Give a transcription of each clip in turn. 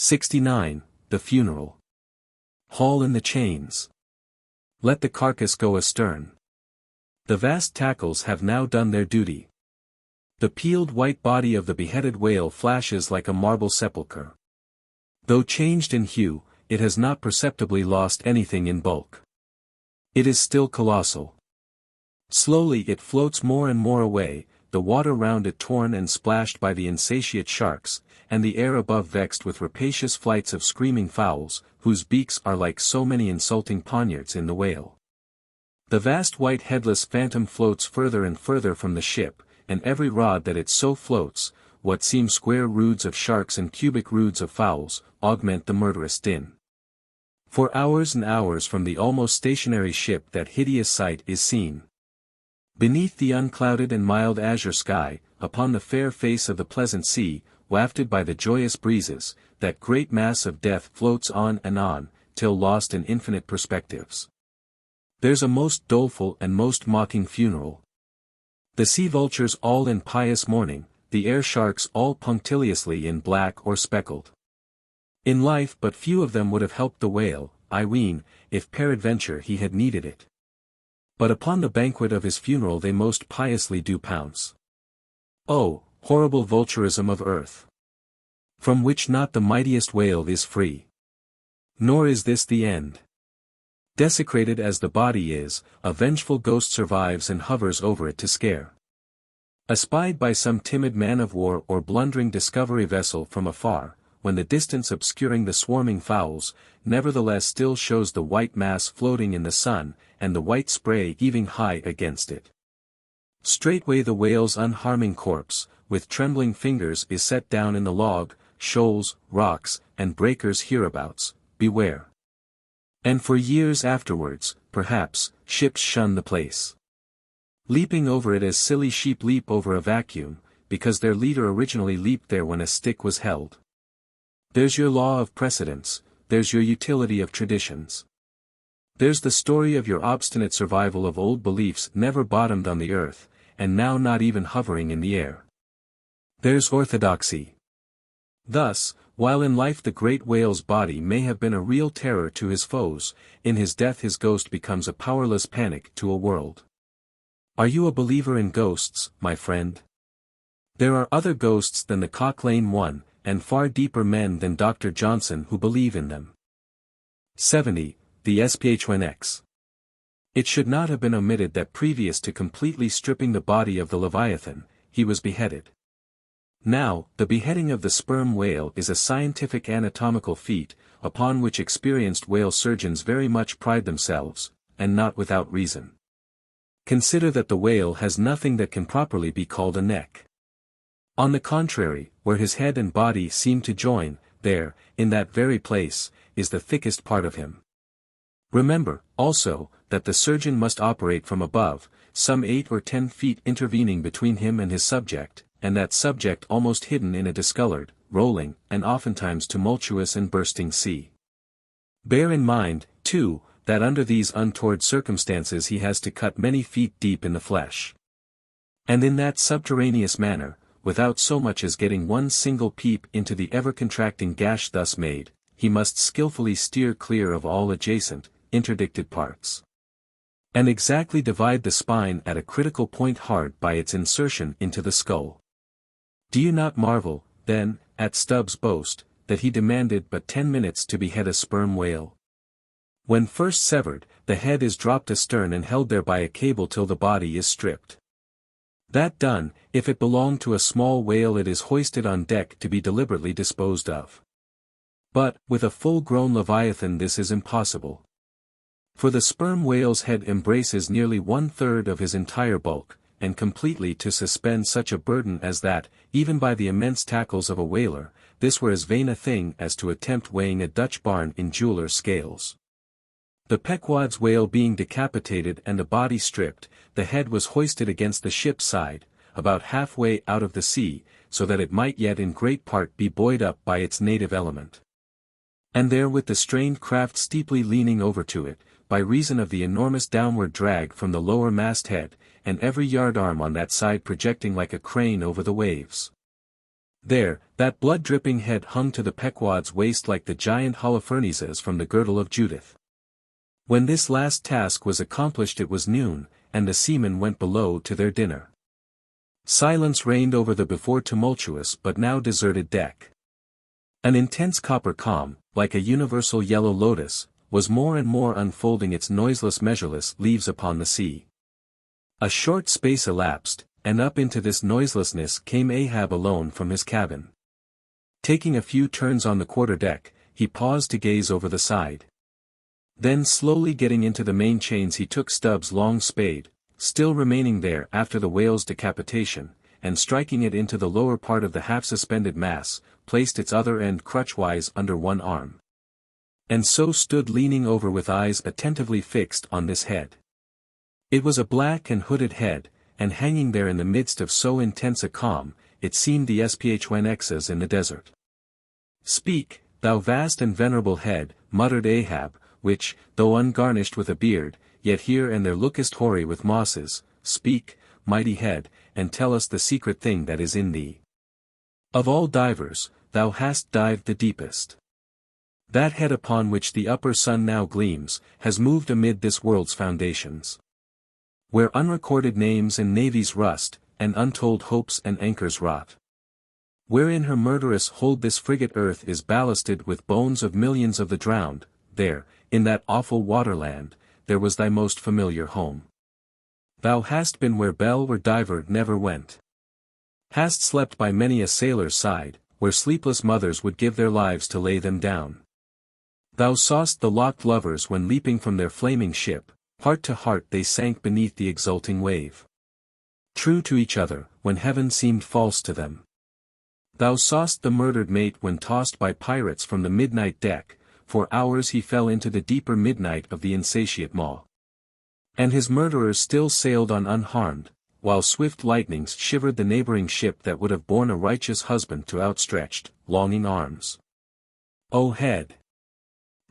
69. The funeral. Haul in the chains. Let the carcass go astern. The vast tackles have now done their duty. The peeled white body of the beheaded whale flashes like a marble sepulchre. Though changed in hue, it has not perceptibly lost anything in bulk. It is still colossal. Slowly it floats more and more away, the water round it torn and splashed by the insatiate sharks, and the air above vexed with rapacious flights of screaming fowls, whose beaks are like so many insulting poniards in the whale. The vast white headless phantom floats further and further from the ship, and every rod that it so floats, what seem square roods of sharks and cubic roods of fowls, augment the murderous din. For hours and hours from the almost stationary ship that hideous sight is seen. Beneath the unclouded and mild azure sky, upon the fair face of the pleasant sea, wafted by the joyous breezes, that great mass of death floats on, till lost in infinite perspectives. There's a most doleful and most mocking funeral. The sea vultures all in pious mourning, the air sharks all punctiliously in black or speckled. In life but few of them would have helped the whale, I ween, if peradventure he had needed it. But upon the banquet of his funeral they most piously do pounce. Oh, horrible vulturism of earth! From which not the mightiest whale is free. Nor is this the end. Desecrated as the body is, a vengeful ghost survives and hovers over it to scare. Espied by some timid man-of-war or blundering discovery vessel from afar, when the distance obscuring the swarming fowls, nevertheless still shows the white mass floating in the sun, and the white spray heaving high against it. Straightway the whale's unharming corpse, with trembling fingers is set down in the log, shoals, rocks, and breakers hereabouts, beware. And for years afterwards, perhaps, ships shun the place. Leaping over it as silly sheep leap over a vacuum, because their leader originally leaped there when a stick was held. There's your law of precedents, there's your utility of traditions. There's the story of your obstinate survival of old beliefs never bottomed on the earth, and now not even hovering in the air. There's orthodoxy. Thus, while in life the great whale's body may have been a real terror to his foes, in his death his ghost becomes a powerless panic to a world. Are you a believer in ghosts, my friend? There are other ghosts than the Cock Lane one, and far deeper men than Dr. Johnson who believe in them. 70. The Sphynx. It should not have been omitted that previous to completely stripping the body of the Leviathan, he was beheaded. Now, the beheading of the sperm whale is a scientific anatomical feat, upon which experienced whale surgeons very much pride themselves, and not without reason. Consider that the whale has nothing that can properly be called a neck. On the contrary, where his head and body seem to join, there, in that very place, is the thickest part of him. Remember, also, that the surgeon must operate from above, some 8 or 10 feet intervening between him and his subject, and that subject almost hidden in a discolored, rolling, and oftentimes tumultuous and bursting sea. Bear in mind, too, that under these untoward circumstances he has to cut many feet deep in the flesh. And in that subterraneous manner, without so much as getting one single peep into the ever-contracting gash thus made, he must skillfully steer clear of all adjacent, interdicted parts. And exactly divide the spine at a critical point hard by its insertion into the skull. Do you not marvel, then, at Stubb's boast, that he demanded but 10 minutes to behead a sperm whale? When first severed, the head is dropped astern and held there by a cable till the body is stripped. That done, if it belong to a small whale it is hoisted on deck to be deliberately disposed of. But, with a full-grown Leviathan this is impossible. For the sperm whale's head embraces nearly 1/3 of his entire bulk, and completely to suspend such a burden as that, even by the immense tackles of a whaler, this were as vain a thing as to attempt weighing a Dutch barn in jeweller's scales. The Pequod's whale being decapitated and the body stripped, the head was hoisted against the ship's side, about halfway out of the sea, so that it might yet in great part be buoyed up by its native element. And there with the strained craft steeply leaning over to it, by reason of the enormous downward drag from the lower masthead, and every yardarm on that side projecting like a crane over the waves. There, that blood-dripping head hung to the Pequod's waist like the giant Holofernes's from the girdle of Judith. When this last task was accomplished it was noon, and the seamen went below to their dinner. Silence reigned over the before tumultuous but now deserted deck. An intense copper calm, like a universal yellow lotus, was more and more unfolding its noiseless measureless leaves upon the sea. A short space elapsed, and up into this noiselessness came Ahab alone from his cabin. Taking a few turns on the quarter-deck, he paused to gaze over the side. Then slowly getting into the main chains he took Stubb's long spade, still remaining there after the whale's decapitation, and striking it into the lower part of the half-suspended mass, placed its other end crutchwise under one arm. And so stood leaning over with eyes attentively fixed on this head. It was a black and hooded head, and hanging there in the midst of so intense a calm, it seemed the Sphynx's in the desert. "Speak, thou vast and venerable head," muttered Ahab, which, though ungarnished with a beard, yet here and there lookest hoary with mosses. "Speak, mighty head, and tell us the secret thing that is in thee. Of all divers, thou hast dived the deepest. That head upon which the upper sun now gleams, has moved amid this world's foundations. Where unrecorded names and navies rust, and untold hopes and anchors rot. Wherein her murderous hold this frigate earth is ballasted with bones of millions of the drowned, there, in that awful waterland, there was thy most familiar home. Thou hast been where bell or diver never went. Hast slept by many a sailor's side, where sleepless mothers would give their lives to lay them down. Thou saw'st the locked lovers when leaping from their flaming ship, heart to heart they sank beneath the exulting wave. True to each other, when heaven seemed false to them. Thou saw'st the murdered mate when tossed by pirates from the midnight deck, for hours he fell into the deeper midnight of the insatiate maw. And his murderers still sailed on unharmed, while swift lightnings shivered the neighboring ship that would have borne a righteous husband to outstretched, longing arms. O head!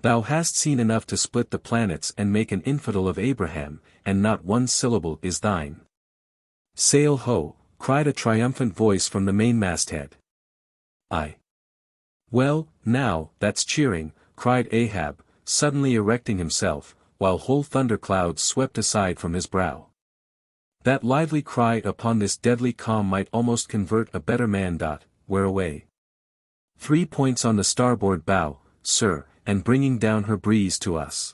Thou hast seen enough to split the planets and make an infidel of Abraham, and not one syllable is thine. Sail ho! Cried a triumphant voice from the mainmasthead. Aye. Well, now, that's cheering, cried Ahab, suddenly erecting himself, while whole thunderclouds swept aside from his brow. That lively cry upon this deadly calm might almost convert a better man. Where away? 3 points on the starboard bow, sir, and bringing down her breeze to us.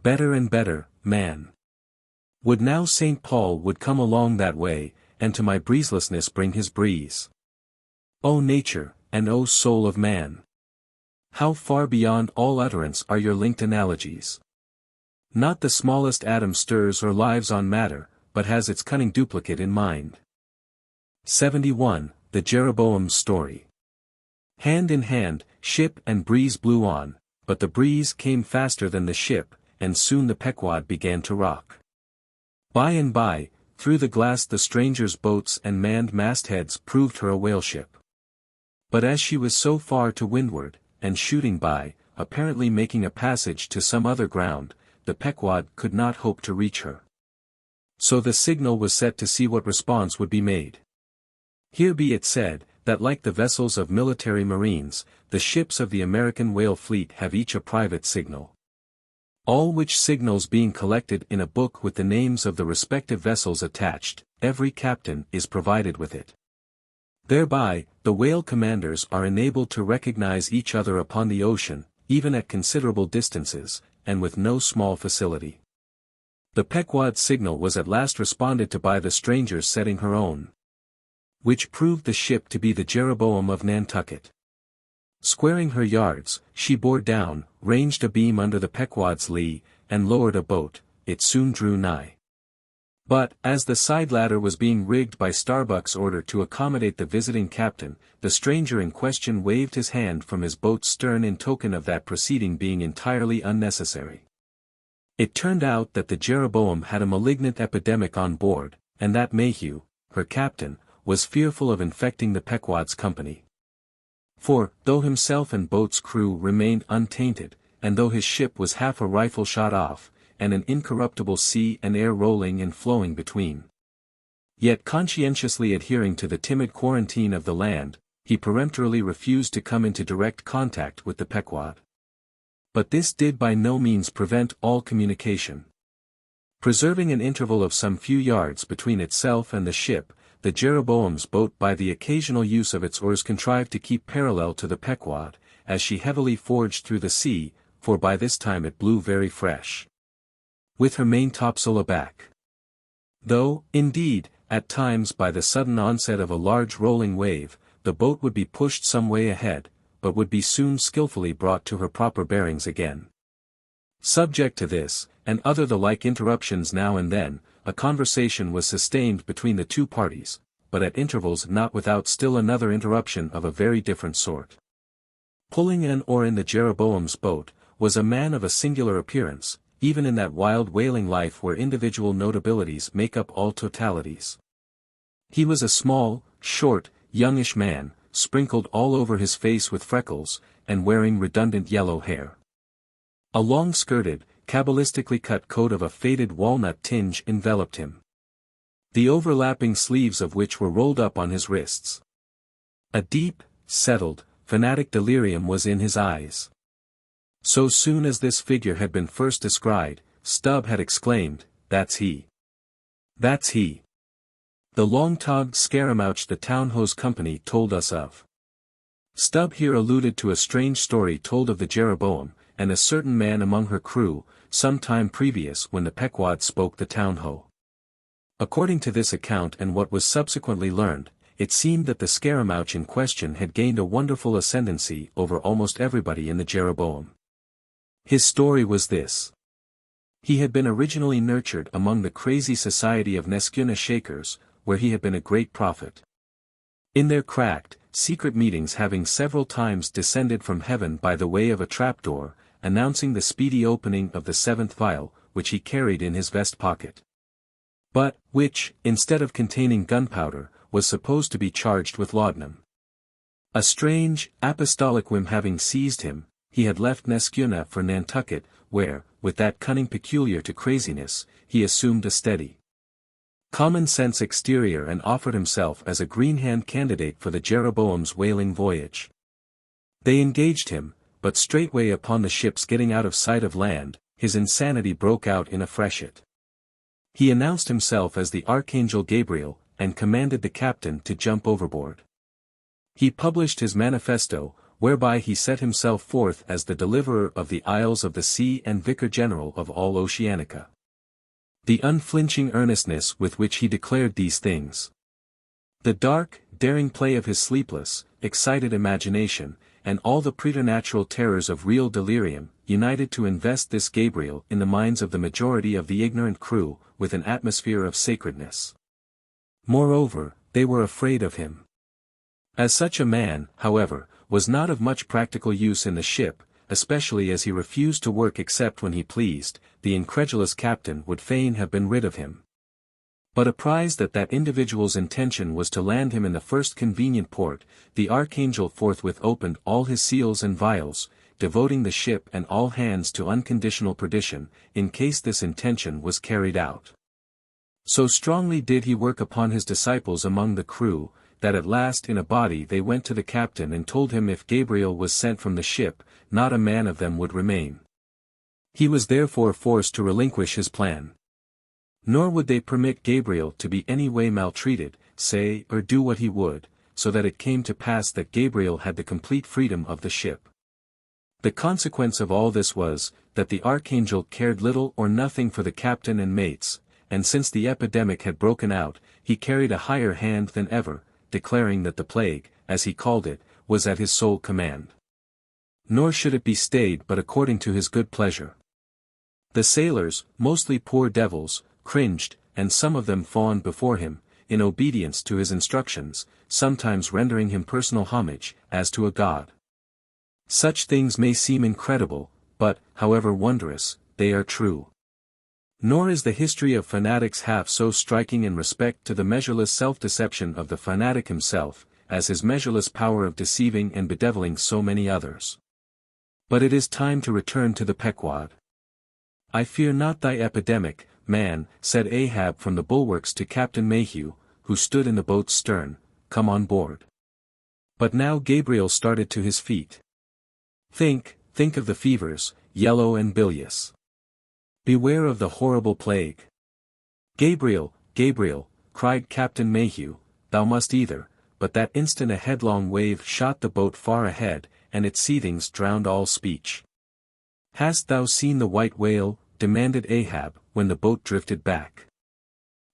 Better and better, man. Would now St. Paul would come along that way, and to my breezelessness bring his breeze. O nature, and O soul of man! How far beyond all utterance are your linked analogies! Not the smallest atom stirs or lives on matter, but has its cunning duplicate in mind. 71. The Jeroboam's Story. Hand in hand, ship and breeze blew on, but the breeze came faster than the ship, and soon the Pequod began to rock. By and by, through the glass the stranger's boats and manned mastheads proved her a whaleship. But as she was so far to windward, and shooting by, apparently making a passage to some other ground, the Pequod could not hope to reach her. So the signal was set to see what response would be made. Here be it said, that like the vessels of military marines, the ships of the American whale fleet have each a private signal. All which signals being collected in a book with the names of the respective vessels attached, every captain is provided with it. Thereby, the whale commanders are enabled to recognize each other upon the ocean, even at considerable distances, and with no small facility. The Pequod's signal was at last responded to by the stranger's setting her own, which proved the ship to be the Jeroboam of Nantucket. Squaring her yards, she bore down, ranged a beam under the Pequod's lee, and lowered a boat. It soon drew nigh. But, as the side ladder was being rigged by Starbuck's order to accommodate the visiting captain, the stranger in question waved his hand from his boat's stern in token of that proceeding being entirely unnecessary. It turned out that the Jeroboam had a malignant epidemic on board, and that Mayhew, her captain, was fearful of infecting the Pequod's company. For, though himself and boat's crew remained untainted, and though his ship was half a rifle shot off, and an incorruptible sea and air rolling and flowing between, yet conscientiously adhering to the timid quarantine of the land, he peremptorily refused to come into direct contact with the Pequod. But this did by no means prevent all communication. Preserving an interval of some few yards between itself and the ship, the Jeroboam's boat by the occasional use of its oars contrived to keep parallel to the Pequod, as she heavily forged through the sea, for by this time it blew very fresh, with her main topsail aback. Though, indeed, at times by the sudden onset of a large rolling wave, the boat would be pushed some way ahead, but would be soon skillfully brought to her proper bearings again. Subject to this, and other the like interruptions now and then, a conversation was sustained between the two parties, but at intervals not without still another interruption of a very different sort. Pulling an oar in the Jeroboam's boat, was a man of a singular appearance, even in that wild whaling life where individual notabilities make up all totalities. He was a small, short, youngish man, sprinkled all over his face with freckles, and wearing redundant yellow hair. A long-skirted, cabalistically cut coat of a faded walnut tinge enveloped him, the overlapping sleeves of which were rolled up on his wrists. A deep, settled, fanatic delirium was in his eyes. So soon as this figure had been first descried, Stubb had exclaimed, "That's he! That's he! The long-togged scaramouch the Townhouse Company told us of." Stubb here alluded to a strange story told of the Jeroboam, and a certain man among her crew, some time previous when the Pequod spoke the Townhouse. According to this account and what was subsequently learned, it seemed that the scaramouch in question had gained a wonderful ascendancy over almost everybody in the Jeroboam. His story was this. He had been originally nurtured among the crazy society of Nescuna Shakers, where he had been a great prophet. In their cracked, secret meetings having several times descended from heaven by the way of a trapdoor, announcing the speedy opening of the seventh vial, which he carried in his vest pocket, but which, instead of containing gunpowder, was supposed to be charged with laudanum. A strange, apostolic whim having seized him, he had left Nescuna for Nantucket, where, with that cunning peculiar to craziness, he assumed a steady, common-sense exterior and offered himself as a green-hand candidate for the Jeroboam's whaling voyage. They engaged him, but straightway upon the ship's getting out of sight of land, his insanity broke out in a freshet. He announced himself as the Archangel Gabriel, and commanded the captain to jump overboard. He published his manifesto, whereby he set himself forth as the deliverer of the Isles of the Sea and Vicar General of all Oceanica. The unflinching earnestness with which he declared these things, the dark, daring play of his sleepless, excited imagination, and all the preternatural terrors of real delirium, united to invest this Gabriel in the minds of the majority of the ignorant crew, with an atmosphere of sacredness. Moreover, they were afraid of him. As such a man, however, was not of much practical use in the ship, especially as he refused to work except when he pleased, the incredulous captain would fain have been rid of him. But apprised that that individual's intention was to land him in the first convenient port, the Archangel forthwith opened all his seals and vials, devoting the ship and all hands to unconditional perdition, in case this intention was carried out. So strongly did he work upon his disciples among the crew, that at last in a body they went to the captain and told him if Gabriel was sent from the ship, not a man of them would remain. He was therefore forced to relinquish his plan. Nor would they permit Gabriel to be any way maltreated, say or do what he would, so that it came to pass that Gabriel had the complete freedom of the ship. The consequence of all this was, that the Archangel cared little or nothing for the captain and mates, and since the epidemic had broken out, he carried a higher hand than ever, declaring that the plague, as he called it, was at his sole command. Nor should it be stayed but according to his good pleasure. The sailors, mostly poor devils, cringed, and some of them fawned before him, in obedience to his instructions, sometimes rendering him personal homage, as to a god. Such things may seem incredible, but, however wondrous, they are true. Nor is the history of fanatics half so striking in respect to the measureless self-deception of the fanatic himself, as his measureless power of deceiving and bedeviling so many others. But it is time to return to the Pequod. "I fear not thy epidemic, man," said Ahab from the bulwarks to Captain Mayhew, who stood in the boat's stern, "come on board. But now Gabriel started to his feet. Think of the fevers, yellow and bilious. Beware of the horrible plague. Gabriel, Gabriel, cried Captain Mayhew, thou must either, but that instant a headlong wave shot the boat far ahead, and its seethings drowned all speech. Hast thou seen the white whale? Demanded Ahab, when the boat drifted back.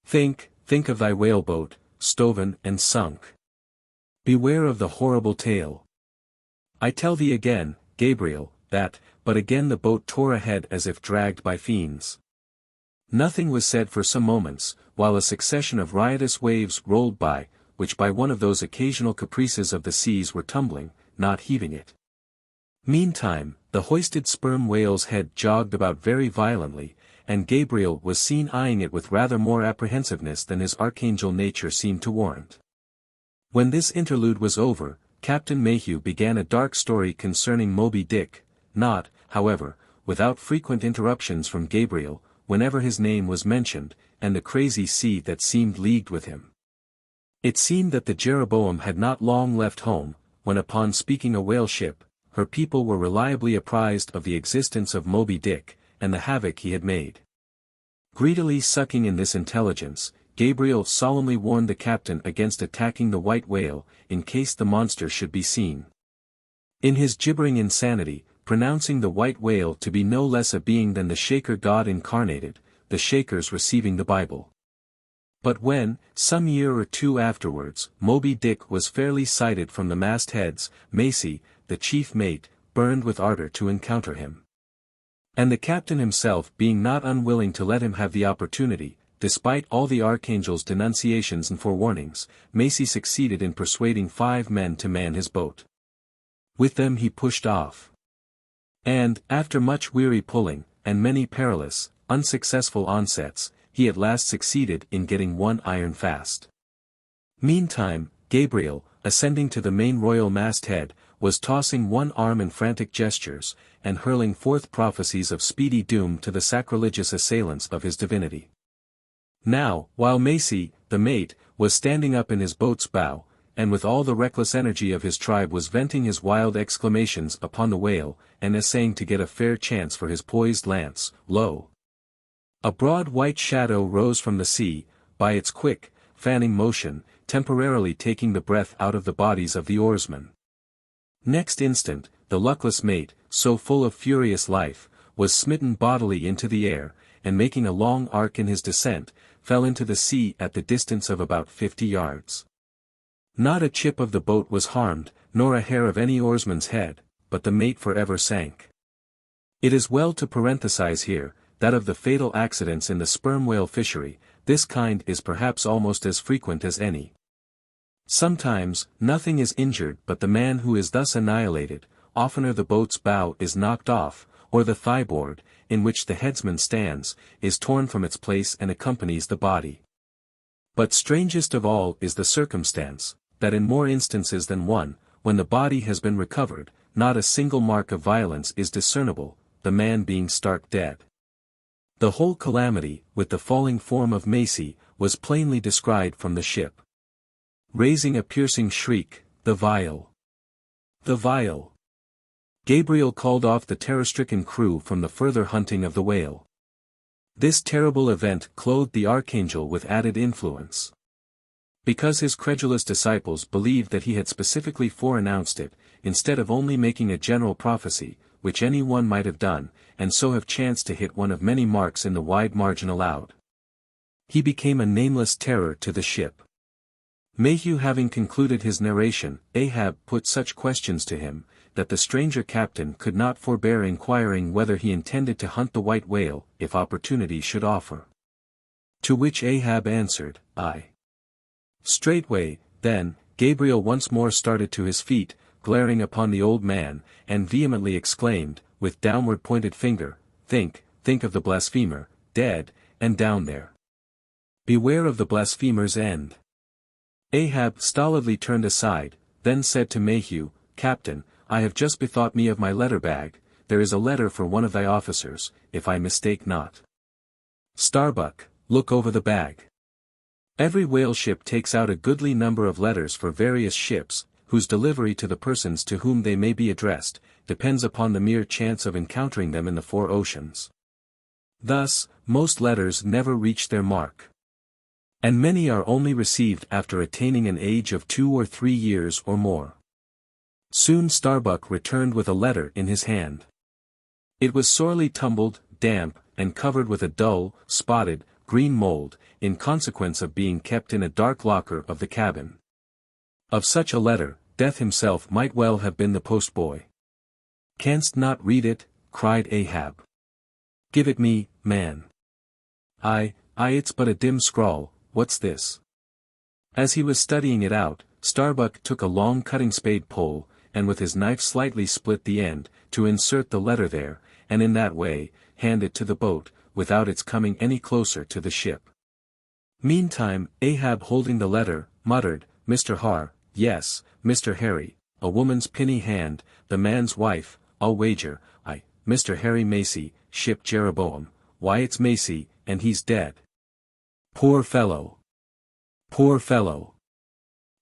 Think of thy whaleboat, stoven and sunk. Beware of the horrible tale. I tell thee again, Gabriel, that, but again the boat tore ahead as if dragged by fiends. Nothing was said for some moments, while a succession of riotous waves rolled by, which by one of those occasional caprices of the seas were tumbling, not heaving it. Meantime, the hoisted sperm whale's head jogged about very violently, and Gabriel was seen eyeing it with rather more apprehensiveness than his archangel nature seemed to warrant. When this interlude was over, Captain Mayhew began a dark story concerning Moby Dick, not, however, without frequent interruptions from Gabriel, whenever his name was mentioned, and the crazy sea that seemed leagued with him. It seemed that the Jeroboam had not long left home, when upon speaking a whale ship, her people were reliably apprised of the existence of Moby Dick, and the havoc he had made. Greedily sucking in this intelligence, Gabriel solemnly warned the captain against attacking the white whale, in case the monster should be seen. In his gibbering insanity, pronouncing the white whale to be no less a being than the Shaker God incarnated, the Shakers receiving the Bible. But when, some year or two afterwards, Moby Dick was fairly sighted from the mastheads, Macy, the chief mate, burned with ardor to encounter him. And the captain himself being not unwilling to let him have the opportunity, despite all the archangel's denunciations and forewarnings, Macy succeeded in persuading 5 men to man his boat. With them he pushed off. And, after much weary pulling, and many perilous, unsuccessful onsets, he at last succeeded in getting one iron fast. Meantime, Gabriel, ascending to the main royal masthead, was tossing one arm in frantic gestures, and hurling forth prophecies of speedy doom to the sacrilegious assailants of his divinity. Now, while Macy, the mate, was standing up in his boat's bow, and with all the reckless energy of his tribe was venting his wild exclamations upon the whale, and essaying to get a fair chance for his poised lance, lo! A broad white shadow rose from the sea, by its quick, fanning motion, temporarily taking the breath out of the bodies of the oarsmen. Next instant, the luckless mate, so full of furious life, was smitten bodily into the air, and making a long arc in his descent, fell into the sea at the distance of about 50 yards. Not a chip of the boat was harmed, nor a hair of any oarsman's head, but the mate forever sank. It is well to parenthesize here, that of the fatal accidents in the sperm whale fishery, this kind is perhaps almost as frequent as any. Sometimes, nothing is injured but the man who is thus annihilated, oftener the boat's bow is knocked off, or the thigh-board, in which the headsman stands, is torn from its place and accompanies the body. But strangest of all is the circumstance, that in more instances than one, when the body has been recovered, not a single mark of violence is discernible, the man being stark dead. The whole calamity, with the falling form of Macy, was plainly descried from the ship. Raising a piercing shriek, the vial! The vial! Gabriel called off the terror-stricken crew from the further hunting of the whale. This terrible event clothed the archangel with added influence. Because his credulous disciples believed that he had specifically foreannounced it, instead of only making a general prophecy, which any one might have done, and so have chanced to hit one of many marks in the wide margin allowed. He became a nameless terror to the ship. Mayhew having concluded his narration, Ahab put such questions to him, that the stranger captain could not forbear inquiring whether he intended to hunt the white whale, if opportunity should offer. To which Ahab answered, Aye. Straightway, then, Gabriel once more started to his feet, glaring upon the old man, and vehemently exclaimed, with downward pointed finger, Think of the blasphemer, dead, and down there. Beware of the blasphemer's end. Ahab stolidly turned aside, then said to Mayhew, Captain, I have just bethought me of my letter bag, there is a letter for one of thy officers, if I mistake not. Starbuck, look over the bag. Every whale ship takes out a goodly number of letters for various ships, whose delivery to the persons to whom they may be addressed, depends upon the mere chance of encountering them in the four oceans. Thus, most letters never reach their mark. And many are only received after attaining an age of 2 or 3 years or more. Soon Starbuck returned with a letter in his hand. It was sorely tumbled, damp, and covered with a dull, spotted, green mold, in consequence of being kept in a dark locker of the cabin. Of such a letter, Death himself might well have been the postboy. "Canst not read it?" cried Ahab. "Give it me, man." Aye, it's but a dim scrawl, what's this?" As he was studying it out, Starbuck took a long cutting spade pole, and with his knife slightly split the end, to insert the letter there, and in that way, hand it to the boat, without its coming any closer to the ship. Meantime, Ahab holding the letter, muttered, "Mr. Har, yes, Mr. Harry, a woman's pinny hand, the man's wife, I'll wager, Mr. Harry Macy, ship Jeroboam, why it's Macy, and he's dead. Poor fellow! Poor fellow!"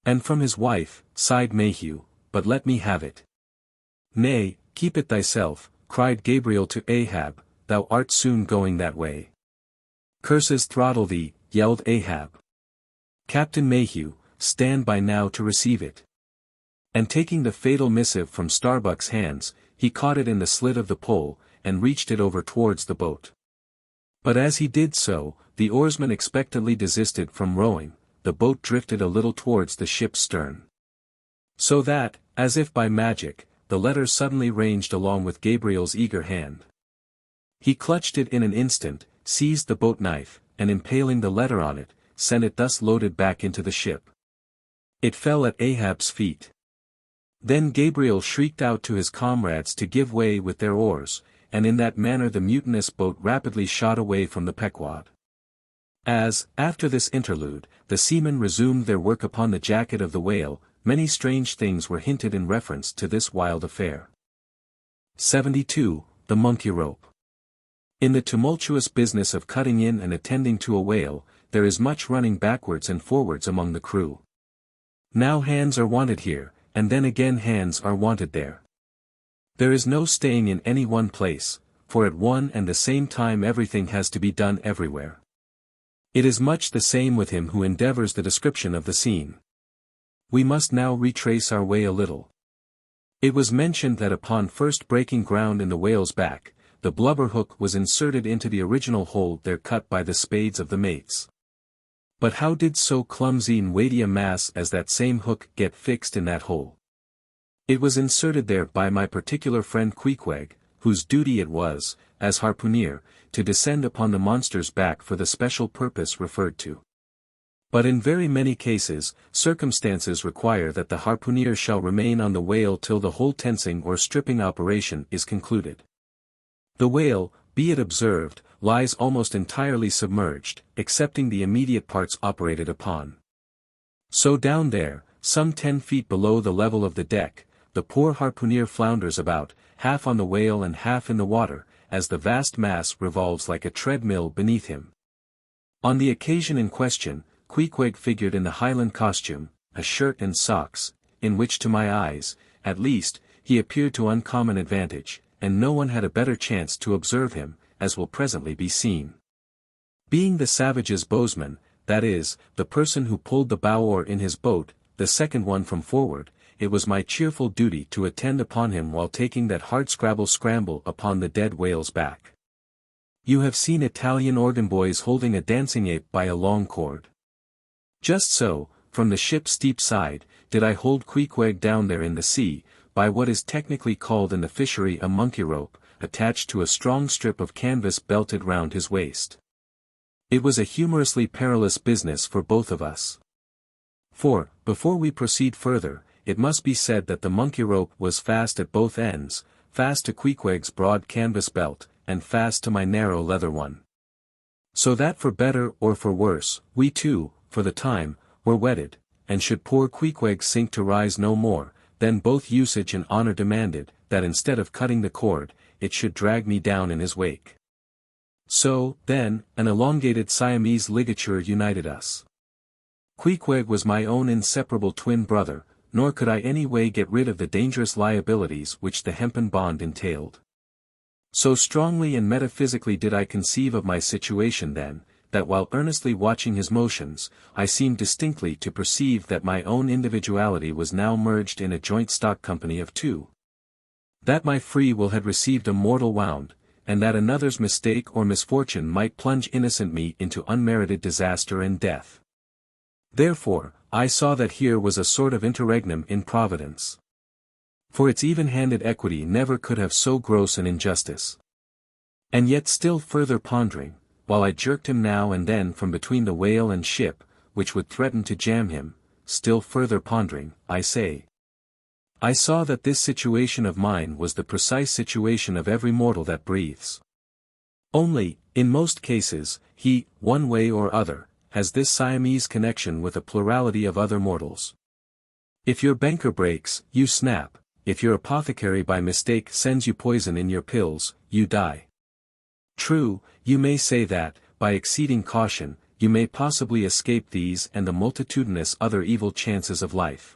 "And from his wife," sighed Mayhew, "but let me have it." "Nay, keep it thyself," cried Gabriel to Ahab, "thou art soon going that way." "Curses throttle thee," yelled Ahab. "Captain Mayhew, stand by now to receive it." And taking the fatal missive from Starbuck's hands, he caught it in the slit of the pole, and reached it over towards the boat. But as he did so, the oarsman expectantly desisted from rowing, the boat drifted a little towards the ship's stern. So that, as if by magic, the letter suddenly ranged along with Gabriel's eager hand. He clutched it in an instant, seized the boat knife, and impaling the letter on it, sent it thus loaded back into the ship. It fell at Ahab's feet. Then Gabriel shrieked out to his comrades to give way with their oars, and in that manner the mutinous boat rapidly shot away from the Pequod. As, after this interlude, the seamen resumed their work upon the jacket of the whale, many strange things were hinted in reference to this wild affair. 72. The monkey rope. In the tumultuous business of cutting in and attending to a whale, there is much running backwards and forwards among the crew. Now hands are wanted here, and then again hands are wanted there. There is no staying in any one place, for at one and the same time everything has to be done everywhere. It is much the same with him who endeavors the description of the scene. We must now retrace our way a little. It was mentioned that upon first breaking ground in the whale's back, the blubber hook was inserted into the original hole there cut by the spades of the mates. But how did so clumsy and weighty a mass as that same hook get fixed in that hole? It was inserted there by my particular friend Queequeg, whose duty it was, as harpooner, to descend upon the monster's back for the special purpose referred to. But in very many cases, circumstances require that the harpooner shall remain on the whale till the whole tensing or stripping operation is concluded. The whale, be it observed, lies almost entirely submerged, excepting the immediate parts operated upon. So down there, some 10 feet below the level of the deck, the poor harpooner flounders about, half on the whale and half in the water, as the vast mass revolves like a treadmill beneath him. On the occasion in question, Queequeg figured in the Highland costume, a shirt and socks, in which to my eyes, at least, he appeared to uncommon advantage, and no one had a better chance to observe him, as will presently be seen. Being the savage's bowsman, that is, the person who pulled the bow oar in his boat, the second one from forward, it was my cheerful duty to attend upon him while taking that hard scramble upon the dead whale's back. You have seen Italian organ boys holding a dancing ape by a long cord. Just so, from the ship's steep side, did I hold Queequeg down there in the sea, by what is technically called in the fishery a monkey rope, attached to a strong strip of canvas belted round his waist. It was a humorously perilous business for both of us. For, before we proceed further, it must be said that the monkey rope was fast at both ends, fast to Queequeg's broad canvas belt, and fast to my narrow leather one. So that for better or for worse, we two, for the time, were wedded, and should poor Queequeg sink to rise no more, then both usage and honor demanded, that instead of cutting the cord, it should drag me down in his wake. So, then, an elongated Siamese ligature united us. Queequeg was my own inseparable twin brother, nor could I any way get rid of the dangerous liabilities which the hempen bond entailed. So strongly and metaphysically did I conceive of my situation then, that while earnestly watching his motions, I seemed distinctly to perceive that my own individuality was now merged in a joint stock company of two. That my free will had received a mortal wound, and that another's mistake or misfortune might plunge innocent me into unmerited disaster and death. Therefore, I saw that here was a sort of interregnum in Providence. For its even-handed equity never could have so gross an injustice. And yet still further pondering, while I jerked him now and then from between the whale and ship, which would threaten to jam him, still further pondering, I saw that this situation of mine was the precise situation of every mortal that breathes. Only, in most cases, he, one way or other, has this Siamese connection with a plurality of other mortals. If your banker breaks, you snap; if your apothecary by mistake sends you poison in your pills, you die. True, you may say that, by exceeding caution, you may possibly escape these and the multitudinous other evil chances of life.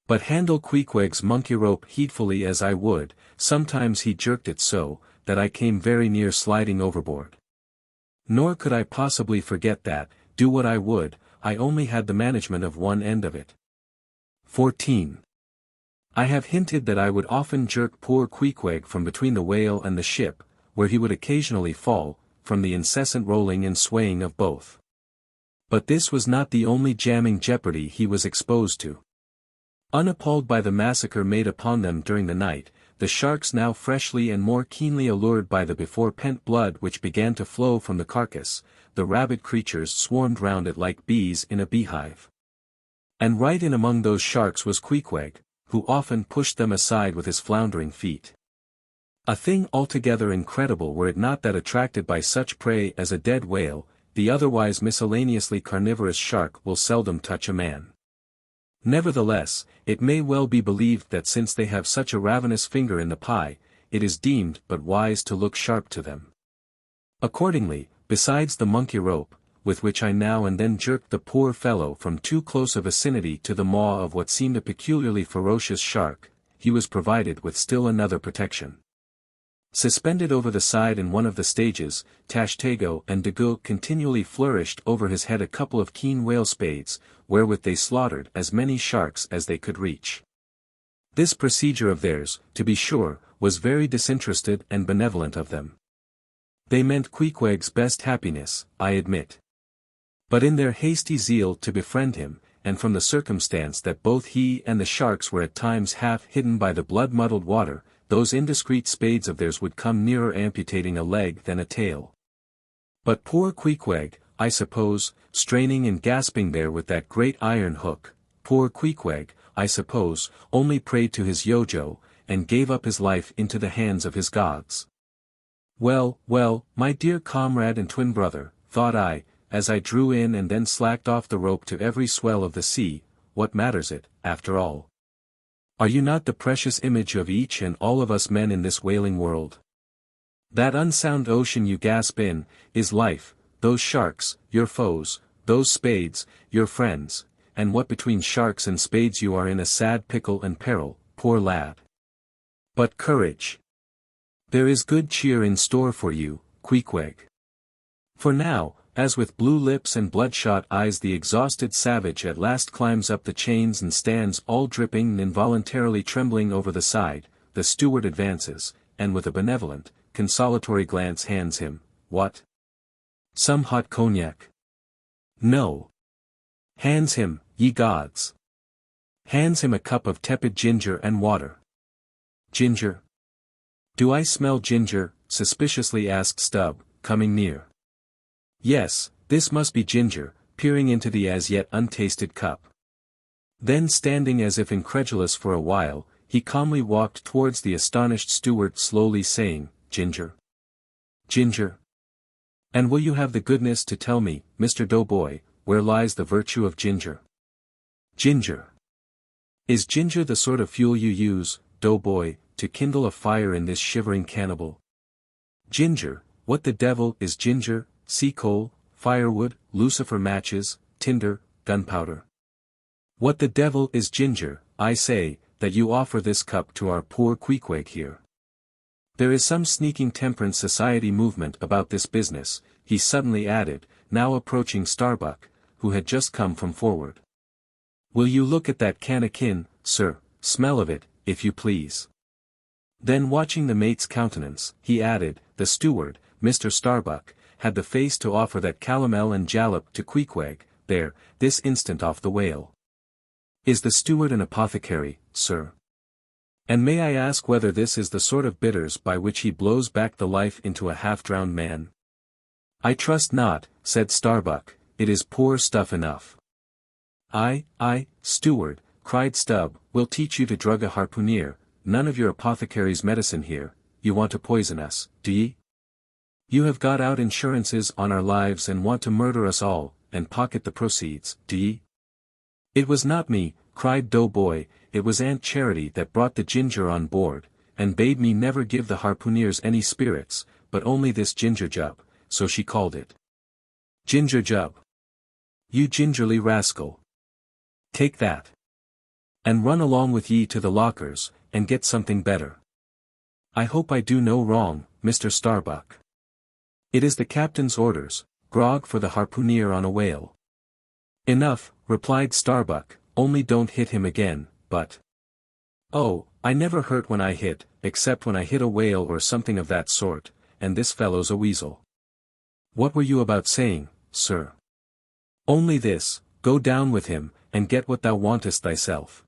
But handle Queequeg's monkey rope heedfully as I would, sometimes he jerked it so, that I came very near sliding overboard. Nor could I possibly forget that, do what I would, I only had the management of one end of it. 14. I have hinted that I would often jerk poor Queequeg from between the whale and the ship, where he would occasionally fall, from the incessant rolling and swaying of both. But this was not the only jamming jeopardy he was exposed to. Unappalled by the massacre made upon them during the night, the sharks now freshly and more keenly allured by the before-pent blood which began to flow from the carcass, the rabid creatures swarmed round it like bees in a beehive. And right in among those sharks was Queequeg, who often pushed them aside with his floundering feet. A thing altogether incredible were it not that attracted by such prey as a dead whale, the otherwise miscellaneously carnivorous shark will seldom touch a man. Nevertheless, it may well be believed that since they have such a ravenous finger in the pie, it is deemed but wise to look sharp to them. Accordingly, besides the monkey rope, with which I now and then jerked the poor fellow from too close a vicinity to the maw of what seemed a peculiarly ferocious shark, he was provided with still another protection. Suspended over the side in one of the stages, Tashtego and Dagu continually flourished over his head a couple of keen whale spades, wherewith they slaughtered as many sharks as they could reach. This procedure of theirs, to be sure, was very disinterested and benevolent of them. They meant Queequeg's best happiness, I admit. But in their hasty zeal to befriend him, and from the circumstance that both he and the sharks were at times half hidden by the blood-muddled water, those indiscreet spades of theirs would come nearer amputating a leg than a tail. But poor Queequeg, I suppose, straining and gasping there with that great iron hook, poor Queequeg, I suppose, only prayed to his Yojo, and gave up his life into the hands of his gods. Well, well, my dear comrade and twin brother, thought I, as I drew in and then slacked off the rope to every swell of the sea, what matters it, after all? Are you not the precious image of each and all of us men in this wailing world? That unsound ocean you gasp in, is life, those sharks, your foes, those spades, your friends, and what between sharks and spades you are in a sad pickle and peril, poor lad. But courage! There is good cheer in store for you, Queequeg. For now, as with blue lips and bloodshot eyes the exhausted savage at last climbs up the chains and stands all dripping and involuntarily trembling over the side, the steward advances, and with a benevolent, consolatory glance hands him, what? Some hot cognac? No. Hands him, ye gods. Hands him a cup of tepid ginger and water. Ginger? Do I smell ginger? Suspiciously asked Stubb, coming near. Yes, this must be ginger, peering into the as yet untasted cup. Then standing as if incredulous for a while, he calmly walked towards the astonished steward slowly saying, Ginger. Ginger. And will you have the goodness to tell me, Mr. Doughboy, where lies the virtue of ginger? Ginger. Is ginger the sort of fuel you use, Doughboy, to kindle a fire in this shivering cannibal? Ginger, what the devil is ginger? Sea coal, firewood, lucifer matches, tinder, gunpowder. What the devil is ginger, I say, that you offer this cup to our poor Queequeg here? There is some sneaking temperance society movement about this business, he suddenly added, now approaching Starbuck, who had just come from forward. Will you look at that cannikin, sir, smell of it, if you please. Then watching the mate's countenance, he added, the steward, Mr. Starbuck, had the face to offer that calomel and jalap to Queequeg, there, this instant off the whale. Is the steward an apothecary, sir? And may I ask whether this is the sort of bitters by which he blows back the life into a half-drowned man? I trust not, said Starbuck, it is poor stuff enough. I, steward, cried Stubb, will teach you to drug a harpooner, none of your apothecary's medicine here, you want to poison us, do ye? You have got out insurances on our lives and want to murder us all, and pocket the proceeds, do ye? It was not me, cried Doughboy, it was Aunt Charity that brought the ginger on board, and bade me never give the harpooneers any spirits, but only this ginger jub, so she called it. Ginger jub. You gingerly rascal. Take that. And run along with ye to the lockers, and get something better. I hope I do no wrong, Mr. Starbuck. It is the captain's orders, grog for the harpooner on a whale. Enough, replied Starbuck, only don't hit him again, but... Oh, I never hurt when I hit, except when I hit a whale or something of that sort, and this fellow's a weasel. What were you about saying, sir? Only this, go down with him, and get what thou wantest thyself.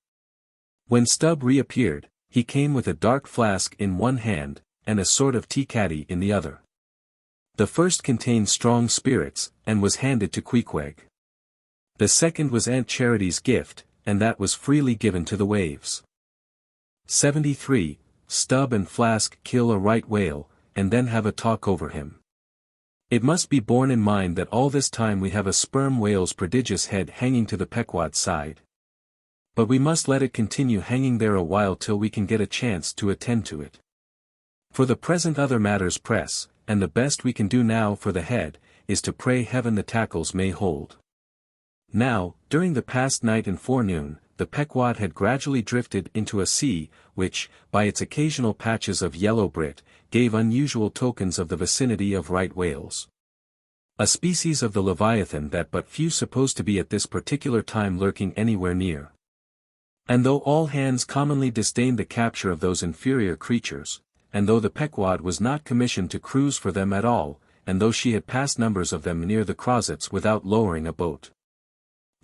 When Stubb reappeared, he came with a dark flask in one hand, and a sort of tea-caddy in the other. The first contained strong spirits, and was handed to Queequeg. The second was Aunt Charity's gift, and that was freely given to the waves. 73. Stubb and Flask kill a right whale, and then have a talk over him. It must be borne in mind that all this time we have a sperm whale's prodigious head hanging to the Pequod side. But we must let it continue hanging there a while till we can get a chance to attend to it. For the present other matters press, and the best we can do now for the head, is to pray heaven the tackles may hold. Now, during the past night and forenoon, the Pequod had gradually drifted into a sea, which, by its occasional patches of yellow brit, gave unusual tokens of the vicinity of right whales. A species of the leviathan that but few supposed to be at this particular time lurking anywhere near. And though all hands commonly disdained the capture of those inferior creatures, and though the Pequod was not commissioned to cruise for them at all, and though she had passed numbers of them near the crozets without lowering a boat.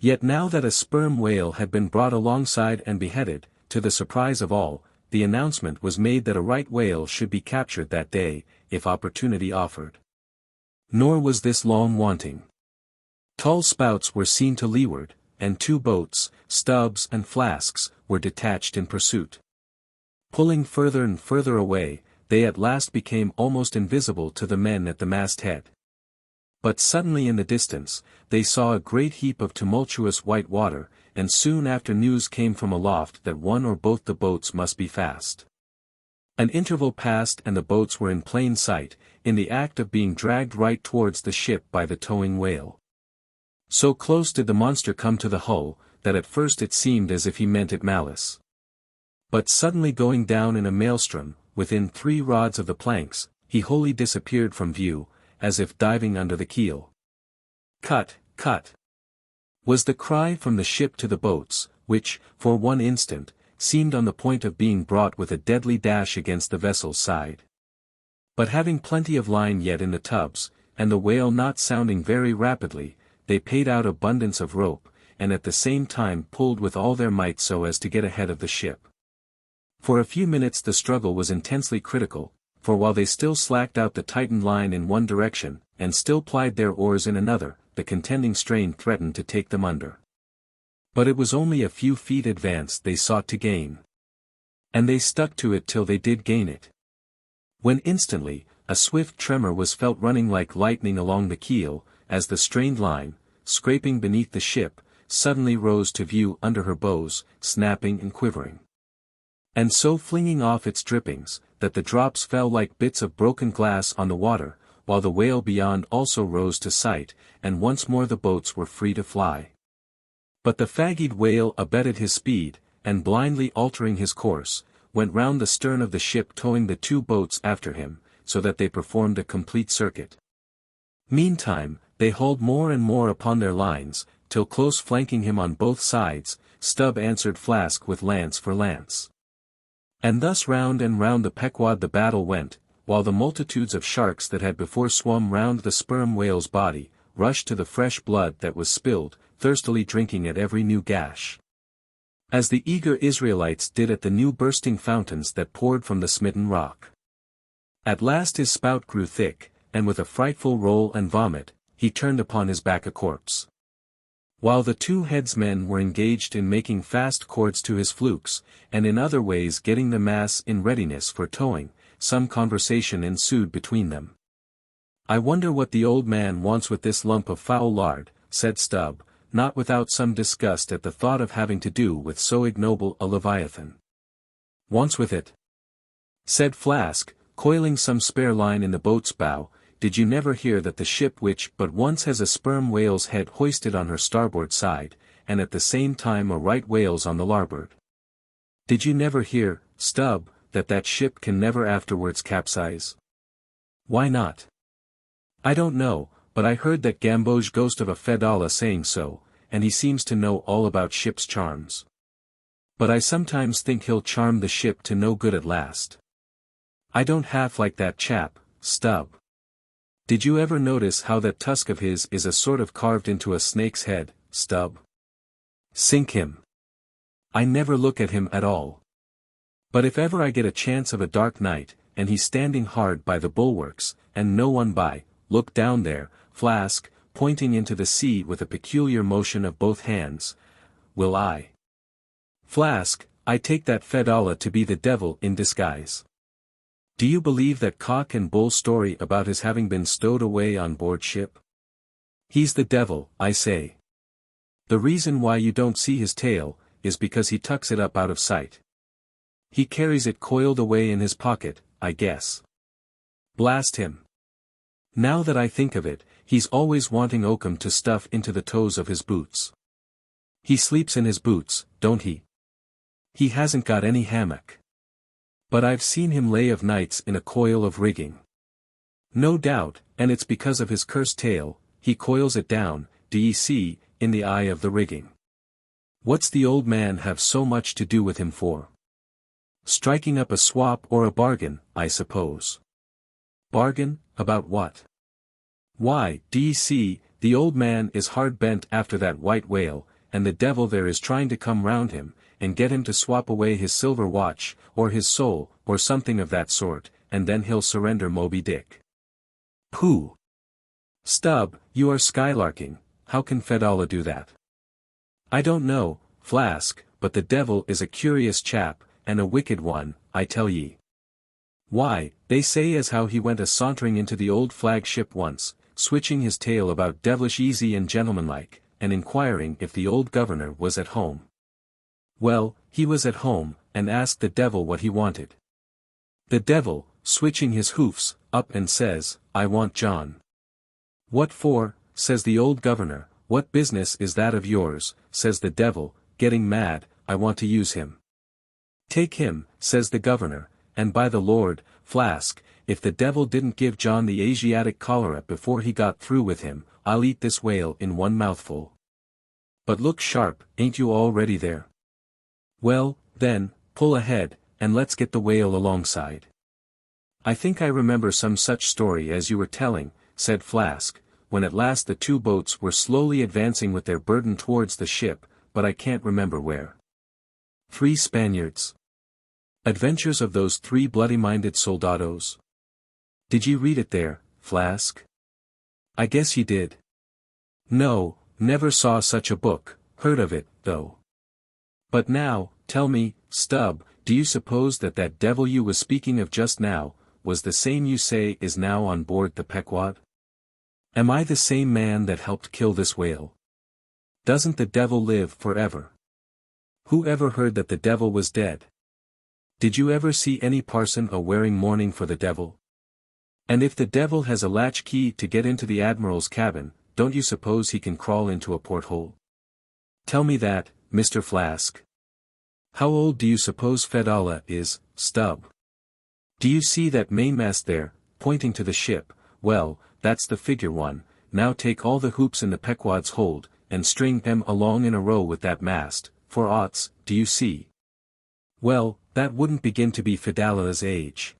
Yet now that a sperm whale had been brought alongside and beheaded, to the surprise of all, the announcement was made that a right whale should be captured that day, if opportunity offered. Nor was this long wanting. Tall spouts were seen to leeward, and 2 boats, Stubbs and Flasks, were detached in pursuit. Pulling further and further away, they at last became almost invisible to the men at the masthead. But suddenly in the distance, they saw a great heap of tumultuous white water, and soon after news came from aloft that one or both the boats must be fast. An interval passed and the boats were in plain sight, in the act of being dragged right towards the ship by the towing whale. So close did the monster come to the hull, that at first it seemed as if he meant it malice. But suddenly going down in a maelstrom, within 3 rods of the planks, he wholly disappeared from view, as if diving under the keel. Cut, cut! Was the cry from the ship to the boats, which, for one instant, seemed on the point of being brought with a deadly dash against the vessel's side. But having plenty of line yet in the tubs, and the whale not sounding very rapidly, they paid out abundance of rope, and at the same time pulled with all their might so as to get ahead of the ship. For a few minutes the struggle was intensely critical, for while they still slacked out the tightened line in one direction, and still plied their oars in another, the contending strain threatened to take them under. But it was only a few feet advance they sought to gain. And they stuck to it till they did gain it. When instantly, a swift tremor was felt running like lightning along the keel, as the strained line, scraping beneath the ship, suddenly rose to view under her bows, snapping and quivering. And so flinging off its drippings, that the drops fell like bits of broken glass on the water, while the whale beyond also rose to sight, and once more the boats were free to fly. But the fagged whale abetted his speed, and blindly altering his course, went round the stern of the ship towing the two boats after him, so that they performed a complete circuit. Meantime, they hauled more and more upon their lines, till close flanking him on both sides, Stubb answered Flask with lance for lance. And thus round and round the Pequod the battle went, while the multitudes of sharks that had before swum round the sperm whale's body, rushed to the fresh blood that was spilled, thirstily drinking at every new gash. As the eager Israelites did at the new bursting fountains that poured from the smitten rock. At last his spout grew thick, and with a frightful roll and vomit, he turned upon his back a corpse. While the two headsmen were engaged in making fast cords to his flukes, and in other ways getting the mass in readiness for towing, some conversation ensued between them. "I wonder what the old man wants with this lump of foul lard," said Stubb, not without some disgust at the thought of having to do with so ignoble a leviathan. "Wants with it?" said Flask, coiling some spare line in the boat's bow. "Did you never hear that the ship which but once has a sperm whale's head hoisted on her starboard side, and at the same time a right whale's on the larboard? Did you never hear, Stubb, that ship can never afterwards capsize? Why not?" "I don't know, but I heard that Gamboge ghost of a Fedallah saying so, and he seems to know all about ship's charms. But I sometimes think he'll charm the ship to no good at last. I don't half like that chap, Stubb. Did you ever notice how that tusk of his is a sort of carved into a snake's head, Stubb? Sink him. I never look at him at all. But if ever I get a chance of a dark night, and he's standing hard by the bulwarks, and no one by, look down there, Flask, pointing into the sea with a peculiar motion of both hands. Will I? Flask, I take that Fedallah to be the devil in disguise. Do you believe that cock and bull story about his having been stowed away on board ship? He's the devil, I say. The reason why you don't see his tail, is because he tucks it up out of sight. He carries it coiled away in his pocket, I guess. Blast him. Now that I think of it, he's always wanting oakum to stuff into the toes of his boots. He sleeps in his boots, don't he? He hasn't got any hammock. But I've seen him lay of nights in a coil of rigging. No doubt, and it's because of his cursed tail, he coils it down, do ye see, in the eye of the rigging. What's the old man have so much to do with him for? Striking up a swap or a bargain, I suppose. Bargain, about what? Why, do ye see, the old man is hard bent after that white whale, and the devil there is trying to come round him, and get him to swap away his silver watch, or his soul, or something of that sort, and then he'll surrender Moby Dick. Pooh! Stubb, you are skylarking, how can Fedallah do that? I don't know, Flask, but the devil is a curious chap, and a wicked one, I tell ye. Why, they say as how he went a-sauntering into the old flagship once, switching his tail about devilish easy and gentlemanlike, and inquiring if the old governor was at home. Well, he was at home, and asked the devil what he wanted. The devil, switching his hoofs, up and says, I want John. What for, says the old governor, what business is that of yours, says the devil, getting mad, I want to use him. Take him, says the governor, and by the Lord, Flask, if the devil didn't give John the Asiatic cholera before he got through with him, I'll eat this whale in one mouthful. But look sharp, ain't you already there? Well, then, pull ahead, and let's get the whale alongside. I think I remember some such story as you were telling, said Flask, when at last the two boats were slowly advancing with their burden towards the ship, but I can't remember where. 3 Spaniards. Adventures of those 3 bloody-minded soldados. Did ye read it there, Flask? I guess ye did. No, never saw such a book, heard of it, though. But now, tell me, Stubb, do you suppose that devil you was speaking of just now, was the same you say is now on board the Pequod? Am I the same man that helped kill this whale? Doesn't the devil live forever? Who ever heard that the devil was dead? Did you ever see any parson a-wearing mourning for the devil? And if the devil has a latch key to get into the admiral's cabin, don't you suppose he can crawl into a porthole? Tell me that, Mr. Flask. How old do you suppose Fedallah is, Stubb? Do you see that mainmast there, pointing to the ship? Well, that's the figure one. Now take all the hoops in the Pequod's hold, and string them along in a row with that mast, for oughts, do you see? Well, that wouldn't begin to be Fedallah's age.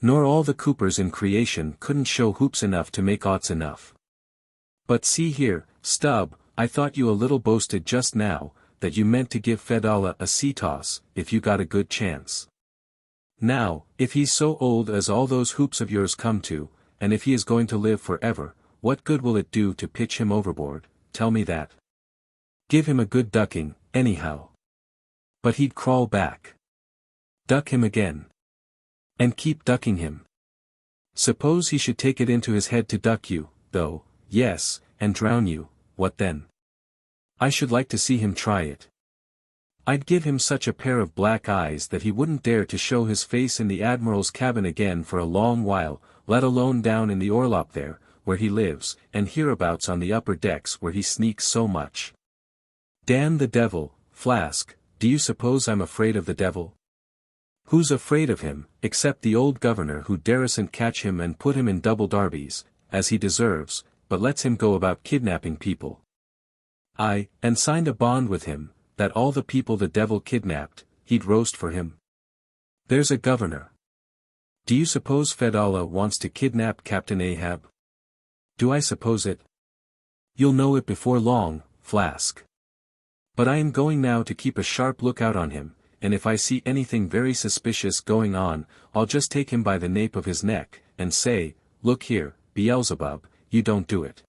Nor all the coopers in creation couldn't show hoops enough to make oughts enough. But see here, Stubb, I thought you a little boasted just now, that you meant to give Fedallah a sea toss, if you got a good chance. Now, if he's so old as all those hoops of yours come to, and if he is going to live forever, what good will it do to pitch him overboard, tell me that? Give him a good ducking, anyhow. But he'd crawl back. Duck him again. And keep ducking him. Suppose he should take it into his head to duck you, though, yes, and drown you, what then? I should like to see him try it. I'd give him such a pair of black eyes that he wouldn't dare to show his face in the Admiral's cabin again for a long while, let alone down in the orlop there, where he lives, and hereabouts on the upper decks where he sneaks so much. Damn the devil, Flask, do you suppose I'm afraid of the devil? Who's afraid of him, except the old governor who daresn't catch him and put him in double darbies, as he deserves, but lets him go about kidnapping people? Aye, and signed a bond with him, that all the people the devil kidnapped, he'd roast for him. There's a governor. Do you suppose Fedallah wants to kidnap Captain Ahab? Do I suppose it? You'll know it before long, Flask. But I am going now to keep a sharp lookout on him, and if I see anything very suspicious going on, I'll just take him by the nape of his neck, and say, look here, Beelzebub, you don't do it.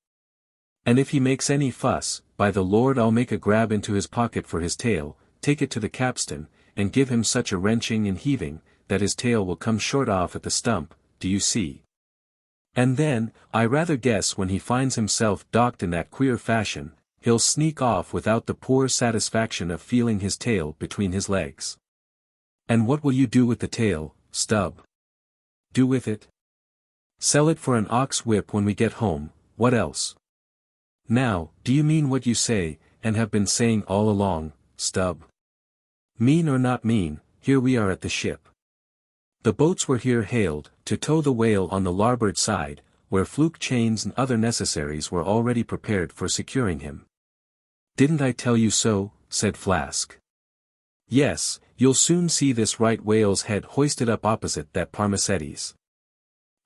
And if he makes any fuss, by the Lord I'll make a grab into his pocket for his tail, take it to the capstan, and give him such a wrenching and heaving, that his tail will come short off at the stump, do you see? And then, I rather guess when he finds himself docked in that queer fashion, he'll sneak off without the poor satisfaction of feeling his tail between his legs. And what will you do with the tail, Stubb? Do with it? Sell it for an ox whip when we get home, what else? Now, do you mean what you say, and have been saying all along, Stubb? Mean or not mean, here we are at the ship. The boats were here hailed, to tow the whale on the larboard side, where fluke chains and other necessaries were already prepared for securing him. Didn't I tell you so? Said Flask. Yes, you'll soon see this right whale's head hoisted up opposite that Parmacetes.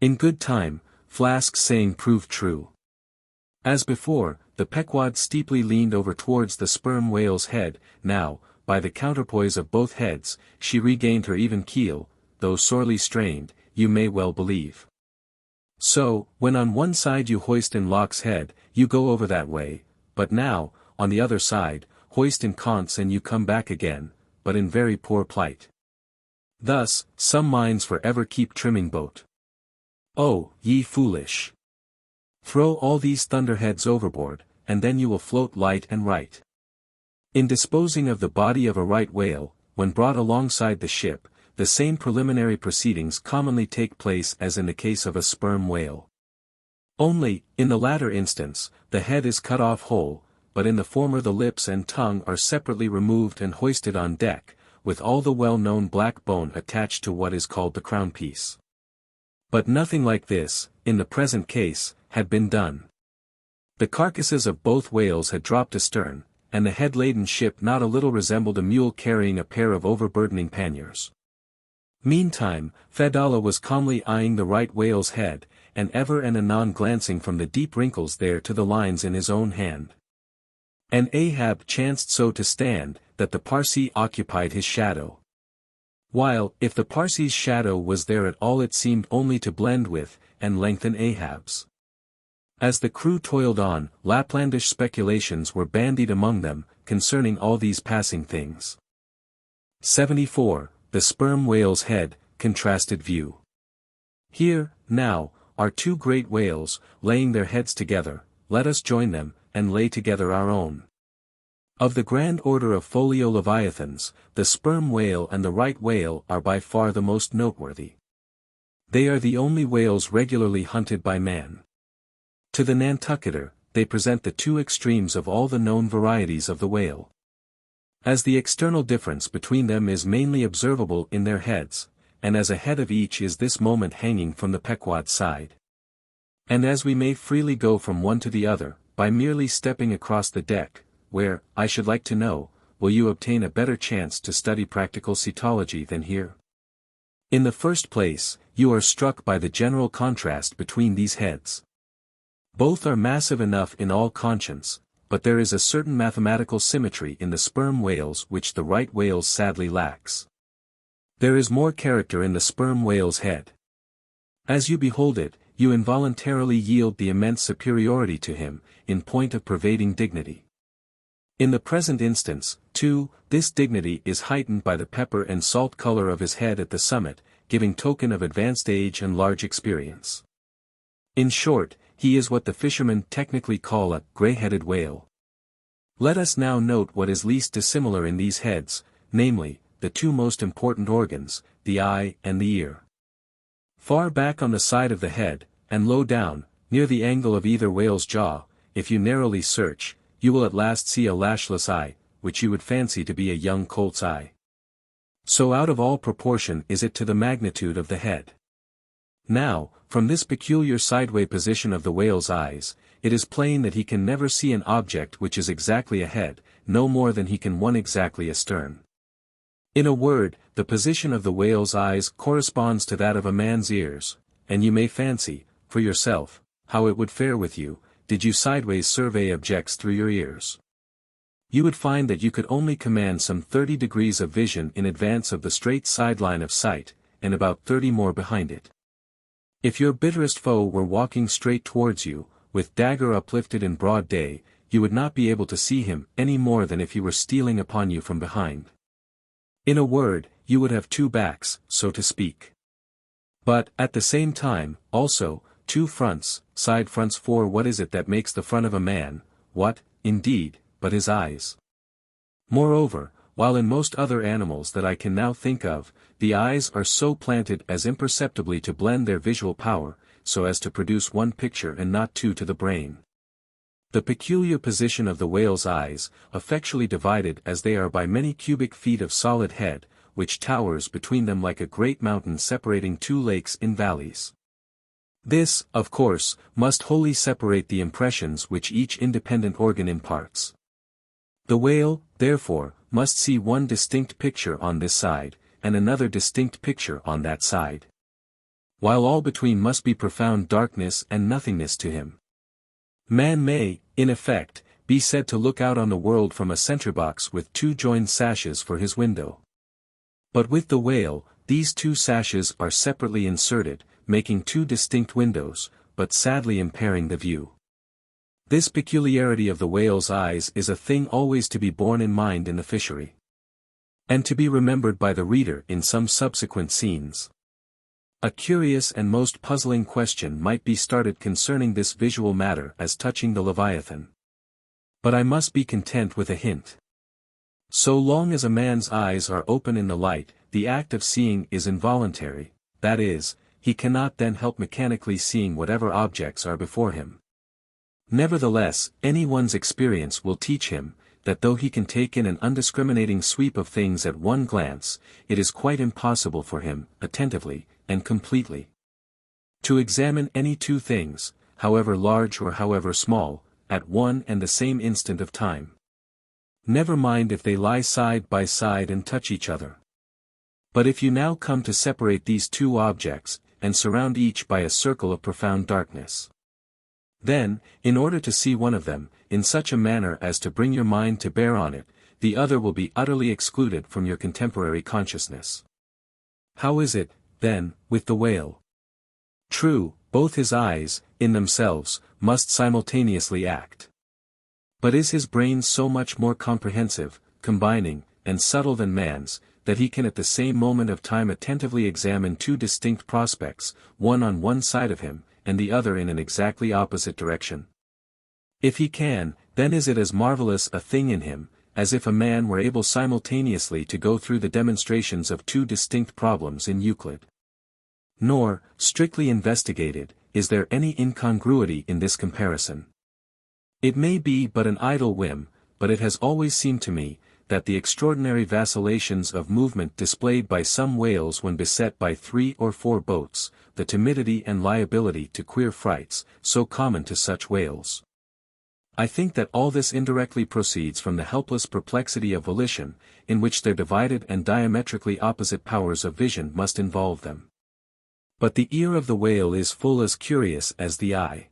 In good time, Flask's saying proved true. As before, the Pequod steeply leaned over towards the sperm whale's head. Now, by the counterpoise of both heads, she regained her even keel, though sorely strained, you may well believe. So, when on one side you hoist in Locke's head, you go over that way, but now, on the other side, hoist in Con's and you come back again, but in very poor plight. Thus, some minds for ever keep trimming boat. Oh, ye foolish! Throw all these thunderheads overboard, and then you will float light and right. In disposing of the body of a right whale, when brought alongside the ship, the same preliminary proceedings commonly take place as in the case of a sperm whale. Only, in the latter instance, the head is cut off whole, but in the former the lips and tongue are separately removed and hoisted on deck, with all the well-known black bone attached to what is called the crown piece. But nothing like this, in the present case, had been done. The carcasses of both whales had dropped astern, and the head-laden ship not a little resembled a mule carrying a pair of overburdening panniers. Meantime, Fedallah was calmly eyeing the right whale's head, and ever and anon glancing from the deep wrinkles there to the lines in his own hand. And Ahab chanced so to stand, that the Parsee occupied his shadow. While, if the Parsee's shadow was there at all it seemed only to blend with, and lengthen Ahab's. As the crew toiled on, Laplandish speculations were bandied among them, concerning all these passing things. 74. The sperm whale's head, contrasted view. Here, now, are two great whales, laying their heads together, let us join them, and lay together our own. Of the grand order of folio leviathans, the sperm whale and the right whale are by far the most noteworthy. They are the only whales regularly hunted by man. To the Nantucketer, they present the two extremes of all the known varieties of the whale. As the external difference between them is mainly observable in their heads, and as a head of each is this moment hanging from the Pequod side. And as we may freely go from one to the other, by merely stepping across the deck, where, I should like to know, will you obtain a better chance to study practical cetology than here? In the first place, you are struck by the general contrast between these heads. Both are massive enough in all conscience, but there is a certain mathematical symmetry in the sperm whales which the right whales sadly lacks. There is more character in the sperm whale's head. As you behold it, you involuntarily yield the immense superiority to him, in point of pervading dignity. In the present instance, too, this dignity is heightened by the pepper and salt color of his head at the summit, giving token of advanced age and large experience. In short, he is what the fishermen technically call a gray-headed whale. Let us now note what is least dissimilar in these heads, namely, the two most important organs, the eye and the ear. Far back on the side of the head, and low down, near the angle of either whale's jaw, if you narrowly search, you will at last see a lashless eye, which you would fancy to be a young colt's eye. So out of all proportion is it to the magnitude of the head. Now, from this peculiar sideway position of the whale's eyes, it is plain that he can never see an object which is exactly ahead, no more than he can one exactly astern. In a word, the position of the whale's eyes corresponds to that of a man's ears, and you may fancy, for yourself, how it would fare with you, did you sideways survey objects through your ears. You would find that you could only command some 30 degrees of vision in advance of the straight sideline of sight, and about 30 more behind it. If your bitterest foe were walking straight towards you, with dagger uplifted in broad day, you would not be able to see him any more than if he were stealing upon you from behind. In a word, you would have two backs, so to speak. But, at the same time, also, two fronts, side fronts, for what is it that makes the front of a man? What, indeed, but his eyes? Moreover, while in most other animals that I can now think of, the eyes are so planted as imperceptibly to blend their visual power, so as to produce one picture and not two to the brain. The peculiar position of the whale's eyes, effectually divided as they are by many cubic feet of solid head, which towers between them like a great mountain separating two lakes in valleys. This, of course, must wholly separate the impressions which each independent organ imparts. The whale, therefore, must see one distinct picture on this side, and another distinct picture on that side. While all between must be profound darkness and nothingness to him. Man may, in effect, be said to look out on the world from a sentry box with two joined sashes for his window. But with the whale, these two sashes are separately inserted, making two distinct windows, but sadly impairing the view. This peculiarity of the whale's eyes is a thing always to be borne in mind in the fishery, and to be remembered by the reader in some subsequent scenes. A curious and most puzzling question might be started concerning this visual matter as touching the Leviathan. But I must be content with a hint. So long as a man's eyes are open in the light, the act of seeing is involuntary, that is, he cannot then help mechanically seeing whatever objects are before him. Nevertheless, anyone's experience will teach him, that though he can take in an undiscriminating sweep of things at one glance, it is quite impossible for him, attentively, and completely, to examine any two things, however large or however small, at one and the same instant of time. Never mind if they lie side by side and touch each other. But if you now come to separate these two objects, and surround each by a circle of profound darkness, then, in order to see one of them, in such a manner as to bring your mind to bear on it, the other will be utterly excluded from your contemporary consciousness. How is it, then, with the whale? True, both his eyes, in themselves, must simultaneously act. But is his brain so much more comprehensive, combining, and subtle than man's, that he can at the same moment of time attentively examine two distinct prospects, one on one side of him, and the other in an exactly opposite direction? If he can, then is it as marvelous a thing in him, as if a man were able simultaneously to go through the demonstrations of two distinct problems in Euclid. Nor, strictly investigated, is there any incongruity in this comparison. It may be but an idle whim, but it has always seemed to me, that the extraordinary vacillations of movement displayed by some whales when beset by 3 or 4 boats, the timidity and liability to queer frights, so common to such whales. I think that all this indirectly proceeds from the helpless perplexity of volition, in which their divided and diametrically opposite powers of vision must involve them. But the ear of the whale is full as curious as the eye.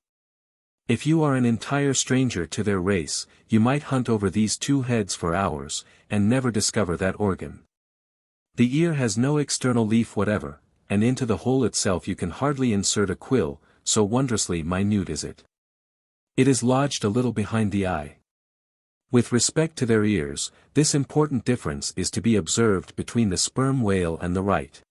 If you are an entire stranger to their race, you might hunt over these 2 heads for hours, and never discover that organ. The ear has no external leaf whatever, and into the hole itself you can hardly insert a quill, so wondrously minute is it. It is lodged a little behind the eye. With respect to their ears, this important difference is to be observed between the sperm whale and the right.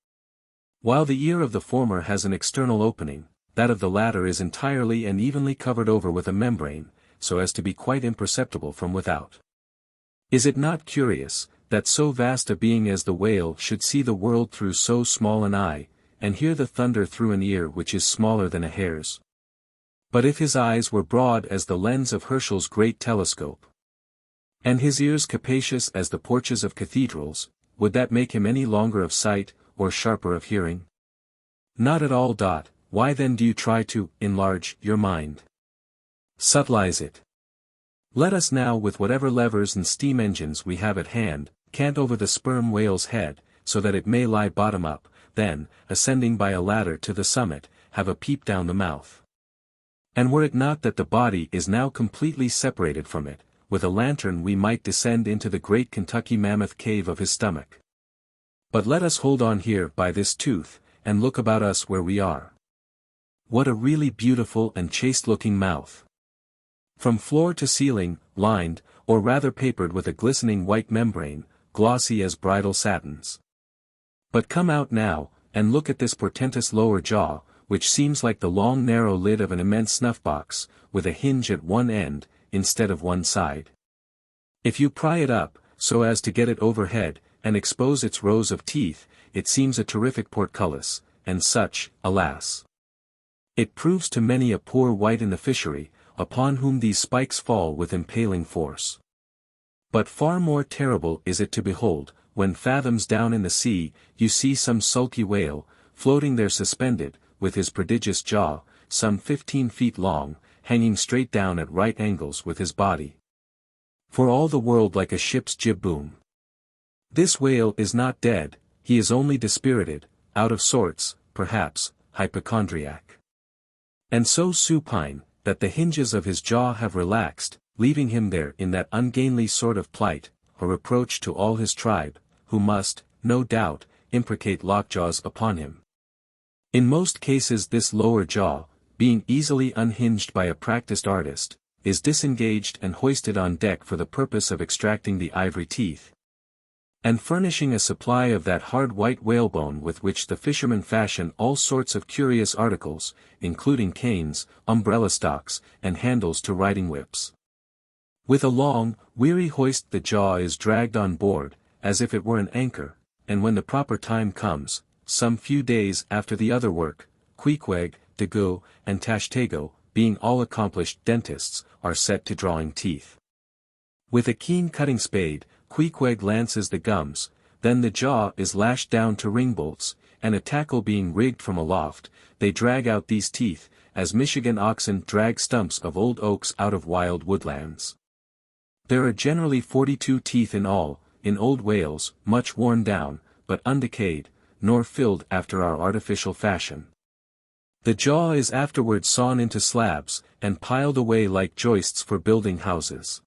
While the ear of the former has an external opening, that of the latter is entirely and evenly covered over with a membrane, so as to be quite imperceptible from without. Is it not curious, that so vast a being as the whale should see the world through so small an eye, and hear the thunder through an ear which is smaller than a hare's? But if his eyes were broad as the lens of Herschel's great telescope, and his ears capacious as the porches of cathedrals, would that make him any longer of sight, or sharper of hearing? Not at all. Why then do you try to enlarge your mind? Subtilize it. Let us now, with whatever levers and steam engines we have at hand, cant over the sperm whale's head, so that it may lie bottom up, then, ascending by a ladder to the summit, have a peep down the mouth. And were it not that the body is now completely separated from it, with a lantern we might descend into the great Kentucky mammoth cave of his stomach. But let us hold on here by this tooth, and look about us where we are. What a really beautiful and chaste-looking mouth! From floor to ceiling, lined, or rather papered with a glistening white membrane, glossy as bridal satins. But come out now, and look at this portentous lower jaw, which seems like the long narrow lid of an immense snuff-box, with a hinge at one end, instead of one side. If you pry it up, so as to get it overhead, and expose its rows of teeth, it seems a terrific portcullis, and such, alas! It proves to many a poor wight in the fishery, upon whom these spikes fall with impaling force. But far more terrible is it to behold, when fathoms down in the sea, you see some sulky whale, floating there suspended, with his prodigious jaw, some 15 feet long, hanging straight down at right angles with his body. For all the world like a ship's jib boom. This whale is not dead, he is only dispirited, out of sorts, perhaps, hypochondriac. And so supine, that the hinges of his jaw have relaxed, leaving him there in that ungainly sort of plight, a reproach to all his tribe, who must, no doubt, imprecate lockjaws upon him. In most cases this lower jaw, being easily unhinged by a practiced artist, is disengaged and hoisted on deck for the purpose of extracting the ivory teeth, and furnishing a supply of that hard white whalebone with which the fishermen fashion all sorts of curious articles, including canes, umbrella stocks, and handles to riding whips. With a long, weary hoist the jaw is dragged on board, as if it were an anchor, and when the proper time comes, some few days after the other work, Queequeg, Dago, and Tashtego, being all accomplished dentists, are set to drawing teeth. With a keen cutting spade, Queequeg lances the gums, then the jaw is lashed down to ring bolts, and a tackle being rigged from aloft, they drag out these teeth, as Michigan oxen drag stumps of old oaks out of wild woodlands. There are generally 42 teeth in all, in old whales, much worn down, but undecayed, nor filled after our artificial fashion. The jaw is afterwards sawn into slabs, and piled away like joists for building houses.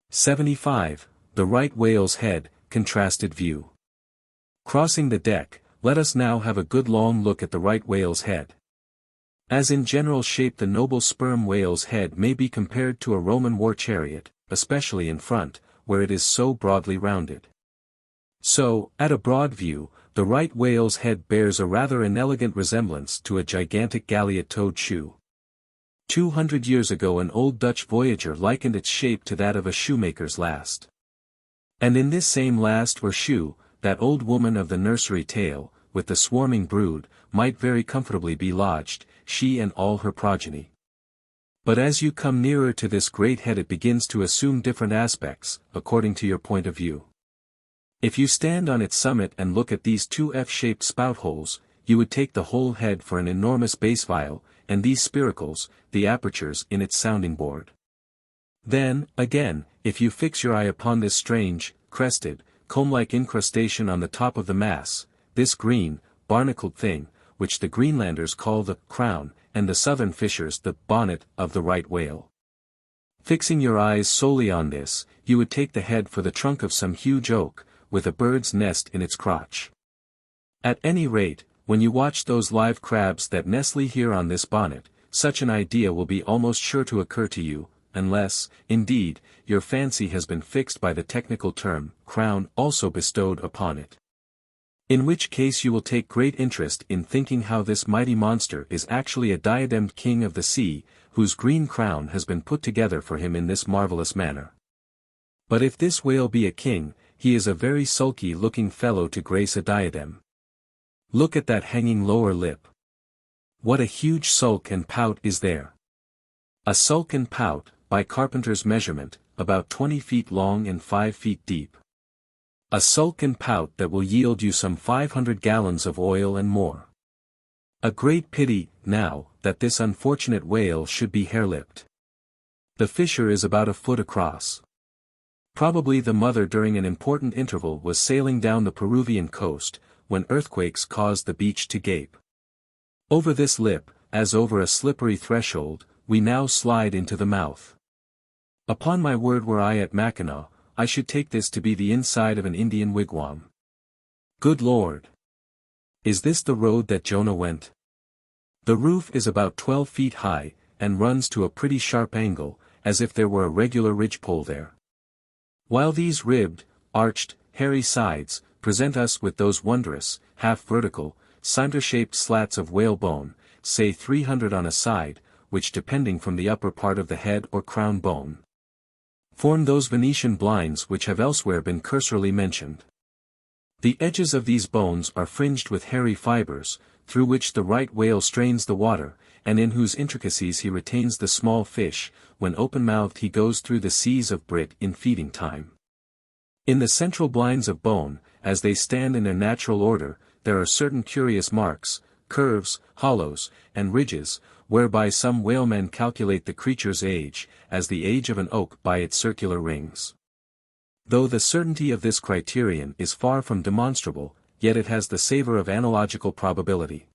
75. The right whale's head, contrasted view. Crossing the deck, let us now have a good long look at the right whale's head. As in general shape the noble sperm whale's head may be compared to a Roman war chariot, especially in front, where it is so broadly rounded. So, at a broad view, the right whale's head bears a rather inelegant resemblance to a gigantic galliot-toed shoe. 200 years ago an old Dutch voyager likened its shape to that of a shoemaker's last. And in this same last or shoe, that old woman of the nursery tale, with the swarming brood, might very comfortably be lodged, she and all her progeny. But as you come nearer to this great head it begins to assume different aspects, according to your point of view. If you stand on its summit and look at these two F-shaped spout holes, you would take the whole head for an enormous bass viol, and these spiracles, the apertures in its sounding board. Then, again, if you fix your eye upon this strange, crested, comb-like incrustation on the top of the mass, this green, barnacled thing, which the Greenlanders call the crown, and the southern fishers the bonnet of the right whale. Fixing your eyes solely on this, you would take the head for the trunk of some huge oak, with a bird's nest in its crotch. At any rate, when you watch those live crabs that nestle here on this bonnet, such an idea will be almost sure to occur to you, unless, indeed, your fancy has been fixed by the technical term, crown, also bestowed upon it. In which case you will take great interest in thinking how this mighty monster is actually a diademed king of the sea, whose green crown has been put together for him in this marvelous manner. But if this whale be a king, he is a very sulky-looking fellow to grace a diadem. Look at that hanging lower lip. What a huge sulk and pout is there. A sulk and pout, by Carpenter's measurement, about 20 feet long and 5 feet deep. A sulk and pout that will yield you some 500 gallons of oil and more. A great pity, now, that this unfortunate whale should be hair-lipped. The fissure is about a foot across. Probably the mother during an important interval was sailing down the Peruvian coast, when earthquakes caused the beach to gape. Over this lip, as over a slippery threshold, we now slide into the mouth. Upon my word, were I at Mackinac, I should take this to be the inside of an Indian wigwam. Good Lord! Is this the road that Jonah went? The roof is about 12 feet high, and runs to a pretty sharp angle, as if there were a regular ridgepole there. While these ribbed, arched, hairy sides, present us with those wondrous, half-vertical, cinder-shaped slats of whalebone, say 300 on a side, which depending from the upper part of the head or crown bone, form those Venetian blinds which have elsewhere been cursorily mentioned. The edges of these bones are fringed with hairy fibers, through which the right whale strains the water, and in whose intricacies he retains the small fish, when open-mouthed he goes through the seas of Brit in feeding time. In the central blinds of bone, as they stand in their natural order, there are certain curious marks, curves, hollows, and ridges, whereby some whalemen calculate the creature's age, as the age of an oak by its circular rings. Though the certainty of this criterion is far from demonstrable, yet it has the savor of analogical probability.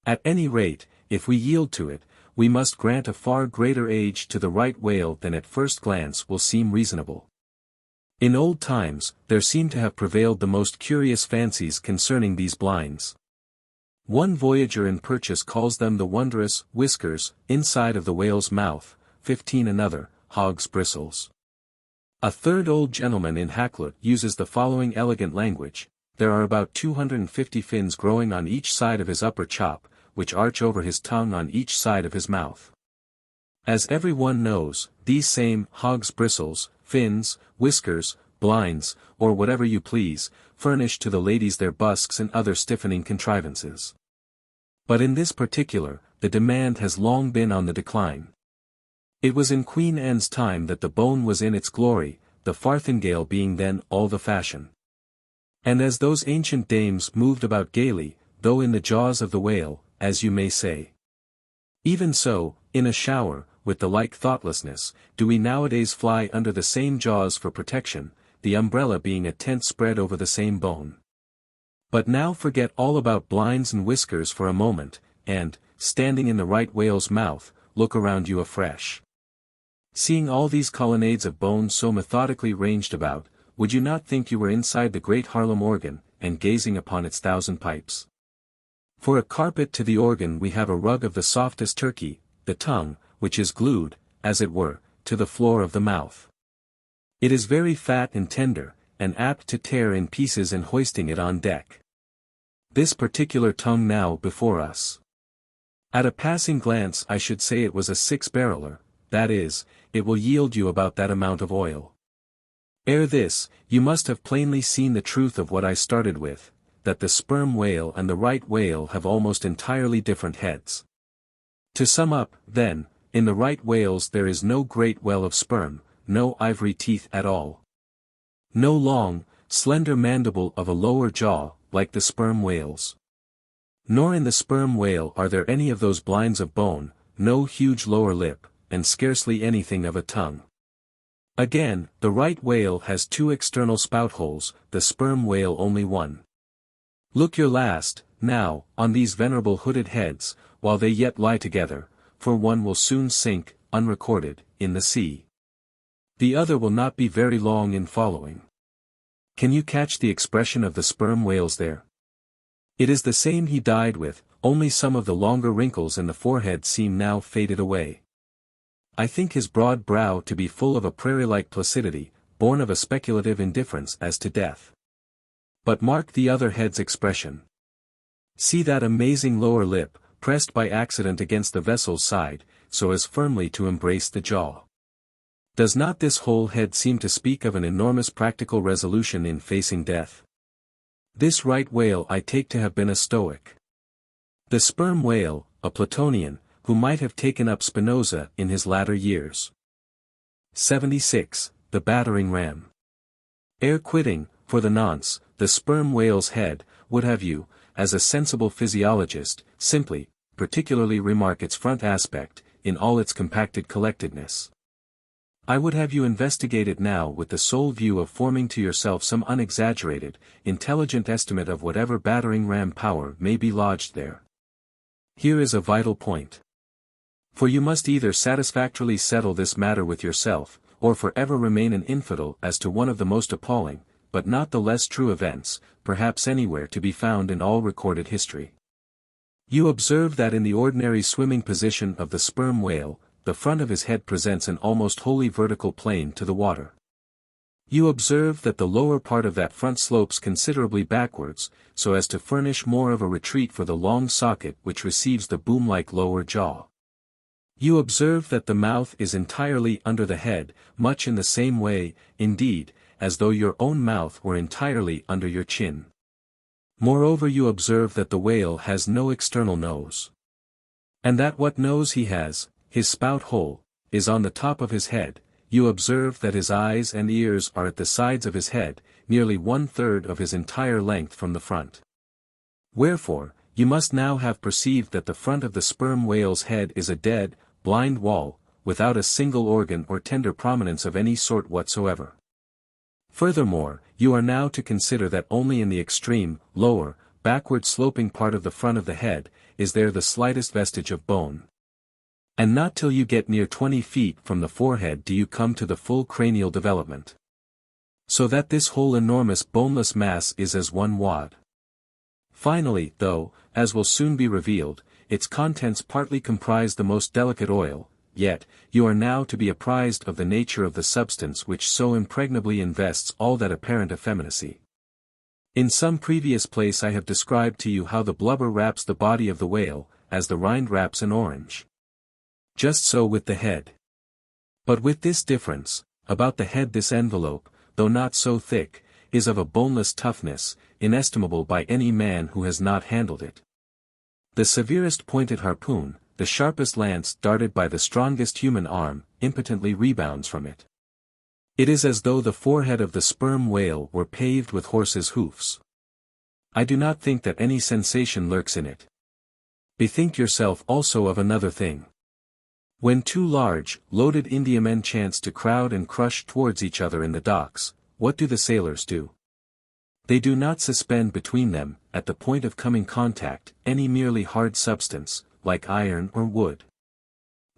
At any rate, if we yield to it, we must grant a far greater age to the right whale than at first glance will seem reasonable. In old times, there seem to have prevailed the most curious fancies concerning these blinds. One voyager in Purchas calls them the wondrous whiskers inside of the whale's mouth, 15 another, hog's bristles. A third old gentleman in Hakluyt uses the following elegant language: there are about 250 fins growing on each side of his upper chop, which arch over his tongue on each side of his mouth. As every one knows, these same hog's bristles, fins, whiskers, blinds, or whatever you please, furnish to the ladies their busks and other stiffening contrivances. But in this particular, the demand has long been on the decline. It was in Queen Anne's time that the bone was in its glory, the farthingale being then all the fashion. And as those ancient dames moved about gaily, though in the jaws of the whale, as you may say, even so, in a shower, with the like thoughtlessness, do we nowadays fly under the same jaws for protection, the umbrella being a tent spread over the same bone. But now forget all about blinds and whiskers for a moment, and, standing in the right whale's mouth, look around you afresh. Seeing all these colonnades of bones so methodically ranged about, would you not think you were inside the great Harlem organ, and gazing upon its 1,000 pipes? For a carpet to the organ we have a rug of the softest Turkey, the tongue, which is glued, as it were, to the floor of the mouth. It is very fat and tender, and apt to tear in pieces in hoisting it on deck. This particular tongue now before us. At a passing glance I should say it was a 6-barreler, that is, it will yield you about that amount of oil. Ere this, you must have plainly seen the truth of what I started with, that the sperm whale and the right whale have almost entirely different heads. To sum up, then, In the right whales there is no great well of sperm, no ivory teeth at all. No long, slender mandible of a lower jaw, like the sperm whales. Nor in the sperm whale are there any of those blinds of bone, no huge lower lip, and scarcely anything of a tongue. Again, the right whale has 2 external spout holes, the sperm whale only 1. Look your last, now, on these venerable hooded heads, while they yet lie together, for one will soon sink, unrecorded, in the sea. The other will not be very long in following. Can you catch the expression of the sperm whales there? It is the same he died with, only some of the longer wrinkles in the forehead seem now faded away. I think his broad brow to be full of a prairie-like placidity, born of a speculative indifference as to death. But mark the other head's expression. See that amazing lower lip, pressed by accident against the vessel's side, so as firmly to embrace the jaw. Does not this whole head seem to speak of an enormous practical resolution in facing death? This right whale I take to have been a Stoic. The sperm whale, a Platonian, who might have taken up Spinoza in his latter years. 76. The Battering-Ram. Ere quitting, for the nonce, the sperm whale's head, would have you, as a sensible physiologist, simply, particularly remark its front aspect, in all its compacted collectedness. I would have you investigate it now with the sole view of forming to yourself some unexaggerated, intelligent estimate of whatever battering-ram power may be lodged there. Here is a vital point. For you must either satisfactorily settle this matter with yourself, or forever remain an infidel as to one of the most appalling, but not the less true events, perhaps anywhere to be found in all recorded history. You observe that in the ordinary swimming position of the sperm whale, the front of his head presents an almost wholly vertical plane to the water. You observe that the lower part of that front slopes considerably backwards, so as to furnish more of a retreat for the long socket which receives the boom-like lower jaw. You observe that the mouth is entirely under the head, much in the same way, indeed, as though your own mouth were entirely under your chin. Moreover, you observe that the whale has no external nose. And that what nose he has, his spout hole, is on the top of his head. You observe that his eyes and ears are at the sides of his head, nearly 1/3 of his entire length from the front. Wherefore, you must now have perceived that the front of the sperm whale's head is a dead, blind wall, without a single organ or tender prominence of any sort whatsoever. Furthermore, you are now to consider that only in the extreme, lower, backward sloping part of the front of the head, is there the slightest vestige of bone. And not till you get near 20 feet from the forehead do you come to the full cranial development. So that this whole enormous boneless mass is as one wad. Finally, though, as will soon be revealed, its contents partly comprise the most delicate oil, yet, you are now to be apprised of the nature of the substance which so impregnably invests all that apparent effeminacy. In some previous place I have described to you how the blubber wraps the body of the whale, as the rind wraps an orange. Just so with the head. But with this difference, about the head this envelope, though not so thick, is of a boneless toughness, inestimable by any man who has not handled it. The severest pointed harpoon, the sharpest lance darted by the strongest human arm, impotently rebounds from it. It is as though the forehead of the sperm whale were paved with horses' hoofs. I do not think that any sensation lurks in it. Bethink yourself also of another thing. When 2 large, loaded Indiamen chance to crowd and crush towards each other in the docks, what do the sailors do? They do not suspend between them, at the point of coming contact, any merely hard substance, like iron or wood.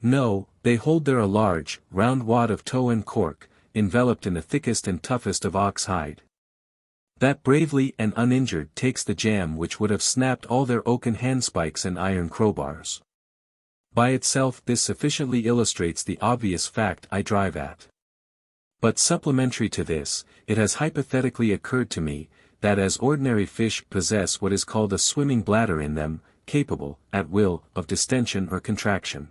No, they hold there a large, round wad of tow and cork, enveloped in the thickest and toughest of ox hide. That bravely and uninjured takes the jam which would have snapped all their oaken handspikes and iron crowbars. By itself this sufficiently illustrates the obvious fact I drive at. But supplementary to this, it has hypothetically occurred to me, that as ordinary fish possess what is called a swimming bladder in them, capable, at will, of distension or contraction.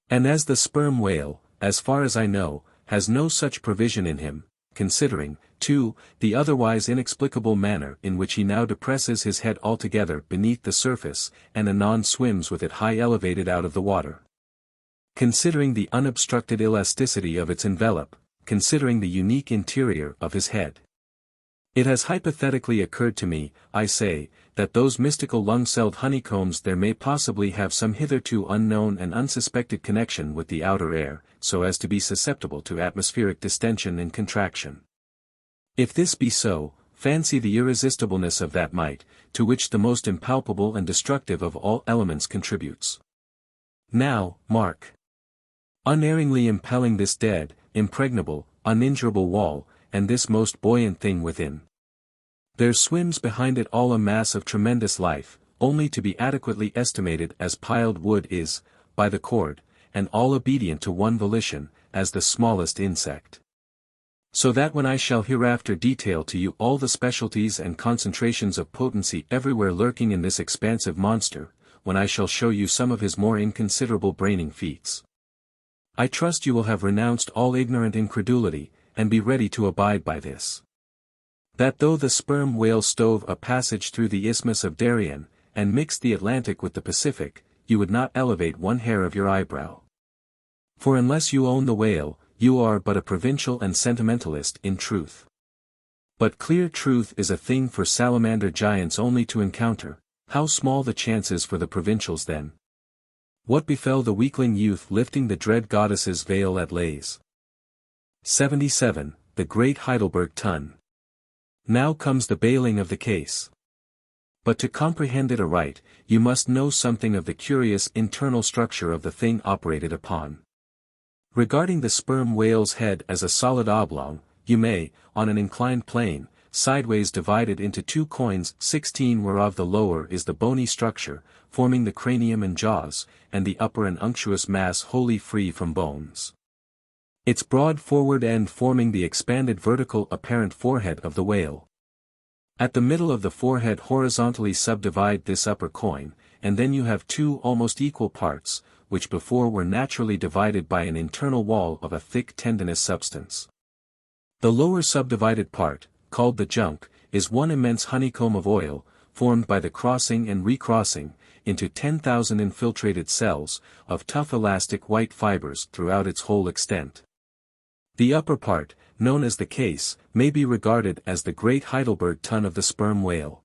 And as the sperm whale, as far as I know, has no such provision in him, considering, too, the otherwise inexplicable manner in which he now depresses his head altogether beneath the surface, and anon swims with it high elevated out of the water. considering the unobstructed elasticity of its envelope, considering the unique interior of his head. It has hypothetically occurred to me, I say, that those mystical lung-celled honeycombs there may possibly have some hitherto unknown and unsuspected connection with the outer air, so as to be susceptible to atmospheric distension and contraction. If this be so, fancy the irresistibleness of that might, to which the most impalpable and destructive of all elements contributes. Now, mark. Unerringly impelling this dead, impregnable, uninjurable wall, and this most buoyant thing within. There swims behind it all a mass of tremendous life, only to be adequately estimated as piled wood is, by the cord, and all obedient to one volition, as the smallest insect. So that when I shall hereafter detail to you all the specialties and concentrations of potency everywhere lurking in this expansive monster, when I shall show you some of his more inconsiderable braining feats, I trust you will have renounced all ignorant incredulity, and be ready to abide by this. That though the sperm whale stove a passage through the Isthmus of Darien, and mixed the Atlantic with the Pacific, you would not elevate one hair of your eyebrow. For unless you own the whale, you are but a provincial and sentimentalist in truth. But clear truth is a thing for salamander giants only to encounter. How small the chances for the provincials then? What befell the weakling youth lifting the dread goddess's veil at Lays? 77. The Great Heidelburgh Tun. Now comes the bailing of the case. But to comprehend it aright, you must know something of the curious internal structure of the thing operated upon. Regarding the sperm whale's head as a solid oblong, you may, on an inclined plane, sideways divided into two coins, 16 whereof the lower is the bony structure, forming the cranium and jaws, and the upper an unctuous mass wholly free from bones. Its broad forward end forming the expanded vertical apparent forehead of the whale. At the middle of the forehead horizontally subdivide this upper coin, and then you have two almost equal parts, which before were naturally divided by an internal wall of a thick tendinous substance. The lower subdivided part, called the junk, is one immense honeycomb of oil, formed by the crossing and recrossing, into 10,000 infiltrated cells, of tough elastic white fibers throughout its whole extent. The upper part, known as the case, may be regarded as the Great Heidelburgh Tun of the sperm whale.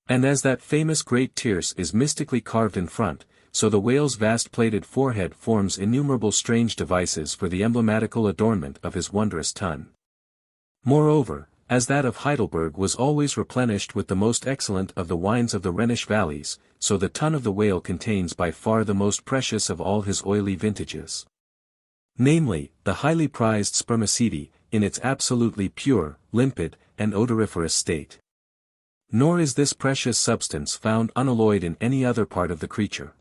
And as that famous great tierce is mystically carved in front, so the whale's vast plated forehead forms innumerable strange devices for the emblematical adornment of his wondrous tun. Moreover, as that of Heidelberg was always replenished with the most excellent of the wines of the Rhenish valleys, so the tun of the whale contains by far the most precious of all his oily vintages. Namely, the highly prized spermaceti, in its absolutely pure, limpid, and odoriferous state. Nor is this precious substance found unalloyed in any other part of the creature.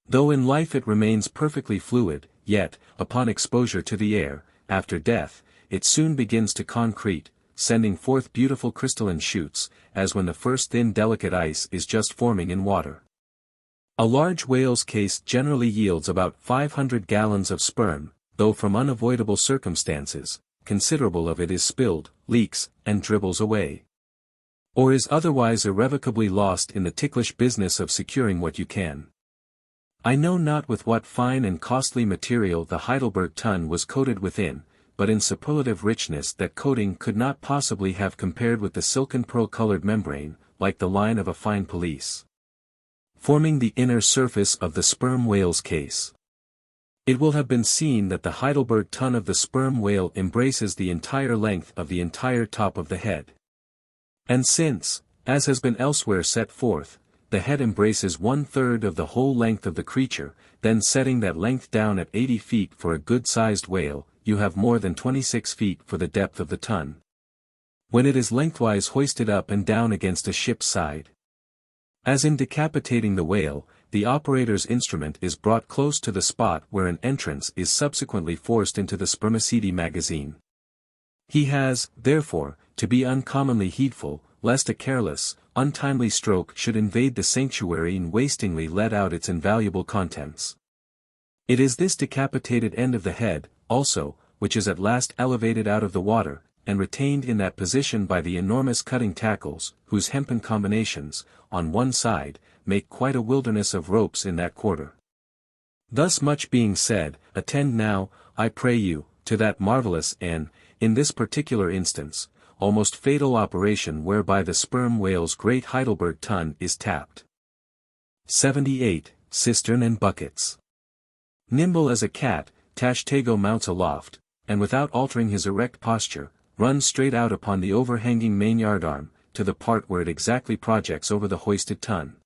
Though in life it remains perfectly fluid, yet, upon exposure to the air, after death, it soon begins to concrete, sending forth beautiful crystalline shoots, as when the first thin delicate ice is just forming in water. A large whale's case generally yields about 500 gallons of sperm, though from unavoidable circumstances, considerable of it is spilled, leaks, and dribbles away. Or is otherwise irrevocably lost in the ticklish business of securing what you can. I know not with what fine and costly material the Heidelburgh Tun was coated within, but in superlative richness that coating could not possibly have compared with the silken pearl-colored membrane, like the line of a fine pelisse, forming the inner surface of the sperm whale's case. It will have been seen that the Heidelburgh Tun of the sperm whale embraces the entire length of the entire top of the head. And since, as has been elsewhere set forth, the head embraces 1/3 of the whole length of the creature, then setting that length down at 80 feet for a good-sized whale, you have more than 26 feet for the depth of the tun, when it is lengthwise hoisted up and down against a ship's side. As in decapitating the whale, the operator's instrument is brought close to the spot where an entrance is subsequently forced into the spermaceti magazine. He has, therefore, to be uncommonly heedful, lest a careless, untimely stroke should invade the sanctuary and wastingly let out its invaluable contents. It is this decapitated end of the head, also, which is at last elevated out of the water, and retained in that position by the enormous cutting tackles, whose hempen combinations, on one side, make quite a wilderness of ropes in that quarter. Thus much being said, attend now, I pray you, to that marvelous and, in this particular instance, almost fatal operation whereby the sperm whale's Great Heidelburgh Tun is tapped. 78. Cistern and Buckets. Nimble as a cat, Tashtego mounts aloft, and without altering his erect posture, runs straight out upon the overhanging main-yard arm, to the part where it exactly projects over the hoisted tun.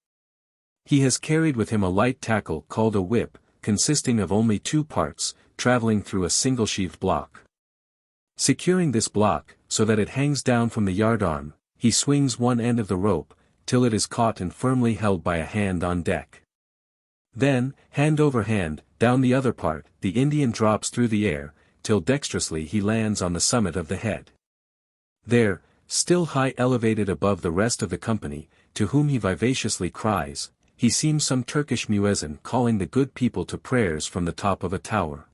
He has carried with him a light tackle called a whip, consisting of only 2 parts, travelling through a single-sheaved block. Securing this block, so that it hangs down from the yard arm, he swings one end of the rope, till it is caught and firmly held by a hand on deck. Then, hand over hand, down the other part, the Indian drops through the air, till dexterously he lands on the summit of the head. There, still high elevated above the rest of the company, to whom he vivaciously cries, he seems some Turkish muezzin calling the good people to prayers from the top of a tower.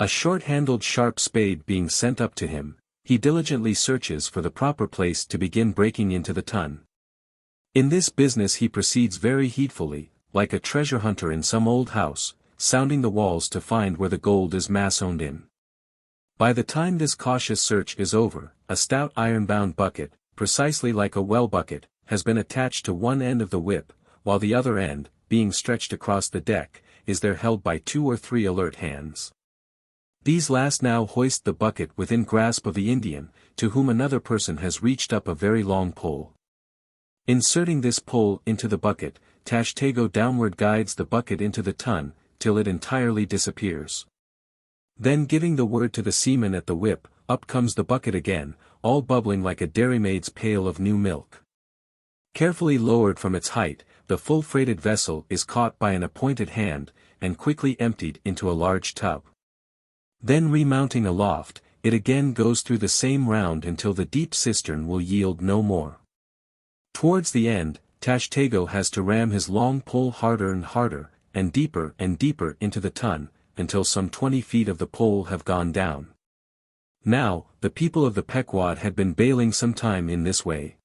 A short-handled sharp spade being sent up to him, he diligently searches for the proper place to begin breaking into the tun. In this business he proceeds very heedfully, like a treasure hunter in some old house, sounding the walls to find where the gold is massoned in. By the time this cautious search is over, a stout iron-bound bucket, precisely like a well bucket, has been attached to one end of the whip, while the other end, being stretched across the deck, is there held by 2 or 3 alert hands. These last now hoist the bucket within grasp of the Indian, to whom another person has reached up a very long pole. Inserting this pole into the bucket, Tashtego downward guides the bucket into the tun, till it entirely disappears. Then giving the word to the seaman at the whip, up comes the bucket again, all bubbling like a dairymaid's pail of new milk. Carefully lowered from its height, the full-freighted vessel is caught by an appointed hand, and quickly emptied into a large tub. Then remounting aloft, it again goes through the same round until the deep cistern will yield no more. Towards the end, Tashtego has to ram his long pole harder and deeper into the tun, until some 20 feet of the pole have gone down. Now, the people of the Pequod had been bailing some time in this way.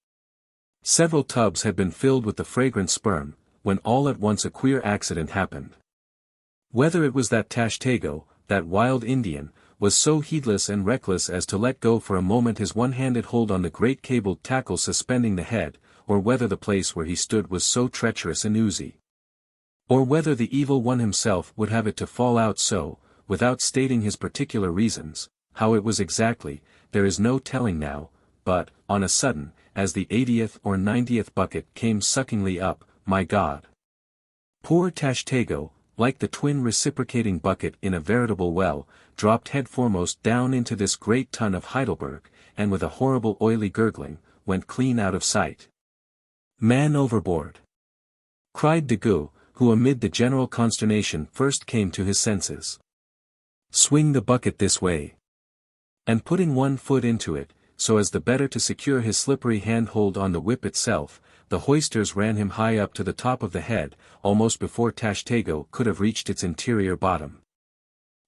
Several tubs had been filled with the fragrant sperm, when all at once a queer accident happened. Whether it was that Tashtego, that wild Indian, was so heedless and reckless as to let go for a moment his one-handed hold on the great cabled tackle suspending the head, or whether the place where he stood was so treacherous and oozy. Or whether the evil one himself would have it to fall out so, without stating his particular reasons, how it was exactly, there is no telling now, but, on a sudden, as the 80th or 90th bucket came suckingly up, my God! Poor Tashtego, like the twin reciprocating bucket in a veritable well, dropped head foremost down into this great tun of Heidelberg, and with a horrible oily gurgling, went clean out of sight. Man overboard! Cried Daggoo, who amid the general consternation first came to his senses. Swing the bucket this way. And putting one foot into it, so as the better to secure his slippery hand-hold on the whip itself, the hoisters ran him high up to the top of the head, almost before Tashtego could have reached its interior bottom.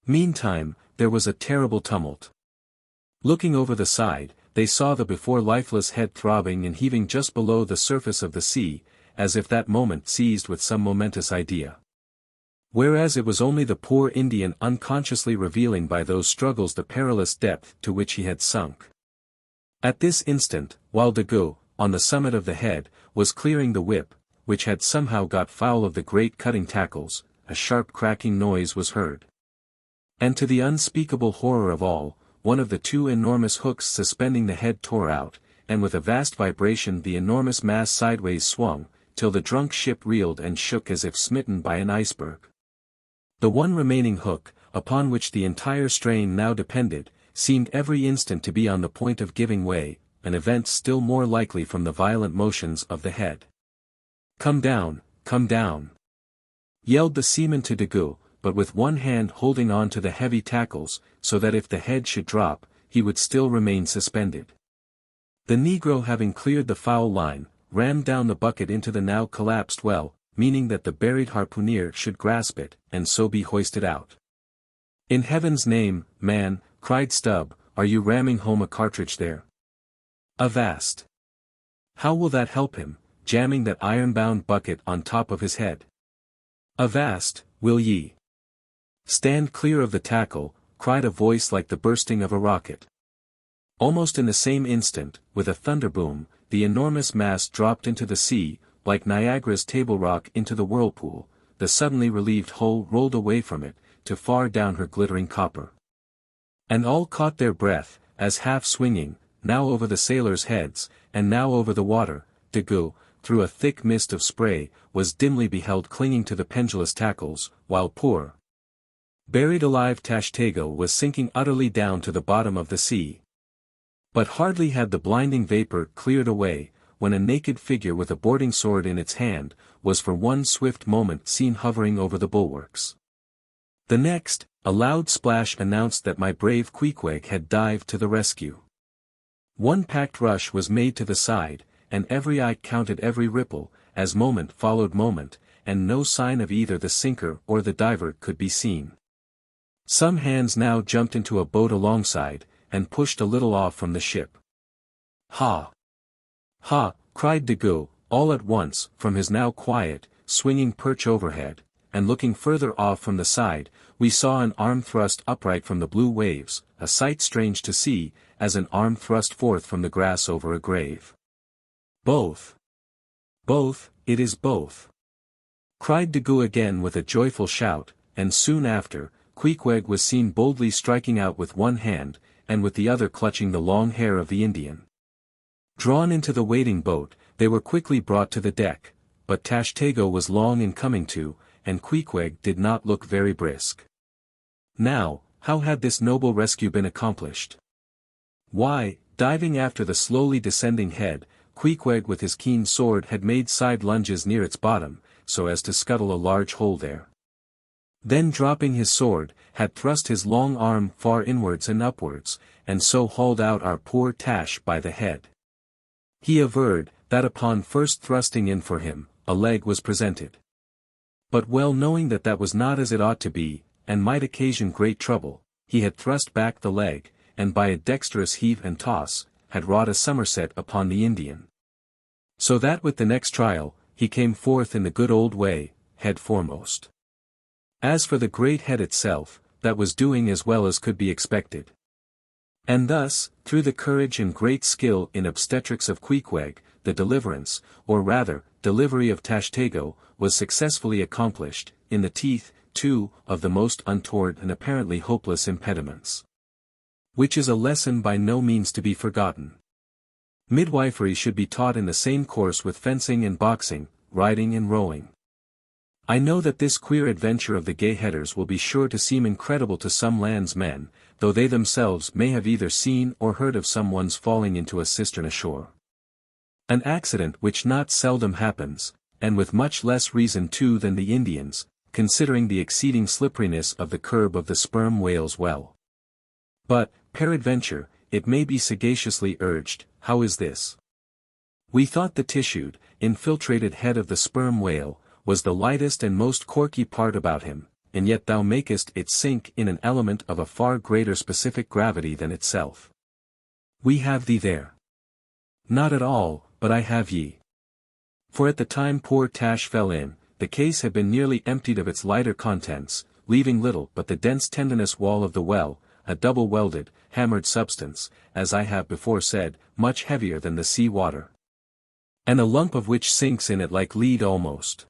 Meantime, there was a terrible tumult. Looking over the side, they saw the before lifeless head throbbing and heaving just below the surface of the sea, as if that moment seized with some momentous idea. Whereas it was only the poor Indian unconsciously revealing by those struggles the perilous depth to which he had sunk. At this instant, while Daggoo, on the summit of the head, was clearing the whip, which had somehow got foul of the great cutting tackles, a sharp cracking noise was heard. And to the unspeakable horror of all, one of the 2 enormous hooks suspending the head tore out, and with a vast vibration the enormous mass sideways swung, till the drunk ship reeled and shook as if smitten by an iceberg. The one remaining hook, upon which the entire strain now depended, seemed every instant to be on the point of giving way, an event still more likely from the violent motions of the head. Come down, yelled the seaman to Daggoo, but with one hand holding on to the heavy tackles, so that if the head should drop, he would still remain suspended. The negro having cleared the foul line, rammed down the bucket into the now collapsed well, meaning that the buried harpooner should grasp it, and so be hoisted out. In heaven's name, man, cried Stubb, are you ramming home a cartridge there? Avast! How will that help him, jamming that iron-bound bucket on top of his head? Avast, will ye? "Stand clear of the tackle," cried a voice like the bursting of a rocket. Almost in the same instant, with a thunderboom, the enormous mass dropped into the sea, like Niagara's table rock into the whirlpool. The suddenly relieved hull rolled away from it, to far down her glittering copper. And all caught their breath, as half swinging, now over the sailors' heads, and now over the water, Daggoo, through a thick mist of spray, was dimly beheld clinging to the pendulous tackles, while poor, buried alive Tashtego was sinking utterly down to the bottom of the sea. But hardly had the blinding vapor cleared away, when a naked figure with a boarding sword in its hand, was for one swift moment seen hovering over the bulwarks. The next, a loud splash announced that my brave Queequeg had dived to the rescue. One packed rush was made to the side, and every eye counted every ripple, as moment followed moment, and no sign of either the sinker or the diver could be seen. Some hands now jumped into a boat alongside, and pushed a little off from the ship. "Ha! Ha!" cried Daggoo, all at once, from his now quiet, swinging perch overhead, and looking further off from the side, we saw an arm thrust upright from the blue waves, a sight strange to see, as an arm thrust forth from the grass over a grave. "Both! Both, it is both!" cried Daggoo again with a joyful shout, and soon after, Queequeg was seen boldly striking out with one hand, and with the other clutching the long hair of the Indian. Drawn into the waiting boat, they were quickly brought to the deck, but Tashtego was long in coming to, and Queequeg did not look very brisk. Now, how had this noble rescue been accomplished? Why, diving after the slowly descending head, Queequeg with his keen sword had made side lunges near its bottom, so as to scuttle a large hole there. Then dropping his sword, had thrust his long arm far inwards and upwards, and so hauled out our poor Tash by the head. He averred, that upon first thrusting in for him, a leg was presented. But well knowing that that was not as it ought to be, and might occasion great trouble, he had thrust back the leg, and by a dexterous heave and toss, had wrought a somerset upon the Indian. So that with the next trial, he came forth in the good old way, head foremost. As for the great head itself, that was doing as well as could be expected. And thus, through the courage and great skill in obstetrics of Queequeg, the deliverance, or rather, delivery of Tashtego, was successfully accomplished, in the teeth, too, of the most untoward and apparently hopeless impediments. Which is a lesson by no means to be forgotten. Midwifery should be taught in the same course with fencing and boxing, riding and rowing. I know that this queer adventure of the gay headers will be sure to seem incredible to some landsmen, though they themselves may have either seen or heard of someone's falling into a cistern ashore. An accident which not seldom happens, and with much less reason too than the Indians, considering the exceeding slipperiness of the curb of the sperm whale's well. But, peradventure, it may be sagaciously urged, how is this? We thought the tissued, infiltrated head of the sperm whale, was the lightest and most corky part about him, and yet thou makest it sink in an element of a far greater specific gravity than itself. We have thee there. Not at all, but I have ye. For at the time poor Tash fell in, the case had been nearly emptied of its lighter contents, leaving little but the dense tendinous wall of the well, a double-welded, hammered substance, as I have before said, much heavier than the sea water. And a lump of which sinks in it like lead almost.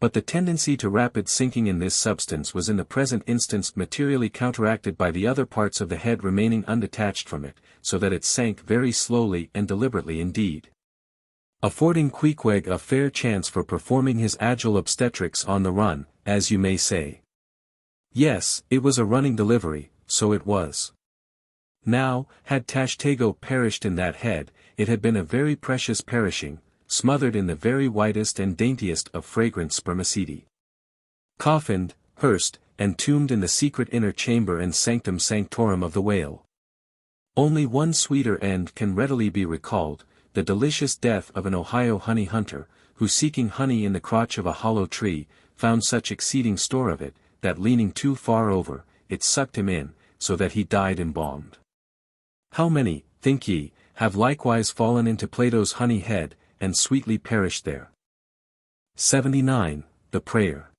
But the tendency to rapid sinking in this substance was in the present instance materially counteracted by the other parts of the head remaining undetached from it, so that it sank very slowly and deliberately indeed, affording Queequeg a fair chance for performing his agile obstetrics on the run, as you may say. Yes, it was a running delivery, so it was. Now, had Tashtego perished in that head, it had been a very precious perishing, smothered in the very whitest and daintiest of fragrant spermaceti. Coffined, hearsed, and tombed in the secret inner chamber and sanctum sanctorum of the whale. Only one sweeter end can readily be recalled, the delicious death of an Ohio honey hunter, who seeking honey in the crotch of a hollow tree, found such exceeding store of it, that leaning too far over, it sucked him in, so that he died embalmed. How many, think ye, have likewise fallen into Plato's honey head, and sweetly perished there? 79. The Praire.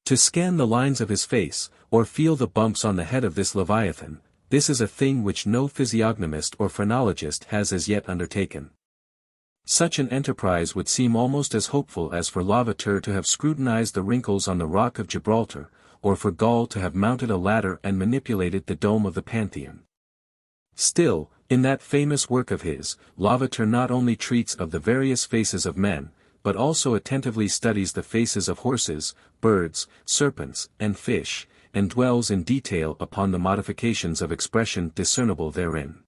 To scan the lines of his face, or feel the bumps on the head of this leviathan, this is a thing which no physiognomist or phrenologist has as yet undertaken. Such an enterprise would seem almost as hopeful as for Lavater to have scrutinized the wrinkles on the rock of Gibraltar, or for Gaul to have mounted a ladder and manipulated the dome of the Pantheon. Still, in that famous work of his, Lavater not only treats of the various faces of men, but also attentively studies the faces of horses, birds, serpents, and fish, and dwells in detail upon the modifications of expression discernible therein.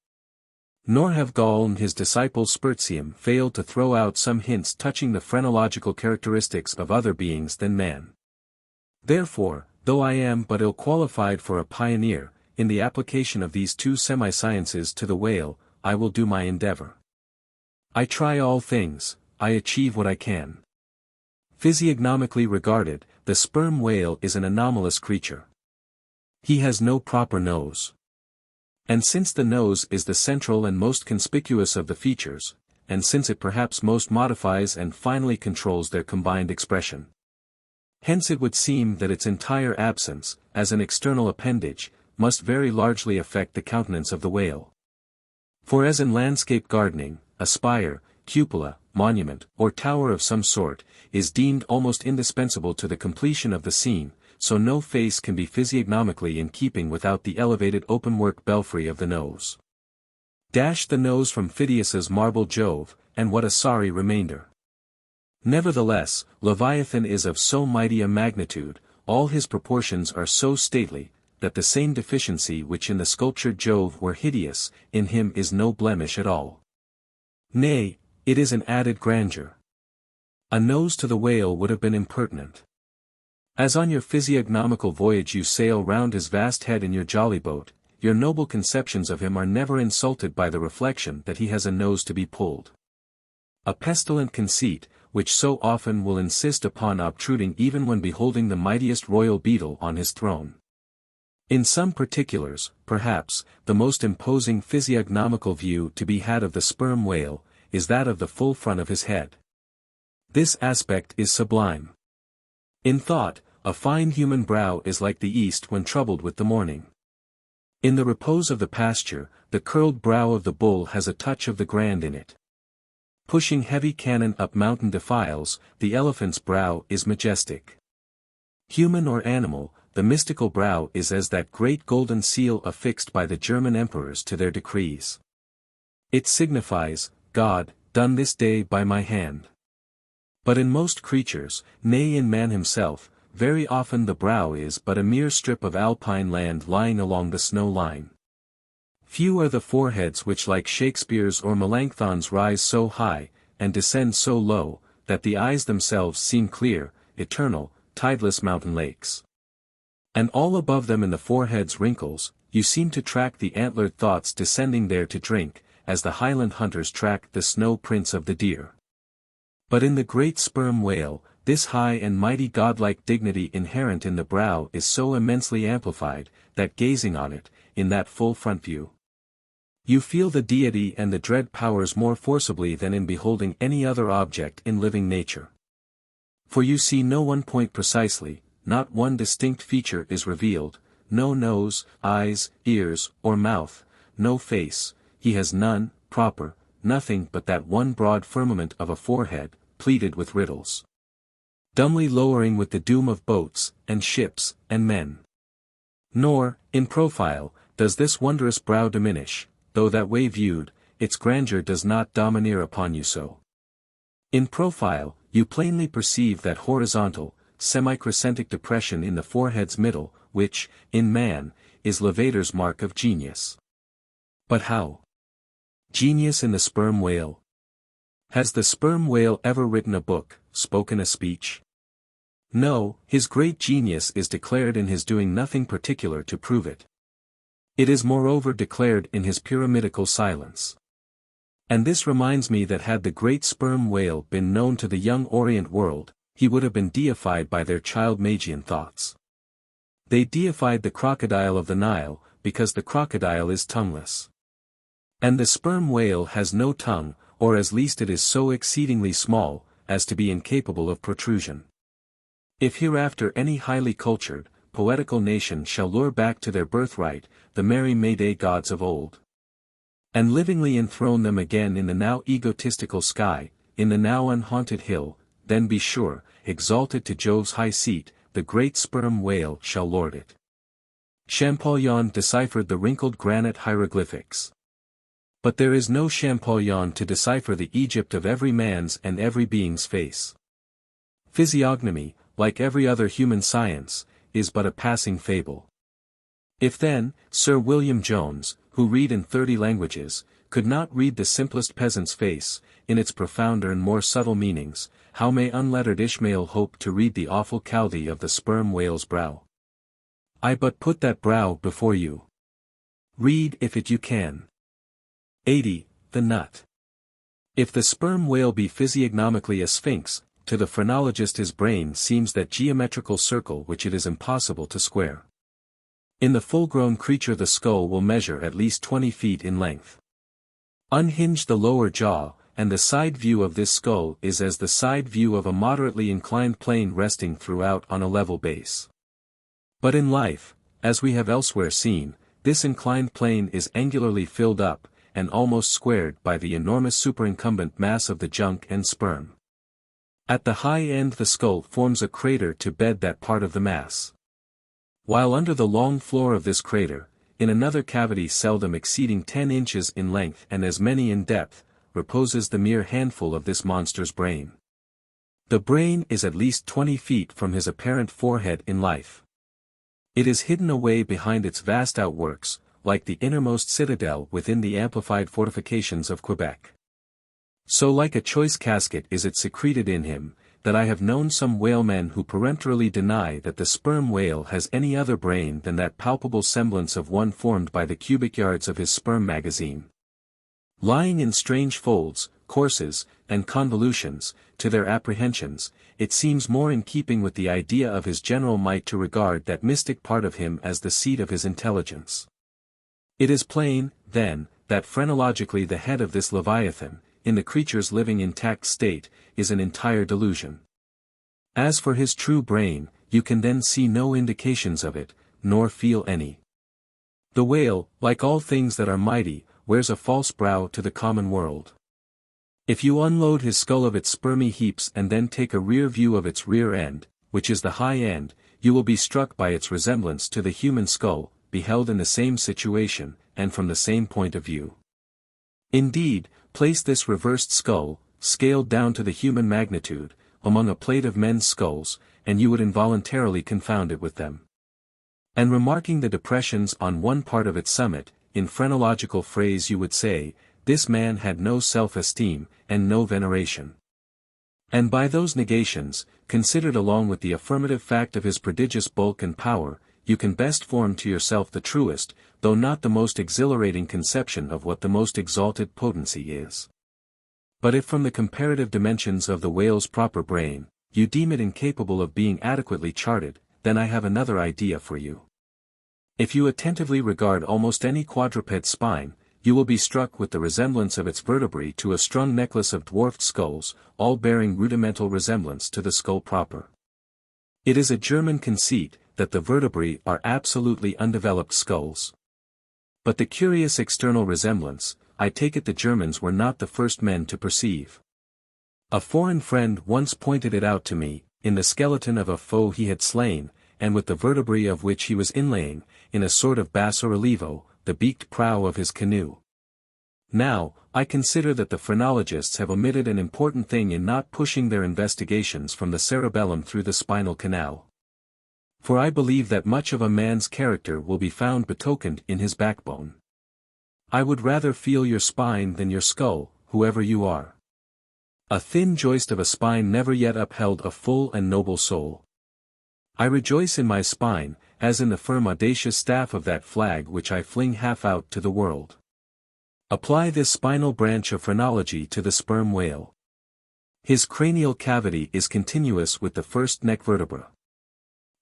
Nor have Gall and his disciple Spertium failed to throw out some hints touching the phrenological characteristics of other beings than man. Therefore, though I am but ill qualified for a pioneer, in the application of these two semi-sciences to the whale, I will do my endeavor. I try all things, I achieve what I can. Physiognomically regarded, the sperm whale is an anomalous creature. He has no proper nose. And since the nose is the central and most conspicuous of the features, and since it perhaps most modifies and finally controls their combined expression, hence it would seem that its entire absence, as an external appendage, must very largely affect the countenance of the whale. For as in landscape gardening, a spire, cupola, monument, or tower of some sort, is deemed almost indispensable to the completion of the scene, so no face can be physiognomically in keeping without the elevated open-work belfry of the nose. Dash the nose from Phidias's marble Jove, and what a sorry remainder. Nevertheless, Leviathan is of so mighty a magnitude, all his proportions are so stately, that the same deficiency which in the sculptured Jove were hideous, in him is no blemish at all. Nay, it is an added grandeur. A nose to the whale would have been impertinent. As on your physiognomical voyage you sail round his vast head in your jolly boat, your noble conceptions of him are never insulted by the reflection that he has a nose to be pulled. A pestilent conceit, which so often will insist upon obtruding even when beholding the mightiest royal beetle on his throne. In some particulars, perhaps, the most imposing physiognomical view to be had of the sperm whale, is that of the full front of his head. This aspect is sublime. In thought, a fine human brow is like the east when troubled with the morning. In the repose of the pasture, the curled brow of the bull has a touch of the grand in it. Pushing heavy cannon up mountain defiles, the elephant's brow is majestic. Human or animal, the mystical brow is as that great golden seal affixed by the German emperors to their decrees. It signifies, God, done this day by my hand. But in most creatures, nay in man himself, very often the brow is but a mere strip of alpine land lying along the snow line. Few are the foreheads which like Shakespeare's or Melanchthon's rise so high, and descend so low, that the eyes themselves seem clear, eternal, tideless mountain lakes. And all above them in the forehead's wrinkles, you seem to track the antlered thoughts descending there to drink, as the Highland hunters track the snow prints of the deer. But in the great sperm whale, this high and mighty godlike dignity inherent in the brow is so immensely amplified, that gazing on it, in that full front view, you feel the deity and the dread powers more forcibly than in beholding any other object in living nature. For you see no one point precisely, not one distinct feature is revealed, no nose, eyes, ears, or mouth, no face, he has none, proper, nothing but that one broad firmament of a forehead, pleated with riddles. Dumbly lowering with the doom of boats, and ships, and men. Nor, in profile, does this wondrous brow diminish, though that way viewed, its grandeur does not domineer upon you so. In profile, you plainly perceive that horizontal, semi-crescentic depression in the forehead's middle, which, in man, is Lavater's mark of genius. But how? Genius in the sperm whale? Has the sperm whale ever written a book, spoken a speech? No, his great genius is declared in his doing nothing particular to prove it. It is moreover declared in his pyramidical silence. And this reminds me that had the great sperm whale been known to the young Orient world, he would have been deified by their child Magian thoughts. They deified the crocodile of the Nile, because the crocodile is tongueless. And the sperm whale has no tongue, or at least it is so exceedingly small, as to be incapable of protrusion. If hereafter any highly cultured, poetical nation shall lure back to their birthright, the merry May-Day gods of old, and livingly enthrone them again in the now egotistical sky, in the now unhaunted hill, then be sure, exalted to Jove's high seat, the great sperm whale shall lord it. Champollion deciphered the wrinkled granite hieroglyphics. But there is no Champollion to decipher the Egypt of every man's and every being's face. Physiognomy, like every other human science, is but a passing fable. If then, Sir William Jones, who read in 30 languages, could not read the simplest peasant's face, in its profounder and more subtle meanings, how may unlettered Ishmael hope to read the awful Chaldee of the sperm whale's brow? I but put that brow before you. Read if it you can. 80. The nut. If the sperm whale be physiognomically a sphinx, to the phrenologist his brain seems that geometrical circle which it is impossible to square. In the full-grown creature the skull will measure at least 20 feet in length. Unhinge the lower jaw, and the side view of this skull is as the side view of a moderately inclined plane resting throughout on a level base. But in life, as we have elsewhere seen, this inclined plane is angularly filled up, and almost squared by the enormous superincumbent mass of the junk and sperm. At the high end the skull forms a crater to bed that part of the mass. While under the long floor of this crater, in another cavity seldom exceeding 10 inches in length and as many in depth, reposes the mere handful of this monster's brain. The brain is at least 20 feet from his apparent forehead in life. It is hidden away behind its vast outworks, like the innermost citadel within the amplified fortifications of Quebec. So like a choice casket is it secreted in him, that I have known some whalemen who peremptorily deny that the sperm whale has any other brain than that palpable semblance of one formed by the cubic yards of his sperm magazine. Lying in strange folds, courses, and convolutions, to their apprehensions, it seems more in keeping with the idea of his general might to regard that mystic part of him as the seat of his intelligence. It is plain, then, that phrenologically the head of this Leviathan, in the creature's living intact state, is an entire delusion. As for his true brain, you can then see no indications of it, nor feel any. The whale, like all things that are mighty, wears a false brow to the common world. If you unload his skull of its spermy heaps and then take a rear view of its rear end, which is the high end, you will be struck by its resemblance to the human skull, beheld in the same situation, and from the same point of view. Indeed, place this reversed skull, scaled down to the human magnitude, among a plate of men's skulls, and you would involuntarily confound it with them. And remarking the depressions on one part of its summit, in phrenological phrase you would say, this man had no self-esteem, and no veneration. And by those negations, considered along with the affirmative fact of his prodigious bulk and power, you can best form to yourself the truest, though not the most exhilarating conception of what the most exalted potency is. But if from the comparative dimensions of the whale's proper brain, you deem it incapable of being adequately charted, then I have another idea for you. If you attentively regard almost any quadruped spine, you will be struck with the resemblance of its vertebrae to a strung necklace of dwarfed skulls, all bearing rudimental resemblance to the skull proper. It is a German conceit, that the vertebrae are absolutely undeveloped skulls. But the curious external resemblance, I take it the Germans were not the first men to perceive. A foreign friend once pointed it out to me, in the skeleton of a foe he had slain, and with the vertebrae of which he was inlaying, in a sort of basso relievo, the beaked prow of his canoe. Now, I consider that the phrenologists have omitted an important thing in not pushing their investigations from the cerebellum through the spinal canal. For I believe that much of a man's character will be found betokened in his backbone. I would rather feel your spine than your skull, whoever you are. A thin joist of a spine never yet upheld a full and noble soul. I rejoice in my spine, as in the firm audacious staff of that flag which I fling half out to the world. Apply this spinal branch of phrenology to the sperm whale. His cranial cavity is continuous with the first neck vertebra.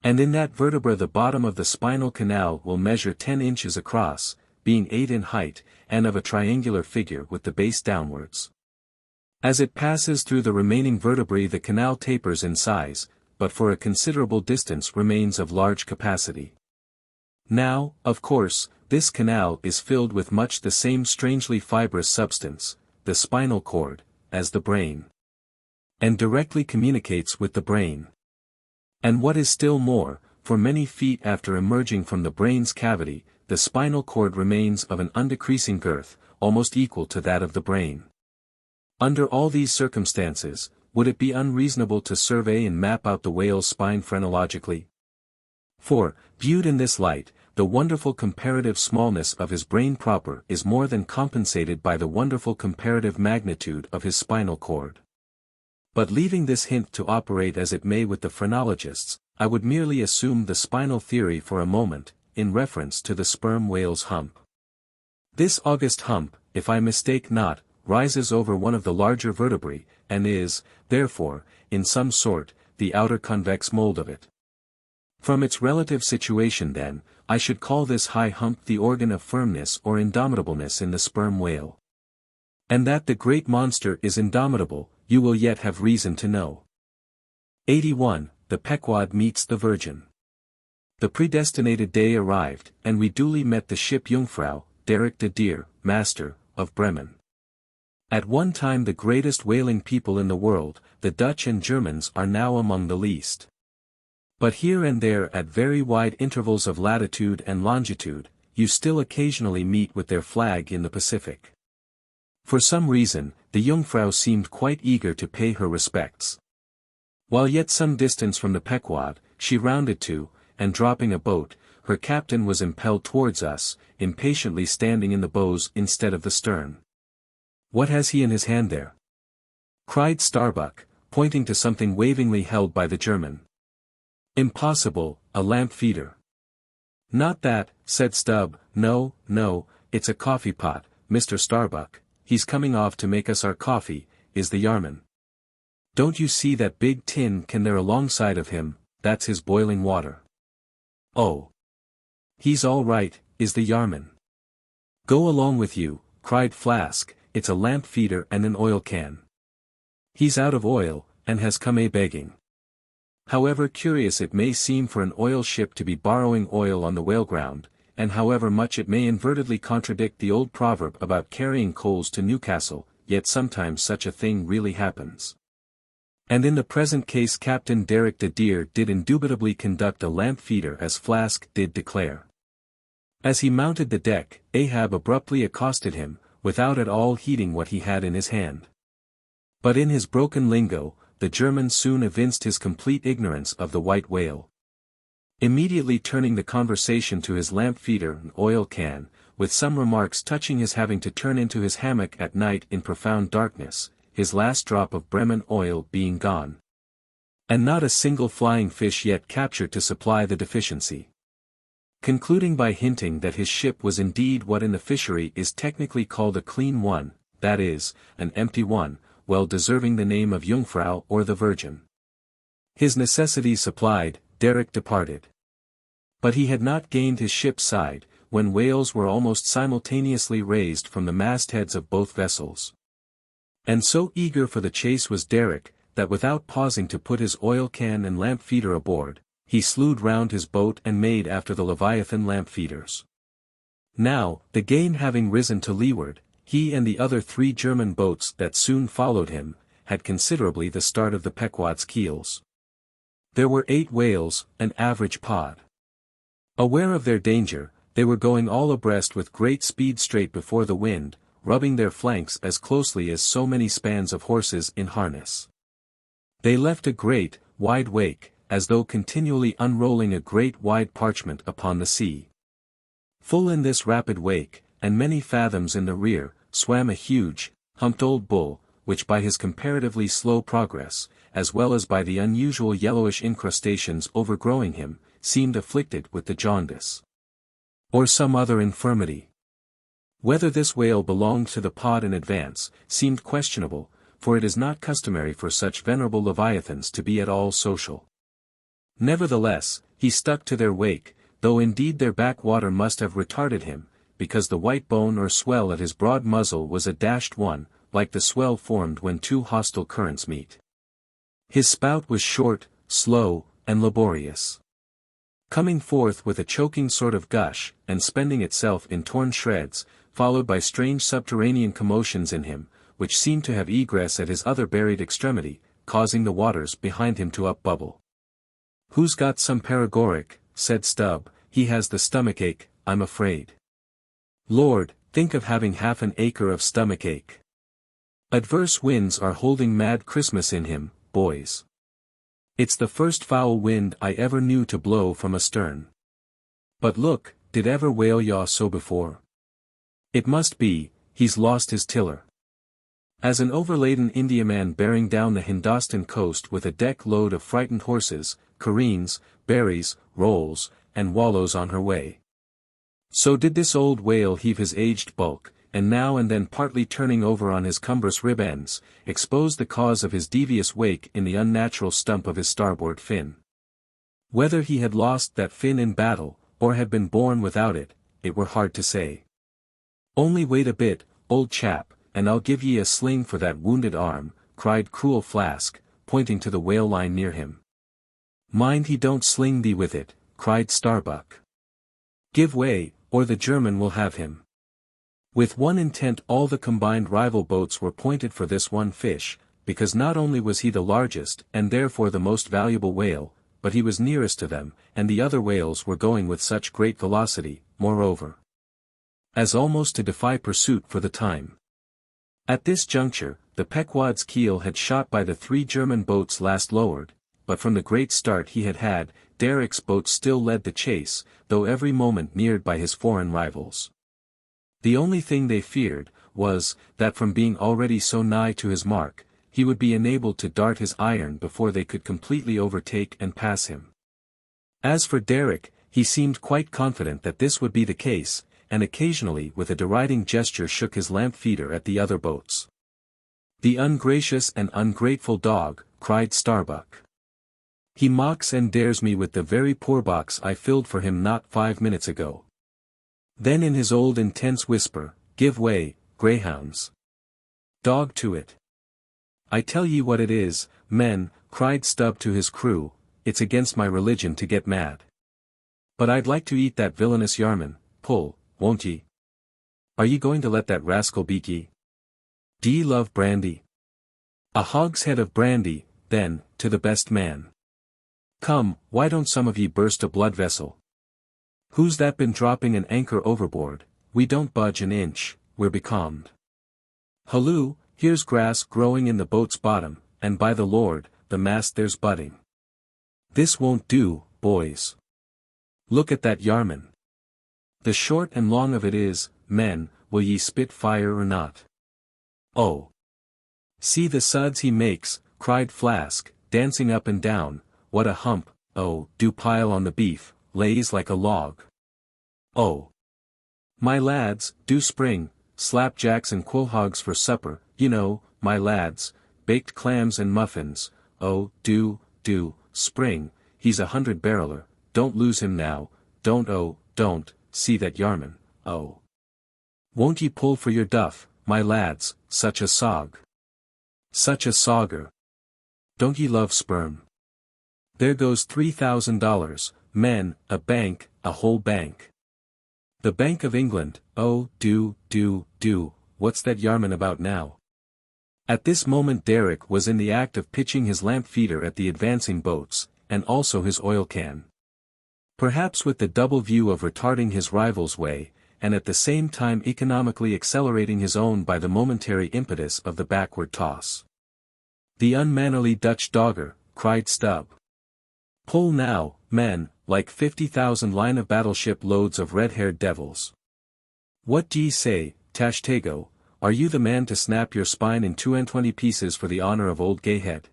And in that vertebra the bottom of the spinal canal will measure 10 inches across, being 8 in height, and of a triangular figure with the base downwards. As it passes through the remaining vertebrae the canal tapers in size, but for a considerable distance remains of large capacity. Now, of course, this canal is filled with much the same strangely fibrous substance, the spinal cord, as the brain, and directly communicates with the brain. And what is still more, for many feet after emerging from the brain's cavity, the spinal cord remains of an undecreasing girth, almost equal to that of the brain. Under all these circumstances, would it be unreasonable to survey and map out the whale's spine phrenologically? For, viewed in this light, the wonderful comparative smallness of his brain proper is more than compensated by the wonderful comparative magnitude of his spinal cord. But leaving this hint to operate as it may with the phrenologists, I would merely assume the spinal theory for a moment, in reference to the sperm whale's hump. This august hump, if I mistake not, rises over one of the larger vertebrae, and is, therefore, in some sort, the outer convex mold of it. From its relative situation then, I should call this high hump the organ of firmness or indomitableness in the sperm whale. And that the great monster is indomitable, you will yet have reason to know. 81. The Pequod meets the Virgin. The predestinated day arrived, and we duly met the ship Jungfrau, Derrick de Deer, master, of Bremen. At one time the greatest whaling people in the world, the Dutch and Germans are now among the least. But here and there at very wide intervals of latitude and longitude, you still occasionally meet with their flag in the Pacific. For some reason, the Jungfrau seemed quite eager to pay her respects. While yet some distance from the Pequod, she rounded to, and dropping a boat, her captain was impelled towards us, impatiently standing in the bows instead of the stern. "What has he in his hand there?" cried Starbuck, pointing to something wavingly held by the German. "Impossible, a lamp feeder." "Not that," said Stubb, no, it's a coffee pot, Mr. Starbuck, he's coming off to make us our coffee, is the yarman. Don't you see that big tin can there alongside of him, that's his boiling water." "Oh. He's all right, is the yarman." "Go along with you," cried Flask, "it's a lamp feeder and an oil can. He's out of oil, and has come a-begging." However curious it may seem for an oil ship to be borrowing oil on the whale ground, and however much it may invertedly contradict the old proverb about carrying coals to Newcastle, yet sometimes such a thing really happens. And in the present case Captain Derrick de Deer did indubitably conduct a lamp feeder as Flask did declare. As he mounted the deck, Ahab abruptly accosted him, without at all heeding what he had in his hand. But in his broken lingo, the German soon evinced his complete ignorance of the white whale. Immediately turning the conversation to his lamp feeder and oil can, with some remarks touching his having to turn into his hammock at night in profound darkness, his last drop of Bremen oil being gone. And not a single flying fish yet captured to supply the deficiency. Concluding by hinting that his ship was indeed what in the fishery is technically called a clean one, that is, an empty one, well deserving the name of Jungfrau or the Virgin. His necessities supplied, Derrick departed. But he had not gained his ship's side, when whales were almost simultaneously raised from the mastheads of both vessels. And so eager for the chase was Derrick, that without pausing to put his oil can and lamp feeder aboard, he slewed round his boat and made after the Leviathan lamp feeders. Now, the gain having risen to leeward, he and the other 3 German boats that soon followed him, had considerably the start of the Pequod's keels. There were 8 whales, an average pod. Aware of their danger, they were going all abreast with great speed straight before the wind, rubbing their flanks as closely as so many spans of horses in harness. They left a great, wide wake, as though continually unrolling a great wide parchment upon the sea. Full in this rapid wake, and many fathoms in the rear, swam a huge, humped old bull, which by his comparatively slow progress, as well as by the unusual yellowish incrustations overgrowing him, seemed afflicted with the jaundice, or some other infirmity. Whether this whale belonged to the pod in advance, seemed questionable, for it is not customary for such venerable leviathans to be at all social. Nevertheless, he stuck to their wake, though indeed their backwater must have retarded him, because the white bone or swell at his broad muzzle was a dashed one, like the swell formed when 2 hostile currents meet. His spout was short, slow, and laborious. Coming forth with a choking sort of gush, and spending itself in torn shreds, followed by strange subterranean commotions in him, which seemed to have egress at his other buried extremity, causing the waters behind him to upbubble. "Who's got some paregoric?" said Stubb. "He has the stomachache, I'm afraid." "Lord, think of having half an acre of stomachache. Adverse winds are holding mad Christmas in him, boys. It's the first foul wind I ever knew to blow from astern. But look, did ever whale yaw so before? It must be, he's lost his tiller." As an overladen Indiaman bearing down the Hindostan coast with a deck load of frightened horses, careens, berries, rolls, and wallows on her way. So did this old whale heave his aged bulk, and now and then partly turning over on his cumbrous rib ends, expose the cause of his devious wake in the unnatural stump of his starboard fin. Whether he had lost that fin in battle, or had been born without it, it were hard to say. "Only wait a bit, old chap, and I'll give ye a sling for that wounded arm," cried cruel Flask, pointing to the whale line near him. "Mind he don't sling thee with it," cried Starbuck. "Give way, or the German will have him." With one intent all the combined rival boats were pointed for this one fish, because not only was he the largest and therefore the most valuable whale, but he was nearest to them, and the other whales were going with such great velocity, moreover, as almost to defy pursuit for the time. At this juncture, the Pequod's keel had shot by the 3 German boats last lowered, but from the great start he had had, Derrick's boat still led the chase, though every moment neared by his foreign rivals. The only thing they feared, was, that from being already so nigh to his mark, he would be enabled to dart his iron before they could completely overtake and pass him. As for Derrick, he seemed quite confident that this would be the case, and occasionally with a deriding gesture shook his lamp feeder at the other boats. "The ungracious and ungrateful dog," cried Starbuck. "He mocks and dares me with the very poor box I filled for him not 5 minutes ago." Then in his old intense whisper, "Give way, greyhounds. Dog to it. I tell ye what it is, men," cried Stubb to his crew, "it's against my religion to get mad. But I'd like to eat that villainous Yarman. Pull, won't ye? Are ye going to let that rascal beat ye? D'ye love brandy? A hogshead of brandy, then, to the best man. Come, why don't some of ye burst a blood vessel? Who's that been dropping an anchor overboard? We don't budge an inch, we're becalmed. Halloo, here's grass growing in the boat's bottom, and by the Lord, the mast there's budding. This won't do, boys. Look at that Yarman. The short and long of it is, men, will ye spit fire or not? Oh! See the suds he makes," cried Flask, dancing up and down. "What a hump, oh, do pile on the beef, lays like a log. Oh! My lads, do spring, slapjacks and quahogs for supper, you know, my lads, baked clams and muffins, oh, do, spring, he's 100-barreler, don't lose him now, don't, oh, don't, see that Yarman, oh. Won't ye pull for your duff, my lads, such a sog. Such a sogger. Don't ye love Sperm? There goes $3,000, men, a bank, a whole bank. The Bank of England, oh, do, what's that Yarman about now?" At this moment Derrick was in the act of pitching his lamp feeder at the advancing boats, and also his oil can. Perhaps with the double view of retarding his rival's way, and at the same time economically accelerating his own by the momentary impetus of the backward toss. "The unmannerly Dutch dogger," cried Stubb. "Pull now, men, like 50,000 line of battleship loads of red-haired devils. What d'ye say, Tashtego, are you the man to snap your spine in 22 pieces for the honor of old Gayhead?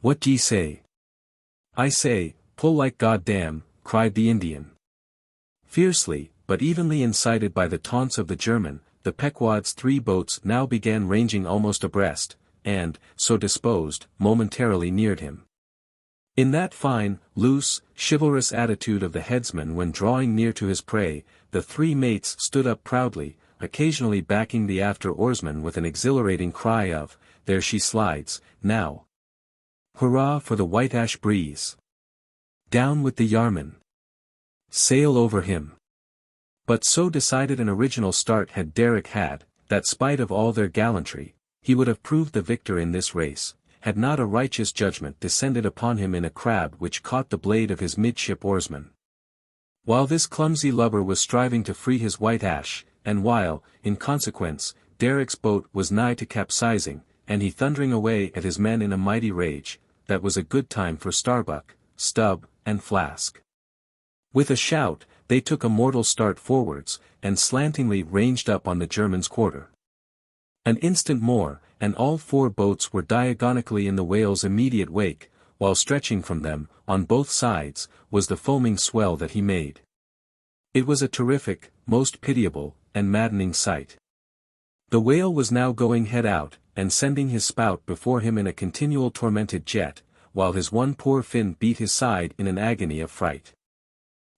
What d'ye say?" "I say, pull like goddamn," cried the Indian. Fiercely, but evenly incited by the taunts of the German, the Pequod's 3 boats now began ranging almost abreast, and, so disposed, momentarily neared him. In that fine, loose, chivalrous attitude of the headsman when drawing near to his prey, the 3 mates stood up proudly, occasionally backing the after oarsman with an exhilarating cry of, "There she slides, now." Hurrah for the white ash breeze! Down with the Yarman! Sail over him! But so decided an original start had Derrick had, that spite of all their gallantry, he would have proved the victor in this race, had not a righteous judgment descended upon him in a crab which caught the blade of his midship oarsman. While this clumsy lubber was striving to free his white ash, and while, in consequence, Derrick's boat was nigh to capsizing, and he thundering away at his men in a mighty rage, that was a good time for Starbuck, Stubb, and Flask. With a shout, they took a mortal start forwards, and slantingly ranged up on the German's quarter. An instant more, and all four boats were diagonically in the whale's immediate wake, while stretching from them, on both sides, was the foaming swell that he made. It was a terrific, most pitiable, and maddening sight. The whale was now going head out, and sending his spout before him in a continual tormented jet, while his one poor fin beat his side in an agony of fright.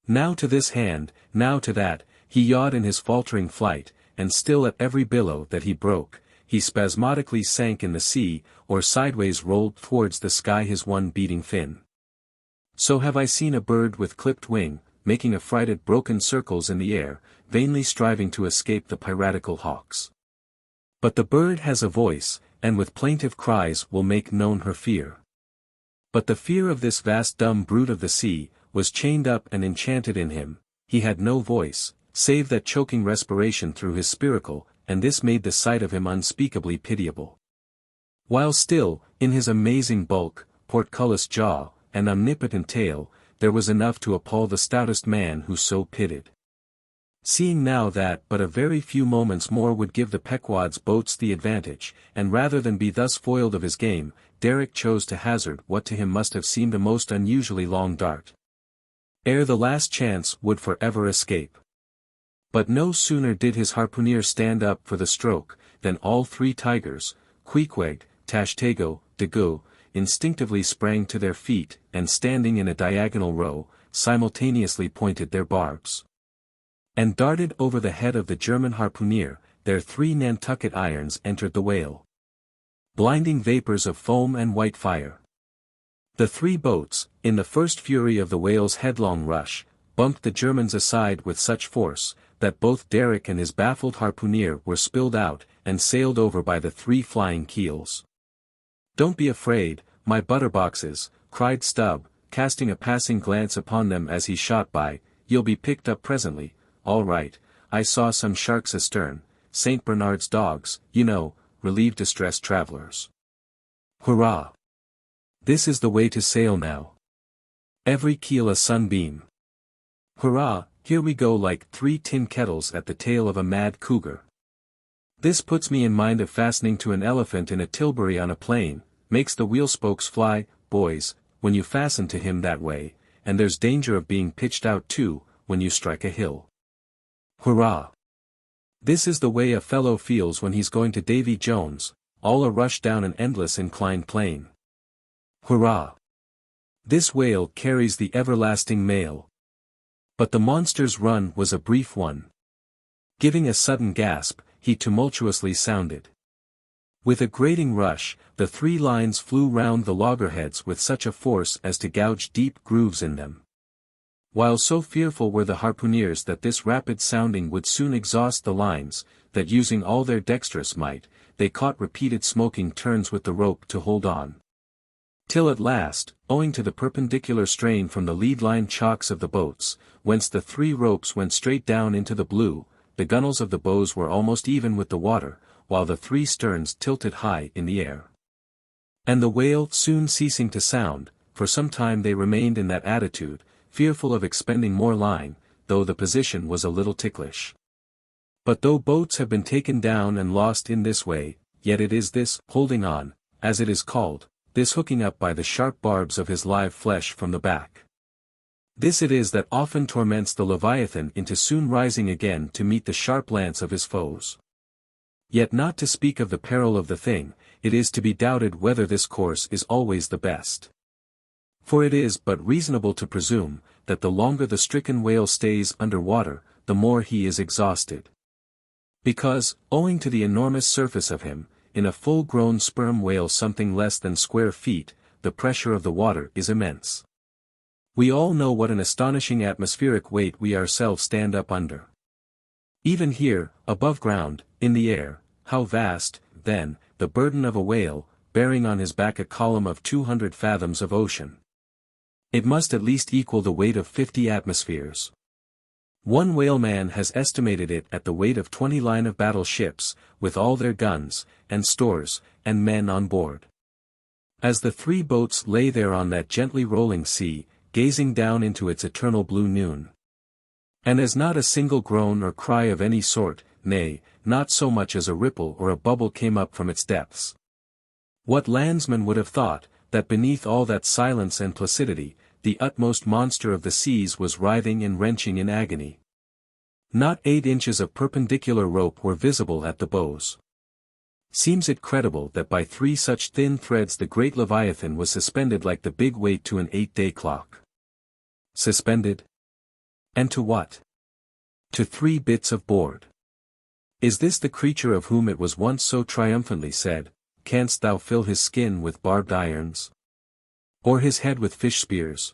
Now to this hand, now to that, he yawed in his faltering flight, and still at every billow that he broke, he spasmodically sank in the sea, or sideways rolled towards the sky his one beating fin. So have I seen a bird with clipped wing, making affrighted broken circles in the air, vainly striving to escape the piratical hawks. But the bird has a voice, and with plaintive cries will make known her fear. But the fear of this vast dumb brute of the sea, was chained up and enchanted in him, he had no voice, save that choking respiration through his spiracle, and this made the sight of him unspeakably pitiable. While still, in his amazing bulk, portcullis jaw, and omnipotent tail, there was enough to appall the stoutest man who so pitted. Seeing now that but a very few moments more would give the Pequod's boats the advantage, and rather than be thus foiled of his game, Derrick chose to hazard what to him must have seemed a most unusually long dart, ere the last chance would for ever escape. But no sooner did his harpooner stand up for the stroke, than all three tigers, Queequeg, Tashtego, Dago, instinctively sprang to their feet, and standing in a diagonal row, simultaneously pointed their barbs, and darted over the head of the German harpooner. Their three Nantucket irons entered the whale. Blinding vapors of foam and white fire. The three boats, in the first fury of the whale's headlong rush, bumped the Germans aside with such force, that both Derrick and his baffled harpooner were spilled out, and sailed over by the three flying keels. "Don't be afraid, my butterboxes," cried Stubb, casting a passing glance upon them as he shot by, "you'll be picked up presently, all right. I saw some sharks astern, St. Bernard's dogs, you know, relieve distressed travelers. Hurrah! This is the way to sail now. Every keel a sunbeam. Hurrah, here we go like three tin kettles at the tail of a mad cougar. This puts me in mind of fastening to an elephant in a tilbury on a plain, makes the wheel spokes fly, boys, when you fasten to him that way, and there's danger of being pitched out too, when you strike a hill. Hurrah! This is the way a fellow feels when he's going to Davy Jones, all a rush down an endless inclined plane. Hurrah! This whale carries the everlasting mail." But the monster's run was a brief one. Giving a sudden gasp, he tumultuously sounded. With a grating rush, the three lines flew round the loggerheads with such a force as to gouge deep grooves in them. While so fearful were the harpooneers that this rapid sounding would soon exhaust the lines, that using all their dexterous might, they caught repeated smoking turns with the rope to hold on. Till at last, owing to the perpendicular strain from the lead-line chocks of the boats, whence the three ropes went straight down into the blue, the gunwales of the bows were almost even with the water, while the three sterns tilted high in the air. And the whale soon ceasing to sound, for some time they remained in that attitude, fearful of expending more line, though the position was a little ticklish. But though boats have been taken down and lost in this way, yet it is this holding on, as it is called, this hooking up by the sharp barbs of his live flesh from the back. This it is that often torments the Leviathan into soon rising again to meet the sharp lance of his foes. Yet not to speak of the peril of the thing, it is to be doubted whether this course is always the best. For it is but reasonable to presume, that the longer the stricken whale stays under water, the more he is exhausted. Because, owing to the enormous surface of him, in a full-grown sperm whale something less than square feet, the pressure of the water is immense. We all know what an astonishing atmospheric weight we ourselves stand up under. Even here, above ground, in the air, how vast, then, the burden of a whale, bearing on his back a column of 200 fathoms of ocean. It must at least equal the weight of 50 atmospheres. One whaleman has estimated it at the weight of 20 line-of-battle ships, with all their guns, and stores, and men on board. As the three boats lay there on that gently rolling sea, gazing down into its eternal blue noon. And as not a single groan or cry of any sort, nay, not so much as a ripple or a bubble came up from its depths. What landsman would have thought, that beneath all that silence and placidity, the utmost monster of the seas was writhing and wrenching in agony? Not 8 inches of perpendicular rope were visible at the bows. Seems it credible that by 3 such thin threads the great Leviathan was suspended like the big weight to an 8-day clock? Suspended? And to what? To 3 bits of board. Is this the creature of whom it was once so triumphantly said, "Canst thou fill his skin with barbed irons? Or his head with fish spears?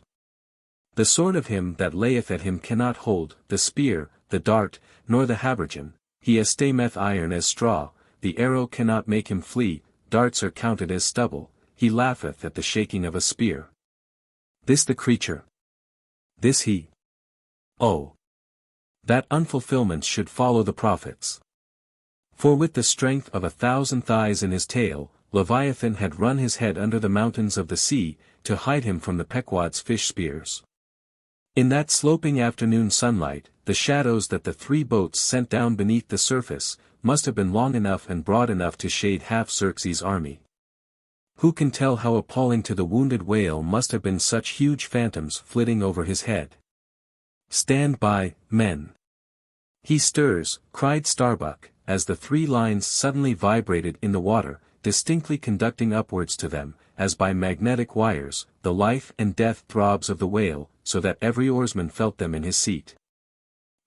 The sword of him that layeth at him cannot hold, the spear, the dart, nor the habergeon, he estimeth iron as straw, the arrow cannot make him flee, darts are counted as stubble, he laugheth at the shaking of a spear." This the creature? This he? Oh! That unfulfillments should follow the prophets. For with the strength of 1,000 thighs in his tail, Leviathan had run his head under the mountains of the sea, to hide him from the Pequod's fish spears. In that sloping afternoon sunlight, the shadows that the 3 boats sent down beneath the surface, must have been long enough and broad enough to shade half Xerxes' army. Who can tell how appalling to the wounded whale must have been such huge phantoms flitting over his head? "Stand by, men! He stirs," cried Starbuck, as the 3 lines suddenly vibrated in the water, distinctly conducting upwards to them, as by magnetic wires, the life and death throbs of the whale, so that every oarsman felt them in his seat.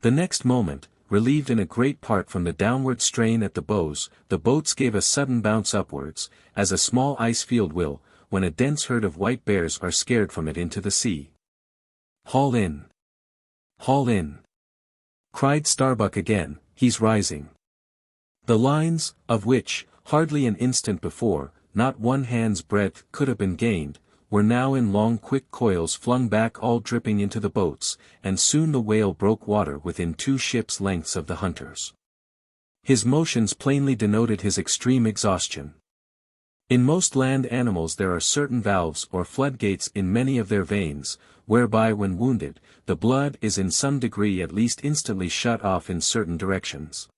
The next moment, relieved in a great part from the downward strain at the bows, the boats gave a sudden bounce upwards, as a small ice field will, when a dense herd of white bears are scared from it into the sea. "Haul in! Haul in!" cried Starbuck again, "he's rising." The lines, of which, hardly an instant before, not 1 hand's breadth could have been gained, were now in long quick coils flung back all dripping into the boats, and soon the whale broke water within 2 ships' lengths of the hunters. His motions plainly denoted his extreme exhaustion. In most land animals there are certain valves or floodgates in many of their veins, whereby when wounded, the blood is in some degree at least instantly shut off in certain directions.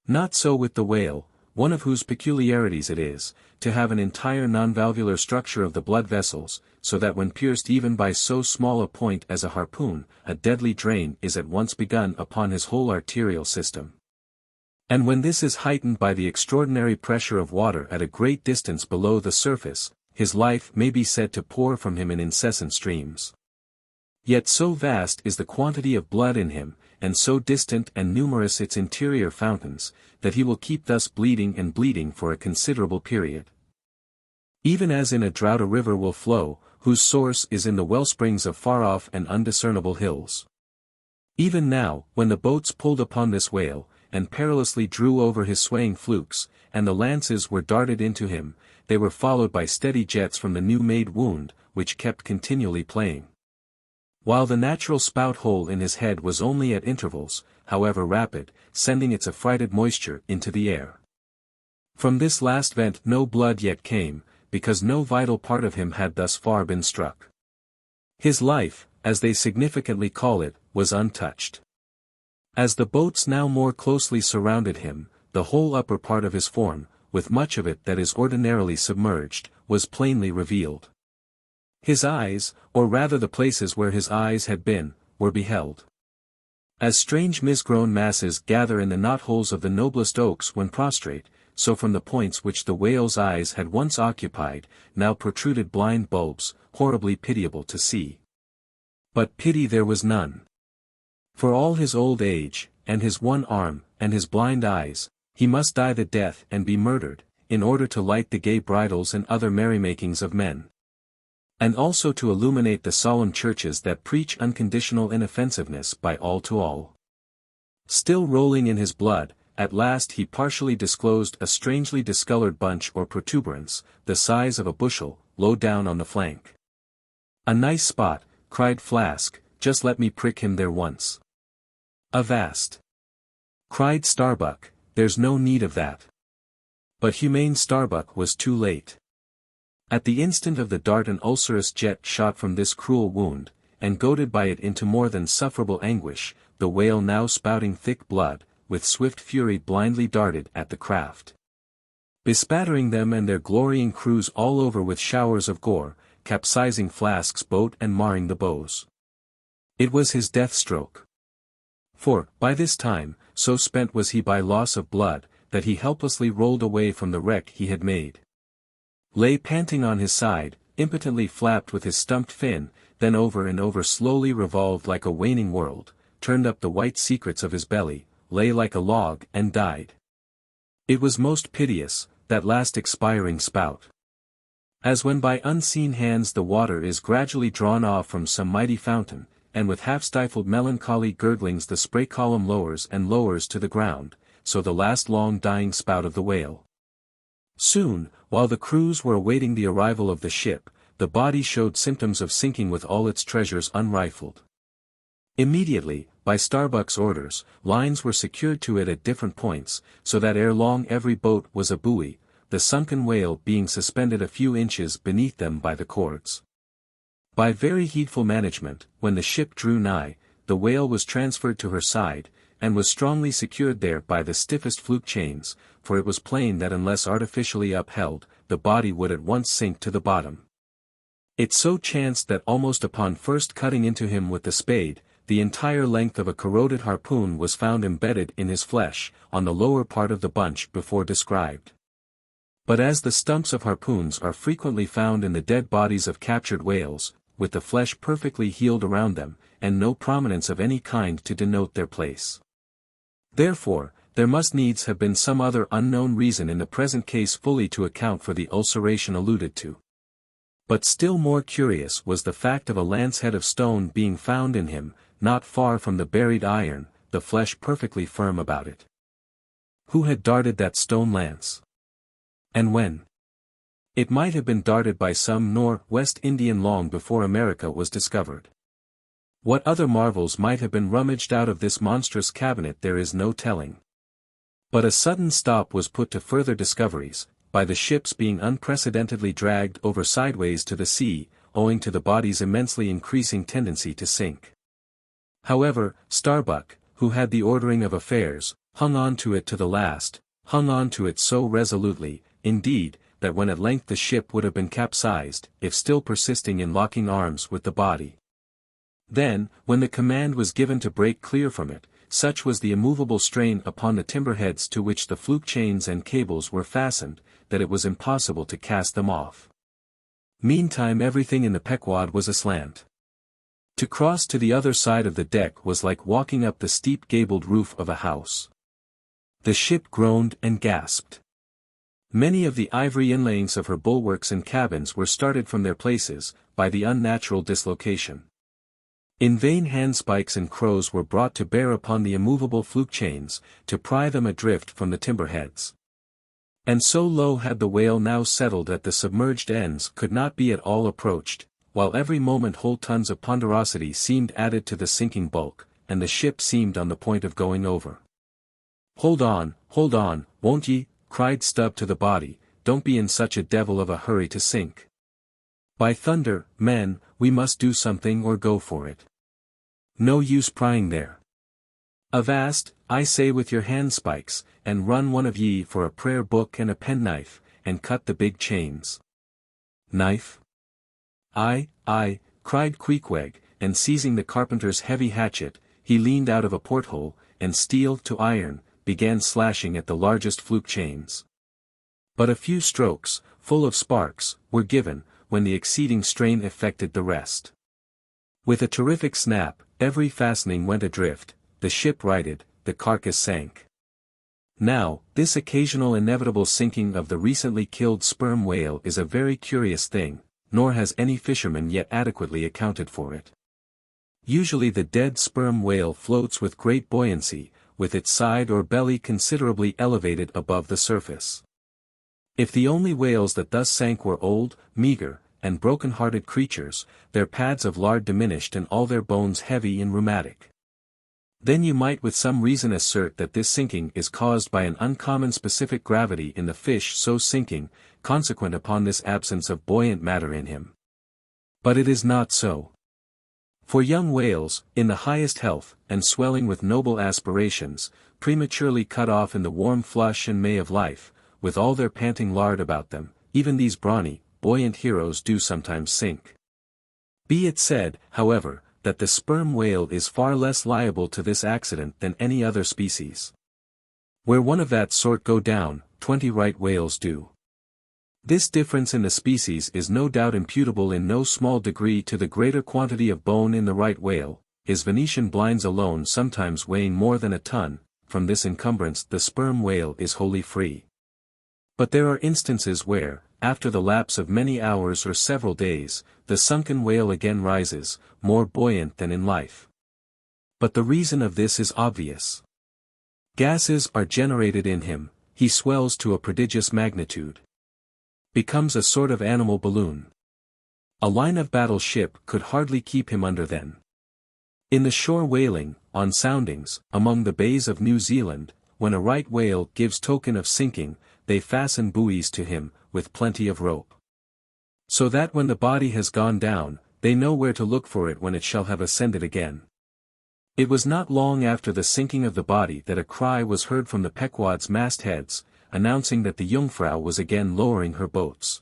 Not so with the whale, one of whose peculiarities it is, to have an entire non-valvular structure of the blood vessels, so that when pierced even by so small a point as a harpoon, a deadly drain is at once begun upon his whole arterial system. And when this is heightened by the extraordinary pressure of water at a great distance below the surface, his life may be said to pour from him in incessant streams. Yet so vast is the quantity of blood in him, and so distant and numerous its interior fountains, that he will keep thus bleeding and bleeding for a considerable period. Even as in a drought a river will flow, whose source is in the wellsprings of far-off and undiscernible hills. Even now, when the boats pulled upon this whale, and perilously drew over his swaying flukes, and the lances were darted into him, they were followed by steady jets from the new-made wound, which kept continually playing. While the natural spout hole in his head was only at intervals, however rapid, sending its affrighted moisture into the air. From this last vent no blood yet came, because no vital part of him had thus far been struck. His life, as they significantly call it, was untouched. As the boats now more closely surrounded him, the whole upper part of his form, with much of it that is ordinarily submerged, was plainly revealed. His eyes, or rather the places where his eyes had been, were beheld. As strange misgrown masses gather in the knotholes of the noblest oaks when prostrate, so from the points which the whale's eyes had once occupied, now protruded blind bulbs, horribly pitiable to see. But pity there was none. For all his old age, and his one arm, and his blind eyes, he must die the death and be murdered, in order to light the gay bridals and other merrymakings of men. And also to illuminate the solemn churches that preach unconditional inoffensiveness by all to all. Still rolling in his blood, at last he partially disclosed a strangely discolored bunch or protuberance, the size of a bushel, low down on the flank. "A nice spot," cried Flask, "just let me prick him there once." "Avast!" cried Starbuck, "there's no need of that." But humane Starbuck was too late. At the instant of the dart an ulcerous jet shot from this cruel wound, and goaded by it into more than sufferable anguish, the whale now spouting thick blood, with swift fury blindly darted at the craft, bespattering them and their glorying crews all over with showers of gore, capsizing Flask's boat and marring the bows. It was his death stroke. For, by this time, so spent was he by loss of blood, that he helplessly rolled away from the wreck he had made. Lay panting on his side, impotently flapped with his stumped fin, then over and over slowly revolved like a waning world, turned up the white secrets of his belly, lay like a log and died. It was most piteous, that last expiring spout. As when by unseen hands the water is gradually drawn off from some mighty fountain, and with half-stifled melancholy gurglings the spray column lowers and lowers to the ground, so the last long dying spout of the whale. Soon, while the crews were awaiting the arrival of the ship, the body showed symptoms of sinking with all its treasures unrifled. Immediately, by Starbuck's orders, lines were secured to it at different points, so that ere long every boat was a buoy, the sunken whale being suspended a few inches beneath them by the cords. By very heedful management, when the ship drew nigh, the whale was transferred to her side, and was strongly secured there by the stiffest fluke chains, for it was plain that unless artificially upheld, the body would at once sink to the bottom. It so chanced that almost upon first cutting into him with the spade, the entire length of a corroded harpoon was found embedded in his flesh, on the lower part of the bunch before described. But as the stumps of harpoons are frequently found in the dead bodies of captured whales, with the flesh perfectly healed around them, and no prominence of any kind to denote their place. Therefore, there must needs have been some other unknown reason in the present case fully to account for the ulceration alluded to. But still more curious was the fact of a lance head of stone being found in him, not far from the buried iron, the flesh perfectly firm about it. Who had darted that stone lance? And when? It might have been darted by some West Indian long before America was discovered. What other marvels might have been rummaged out of this monstrous cabinet there is no telling. But a sudden stop was put to further discoveries, by the ships being unprecedentedly dragged over sideways to the sea, owing to the body's immensely increasing tendency to sink. However, Starbuck, who had the ordering of affairs, hung on to it to the last, hung on to it so resolutely, indeed, that when at length the ship would have been capsized, if still persisting in locking arms with the body. Then, when the command was given to break clear from it, such was the immovable strain upon the timber-heads to which the fluke chains and cables were fastened, that it was impossible to cast them off. Meantime everything in the Pequod was aslant. To cross to the other side of the deck was like walking up the steep gabled roof of a house. The ship groaned and gasped. Many of the ivory inlayings of her bulwarks and cabins were started from their places, by the unnatural dislocation. In vain handspikes and crows were brought to bear upon the immovable fluke chains, to pry them adrift from the timber heads. And so low had the whale now settled that the submerged ends could not be at all approached, while every moment whole tons of ponderosity seemed added to the sinking bulk, and the ship seemed on the point of going over. Hold on, won't ye?" cried Stubb to the body, "don't be in such a devil of a hurry to sink. By thunder, men, we must do something or go for it. No use prying there. Avast, I say with your handspikes, and run one of ye for a prayer book and a penknife, and cut the big chains." "Knife?" Aye, cried Queequeg, and seizing the carpenter's heavy hatchet, he leaned out of a porthole, and steel to iron, began slashing at the largest fluke chains. But a few strokes, full of sparks, were given, when the exceeding strain effected the rest. With a terrific snap, every fastening went adrift, the ship righted, the carcass sank. Now, this occasional inevitable sinking of the recently killed sperm whale is a very curious thing, nor has any fisherman yet adequately accounted for it. Usually the dead sperm whale floats with great buoyancy, with its side or belly considerably elevated above the surface. If the only whales that thus sank were old, meager, and broken-hearted creatures, their pads of lard diminished and all their bones heavy and rheumatic, then you might with some reason assert that this sinking is caused by an uncommon specific gravity in the fish so sinking, consequent upon this absence of buoyant matter in him. But it is not so. For young whales, in the highest health, and swelling with noble aspirations, prematurely cut off in the warm flush and May of life, with all their panting lard about them, even these brawny, buoyant heroes do sometimes sink. Be it said, however, that the sperm whale is far less liable to this accident than any other species. Where one of that sort go down, 20 right whales do. This difference in the species is no doubt imputable in no small degree to the greater quantity of bone in the right whale, his Venetian blinds alone sometimes weighing more than a ton. From this encumbrance the sperm whale is wholly free. But there are instances where, after the lapse of many hours or several days, the sunken whale again rises, more buoyant than in life. But the reason of this is obvious. Gases are generated in him, he swells to a prodigious magnitude. Becomes a sort of animal balloon. A line-of-battle ship could hardly keep him under then. In the shore whaling, on soundings, among the bays of New Zealand, when a right whale gives token of sinking, they fasten buoys to him, with plenty of rope. So that when the body has gone down, they know where to look for it when it shall have ascended again. It was not long after the sinking of the body that a cry was heard from the Pequod's mastheads, announcing that the Jungfrau was again lowering her boats.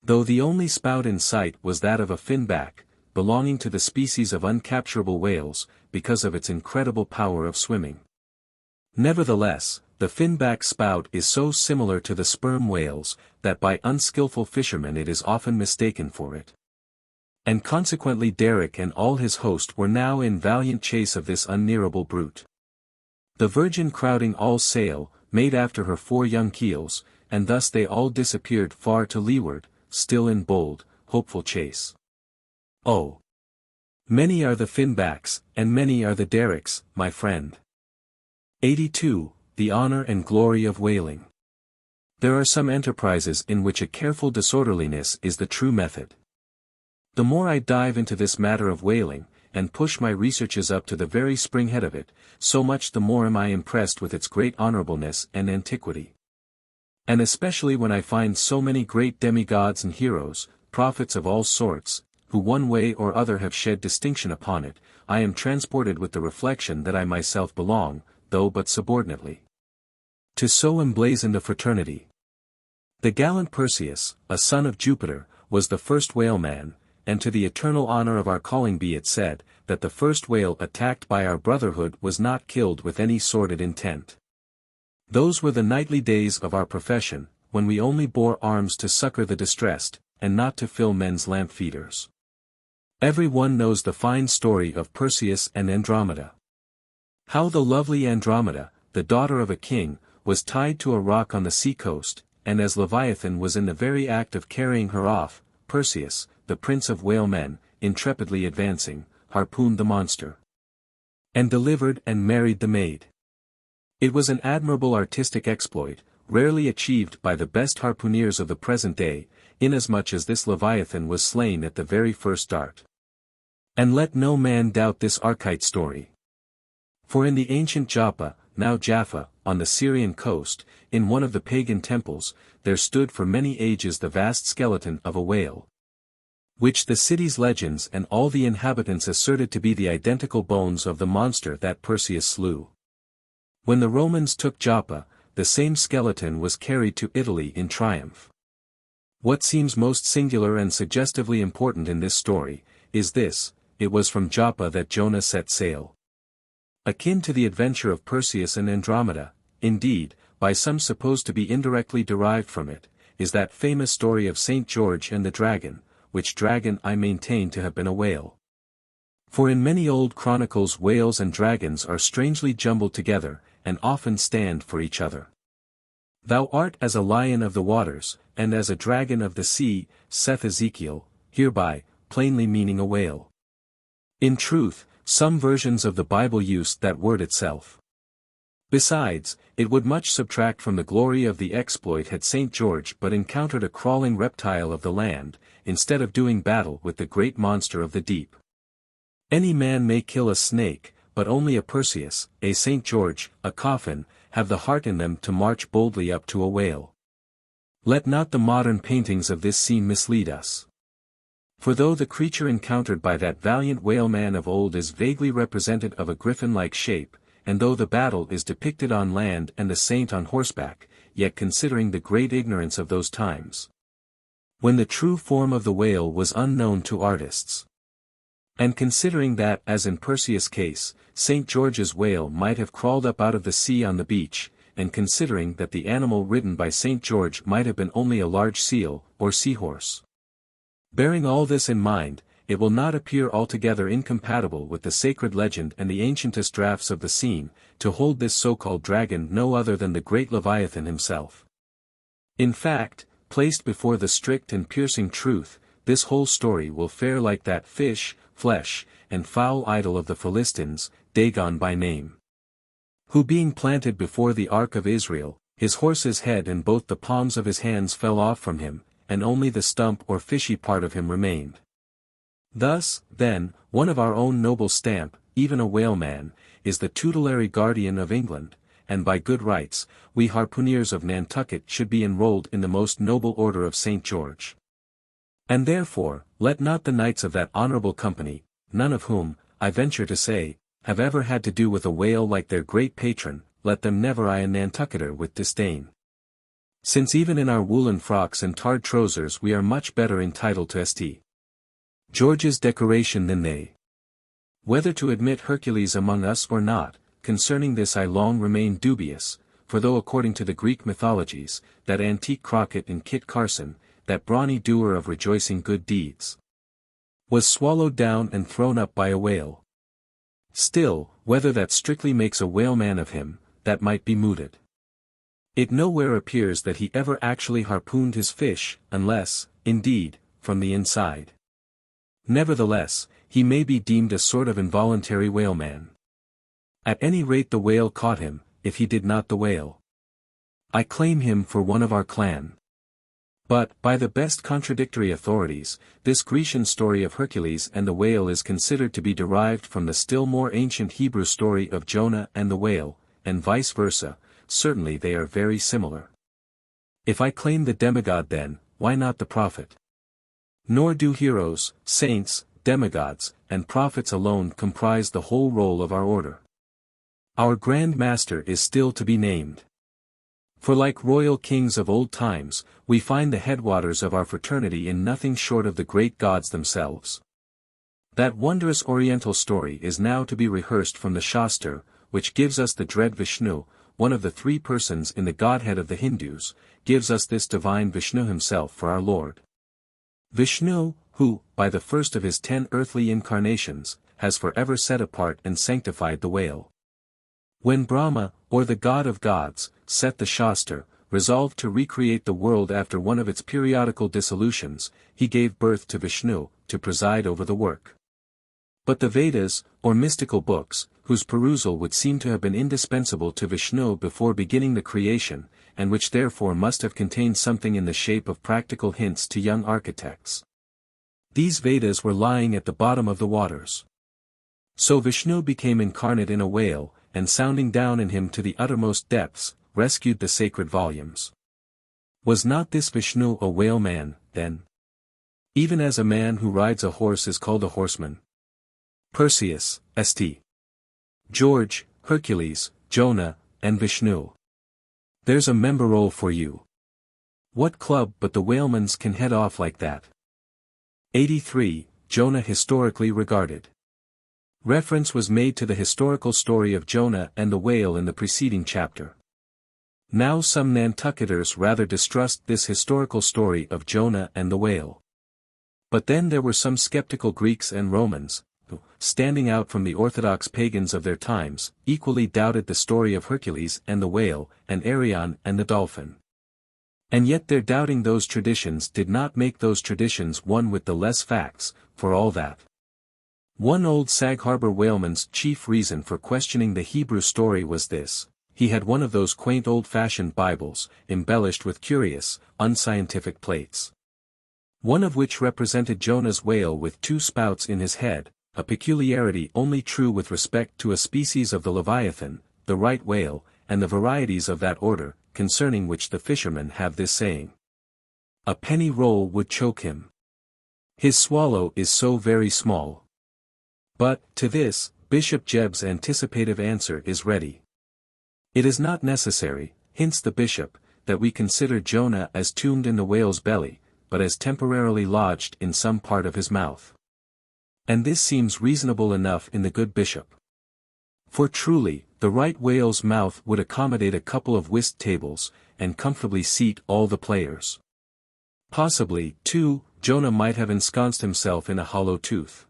Though the only spout in sight was that of a finback, belonging to the species of uncapturable whales, because of its incredible power of swimming. Nevertheless, the finback spout is so similar to the sperm whales, that by unskilful fishermen it is often mistaken for it. And consequently Derrick and all his host were now in valiant chase of this unnearable brute. The Virgin crowding all sail, made after her 4 young keels, and thus they all disappeared far to leeward, still in bold, hopeful chase. Oh! Many are the finbacks, and many are the derricks, my friend. 82. The honor and glory of whaling. There are some enterprises in which a careful disorderliness is the true method. The more I dive into this matter of whaling, and push my researches up to the very spring-head of it, so much the more am I impressed with its great honorableness and antiquity. And especially when I find so many great demigods and heroes, prophets of all sorts, who one way or other have shed distinction upon it, I am transported with the reflection that I myself belong, though but subordinately, to so emblazoned a fraternity. The gallant Perseus, a son of Jupiter, was the first whaleman, and to the eternal honor of our calling be it said, that the first whale attacked by our brotherhood was not killed with any sordid intent. Those were the nightly days of our profession, when we only bore arms to succor the distressed, and not to fill men's lamp feeders. Every one knows the fine story of Perseus and Andromeda. How the lovely Andromeda, the daughter of a king, was tied to a rock on the sea-coast, and as Leviathan was in the very act of carrying her off, Perseus, the prince of whalemen, intrepidly advancing, harpooned the monster, and delivered and married the maid. It was an admirable artistic exploit, rarely achieved by the best harpooneers of the present day, inasmuch as this Leviathan was slain at the very first dart. And let no man doubt this archite story. For in the ancient Joppa, now Jaffa, on the Syrian coast, in one of the pagan temples, there stood for many ages the vast skeleton of a whale, which the city's legends and all the inhabitants asserted to be the identical bones of the monster that Perseus slew. When the Romans took Joppa, the same skeleton was carried to Italy in triumph. What seems most singular and suggestively important in this story, is this: it was from Joppa that Jonah set sail. Akin to the adventure of Perseus and Andromeda, indeed, by some supposed to be indirectly derived from it, is that famous story of St. George and the dragon, which dragon I maintain to have been a whale. For in many old chronicles whales and dragons are strangely jumbled together, and often stand for each other. Thou art as a lion of the waters, and as a dragon of the sea, saith Ezekiel, hereby, plainly meaning a whale. In truth, some versions of the Bible use that word itself. Besides, it would much subtract from the glory of the exploit had St. George but encountered a crawling reptile of the land, instead of doing battle with the great monster of the deep. Any man may kill a snake, but only a Perseus, a St. George, a coffin, have the heart in them to march boldly up to a whale. Let not the modern paintings of this scene mislead us. For though the creature encountered by that valiant whaleman of old is vaguely represented of a griffin-like shape, and though the battle is depicted on land and the saint on horseback, yet considering the great ignorance of those times, when the true form of the whale was unknown to artists, and considering that as in Perseus' case, St. George's whale might have crawled up out of the sea on the beach, and considering that the animal ridden by St. George might have been only a large seal, or seahorse. Bearing all this in mind, it will not appear altogether incompatible with the sacred legend and the ancientest drafts of the scene, to hold this so-called dragon no other than the great Leviathan himself. In fact, placed before the strict and piercing truth, this whole story will fare like that fish, flesh, and foul idol of the Philistines, Dagon by name, who being planted before the ark of Israel, his horse's head and both the palms of his hands fell off from him, and only the stump or fishy part of him remained. Thus, then, one of our own noble stamp, even a whaleman, is the tutelary guardian of England, and by good rights, we harpooneers of Nantucket should be enrolled in the most noble order of St. George. And therefore, let not the knights of that honourable company, none of whom, I venture to say, have ever had to do with a whale like their great patron, let them never eye a Nantucketer with disdain. Since even in our woolen frocks and tarred trousers we are much better entitled to St. George's decoration than they. Whether to admit Hercules among us or not, concerning this I long remained dubious, for though according to the Greek mythologies, that antique Crockett and Kit Carson, that brawny doer of rejoicing good deeds, was swallowed down and thrown up by a whale. Still, whether that strictly makes a whaleman of him, that might be mooted. It nowhere appears that he ever actually harpooned his fish, unless, indeed, from the inside. Nevertheless, he may be deemed a sort of involuntary whaleman. At any rate the whale caught him, if he did not the whale. I claim him for one of our clan. But, by the best contradictory authorities, this Grecian story of Hercules and the whale is considered to be derived from the still more ancient Hebrew story of Jonah and the whale, and vice versa. Certainly they are very similar. If I claim the demigod then, why not the prophet? Nor do heroes, saints, demigods, and prophets alone comprise the whole roll of our order. Our Grand Master is still to be named. For like royal kings of old times, we find the headwaters of our fraternity in nothing short of the great gods themselves. That wondrous oriental story is now to be rehearsed from the Shastra, which gives us the dread Vishnu, one of the three persons in the Godhead of the Hindus, gives us this divine Vishnu himself for our Lord. Vishnu, who, by the first of his 10 earthly incarnations, has forever set apart and sanctified the whale. When Brahma, or the god of gods, saith the Shastra, resolved to recreate the world after one of its periodical dissolutions, he gave birth to Vishnu, to preside over the work. But the Vedas, or mystical books, whose perusal would seem to have been indispensable to Vishnu before beginning the creation, and which therefore must have contained something in the shape of practical hints to young architects. These Vedas were lying at the bottom of the waters. So Vishnu became incarnate in a whale, and sounding down in him to the uttermost depths, rescued the sacred volumes. Was not this Vishnu a whaleman, then? Even as a man who rides a horse is called a horseman. Perseus, St. George, Hercules, Jonah, and Vishnu. There's a member roll for you. What club but the whaleman's can head off like that? 83. Jonah historically regarded. Reference was made to the historical story of Jonah and the whale in the preceding chapter. Now some Nantucketers rather distrust this historical story of Jonah and the whale. But then there were some skeptical Greeks and Romans, standing out from the orthodox pagans of their times, equally doubted the story of Hercules and the whale, and Arion and the dolphin. And yet their doubting those traditions did not make those traditions one with the less facts, for all that. One old Sag Harbor whaleman's chief reason for questioning the Hebrew story was this: he had one of those quaint old-fashioned Bibles, embellished with curious, unscientific plates. One of which represented Jonah's whale with two spouts in his head, a peculiarity only true with respect to a species of the Leviathan, the right whale, and the varieties of that order, concerning which the fishermen have this saying: a penny roll would choke him. His swallow is so very small. But, to this, Bishop Jebb's anticipative answer is ready. It is not necessary, hints the bishop, that we consider Jonah as tombed in the whale's belly, but as temporarily lodged in some part of his mouth. And this seems reasonable enough in the good bishop. For truly, the right whale's mouth would accommodate a couple of whist tables, and comfortably seat all the players. Possibly, too, Jonah might have ensconced himself in a hollow tooth.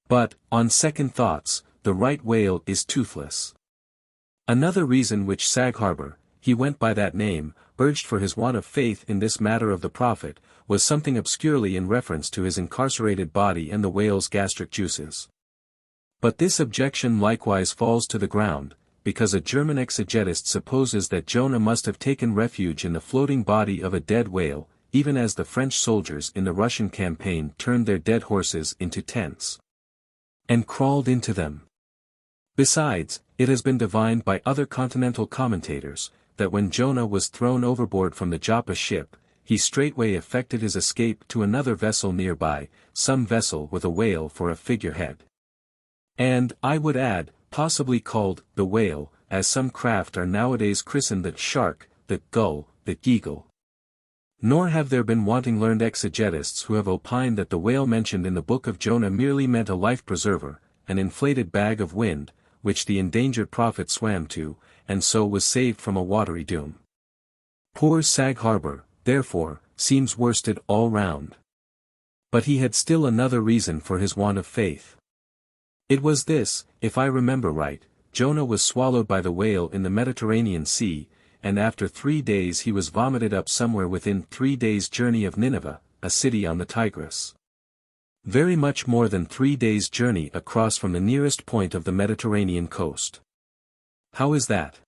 But, on second thoughts, the right whale is toothless. Another reason which Sag Harbor, he went by that name, urged for his want of faith in this matter of the prophet, was something obscurely in reference to his incarcerated body and the whale's gastric juices. But this objection likewise falls to the ground, because a German exegetist supposes that Jonah must have taken refuge in the floating body of a dead whale, even as the French soldiers in the Russian campaign turned their dead horses into tents, and crawled into them. Besides, it has been divined by other continental commentators, that when Jonah was thrown overboard from the Joppa ship, he straightway effected his escape to another vessel nearby, some vessel with a whale for a figurehead. And, I would add, possibly called the whale, as some craft are nowadays christened the shark, the gull, the geagle. Nor have there been wanting learned exegetists who have opined that the whale mentioned in the book of Jonah merely meant a life-preserver, an inflated bag of wind, which the endangered prophet swam to, and so was saved from a watery doom. Poor Sag Harbor, therefore, seems worsted all round. But he had still another reason for his want of faith. It was this: if I remember right, Jonah was swallowed by the whale in the Mediterranean Sea, and after 3 days he was vomited up somewhere within 3 days' journey of Nineveh, a city on the Tigris. Very much more than 3 days' journey across from the nearest point of the Mediterranean coast. How is that?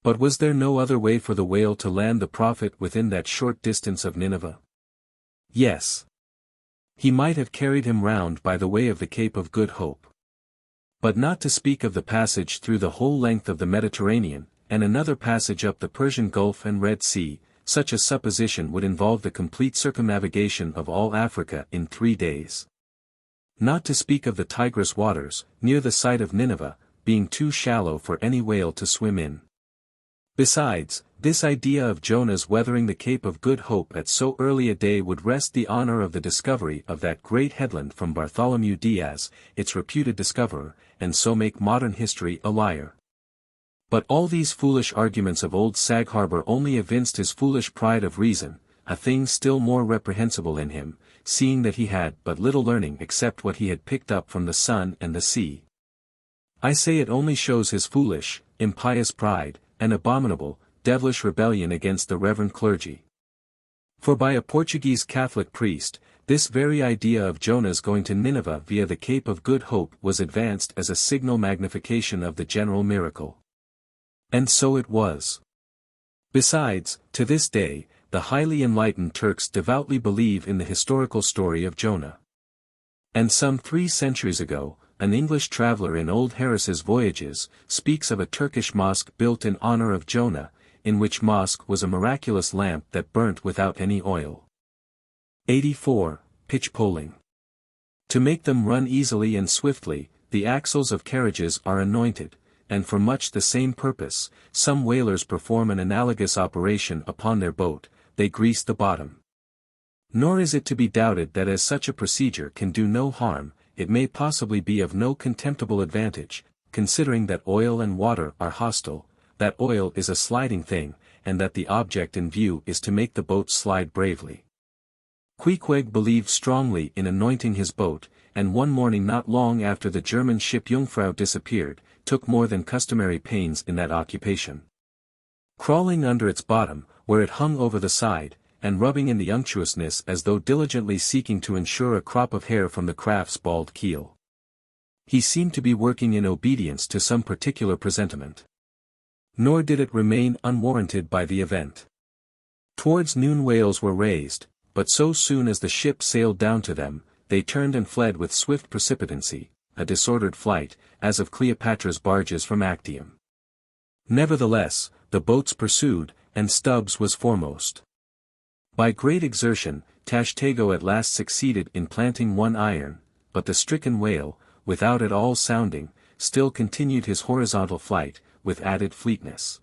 But was there no other way for the whale to land the prophet within that short distance of Nineveh? Yes. He might have carried him round by the way of the Cape of Good Hope. But not to speak of the passage through the whole length of the Mediterranean, and another passage up the Persian Gulf and Red Sea, such a supposition would involve the complete circumnavigation of all Africa in 3 days. Not to speak of the Tigris waters, near the site of Nineveh, being too shallow for any whale to swim in. Besides, this idea of Jonah's weathering the Cape of Good Hope at so early a day would wrest the honor of the discovery of that great headland from Bartholomew Diaz, its reputed discoverer, and so make modern history a liar. But all these foolish arguments of old Sag Harbor only evinced his foolish pride of reason, a thing still more reprehensible in him, seeing that he had but little learning except what he had picked up from the sun and the sea. I say it only shows his foolish, impious pride, and abominable, devilish rebellion against the reverend clergy. For by a Portuguese Catholic priest, this very idea of Jonah's going to Nineveh via the Cape of Good Hope was advanced as a signal magnification of the general miracle. And so it was. Besides, to this day, the highly enlightened Turks devoutly believe in the historical story of Jonah. And some 3 centuries ago, an English traveller in Old Harris's Voyages, speaks of a Turkish mosque built in honor of Jonah, in which mosque was a miraculous lamp that burnt without any oil. 84. Pitchpoling. To make them run easily and swiftly, the axles of carriages are anointed, and for much the same purpose, some whalers perform an analogous operation upon their boat, they grease the bottom. Nor is it to be doubted that as such a procedure can do no harm, it may possibly be of no contemptible advantage, considering that oil and water are hostile, that oil is a sliding thing, and that the object in view is to make the boat slide bravely. Queequeg believed strongly in anointing his boat, and one morning not long after the German ship Jungfrau disappeared, took more than customary pains in that occupation. Crawling under its bottom, where it hung over the side, and rubbing in the unctuousness as though diligently seeking to ensure a crop of hair from the craft's bald keel. He seemed to be working in obedience to some particular presentiment. Nor did it remain unwarranted by the event. Towards noon whales were raised, but so soon as the ship sailed down to them, they turned and fled with swift precipitancy, a disordered flight, as of Cleopatra's barges from Actium. Nevertheless, the boats pursued, and Stubbs was foremost. By great exertion, Tashtego at last succeeded in planting one iron, but the stricken whale, without at all sounding, still continued his horizontal flight, with added fleetness.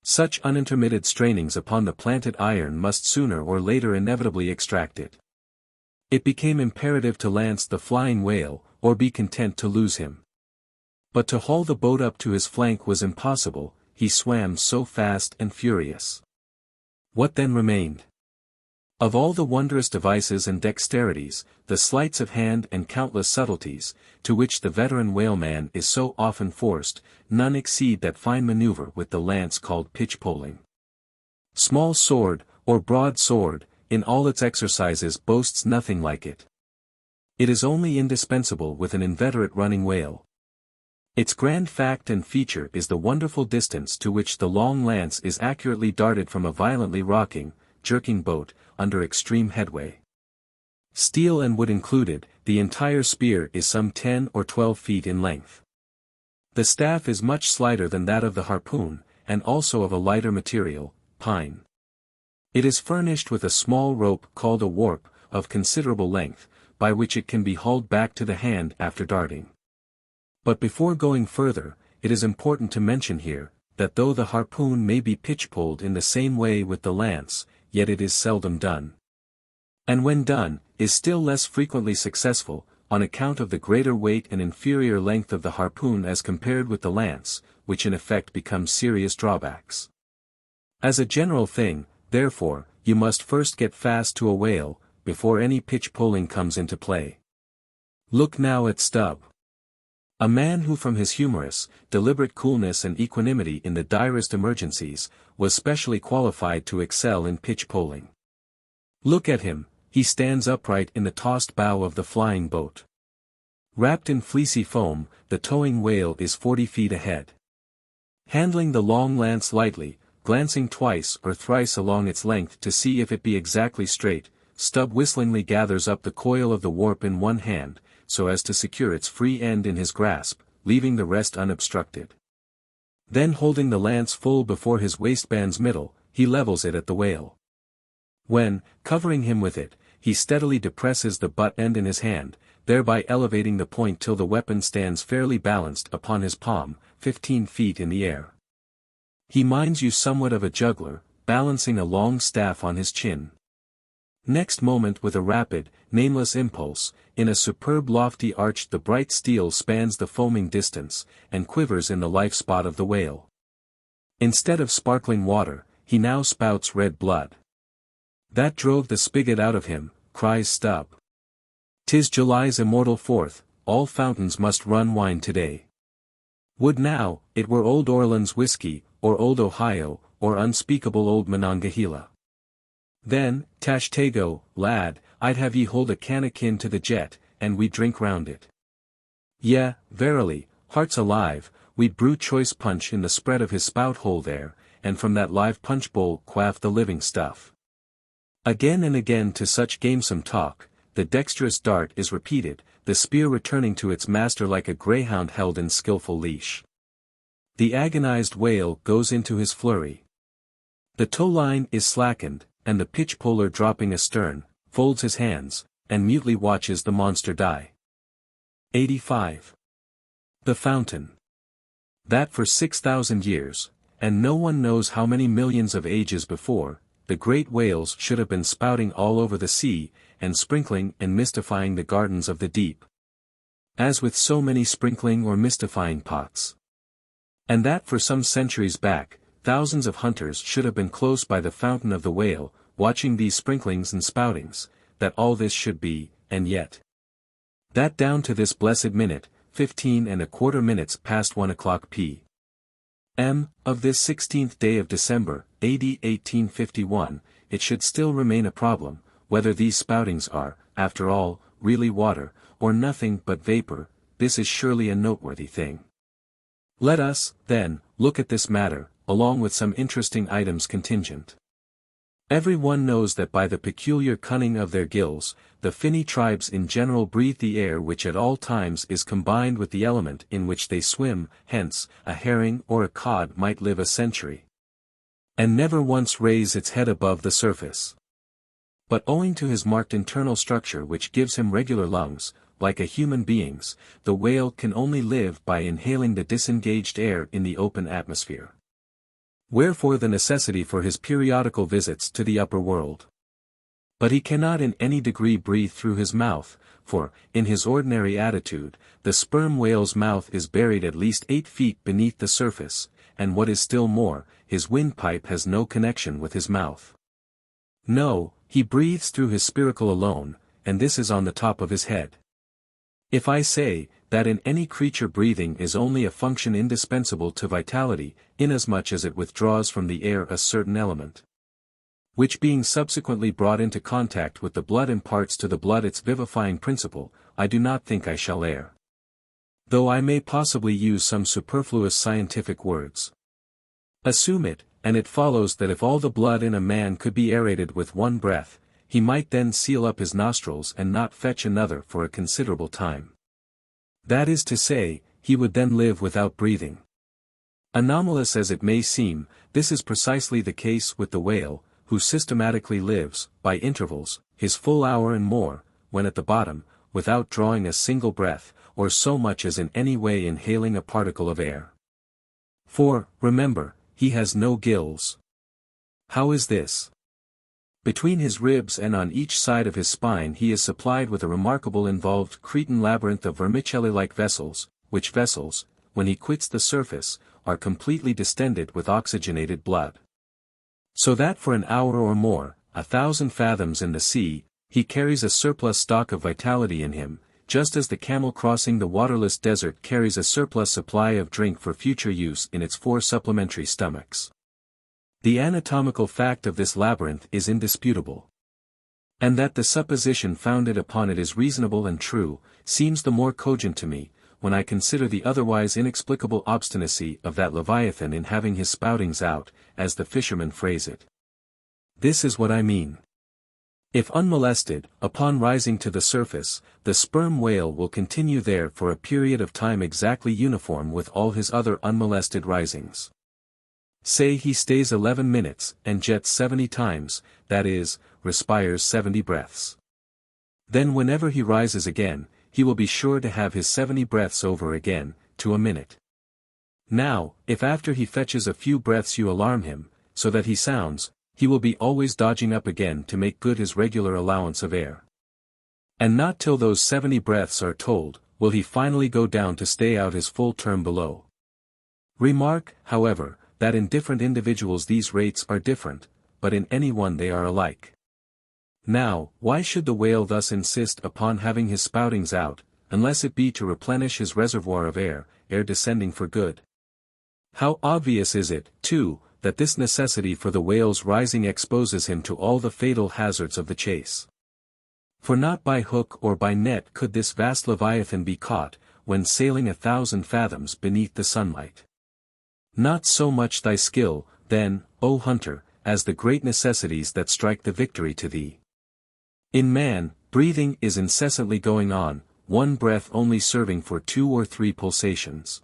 Such unintermitted strainings upon the planted iron must sooner or later inevitably extract it. It became imperative to lance the flying whale, or be content to lose him. But to haul the boat up to his flank was impossible, he swam so fast and furious. What then remained? Of all the wondrous devices and dexterities, the sleights of hand and countless subtleties, to which the veteran whaleman is so often forced, none exceed that fine maneuver with the lance called pitchpoling. Small sword, or broad sword, in all its exercises boasts nothing like it. It is only indispensable with an inveterate running whale. Its grand fact and feature is the wonderful distance to which the long lance is accurately darted from a violently rocking, jerking boat, under extreme headway. Steel and wood included, the entire spear is some 10 or 12 feet in length. The staff is much slighter than that of the harpoon, and also of a lighter material, pine. It is furnished with a small rope called a warp, of considerable length, by which it can be hauled back to the hand after darting. But before going further, it is important to mention here, that though the harpoon may be pitchpoled in the same way with the lance, yet it is seldom done. And when done, is still less frequently successful, on account of the greater weight and inferior length of the harpoon as compared with the lance, which in effect becomes serious drawbacks. As a general thing, therefore, you must first get fast to a whale, before any pitchpoling comes into play. Look now at Stubb. A man who from his humorous, deliberate coolness and equanimity in the direst emergencies, was specially qualified to excel in pitchpoling. Look at him, he stands upright in the tossed bow of the flying boat. Wrapped in fleecy foam, the towing whale is 40 feet ahead. Handling the long lance lightly, glancing twice or thrice along its length to see if it be exactly straight, Stubb whistlingly gathers up the coil of the warp in one hand, so as to secure its free end in his grasp, leaving the rest unobstructed. Then holding the lance full before his waistband's middle, he levels it at the whale. When, covering him with it, he steadily depresses the butt end in his hand, thereby elevating the point till the weapon stands fairly balanced upon his palm, 15 feet in the air. He minds you somewhat of a juggler, balancing a long staff on his chin. Next moment with a rapid, nameless impulse, in a superb lofty arch the bright steel spans the foaming distance, and quivers in the life spot of the whale. Instead of sparkling water, he now spouts red blood. That drove the spigot out of him, cries Stubb. 'Tis July's immortal 4th, all fountains must run wine today. Would now, it were old Orleans whiskey, or old Ohio, or unspeakable old Monongahela. Then, Tashtego, lad, I'd have ye hold a can akin to the jet, and we drink round it. Yea, verily, hearts alive, we'd brew choice punch in the spread of his spout hole there, and from that live punch bowl quaff the living stuff. Again and again to such gamesome talk, the dexterous dart is repeated, the spear returning to its master like a greyhound held in skillful leash. The agonized whale goes into his flurry. The tow-line is slackened, and the pitch-poler dropping astern, folds his hands, and mutely watches the monster die. 85. The fountain. That for 6,000 years, and no one knows how many millions of ages before, the great whales should have been spouting all over the sea, and sprinkling and mystifying the gardens of the deep. As with so many sprinkling or mystifying pots. And that for some centuries back, thousands of hunters should have been close by the fountain of the whale, watching these sprinklings and spoutings, that all this should be, and yet. That down to this blessed minute, 15¼ minutes past 1 o'clock p.m. of this 16th day of December, A.D. 1851, it should still remain a problem, whether these spoutings are, after all, really water, or nothing but vapor. This is surely a noteworthy thing. Let us, then, look at this matter, along with some interesting items contingent. Every one knows that by the peculiar cunning of their gills, the finny tribes in general breathe the air which at all times is combined with the element in which they swim, hence, a herring or a cod might live a century, and never once raise its head above the surface. But owing to his marked internal structure which gives him regular lungs, like a human being's, the whale can only live by inhaling the disengaged air in the open atmosphere. Wherefore the necessity for his periodical visits to the upper world. But he cannot in any degree breathe through his mouth, for, in his ordinary attitude, the sperm whale's mouth is buried at least 8 feet beneath the surface, and what is still more, his windpipe has no connection with his mouth. No, he breathes through his spiracle alone, and this is on the top of his head. If I say, that in any creature breathing is only a function indispensable to vitality, inasmuch as it withdraws from the air a certain element, which being subsequently brought into contact with the blood imparts to the blood its vivifying principle, I do not think I shall err. Though I may possibly use some superfluous scientific words. Assume it, and it follows that if all the blood in a man could be aerated with one breath, he might then seal up his nostrils and not fetch another for a considerable time. That is to say, he would then live without breathing. Anomalous as it may seem, this is precisely the case with the whale, who systematically lives, by intervals, his full hour and more, when at the bottom, without drawing a single breath, or so much as in any way inhaling a particle of air. For, remember, he has no gills. How is this? Between his ribs and on each side of his spine he is supplied with a remarkable involved Cretan labyrinth of vermicelli-like vessels, which vessels, when he quits the surface, are completely distended with oxygenated blood. So that for an hour or more, 1,000 fathoms in the sea, he carries a surplus stock of vitality in him, just as the camel crossing the waterless desert carries a surplus supply of drink for future use in its 4 supplementary stomachs. The anatomical fact of this labyrinth is indisputable. And that the supposition founded upon it is reasonable and true, seems the more cogent to me, when I consider the otherwise inexplicable obstinacy of that Leviathan in having his spoutings out, as the fishermen phrase it. This is what I mean. If unmolested, upon rising to the surface, the sperm whale will continue there for a period of time exactly uniform with all his other unmolested risings. Say he stays 11 minutes, and jets 70 times, that is, respires 70 breaths. Then whenever he rises again, he will be sure to have his 70 breaths over again, to a minute. Now, if after he fetches a few breaths you alarm him, so that he sounds, he will be always dodging up again to make good his regular allowance of air. And not till those 70 breaths are told, will he finally go down to stay out his full term below. Remark, however, that in different individuals these rates are different, but in any one they are alike. Now, why should the whale thus insist upon having his spoutings out, unless it be to replenish his reservoir of air, ere descending for good? How obvious is it, too, that this necessity for the whale's rising exposes him to all the fatal hazards of the chase. For not by hook or by net could this vast Leviathan be caught, when sailing 1,000 fathoms beneath the sunlight. Not so much thy skill, then, O hunter, as the great necessities that strike the victory to thee. In man, breathing is incessantly going on, one breath only serving for 2 or 3 pulsations.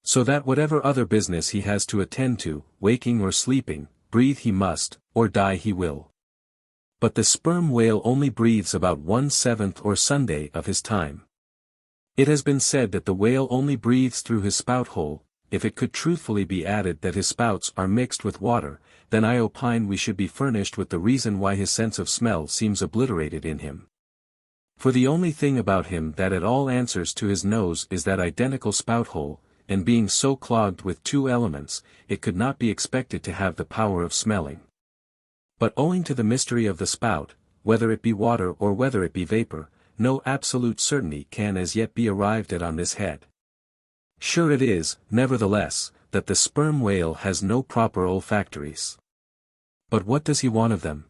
So that whatever other business he has to attend to, waking or sleeping, breathe he must, or die he will. But the sperm whale only breathes about 1/7 or Sunday of his time. It has been said that the whale only breathes through his spout hole. If it could truthfully be added that his spouts are mixed with water, then I opine we should be furnished with the reason why his sense of smell seems obliterated in him. For the only thing about him that at all answers to his nose is that identical spout hole, and being so clogged with 2 elements, it could not be expected to have the power of smelling. But owing to the mystery of the spout, whether it be water or whether it be vapor, no absolute certainty can as yet be arrived at on this head. Sure it is, nevertheless, that the sperm whale has no proper olfactories. But what does he want of them?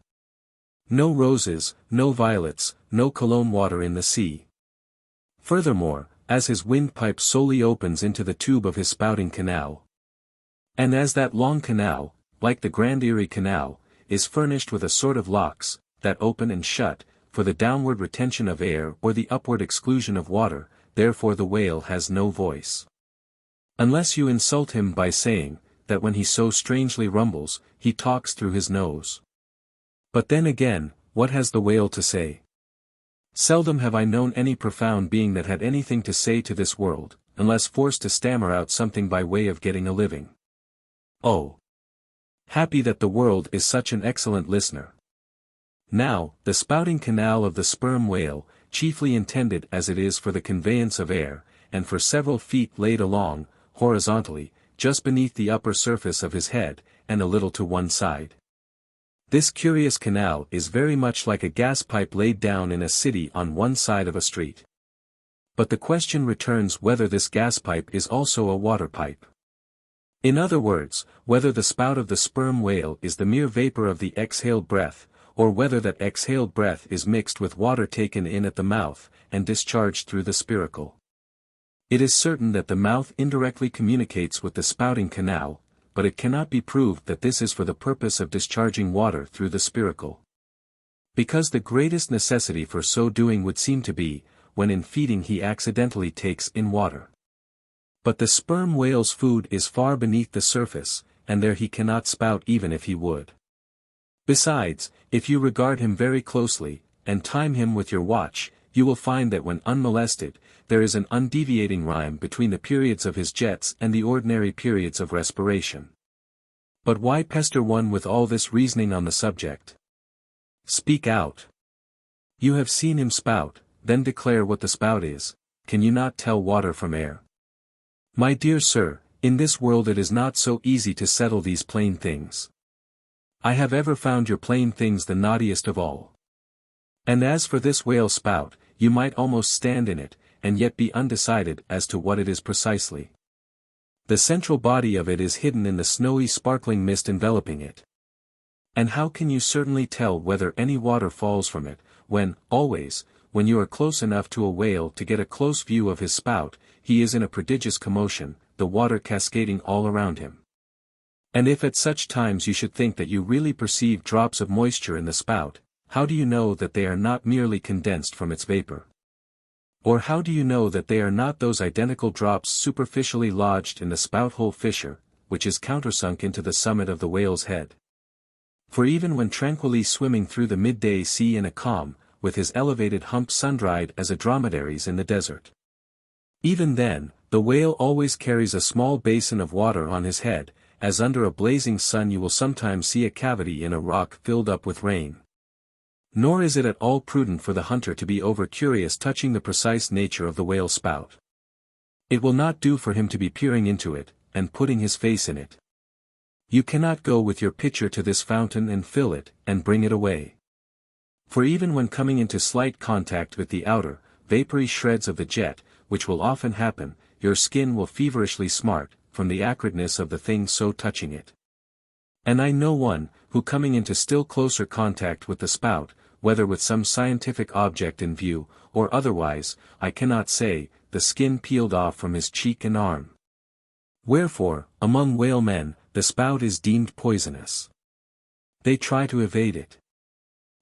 No roses, no violets, no cologne water in the sea. Furthermore, as his windpipe solely opens into the tube of his spouting canal, and as that long canal, like the Grand Erie Canal, is furnished with a sort of locks, that open and shut, for the downward retention of air or the upward exclusion of water, therefore the whale has no voice. Unless you insult him by saying, that when he so strangely rumbles, he talks through his nose. But then again, what has the whale to say? Seldom have I known any profound being that had anything to say to this world, unless forced to stammer out something by way of getting a living. Oh! Happy that the world is such an excellent listener. Now, the spouting canal of the sperm whale, chiefly intended as it is for the conveyance of air, and for several feet laid along, horizontally, just beneath the upper surface of his head, and a little to one side. This curious canal is very much like a gas pipe laid down in a city on one side of a street. But the question returns whether this gas pipe is also a water pipe. In other words, whether the spout of the sperm whale is the mere vapor of the exhaled breath, or whether that exhaled breath is mixed with water taken in at the mouth, and discharged through the spiracle. It is certain that the mouth indirectly communicates with the spouting canal, but it cannot be proved that this is for the purpose of discharging water through the spiracle. Because the greatest necessity for so doing would seem to be, when in feeding he accidentally takes in water. But the sperm whale's food is far beneath the surface, and there he cannot spout even if he would. Besides, if you regard him very closely, and time him with your watch, you will find that when unmolested, there is an undeviating rhyme between the periods of his jets and the ordinary periods of respiration. But why pester one with all this reasoning on the subject? Speak out. You have seen him spout, then declare what the spout is. Can you not tell water from air? My dear sir, in this world it is not so easy to settle these plain things. I have ever found your plain things the naughtiest of all. And as for this whale spout, you might almost stand in it, and yet be undecided as to what it is precisely. The central body of it is hidden in the snowy sparkling mist enveloping it. And how can you certainly tell whether any water falls from it, when, always, when you are close enough to a whale to get a close view of his spout, he is in a prodigious commotion, the water cascading all around him. And if at such times you should think that you really perceive drops of moisture in the spout, how do you know that they are not merely condensed from its vapor? Or how do you know that they are not those identical drops superficially lodged in the spout-hole fissure, which is countersunk into the summit of the whale's head? For even when tranquilly swimming through the midday sea in a calm, with his elevated hump sun-dried as a dromedary's in the desert, even then, the whale always carries a small basin of water on his head, as under a blazing sun you will sometimes see a cavity in a rock filled up with rain. Nor is it at all prudent for the hunter to be over-curious touching the precise nature of the whale's spout. It will not do for him to be peering into it, and putting his face in it. You cannot go with your pitcher to this fountain and fill it, and bring it away. For even when coming into slight contact with the outer, vapory shreds of the jet, which will often happen, your skin will feverishly smart, from the acridness of the thing so touching it. And I know one, who coming into still closer contact with the spout, whether with some scientific object in view, or otherwise, I cannot say, the skin peeled off from his cheek and arm. Wherefore, among whale men, the spout is deemed poisonous. They try to evade it.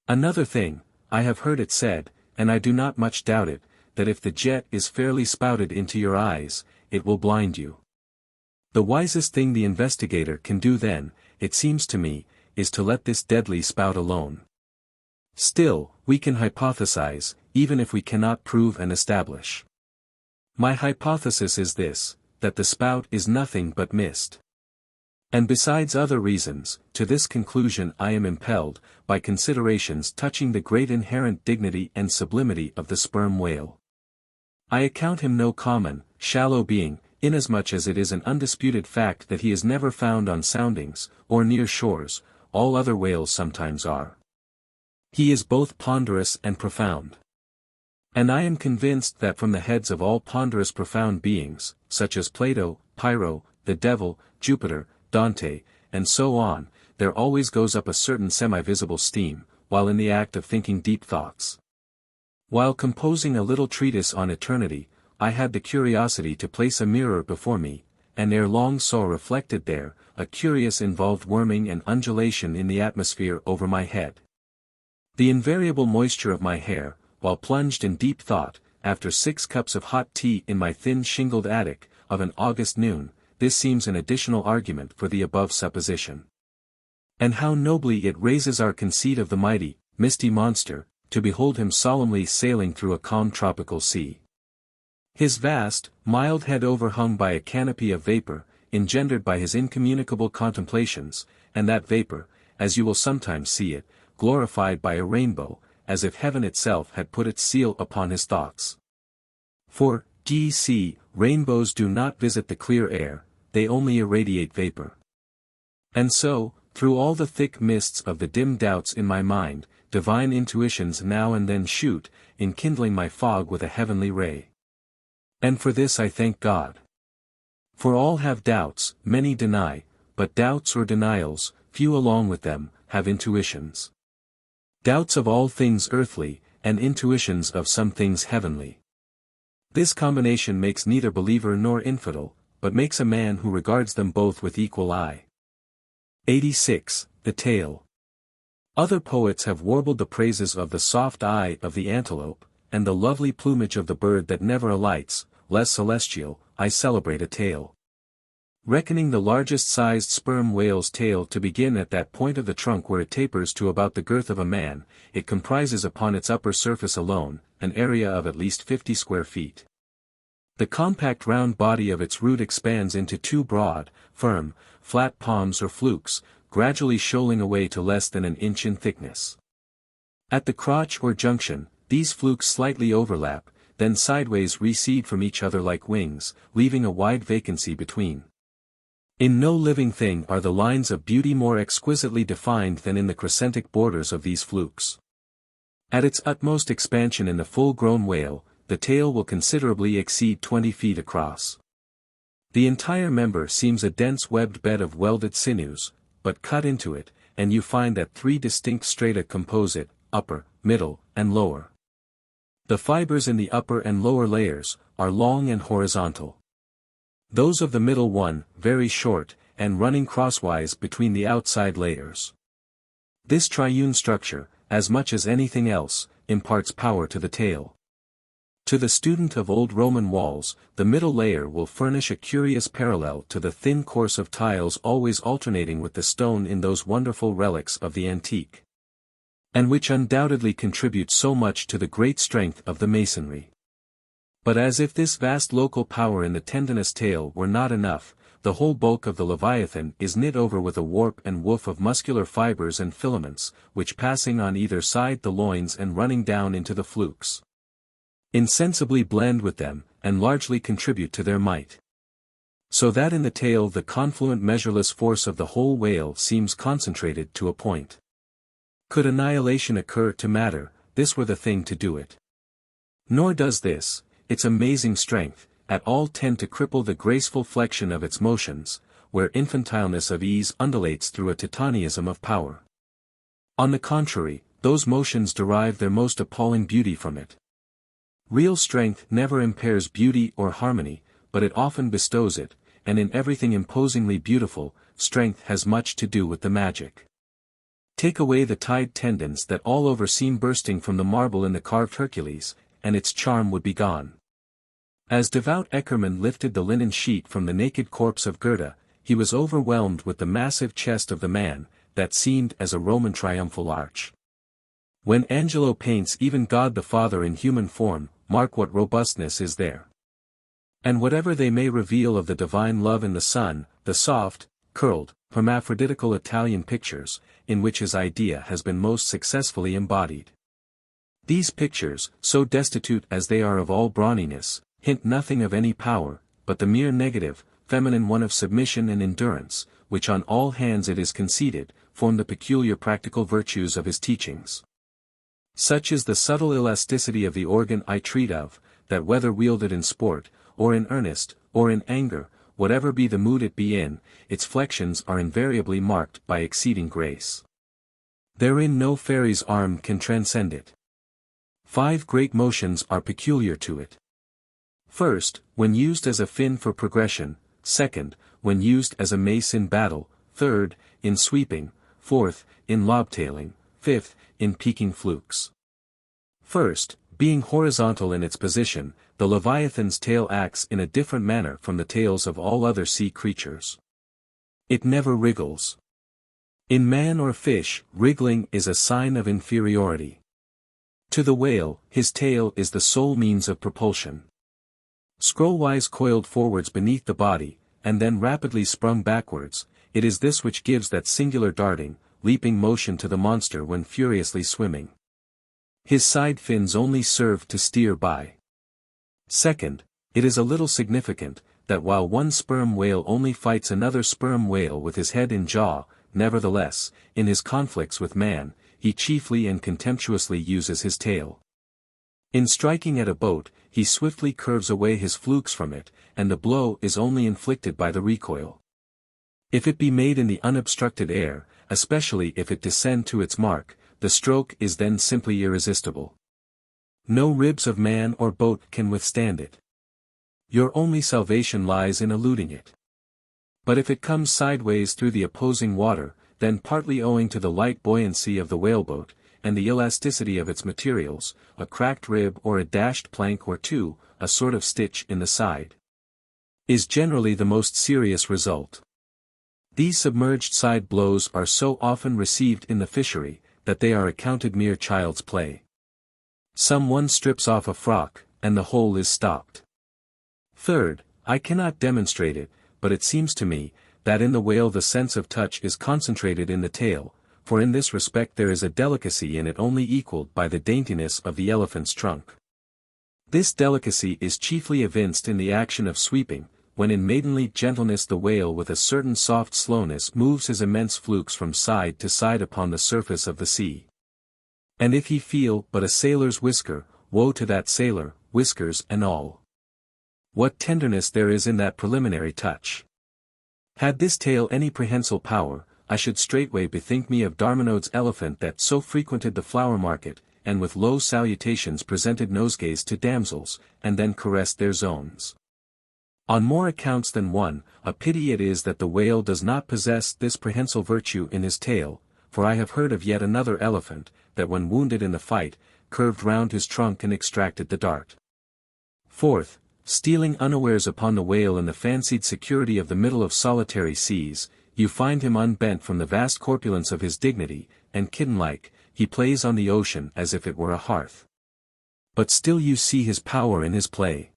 Another thing, I have heard it said, and I do not much doubt it, that if the jet is fairly spouted into your eyes, it will blind you. The wisest thing the investigator can do then, it seems to me, is to let this deadly spout alone. Still, we can hypothesize, even if we cannot prove and establish. My hypothesis is this, that the spout is nothing but mist. And besides other reasons, to this conclusion I am impelled, by considerations touching the great inherent dignity and sublimity of the sperm whale. I account him no common, shallow being, inasmuch as it is an undisputed fact that he is never found on soundings, or near shores, all other whales sometimes are. He is both ponderous and profound. And I am convinced that from the heads of all ponderous profound beings, such as Plato, Pyrrho, the devil, Jupiter, Dante, and so on, there always goes up a certain semi-visible steam, while in the act of thinking deep thoughts. While composing a little treatise on eternity, I had the curiosity to place a mirror before me, and ere long saw reflected there, a curious involved worming and undulation in the atmosphere over my head. The invariable moisture of my hair, while plunged in deep thought, after 6 cups of hot tea in my thin shingled attic, of an August noon, this seems an additional argument for the above supposition. And how nobly it raises our conceit of the mighty, misty monster, to behold him solemnly sailing through a calm tropical sea. His vast, mild head overhung by a canopy of vapor, engendered by his incommunicable contemplations, and that vapor, as you will sometimes see it, glorified by a rainbow, as if heaven itself had put its seal upon his thoughts. For, ye see, rainbows do not visit the clear air, they only irradiate vapor. And so, through all the thick mists of the dim doubts in my mind, divine intuitions now and then shoot, enkindling my fog with a heavenly ray. And for this I thank God. For all have doubts, many deny, but doubts or denials, few along with them, have intuitions. Doubts of all things earthly, and intuitions of some things heavenly. This combination makes neither believer nor infidel, but makes a man who regards them both with equal eye. 86. The Tale. Other poets have warbled the praises of the soft eye of the antelope, and the lovely plumage of the bird that never alights. Less celestial, I celebrate a tale. Reckoning the largest sized sperm whale's tail to begin at that point of the trunk where it tapers to about the girth of a man, it comprises upon its upper surface alone, an area of at least 50 square feet. The compact round body of its root expands into 2 broad, firm, flat palms or flukes, gradually shoaling away to less than an inch in thickness. At the crotch or junction, these flukes slightly overlap, then sideways recede from each other like wings, leaving a wide vacancy between. In no living thing are the lines of beauty more exquisitely defined than in the crescentic borders of these flukes. At its utmost expansion in the full-grown whale, the tail will considerably exceed 20 feet across. The entire member seems a dense webbed bed of welded sinews, but cut into it, and you find that 3 distinct strata compose it, upper, middle, and lower. The fibers in the upper and lower layers, are long and horizontal. Those of the middle one, very short, and running crosswise between the outside layers. This triune structure, as much as anything else, imparts power to the tail. To the student of old Roman walls, the middle layer will furnish a curious parallel to the thin course of tiles always alternating with the stone in those wonderful relics of the antique. And which undoubtedly contribute so much to the great strength of the masonry. But as if this vast local power in the tendinous tail were not enough, the whole bulk of the Leviathan is knit over with a warp and woof of muscular fibers and filaments, which passing on either side the loins and running down into the flukes, insensibly blend with them, and largely contribute to their might. So that in the tail the confluent measureless force of the whole whale seems concentrated to a point. Could annihilation occur to matter, this were the thing to do it. Nor does this, its amazing strength, at all tend to cripple the graceful flexion of its motions, where infantileness of ease undulates through a titanism of power. On the contrary, those motions derive their most appalling beauty from it. Real strength never impairs beauty or harmony, but it often bestows it, and in everything imposingly beautiful, strength has much to do with the magic. Take away the tied tendons that all over seem bursting from the marble in the carved Hercules, and its charm would be gone. As devout Eckermann lifted the linen sheet from the naked corpse of Goethe, he was overwhelmed with the massive chest of the man, that seemed as a Roman triumphal arch. When Angelo paints even God the Father in human form, mark what robustness is there. And whatever they may reveal of the divine love in the Son, the soft, curled, hermaphroditical Italian pictures, in which his idea has been most successfully embodied. These pictures, so destitute as they are of all brawniness, hint nothing of any power, but the mere negative, feminine one of submission and endurance, which on all hands it is conceded, form the peculiar practical virtues of his teachings. Such is the subtle elasticity of the organ I treat of, that whether wielded in sport, or in earnest, or in anger, whatever be the mood it be in, its flexions are invariably marked by exceeding grace. Therein no fairy's arm can transcend it. 5 great motions are peculiar to it. First, when used as a fin for progression; second, when used as a mace in battle; third, in sweeping; fourth, in lobtailing; fifth, in peaking flukes. First, being horizontal in its position, the Leviathan's tail acts in a different manner from the tails of all other sea creatures. It never wriggles. In man or fish, wriggling is a sign of inferiority. To the whale, his tail is the sole means of propulsion. Scrollwise coiled forwards beneath the body, and then rapidly sprung backwards, it is this which gives that singular darting, leaping motion to the monster when furiously swimming. His side fins only serve to steer by. Second, it is a little significant, that while one sperm whale only fights another sperm whale with his head and jaw, nevertheless, in his conflicts with man, he chiefly and contemptuously uses his tail. In striking at a boat, he swiftly curves away his flukes from it, and the blow is only inflicted by the recoil. If it be made in the unobstructed air, especially if it descend to its mark, the stroke is then simply irresistible. No ribs of man or boat can withstand it. Your only salvation lies in eluding it. But if it comes sideways through the opposing water, then partly owing to the light buoyancy of the whaleboat, and the elasticity of its materials, a cracked rib or a dashed plank or two, a sort of stitch in the side, is generally the most serious result. These submerged side blows are so often received in the fishery, that they are accounted mere child's play. Some one strips off a frock, and the hole is stopped. Third, I cannot demonstrate it, but it seems to me, that in the whale the sense of touch is concentrated in the tail, for in this respect there is a delicacy in it only equalled by the daintiness of the elephant's trunk. This delicacy is chiefly evinced in the action of sweeping, when in maidenly gentleness the whale with a certain soft slowness moves his immense flukes from side to side upon the surface of the sea. And if he feel but a sailor's whisker, woe to that sailor, whiskers and all. What tenderness there is in that preliminary touch! Had this tale any prehensile power, I should straightway bethink me of Darminode's elephant that so frequented the flower market, and with low salutations presented nosegays to damsels, and then caressed their zones. On more accounts than one, a pity it is that the whale does not possess this prehensile virtue in his tail, for I have heard of yet another elephant, that when wounded in the fight, curved round his trunk and extracted the dart. Fourth, stealing unawares upon the whale in the fancied security of the middle of solitary seas, you find him unbent from the vast corpulence of his dignity, and kitten-like, he plays on the ocean as if it were a hearth. But still you see his power in his play.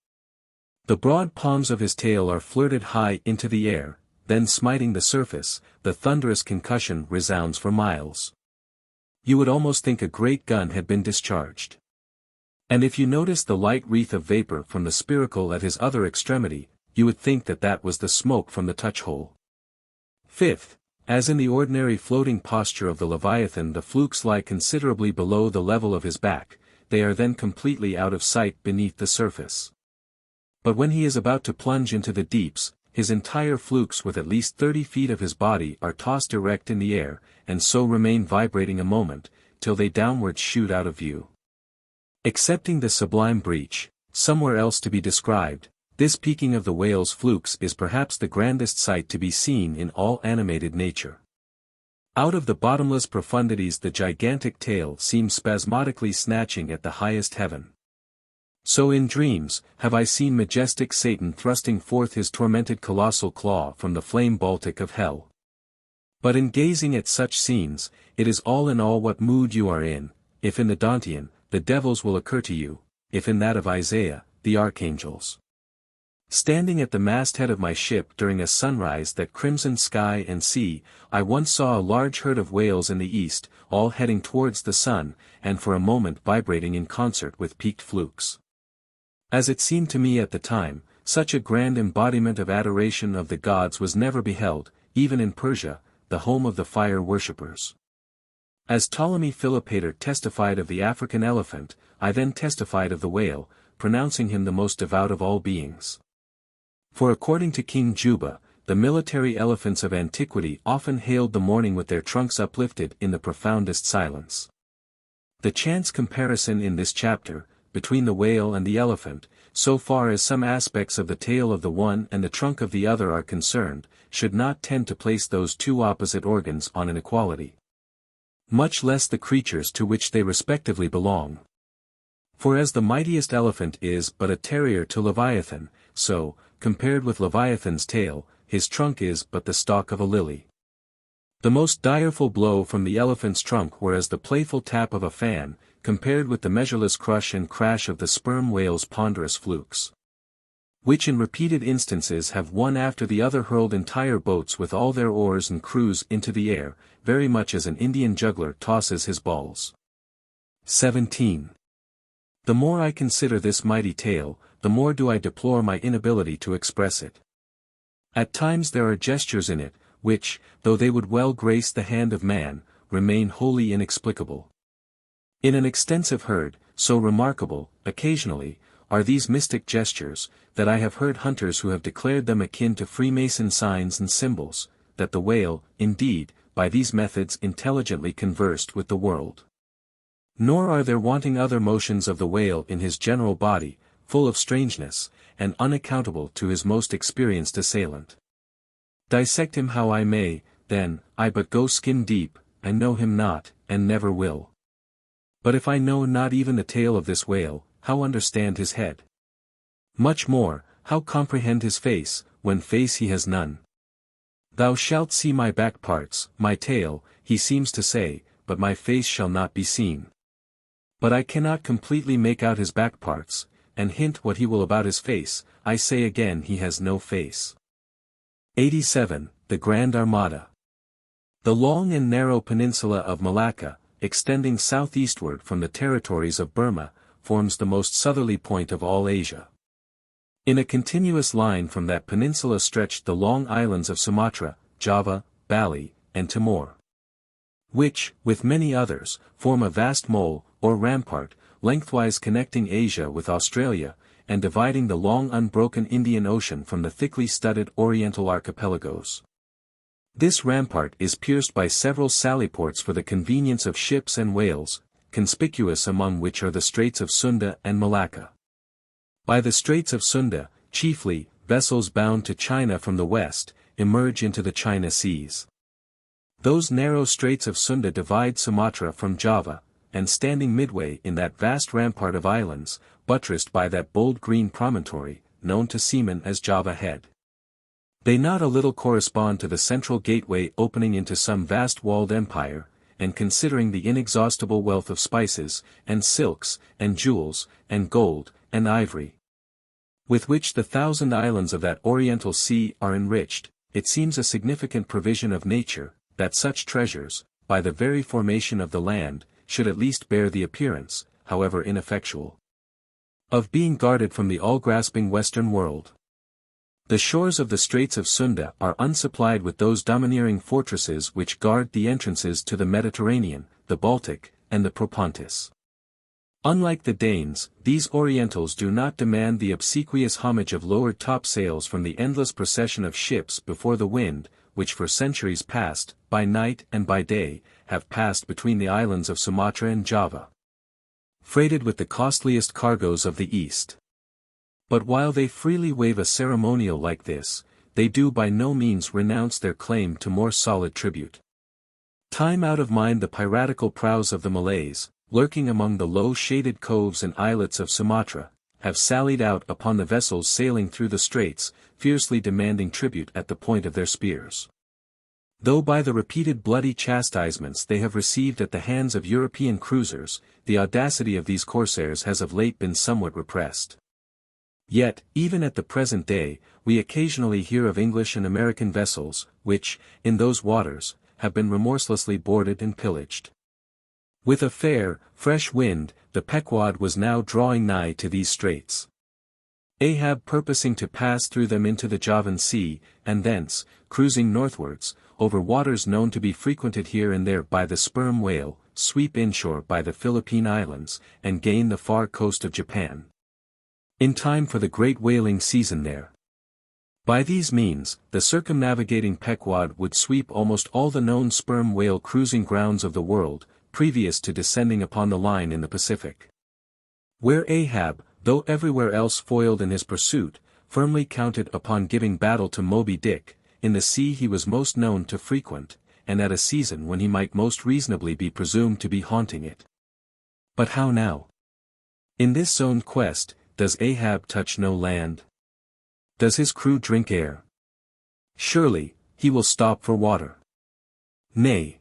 The broad palms of his tail are flirted high into the air, then smiting the surface, the thunderous concussion resounds for miles. You would almost think a great gun had been discharged. And if you noticed the light wreath of vapor from the spiracle at his other extremity, you would think that that was the smoke from the touch-hole. Fifth, as in the ordinary floating posture of the Leviathan the flukes lie considerably below the level of his back, they are then completely out of sight beneath the surface. But when he is about to plunge into the deeps, his entire flukes with at least 30 feet of his body are tossed erect in the air, and so remain vibrating a moment, till they downwards shoot out of view. Excepting the sublime breach, somewhere else to be described, this peaking of the whale's flukes is perhaps the grandest sight to be seen in all animated nature. Out of the bottomless profundities the gigantic tail seems spasmodically snatching at the highest heaven. So in dreams, have I seen majestic Satan thrusting forth his tormented colossal claw from the flame Baltic of hell. But in gazing at such scenes, it is all in all what mood you are in. If in the Dantean, the devils will occur to you; if in that of Isaiah, the archangels. Standing at the masthead of my ship during a sunrise that crimsoned sky and sea, I once saw a large herd of whales in the east, all heading towards the sun, and for a moment vibrating in concert with peaked flukes. As it seemed to me at the time, such a grand embodiment of adoration of the gods was never beheld, even in Persia, the home of the fire worshippers. As Ptolemy Philopator testified of the African elephant, I then testified of the whale, pronouncing him the most devout of all beings. For according to King Juba, the military elephants of antiquity often hailed the morning with their trunks uplifted in the profoundest silence. The chance comparison in this chapter, between the whale and the elephant, so far as some aspects of the tail of the one and the trunk of the other are concerned, should not tend to place those two opposite organs on an equality. Much less the creatures to which they respectively belong. For as the mightiest elephant is but a terrier to Leviathan, so, compared with Leviathan's tail, his trunk is but the stalk of a lily. The most direful blow from the elephant's trunk were as the playful tap of a fan, compared with the measureless crush and crash of the sperm whale's ponderous flukes. Which in repeated instances have one after the other hurled entire boats with all their oars and crews into the air, very much as an Indian juggler tosses his balls. 17. The more I consider this mighty tale, the more do I deplore my inability to express it. At times there are gestures in it, which, though they would well grace the hand of man, remain wholly inexplicable. In an extensive herd, so remarkable, occasionally, are these mystic gestures, that I have heard hunters who have declared them akin to Freemason signs and symbols, that the whale, indeed, by these methods intelligently conversed with the world. Nor are there wanting other motions of the whale in his general body, full of strangeness, and unaccountable to his most experienced assailant. Dissect him how I may, then, I but go skin deep, I know him not, and never will. But if I know not even the tail of this whale, how understand his head? Much more, how comprehend his face, when face he has none? Thou shalt see my back parts, my tail, he seems to say, but my face shall not be seen. But I cannot completely make out his back parts, and hint what he will about his face, I say again he has no face. 87. The Grand Armada. The long and narrow peninsula of Malacca, extending southeastward from the territories of Burma, forms the most southerly point of all Asia. In a continuous line from that peninsula stretched the long islands of Sumatra, Java, Bali, and Timor, which, with many others, form a vast mole, or rampart, lengthwise connecting Asia with Australia, and dividing the long unbroken Indian Ocean from the thickly studded Oriental archipelagos. This rampart is pierced by several sallyports for the convenience of ships and whales, conspicuous among which are the Straits of Sunda and Malacca. By the Straits of Sunda, chiefly, vessels bound to China from the west, emerge into the China Seas. Those narrow Straits of Sunda divide Sumatra from Java, and standing midway in that vast rampart of islands, buttressed by that bold green promontory, known to seamen as Java Head. They not a little correspond to the central gateway opening into some vast walled empire, and considering the inexhaustible wealth of spices, and silks, and jewels, and gold, and ivory, with which the 1,000 islands of that Oriental Sea are enriched, it seems a significant provision of nature, that such treasures, by the very formation of the land, should at least bear the appearance, however ineffectual, of being guarded from the all-grasping Western world. The shores of the Straits of Sunda are unsupplied with those domineering fortresses which guard the entrances to the Mediterranean, the Baltic, and the Propontis. Unlike the Danes, these Orientals do not demand the obsequious homage of lowered topsails from the endless procession of ships before the wind, which for centuries past, by night and by day, have passed between the islands of Sumatra and Java, freighted with the costliest cargoes of the East. But while they freely waive a ceremonial like this, they do by no means renounce their claim to more solid tribute. Time out of mind the piratical prows of the Malays, lurking among the low shaded coves and islets of Sumatra, have sallied out upon the vessels sailing through the straits, fiercely demanding tribute at the point of their spears. Though by the repeated bloody chastisements they have received at the hands of European cruisers, the audacity of these corsairs has of late been somewhat repressed. Yet, even at the present day, we occasionally hear of English and American vessels, which, in those waters, have been remorselessly boarded and pillaged. With a fair, fresh wind, the Pequod was now drawing nigh to these straits. Ahab purposing to pass through them into the Javan Sea, and thence, cruising northwards, over waters known to be frequented here and there by the sperm whale, sweep inshore by the Philippine Islands, and gain the far coast of Japan. In time for the great whaling season there. By these means, the circumnavigating Pequod would sweep almost all the known sperm whale cruising grounds of the world, previous to descending upon the line in the Pacific. Where Ahab, though everywhere else foiled in his pursuit, firmly counted upon giving battle to Moby Dick, in the sea he was most known to frequent, and at a season when he might most reasonably be presumed to be haunting it. But how now? In this zoned quest, does Ahab touch no land? Does his crew drink air? Surely, he will stop for water. Nay.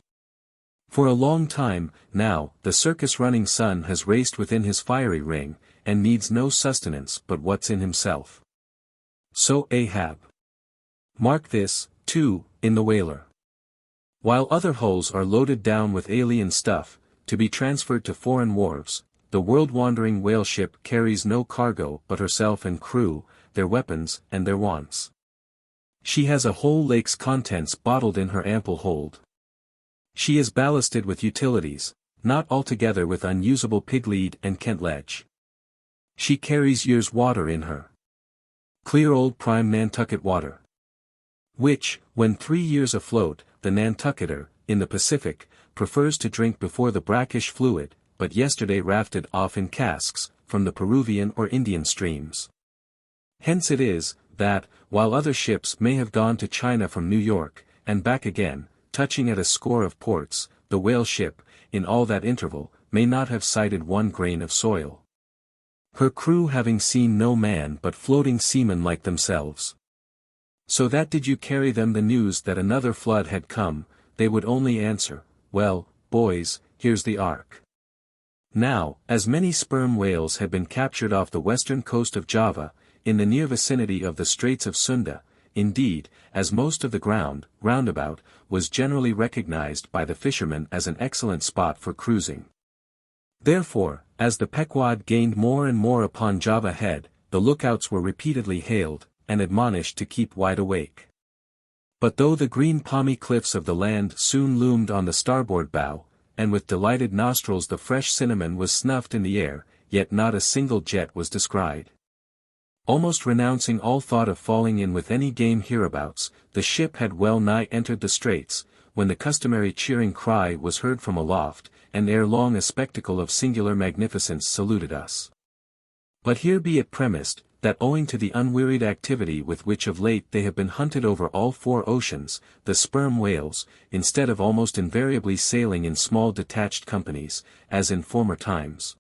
For a long time, now, the circus-running sun has raced within his fiery ring, and needs no sustenance but what's in himself. So Ahab. Mark this, too, in the whaler. While other hulls are loaded down with alien stuff, to be transferred to foreign wharves, the world-wandering whale ship carries no cargo but herself and crew, their weapons and their wants. She has a whole lake's contents bottled in her ample hold. She is ballasted with utilities, not altogether with unusable piglead and kentledge. She carries years' water in her. Clear old prime Nantucket water. Which, when 3 years afloat, the Nantucketer, in the Pacific, prefers to drink before the brackish fluid, but yesterday rafted off in casks, from the Peruvian or Indian streams. Hence it is, that, while other ships may have gone to China from New York, and back again, touching at a score of ports, the whale ship, in all that interval, may not have sighted one grain of soil. Her crew having seen no man but floating seamen like themselves. So that did you carry them the news that another flood had come, they would only answer, well, boys, here's the ark. Now, as many sperm whales had been captured off the western coast of Java, in the near vicinity of the Straits of Sunda, indeed, as most of the ground, roundabout, was generally recognized by the fishermen as an excellent spot for cruising. Therefore, as the Pequod gained more and more upon Java Head, the lookouts were repeatedly hailed, and admonished to keep wide awake. But though the green palmy cliffs of the land soon loomed on the starboard bow, and with delighted nostrils the fresh cinnamon was snuffed in the air, yet not a single jet was descried. Almost renouncing all thought of falling in with any game hereabouts, the ship had well nigh entered the straits, when the customary cheering cry was heard from aloft, and ere long a spectacle of singular magnificence saluted us. But here be it premised, that owing to the unwearied activity with which of late they have been hunted over all 4 oceans, the sperm whales, instead of almost invariably sailing in small detached companies, as in former times,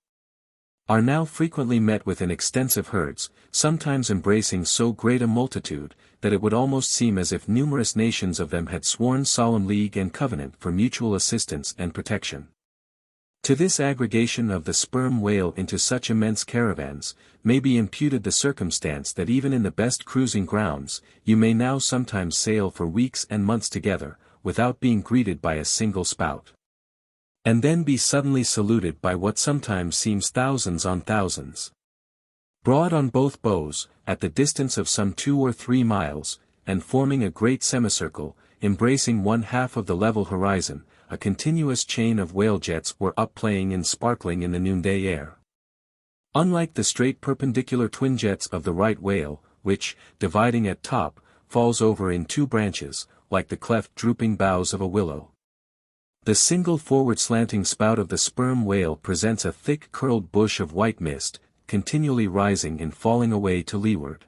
are now frequently met with in extensive herds, sometimes embracing so great a multitude, that it would almost seem as if numerous nations of them had sworn solemn league and covenant for mutual assistance and protection. To this aggregation of the sperm whale into such immense caravans, may be imputed the circumstance that even in the best cruising grounds, you may now sometimes sail for weeks and months together, without being greeted by a single spout. And then be suddenly saluted by what sometimes seems thousands on thousands. Broad on both bows, at the distance of some 2 or 3 miles, and forming a great semicircle, embracing one half of the level horizon, a continuous chain of whale jets were up playing and sparkling in the noonday air. Unlike the straight perpendicular twin jets of the right whale, which, dividing at top, falls over in 2 branches, like the cleft drooping boughs of a willow. The single forward slanting spout of the sperm whale presents a thick curled bush of white mist, continually rising and falling away to leeward.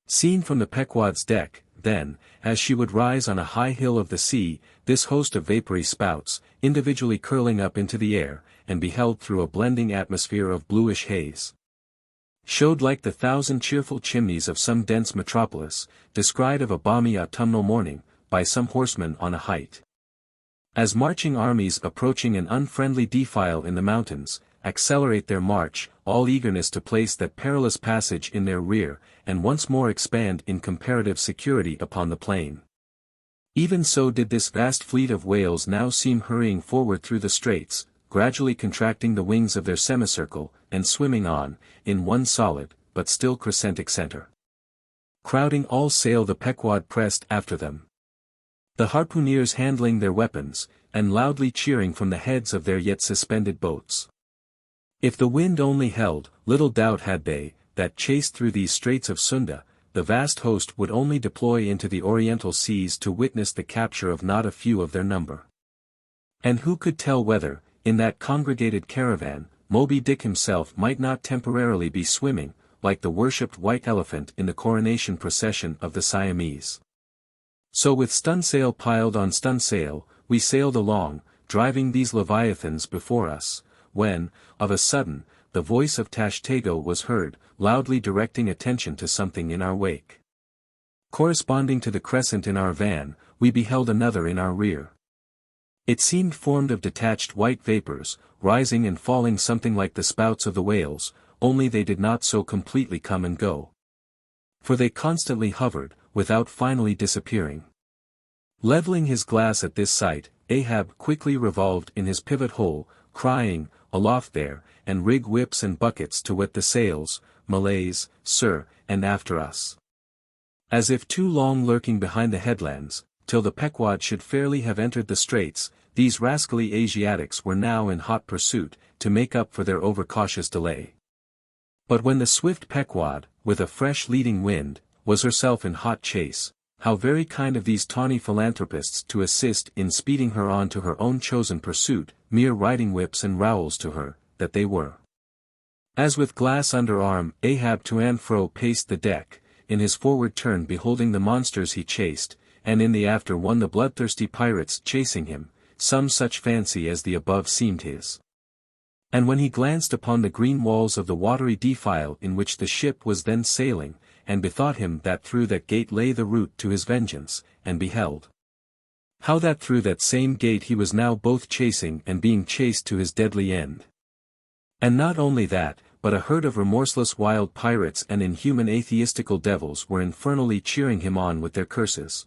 Seen from the Pequod's deck, then, as she would rise on a high hill of the sea, this host of vapory spouts, individually curling up into the air, and beheld through a blending atmosphere of bluish haze, showed like the 1,000 cheerful chimneys of some dense metropolis, descried of a balmy autumnal morning, by some horseman on a height. As marching armies approaching an unfriendly defile in the mountains, accelerate their march, all eagerness to place that perilous passage in their rear, and once more expand in comparative security upon the plain. Even so did this vast fleet of whales now seem hurrying forward through the straits, gradually contracting the wings of their semicircle, and swimming on, in one solid, but still crescentic center. Crowding all sail the Pequod pressed after them. The harpooneers handling their weapons, and loudly cheering from the heads of their yet suspended boats. If the wind only held, little doubt had they, that chased through these straits of Sunda, the vast host would only deploy into the oriental seas to witness the capture of not a few of their number. And who could tell whether, in that congregated caravan, Moby Dick himself might not temporarily be swimming, like the worshipped white elephant in the coronation procession of the Siamese. So with stunsail piled on stunsail, we sailed along, driving these leviathans before us, when, of a sudden, the voice of Tashtego was heard, loudly directing attention to something in our wake. Corresponding to the crescent in our van, we beheld another in our rear. It seemed formed of detached white vapors, rising and falling something like the spouts of the whales, only they did not so completely come and go. For they constantly hovered, without finally disappearing. Leveling his glass at this sight, Ahab quickly revolved in his pivot hole, crying, "Aloft there, and rig whips and buckets to wet the sails, Malays, sir, and after us." As if too long lurking behind the headlands, till the Pequod should fairly have entered the straits, these rascally Asiatics were now in hot pursuit, to make up for their overcautious delay. But when the swift Pequod, with a fresh leading wind, was herself in hot chase, how very kind of these tawny philanthropists to assist in speeding her on to her own chosen pursuit, mere riding whips and rowels to her, that they were. As with glass under arm, Ahab to and fro paced the deck, in his forward turn beholding the monsters he chased, and in the after one the bloodthirsty pirates chasing him, some such fancy as the above seemed his. And when he glanced upon the green walls of the watery defile in which the ship was then sailing, and bethought him that through that gate lay the route to his vengeance, and beheld how that through that same gate he was now both chasing and being chased to his deadly end. And not only that, but a herd of remorseless wild pirates and inhuman atheistical devils were infernally cheering him on with their curses.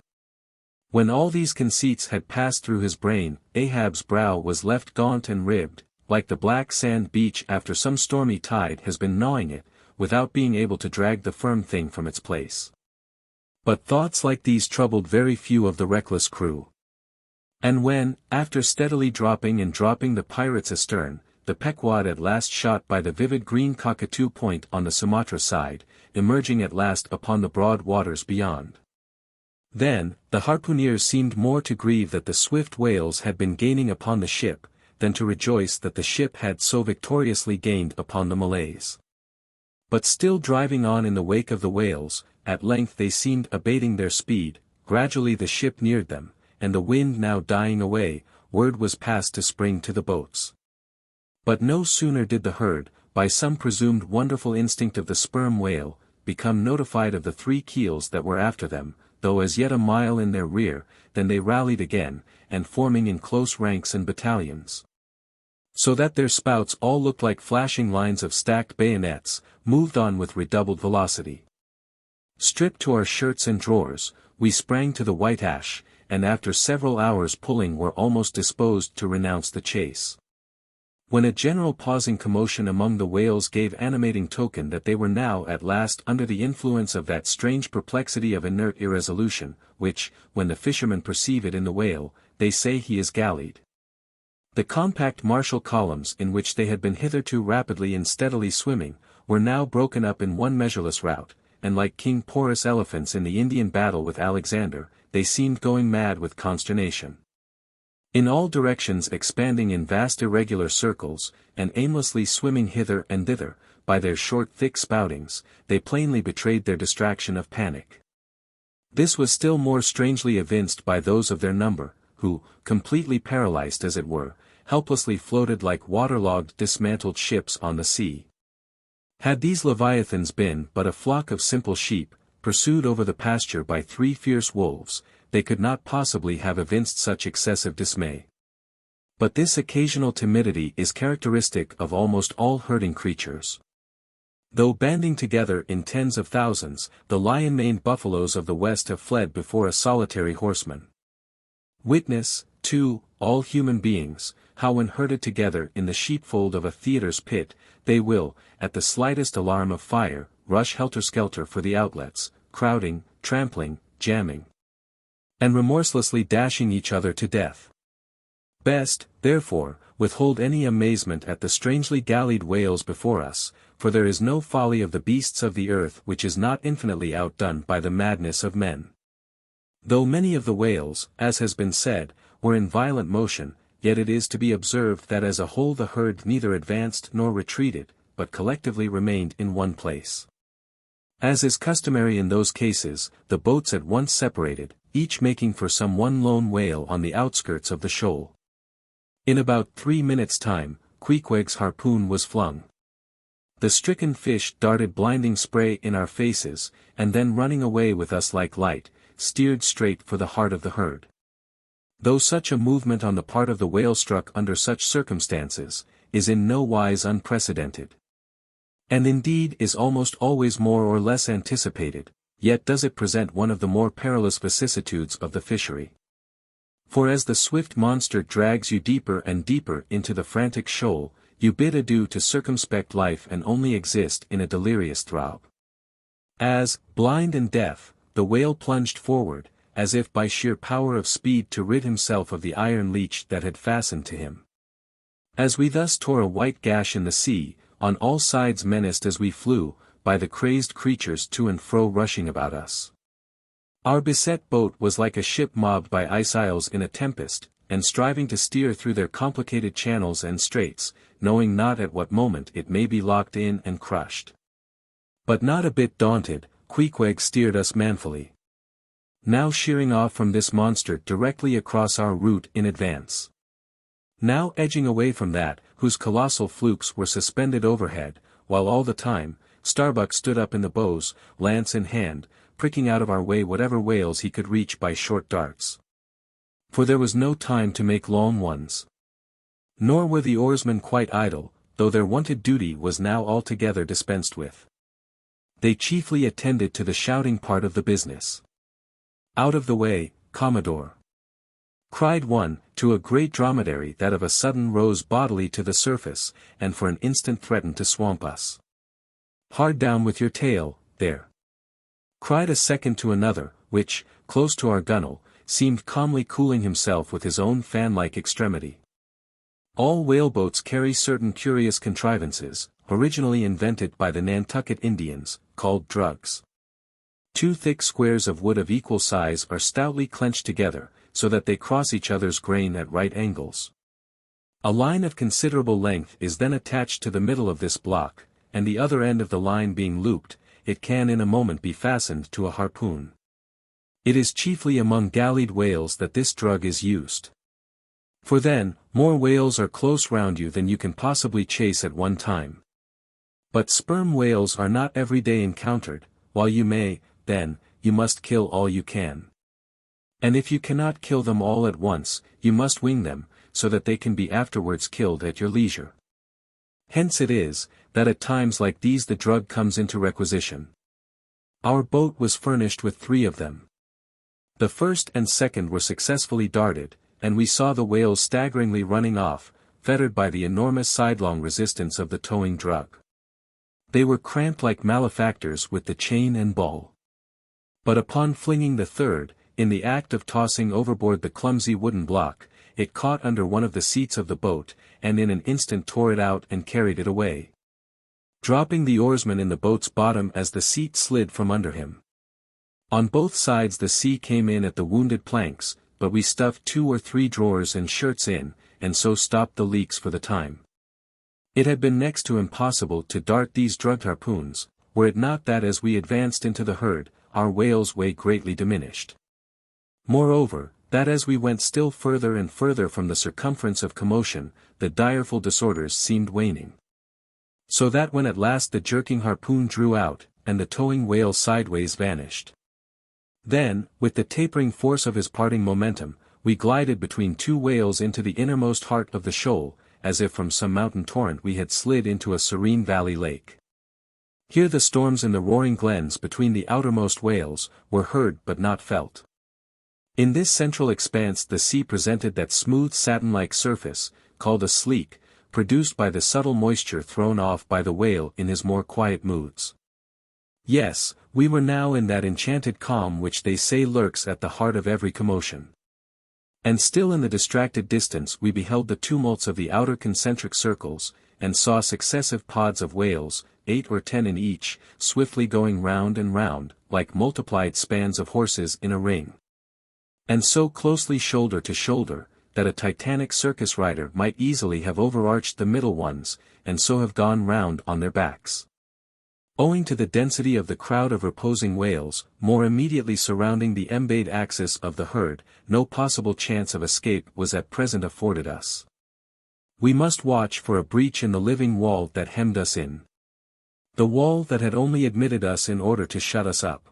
When all these conceits had passed through his brain, Ahab's brow was left gaunt and ribbed, like the black sand beach after some stormy tide has been gnawing it, without being able to drag the firm thing from its place. But thoughts like these troubled very few of the reckless crew. And when, after steadily dropping and dropping the pirates astern, the Pequod at last shot by the vivid green cockatoo point on the Sumatra side, emerging at last upon the broad waters beyond. Then, the harpooneers seemed more to grieve that the swift whales had been gaining upon the ship, than to rejoice that the ship had so victoriously gained upon the Malays. But still driving on in the wake of the whales, at length they seemed abating their speed, gradually the ship neared them, and the wind now dying away, word was passed to spring to the boats. But no sooner did the herd, by some presumed wonderful instinct of the sperm whale, become notified of the 3 keels that were after them, though as yet a mile in their rear, than they rallied again, and forming in close ranks and battalions, so that their spouts all looked like flashing lines of stacked bayonets, moved on with redoubled velocity. Stripped to our shirts and drawers, we sprang to the white ash, and after several hours pulling were almost disposed to renounce the chase. When a general pausing commotion among the whales gave animating token that they were now at last under the influence of that strange perplexity of inert irresolution, which, when the fishermen perceive it in the whale, they say he is gallied. The compact martial columns in which they had been hitherto rapidly and steadily swimming, were now broken up in one measureless rout, and like King Porus elephants in the Indian battle with Alexander, they seemed going mad with consternation. In all directions expanding in vast irregular circles, and aimlessly swimming hither and thither, by their short thick spoutings, they plainly betrayed their distraction of panic. This was still more strangely evinced by those of their number, who, completely paralyzed as it were, helplessly floated like waterlogged dismantled ships on the sea. Had these leviathans been but a flock of simple sheep, pursued over the pasture by 3 fierce wolves, they could not possibly have evinced such excessive dismay. But this occasional timidity is characteristic of almost all herding creatures. Though banding together in tens of thousands, the lion-maned buffaloes of the West have fled before a solitary horseman. Witness, too, all human beings, how when herded together in the sheepfold of a theatre's pit, they will, at the slightest alarm of fire, rush helter-skelter for the outlets, crowding, trampling, jamming. and remorselessly dashing each other to death. Best, therefore, withhold any amazement at the strangely gallied whales before us, for there is no folly of the beasts of the earth which is not infinitely outdone by the madness of men. Though many of the whales, as has been said, were in violent motion, yet it is to be observed that as a whole the herd neither advanced nor retreated, but collectively remained in one place. As is customary in those cases, the boats at once separated, each making for some one lone whale on the outskirts of the shoal. In about 3 minutes' time, Queequeg's harpoon was flung. The stricken fish darted blinding spray in our faces, and then running away with us like light, steered straight for the heart of the herd. Though such a movement on the part of the whale struck under such circumstances, is in no wise unprecedented, and indeed is almost always more or less anticipated, yet does it present one of the more perilous vicissitudes of the fishery. For as the swift monster drags you deeper and deeper into the frantic shoal, you bid adieu to circumspect life and only exist in a delirious throb. As, blind and deaf, the whale plunged forward, as if by sheer power of speed to rid himself of the iron leech that had fastened to him. As we thus tore a white gash in the sea, on all sides menaced as we flew, by the crazed creatures to and fro rushing about us. Our beset boat was like a ship mobbed by ice isles in a tempest, and striving to steer through their complicated channels and straits, knowing not at what moment it may be locked in and crushed. But not a bit daunted, Queequeg steered us manfully. Now sheering off from this monster directly across our route in advance. Now edging away from that, whose colossal flukes were suspended overhead, while all the time, Starbuck stood up in the bows, lance in hand, pricking out of our way whatever whales he could reach by short darts. For there was no time to make long ones. Nor were the oarsmen quite idle, though their wonted duty was now altogether dispensed with. They chiefly attended to the shouting part of the business. "Out of the way, Commodore!" cried one, to a great dromedary that of a sudden rose bodily to the surface, and for an instant threatened to swamp us. "Hard down with your tail, there!" cried a second to another, which, close to our gunwale, seemed calmly cooling himself with his own fan-like extremity. All whaleboats carry certain curious contrivances, originally invented by the Nantucket Indians, called drugs. 2 thick squares of wood of equal size are stoutly clenched together, so that they cross each other's grain at right angles. A line of considerable length is then attached to the middle of this block, and the other end of the line being looped, it can in a moment be fastened to a harpoon. It is chiefly among gallied whales that this drug is used. For then, more whales are close round you than you can possibly chase at one time. But sperm whales are not every day encountered, while you may, then, you must kill all you can. And if you cannot kill them all at once, you must wing them, so that they can be afterwards killed at your leisure. Hence it is, that at times like these the drug comes into requisition. Our boat was furnished with 3 of them. The first and second were successfully darted, and we saw the whales staggeringly running off, fettered by the enormous sidelong resistance of the towing drug. They were cramped like malefactors with the chain and ball. But upon flinging the third, in the act of tossing overboard the clumsy wooden block, it caught under one of the seats of the boat, and in an instant tore it out and carried it away, dropping the oarsman in the boat's bottom as the seat slid from under him. On both sides the sea came in at the wounded planks, but we stuffed 2 or 3 drawers and shirts in, and so stopped the leaks for the time. It had been next to impossible to dart these drugged harpoons, were it not that as we advanced into the herd, our whale's way greatly diminished. Moreover, that as we went still further and further from the circumference of commotion, the direful disorders seemed waning. So that when at last the jerking harpoon drew out, and the towing whale sideways vanished, then, with the tapering force of his parting momentum, we glided between 2 whales into the innermost heart of the shoal, as if from some mountain torrent we had slid into a serene valley lake. Here the storms in the roaring glens between the outermost whales, were heard but not felt. In this central expanse the sea presented that smooth satin-like surface, called a sleek, produced by the subtle moisture thrown off by the whale in his more quiet moods. Yes, We were now in that enchanted calm which they say lurks at the heart of every commotion. And still in the distracted distance we beheld the tumults of the outer concentric circles, and saw successive pods of whales, 8 or 10 in each, swiftly going round and round, like multiplied spans of horses in a ring. And so closely shoulder to shoulder, that a titanic circus rider might easily have overarched the middle ones, and so have gone round on their backs. Owing to the density of the crowd of reposing whales, more immediately surrounding the embayed axis of the herd, no possible chance of escape was at present afforded us. We must watch for a breach in the living wall that hemmed us in. The wall that had only admitted us in order to shut us up.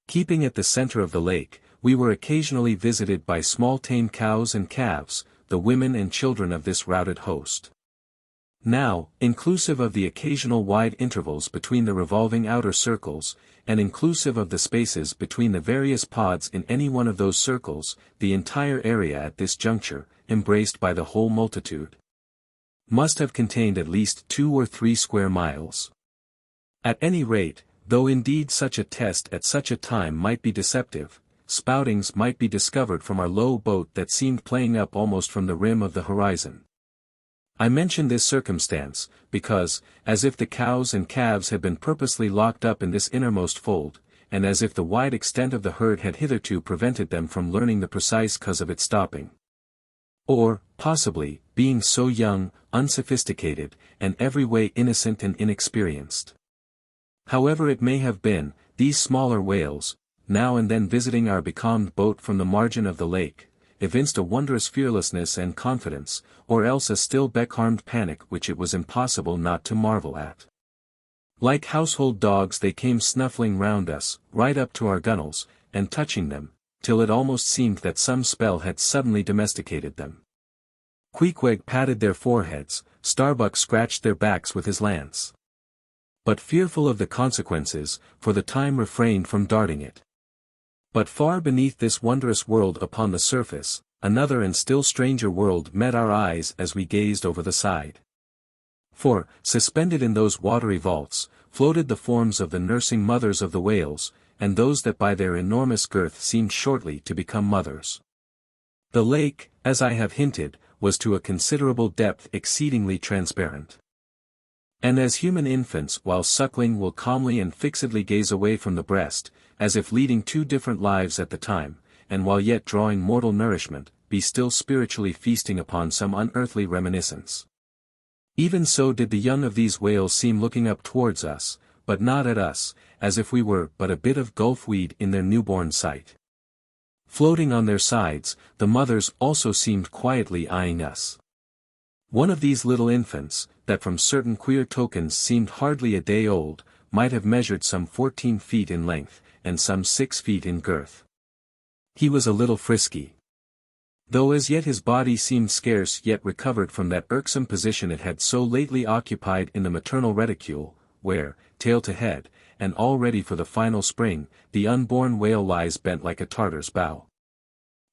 Keeping at the center of the lake, we were occasionally visited by small tame cows and calves, the women and children of this routed host. Now, inclusive of the occasional wide intervals between the revolving outer circles, and inclusive of the spaces between the various pods in any one of those circles, the entire area at this juncture, embraced by the whole multitude, must have contained at least 2 or 3 square miles. At any rate, though indeed such a test at such a time might be deceptive, spoutings might be discovered from our low boat that seemed playing up almost from the rim of the horizon. I mention this circumstance, because, as if the cows and calves had been purposely locked up in this innermost fold, and as if the wide extent of the herd had hitherto prevented them from learning the precise cause of its stopping. Or, possibly, being so young, unsophisticated, and every way innocent and inexperienced. However it may have been, these smaller whales, now and then visiting our becalmed boat from the margin of the lake, evinced a wondrous fearlessness and confidence, or else a still becalmed panic which it was impossible not to marvel at. Like household dogs they came snuffling round us, right up to our gunwales, and touching them, till it almost seemed that some spell had suddenly domesticated them. Queequeg patted their foreheads, Starbuck scratched their backs with his lance. But fearful of the consequences, for the time refrained from darting it. But far beneath this wondrous world upon the surface, another and still stranger world met our eyes as we gazed over the side. For, suspended in those watery vaults, floated the forms of the nursing mothers of the whales, and those that by their enormous girth seemed shortly to become mothers. The lake, as I have hinted, was to a considerable depth exceedingly transparent. And as human infants while suckling will calmly and fixedly gaze away from the breast, as if leading 2 different lives at the time, and while yet drawing mortal nourishment, be still spiritually feasting upon some unearthly reminiscence. Even so did the young of these whales seem looking up towards us, but not at us, as if we were but a bit of gulf weed in their newborn sight. Floating on their sides, the mothers also seemed quietly eyeing us. One of these little infants, that from certain queer tokens seemed hardly a day old, might have measured some 14 feet in length, and some 6 feet in girth. He was a little frisky. Though as yet his body seemed scarce yet recovered from that irksome position it had so lately occupied in the maternal reticule, where, tail to head, and all ready for the final spring, the unborn whale lies bent like a Tartar's bow.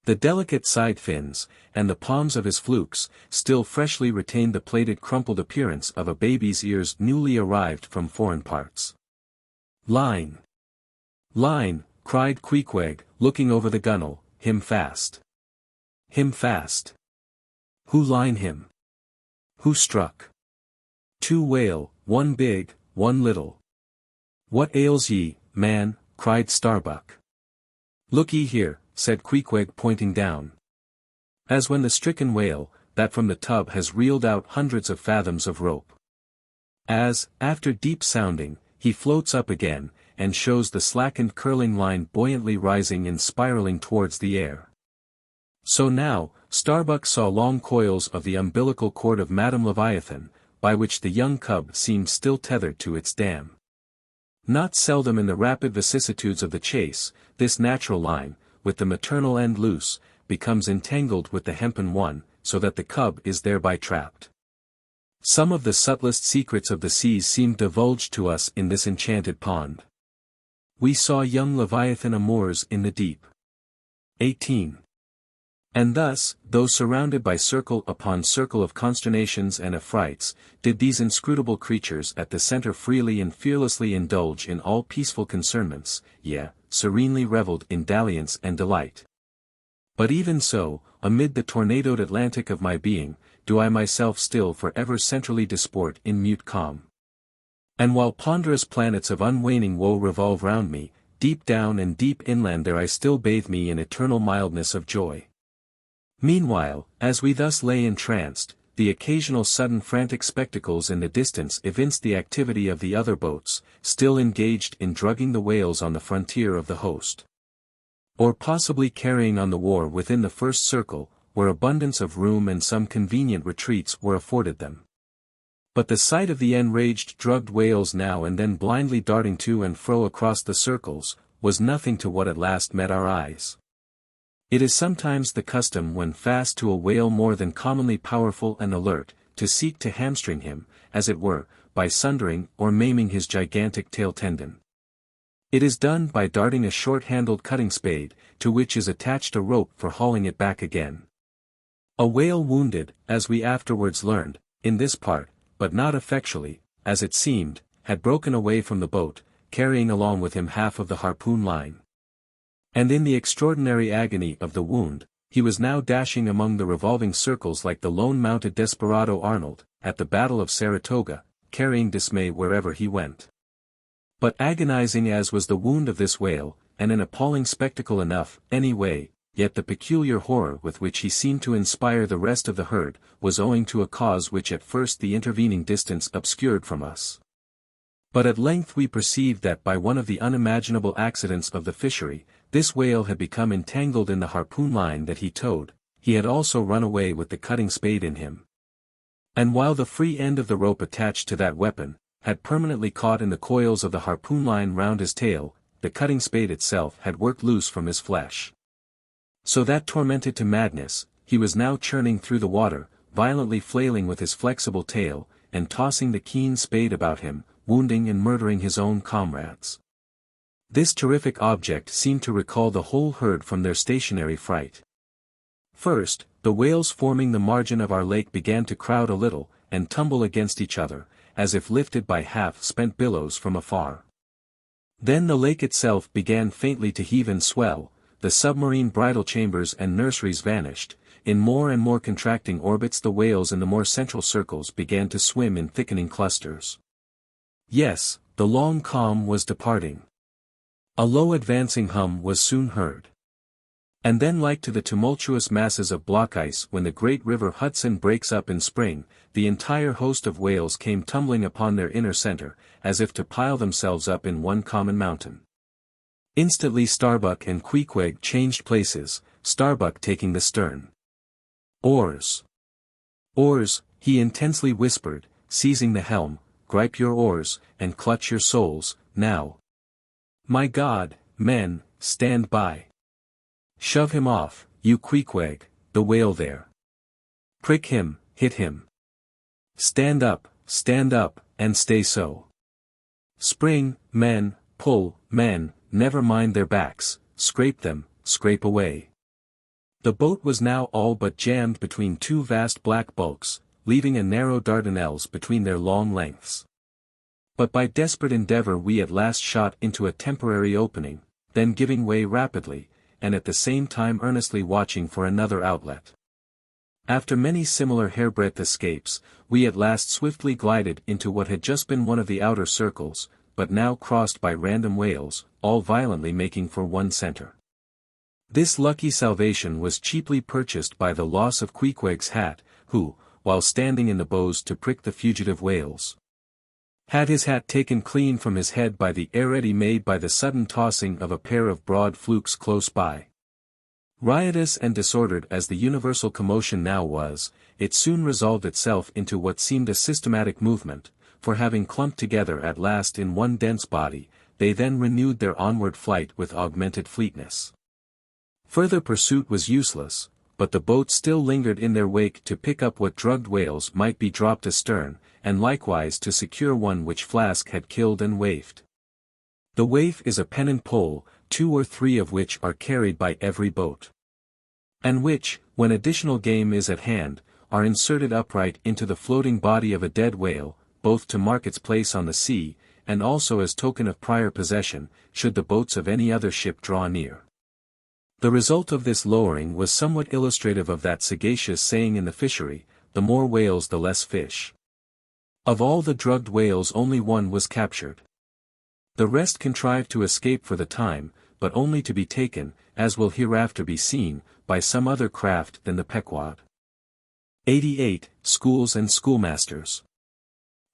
The delicate side fins, and the palms of his flukes, still freshly retained the plaited crumpled appearance of a baby's ears newly arrived from foreign parts. "Line! Line!" cried Queequeg, looking over the gunwale, "him fast! Him fast! Who line him? Who struck?" "2 whale, 1 big, 1 little." "What ails ye, man?" cried Starbuck. "Look ye here," said Queequeg pointing down. As when the stricken whale, that from the tub has reeled out hundreds of fathoms of rope. As, after deep sounding, he floats up again, and shows the slackened curling line buoyantly rising and spiraling towards the air. So now, Starbuck saw long coils of the umbilical cord of Madam Leviathan, by which the young cub seemed still tethered to its dam. Not seldom in the rapid vicissitudes of the chase, this natural line, with the maternal end loose, becomes entangled with the hempen one, so that the cub is thereby trapped. Some of the subtlest secrets of the seas seemed divulged to us in this enchanted pond. We saw young Leviathan amours in the deep. 18. And thus, though surrounded by circle upon circle of consternations and affrights, did these inscrutable creatures at the center freely and fearlessly indulge in all peaceful concernments, yea, serenely revelled in dalliance and delight. But even so, amid the tornadoed Atlantic of my being, do I myself still for ever centrally disport in mute calm. And while ponderous planets of unwaning woe revolve round me, deep down and deep inland there I still bathe me in eternal mildness of joy. Meanwhile, as we thus lay entranced, the occasional sudden frantic spectacles in the distance evinced the activity of the other boats, still engaged in drugging the whales on the frontier of the host. Or possibly carrying on the war within the first circle, where abundance of room and some convenient retreats were afforded them. But the sight of the enraged drugged whales now and then blindly darting to and fro across the circles, was nothing to what at last met our eyes. It is sometimes the custom when fast to a whale more than commonly powerful and alert, to seek to hamstring him, as it were, by sundering or maiming his gigantic tail tendon. It is done by darting a short-handled cutting spade, to which is attached a rope for hauling it back again. A whale wounded, as we afterwards learned, in this part, but not effectually, as it seemed, had broken away from the boat, carrying along with him half of the harpoon line. And in the extraordinary agony of the wound, he was now dashing among the revolving circles like the lone-mounted desperado Arnold, at the Battle of Saratoga, carrying dismay wherever he went. But agonizing as was the wound of this whale, and an appalling spectacle enough, anyway, yet the peculiar horror with which he seemed to inspire the rest of the herd, was owing to a cause which at first the intervening distance obscured from us. But at length we perceived that by one of the unimaginable accidents of the fishery, this whale had become entangled in the harpoon line that he towed, he had also run away with the cutting spade in him. And while the free end of the rope attached to that weapon, had permanently caught in the coils of the harpoon line round his tail, the cutting spade itself had worked loose from his flesh. So that tormented to madness, he was now churning through the water, violently flailing with his flexible tail, and tossing the keen spade about him, wounding and murdering his own comrades. This terrific object seemed to recall the whole herd from their stationary fright. First, the whales forming the margin of our lake began to crowd a little, and tumble against each other, as if lifted by half-spent billows from afar. Then the lake itself began faintly to heave and swell, the submarine bridal chambers and nurseries vanished, in more and more contracting orbits the whales in the more central circles began to swim in thickening clusters. Yes, the long calm was departing. A low advancing hum was soon heard. And then like to the tumultuous masses of block ice when the great river Hudson breaks up in spring, the entire host of whales came tumbling upon their inner center, as if to pile themselves up in one common mountain. Instantly Starbuck and Queequeg changed places, Starbuck taking the stern. Oars! Oars, he intensely whispered, seizing the helm, gripe your oars, and clutch your souls, now. My God, men, stand by. Shove him off, you Queequeg, the whale there. Prick him, hit him. Stand up, and stay so. Spring, men, pull, men, never mind their backs, scrape them, scrape away. The boat was now all but jammed between two vast black bulks, leaving a narrow Dardanelles between their long lengths. But by desperate endeavor we at last shot into a temporary opening, then giving way rapidly, and at the same time earnestly watching for another outlet. After many similar hairbreadth escapes, we at last swiftly glided into what had just been one of the outer circles, but now crossed by random whales, all violently making for one center. This lucky salvation was cheaply purchased by the loss of Queequeg's hat, who, while standing in the bows to prick the fugitive whales, had his hat taken clean from his head by the errety made by the sudden tossing of a pair of broad flukes close by. Riotous and disordered as the universal commotion now was, it soon resolved itself into what seemed a systematic movement, for having clumped together at last in one dense body, they then renewed their onward flight with augmented fleetness. Further pursuit was useless, but the boat still lingered in their wake to pick up what drugged whales might be dropped astern, and likewise to secure one which Flask had killed and waifed. The waif is a pennant pole, 2 or 3 of which are carried by every boat. and which, when additional game is at hand, are inserted upright into the floating body of a dead whale, both to mark its place on the sea, and also as token of prior possession, should the boats of any other ship draw near. The result of this lowering was somewhat illustrative of that sagacious saying in the fishery, the more whales the less fish. Of all the drugged whales only one was captured. The rest contrived to escape for the time, but only to be taken, as will hereafter be seen, by some other craft than the Pequod. 88. Schools and Schoolmasters.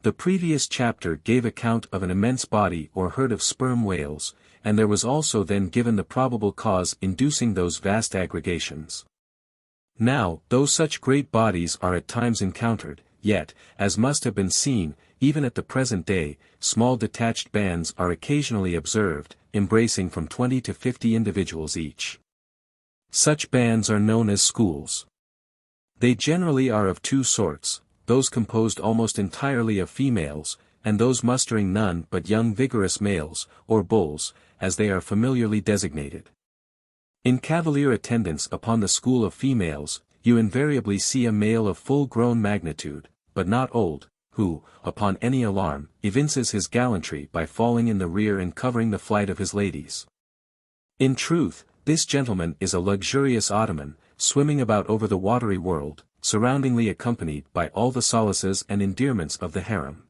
The previous chapter gave account of an immense body or herd of sperm whales, and there was also then given the probable cause inducing those vast aggregations. Now, though such great bodies are at times encountered, yet, as must have been seen, even at the present day, small detached bands are occasionally observed, embracing from 20 to 50 individuals each. Such bands are known as schools. They generally are of two sorts, those composed almost entirely of females, and those mustering none but young vigorous males, or bulls, as they are familiarly designated. In cavalier attendance upon the school of females, you invariably see a male of full-grown magnitude, but not old, who, upon any alarm, evinces his gallantry by falling in the rear and covering the flight of his ladies. In truth, this gentleman is a luxurious ottoman, swimming about over the watery world, surroundingly accompanied by all the solaces and endearments of the harem.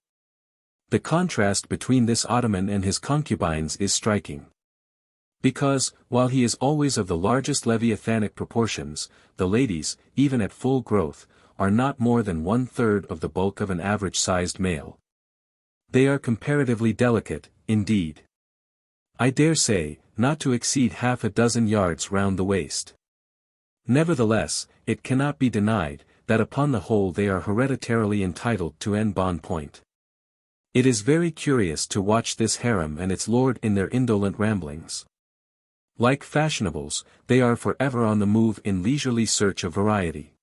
The contrast between this ottoman and his concubines is striking. Because, while he is always of the largest leviathanic proportions, the ladies, even at full growth, are not more than 1/3 of the bulk of an average-sized male. They are comparatively delicate, indeed. I dare say, not to exceed half a dozen yards round the waist. Nevertheless, it cannot be denied, that upon the whole they are hereditarily entitled to en bon point. It is very curious to watch this harem and its lord in their indolent ramblings. Like fashionables, they are forever on the move in leisurely search of variety.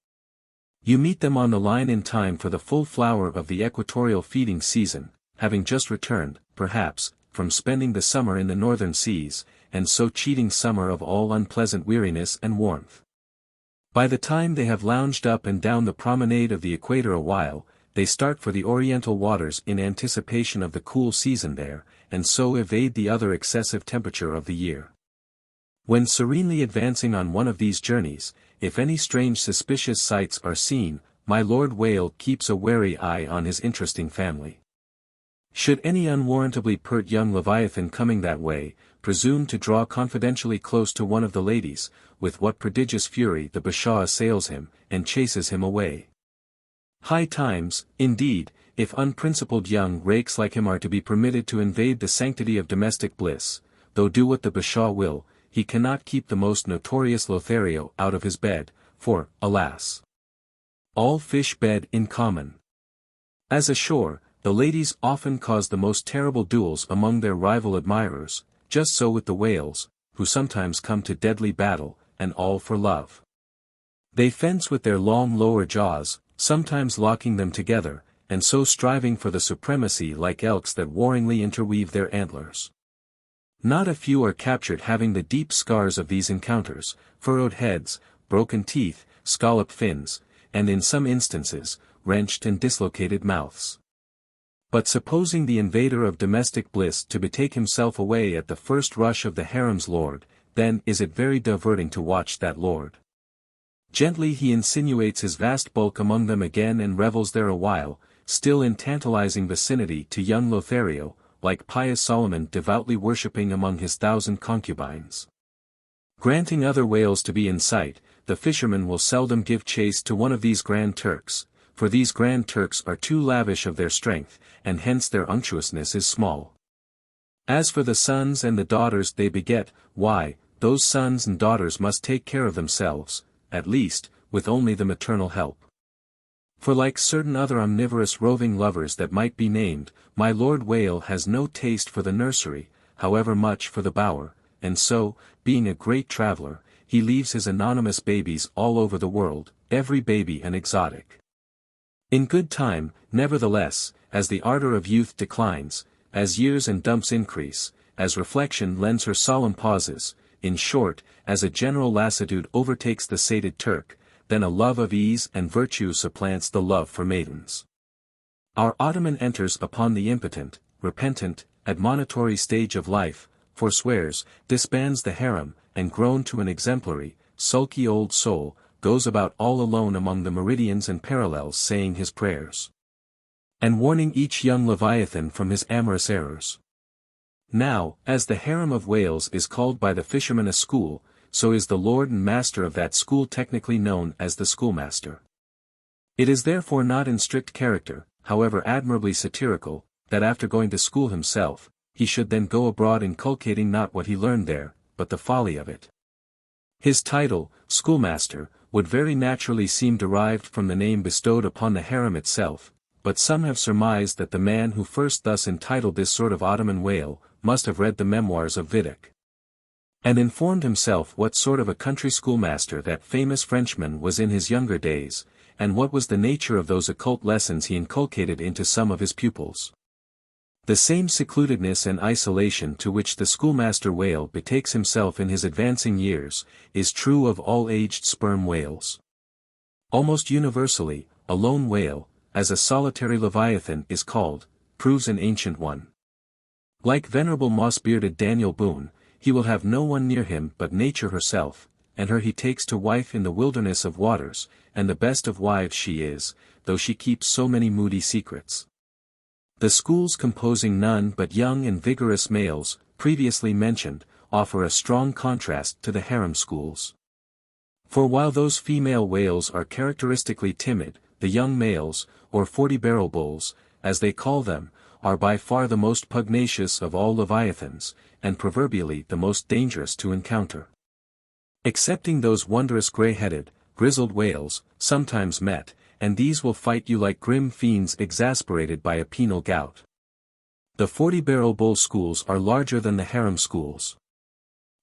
You meet them on the line in time for the full flower of the equatorial feeding season, having just returned, perhaps, from spending the summer in the northern seas, and so cheating summer of all unpleasant weariness and warmth. By the time they have lounged up and down the promenade of the equator a while, they start for the oriental waters in anticipation of the cool season there, and so evade the other excessive temperature of the year. When serenely advancing on one of these journeys, if any strange suspicious sights are seen, my Lord Whale keeps a wary eye on his interesting family. Should any unwarrantably pert young Leviathan coming that way, presume to draw confidentially close to one of the ladies, with what prodigious fury the Bashaw assails him, and chases him away. High times, indeed, if unprincipled young rakes like him are to be permitted to invade the sanctity of domestic bliss, though do what the Bashaw will, he cannot keep the most notorious Lothario out of his bed, for, alas! All fish bed in common. As ashore, the ladies often cause the most terrible duels among their rival admirers, just so with the whales, who sometimes come to deadly battle, and all for love. They fence with their long lower jaws, sometimes locking them together, and so striving for the supremacy like elks that warringly interweave their antlers. Not a few are captured having the deep scars of these encounters, furrowed heads, broken teeth, scalloped fins, and in some instances, wrenched and dislocated mouths. But supposing the invader of domestic bliss to betake himself away at the first rush of the harem's lord, then is it very diverting to watch that lord. Gently he insinuates his vast bulk among them again and revels there a while, still in tantalizing vicinity to young Lothario, like pious Solomon devoutly worshipping among his 1,000 concubines. Granting other whales to be in sight, the fisherman will seldom give chase to one of these Grand Turks, for these Grand Turks are too lavish of their strength, and hence their unctuousness is small. As for the sons and the daughters they beget, why, those sons and daughters must take care of themselves, at least, with only the maternal help. For like certain other omnivorous roving lovers that might be named, my Lord Whale has no taste for the nursery, however much for the bower, and so, being a great traveler, he leaves his anonymous babies all over the world, every baby an exotic. In good time, nevertheless, as the ardor of youth declines, as years and dumps increase, as reflection lends her solemn pauses, in short, as a general lassitude overtakes the sated Turk, then a love of ease and virtue supplants the love for maidens. Our Ottoman enters upon the impotent, repentant, admonitory stage of life, forswears, disbands the harem, and grown to an exemplary, sulky old soul, goes about all alone among the meridians and parallels saying his prayers, and warning each young Leviathan from his amorous errors. Now, as the harem of Wales is called by the fishermen a school, so is the lord and master of that school technically known as the schoolmaster. It is therefore not in strict character, however admirably satirical, that after going to school himself, he should then go abroad inculcating not what he learned there, but the folly of it. His title, schoolmaster, would very naturally seem derived from the name bestowed upon the harem itself, but some have surmised that the man who first thus entitled this sort of Ottoman whale, must have read the memoirs of Vidocq, and informed himself what sort of a country schoolmaster that famous Frenchman was in his younger days, and what was the nature of those occult lessons he inculcated into some of his pupils. The same secludedness and isolation to which the schoolmaster whale betakes himself in his advancing years, is true of all aged sperm whales. Almost universally, a lone whale, as a solitary leviathan is called, proves an ancient one. Like venerable moss-bearded Daniel Boone, he will have no one near him but nature herself, and her he takes to wife in the wilderness of waters, and the best of wives she is, though she keeps so many moody secrets. The schools composing none but young and vigorous males, previously mentioned, offer a strong contrast to the harem schools. For while those female whales are characteristically timid, the young males, or 40-barrel bulls, as they call them, are by far the most pugnacious of all leviathans, and proverbially the most dangerous to encounter. Excepting those wondrous grey-headed, grizzled whales, sometimes met, and these will fight you like grim fiends exasperated by a penal gout. The 40-barrel bull schools are larger than the harem schools.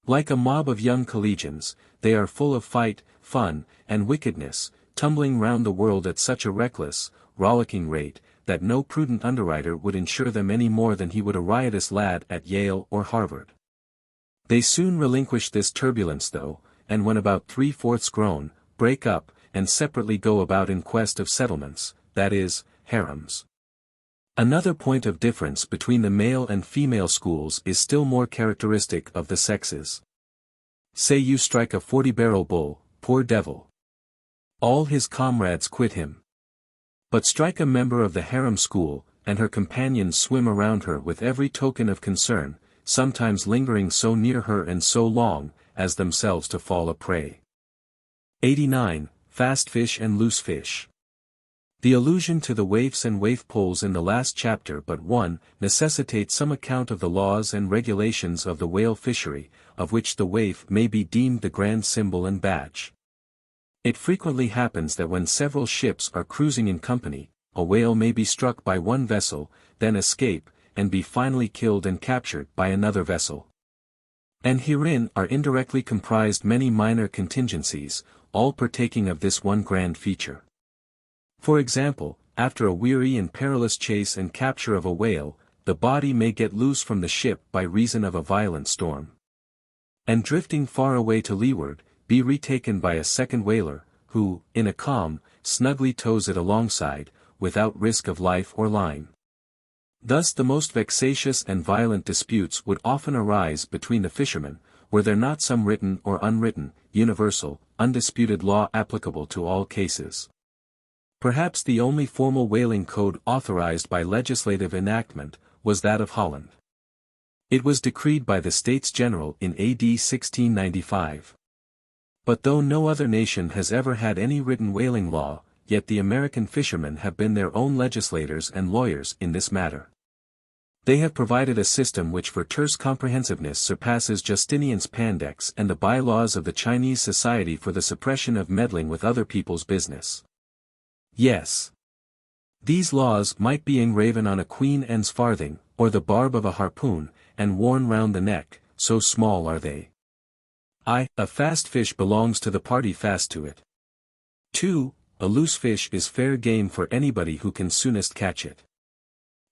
Like a mob of young collegians, they are full of fight, fun, and wickedness, tumbling round the world at such a reckless, rollicking rate, that no prudent underwriter would insure them any more than he would a riotous lad at Yale or Harvard. They soon relinquish this turbulence though, and when about 3/4 grown, break up, and separately go about in quest of settlements, that is, harems. Another point of difference between the male and female schools is still more characteristic of the sexes. Say you strike a 40-barrel bull, poor devil. All his comrades quit him. But strike a member of the harem school, and her companions swim around her with every token of concern, sometimes lingering so near her and so long, as themselves to fall a prey. 89. Fast fish and loose fish. The allusion to the waifs and waif poles in the last chapter but one necessitates some account of the laws and regulations of the whale fishery, of which the waif may be deemed the grand symbol and badge. It frequently happens that when several ships are cruising in company, a whale may be struck by one vessel, then escape, and be finally killed and captured by another vessel. And herein are indirectly comprised many minor contingencies, all partaking of this one grand feature. For example, after a weary and perilous chase and capture of a whale, the body may get loose from the ship by reason of a violent storm, and drifting far away to leeward, be retaken by a second whaler, who, in a calm, snugly tows it alongside, without risk of life or line. Thus the most vexatious and violent disputes would often arise between the fishermen, were there not some written or unwritten, universal, undisputed law applicable to all cases. Perhaps the only formal whaling code authorized by legislative enactment, was that of Holland. It was decreed by the States General in AD 1695. But though no other nation has ever had any written whaling law, yet the American fishermen have been their own legislators and lawyers in this matter. They have provided a system which for terse comprehensiveness surpasses Justinian's Pandects and the bylaws of the Chinese Society for the Suppression of Meddling with Other People's Business. Yes. These laws might be engraven on a Queen Anne's farthing, or the barb of a harpoon, and worn round the neck, so small are they. A fast fish belongs to the party fast to it. 2. A loose fish is fair game for anybody who can soonest catch it.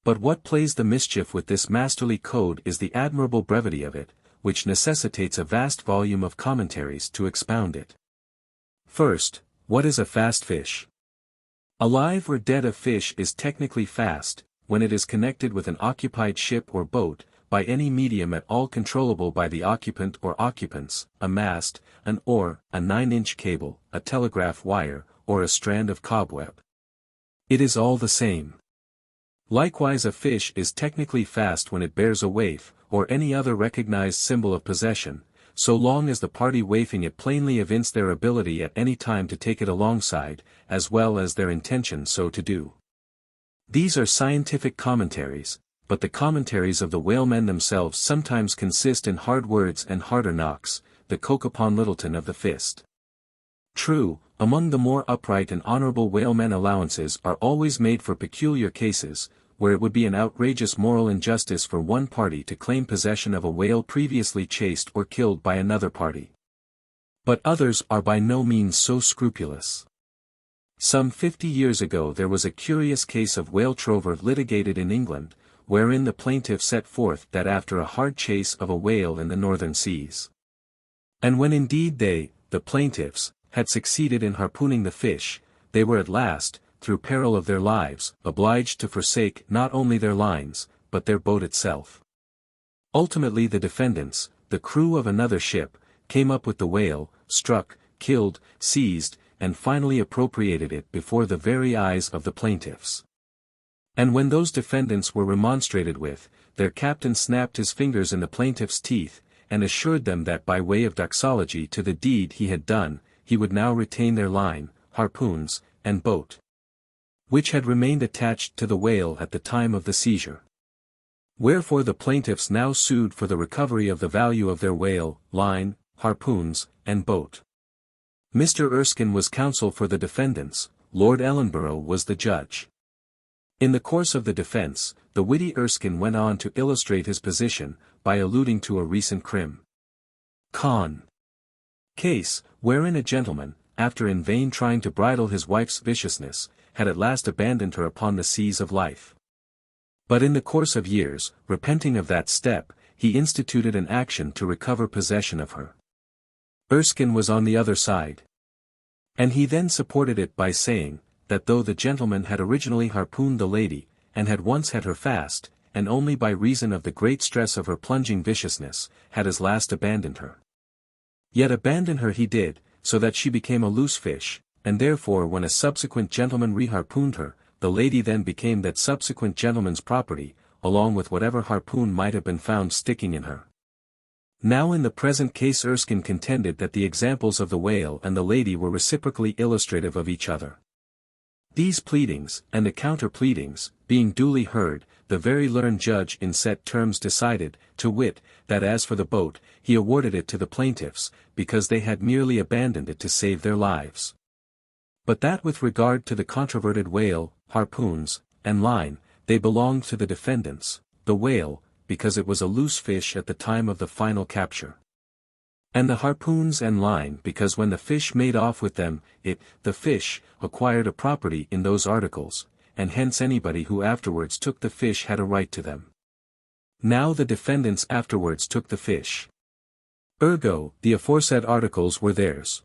But what plays the mischief with this masterly code is the admirable brevity of it, which necessitates a vast volume of commentaries to expound it. First, what is a fast fish? Alive or dead, a fish is technically fast, when it is connected with an occupied ship or boat, by any medium at all controllable by the occupant or occupants, a mast, an oar, a 9-inch cable, a telegraph wire, or a strand of cobweb. It is all the same. Likewise, a fish is technically fast when it bears a waif, or any other recognized symbol of possession, so long as the party waifing it plainly evince their ability at any time to take it alongside, as well as their intention so to do. These are scientific commentaries, but the commentaries of the whalemen themselves sometimes consist in hard words and harder knocks, the Coke upon Littleton of the fist. True, among the more upright and honorable whalemen allowances are always made for peculiar cases, where it would be an outrageous moral injustice for one party to claim possession of a whale previously chased or killed by another party. But others are by no means so scrupulous. Some 50 years ago there was a curious case of whale trover litigated in England, wherein the plaintiff set forth that after a hard chase of a whale in the northern seas, and when indeed they, the plaintiffs, had succeeded in harpooning the fish, they were at last, through peril of their lives, obliged to forsake not only their lines, but their boat itself. Ultimately the defendants, the crew of another ship, came up with the whale, struck, killed, seized, and finally appropriated it before the very eyes of the plaintiffs. And when those defendants were remonstrated with, their captain snapped his fingers in the plaintiffs' teeth, and assured them that by way of doxology to the deed he had done, he would now retain their line, harpoons, and boat, which had remained attached to the whale at the time of the seizure. Wherefore the plaintiffs now sued for the recovery of the value of their whale, line, harpoons, and boat. Mr. Erskine was counsel for the defendants, Lord Ellenborough was the judge. In the course of the defense, the witty Erskine went on to illustrate his position, by alluding to a recent con. Case, wherein a gentleman, after in vain trying to bridle his wife's viciousness, had at last abandoned her upon the seas of life. But in the course of years, repenting of that step, he instituted an action to recover possession of her. Erskine was on the other side. And he then supported it by saying, that though the gentleman had originally harpooned the lady, and had once had her fast, and only by reason of the great stress of her plunging viciousness, had at last abandoned her. Yet abandon her he did, so that she became a loose fish, and therefore when a subsequent gentleman reharpooned her, the lady then became that subsequent gentleman's property, along with whatever harpoon might have been found sticking in her. Now in the present case Erskine contended that the examples of the whale and the lady were reciprocally illustrative of each other. These pleadings, and the counter-pleadings, being duly heard, the very learned judge in set terms decided, to wit, that as for the boat, he awarded it to the plaintiffs, because they had merely abandoned it to save their lives. But that with regard to the controverted whale, harpoons, and line, they belonged to the defendants, the whale, because it was a loose fish at the time of the final capture. And the harpoons and line because when the fish made off with them, it, the fish, acquired a property in those articles, and hence anybody who afterwards took the fish had a right to them. Now the defendants afterwards took the fish. Ergo, the aforesaid articles were theirs.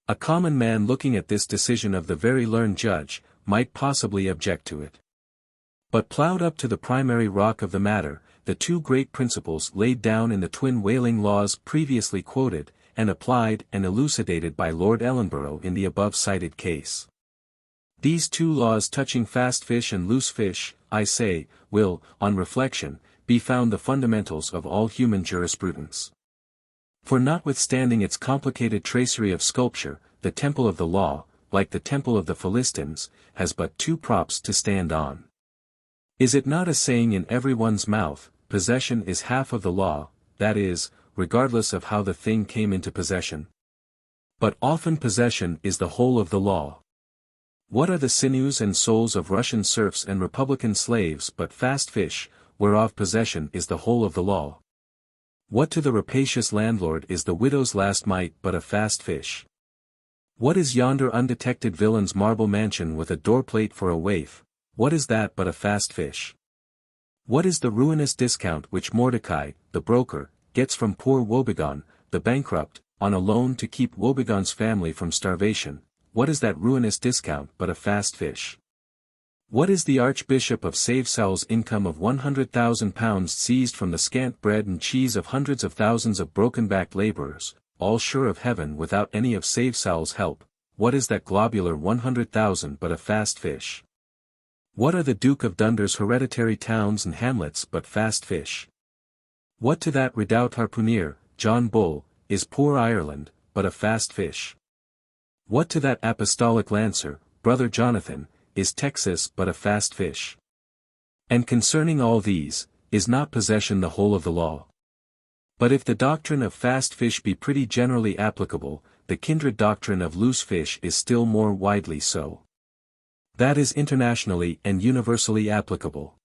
A common man looking at this decision of the very learned judge, might possibly object to it. But ploughed up to the primary rock of the matter, the two great principles laid down in the twin whaling laws previously quoted, and applied and elucidated by Lord Ellenborough in the above-cited case. These two laws touching fast fish and loose fish, I say, will, on reflection, be found the fundamentals of all human jurisprudence. For notwithstanding its complicated tracery of sculpture, the temple of the law, like the temple of the Philistines, has but two props to stand on. Is it not a saying in every one's mouth, possession is half of the law, that is, regardless of how the thing came into possession? But often possession is the whole of the law. What are the sinews and souls of Russian serfs and Republican slaves but fast fish, whereof possession is the whole of the law? What to the rapacious landlord is the widow's last mite but a fast fish? What is yonder undetected villain's marble mansion with a doorplate for a waif, what is that but a fast fish? What is the ruinous discount which Mordecai, the broker, gets from poor Woebegone, the bankrupt, on a loan to keep Woebegone's family from starvation, what is that ruinous discount but a fast fish? What is the Archbishop of Savesal's income of £100,000 seized from the scant bread and cheese of hundreds of thousands of broken-backed labourers, all sure of heaven without any of Savesal's help? What is that globular 100,000 but a fast fish? What are the Duke of Dunder's hereditary towns and hamlets but fast fish? What to that redoubt harpooner, John Bull, is poor Ireland, but a fast fish? What to that apostolic lancer, brother Jonathan, is Texas but a fast fish? And concerning all these, is not possession the whole of the law? But if the doctrine of fast fish be pretty generally applicable, the kindred doctrine of loose fish is still more widely so. That is internationally and universally applicable.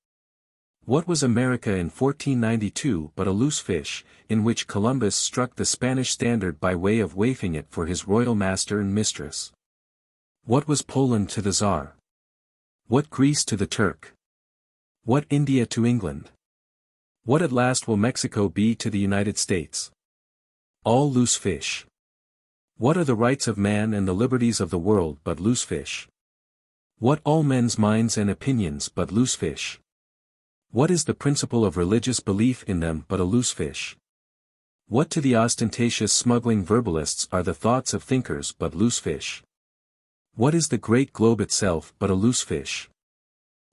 What was America in 1492 but a loose fish, in which Columbus struck the Spanish standard by way of waifing it for his royal master and mistress? What was Poland to the Tsar? What Greece to the Turk? What India to England? What at last will Mexico be to the United States? All loose fish. What are the rights of man and the liberties of the world but loose fish? What all men's minds and opinions but loose fish? What is the principle of religious belief in them but a loose fish? What to the ostentatious smuggling verbalists are the thoughts of thinkers but loose fish? What is the great globe itself but a loose fish?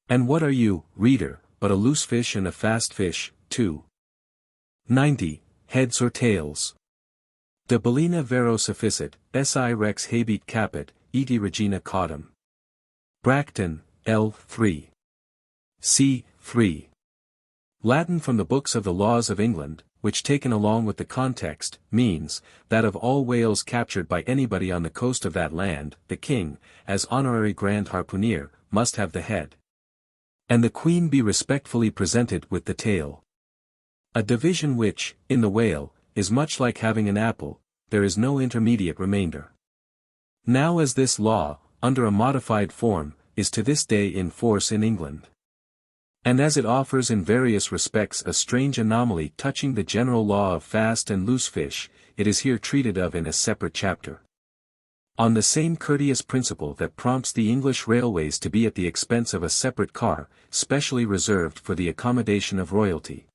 And what are you, reader, but a loose fish and a fast fish, too? 90. Heads or tails. De Bellina vero sufficit, si rex habet caput, eti regina caudam. Bracton, L. 3. C. 3. Latin from the books of the laws of England, which taken along with the context, means, that of all whales captured by anybody on the coast of that land, the king, as honorary grand harpooner, must have the head. And the queen be respectfully presented with the tail. A division which, in the whale, is much like having an apple, there is no intermediate remainder. Now as this law, under a modified form, is to this day in force in England. And as it offers in various respects a strange anomaly touching the general law of fast and loose fish, it is here treated of in a separate chapter. On the same courteous principle that prompts the English railways to be at the expense of a separate car, specially reserved for the accommodation of royalty.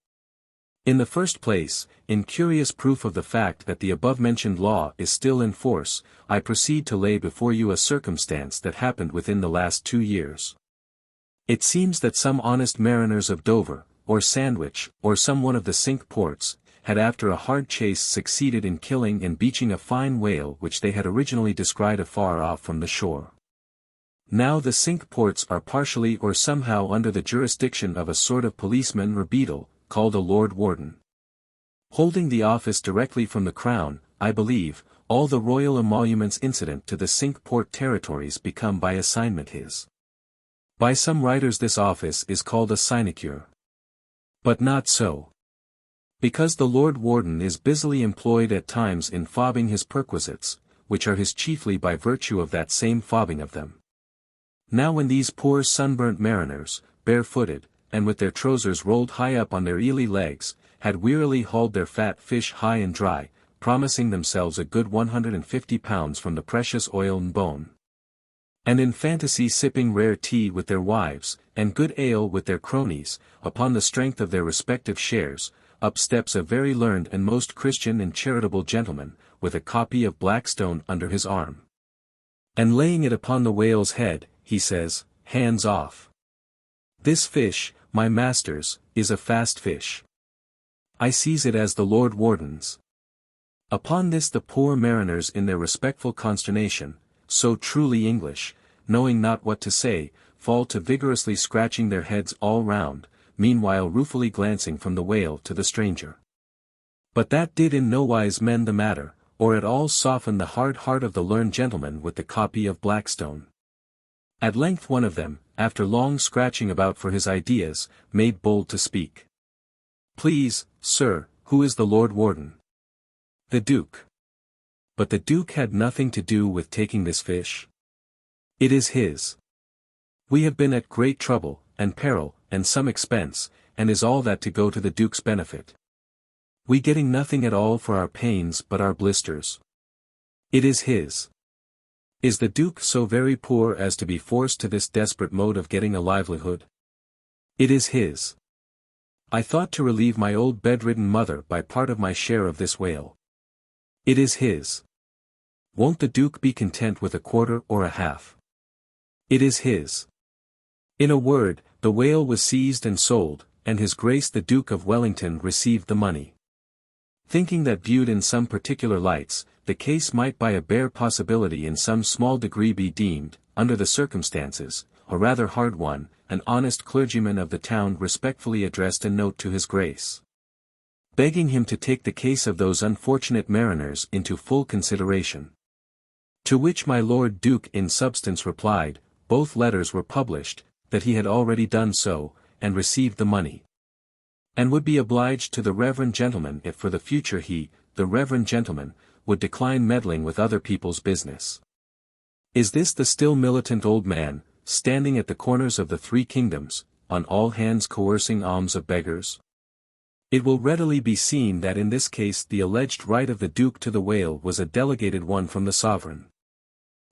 In the first place, in curious proof of the fact that the above-mentioned law is still in force, I proceed to lay before you a circumstance that happened within the last 2 years. It seems that some honest mariners of Dover, or Sandwich, or some one of the Cinque Ports, had after a hard chase succeeded in killing and beaching a fine whale which they had originally descried afar off from the shore. Now the Cinque Ports are partially or somehow under the jurisdiction of a sort of policeman or beadle, called a Lord Warden. Holding the office directly from the Crown, I believe, all the royal emoluments incident to the Cinque Port territories become by assignment his. By some writers this office is called a sinecure. But not so. Because the Lord Warden is busily employed at times in fobbing his perquisites, which are his chiefly by virtue of that same fobbing of them. Now when these poor sunburnt mariners, barefooted, and with their trousers rolled high up on their eely legs, had wearily hauled their fat fish high and dry, promising themselves a good £150 from the precious oil and bone. And in fantasy sipping rare tea with their wives, and good ale with their cronies, upon the strength of their respective shares, up steps a very learned and most Christian and charitable gentleman, with a copy of Blackstone under his arm. And laying it upon the whale's head, he says, "Hands off. This fish, my masters, is a fast fish. I seize it as the Lord Warden's." Upon this the poor mariners in their respectful consternation, so truly English, knowing not what to say, fall to vigorously scratching their heads all round, meanwhile ruefully glancing from the whale to the stranger. But that did in no wise mend the matter, or at all soften the hard heart of the learned gentleman with the copy of Blackstone. At length one of them, after long scratching about for his ideas, made bold to speak. "Please, sir, who is the Lord Warden?" "The Duke." "But the Duke had nothing to do with taking this fish?" "It is his. We have been at great trouble, and peril, and some expense, and is all that to go to the Duke's benefit?" We getting nothing at all for our pains but our blisters. It is his. Is the Duke so very poor as to be forced to this desperate mode of getting a livelihood? It is his. I thought to relieve my old bedridden mother by part of my share of this whale. It is his. Won't the Duke be content with a quarter or a half? It is his. In a word, the whale was seized and sold, and His Grace the Duke of Wellington received the money. Thinking that viewed in some particular lights, the case might by a bare possibility in some small degree be deemed, under the circumstances, a rather hard one, an honest clergyman of the town respectfully addressed a note to His Grace, begging him to take the case of those unfortunate mariners into full consideration. To which my Lord Duke in substance replied, both letters were published, that he had already done so, and received the money, and would be obliged to the reverend gentleman if for the future he, the reverend gentleman, would decline meddling with other people's business. Is this the still militant old man, standing at the corners of the three kingdoms, on all hands coercing alms of beggars? It will readily be seen that in this case the alleged right of the Duke to the whale was a delegated one from the sovereign.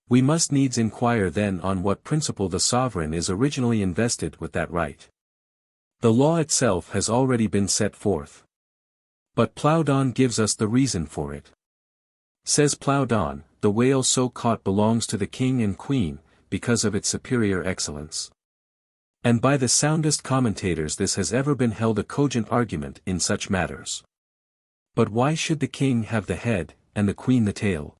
We must needs inquire then on what principle the sovereign is originally invested with that right. The law itself has already been set forth. But Plowdon gives us the reason for it. Says Plowdon, the whale so caught belongs to the king and queen, because of its superior excellence. And by the soundest commentators this has ever been held a cogent argument in such matters. But why should the king have the head, and the queen the tail?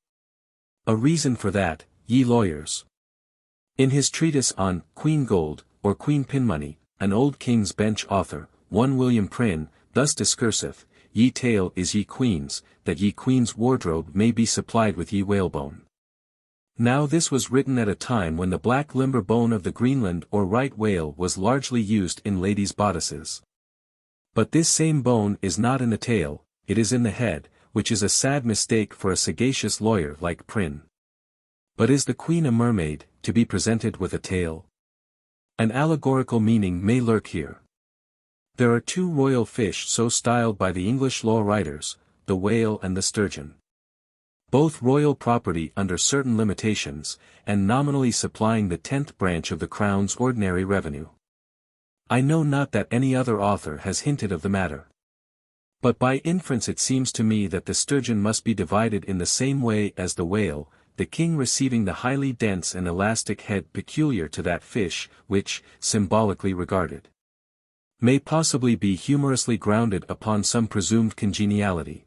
A reason for that, ye lawyers. In his treatise on Queen Gold, or Queen Pinmoney, an old King's Bench author, one William Prynne, thus discourseth, ye tail is ye queen's, that ye queen's wardrobe may be supplied with ye whalebone. Now this was written at a time when the black limber bone of the Greenland or right whale was largely used in ladies' bodices. But this same bone is not in the tail, it is in the head, which is a sad mistake for a sagacious lawyer like Prynne. But is the queen a mermaid, to be presented with a tail? An allegorical meaning may lurk here. There are two royal fish so styled by the English law writers, the whale and the sturgeon. Both royal property under certain limitations, and nominally supplying the 10th branch of the Crown's ordinary revenue. I know not that any other author has hinted of the matter. But by inference it seems to me that the sturgeon must be divided in the same way as the whale, the king receiving the highly dense and elastic head peculiar to that fish, which, symbolically regarded, may possibly be humorously grounded upon some presumed congeniality.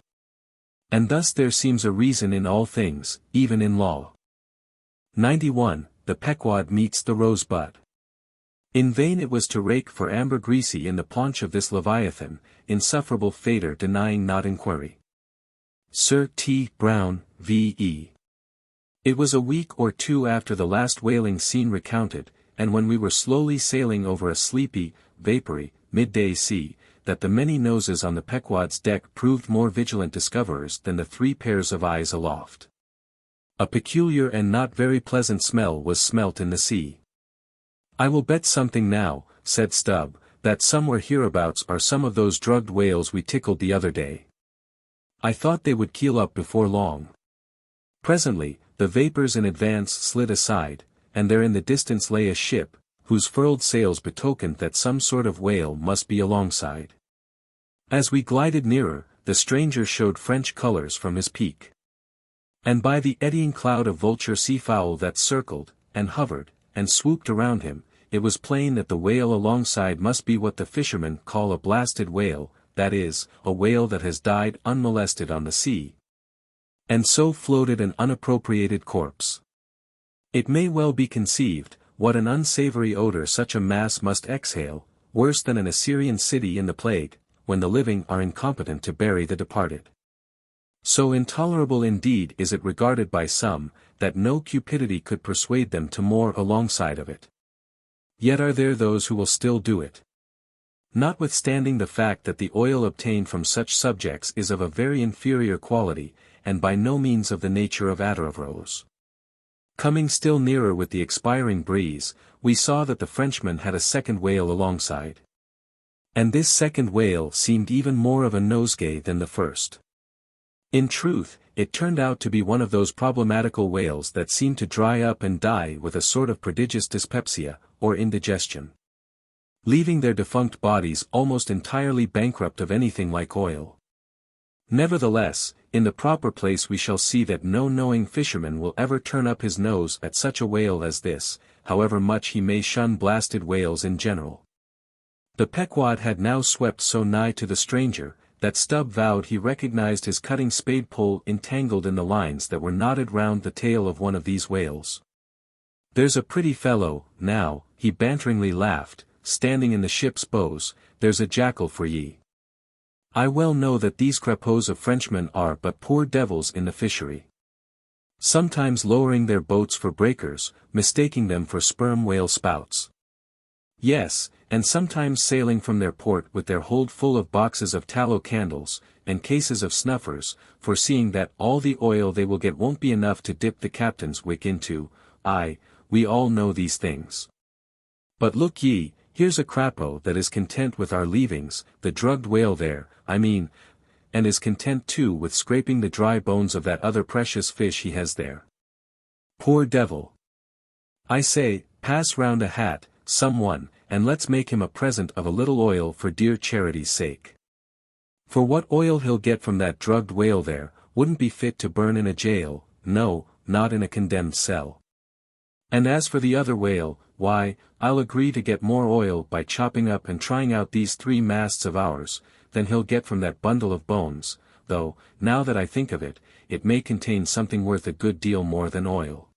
And thus there seems a reason in all things, even in law. 91. The Pequod meets the rosebud. In vain it was to rake for ambergris in the paunch of this leviathan, insufferable fader denying not inquiry. Sir T. Brown, V.E. It was a week or two after the last whaling scene recounted, and when we were slowly sailing over a sleepy, vapory, midday sea, that the many noses on the Pequod's deck proved more vigilant discoverers than the 3 pairs of eyes aloft. A peculiar and not very pleasant smell was smelt in the sea. I will bet something now, said Stubb, that somewhere hereabouts are some of those drugged whales we tickled the other day. I thought they would keel up before long. Presently, the vapors in advance slid aside, and there in the distance lay a ship, whose furled sails betokened that some sort of whale must be alongside. As we glided nearer, the stranger showed French colors from his peak. And by the eddying cloud of vulture seafowl that circled, and hovered, and swooped around him, it was plain that the whale alongside must be what the fishermen call a blasted whale, that is, a whale that has died unmolested on the sea, and so floated an unappropriated corpse. It may well be conceived, what an unsavory odor such a mass must exhale, worse than an Assyrian city in the plague, when the living are incompetent to bury the departed. So intolerable indeed is it regarded by some, that no cupidity could persuade them to moor alongside of it. Yet are there those who will still do it. Notwithstanding the fact that the oil obtained from such subjects is of a very inferior quality, and by no means of the nature of attar of rose. Coming still nearer with the expiring breeze, we saw that the Frenchman had a second whale alongside. And this second whale seemed even more of a nosegay than the first. In truth, it turned out to be one of those problematical whales that seem to dry up and die with a sort of prodigious dyspepsia, or indigestion, leaving their defunct bodies almost entirely bankrupt of anything like oil. Nevertheless, in the proper place we shall see that no knowing fisherman will ever turn up his nose at such a whale as this, however much he may shun blasted whales in general. The Pequod had now swept so nigh to the stranger, that Stubb vowed he recognized his cutting spade pole entangled in the lines that were knotted round the tail of one of these whales. "There's a pretty fellow, now," he banteringly laughed, standing in the ship's bows, "there's a jackal for ye. I well know that these crapauds of Frenchmen are but poor devils in the fishery. Sometimes lowering their boats for breakers, mistaking them for sperm whale spouts. Yes, and sometimes sailing from their port with their hold full of boxes of tallow candles, and cases of snuffers, foreseeing that all the oil they will get won't be enough to dip the captain's wick into. Aye, we all know these things. But look ye, here's a crapo that is content with our leavings, the drugged whale there, I mean, and is content too with scraping the dry bones of that other precious fish he has there. Poor devil. I say, pass round a hat, some one, and let's make him a present of a little oil for dear charity's sake. For what oil he'll get from that drugged whale there, wouldn't be fit to burn in a jail, no, not in a condemned cell. And as for the other whale, why, I'll agree to get more oil by chopping up and trying out these 3 masts of ours, than he'll get from that bundle of bones, though, now that I think of it, it may contain something worth a good deal more than oil.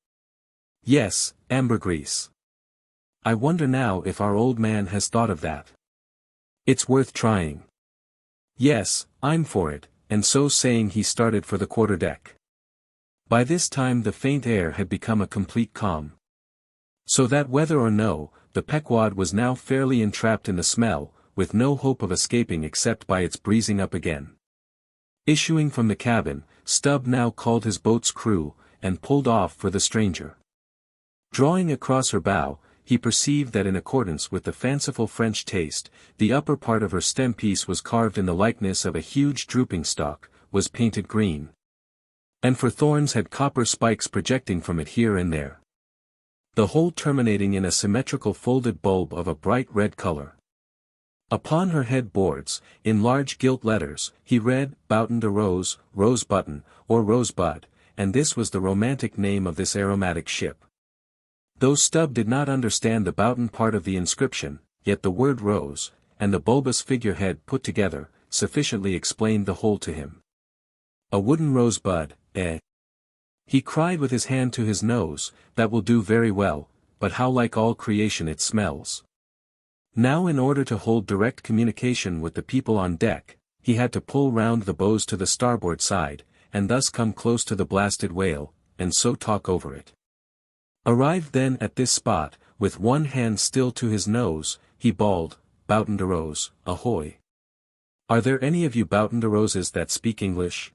Yes, ambergris. I wonder now if our old man has thought of that. It's worth trying. Yes, I'm for it," and so saying he started for the quarterdeck. By this time the faint air had become a complete calm. So that whether or no, the Pequod was now fairly entrapped in the smell, with no hope of escaping except by its breezing up again. Issuing from the cabin, Stubb now called his boat's crew, and pulled off for the stranger. Drawing across her bow, he perceived that in accordance with the fanciful French taste, the upper part of her stem piece was carved in the likeness of a huge drooping stalk, was painted green, and for thorns had copper spikes projecting from it here and there, the whole terminating in a symmetrical folded bulb of a bright red color. Upon her head boards, in large gilt letters, he read, "Boughton de Rose, Rose Button, or Rosebud," and this was the romantic name of this aromatic ship. Though Stubb did not understand the Boughton part of the inscription, yet the word rose, and the bulbous figurehead put together, sufficiently explained the whole to him. "A wooden rosebud, eh?" he cried with his hand to his nose, "that will do very well, but how like all creation it smells." Now in order to hold direct communication with the people on deck, he had to pull round the bows to the starboard side, and thus come close to the blasted whale, and so talk over it. Arrived then at this spot, with one hand still to his nose, he bawled, "Boughton de Rose, ahoy! Are there any of you Boughton de Roses that speak English?"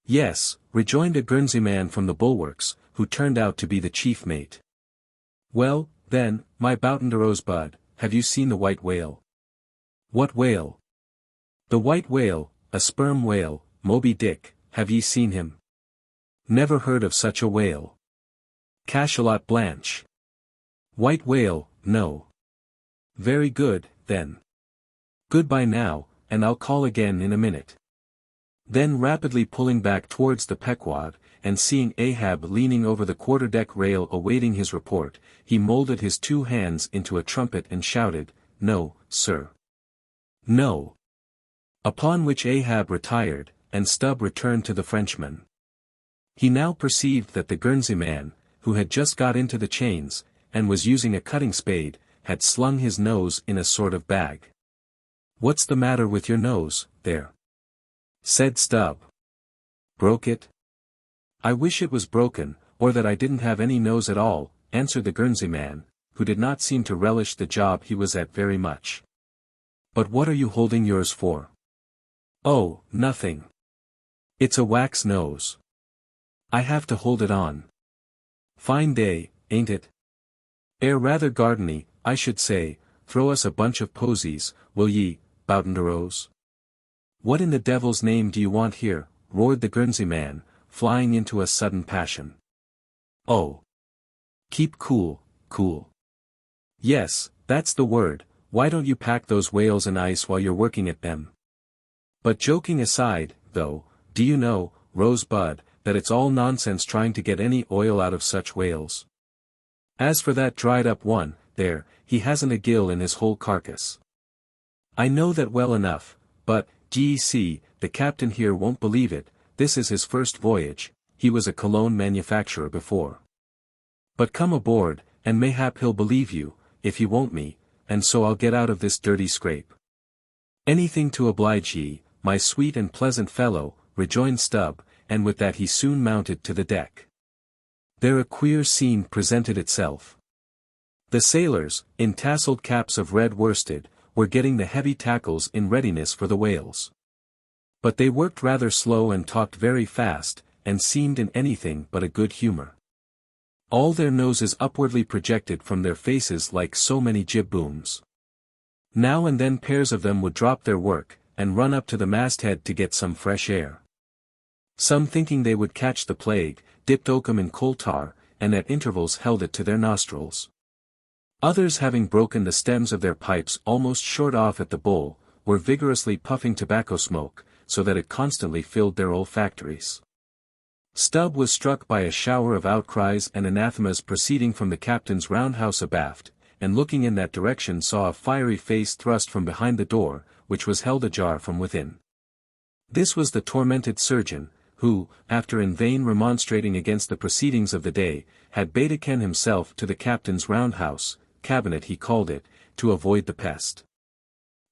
"Yes," rejoined a Guernsey man from the bulwarks, who turned out to be the chief mate. "Well, then, my Boughton de Rosebud, have you seen the white whale?" "What whale?" "The white whale, a sperm whale, Moby Dick, have ye seen him?" "Never heard of such a whale." "Cachalot Blanche." "White whale, no." "Very good, then. Goodbye now, and I'll call again in a minute." Then rapidly pulling back towards the Pequod, and seeing Ahab leaning over the quarterdeck rail awaiting his report, he molded his 2 hands into a trumpet and shouted, "No, sir. No." Upon which Ahab retired, and Stubb returned to the Frenchman. He now perceived that the Guernsey man, who had just got into the chains, and was using a cutting spade, had slung his nose in a sort of bag. "What's the matter with your nose, there?" said Stubb. "Broke it?" "I wish it was broken, or that I didn't have any nose at all," answered the Guernsey man, who did not seem to relish the job he was at very much. "But what are you holding yours for?" "Oh, nothing. It's a wax nose. I have to hold it on. Fine day, ain't it?" "Rather gardeny, I should say, throw us a bunch of posies, will ye, Boutenderoes? What in the devil's name do you want here? Roared the Guernsey man, flying into a sudden passion. Oh! Keep cool, cool. Yes, that's the word. Why don't you pack those whales in ice while you're working at them? But joking aside, though, do you know, Rosebud, that it's all nonsense trying to get any oil out of such whales? As for that dried-up one, there, he hasn't a gill in his whole carcass. I know that well enough, but, d'ye see, the captain here won't believe it. This is his first voyage, he was a cologne manufacturer before. But come aboard, and mayhap he'll believe you, if he won't me, and so I'll get out of this dirty scrape. Anything to oblige ye, my sweet and pleasant fellow, rejoined Stubb, and with that he soon mounted to the deck. There a queer scene presented itself. The sailors, in tasselled caps of red worsted, were getting the heavy tackles in readiness for the whales. But they worked rather slow and talked very fast, and seemed in anything but a good humor. All their noses upwardly projected from their faces like so many jib-booms. Now and then pairs of them would drop their work, and run up to the masthead to get some fresh air. Some thinking they would catch the plague, dipped oakum in coal tar, and at intervals held it to their nostrils. Others having broken the stems of their pipes almost short off at the bowl, were vigorously puffing tobacco smoke, so that it constantly filled their olfactories. Stubb was struck by a shower of outcries and anathemas proceeding from the captain's roundhouse abaft, and looking in that direction saw a fiery face thrust from behind the door, which was held ajar from within. This was the tormented surgeon, who, after in vain remonstrating against the proceedings of the day, had betaken himself to the captain's roundhouse, cabinet he called it, to avoid the pest.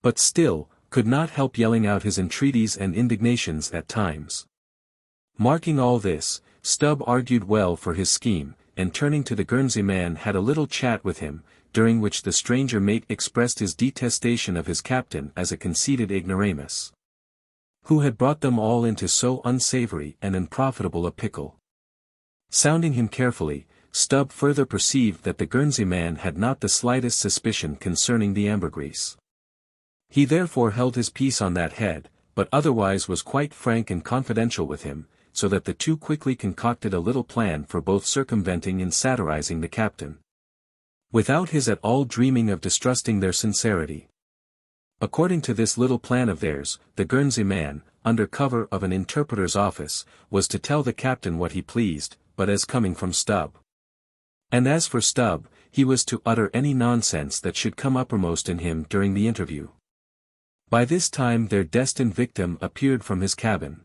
But still, could not help yelling out his entreaties and indignations at times. Marking all this, Stubb argued well for his scheme, and turning to the Guernsey man had a little chat with him, during which the stranger mate expressed his detestation of his captain as a conceited ignoramus, who had brought them all into so unsavory and unprofitable a pickle. Sounding him carefully, Stubb further perceived that the Guernsey man had not the slightest suspicion concerning the ambergris. He therefore held his peace on that head, but otherwise was quite frank and confidential with him, so that the two quickly concocted a little plan for both circumventing and satirizing the captain, without his at all dreaming of distrusting their sincerity. According to this little plan of theirs, the Guernsey man, under cover of an interpreter's office, was to tell the captain what he pleased, but as coming from Stubb. And as for Stubb, he was to utter any nonsense that should come uppermost in him during the interview. By this time their destined victim appeared from his cabin.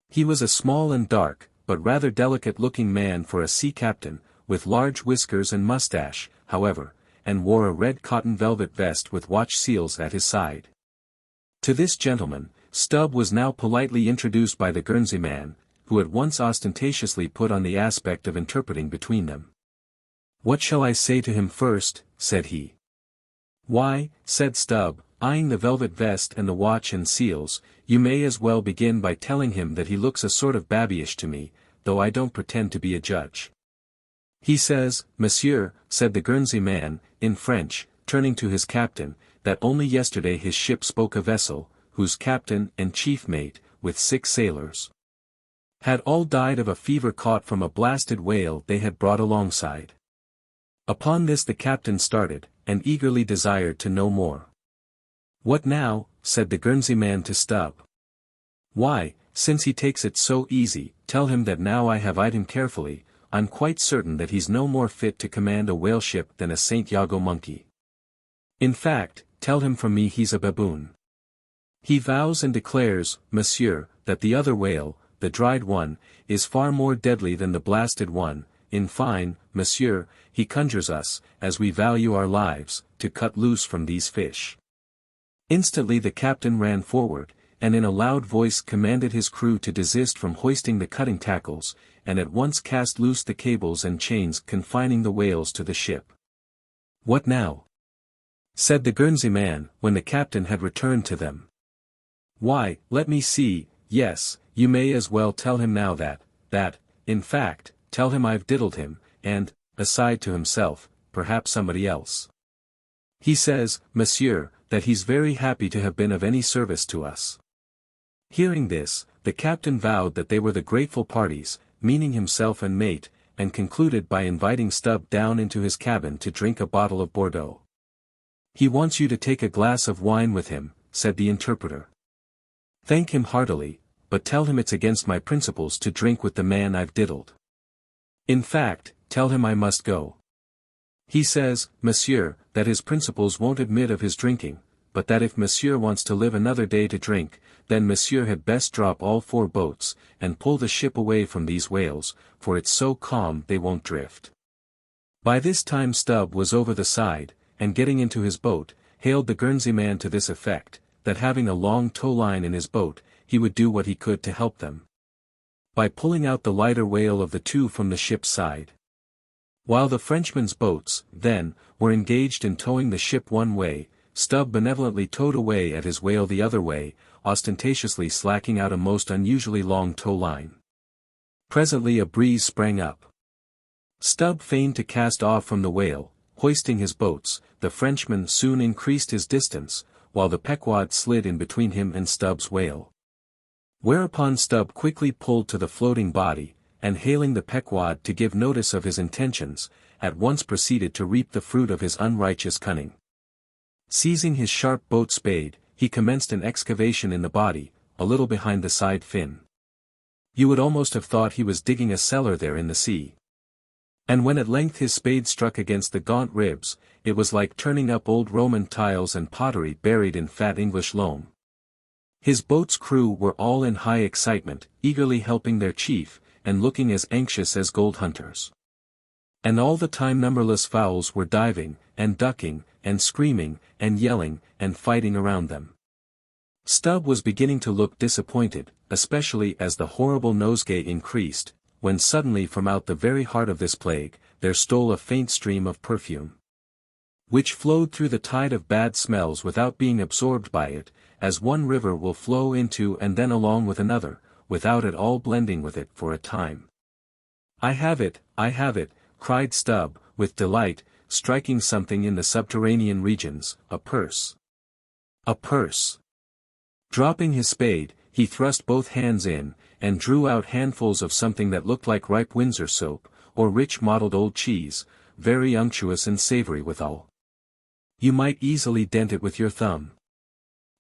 He was a small and dark, but rather delicate-looking man for a sea captain, with large whiskers and mustache, however, and wore a red cotton velvet vest with watch seals at his side. To this gentleman, Stubb was now politely introduced by the Guernsey man, who at once ostentatiously put on the aspect of interpreting between them. "What shall I say to him first?" said he. "Why," said Stubb, eyeing the velvet vest and the watch and seals, "you may as well begin by telling him that he looks a sort of babyish to me, though I don't pretend to be a judge. He says, Monsieur," said the Guernsey man, in French, turning to his captain, "that only yesterday his ship spoke a vessel, whose captain and chief mate, with 6 sailors, had all died of a fever caught from a blasted whale they had brought alongside." Upon this the captain started, and eagerly desired to know more. "What now?" said the Guernsey man to Stubb. "Why, since he takes it so easy, tell him that now I have eyed him carefully, I'm quite certain that he's no more fit to command a whale ship than a St. Iago monkey. In fact, tell him from me he's a baboon. He vows and declares, Monsieur, that the other whale, the dried one, is far more deadly than the blasted one. In fine, Monsieur, he conjures us, as we value our lives, to cut loose from these fish." Instantly the captain ran forward, and in a loud voice commanded his crew to desist from hoisting the cutting tackles, and at once cast loose the cables and chains confining the whales to the ship. "What now?" said the Guernsey man, when the captain had returned to them. "Why, let me see, yes, you may as well tell him now that, in fact, tell him I've diddled him, and, aside to himself, perhaps somebody else. He says, monsieur, that he's very happy to have been of any service to us. Hearing this, the captain vowed that they were the grateful parties, meaning himself and mate, and concluded by inviting Stubb down into his cabin to drink a bottle of Bordeaux. He wants you to take a glass of wine with him, said the interpreter. Thank him heartily, but tell him it's against my principles to drink with the man I've diddled. In fact, tell him I must go. He says, monsieur, that his principles won't admit of his drinking, but that if monsieur wants to live another day to drink, then monsieur had best drop all 4 boats, and pull the ship away from these whales, for it's so calm they won't drift. By this time Stubb was over the side, and getting into his boat, hailed the Guernsey man to this effect, that having a long tow line in his boat, he would do what he could to help them. By pulling out the lighter whale of the 2 from the ship's side. While the Frenchman's boats, then, were engaged in towing the ship one way, Stubb benevolently towed away at his whale the other way, ostentatiously slacking out a most unusually long tow line. Presently a breeze sprang up. Stubb feigned to cast off from the whale, hoisting his boats. The Frenchman soon increased his distance, while the Pequod slid in between him and Stubb's whale. Whereupon Stubb quickly pulled to the floating body, and hailing the Pequod to give notice of his intentions, at once proceeded to reap the fruit of his unrighteous cunning. Seizing his sharp boat spade, he commenced an excavation in the body, a little behind the side fin. You would almost have thought he was digging a cellar there in the sea. And when at length his spade struck against the gaunt ribs, it was like turning up old Roman tiles and pottery buried in fat English loam. His boat's crew were all in high excitement, eagerly helping their chief, and looking as anxious as gold hunters. And all the time numberless fowls were diving, and ducking, and screaming, and yelling, and fighting around them. Stubb was beginning to look disappointed, especially as the horrible nosegay increased, when suddenly from out the very heart of this plague, there stole a faint stream of perfume, which flowed through the tide of bad smells without being absorbed by it, as one river will flow into and then along with another, without at all blending with it for a time. I have it, cried Stubb, with delight, striking something in the subterranean regions, a purse. A purse. Dropping his spade, he thrust both hands in, and drew out handfuls of something that looked like ripe Windsor soap, or rich mottled old cheese, very unctuous and savory withal. You might easily dent it with your thumb.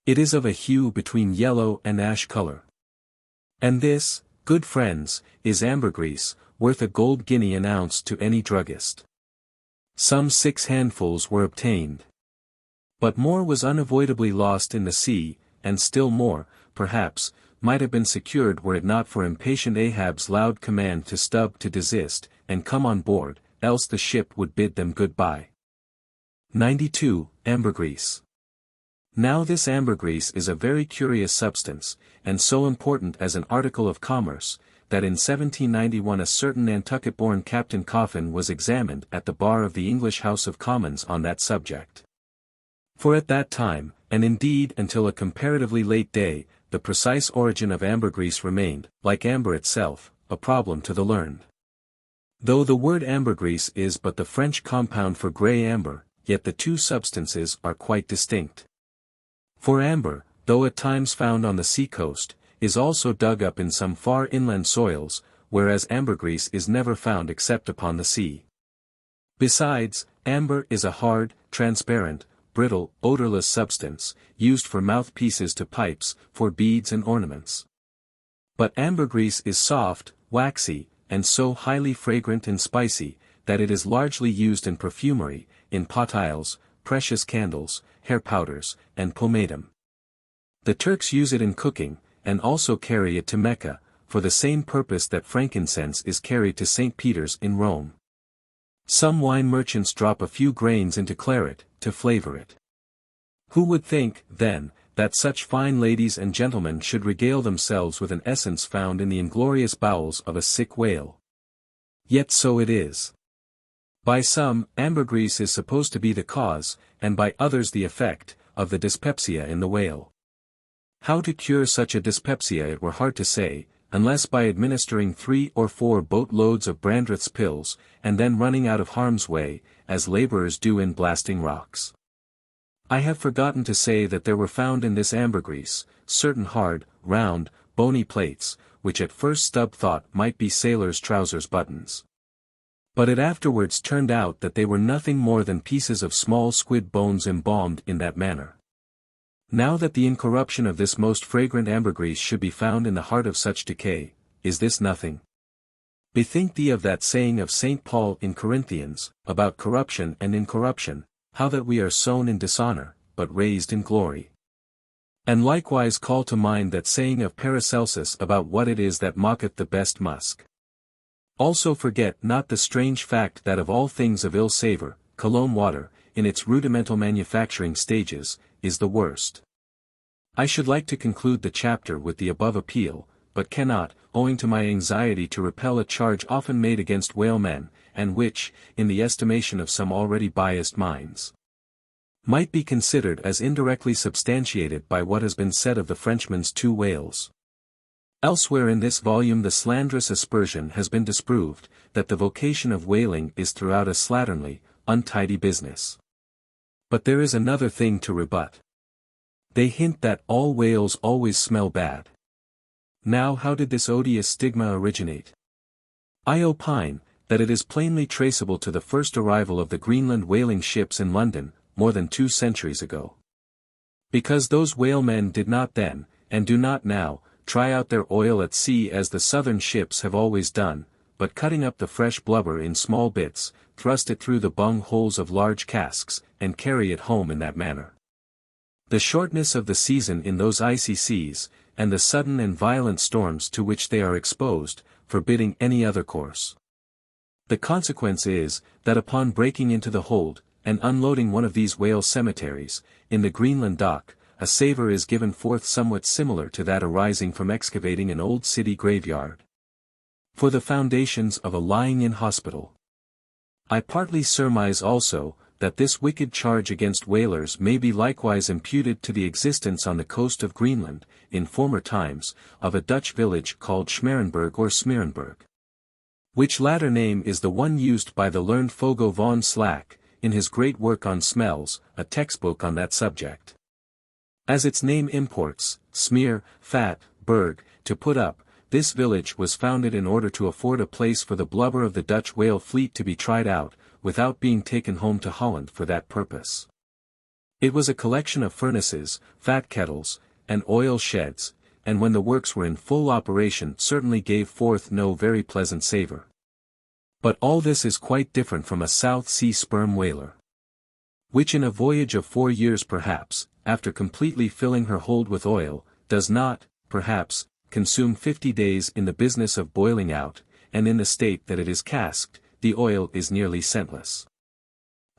It is of a hue between yellow and ash color. And this, good friends, is ambergris, worth a gold guinea an ounce to any druggist. Some 6 handfuls were obtained. But more was unavoidably lost in the sea, and still more, perhaps, might have been secured were it not for impatient Ahab's loud command to Stubb to desist, and come on board, else the ship would bid them good-bye. 92. Ambergris. Now this ambergris is a very curious substance, and so important as an article of commerce, that in 1791 a certain Nantucket-born Captain Coffin was examined at the bar of the English House of Commons on that subject. For at that time, and indeed until a comparatively late day, the precise origin of ambergris remained, like amber itself, a problem to the learned. Though the word ambergris is but the French compound for grey amber, yet the 2 substances are quite distinct. For amber, though at times found on the sea-coast, is also dug up in some far inland soils, whereas ambergris is never found except upon the sea. Besides, amber is a hard, transparent, brittle, odorless substance, used for mouthpieces to pipes, for beads and ornaments. But ambergris is soft, waxy, and so highly fragrant and spicy, that it is largely used in perfumery, in potiles, precious candles, hair powders, and pomatum. The Turks use it in cooking, and also carry it to Mecca, for the same purpose that frankincense is carried to St. Peter's in Rome. Some wine merchants drop a few grains into claret, to flavor it. Who would think, then, that such fine ladies and gentlemen should regale themselves with an essence found in the inglorious bowels of a sick whale? Yet so it is. By some, ambergris is supposed to be the cause, and by others the effect, of the dyspepsia in the whale. How to cure such a dyspepsia it were hard to say, unless by administering 3 or 4 boat-loads of Brandreth's pills, and then running out of harm's way, as laborers do in blasting rocks. I have forgotten to say that there were found in this ambergris, certain hard, round, bony plates, which at first Stubb thought might be sailors' trousers buttons. But it afterwards turned out that they were nothing more than pieces of small squid bones embalmed in that manner. Now that the incorruption of this most fragrant ambergris should be found in the heart of such decay, is this nothing? Bethink thee of that saying of St. Paul in Corinthians, about corruption and incorruption, how that we are sown in dishonor, but raised in glory. And likewise call to mind that saying of Paracelsus about what it is that mocketh the best musk. Also forget not the strange fact that of all things of ill savour, cologne water, in its rudimental manufacturing stages, is the worst. I should like to conclude the chapter with the above appeal, but cannot, owing to my anxiety to repel a charge often made against whalemen, and which, in the estimation of some already biased minds, might be considered as indirectly substantiated by what has been said of the Frenchman's 2 whales. Elsewhere in this volume the slanderous aspersion has been disproved, that the vocation of whaling is throughout a slatternly, untidy business. But there is another thing to rebut. They hint that all whales always smell bad. Now how did this odious stigma originate? I opine, that it is plainly traceable to the first arrival of the Greenland whaling ships in London, more than 2 centuries ago. Because those whalemen did not then, and do not now, try out their oil at sea as the southern ships have always done, but cutting up the fresh blubber in small bits, thrust it through the bung holes of large casks, and carry it home in that manner. The shortness of the season in those icy seas, and the sudden and violent storms to which they are exposed, forbidding any other course. The consequence is, that upon breaking into the hold, and unloading one of these whale cemeteries, in the Greenland dock, a savour is given forth somewhat similar to that arising from excavating an old city graveyard for the foundations of a lying-in hospital. I partly surmise also, that this wicked charge against whalers may be likewise imputed to the existence on the coast of Greenland, in former times, of a Dutch village called Schmerenberg or Smerenberg. Which latter name is the one used by the learned Fogo von Slack, in his great work on smells, a textbook on that subject. As its name imports, smear, fat, berg, to put up, this village was founded in order to afford a place for the blubber of the Dutch whale fleet to be tried out, without being taken home to Holland for that purpose. It was a collection of furnaces, fat kettles, and oil sheds, and when the works were in full operation certainly gave forth no very pleasant savour. But all this is quite different from a South Sea sperm whaler, which in a voyage of 4 years perhaps, after completely filling her hold with oil, does not, perhaps, consume 50 days in the business of boiling out, and in the state that it is casked, the oil is nearly scentless.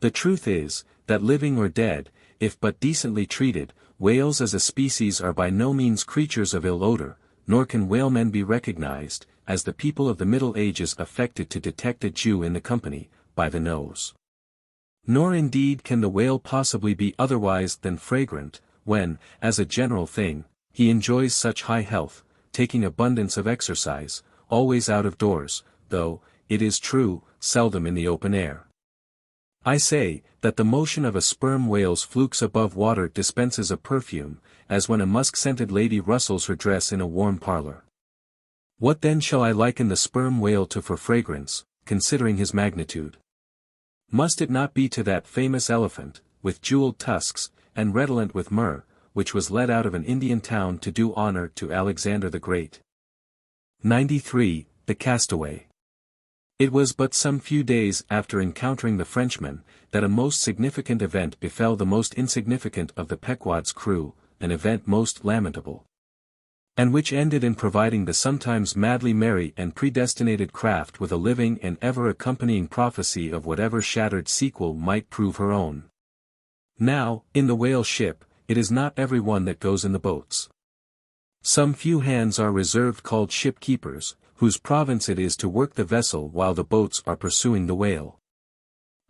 The truth is, that living or dead, if but decently treated, whales as a species are by no means creatures of ill odour, nor can whalemen be recognized, as the people of the Middle Ages affected to detect a Jew in the company, by the nose. Nor indeed can the whale possibly be otherwise than fragrant, when, as a general thing, he enjoys such high health, taking abundance of exercise, always out of doors, though, it is true, seldom in the open air. I say, that the motion of a sperm whale's flukes above water dispenses a perfume, as when a musk-scented lady rustles her dress in a warm parlour. What then shall I liken the sperm whale to for fragrance, considering his magnitude? Must it not be to that famous elephant, with jewelled tusks, and redolent with myrrh, which was led out of an Indian town to do honour to Alexander the Great? 93. The Castaway. It was but some few days after encountering the Frenchman, that a most significant event befell the most insignificant of the Pequod's crew, an event most lamentable, and which ended in providing the sometimes madly merry and predestinated craft with a living and ever-accompanying prophecy of whatever shattered sequel might prove her own. Now, in the whale ship, it is not every one that goes in the boats. Some few hands are reserved called ship-keepers, whose province it is to work the vessel while the boats are pursuing the whale.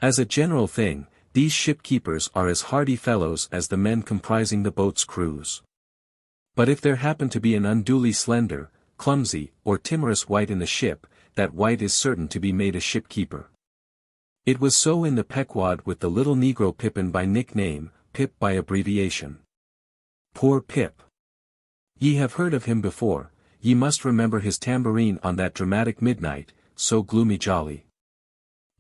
As a general thing, these ship-keepers are as hardy fellows as the men comprising the boat's crews. But if there happen to be an unduly slender, clumsy, or timorous wight in the ship, that wight is certain to be made a ship-keeper. It was so in the Pequod with the little negro Pippin by nickname, Pip by abbreviation. Poor Pip! Ye have heard of him before, ye must remember his tambourine on that dramatic midnight, so gloomy jolly.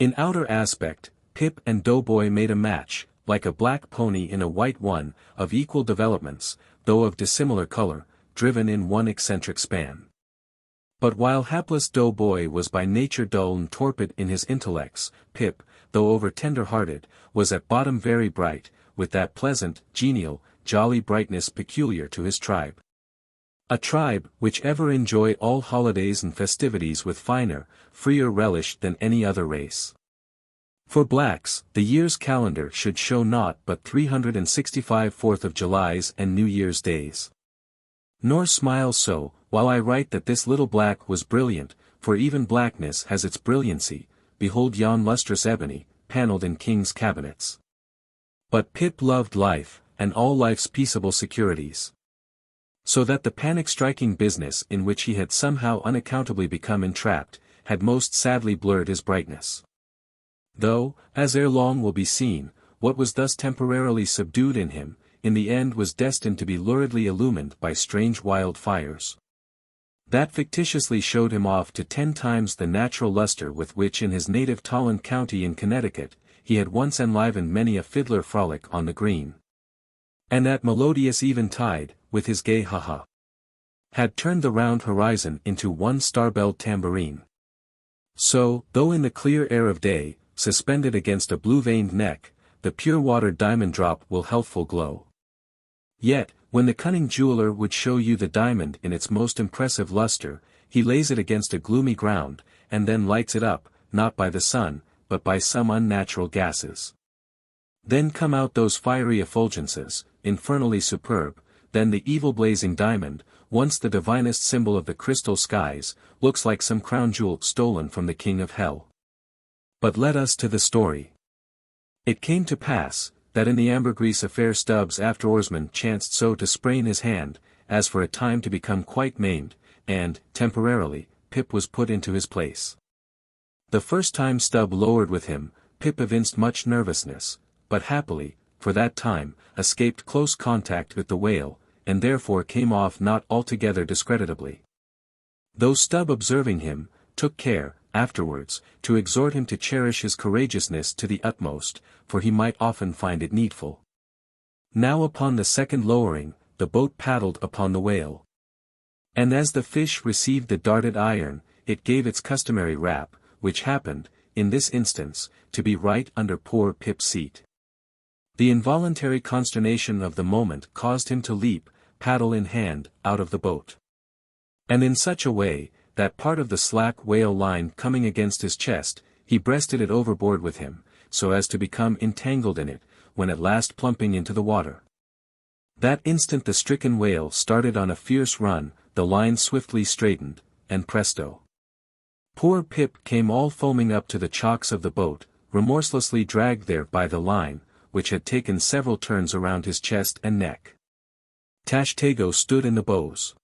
In outer aspect, Pip and Doughboy made a match, like a black pony in a white one, of equal developments, though of dissimilar color, driven in one eccentric span. But while hapless Doughboy was by nature dull and torpid in his intellects, Pip, though over tender-hearted, was at bottom very bright, with that pleasant, genial, jolly brightness peculiar to his tribe. A tribe which ever enjoy all holidays and festivities with finer, freer relish than any other race. For blacks, the year's calendar should show naught but 365 4th of Julys and New Year's days. Nor smile so, while I write that this little black was brilliant, for even blackness has its brilliancy, behold yon lustrous ebony, panelled in kings' cabinets. But Pip loved life, and all life's peaceable securities. So that the panic-striking business in which he had somehow unaccountably become entrapped, had most sadly blurred his brightness. Though, as ere long will be seen, what was thus temporarily subdued in him, in the end was destined to be luridly illumined by strange wild fires. That fictitiously showed him off to 10 times the natural luster with which in his native Tolland County in Connecticut, he had once enlivened many a fiddler frolic on the green. And that melodious eventide, with his gay ha-ha, had turned the round horizon into one star-belled tambourine. So, though in the clear air of day, suspended against a blue-veined neck, the pure-watered diamond drop will healthful glow. Yet, when the cunning jeweler would show you the diamond in its most impressive luster, he lays it against a gloomy ground, and then lights it up, not by the sun, but by some unnatural gases. Then come out those fiery effulgences, infernally superb, then the evil blazing diamond, once the divinest symbol of the crystal skies, looks like some crown jewel stolen from the king of hell. But let us to the story. It came to pass, that in the ambergris affair Stubb's after-oarsman chanced so to sprain his hand, as for a time to become quite maimed, and, temporarily, Pip was put into his place. The first time Stubb lowered with him, Pip evinced much nervousness, but happily, for that time, escaped close contact with the whale, and therefore came off not altogether discreditably. Though Stubb observing him, took care, afterwards, to exhort him to cherish his courageousness to the utmost, for he might often find it needful. Now upon the second lowering, the boat paddled upon the whale. And as the fish received the darted iron, it gave its customary rap, which happened, in this instance, to be right under poor Pip's seat. The involuntary consternation of the moment caused him to leap, paddle in hand, out of the boat. And in such a way, that part of the slack whale line coming against his chest, he breasted it overboard with him, so as to become entangled in it, when at last plumping into the water. That instant the stricken whale started on a fierce run, the line swiftly straightened, and presto! Poor Pip came all foaming up to the chocks of the boat, remorselessly dragged there by the line, which had taken several turns around his chest and neck. Tashtego stood in the bows.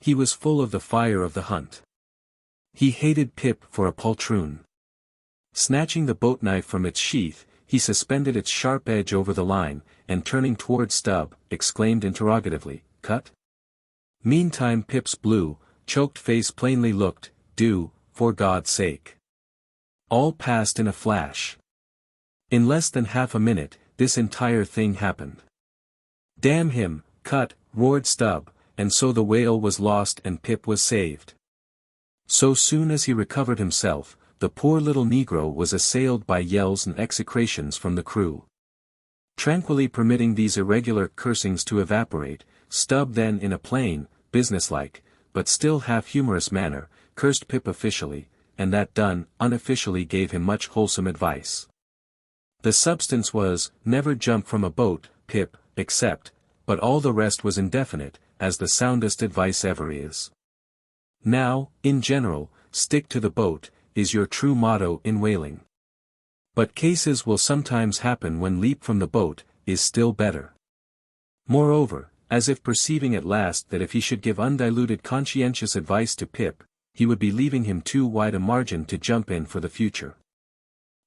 He was full of the fire of the hunt. He hated Pip for a poltroon. Snatching the boat knife from its sheath, he suspended its sharp edge over the line, and turning toward Stubb, exclaimed interrogatively, "Cut?" Meantime Pip's blue, choked face plainly looked, "Do, for God's sake." All passed in a flash. In less than half a minute, this entire thing happened. "Damn him, cut," roared Stubb, and so the whale was lost and Pip was saved. So soon as he recovered himself, the poor little negro was assailed by yells and execrations from the crew. Tranquilly permitting these irregular cursings to evaporate, Stubb then in a plain, businesslike, but still half-humorous manner, cursed Pip officially, and that done, unofficially gave him much wholesome advice. The substance was, never jump from a boat, Pip, except, but all the rest was indefinite, as the soundest advice ever is. Now, in general, stick to the boat, is your true motto in whaling. But cases will sometimes happen when leap from the boat, is still better. Moreover, as if perceiving at last that if he should give undiluted conscientious advice to Pip, he would be leaving him too wide a margin to jump in for the future.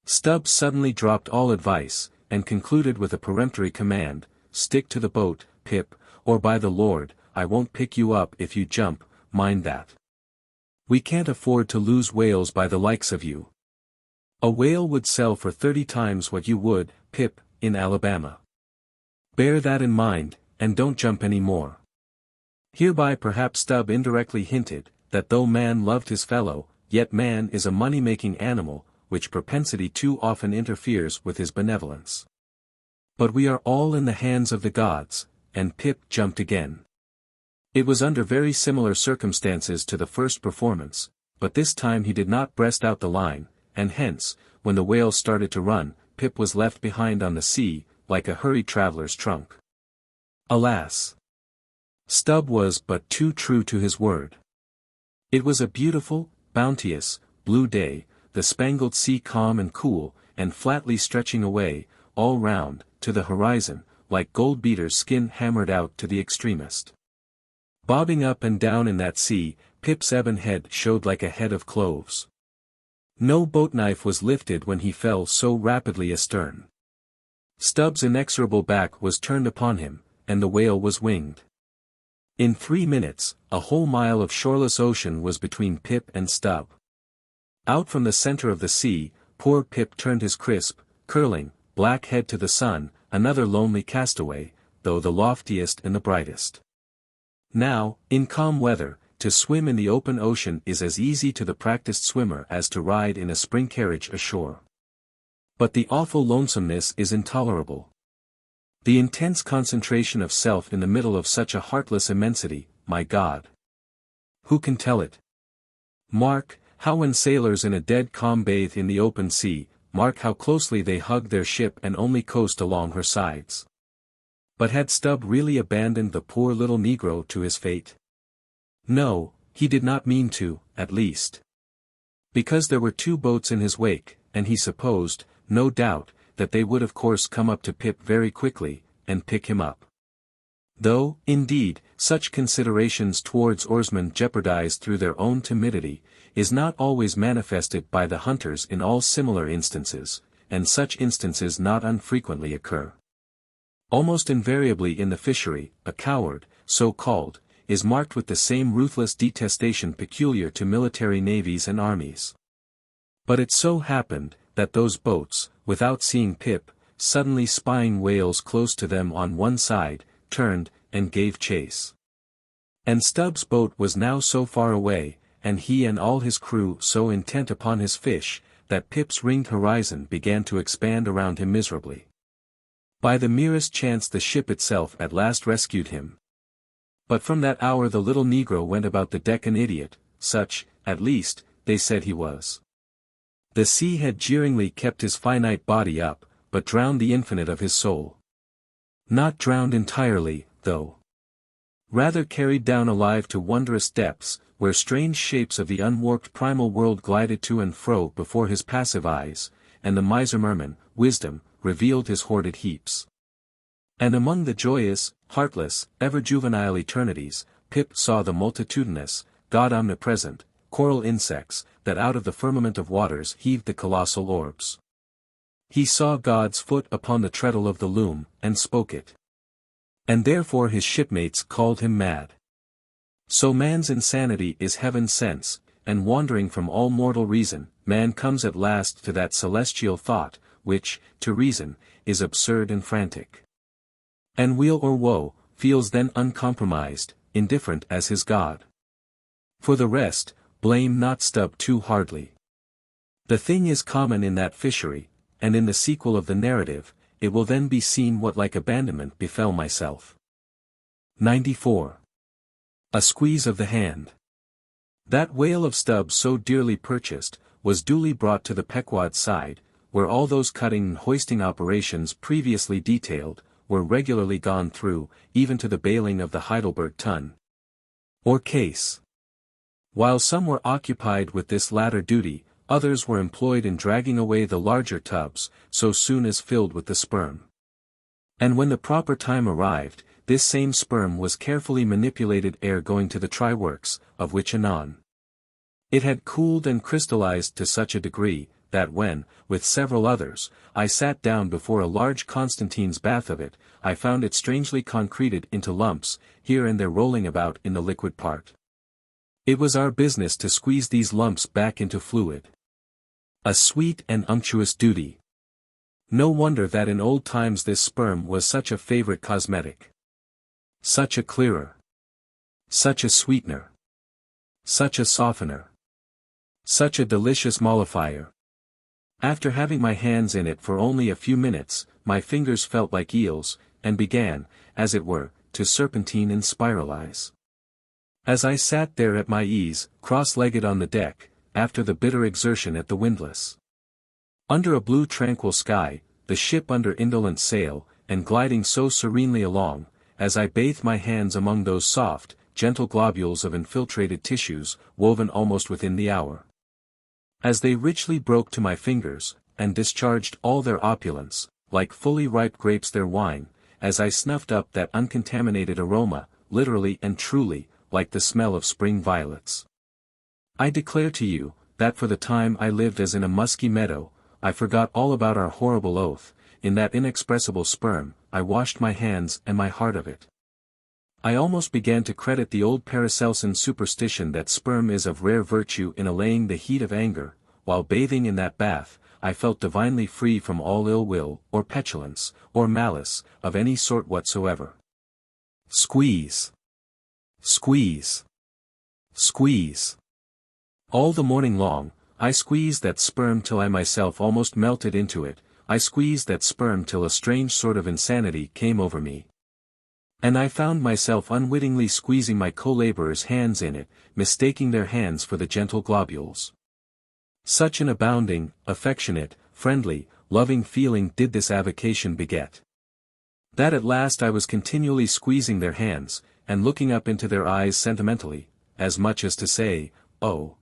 Stubb suddenly dropped all advice, and concluded with a peremptory command, "Stick to the boat, Pip, or by the Lord, I won't pick you up if you jump, mind that. We can't afford to lose whales by the likes of you. A whale would sell for 30 times what you would, Pip, in Alabama. Bear that in mind, and don't jump any more." Hereby perhaps Stubb indirectly hinted, that though man loved his fellow, yet man is a money-making animal, which propensity too often interferes with his benevolence. But we are all in the hands of the gods, and Pip jumped again. It was under very similar circumstances to the first performance, but this time he did not breast out the line, and hence, when the whale started to run, Pip was left behind on the sea, like a hurried traveller's trunk. Alas! Stubb was but too true to his word. It was a beautiful, bounteous, blue day, the spangled sea calm and cool, and flatly stretching away, all round, to the horizon, like gold-beater's skin hammered out to the extremest. Bobbing up and down in that sea, Pip's ebon head showed like a head of cloves. No boat-knife was lifted when he fell so rapidly astern. Stubb's inexorable back was turned upon him, and the whale was winged. In 3 minutes, a whole mile of shoreless ocean was between Pip and Stubb. Out from the center of the sea, poor Pip turned his crisp, curling, black head to the sun, another lonely castaway, though the loftiest and the brightest. Now, in calm weather, to swim in the open ocean is as easy to the practiced swimmer as to ride in a spring carriage ashore. But the awful lonesomeness is intolerable. The intense concentration of self in the middle of such a heartless immensity, my God! Who can tell it? Mark, how when sailors in a dead calm bathe in the open sea, mark how closely they hug their ship and only coast along her sides. But had Stubb really abandoned the poor little negro to his fate? No, he did not mean to, at least. Because there were 2 boats in his wake, and he supposed, no doubt, that they would of course come up to Pip very quickly, and pick him up. Though, indeed, such considerations towards oarsmen jeopardized through their own timidity, is not always manifested by the hunters in all similar instances, and such instances not unfrequently occur. Almost invariably in the fishery, a coward, so called, is marked with the same ruthless detestation peculiar to military navies and armies. But it so happened, that those boats, without seeing Pip, suddenly spying whales close to them on one side, turned, and gave chase. And Stubb's boat was now so far away, and he and all his crew so intent upon his fish, that Pip's ringed horizon began to expand around him miserably. By the merest chance the ship itself at last rescued him. But from that hour the little negro went about the deck an idiot, such, at least, they said he was. The sea had jeeringly kept his finite body up, but drowned the infinite of his soul. Not drowned entirely, though. Rather carried down alive to wondrous depths, where strange shapes of the unwarped primal world glided to and fro before his passive eyes, and the miser Merman, wisdom, revealed his hoarded heaps. And among the joyous, heartless, ever-juvenile eternities, Pip saw the multitudinous, God omnipresent, coral insects, that out of the firmament of waters heaved the colossal orbs. He saw God's foot upon the treadle of the loom, and spoke it. And therefore his shipmates called him mad. So man's insanity is heaven's sense, and wandering from all mortal reason, man comes at last to that celestial thought, which, to reason, is absurd and frantic. And weal or woe, feels then uncompromised, indifferent as his God. For the rest, blame not Stubb too hardly. The thing is common in that fishery, and in the sequel of the narrative, it will then be seen what like abandonment befell myself. 94. A squeeze of the hand. That whale of Stubb so dearly purchased, was duly brought to the Pequod side, where all those cutting and hoisting operations previously detailed, were regularly gone through, even to the bailing of the Heidelburgh Tun. Or case. While some were occupied with this latter duty, others were employed in dragging away the larger tubs, so soon as filled with the sperm. And when the proper time arrived, this same sperm was carefully manipulated ere going to the try-works, of which anon. It had cooled and crystallized to such a degree, that when, with several others, I sat down before a large Constantine's bath of it, I found it strangely concreted into lumps, here and there rolling about in the liquid part. It was our business to squeeze these lumps back into fluid. A sweet and unctuous duty. No wonder that in old times this sperm was such a favorite cosmetic. Such a clearer. Such a sweetener. Such a softener. Such a delicious mollifier. After having my hands in it for only a few minutes, my fingers felt like eels, and began, as it were, to serpentine and spiralize. As I sat there at my ease, cross-legged on the deck, after the bitter exertion at the windlass. Under a blue tranquil sky, the ship under indolent sail, and gliding so serenely along, as I bathed my hands among those soft, gentle globules of infiltrated tissues, woven almost within the hour. As they richly broke to my fingers, and discharged all their opulence, like fully ripe grapes their wine, as I snuffed up that uncontaminated aroma, literally and truly, like the smell of spring violets. I declare to you, that for the time I lived as in a musky meadow, I forgot all about our horrible oath, in that inexpressible sperm, I washed my hands and my heart of it. I almost began to credit the old Paracelsian superstition that sperm is of rare virtue in allaying the heat of anger. While bathing in that bath, I felt divinely free from all ill will, or petulance, or malice, of any sort whatsoever. Squeeze. Squeeze. Squeeze. All the morning long, I squeezed that sperm till I myself almost melted into it. I squeezed that sperm till a strange sort of insanity came over me. And I found myself unwittingly squeezing my co-laborers' hands in it, mistaking their hands for the gentle globules. Such an abounding, affectionate, friendly, loving feeling did this avocation beget, that at last I was continually squeezing their hands, and looking up into their eyes sentimentally, as much as to say, "Oh,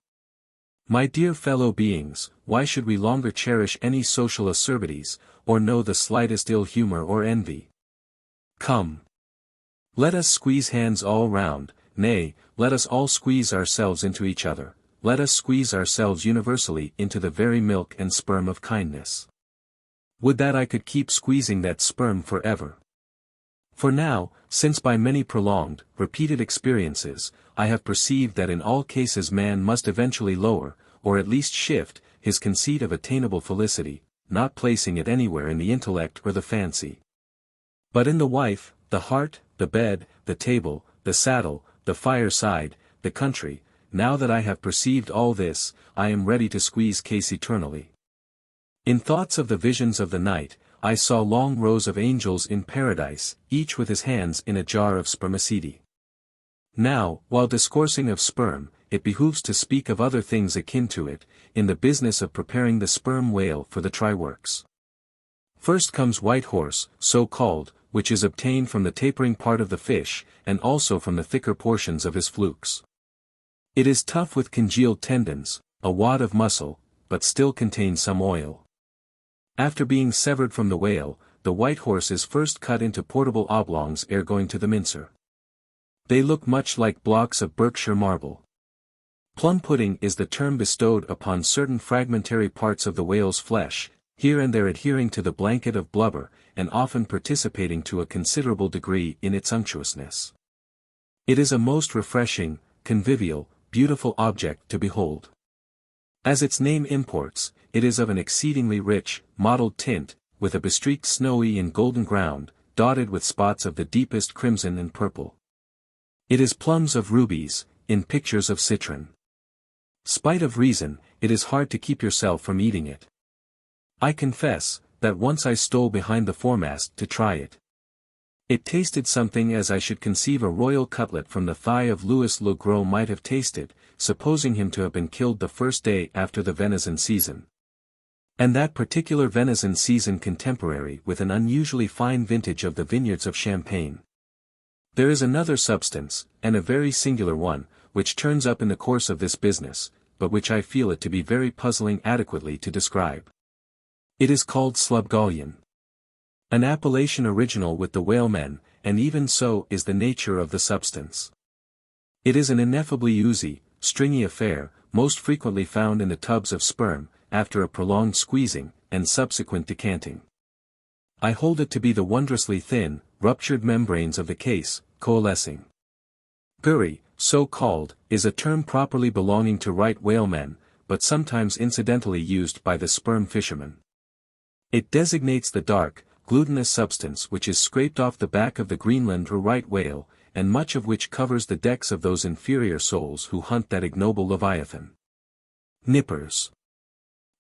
my dear fellow beings, why should we longer cherish any social acerbities, or know the slightest ill humor or envy? Come. Let us squeeze hands all round, nay, let us all squeeze ourselves into each other, let us squeeze ourselves universally into the very milk and sperm of kindness. Would that I could keep squeezing that sperm forever. For now, since by many prolonged, repeated experiences, I have perceived that in all cases man must eventually lower, or at least shift, his conceit of attainable felicity, not placing it anywhere in the intellect or the fancy, but in the wife, the heart, the bed, the table, the saddle, the fireside, the country. Now that I have perceived all this, I am ready to squeeze case eternally. In thoughts of the visions of the night, I saw long rows of angels in paradise, each with his hands in a jar of spermaceti. Now, while discoursing of sperm, it behooves to speak of other things akin to it, in the business of preparing the sperm whale for the try-works. First comes white horse, so called, which is obtained from the tapering part of the fish, and also from the thicker portions of his flukes. It is tough with congealed tendons, a wad of muscle, but still contains some oil. After being severed from the whale, the white horse is first cut into portable oblongs ere going to the mincer. They look much like blocks of Berkshire marble. Plum pudding is the term bestowed upon certain fragmentary parts of the whale's flesh, here and there adhering to the blanket of blubber, and often participating to a considerable degree in its unctuousness. It is a most refreshing, convivial, beautiful object to behold. As its name imports, it is of an exceedingly rich, mottled tint, with a bestreaked snowy and golden ground, dotted with spots of the deepest crimson and purple. It is plums of rubies, in pictures of citron. Spite of reason, it is hard to keep yourself from eating it. I confess, that once I stole behind the foremast to try it. It tasted something as I should conceive a royal cutlet from the thigh of Louis le Gros might have tasted, supposing him to have been killed the first day after the venison season. And that particular venison season contemporary with an unusually fine vintage of the vineyards of Champagne. There is another substance, and a very singular one, which turns up in the course of this business, but which I feel it to be very puzzling adequately to describe. It is called slubgullion. An appellation original with the whalemen, and even so is the nature of the substance. It is an ineffably oozy, stringy affair, most frequently found in the tubs of sperm, after a prolonged squeezing, and subsequent decanting. I hold it to be the wondrously thin, ruptured membranes of the case, coalescing. Gurry, so called, is a term properly belonging to right whalemen, but sometimes incidentally used by the sperm fishermen. It designates the dark, glutinous substance which is scraped off the back of the Greenland or right whale, and much of which covers the decks of those inferior souls who hunt that ignoble leviathan. Nippers.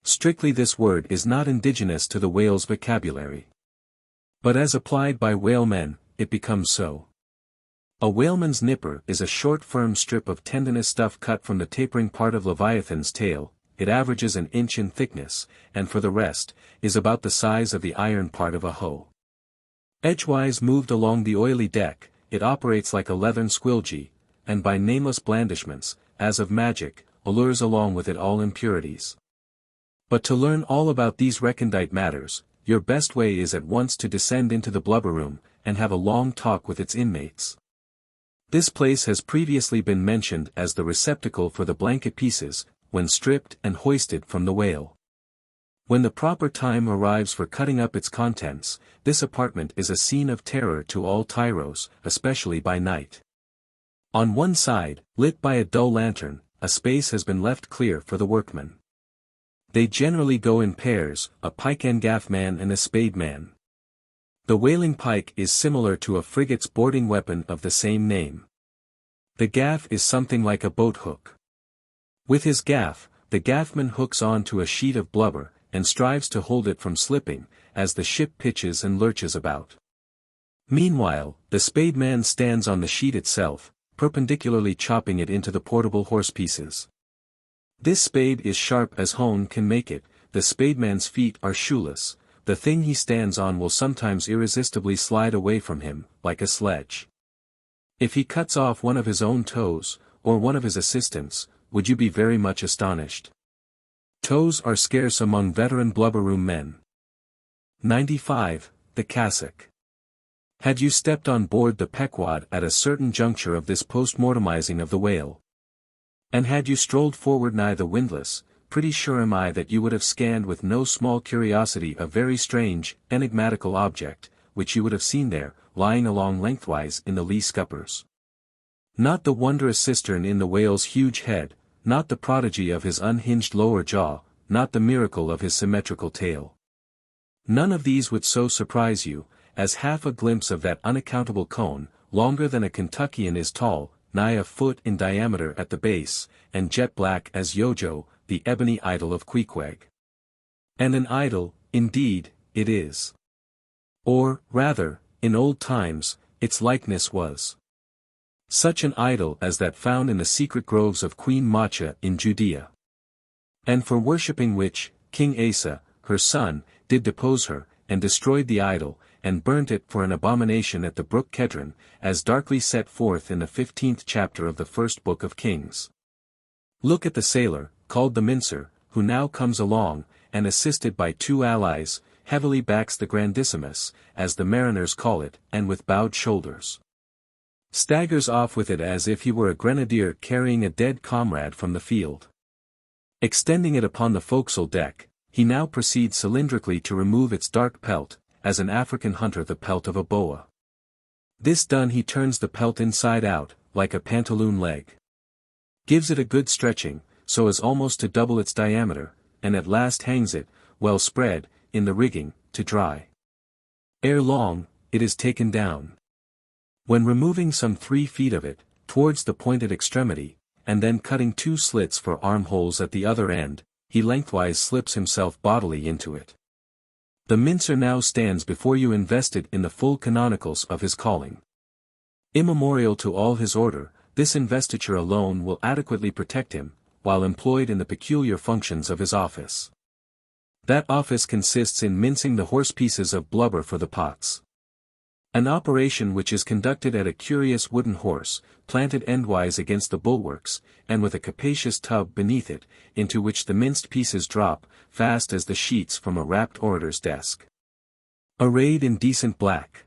Strictly this word is not indigenous to the whale's vocabulary. But as applied by whalemen, it becomes so. A whaleman's nipper is a short firm strip of tendinous stuff cut from the tapering part of leviathan's tail. It averages an inch in thickness, and for the rest, is about the size of the iron part of a hoe. Edgewise moved along the oily deck, it operates like a leathern squilgee, and by nameless blandishments, as of magic, allures along with it all impurities. But to learn all about these recondite matters, your best way is at once to descend into the blubber room, and have a long talk with its inmates. This place has previously been mentioned as the receptacle for the blanket pieces, when stripped and hoisted from the whale. When the proper time arrives for cutting up its contents, this apartment is a scene of terror to all tyros, especially by night. On one side, lit by a dull lantern, a space has been left clear for the workmen. They generally go in pairs, a pike and gaff man and a spade man. The whaling pike is similar to a frigate's boarding weapon of the same name. The gaff is something like a boat hook. With his gaff, the gaffman hooks on to a sheet of blubber, and strives to hold it from slipping, as the ship pitches and lurches about. Meanwhile, the spademan stands on the sheet itself, perpendicularly chopping it into the portable horse pieces. This spade is sharp as hone can make it, the spademan's feet are shoeless, the thing he stands on will sometimes irresistibly slide away from him, like a sledge. If he cuts off one of his own toes, or one of his assistants', would you be very much astonished? Toes are scarce among veteran blubber-room men. 95. The cassock. Had you stepped on board the Pequod at a certain juncture of this post-mortemizing of the whale, and had you strolled forward nigh the windlass, pretty sure am I that you would have scanned with no small curiosity a very strange, enigmatical object, which you would have seen there, lying along lengthwise in the lee scuppers. Not the wondrous cistern in the whale's huge head, not the prodigy of his unhinged lower jaw, not the miracle of his symmetrical tail. None of these would so surprise you, as half a glimpse of that unaccountable cone, longer than a Kentuckian is tall, nigh a foot in diameter at the base, and jet black as Yojo, the ebony idol of Queequeg. And an idol, indeed, it is. Or, rather, in old times, its likeness was such an idol as that found in the secret groves of Queen Macha in Judea. And for worshipping which, King Asa, her son, did depose her, and destroyed the idol, and burnt it for an abomination at the brook Kedron, as darkly set forth in the 15th chapter of the first book of Kings. Look at the sailor, called the mincer, who now comes along, and assisted by two allies, heavily backs the grandissimus, as the mariners call it, and with bowed shoulders staggers off with it as if he were a grenadier carrying a dead comrade from the field. Extending it upon the forecastle deck, he now proceeds cylindrically to remove its dark pelt, as an African hunter the pelt of a boa. This done he turns the pelt inside out, like a pantaloon leg. Gives it a good stretching, so as almost to double its diameter, and at last hangs it, well spread, in the rigging, to dry. Ere long, it is taken down. When removing some 3 feet of it, towards the pointed extremity, and then cutting 2 slits for armholes at the other end, he lengthwise slips himself bodily into it. The mincer now stands before you invested in the full canonicals of his calling. Immemorial to all his order, this investiture alone will adequately protect him, while employed in the peculiar functions of his office. That office consists in mincing the horse pieces of blubber for the pots. An operation which is conducted at a curious wooden horse, planted endwise against the bulwarks, and with a capacious tub beneath it, into which the minced pieces drop, fast as the sheets from a rapt orator's desk. Arrayed in decent black.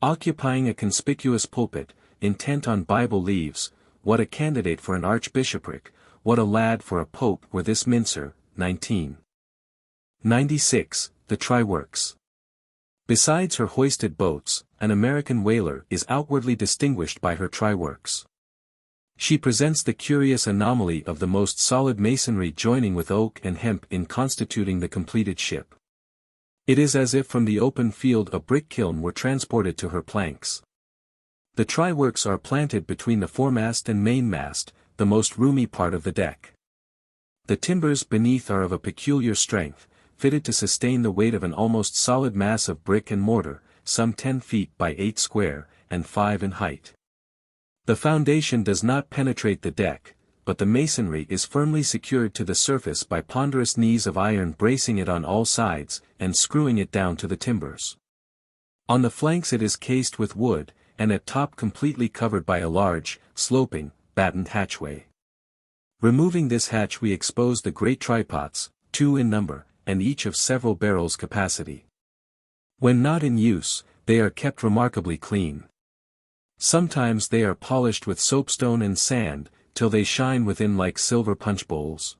Occupying a conspicuous pulpit, intent on Bible leaves, what a candidate for an archbishopric, what a lad for a pope were this mincer, 1996, the Tri-Works. Besides her hoisted boats, an American whaler is outwardly distinguished by her Tri-Works. She presents the curious anomaly of the most solid masonry joining with oak and hemp in constituting the completed ship. It is as if from the open field a brick kiln were transported to her planks. The Tri-Works are planted between the foremast and mainmast, the most roomy part of the deck. The timbers beneath are of a peculiar strength, fitted to sustain the weight of an almost solid mass of brick and mortar, some 10 feet by 8 square, and 5 in height. The foundation does not penetrate the deck, but the masonry is firmly secured to the surface by ponderous knees of iron bracing it on all sides, and screwing it down to the timbers. On the flanks it is cased with wood, and at top completely covered by a large, sloping, battened hatchway. Removing this hatch we expose the great tripods, 2 in number, and each of several barrels capacity. When not in use, they are kept remarkably clean. Sometimes they are polished with soapstone and sand, till they shine within like silver punch bowls.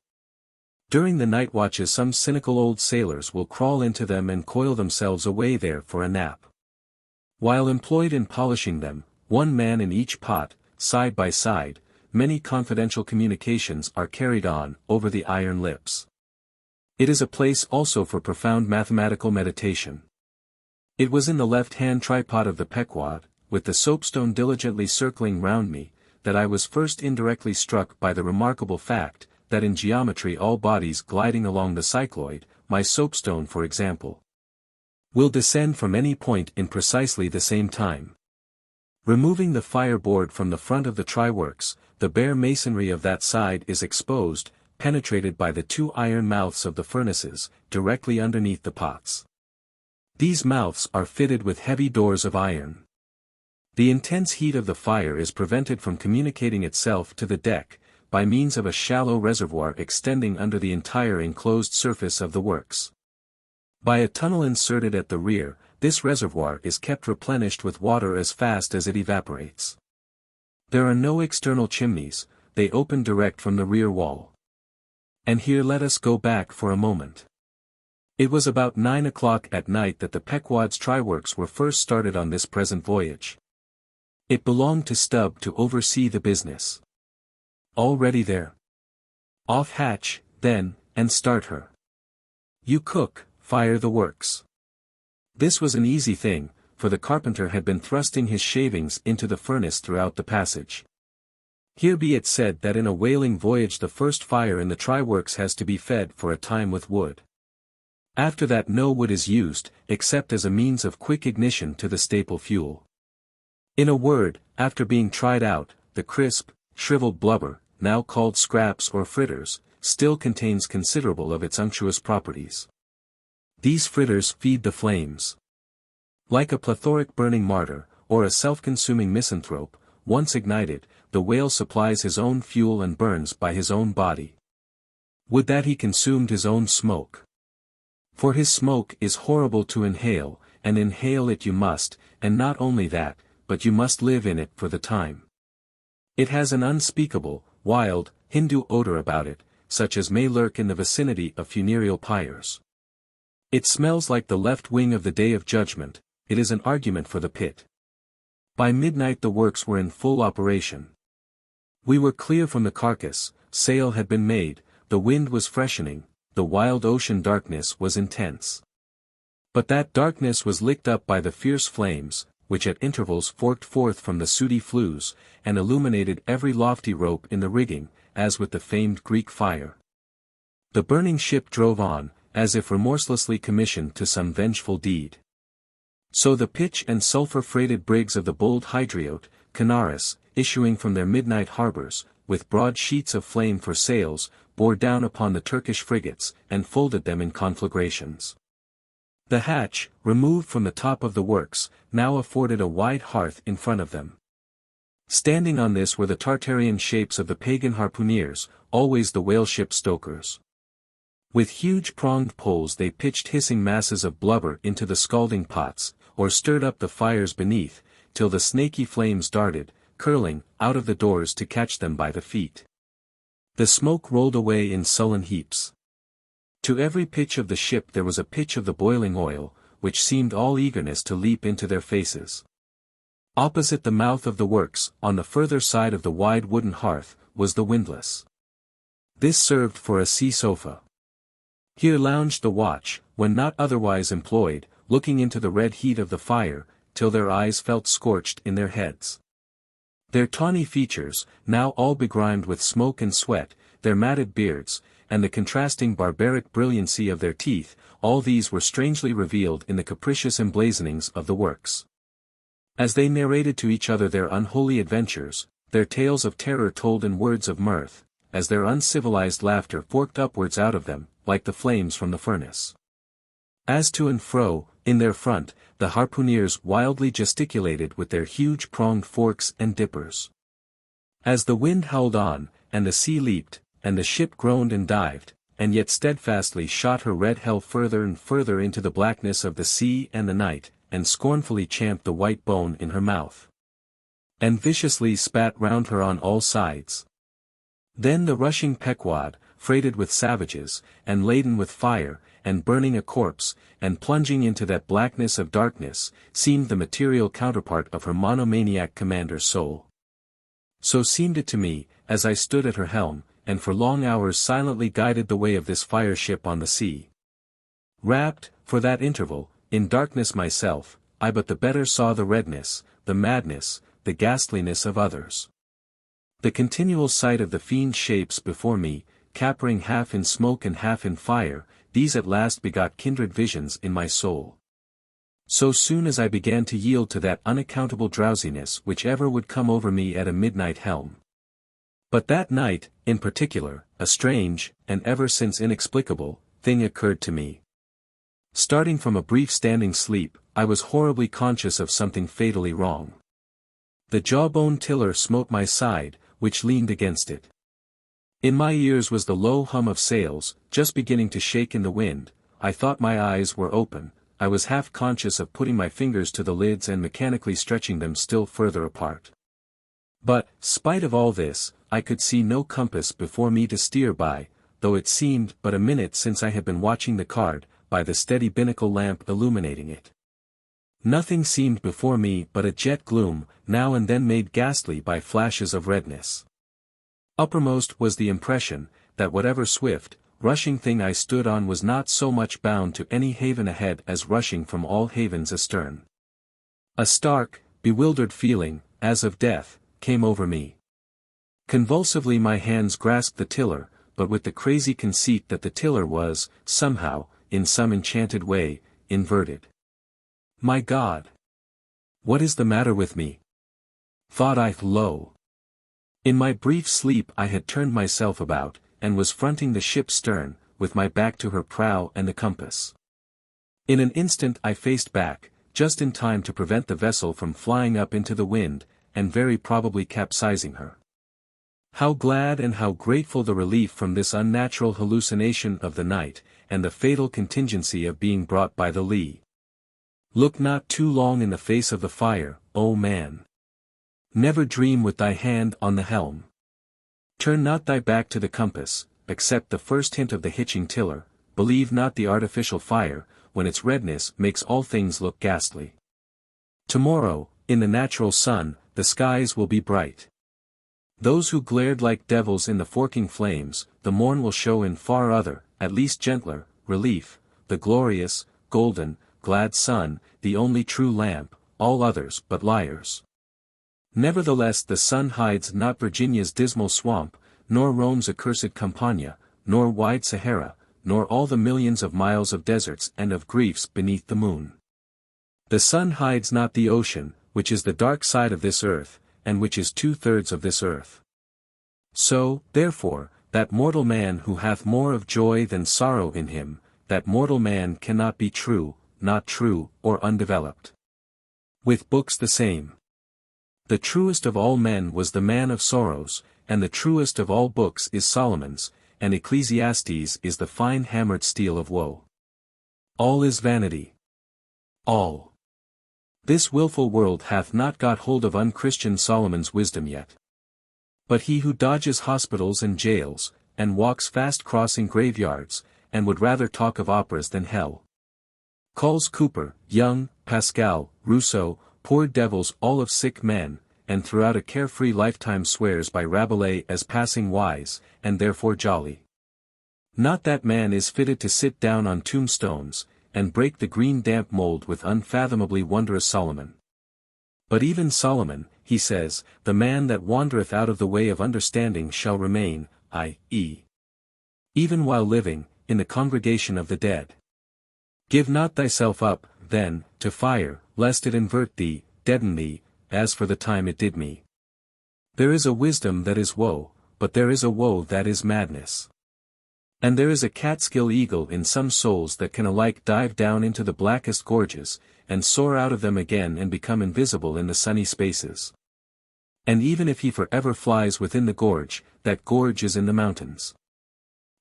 During the night watches some cynical old sailors will crawl into them and coil themselves away there for a nap. While employed in polishing them, one man in each pot, side by side, many confidential communications are carried on, over the iron lips. It is a place also for profound mathematical meditation. It was in the left-hand tripod of the Pequod, with the soapstone diligently circling round me, that I was first indirectly struck by the remarkable fact, that in geometry all bodies gliding along the cycloid, my soapstone for example, will descend from any point in precisely the same time. Removing the fireboard from the front of the Tri-Works, the bare masonry of that side is exposed, penetrated by the 2 iron mouths of the furnaces, directly underneath the pots. These mouths are fitted with heavy doors of iron. The intense heat of the fire is prevented from communicating itself to the deck, by means of a shallow reservoir extending under the entire enclosed surface of the works. By a tunnel inserted at the rear, this reservoir is kept replenished with water as fast as it evaporates. There are no external chimneys, they open direct from the rear wall. And here let us go back for a moment. It was about 9 o'clock at night that the Pequod's Tri-Works were first started on this present voyage. It belonged to Stubb to oversee the business. All ready there. Off hatch, then, and start her. You cook, fire the works. This was an easy thing, for the carpenter had been thrusting his shavings into the furnace throughout the passage. Here be it said that in a whaling voyage the first fire in the Tri-Works has to be fed for a time with wood. After that no wood is used, except as a means of quick ignition to the staple fuel. In a word, after being tried out, the crisp, shriveled blubber, now called scraps or fritters, still contains considerable of its unctuous properties. These fritters feed the flames. Like a plethoric burning martyr, or a self-consuming misanthrope, once ignited, the whale supplies his own fuel and burns by his own body. Would that he consumed his own smoke. For his smoke is horrible to inhale, and inhale it you must, and not only that, but you must live in it for the time. It has an unspeakable, wild, Hindu odor about it, such as may lurk in the vicinity of funereal pyres. It smells like the left wing of the Day of Judgment. It is an argument for the pit. By midnight the works were in full operation. We were clear from the carcass, sail had been made, the wind was freshening, the wild ocean darkness was intense. But that darkness was licked up by the fierce flames, which at intervals forked forth from the sooty flues, and illuminated every lofty rope in the rigging, as with the famed Greek fire. The burning ship drove on, as if remorselessly commissioned to some vengeful deed. So the pitch and sulphur-freighted brigs of the bold Hydriote, Canaris, issuing from their midnight harbors, with broad sheets of flame for sails, bore down upon the Turkish frigates, and folded them in conflagrations. The hatch, removed from the top of the works, now afforded a wide hearth in front of them. Standing on this were the Tartarian shapes of the pagan harpooneers, always the whale-ship stokers. With huge pronged poles they pitched hissing masses of blubber into the scalding pots, or stirred up the fires beneath, till the snaky flames darted, curling, out of the doors to catch them by the feet. The smoke rolled away in sullen heaps. To every pitch of the ship there was a pitch of the boiling oil, which seemed all eagerness to leap into their faces. Opposite the mouth of the works, on the further side of the wide wooden hearth, was the windlass. This served for a sea sofa. Here lounged the watch, when not otherwise employed, looking into the red heat of the fire, till their eyes felt scorched in their heads. Their tawny features, now all begrimed with smoke and sweat, their matted beards, and the contrasting barbaric brilliancy of their teeth, all these were strangely revealed in the capricious emblazonings of the works. As they narrated to each other their unholy adventures, their tales of terror told in words of mirth, as their uncivilized laughter forked upwards out of them, like the flames from the furnace. As to and fro, in their front, the harpooneers wildly gesticulated with their huge pronged forks and dippers. As the wind howled on, and the sea leaped, and the ship groaned and dived, and yet steadfastly shot her red hell further and further into the blackness of the sea and the night, and scornfully champed the white bone in her mouth, and viciously spat round her on all sides. Then the rushing Pequod, freighted with savages, and laden with fire, and burning a corpse, and plunging into that blackness of darkness, seemed the material counterpart of her monomaniac commander's soul. So seemed it to me, as I stood at her helm, and for long hours silently guided the way of this fire ship on the sea. Wrapped, for that interval, in darkness myself, I but the better saw the redness, the madness, the ghastliness of others. The continual sight of the fiend shapes before me, capering half in smoke and half in fire, these at last begot kindred visions in my soul. So soon as I began to yield to that unaccountable drowsiness which ever would come over me at a midnight helm. But that night, in particular, a strange, and ever since inexplicable, thing occurred to me. Starting from a brief standing sleep, I was horribly conscious of something fatally wrong. The jawbone tiller smote my side, which leaned against it. In my ears was the low hum of sails, just beginning to shake in the wind. I thought my eyes were open, I was half conscious of putting my fingers to the lids and mechanically stretching them still further apart. But, spite of all this, I could see no compass before me to steer by, though it seemed but a minute since I had been watching the card, by the steady binnacle lamp illuminating it. Nothing seemed before me but a jet gloom, now and then made ghastly by flashes of redness. Uppermost was the impression, that whatever swift, rushing thing I stood on was not so much bound to any haven ahead as rushing from all havens astern. A stark, bewildered feeling, as of death, came over me. Convulsively my hands grasped the tiller, but with the crazy conceit that the tiller was, somehow, in some enchanted way, inverted. My God! What is the matter with me? Thought I, lo! In my brief sleep I had turned myself about, and was fronting the ship's stern, with my back to her prow and the compass. In an instant I faced back, just in time to prevent the vessel from flying up into the wind, and very probably capsizing her. How glad and how grateful the relief from this unnatural hallucination of the night, and the fatal contingency of being brought by the lee. Look not too long in the face of the fire, O man. Never dream with thy hand on the helm. Turn not thy back to the compass, accept the first hint of the hitching tiller, believe not the artificial fire, when its redness makes all things look ghastly. Tomorrow, in the natural sun, the skies will be bright. Those who glared like devils in the forking flames, the morn will show in far other, at least gentler, relief, the glorious, golden, glad sun, the only true lamp, all others but liars. Nevertheless the sun hides not Virginia's dismal swamp, nor Rome's accursed Campagna, nor wide Sahara, nor all the millions of miles of deserts and of griefs beneath the moon. The sun hides not the ocean, which is the dark side of this earth, and which is 2/3 of this earth. So, therefore, that mortal man who hath more of joy than sorrow in him, that mortal man cannot be true, not true, or undeveloped. With books the same. The truest of all men was the man of sorrows, and the truest of all books is Solomon's, and Ecclesiastes is the fine hammered steel of woe. All is vanity. All. This wilful world hath not got hold of unchristian Solomon's wisdom yet. But he who dodges hospitals and jails, and walks fast crossing graveyards, and would rather talk of operas than hell. Calls Cooper, Young, Pascal, Rousseau, poor devils all of sick men, and throughout a carefree lifetime swears by Rabelais as passing wise, and therefore jolly. Not that man is fitted to sit down on tombstones, and break the green damp mold with unfathomably wondrous Solomon. But even Solomon, he says, the man that wandereth out of the way of understanding shall remain, i.e. even while living, in the congregation of the dead. Give not thyself up, then, to fire, lest it invert thee, deaden thee, as for the time it did me. There is a wisdom that is woe, but there is a woe that is madness. And there is a catskill eagle in some souls that can alike dive down into the blackest gorges, and soar out of them again and become invisible in the sunny spaces. And even if he forever flies within the gorge, that gorge is in the mountains.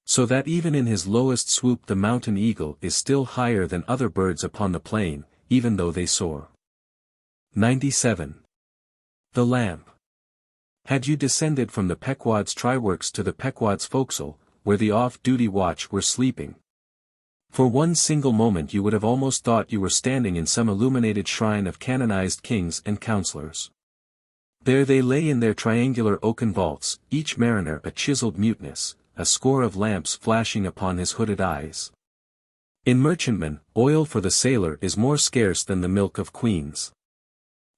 So that even in his lowest swoop the mountain eagle is still higher than other birds upon the plain, even though they soar. 97. The lamp. Had you descended from the Pequod's tryworks to the Pequod's forecastle, where the off-duty watch were sleeping, for one single moment you would have almost thought you were standing in some illuminated shrine of canonized kings and counselors. There they lay in their triangular oaken vaults, each mariner a chiseled muteness, a score of lamps flashing upon his hooded eyes. In merchantmen, oil for the sailor is more scarce than the milk of queens.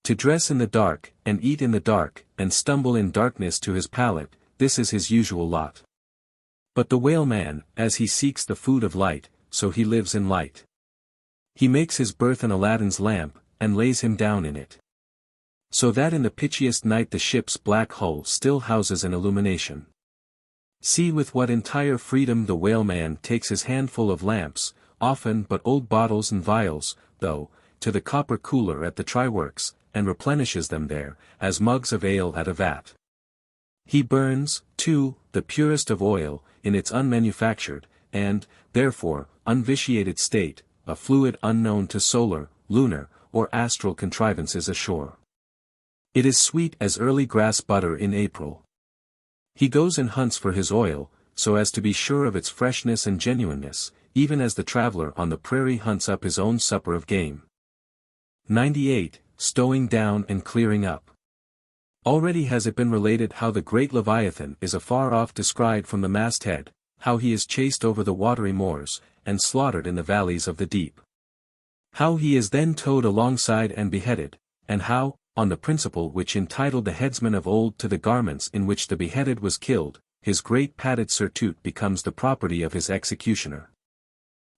To dress in the dark, and eat in the dark, and stumble in darkness to his pallet, this is his usual lot. But the whaleman, as he seeks the food of light, so he lives in light. He makes his berth in Aladdin's lamp, and lays him down in it. So that in the pitchiest night the ship's black hull still houses an illumination. See with what entire freedom the whaleman takes his handful of lamps, often but old bottles and vials, though, to the copper cooler at the tryworks, and replenishes them there, as mugs of ale at a vat. He burns, too, the purest of oil, in its unmanufactured, and, therefore, unvitiated state, a fluid unknown to solar, lunar, or astral contrivances ashore. It is sweet as early grass butter in April. He goes and hunts for his oil, so as to be sure of its freshness and genuineness, even as the traveler on the prairie hunts up his own supper of game. 98. Stowing down and clearing up. Already has it been related how the great Leviathan is afar off descried from the masthead, how he is chased over the watery moors, and slaughtered in the valleys of the deep. How he is then towed alongside and beheaded, and how, on the principle which entitled the headsman of old to the garments in which the beheaded was killed, his great padded surtout becomes the property of his executioner.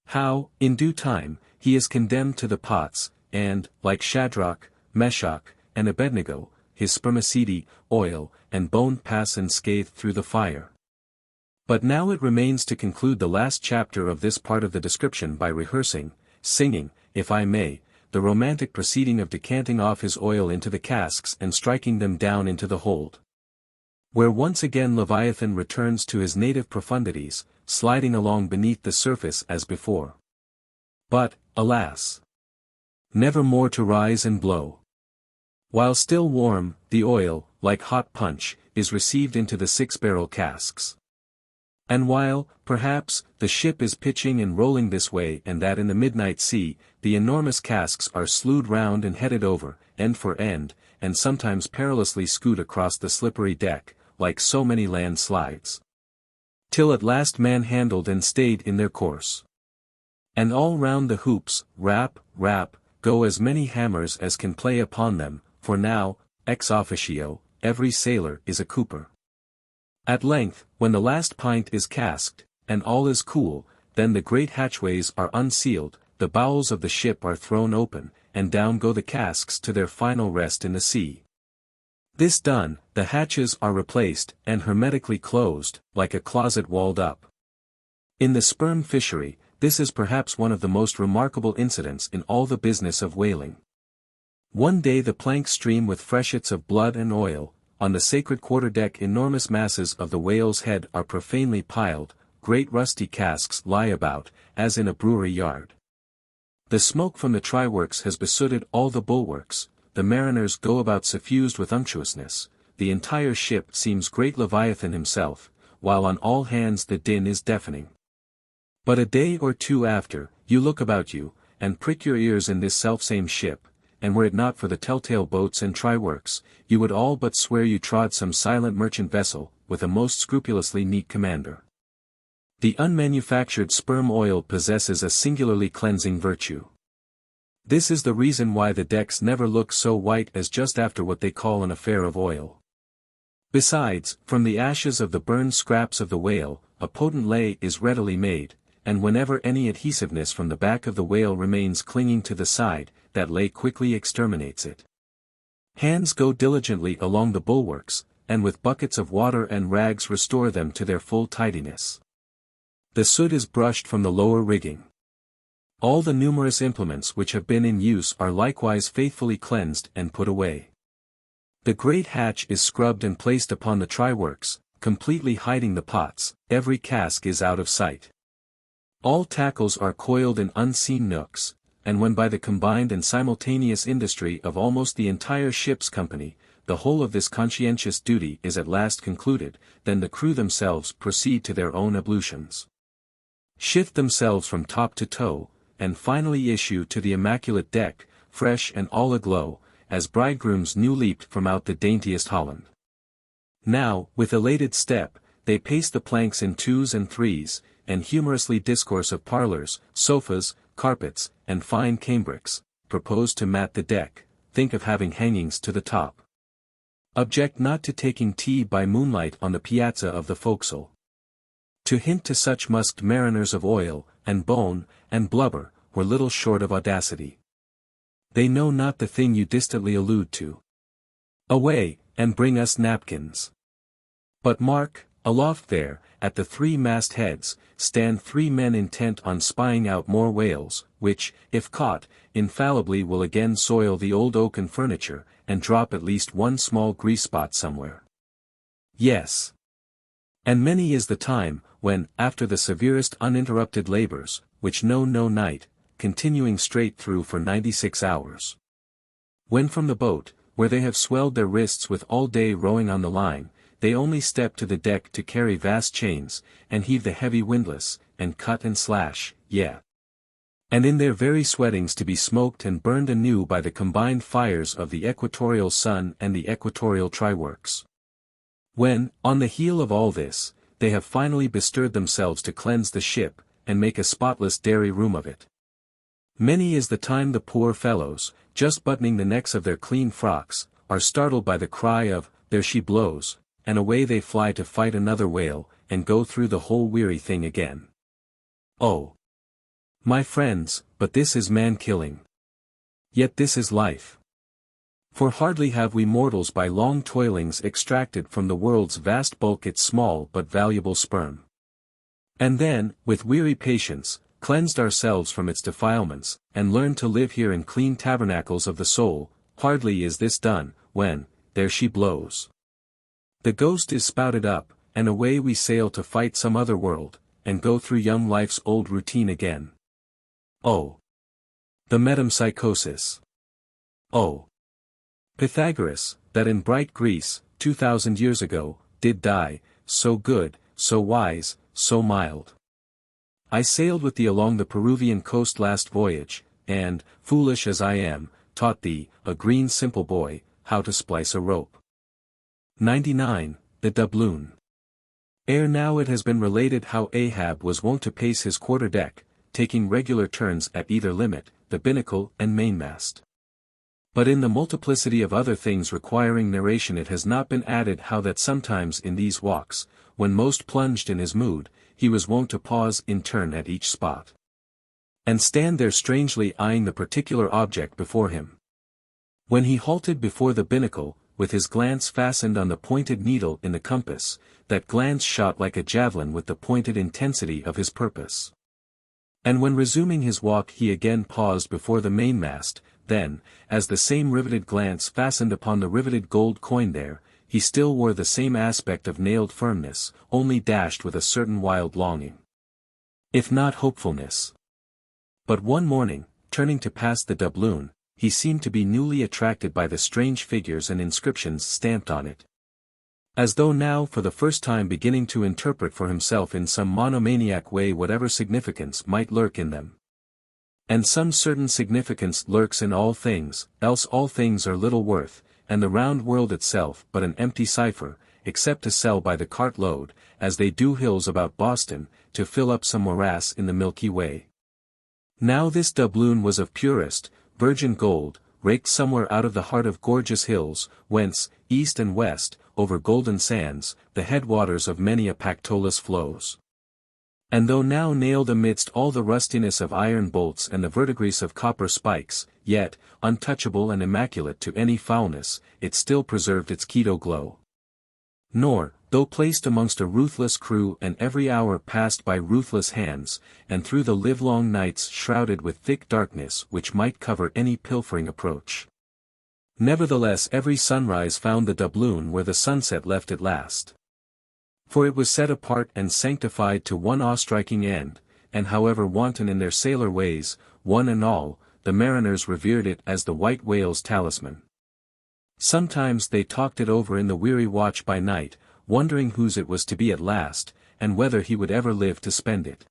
How, in due time, he is condemned to the pots, and, like Shadrach, Meshach, and Abednego, his spermaceti, oil, and bone pass unscathed through the fire. But now it remains to conclude the last chapter of this part of the description by rehearsing, singing, if I may, the romantic proceeding of decanting off his oil into the casks and striking them down into the hold. Where once again Leviathan returns to his native profundities, sliding along beneath the surface as before. But, alas! Never more to rise and blow. While still warm, the oil, like hot punch, is received into the 6-barrel casks. And while, perhaps, the ship is pitching and rolling this way and that in the midnight sea, the enormous casks are slewed round and headed over, end for end, and sometimes perilously scoot across the slippery deck, like so many landslides. Till at last man-handled and stayed in their course. And all round the hoops, rap, rap, go as many hammers as can play upon them, for now, ex officio, every sailor is a cooper. At length, when the last pint is casked, and all is cool, then the great hatchways are unsealed, the bowels of the ship are thrown open, and down go the casks to their final rest in the sea. This done, the hatches are replaced, and hermetically closed, like a closet walled up. In the sperm fishery, this is perhaps one of the most remarkable incidents in all the business of whaling. One day the planks stream with freshets of blood and oil, on the sacred quarterdeck enormous masses of the whale's head are profanely piled, great rusty casks lie about, as in a brewery yard. The smoke from the tryworks has besooted all the bulwarks, the mariners go about suffused with unctuousness, the entire ship seems great Leviathan himself, while on all hands the din is deafening. But a day or two after, you look about you, and prick your ears in this selfsame ship, and were it not for the telltale boats and try-works, you would all but swear you trod some silent merchant vessel, with a most scrupulously neat commander. The unmanufactured sperm oil possesses a singularly cleansing virtue. This is the reason why the decks never look so white as just after what they call an affair of oil. Besides, from the ashes of the burned scraps of the whale, a potent ley is readily made, and whenever any adhesiveness from the back of the whale remains clinging to the side, that ley quickly exterminates it. Hands go diligently along the bulwarks, and with buckets of water and rags restore them to their full tidiness. The soot is brushed from the lower rigging. All the numerous implements which have been in use are likewise faithfully cleansed and put away. The great hatch is scrubbed and placed upon the try-works, completely hiding the pots. Every cask is out of sight. All tackles are coiled in unseen nooks, and when by the combined and simultaneous industry of almost the entire ship's company, the whole of this conscientious duty is at last concluded, then the crew themselves proceed to their own ablutions, shift themselves from top to toe, and finally issue to the immaculate deck, fresh and all aglow, as bridegrooms new leaped from out the daintiest holland. Now, with elated step, they pace the planks in twos and threes, and humorously discourse of parlors, sofas, carpets, and fine cambrics, propose to mat the deck, think of having hangings to the top. Object not to taking tea by moonlight on the piazza of the forecastle. To hint to such musked mariners of oil, and bone, and blubber, were little short of audacity. They know not the thing you distantly allude to. Away, and bring us napkins. But mark, aloft there, at the three mast heads, stand three men intent on spying out more whales, which, if caught, infallibly will again soil the old oaken furniture, and drop at least one small grease spot somewhere. Yes. And many is the time, when, after the severest uninterrupted labors, which know no night, continuing straight through for 96 hours. When from the boat, where they have swelled their wrists with all day rowing on the line, they only step to the deck to carry vast chains, and heave the heavy windlass, and cut and slash, and in their very sweatings to be smoked and burned anew by the combined fires of the equatorial sun and the equatorial try-works. When, on the heel of all this, they have finally bestirred themselves to cleanse the ship, and make a spotless dairy room of it. Many is the time the poor fellows, just buttoning the necks of their clean frocks, are startled by the cry of, "There she blows," and away they fly to fight another whale, and go through the whole weary thing again. Oh! My friends, but this is man-killing. Yet this is life. For hardly have we mortals by long toilings extracted from the world's vast bulk its small but valuable sperm. And then, with weary patience, cleansed ourselves from its defilements, and learned to live here in clean tabernacles of the soul. Hardly is this done, when, there she blows. The ghost is spouted up, and away we sail to fight some other world, and go through young life's old routine again. Oh! The metempsychosis. Oh! Pythagoras, that in bright Greece, 2000 years ago, did die, so good, so wise, so mild. I sailed with thee along the Peruvian coast last voyage, and, foolish as I am, taught thee, a green simple boy, how to splice a rope. 99. The doubloon. Ere now it has been related how Ahab was wont to pace his quarter-deck, taking regular turns at either limit, the binnacle and mainmast. But in the multiplicity of other things requiring narration it has not been added how that sometimes in these walks, when most plunged in his mood, he was wont to pause in turn at each spot, and stand there strangely eyeing the particular object before him. When he halted before the binnacle, with his glance fastened on the pointed needle in the compass, that glance shot like a javelin with the pointed intensity of his purpose. And when resuming his walk he again paused before the mainmast, then, as the same riveted glance fastened upon the riveted gold coin there, he still wore the same aspect of nailed firmness, only dashed with a certain wild longing, if not hopefulness. But one morning, turning to pass the doubloon, he seemed to be newly attracted by the strange figures and inscriptions stamped on it. As though now for the first time beginning to interpret for himself in some monomaniac way whatever significance might lurk in them. And some certain significance lurks in all things, else all things are little worth, and the round world itself but an empty cipher, except to sell by the cart-load, as they do hills about Boston, to fill up some morass in the Milky Way. Now this doubloon was of purest, virgin gold, raked somewhere out of the heart of gorgeous hills, whence, east and west, over golden sands, the headwaters of many a Pactolus flows. And though now nailed amidst all the rustiness of iron bolts and the verdigris of copper spikes, yet, untouchable and immaculate to any foulness, it still preserved its Quito glow. Nor, though placed amongst a ruthless crew and every hour passed by ruthless hands, and through the livelong nights shrouded with thick darkness which might cover any pilfering approach. Nevertheless every sunrise found the doubloon where the sunset left it last. For it was set apart and sanctified to one awe-striking end, and however wanton in their sailor ways, one and all, the mariners revered it as the white whale's talisman. Sometimes they talked it over in the weary watch by night, wondering whose it was to be at last, and whether he would ever live to spend it.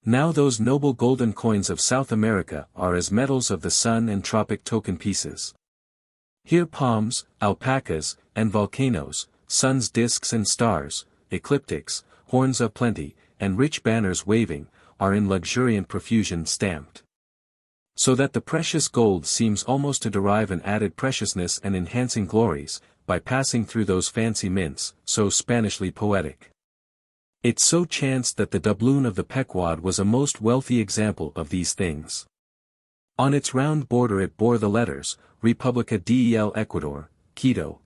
Now those noble golden coins of South America are as medals of the sun and tropic token pieces. Here palms, alpacas, and volcanoes, sun's discs and stars, ecliptics, horns of plenty, and rich banners waving, are in luxuriant profusion stamped. So that the precious gold seems almost to derive an added preciousness and enhancing glories, by passing through those fancy mints, so Spanishly poetic. It so chanced that the doubloon of the Pequod was a most wealthy example of these things. On its round border it bore the letters, Republica del Ecuador, Quito.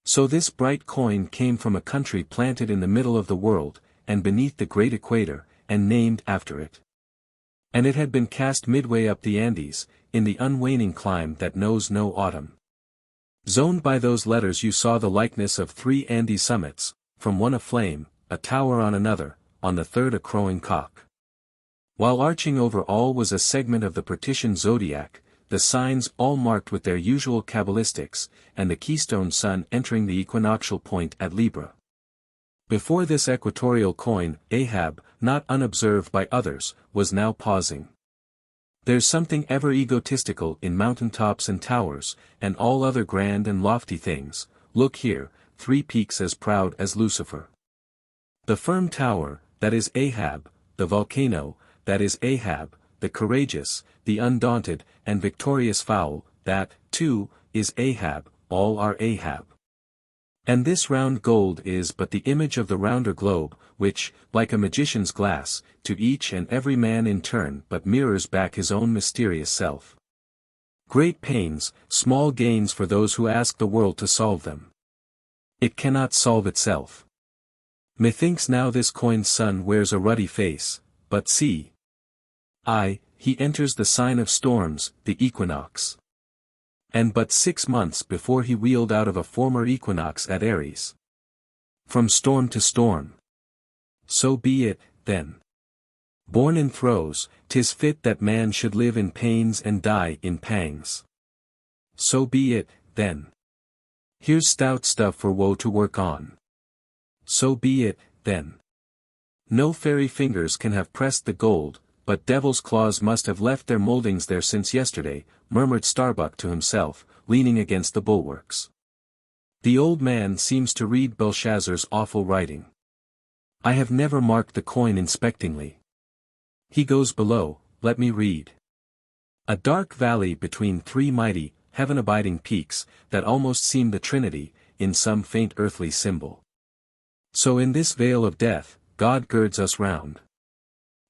So this bright coin came from a country planted in the middle of the world, and beneath the great equator, and named after it. And it had been cast midway up the Andes, in the unwaning clime that knows no autumn. Zoned by those letters you saw the likeness of 3 Andes summits, from one a flame, a tower on another, on the third a crowing cock. While arching over all was a segment of the partitioned zodiac, the signs all marked with their usual cabalistics, and the keystone sun entering the equinoctial point at Libra. Before this equatorial coin, Ahab, not unobserved by others, was now pausing. There's something ever egotistical in mountain tops and towers, and all other grand and lofty things. Look here, 3 peaks as proud as Lucifer. The firm tower, that is Ahab, the volcano, that is Ahab, the courageous, the undaunted, and victorious fowl, that, too, is Ahab, all are Ahab. And this round gold is but the image of the rounder globe, which, like a magician's glass, to each and every man in turn but mirrors back his own mysterious self. Great pains, small gains for those who ask the world to solve them. It cannot solve itself. Methinks now this coin's sun wears a ruddy face, but see. Aye, he enters the sign of storms, the equinox. And but 6 months before he wheeled out of a former equinox at Aries. From storm to storm. So be it, then. Born in throes, 'tis fit that man should live in pains and die in pangs. So be it, then. Here's stout stuff for woe to work on. So be it, then. No fairy fingers can have pressed the gold, but devil's claws must have left their moldings there since yesterday, murmured Starbuck to himself, leaning against the bulwarks. The old man seems to read Belshazzar's awful writing. I have never marked the coin inspectingly. He goes below, let me read. A dark valley between 3 mighty, heaven-abiding peaks, that almost seem the Trinity, in some faint earthly symbol. So in this vale of death, God girds us round.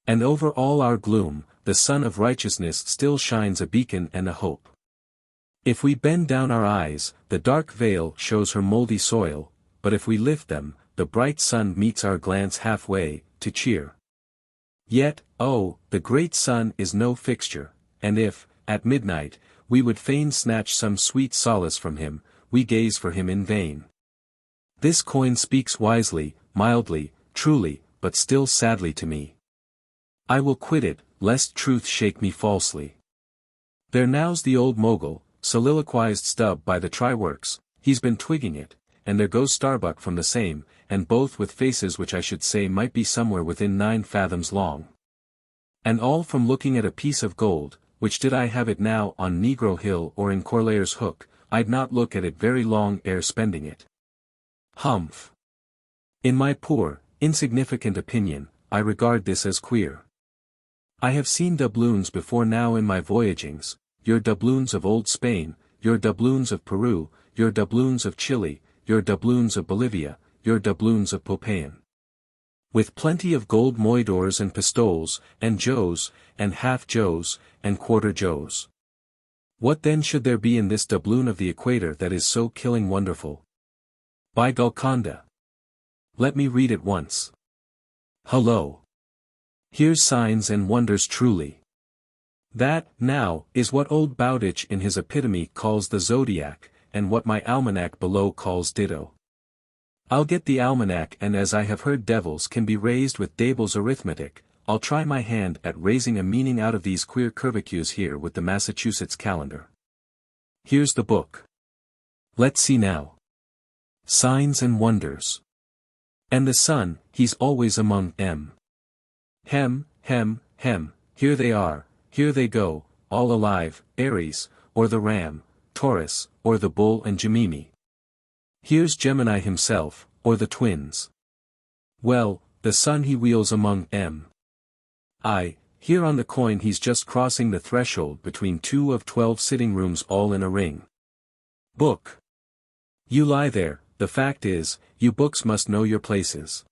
And over all our gloom, the sun of righteousness still shines a beacon and a hope. If we bend down our eyes, the dark veil shows her moldy soil, but if we lift them, the bright sun meets our glance halfway, to cheer. Yet, oh, the great sun is no fixture, and if, at midnight, we would fain snatch some sweet solace from him, we gaze for him in vain. This coin speaks wisely, mildly, truly, but still sadly to me. I will quit it, lest truth shake me falsely. There now's the old mogul, soliloquized Stubb by the try-works, he's been twigging it, and there goes Starbuck from the same, and both with faces which I should say might be somewhere within 9 fathoms long. And all from looking at a piece of gold, which did I have it now on Negro Hill or in Corlaer's Hook, I'd not look at it very long ere spending it. Humph. In my poor, insignificant opinion, I regard this as queer. I have seen doubloons before now in my voyagings, your doubloons of old Spain, your doubloons of Peru, your doubloons of Chile, your doubloons of Bolivia, your doubloons of Popayan. With plenty of gold moidores and pistoles, and joes, and half-joes, and quarter-joes. What then should there be in this doubloon of the equator that is so killing wonderful? By Golconda. Let me read it once. Hullo. Here's signs and wonders truly. That, now, is what old Bowditch in his epitome calls the zodiac, and what my almanac below calls ditto. I'll get the almanac, and as I have heard devils can be raised with Dable's arithmetic, I'll try my hand at raising a meaning out of these queer curvicues here with the Massachusetts calendar. Here's the book. Let's see now. Signs and wonders. And the sun, he's always among 'em. Hem, hem, hem, here they are, here they go, all alive, Aries, or the Ram, Taurus, or the Bull and Gemini. Here's Gemini himself, or the twins. Well, the sun he wheels among 'em. Aye, here on the coin he's just crossing the threshold between 2 of 12 sitting rooms all in a ring. Book. You lie there, the fact is, you books must know your places.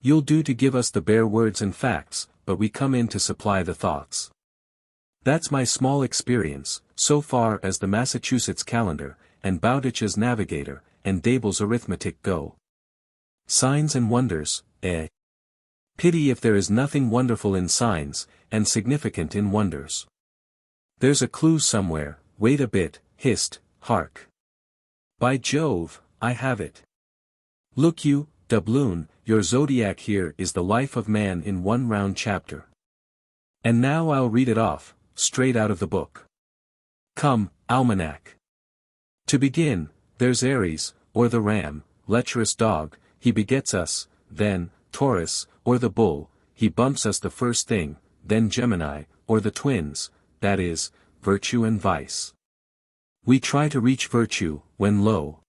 You'll do to give us the bare words and facts, but we come in to supply the thoughts. That's my small experience, so far as the Massachusetts calendar, and Bowditch's navigator, and Dable's arithmetic go. Signs and wonders, eh? Pity if there is nothing wonderful in signs, and significant in wonders. There's a clue somewhere, wait a bit, hist, hark. By Jove, I have it. Look you, doubloon, your zodiac here is the life of man in one round chapter. And now I'll read it off, straight out of the book. Come, almanac. To begin, there's Aries, or the Ram, lecherous dog, he begets us, then, Taurus, or the Bull, he bumps us the first thing, then Gemini, or the twins, that is, virtue and vice. We try to reach virtue, when lo!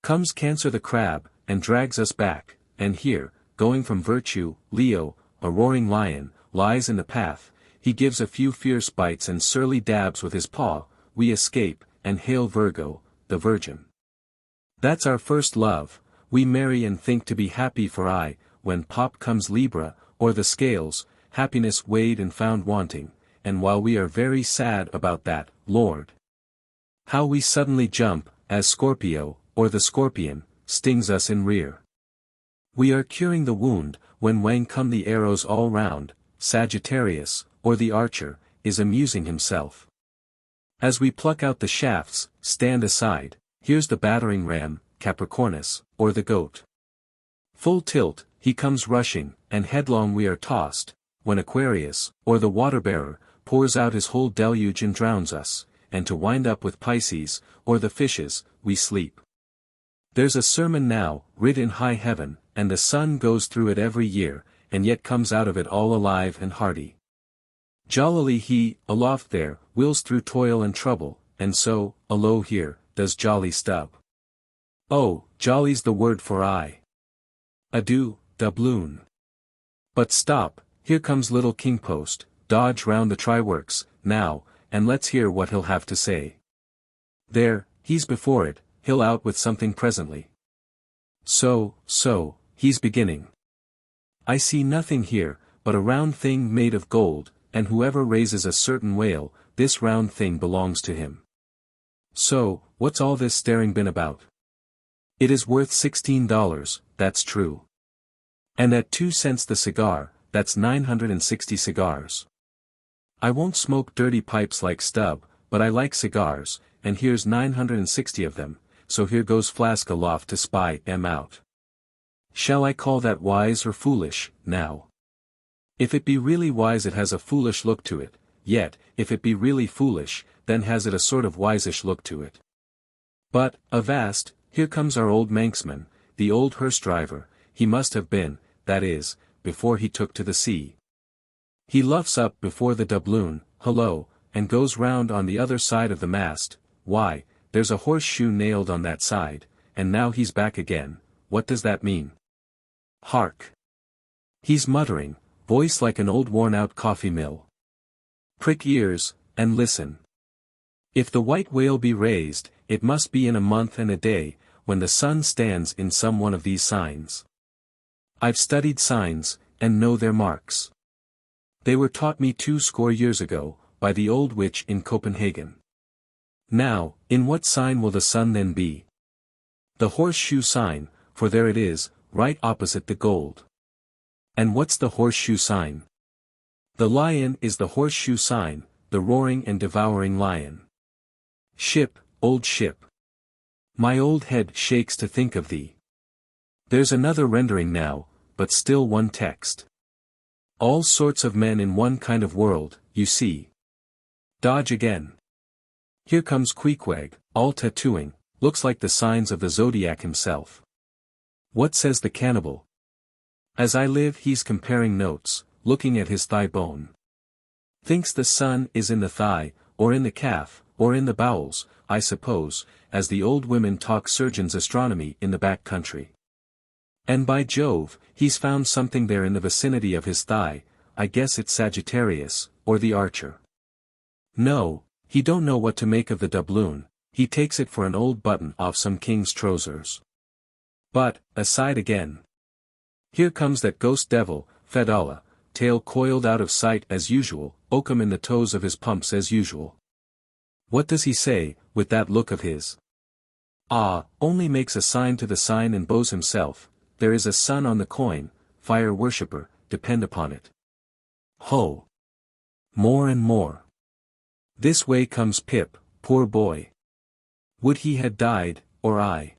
Comes Cancer the crab, and drags us back, and here, going from virtue, Leo, a roaring lion, lies in the path, he gives a few fierce bites and surly dabs with his paw, we escape, and hail Virgo, the Virgin. That's our first love, we marry and think to be happy for aye, when pop comes Libra, or the scales, happiness weighed and found wanting, and while we are very sad about that, Lord, how we suddenly jump, as Scorpio, or the Scorpion, stings us in rear. We are curing the wound, when come the arrows all round, Sagittarius, or the Archer, is amusing himself. As we pluck out the shafts, stand aside, here's the Battering-Ram, Capricornus, or the Goat. Full tilt, he comes rushing, and headlong we are tossed, when Aquarius, or the Water-Bearer, pours out his whole deluge and drowns us, and to wind up with Pisces, or the Fishes, we sleep. There's a sermon now, writ in high heaven, and the sun goes through it every year, and yet comes out of it all alive and hearty. Jollily he, aloft there, wills through toil and trouble, and so, alow here, does jolly Stubb. Oh, jolly's the word for aye. Adieu, doubloon. But stop, here comes little King Post, dodge round the try-works, now, and let's hear what he'll have to say. There, he's before it, he'll out with something presently. So, he's beginning. I see nothing here, but a round thing made of gold, and whoever raises a certain whale, this round thing belongs to him. So, what's all this staring been about? It is worth $16, that's true. And at 2 cents the cigar, that's 960 cigars. I won't smoke dirty pipes like Stubb, but I like cigars, and here's 960 of them, so here goes Flask aloft to spy 'em out. Shall I call that wise or foolish, now? If it be really wise it has a foolish look to it, yet, if it be really foolish, then has it a sort of wiseish look to it. But, avast, Here comes our old Manxman, the old hearse driver, he must have been, that is, before he took to the sea. He luffs up before the doubloon, hullo, and goes round on the other side of the mast. Why, there's a horseshoe nailed on that side, and now he's back again. What does that mean? Hark! He's muttering, voice like an old worn-out coffee mill. Prick ears, and listen. If the white whale be raised, it must be in a month and a day, when the sun stands in some one of these signs. I've studied signs, and know their marks. They were taught me 20 years ago, by the old witch in Copenhagen. Now, in what sign will the sun then be? The horseshoe sign, for there it is, right opposite the gold. And what's the horseshoe sign? The lion is the horseshoe sign, the roaring and devouring lion. Ship, old ship. My old head shakes to think of thee. There's another rendering now, but still one text. All sorts of men in one kind of world, you see. Dodge again. Here comes Queequeg, all tattooing, looks like the signs of the zodiac himself. What says the cannibal? As I live, he's comparing notes, looking at his thigh bone. Thinks the sun is in the thigh, or in the calf, or in the bowels, I suppose, as the old women talk surgeon's astronomy in the back country. And by Jove, he's found something there in the vicinity of his thigh. I guess it's Sagittarius, or the Archer. No, he don't know what to make of the doubloon, he takes it for an old button off some king's trousers. But, aside again. Here comes that ghost devil, Fedallah, tail coiled out of sight as usual, oakum in the toes of his pumps as usual. What does he say, with that look of his? Ah, only makes a sign to the sign and bows himself. There is a sun on the coin, fire worshipper, depend upon it. Ho! More and more. This way comes Pip, poor boy. Would he had died, or I.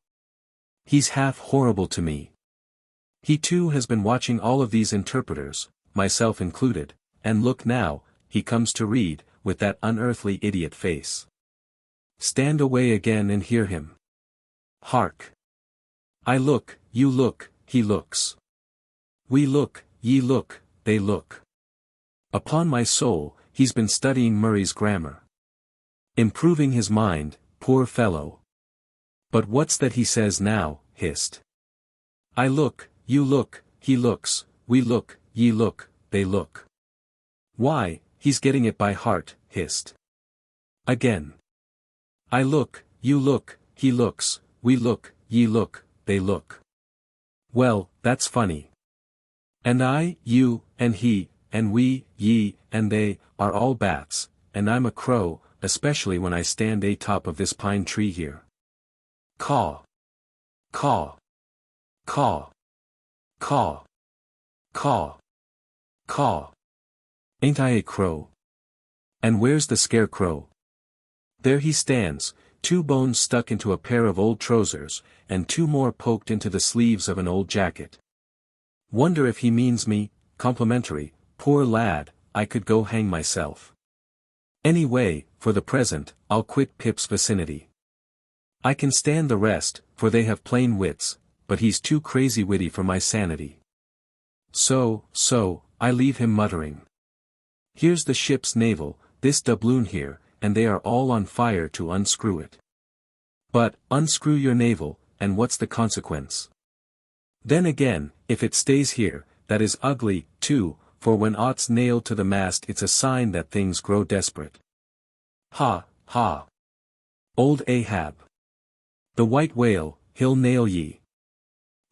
He's half horrible to me. He too has been watching all of these interpreters, myself included, and look now, he comes to read, with that unearthly idiot face. Stand away again and hear him. Hark! I look, you look, he looks. We look, ye look, they look. Upon my soul, he's been studying Murray's grammar. Improving his mind, poor fellow. But what's that he says now, hist? I look, you look, he looks, we look, ye look, they look. Why, he's getting it by heart, hist. Again. I look, you look, he looks, we look, ye look, they look. Well, that's funny. And I, you, and he, and we, ye, and they, are all bats, and I'm a crow, especially when I stand atop of this pine tree here. Caw. Caw. Caw. Caw. Caw. Caw. Ain't I a crow? And where's the scarecrow? There he stands, 2 bones stuck into a pair of old trousers, and 2 more poked into the sleeves of an old jacket. Wonder if he means me, complimentary, poor lad, I could go hang myself. Anyway, for the present, I'll quit Pip's vicinity. I can stand the rest, for they have plain wits, but he's too crazy witty for my sanity. So, I leave him muttering. Here's the ship's navel, this doubloon here, and they are all on fire to unscrew it. But, unscrew your navel, and what's the consequence? Then again, if it stays here, that is ugly, too, for when aught's nailed to the mast it's a sign that things grow desperate. Ha, ha. Old Ahab. The white whale, he'll nail ye.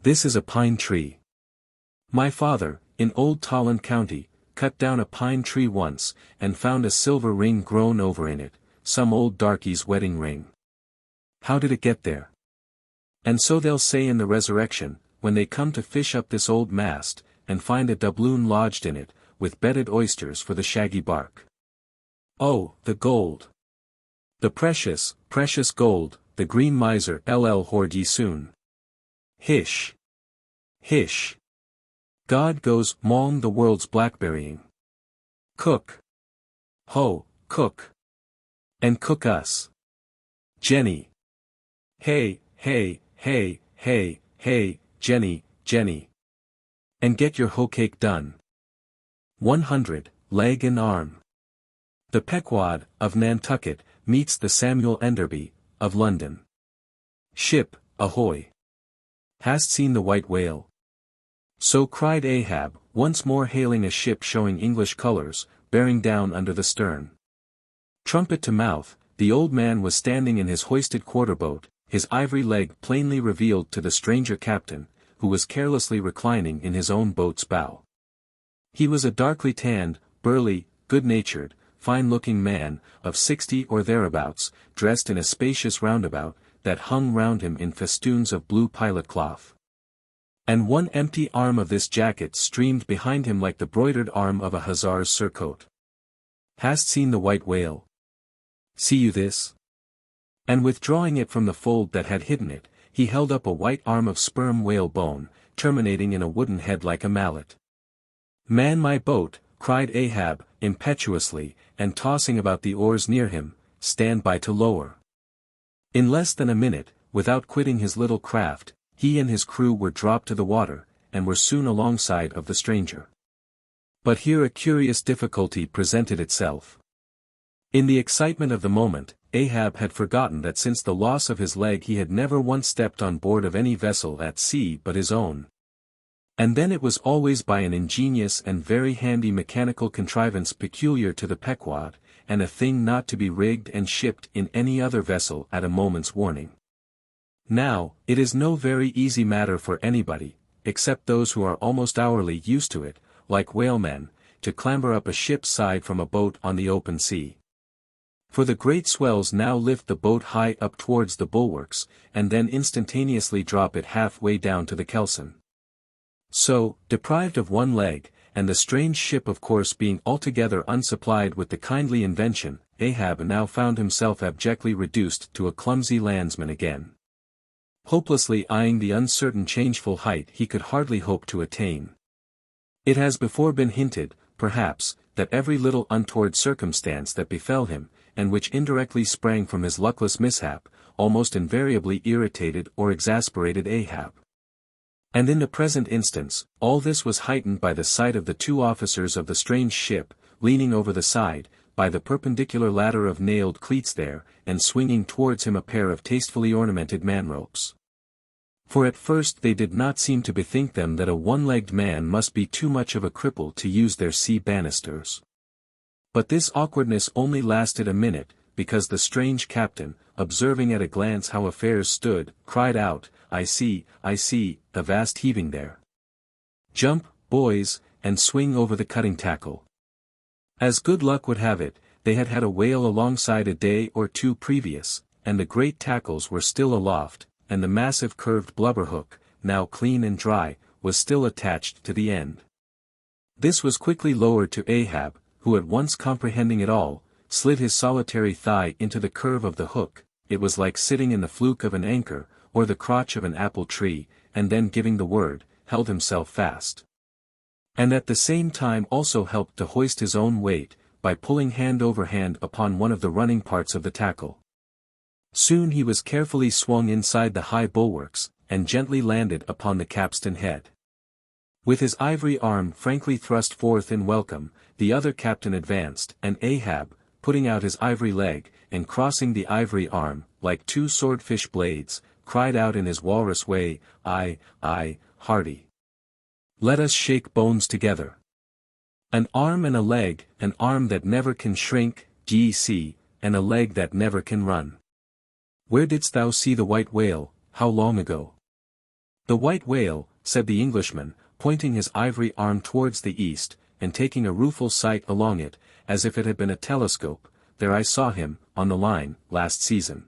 This is a pine tree. My father, in old Tolland County, cut down a pine tree once, and found a silver ring grown over in it, some old darky's wedding ring. How did it get there? And so they'll say in the resurrection, when they come to fish up this old mast, and find a doubloon lodged in it, with bedded oysters for the shaggy bark. Oh, the gold! The precious, precious gold, the green miser hoard ye soon. Hish! Hish! God goes mong the world's blackberrying. Cook! Ho, cook! And cook us! Jenny! Hey, hey, hey, hey, hey, Jenny, Jenny. And get your hoe cake done. 100, leg and arm. The Pequod, of Nantucket, meets the Samuel Enderby, of London. Ship, ahoy! Hast seen the white whale? So cried Ahab, once more hailing a ship showing English colors, bearing down under the stern. Trumpet to mouth, the old man was standing in his hoisted quarter-boat, his ivory leg plainly revealed to the stranger captain, who was carelessly reclining in his own boat's bow. He was a darkly tanned, burly, good-natured, fine-looking man, of 60 or thereabouts, dressed in a spacious roundabout, that hung round him in festoons of blue pilot cloth. And one empty arm of this jacket streamed behind him like the broidered arm of a hussar's surcoat. Hast seen the white whale? See you this? And withdrawing it from the fold that had hidden it, he held up a white arm of sperm whale bone, terminating in a wooden head like a mallet. Man my boat, cried Ahab, impetuously, and tossing about the oars near him, stand by to lower. In less than a minute, without quitting his little craft, he and his crew were dropped to the water, and were soon alongside of the stranger. But here a curious difficulty presented itself. In the excitement of the moment, Ahab had forgotten that since the loss of his leg he had never once stepped on board of any vessel at sea but his own. And then it was always by an ingenious and very handy mechanical contrivance peculiar to the Pequod, and a thing not to be rigged and shipped in any other vessel at a moment's warning. Now, it is no very easy matter for anybody, except those who are almost hourly used to it, like whalemen, to clamber up a ship's side from a boat on the open sea. For the great swells now lift the boat high up towards the bulwarks, and then instantaneously drop it half-way down to the kelson. So, deprived of one leg, and the strange ship of course being altogether unsupplied with the kindly invention, Ahab now found himself abjectly reduced to a clumsy landsman again. Hopelessly eyeing the uncertain changeful height he could hardly hope to attain. It has before been hinted, perhaps, that every little untoward circumstance that befell him, and which indirectly sprang from his luckless mishap, almost invariably irritated or exasperated Ahab. And in the present instance, all this was heightened by the sight of the two officers of the strange ship, leaning over the side, by the perpendicular ladder of nailed cleats there, and swinging towards him a pair of tastefully ornamented man-ropes. For at first they did not seem to bethink them that a one-legged man must be too much of a cripple to use their sea banisters. But this awkwardness only lasted a minute, because the strange captain, observing at a glance how affairs stood, cried out, I see, the vast heaving there. Jump, boys, and swing over the cutting tackle. As good luck would have it, they had had a whale alongside a day or two previous, and the great tackles were still aloft, and the massive curved blubber hook, now clean and dry, was still attached to the end. This was quickly lowered to Ahab, who at once comprehending it all, slid his solitary thigh into the curve of the hook. It was like sitting in the fluke of an anchor, or the crotch of an apple tree, and then giving the word, held himself fast. And at the same time also helped to hoist his own weight, by pulling hand over hand upon one of the running parts of the tackle. Soon he was carefully swung inside the high bulwarks, and gently landed upon the capstan head. With his ivory arm frankly thrust forth in welcome, the other captain advanced, and Ahab, putting out his ivory leg, and crossing the ivory arm, like two swordfish blades, cried out in his walrus way, Aye, hearty. Let us shake bones together. An arm and a leg, an arm that never can shrink, ye see, and a leg that never can run. Where didst thou see the white whale, how long ago? The white whale, said the Englishman, pointing his ivory arm towards the east, and taking a rueful sight along it, as if it had been a telescope, there I saw him, on the line, last season.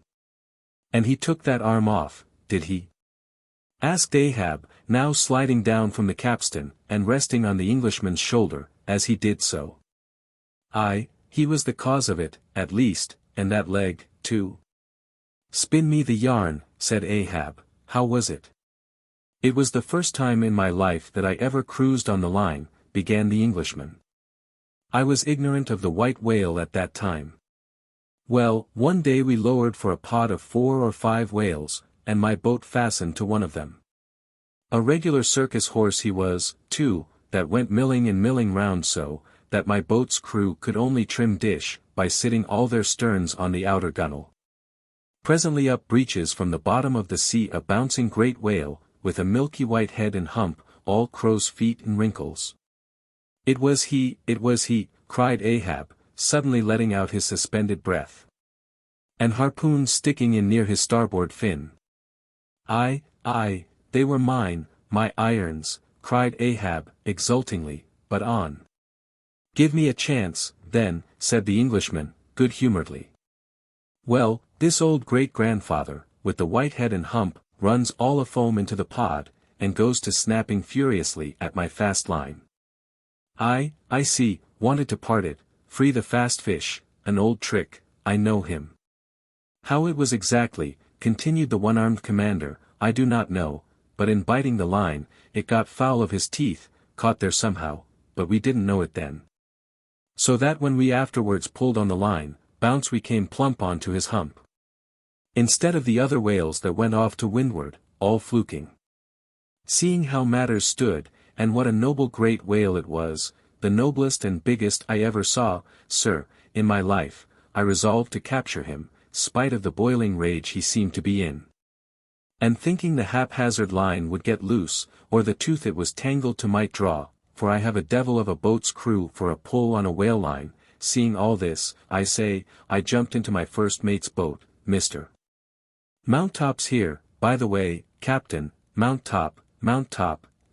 And he took that arm off, did he? Asked Ahab, now sliding down from the capstan, and resting on the Englishman's shoulder, as he did so. Aye, he was the cause of it, at least, and that leg, too. Spin me the yarn, said Ahab, how was it? It was the first time in my life that I ever cruised on the line, began the Englishman. I was ignorant of the white whale at that time. Well, one day we lowered for a pod of 4 or 5 whales, and my boat fastened to one of them. A regular circus horse he was, too, that went milling and milling round so, that my boat's crew could only trim dish, by sitting all their sterns on the outer gunwale. Presently up breaches from the bottom of the sea a bouncing great whale, with a milky white head and hump, all crow's feet and wrinkles. It was he, cried Ahab, suddenly letting out his suspended breath. And harpoons sticking in near his starboard fin. Aye, they were mine, my irons, cried Ahab, exultingly, but on. Give me a chance, then, said the Englishman, good-humoredly. Well, this old great-grandfather, with the white head and hump, runs all afoam into the pod, and goes to snapping furiously at my fast line. I see, wanted to part it, free the fast fish, an old trick, I know him. How it was exactly, continued the one-armed commander, I do not know, but in biting the line, it got foul of his teeth, caught there somehow, but we didn't know it then. So that when we afterwards pulled on the line, bounce we came plump on to his hump. Instead of the other whales that went off to windward, all fluking. Seeing how matters stood, and what a noble great whale it was, the noblest and biggest I ever saw, sir, in my life, I resolved to capture him, spite of the boiling rage he seemed to be in. And thinking the haphazard line would get loose, or the tooth it was tangled to might draw, for I have a devil of a boat's crew for a pull on a whale line, seeing all this, I jumped into my first mate's boat, Mr. Mounttop's here, by the way, Captain, Mounttop,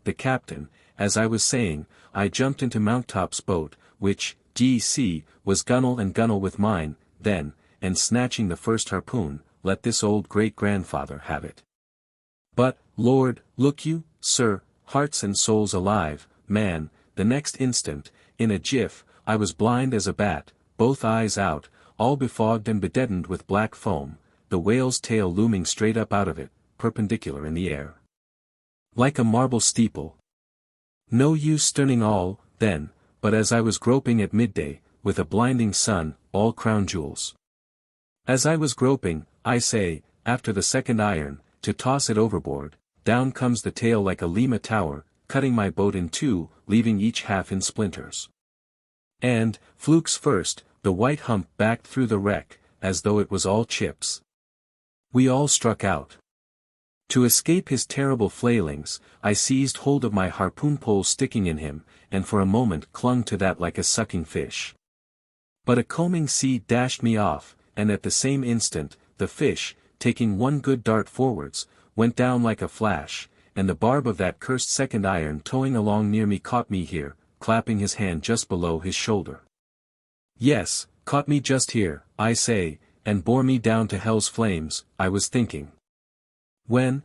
the captain, as I was saying, I jumped into Mounttop's boat, which, D.C., was gunwale and gunwale with mine, then, and snatching the first harpoon, let this old great-grandfather have it. But, Lord, look you, sir, hearts and souls alive, man, the next instant, in a jiff, I was blind as a bat, both eyes out, all befogged and bedeadened with black foam, the whale's tail looming straight up out of it, perpendicular in the air. Like a marble steeple. No use stunning all, then, but as I was groping at midday, with a blinding sun, all crown jewels. As I was groping, after the second iron, to toss it overboard, down comes the tail like a Lima tower, cutting my boat in two, leaving each half in splinters. And, flukes first, the white hump backed through the wreck, as though it was all chips. We all struck out. To escape his terrible flailings, I seized hold of my harpoon pole sticking in him, and for a moment clung to that like a sucking fish. But a combing sea dashed me off, and at the same instant, the fish, taking one good dart forwards, went down like a flash, and the barb of that cursed second iron towing along near me caught me here, clapping his hand just below his shoulder. Yes, caught me just here, and bore me down to hell's flames, I was thinking. When,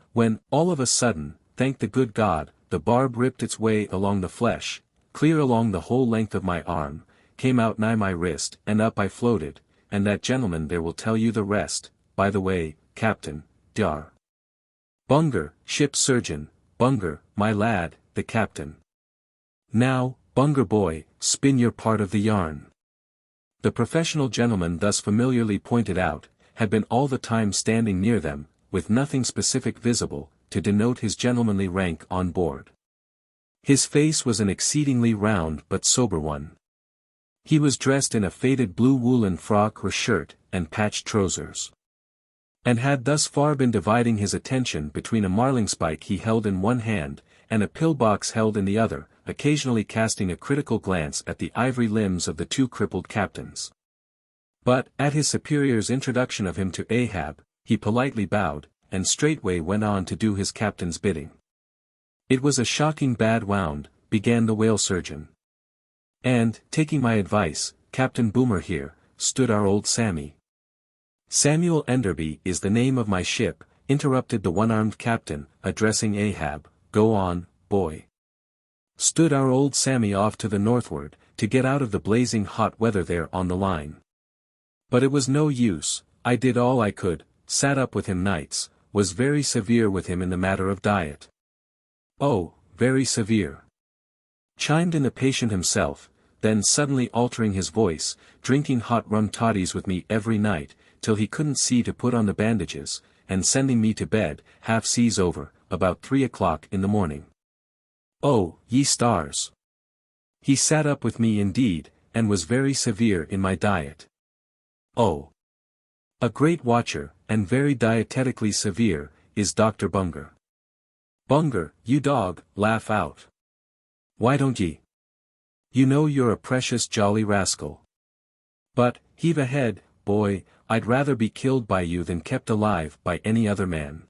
all of a sudden, thank the good God, the barb ripped its way along the flesh, clear along the whole length of my arm, came out nigh my wrist, and up I floated, and that gentleman there will tell you the rest, by the way, Captain, Dr. Bunger, ship's surgeon, Bunger, my lad, the captain. Now, Bunger boy, spin your part of the yarn. The professional gentleman thus familiarly pointed out, had been all the time standing near them, with nothing specific visible, to denote his gentlemanly rank on board. His face was an exceedingly round but sober one. He was dressed in a faded blue woolen frock or shirt, and patched trousers. And had thus far been dividing his attention between a marlingspike he held in one hand, and a pillbox held in the other, occasionally casting a critical glance at the ivory limbs of the two crippled captains. But, at his superior's introduction of him to Ahab, he politely bowed, and straightway went on to do his captain's bidding. It was a shocking bad wound, began the whale surgeon. And, taking my advice, Captain Boomer here, stood our old Sammy. Samuel Enderby is the name of my ship, interrupted the one-armed captain, addressing Ahab, go on, boy. Stood our old Sammy off to the northward, to get out of the blazing hot weather there on the line. But it was no use, I did all I could, sat up with him nights, was very severe with him in the matter of diet. Oh, very severe. Chimed in the patient himself, then suddenly altering his voice, drinking hot rum toddies with me every night, till he couldn't see to put on the bandages, and sending me to bed, half seas over, about 3 o'clock in the morning. Oh, ye stars! He sat up with me indeed, and was very severe in my diet. Oh! A great watcher, and very dietetically severe, is Dr. Bunger. Bunger, you dog, laugh out. Why don't ye? You know you're a precious jolly rascal. But, heave ahead, boy, I'd rather be killed by you than kept alive by any other man.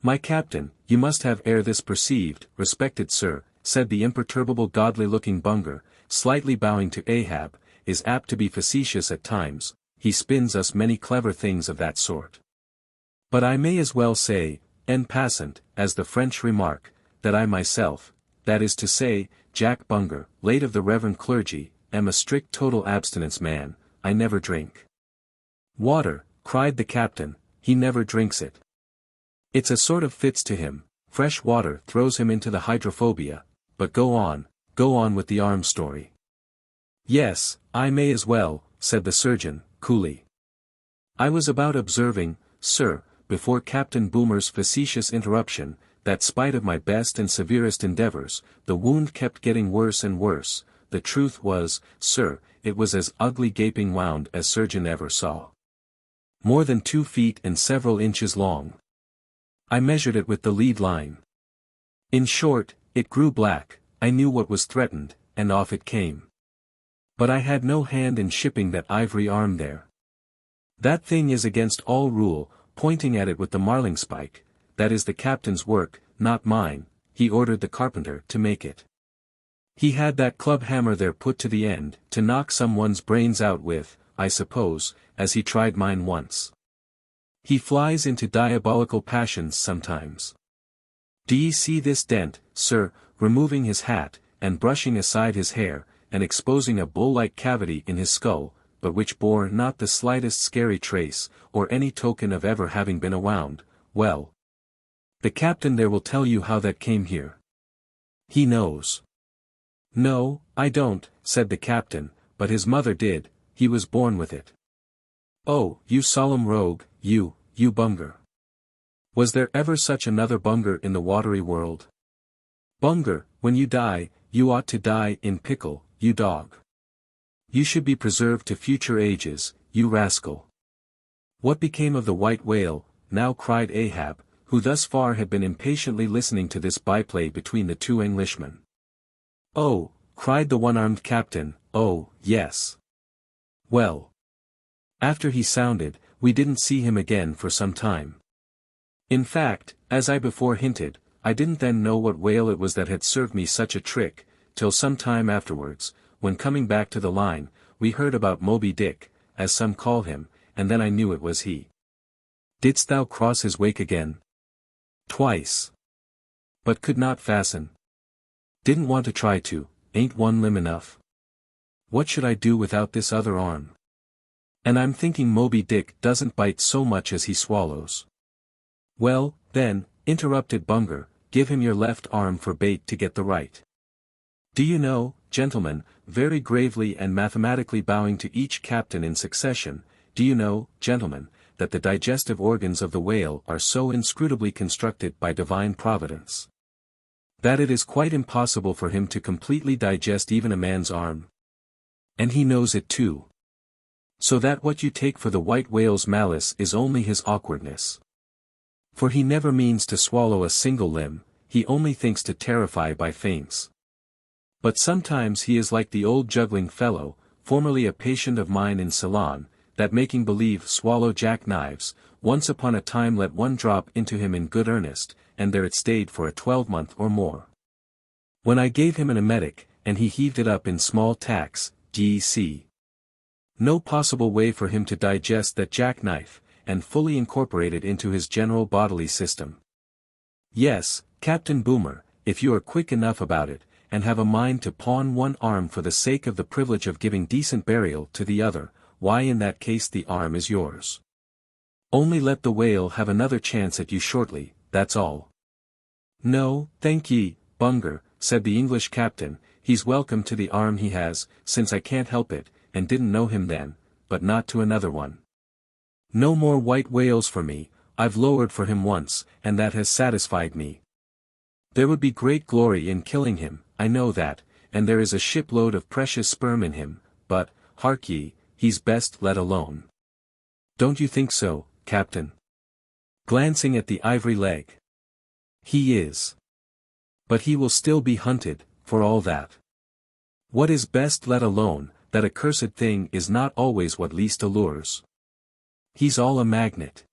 My captain, you must have ere this perceived, respected sir, said the imperturbable godly-looking Bunger, slightly bowing to Ahab, is apt to be facetious at times, he spins us many clever things of that sort. But I may as well say, en passant, as the French remark, that I myself, that is to say, Jack Bunger, late of the reverend clergy, am a strict total abstinence man, I never drink water, cried the captain, he never drinks it. It's a sort of fits to him, fresh water throws him into the hydrophobia, but go on with the arm story. Yes, I may as well, said the surgeon, coolly. I was about observing, sir, before Captain Boomer's facetious interruption, that spite of my best and severest endeavors, the wound kept getting worse and worse. The truth was, sir, it was as ugly gaping wound as surgeon ever saw. More than 2 feet and several inches long. I measured it with the lead line. In short, it grew black, I knew what was threatened, and off it came. But I had no hand in shipping that ivory arm there. That thing is against all rule, pointing at it with the marlingspike, that is the captain's work, not mine, he ordered the carpenter to make it. He had that club hammer there put to the end, to knock someone's brains out with, I suppose, as he tried mine once. He flies into diabolical passions sometimes. Do ye see this dent, sir, removing his hat, and brushing aside his hair, and exposing a bull-like cavity in his skull, but which bore not the slightest scary trace, or any token of ever having been a wound? Well, the captain there will tell you how that came here. He knows. No, I don't, said the captain, but his mother did, he was born with it. Oh, you solemn rogue, you Bunger. Was there ever such another Bunger in the watery world? Bunger, when you die, you ought to die in pickle, you dog. You should be preserved to future ages, you rascal. What became of the white whale, now cried Ahab, who thus far had been impatiently listening to this byplay between the two Englishmen. Oh, cried the one-armed captain, oh, yes. Well. After he sounded, we didn't see him again for some time. In fact, as I before hinted, I didn't then know what whale it was that had served me such a trick, till some time afterwards, when coming back to the line, we heard about Moby Dick, as some call him, and then I knew it was he. Didst thou cross his wake again? Twice. But could not fasten. Didn't want to try to, ain't one limb enough? What should I do without this other arm? And I'm thinking Moby Dick doesn't bite so much as he swallows. Well, then, interrupted Bunger, give him your left arm for bait to get the right. Do you know, gentlemen, very gravely and mathematically bowing to each captain in succession, do you know, gentlemen, that the digestive organs of the whale are so inscrutably constructed by divine providence, that it is quite impossible for him to completely digest even a man's arm? And he knows it too. So that what you take for the white whale's malice is only his awkwardness. For he never means to swallow a single limb, he only thinks to terrify by feints. But sometimes he is like the old juggling fellow, formerly a patient of mine in Ceylon, that making believe swallow jack-knives, once upon a time let one drop into him in good earnest, and there it stayed for a 12-month or more. When I gave him an emetic, and he heaved it up in small tacks, d.c. No possible way for him to digest that jackknife, and fully incorporate it into his general bodily system. Yes, Captain Boomer, if you are quick enough about it, and have a mind to pawn one arm for the sake of the privilege of giving decent burial to the other, why in that case the arm is yours. Only let the whale have another chance at you shortly, that's all. No, thank ye, Bunger, said the English captain, he's welcome to the arm he has, since I can't help it, and didn't know him then, but not to another one. No more white whales for me, I've lowered for him once, and that has satisfied me. There would be great glory in killing him, I know that, and there is a shipload of precious sperm in him, but, hark ye, he's best let alone. Don't you think so, Captain? Glancing at the ivory leg. He is. But he will still be hunted, for all that. What is best let alone, that accursed thing is not always what least allures. He's all a magnet.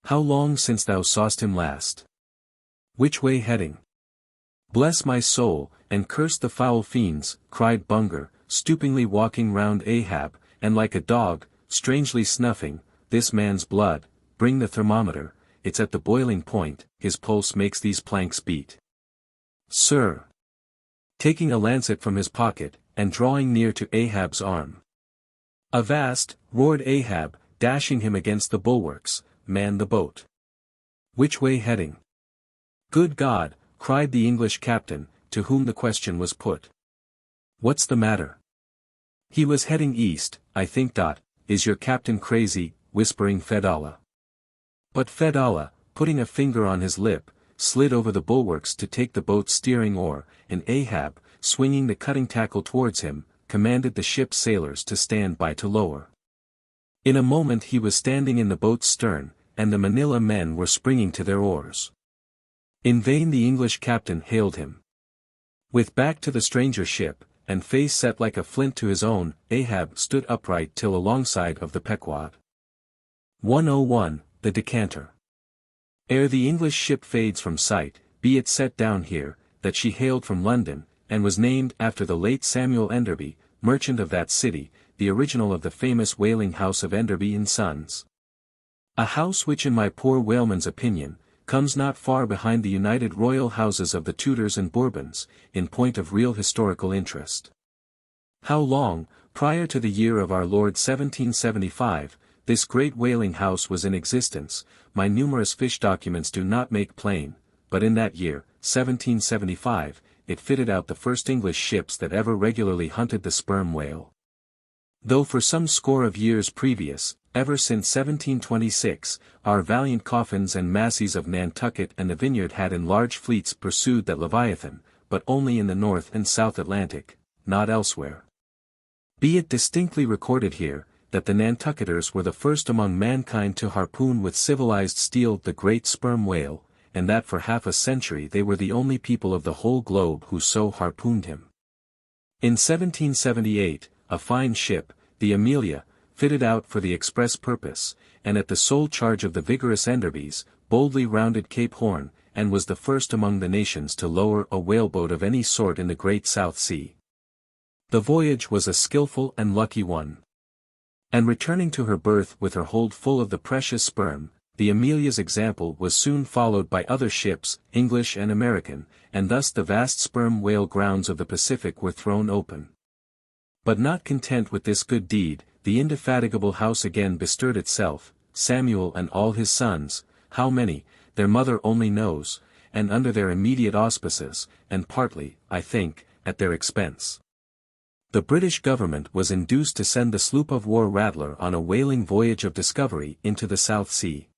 How long since thou saw'st him last? Which way heading? Bless my soul, and curse the foul fiends, cried Bunger, stoopingly walking round Ahab, and like a dog, strangely snuffing, this man's blood, bring the thermometer, it's at the boiling point, his pulse makes these planks beat. Sir! Taking a lancet from his pocket, and drawing near to Ahab's arm. Avast, roared Ahab, dashing him against the bulwarks, man the boat. Which way heading? Good God, cried the English captain, to whom the question was put. What's the matter? He was heading east, I think. Is your captain crazy, whispering Fedallah. But Fedallah, putting a finger on his lip, slid over the bulwarks to take the boat's steering oar, and Ahab, swinging the cutting tackle towards him, commanded the ship's sailors to stand by to lower. In a moment he was standing in the boat's stern, and the Manila men were springing to their oars. In vain the English captain hailed him. With back to the stranger ship, and face set like a flint to his own, Ahab stood upright till alongside of the Pequod. 101, the decanter. Ere the English ship fades from sight, be it set down here, that she hailed from London, and was named after the late Samuel Enderby, merchant of that city, the original of the famous whaling house of Enderby and Sons. A house which in my poor whaleman's opinion, comes not far behind the united royal houses of the Tudors and Bourbons, in point of real historical interest. How long, prior to the year of our Lord 1775, this great whaling house was in existence, my numerous fish documents do not make plain, but in that year, 1775, it fitted out the first English ships that ever regularly hunted the sperm whale. Though for some score of years previous, ever since 1726, our valiant coffins and massies of Nantucket and the Vineyard had in large fleets pursued that Leviathan, but only in the North and South Atlantic, not elsewhere. Be it distinctly recorded here, that the Nantucketers were the first among mankind to harpoon with civilized steel the great sperm whale, and that for half a century they were the only people of the whole globe who so harpooned him. In 1778, a fine ship, the Amelia, fitted out for the express purpose, and at the sole charge of the vigorous Enderbys, boldly rounded Cape Horn, and was the first among the nations to lower a whaleboat of any sort in the great South Sea. The voyage was a skilful and lucky one. And returning to her berth with her hold full of the precious sperm, the Amelia's example was soon followed by other ships, English and American, and thus the vast sperm whale grounds of the Pacific were thrown open. But not content with this good deed, the indefatigable house again bestirred itself, Samuel and all his sons, how many, their mother only knows, and under their immediate auspices, and partly, I think, at their expense. The British government was induced to send the sloop of war Rattler on a whaling voyage of discovery into the South Sea.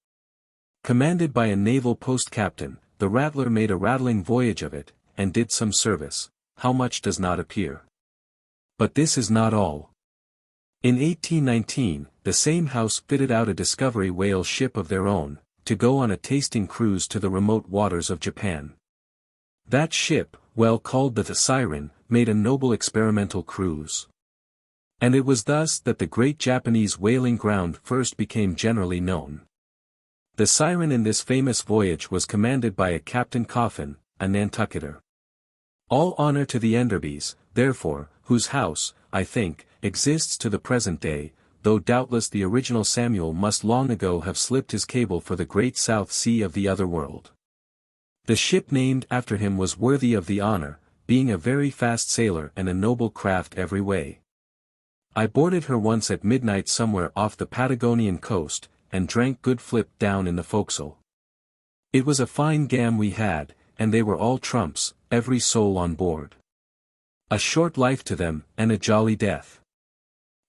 Commanded by a naval post-captain, the Rattler made a rattling voyage of it, and did some service, how much does not appear. But this is not all. In 1819, the same house fitted out a discovery whale ship of their own, to go on a tasting cruise to the remote waters of Japan. That ship, well called the Siren, made a noble experimental cruise. And it was thus that the great Japanese whaling ground first became generally known. The Siren in this famous voyage was commanded by a Captain Coffin, a Nantucketer. All honor to the Enderbys, therefore, whose house, I think, exists to the present day, though doubtless the original Samuel must long ago have slipped his cable for the great South Sea of the other world. The ship named after him was worthy of the honor, being a very fast sailor and a noble craft every way. I boarded her once at midnight somewhere off the Patagonian coast, and drank good flip down in the forecastle. It was a fine gam we had, and they were all trumps, every soul on board. A short life to them, and a jolly death.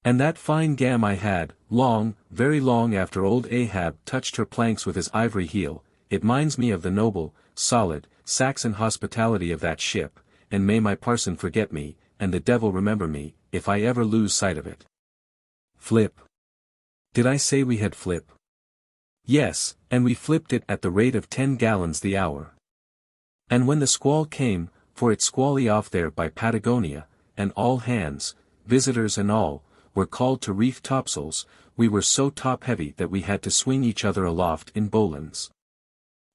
And that fine gam I had, long, very long after old Ahab touched her planks with his ivory heel, it minds me of the noble, solid, Saxon hospitality of that ship, and may my parson forget me, and the devil remember me, if I ever lose sight of it. Flip. Did I say we had flip? Yes, and we flipped it at the rate of 10 gallons the hour. And when the squall came, for it squally off there by Patagonia, and all hands, visitors and all, were called to reef topsails, we were so top-heavy that we had to swing each other aloft in bowlines.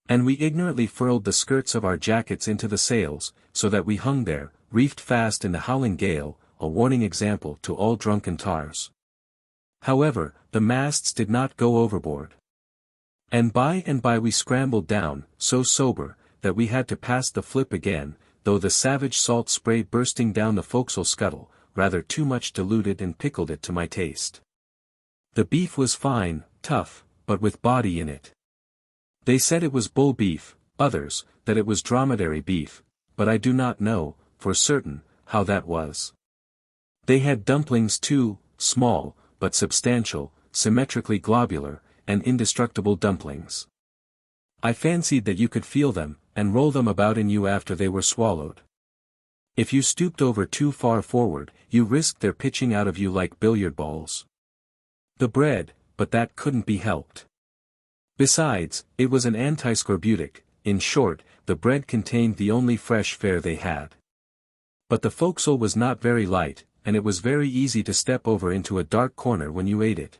And we ignorantly furled the skirts of our jackets into the sails, so that we hung there, reefed fast in the howling gale, a warning example to all drunken tars. However, the masts did not go overboard. And by we scrambled down, so sober, that we had to pass the flip again, though the savage salt spray bursting down the forecastle scuttle, rather too much diluted and pickled it to my taste. The beef was fine, tough, but with body in it. They said it was bull beef, others, that it was dromedary beef, but I do not know, for certain, how that was. They had dumplings too, small, but substantial, symmetrically globular, and indestructible dumplings. I fancied that you could feel them, and roll them about in you after they were swallowed. If you stooped over too far forward, you risked their pitching out of you like billiard balls. The bread, but that couldn't be helped. Besides, it was an anti-scorbutic, in short, the bread contained the only fresh fare they had. But the forecastle was not very light, and it was very easy to step over into a dark corner when you ate it.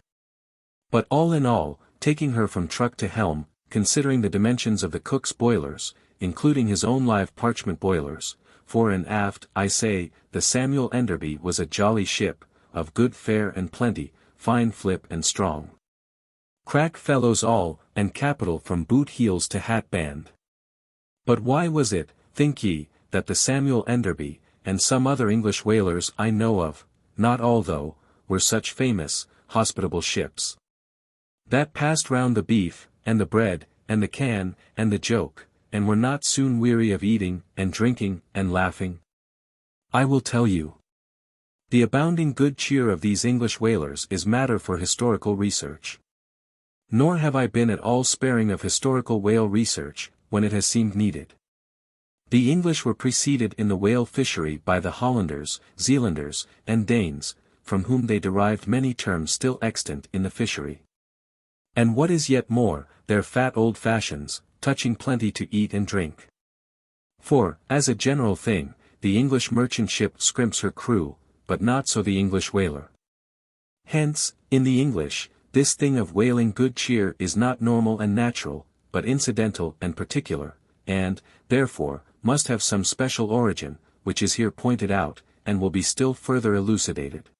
But all in all, taking her from truck to helm, considering the dimensions of the cook's boilers, including his own live parchment boilers, fore and aft, I say, the Samuel Enderby was a jolly ship, of good fare and plenty, fine flip and strong. Crack fellows all, and capital from boot heels to hat band. But why was it, think ye, that the Samuel Enderby, and some other English whalers I know of, not all though, were such famous, hospitable ships? That passed round the beef, and the bread, and the can, and the joke, and were not soon weary of eating, and drinking, and laughing? I will tell you. The abounding good cheer of these English whalers is matter for historical research. Nor have I been at all sparing of historical whale research, when it has seemed needed. The English were preceded in the whale fishery by the Hollanders, Zealanders, and Danes, from whom they derived many terms still extant in the fishery. And what is yet more, their fat old fashions, touching plenty to eat and drink. For, as a general thing, the English merchant ship scrimps her crew, but not so the English whaler. Hence, in the English, this thing of whaling good cheer is not normal and natural, but incidental and particular, and, therefore, must have some special origin, which is here pointed out, and will be still further elucidated.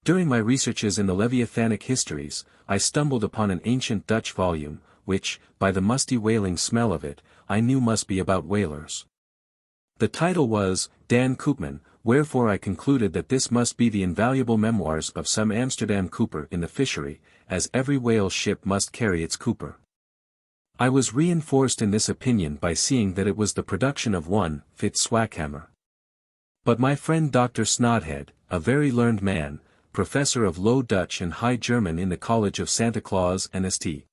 During my researches in the Leviathanic histories, I stumbled upon an ancient Dutch volume, which, by the musty whaling smell of it, I knew must be about whalers. The title was, Dan Koopman, wherefore I concluded that this must be the invaluable memoirs of some Amsterdam cooper in the fishery, as every whale ship must carry its cooper. I was reinforced in this opinion by seeing that it was the production of one, Fitz Swackhammer. But my friend Dr. Snodhead, a very learned man, professor of Low Dutch and High German in the College of Santa Claus and St.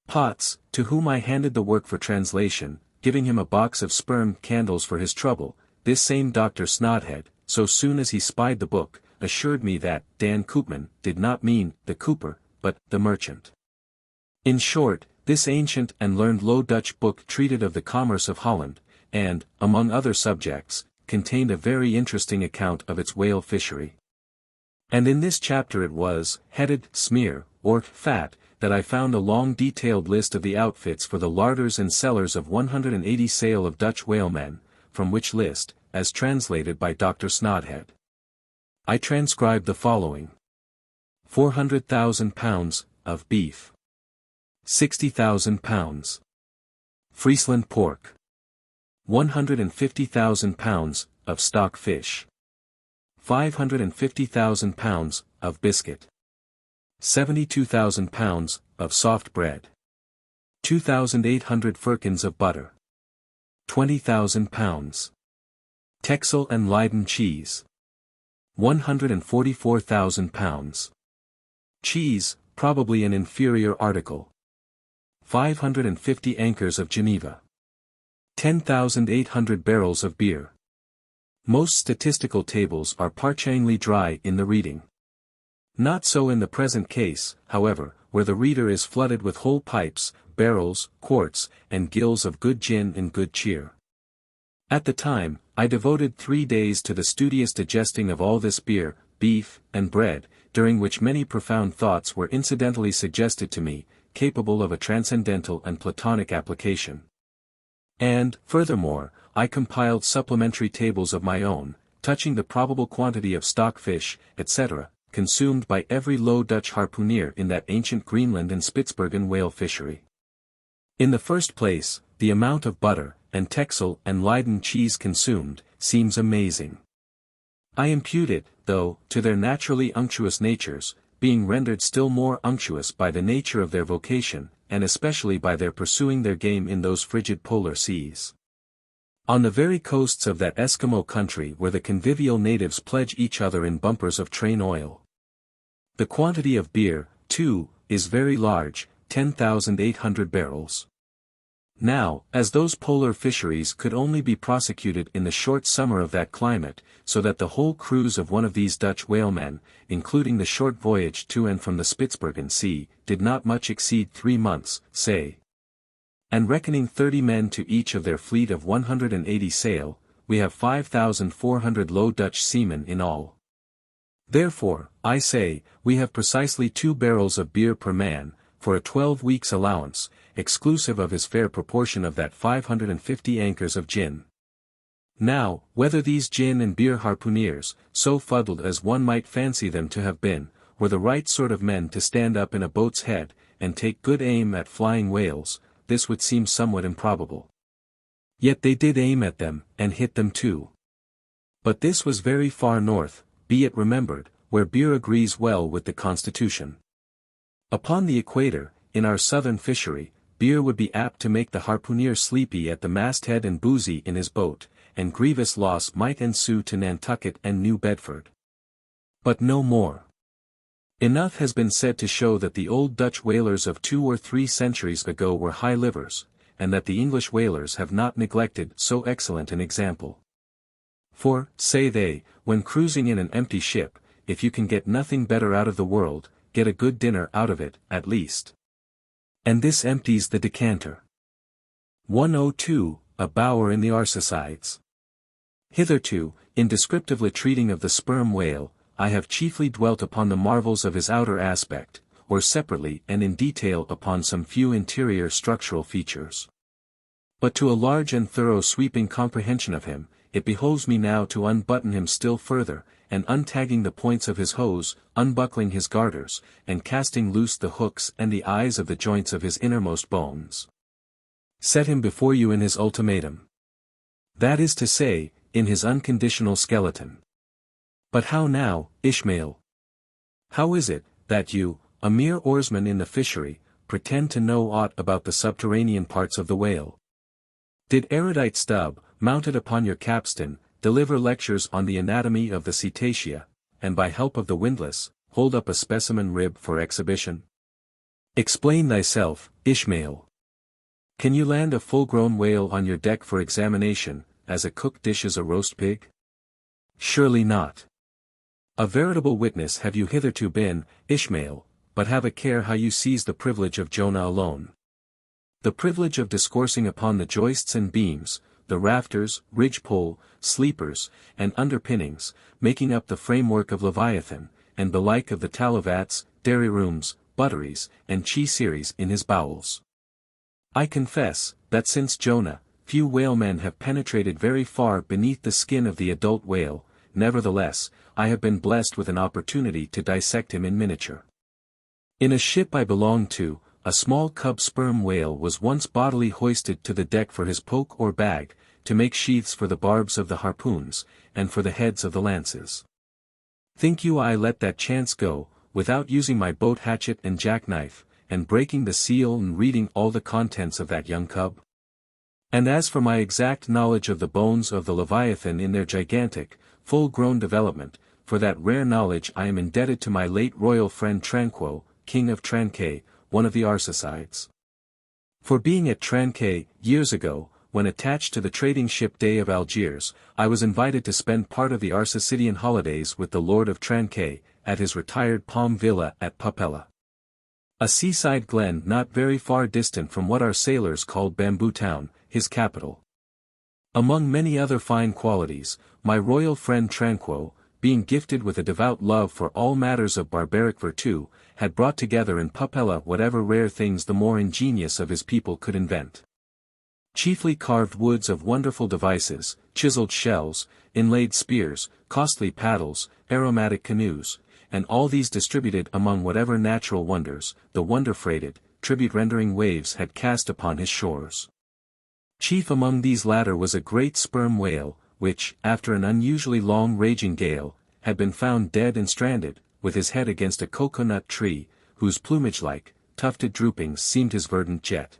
Potts, to whom I handed the work for translation, giving him a box of sperm candles for his trouble, this same Dr. Snodhead, so soon as he spied the book, assured me that Dan Koopman did not mean the cooper, but the merchant. In short, this ancient and learned Low Dutch book treated of the commerce of Holland, and, among other subjects, contained a very interesting account of its whale fishery. And in this chapter it was, headed, Smear, or Fat, that I found a long detailed list of the outfits for the larders and cellars of 180 sail of Dutch whalemen, from which list, as translated by Dr. Snodhead, I transcribed the following. 400,000 pounds, of beef. 60,000 pounds. Friesland pork. 150,000 pounds, of stock fish. 550,000 pounds, of biscuit. 72,000 pounds, of soft bread. 2,800 firkins of butter. 20,000 pounds. Texel and Leyden cheese. 144,000 pounds. Cheese, probably an inferior article. 550 anchors of Geneva. 10,800 barrels of beer. Most statistical tables are parchingly dry in the reading. Not so in the present case, however, where the reader is flooded with whole pipes, barrels, quarts, and gills of good gin and good cheer. At the time, I devoted 3 days to the studious digesting of all this beer, beef, and bread, during which many profound thoughts were incidentally suggested to me, capable of a transcendental and Platonic application. And, furthermore, I compiled supplementary tables of my own, touching the probable quantity of stockfish, etc., consumed by every Low Dutch harpooner in that ancient Greenland and Spitzbergen whale fishery. In the first place, the amount of butter, and Texel and Leyden cheese consumed, seems amazing. I impute it, though, to their naturally unctuous natures, being rendered still more unctuous by the nature of their vocation, and especially by their pursuing their game in those frigid polar seas. On the very coasts of that Eskimo country where the convivial natives pledge each other in bumpers of train oil. The quantity of beer, too, is very large, 10,800 barrels. Now, as those polar fisheries could only be prosecuted in the short summer of that climate, so that the whole cruise of one of these Dutch whalemen, including the short voyage to and from the Spitzbergen Sea, did not much exceed 3 months, say. And reckoning 30 men to each of their fleet of 180 sail, we have 5,400 Low Dutch seamen in all. Therefore, I say, we have precisely 2 barrels of beer per man, for a 12 weeks' allowance, exclusive of his fair proportion of that 550 anchors of gin. Now, whether these gin and beer harpooneers, so fuddled as one might fancy them to have been, were the right sort of men to stand up in a boat's head, and take good aim at flying whales, this would seem somewhat improbable. Yet they did aim at them, and hit them too. But this was very far north, be it remembered, where beer agrees well with the constitution. Upon the equator, in our southern fishery, beer would be apt to make the harpooner sleepy at the masthead and boozy in his boat, and grievous loss might ensue to Nantucket and New Bedford. But no more. Enough has been said to show that the old Dutch whalers of 2 or 3 centuries ago were high livers, and that the English whalers have not neglected so excellent an example. For, say they, when cruising in an empty ship, if you can get nothing better out of the world, get a good dinner out of it, at least. And this empties the decanter. 102, A Bower in the Arsacides. Hitherto, in descriptively treating of the sperm whale, I have chiefly dwelt upon the marvels of his outer aspect, or separately and in detail upon some few interior structural features. But to a large and thorough sweeping comprehension of him, it behoves me now to unbutton him still further, and untagging the points of his hose, unbuckling his garters, and casting loose the hooks and the eyes of the joints of his innermost bones. Set him before you in his ultimatum. That is to say, in his unconditional skeleton. But how now, Ishmael? How is it, that you, a mere oarsman in the fishery, pretend to know aught about the subterranean parts of the whale? Did erudite Stubb, mounted upon your capstan, deliver lectures on the anatomy of the cetacea, and by help of the windlass, hold up a specimen rib for exhibition? Explain thyself, Ishmael. Can you land a full-grown whale on your deck for examination, as a cook dishes a roast pig? Surely not. A veritable witness have you hitherto been, Ishmael, but have a care how you seize the privilege of Jonah alone. The privilege of discoursing upon the joists and beams, the rafters, ridgepole, sleepers, and underpinnings, making up the framework of Leviathan, and the like of the talovats, dairy rooms, butteries, and cheeseries in his bowels. I confess, that since Jonah, few whalemen have penetrated very far beneath the skin of the adult whale, nevertheless, I have been blessed with an opportunity to dissect him in miniature. In a ship I belonged to, a small cub sperm whale was once bodily hoisted to the deck for his poke or bag, to make sheaths for the barbs of the harpoons, and for the heads of the lances. Think you I let that chance go, without using my boat hatchet and jackknife, and breaking the seal and reading all the contents of that young cub? And as for my exact knowledge of the bones of the Leviathan in their gigantic, full-grown development, for that rare knowledge I am indebted to my late royal friend Tranquo, King of Tranquet, one of the Arsacides. For being at Tranquet, years ago, when attached to the trading ship Day of Algiers, I was invited to spend part of the Arsacidian holidays with the Lord of Tranquet, at his retired palm villa at Papella. A seaside glen not very far distant from what our sailors called Bamboo Town, his capital. Among many other fine qualities, my royal friend Tranquo, being gifted with a devout love for all matters of barbaric virtue, had brought together in Papella whatever rare things the more ingenious of his people could invent. Chiefly carved woods of wonderful devices, chiseled shells, inlaid spears, costly paddles, aromatic canoes, and all these distributed among whatever natural wonders, the wonder-freighted, tribute-rendering waves had cast upon his shores. Chief among these latter was a great sperm whale, which, after an unusually long raging gale, had been found dead and stranded, with his head against a cocoa-nut tree, whose plumage-like, tufted droopings seemed his verdant jet.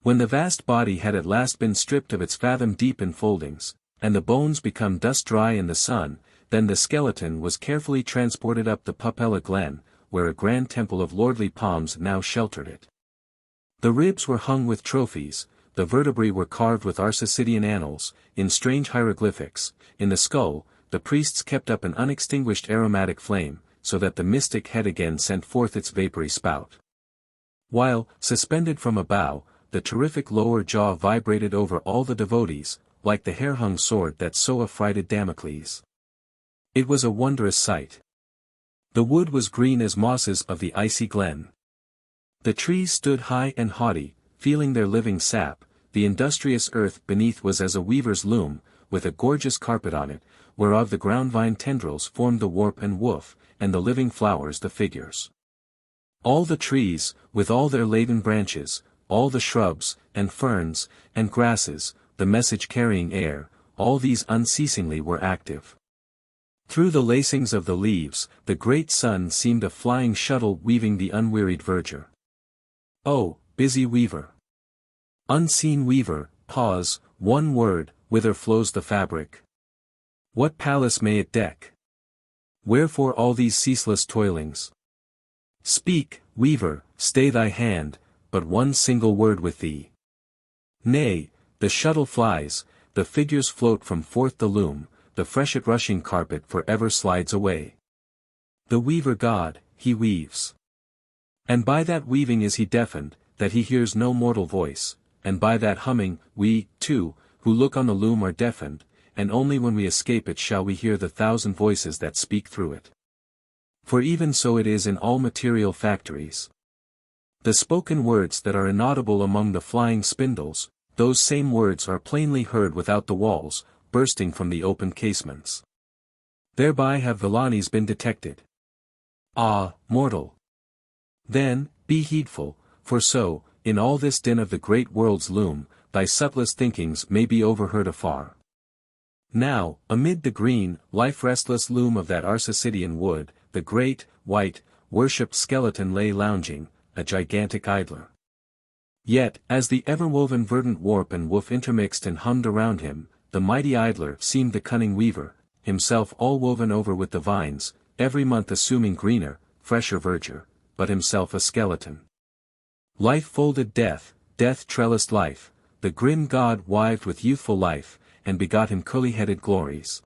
When the vast body had at last been stripped of its fathom-deep enfoldings, and the bones become dust-dry in the sun, then the skeleton was carefully transported up the Papella glen, where a grand temple of lordly palms now sheltered it. The ribs were hung with trophies, the vertebrae were carved with Arsacidian annals, in strange hieroglyphics, in the skull, the priests kept up an unextinguished aromatic flame, so that the mystic head again sent forth its vapory spout. While, suspended from a bough, the terrific lower jaw vibrated over all the devotees, like the hair-hung sword that so affrighted Damocles. It was a wondrous sight. The wood was green as mosses of the icy glen. The trees stood high and haughty, feeling their living sap, the industrious earth beneath was as a weaver's loom, with a gorgeous carpet on it, whereof the ground-vine tendrils formed the warp and woof, and the living flowers the figures. All the trees, with all their laden branches, all the shrubs, and ferns, and grasses, the message-carrying air, all these unceasingly were active. Through the lacings of the leaves, the great sun seemed a flying shuttle weaving the unwearied verdure. Oh, busy weaver! Unseen weaver, pause, one word, whither flows the fabric? What palace may it deck? Wherefore all these ceaseless toilings? Speak, weaver, stay thy hand, but one single word with thee. Nay, the shuttle flies, the figures float from forth the loom, the freshet-rushing carpet for ever slides away. The weaver god, he weaves. And by that weaving is he deafened, that he hears no mortal voice, and by that humming, we, too, who look on the loom are deafened, and only when we escape it shall we hear the thousand voices that speak through it. For even so it is in all material factories. The spoken words that are inaudible among the flying spindles, those same words are plainly heard without the walls, bursting from the open casements. Thereby have villainies been detected. Ah, mortal! Then, be heedful, for so, in all this din of the great world's loom, thy subtlest thinkings may be overheard afar. Now, amid the green, life-restless loom of that Arsacidian wood, the great, white, worshipped skeleton lay lounging, a gigantic idler. Yet, as the ever-woven verdant warp and woof intermixed and hummed around him, the mighty idler seemed the cunning weaver, himself all woven over with the vines, every month assuming greener, fresher verdure, but himself a skeleton. Life folded death, death trellised life, the grim god wived with youthful life, and begot him curly-headed glories.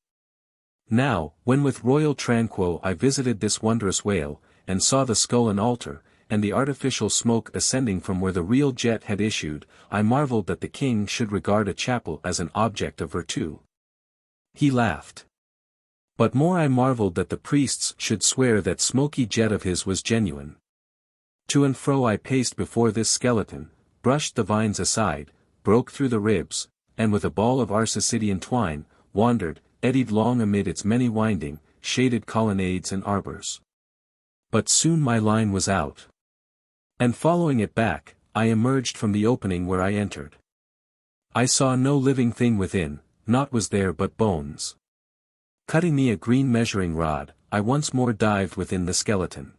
Now, when with royal Tranquo I visited this wondrous whale, and saw the skull an altar, and the artificial smoke ascending from where the real jet had issued, I marveled that the king should regard a chapel as an object of virtue. He laughed. But more I marveled that the priests should swear that smoky jet of his was genuine. To and fro I paced before this skeleton, brushed the vines aside, broke through the ribs, and with a ball of Arsacidian twine, wandered, eddied long amid its many winding, shaded colonnades and arbors. But soon my line was out. And following it back, I emerged from the opening where I entered. I saw no living thing within, naught was there but bones. Cutting me a green measuring rod, I once more dived within the skeleton.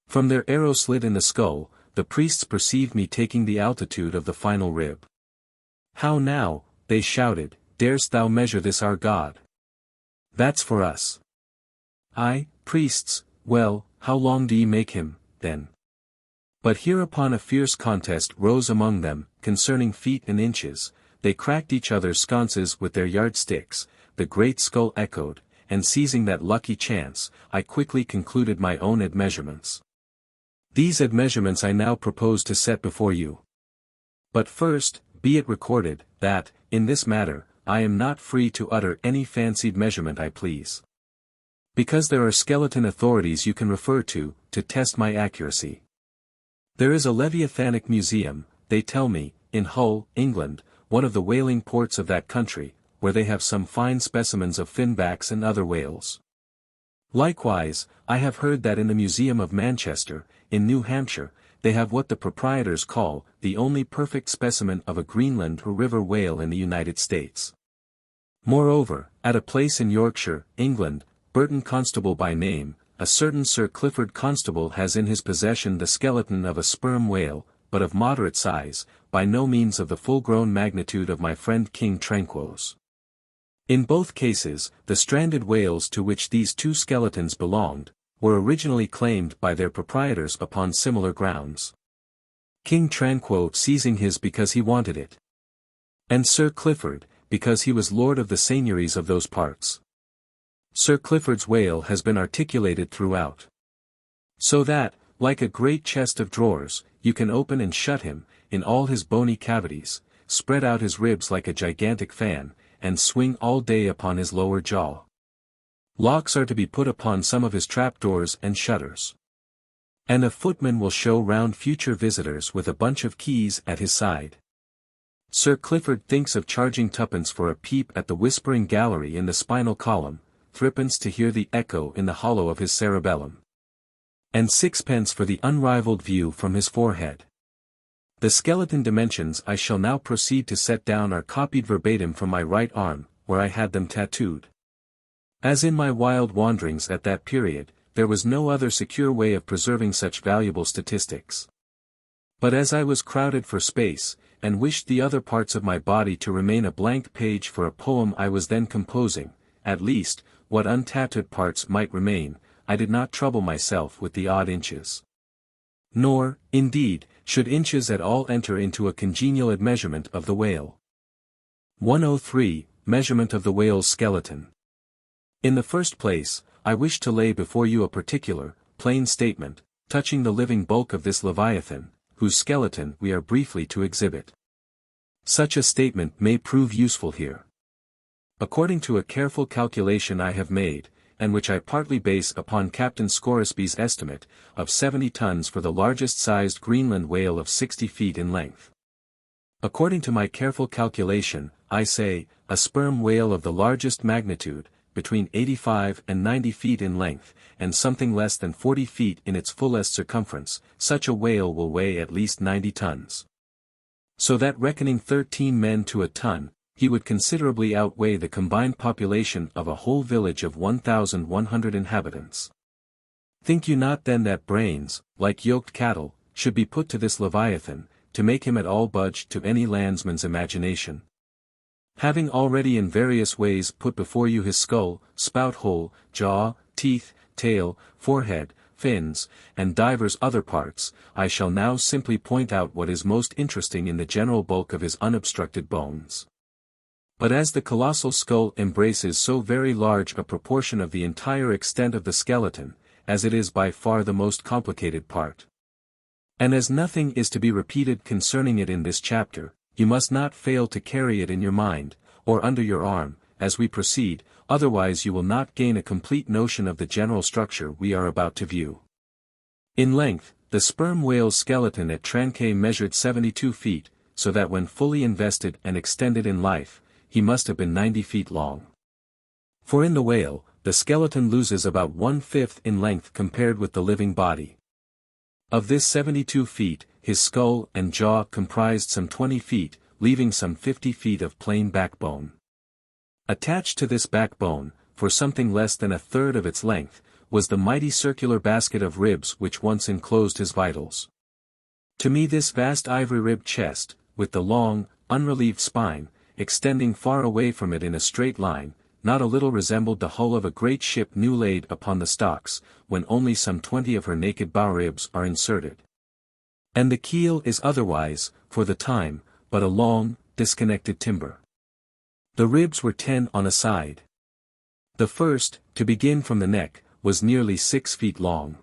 From their arrow slit in the skull, the priests perceived me taking the altitude of the final rib. How now, they shouted, darest thou measure this our god? That's for us. Priests, well, how long do ye make him, then? But hereupon a fierce contest rose among them, concerning feet and inches, they cracked each other's sconces with their yardsticks, the great skull echoed, and seizing that lucky chance, I quickly concluded my own admeasurements. These admeasurements I now propose to set before you. But first, be it recorded, that, in this matter, I am not free to utter any fancied measurement I please. Because there are skeleton authorities you can refer to test my accuracy. There is a Leviathanic museum, they tell me, in Hull, England, one of the whaling ports of that country, where they have some fine specimens of finbacks and other whales. Likewise, I have heard that in the Museum of Manchester, in New Hampshire, they have what the proprietors call the only perfect specimen of a Greenland or river whale in the United States. Moreover, at a place in Yorkshire, England, Burton Constable by name, a certain Sir Clifford Constable has in his possession the skeleton of a sperm whale, but of moderate size, by no means of the full-grown magnitude of my friend King Tranquo's. In both cases, the stranded whales to which these two skeletons belonged, were originally claimed by their proprietors upon similar grounds. King Tranquo seizing his because he wanted it. And Sir Clifford, because he was lord of the seigneuries of those parts. Sir Clifford's whale has been articulated throughout. So that, like a great chest of drawers, you can open and shut him, in all his bony cavities, spread out his ribs like a gigantic fan, and swing all day upon his lower jaw. Locks are to be put upon some of his trapdoors and shutters. And a footman will show round future visitors with a bunch of keys at his side. Sir Clifford thinks of charging twopence for a peep at the whispering gallery in the spinal column, threepence to hear the echo in the hollow of his cerebellum, and sixpence for the unrivalled view from his forehead. The skeleton dimensions I shall now proceed to set down are copied verbatim from my right arm, where I had them tattooed. As in my wild wanderings at that period, there was no other secure way of preserving such valuable statistics. But as I was crowded for space, and wished the other parts of my body to remain a blank page for a poem I was then composing, at least, what untattooed parts might remain, I did not trouble myself with the odd inches. Nor, indeed, should inches at all enter into a congenial admeasurement of the whale. 103. Measurement of the whale's skeleton. In the first place, I wish to lay before you a particular, plain statement, touching the living bulk of this Leviathan, whose skeleton we are briefly to exhibit. Such a statement may prove useful here. According to a careful calculation I have made, and which I partly base upon Captain Scoresby's estimate, of 70 tons for the largest-sized Greenland whale of 60 feet in length. According to my careful calculation, I say, a sperm whale of the largest magnitude, between 85 and 90 feet in length, and something less than 40 feet in its fullest circumference, such a whale will weigh at least 90 tons. So that reckoning 13 men to a ton, he would considerably outweigh the combined population of a whole village of 1,100 inhabitants. Think you not then that brains, like yoked cattle, should be put to this Leviathan, to make him at all budge to any landsman's imagination? Having already in various ways put before you his skull, spout hole, jaw, teeth, tail, forehead, fins, and divers other parts, I shall now simply point out what is most interesting in the general bulk of his unobstructed bones. But as the colossal skull embraces so very large a proportion of the entire extent of the skeleton, as it is by far the most complicated part, and as nothing is to be repeated concerning it in this chapter, you must not fail to carry it in your mind, or under your arm, as we proceed, otherwise you will not gain a complete notion of the general structure we are about to view. In length, the sperm whale's skeleton at Trancay measured 72 feet, so that when fully invested and extended in life, he must have been 90 feet long. For in the whale, the skeleton loses about 1/5 in length compared with the living body. Of this 72 feet, his skull and jaw comprised some 20 feet, leaving some 50 feet of plain backbone. Attached to this backbone, for something less than a third of its length, was the mighty circular basket of ribs which once enclosed his vitals. To me this vast ivory-ribbed chest, with the long, unrelieved spine, extending far away from it in a straight line, not a little resembled the hull of a great ship new laid upon the stocks, when only some 20 of her naked bow ribs are inserted. And the keel is otherwise, for the time, but a long, disconnected timber. The ribs were 10 on a side. The first, to begin from the neck, was nearly 6 feet long.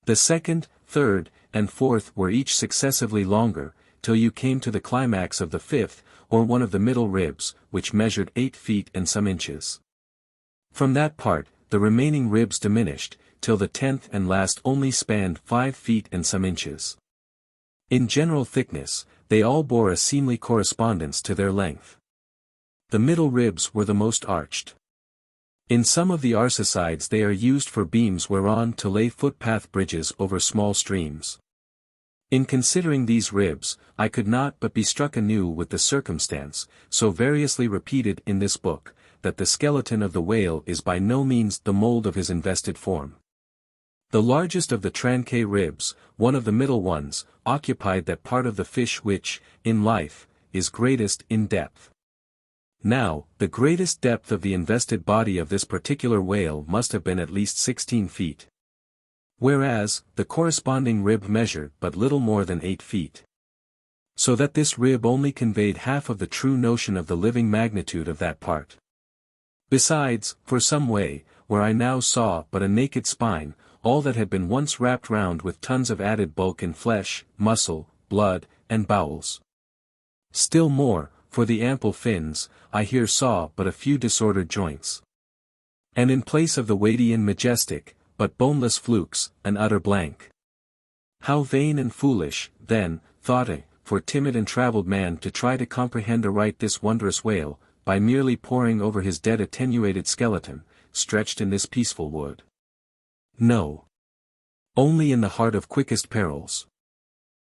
The second, third, and fourth were each successively longer, till you came to the climax of the fifth, or one of the middle ribs, which measured 8 feet and some inches. From that part, the remaining ribs diminished, till the 10th and last only spanned 5 feet and some inches. In general thickness, they all bore a seemly correspondence to their length. The middle ribs were the most arched. In some of the Arsacides they are used for beams whereon to lay footpath bridges over small streams. In considering these ribs, I could not but be struck anew with the circumstance, so variously repeated in this book, that the skeleton of the whale is by no means the mold of his invested form. The largest of the tranquae ribs, one of the middle ones, occupied that part of the fish which, in life, is greatest in depth. Now, the greatest depth of the invested body of this particular whale must have been at least 16 feet. Whereas, the corresponding rib measured but little more than 8 feet. So that this rib only conveyed half of the true notion of the living magnitude of that part. Besides, for some way, where I now saw but a naked spine, all that had been once wrapped round with tons of added bulk in flesh, muscle, blood, and bowels. Still more, for the ample fins, I here saw but a few disordered joints. And in place of the weighty and majestic, but boneless flukes, an utter blank. How vain and foolish, then, thought I, for timid and travelled man to try to comprehend aright this wondrous whale, by merely poring over his dead attenuated skeleton, stretched in this peaceful wood. No. Only in the heart of quickest perils.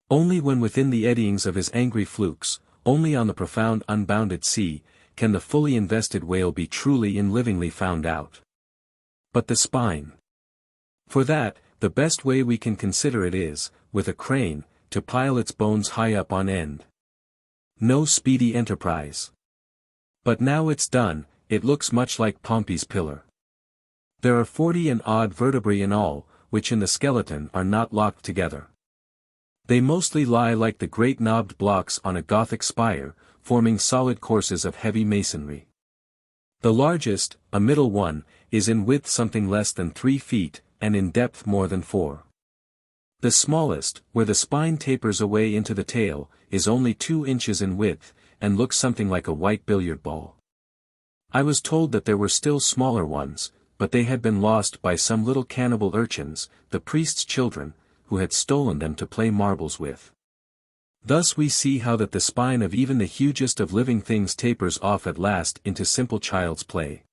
Only when within the eddyings of his angry flukes, only on the profound unbounded sea, can the fully invested whale be truly and livingly found out. But the spine. For that, the best way we can consider it is, with a crane, to pile its bones high up on end. No speedy enterprise. But now it's done, it looks much like Pompey's pillar. There are 40 and odd vertebrae in all, which in the skeleton are not locked together. They mostly lie like the great knobbed blocks on a Gothic spire, forming solid courses of heavy masonry. The largest, a middle one, is in width something less than 3 feet, and in depth more than 4. The smallest, where the spine tapers away into the tail, is only 2 inches in width, and looks something like a white billiard ball. I was told that there were still smaller ones, but they had been lost by some little cannibal urchins, the priest's children, who had stolen them to play marbles with. Thus we see how that the spine of even the hugest of living things tapers off at last into simple child's play.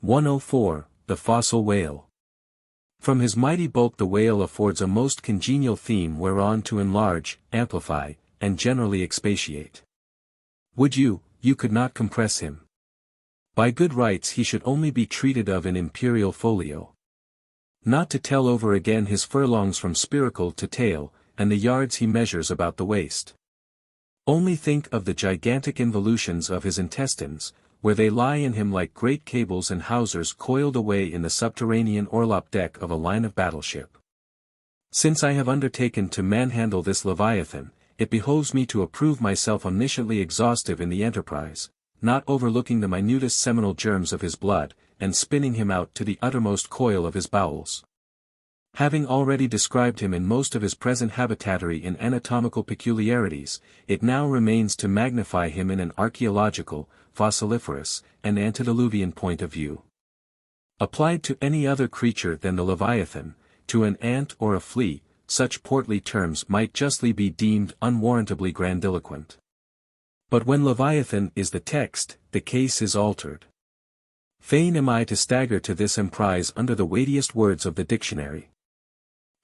104. The Fossil Whale. From his mighty bulk the whale affords a most congenial theme whereon to enlarge, amplify, and generally expatiate. Would you could not compress him. By good rights he should only be treated of in imperial folio. Not to tell over again his furlongs from spiracle to tail, and the yards he measures about the waist. Only think of the gigantic involutions of his intestines, where they lie in him like great cables and hawsers coiled away in the subterranean orlop deck of a line of battleship. Since I have undertaken to manhandle this Leviathan, it behoves me to approve myself omnisciently exhaustive in the enterprise, not overlooking the minutest seminal germs of his blood, and spinning him out to the uttermost coil of his bowels. Having already described him in most of his present habitatory and anatomical peculiarities, it now remains to magnify him in an archaeological, fossiliferous, and antediluvian point of view. Applied to any other creature than the Leviathan, to an ant or a flea, such portly terms might justly be deemed unwarrantably grandiloquent. But when Leviathan is the text, the case is altered. Fain am I to stagger to this emprise under the weightiest words of the dictionary.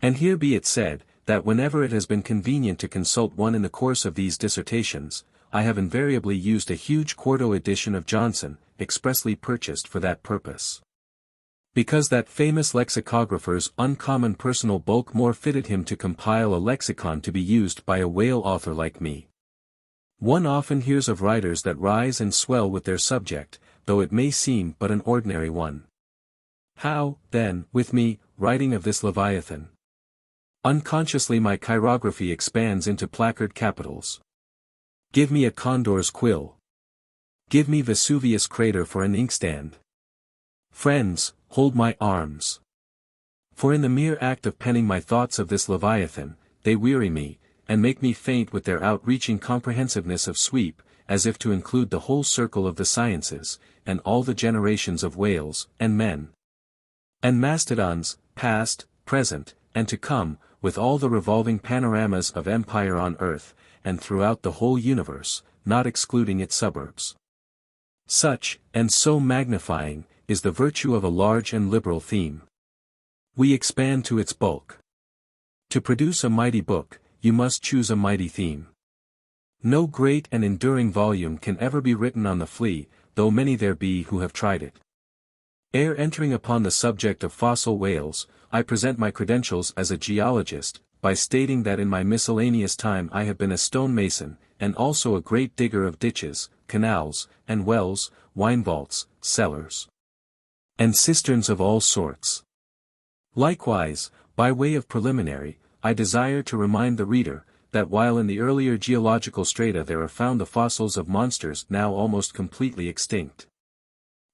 And here be it said, that whenever it has been convenient to consult one in the course of these dissertations, I have invariably used a huge quarto edition of Johnson, expressly purchased for that purpose. Because that famous lexicographer's uncommon personal bulk more fitted him to compile a lexicon to be used by a whale author like me. One often hears of writers that rise and swell with their subject, though it may seem but an ordinary one. How, then, with me, writing of this Leviathan? Unconsciously my chirography expands into placard capitals. Give me a condor's quill. Give me Vesuvius crater for an inkstand. Friends, hold my arms. For in the mere act of penning my thoughts of this Leviathan, they weary me, and make me faint with their outreaching comprehensiveness of sweep, as if to include the whole circle of the sciences, and all the generations of whales, and men, and mastodons, past, present, and to come, with all the revolving panoramas of empire on earth, and throughout the whole universe, not excluding its suburbs. Such, and so magnifying, is the virtue of a large and liberal theme. We expand to its bulk. To produce a mighty book, you must choose a mighty theme. No great and enduring volume can ever be written on the flea, though many there be who have tried it. Ere entering upon the subject of fossil whales, I present my credentials as a geologist, by stating that in my miscellaneous time I have been a stonemason, and also a great digger of ditches, canals, and wells, wine vaults, cellars, and cisterns of all sorts. Likewise, by way of preliminary, I desire to remind the reader, that while in the earlier geological strata there are found the fossils of monsters now almost completely extinct,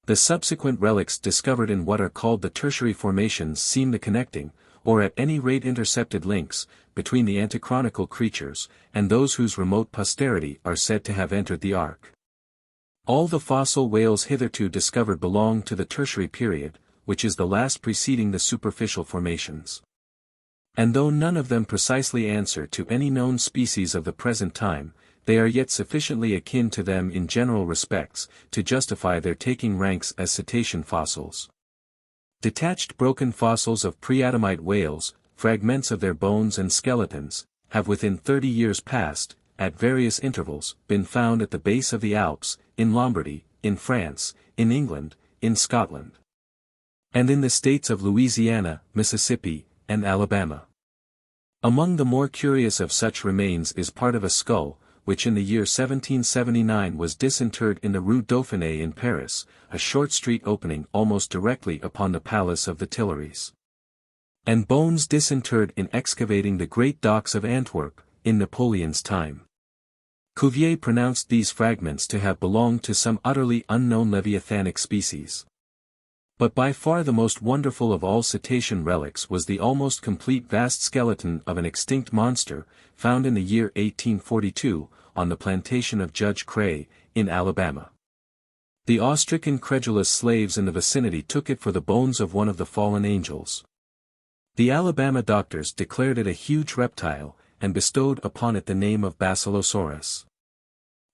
the subsequent relics discovered in what are called the tertiary formations seem the connecting, or at any rate intercepted links, between the antichronical creatures, and those whose remote posterity are said to have entered the ark. All the fossil whales hitherto discovered belong to the tertiary period, which is the last preceding the superficial formations. And though none of them precisely answer to any known species of the present time, they are yet sufficiently akin to them in general respects, to justify their taking ranks as cetacean fossils. Detached broken fossils of pre-Adamite whales, fragments of their bones and skeletons, have within 30 years past, at various intervals, been found at the base of the Alps, in Lombardy, in France, in England, in Scotland, and in the states of Louisiana, Mississippi, and Alabama. Among the more curious of such remains is part of a skull, which in the year 1779 was disinterred in the Rue Dauphiné in Paris, a short street opening almost directly upon the Palace of the Tuileries. And bones disinterred in excavating the great docks of Antwerp, in Napoleon's time. Cuvier pronounced these fragments to have belonged to some utterly unknown leviathanic species. But by far the most wonderful of all cetacean relics was the almost complete vast skeleton of an extinct monster, found in the year 1842, on the plantation of Judge Cray, in Alabama. The awe-stricken credulous slaves in the vicinity took it for the bones of one of the fallen angels. The Alabama doctors declared it a huge reptile, and bestowed upon it the name of Basilosaurus.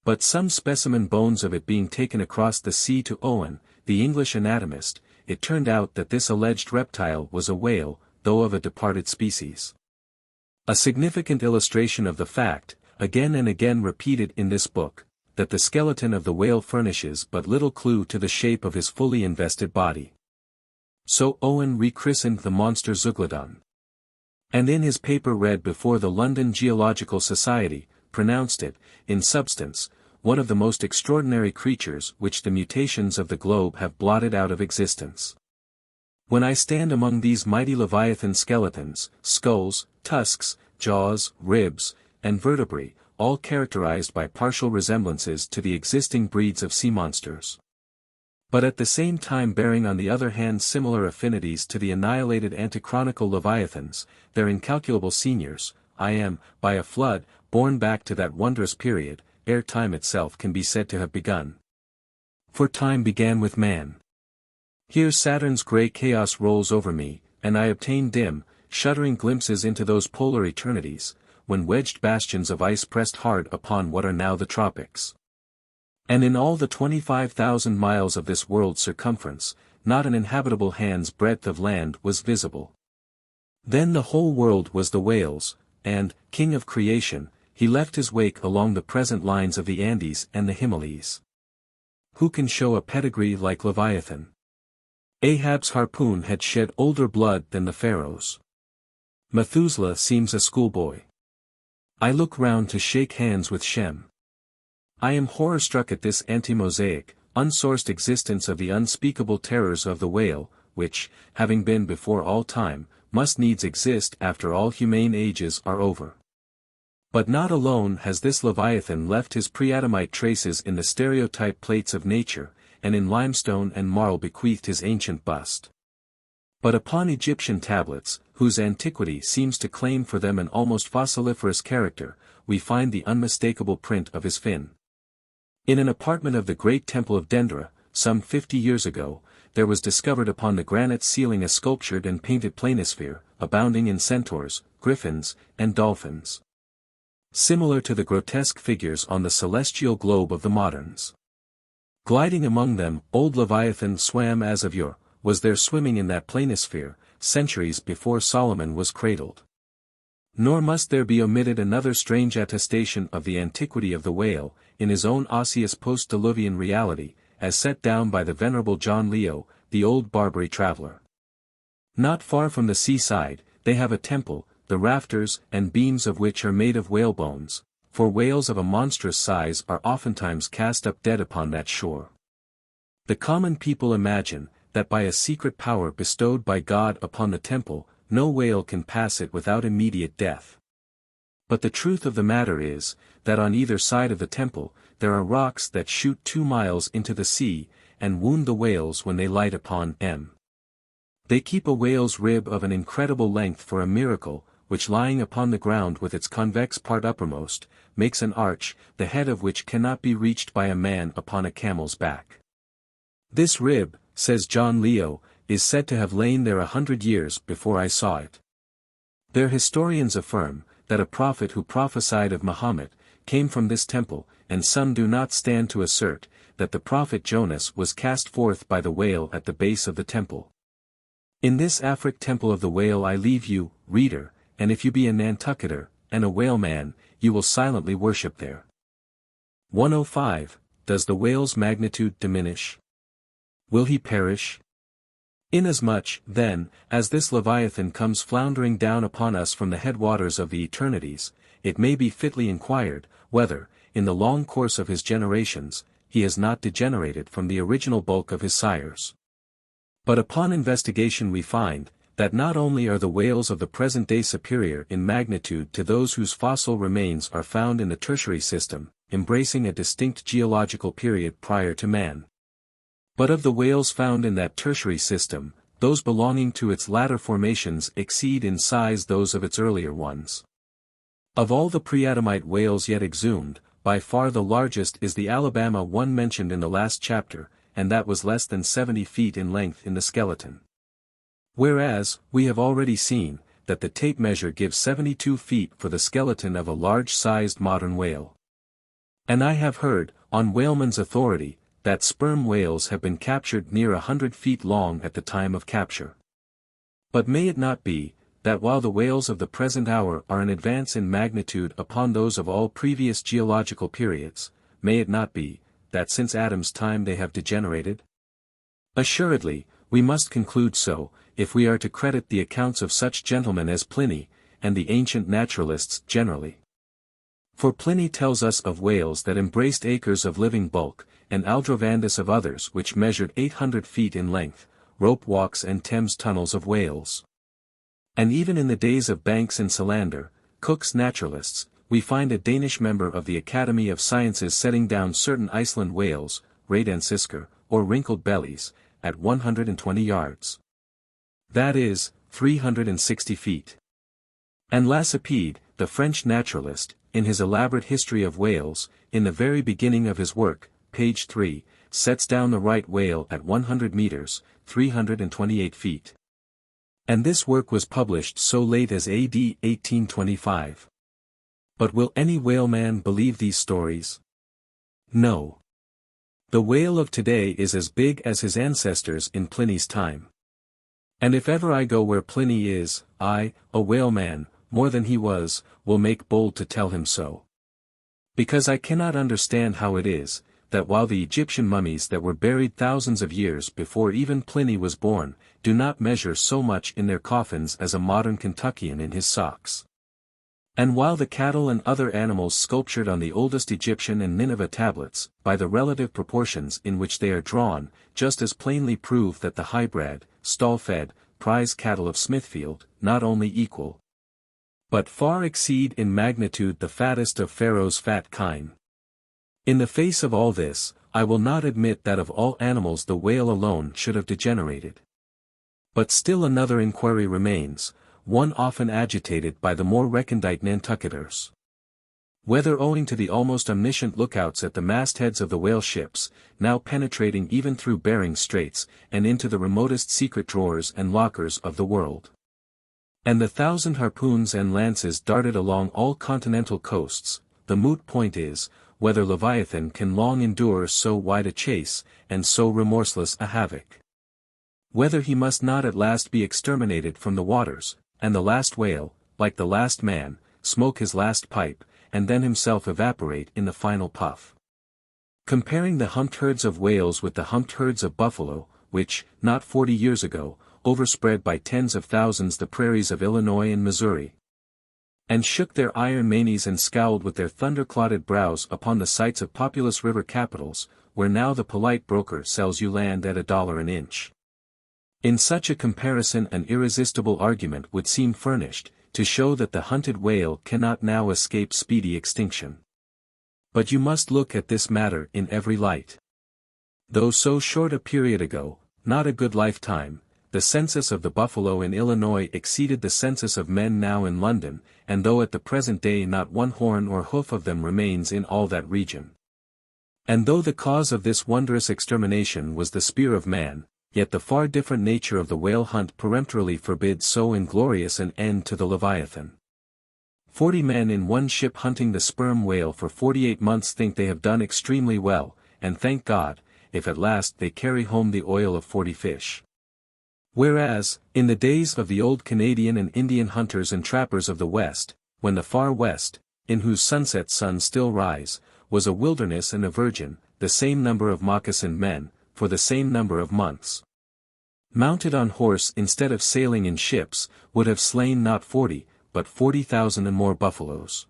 But some specimen bones of it being taken across the sea to Owen, the English anatomist, it turned out that this alleged reptile was a whale, though of a departed species. A significant illustration of the fact, again and again repeated in this book, that the skeleton of the whale furnishes but little clue to the shape of his fully invested body. So Owen rechristened the monster Zeuglodon, and in his paper read before the London Geological Society, pronounced it, in substance, one of the most extraordinary creatures which the mutations of the globe have blotted out of existence. When I stand among these mighty leviathan skeletons, skulls, tusks, jaws, ribs, and vertebrae, all characterized by partial resemblances to the existing breeds of sea monsters, but at the same time bearing on the other hand similar affinities to the annihilated antichronical leviathans, their incalculable seniors, I am, by a flood, borne back to that wondrous period, ere time itself can be said to have begun. For time began with man. Here Saturn's grey chaos rolls over me, and I obtain dim, shuddering glimpses into those polar eternities, when wedged bastions of ice pressed hard upon what are now the tropics. And in all the 25,000 miles of this world's circumference, not an inhabitable hand's breadth of land was visible. Then the whole world was the whale's, and, king of creation, he left his wake along the present lines of the Andes and the Himalayas. Who can show a pedigree like Leviathan? Ahab's harpoon had shed older blood than the Pharaoh's. Methuselah seems a schoolboy. I look round to shake hands with Shem. I am horror-struck at this anti-Mosaic, unsourced existence of the unspeakable terrors of the whale, which, having been before all time, must needs exist after all humane ages are over. But not alone has this Leviathan left his pre-Adamite traces in the stereotype plates of nature, and in limestone and marl bequeathed his ancient bust. But upon Egyptian tablets, whose antiquity seems to claim for them an almost fossiliferous character, we find the unmistakable print of his fin. In an apartment of the great temple of Dendera, some 50 years ago, there was discovered upon the granite ceiling a sculptured and painted planisphere, abounding in centaurs, griffins, and dolphins, similar to the grotesque figures on the celestial globe of the moderns. Gliding among them, old Leviathan swam as of yore, was there swimming in that planisphere, centuries before Solomon was cradled. Nor must there be omitted another strange attestation of the antiquity of the whale, in his own osseous post-diluvian reality, as set down by the venerable John Leo, the old Barbary traveller. Not far from the seaside, they have a temple, the rafters and beams of which are made of whale bones, for whales of a monstrous size are oftentimes cast up dead upon that shore. The common people imagine, that by a secret power bestowed by God upon the temple, no whale can pass it without immediate death. But the truth of the matter is, that on either side of the temple, there are rocks that shoot 2 miles into the sea, and wound the whales when they light upon them. They keep a whale's rib of an incredible length for a miracle, which lying upon the ground with its convex part uppermost, makes an arch, the head of which cannot be reached by a man upon a camel's back. This rib, says John Leo, is said to have lain there 100 years before I saw it. Their historians affirm, that a prophet who prophesied of Muhammad, came from this temple, and some do not stand to assert, that the prophet Jonas was cast forth by the whale at the base of the temple. In this Afric temple of the whale I leave you, reader, and if you be a Nantucketer, and a whaleman, you will silently worship there. 105. Does the whale's magnitude diminish? Will he perish? Inasmuch, then, as this Leviathan comes floundering down upon us from the headwaters of the eternities, it may be fitly inquired, whether, in the long course of his generations, he has not degenerated from the original bulk of his sires. But upon investigation we find, that not only are the whales of the present day superior in magnitude to those whose fossil remains are found in the tertiary system, embracing a distinct geological period prior to man. But of the whales found in that tertiary system, those belonging to its latter formations exceed in size those of its earlier ones. Of all the pre-Adamite whales yet exhumed, by far the largest is the Alabama one mentioned in the last chapter, and that was less than 70 feet in length in the skeleton. Whereas, we have already seen, that the tape measure gives 72 feet for the skeleton of a large-sized modern whale. And I have heard, on whaleman's authority, that sperm whales have been captured near 100 feet long at the time of capture. But may it not be, that while the whales of the present hour are an advance in magnitude upon those of all previous geological periods, may it not be, that since Adam's time they have degenerated? Assuredly, we must conclude so, if we are to credit the accounts of such gentlemen as Pliny, and the ancient naturalists generally. For Pliny tells us of whales that embraced acres of living bulk, and Aldrovandus of others which measured 800 feet in length, rope walks and Thames tunnels of whales. And even in the days of Banks and Solander, Cook's naturalists, we find a Danish member of the Academy of Sciences setting down certain Iceland whales, Radansiskur, or wrinkled bellies, at 120 yards. That is, 360 feet. And Lacépède, the French naturalist, in his elaborate history of whales, in the very beginning of his work, page 3, sets down the right whale at 100 meters, 328 feet. And this work was published so late as AD 1825. But will any whaleman believe these stories? No. The whale of today is as big as his ancestors in Pliny's time. And if ever I go where Pliny is, I, a whaleman, more than he was, will make bold to tell him so. Because I cannot understand how it is, that while the Egyptian mummies that were buried thousands of years before even Pliny was born, do not measure so much in their coffins as a modern Kentuckian in his socks. And while the cattle and other animals sculptured on the oldest Egyptian and Nineveh tablets, by the relative proportions in which they are drawn, just as plainly prove that the high-bred, stall-fed, prize cattle of Smithfield, not only equal, but far exceed in magnitude the fattest of Pharaoh's fat kine. In the face of all this, I will not admit that of all animals the whale alone should have degenerated. But still another inquiry remains, one often agitated by the more recondite Nantucketers. Whether owing to the almost omniscient lookouts at the mastheads of the whale ships, now penetrating even through Bering Straits, and into the remotest secret drawers and lockers of the world, and the 1,000 harpoons and lances darted along all continental coasts, the moot point is, whether Leviathan can long endure so wide a chase, and so remorseless a havoc. Whether he must not at last be exterminated from the waters, and the last whale, like the last man, smoke his last pipe, and then himself evaporate in the final puff. Comparing the humped herds of whales with the humped herds of buffalo, which, not 40 years ago, overspread by tens of thousands the prairies of Illinois and Missouri, and shook their iron manes and scowled with their thunder-clotted brows upon the sites of populous river capitals, where now the polite broker sells you land at $1 an inch. In such a comparison an irresistible argument would seem furnished, to show that the hunted whale cannot now escape speedy extinction. But you must look at this matter in every light. Though so short a period ago, not a good lifetime, the census of the buffalo in Illinois exceeded the census of men now in London, and though at the present day not one horn or hoof of them remains in all that region, and though the cause of this wondrous extermination was the spear of man, yet the far different nature of the whale hunt peremptorily forbids so inglorious an end to the Leviathan. 40 men in one ship hunting the sperm whale for 48 months think they have done extremely well, and thank God, if at last they carry home the oil of 40 fish. Whereas, in the days of the old Canadian and Indian hunters and trappers of the West, when the far West, in whose sunset suns still rise, was a wilderness and a virgin, the same number of moccasined men, for the same number of months, mounted on horse instead of sailing in ships, would have slain not 40, but 40,000 and more buffaloes.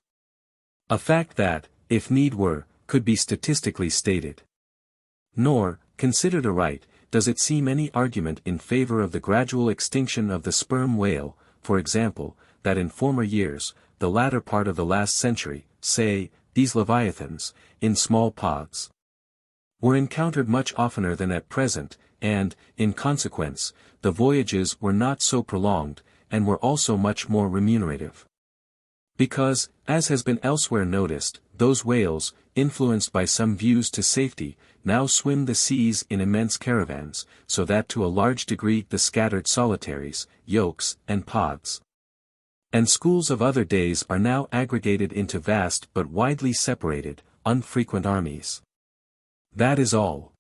A fact that, if need were, could be statistically stated. Nor, considered aright, does it seem any argument in favor of the gradual extinction of the sperm whale, for example, that in former years, the latter part of the last century, say, these leviathans, in small pods, were encountered much oftener than at present, and, in consequence, the voyages were not so prolonged, and were also much more remunerative. Because, as has been elsewhere noticed, those whales, influenced by some views to safety, now swim the seas in immense caravans, so that to a large degree the scattered solitaries, yolks, and pods, and schools of other days are now aggregated into vast but widely separated, unfrequent armies. That is all.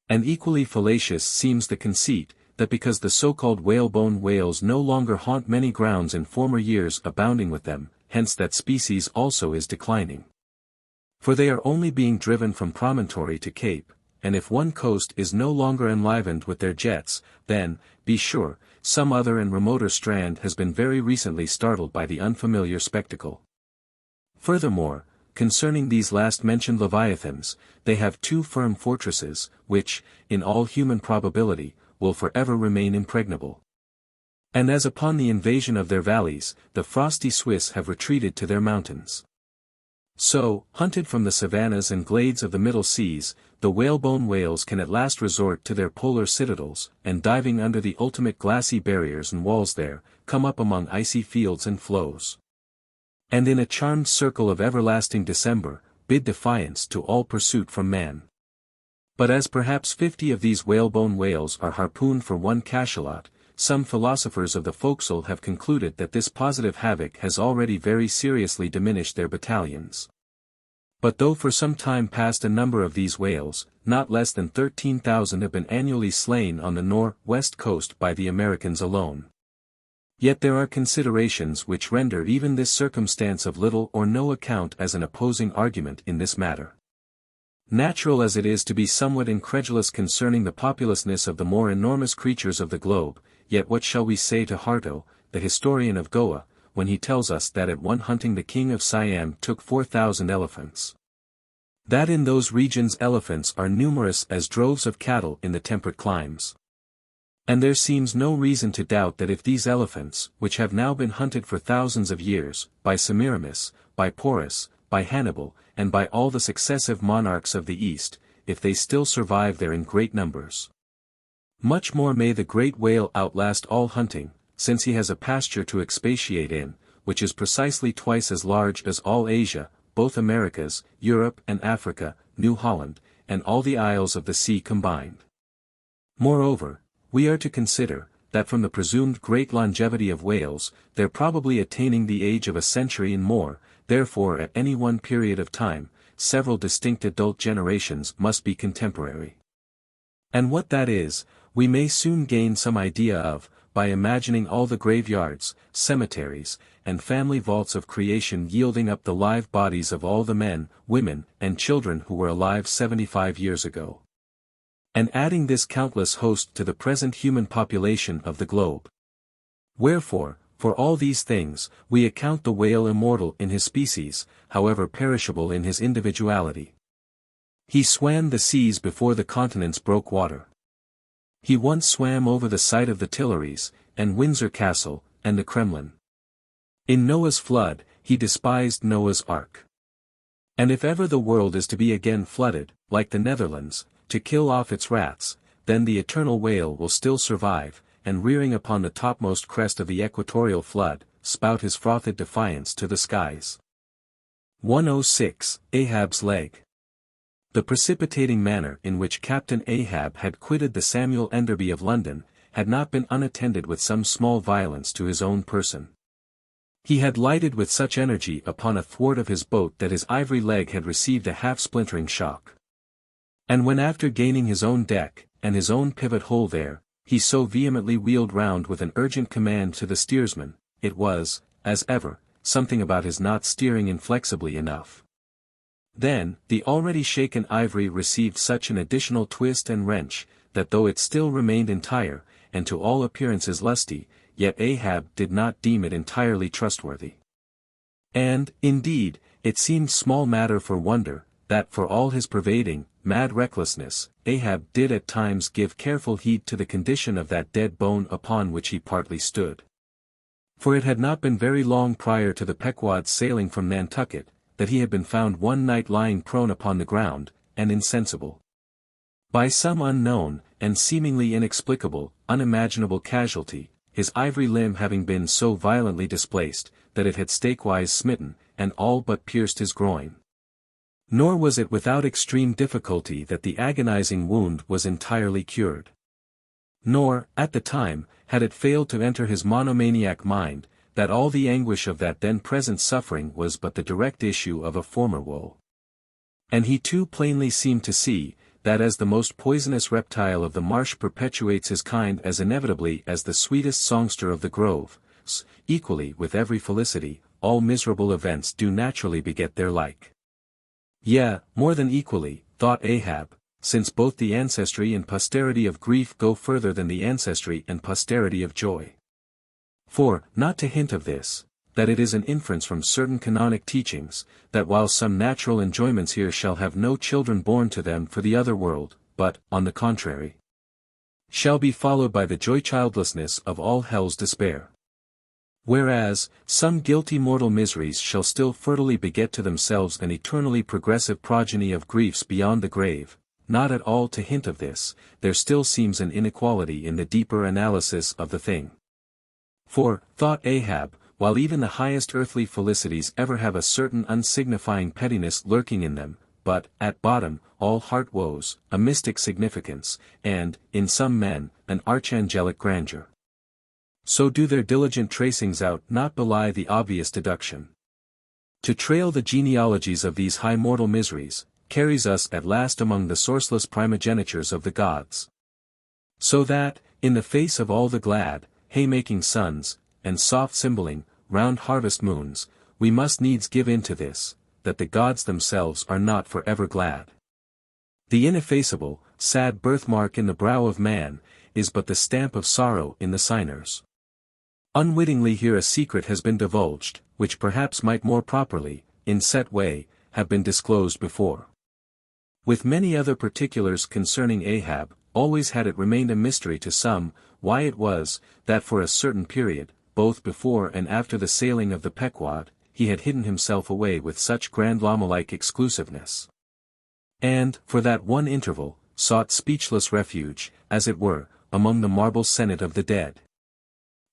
And equally fallacious seems the conceit, that because the so-called whalebone whales no longer haunt many grounds in former years abounding with them, hence that species also is declining. For they are only being driven from promontory to cape, and if one coast is no longer enlivened with their jets, then, be sure, some other and remoter strand has been very recently startled by the unfamiliar spectacle. Furthermore, concerning these last-mentioned leviathans, they have 2 firm fortresses, which, in all human probability, will forever remain impregnable. And as upon the invasion of their valleys, the frosty Swiss have retreated to their mountains, so, hunted from the savannas and glades of the Middle Seas, the whalebone whales can at last resort to their polar citadels, and diving under the ultimate glassy barriers and walls there, come up among icy fields and floes, and in a charmed circle of everlasting December, bid defiance to all pursuit from man. But as perhaps 50 of these whalebone whales are harpooned for one cachalot, some philosophers of the forecastle have concluded that this positive havoc has already very seriously diminished their battalions. But though for some time past a number of these whales, not less than 13,000 have been annually slain on the north-west coast by the Americans alone, yet there are considerations which render even this circumstance of little or no account as an opposing argument in this matter. Natural as it is to be somewhat incredulous concerning the populousness of the more enormous creatures of the globe, yet what shall we say to Harto, the historian of Goa, when he tells us that at one hunting the king of Siam took 4,000 elephants. That in those regions elephants are numerous as droves of cattle in the temperate climes. And there seems no reason to doubt that if these elephants, which have now been hunted for thousands of years, by Semiramis, by Porus, by Hannibal, and by all the successive monarchs of the East, if they still survive there in great numbers. Much more may the great whale outlast all hunting, since he has a pasture to expatiate in, which is precisely twice as large as all Asia, both Americas, Europe and Africa, New Holland, and all the isles of the sea combined. Moreover, we are to consider, that from the presumed great longevity of whales, their probably attaining the age of a century and more, therefore at any one period of time, several distinct adult generations must be contemporary. And what that is, we may soon gain some idea of, by imagining all the graveyards, cemeteries, and family vaults of creation yielding up the live bodies of all the men, women, and children who were alive 75 years ago. And adding this countless host to the present human population of the globe. Wherefore, for all these things, we account the whale immortal in his species, however perishable in his individuality. He swam the seas before the continents broke water. He once swam over the site of the Tuileries, and Windsor Castle, and the Kremlin. In Noah's flood, he despised Noah's ark. And if ever the world is to be again flooded, like the Netherlands, to kill off its rats, then the eternal whale will still survive, and rearing upon the topmost crest of the equatorial flood, spout his frothed defiance to the skies. 106. Ahab's leg. The precipitating manner in which Captain Ahab had quitted the Samuel Enderby of London, had not been unattended with some small violence to his own person. He had lighted with such energy upon a thwart of his boat that his ivory leg had received a half-splintering shock. And when after gaining his own deck, and his own pivot hole there, he so vehemently wheeled round with an urgent command to the steersman, it was, as ever, something about his not steering inflexibly enough. Then, the already shaken ivory received such an additional twist and wrench, that though it still remained entire, and to all appearances lusty, yet Ahab did not deem it entirely trustworthy. And, indeed, it seemed small matter for wonder, that for all his pervading, mad recklessness, Ahab did at times give careful heed to the condition of that dead bone upon which he partly stood. For it had not been very long prior to the Pequod's sailing from Nantucket, that he had been found one night lying prone upon the ground, and insensible. By some unknown, and seemingly inexplicable, unimaginable casualty, his ivory limb having been so violently displaced, that it had stakewise smitten, and all but pierced his groin. Nor was it without extreme difficulty that the agonizing wound was entirely cured. Nor, at the time, had it failed to enter his monomaniac mind, that all the anguish of that then present suffering was but the direct issue of a former woe. And he too plainly seemed to see, that as the most poisonous reptile of the marsh perpetuates his kind as inevitably as the sweetest songster of the grove, equally with every felicity, all miserable events do naturally beget their like. Yea, more than equally, thought Ahab, since both the ancestry and posterity of grief go further than the ancestry and posterity of joy. For, not to hint of this, that it is an inference from certain canonic teachings, that while some natural enjoyments here shall have no children born to them for the other world, but, on the contrary, shall be followed by the joy-childlessness of all hell's despair. Whereas, some guilty mortal miseries shall still fertily beget to themselves an eternally progressive progeny of griefs beyond the grave, not at all to hint of this, there still seems an inequality in the deeper analysis of the thing. For, thought Ahab, while even the highest earthly felicities ever have a certain unsignifying pettiness lurking in them, but, at bottom, all heart woes, a mystic significance, and, in some men, an archangelic grandeur. So do their diligent tracings out not belie the obvious deduction. To trail the genealogies of these high mortal miseries, carries us at last among the sourceless primogenitures of the gods. So that, in the face of all the glad, haymaking suns, and soft cymbaling, round harvest moons, we must needs give in to this, that the gods themselves are not for ever glad. The ineffaceable, sad birthmark in the brow of man, is but the stamp of sorrow in the signers. Unwittingly here a secret has been divulged, which perhaps might more properly, in set way, have been disclosed before. With many other particulars concerning Ahab, always had it remained a mystery to some, why it was, that for a certain period, both before and after the sailing of the Pequod, he had hidden himself away with such Grand Armada-like exclusiveness. And, for that one interval, sought speechless refuge, as it were, among the marble senate of the dead.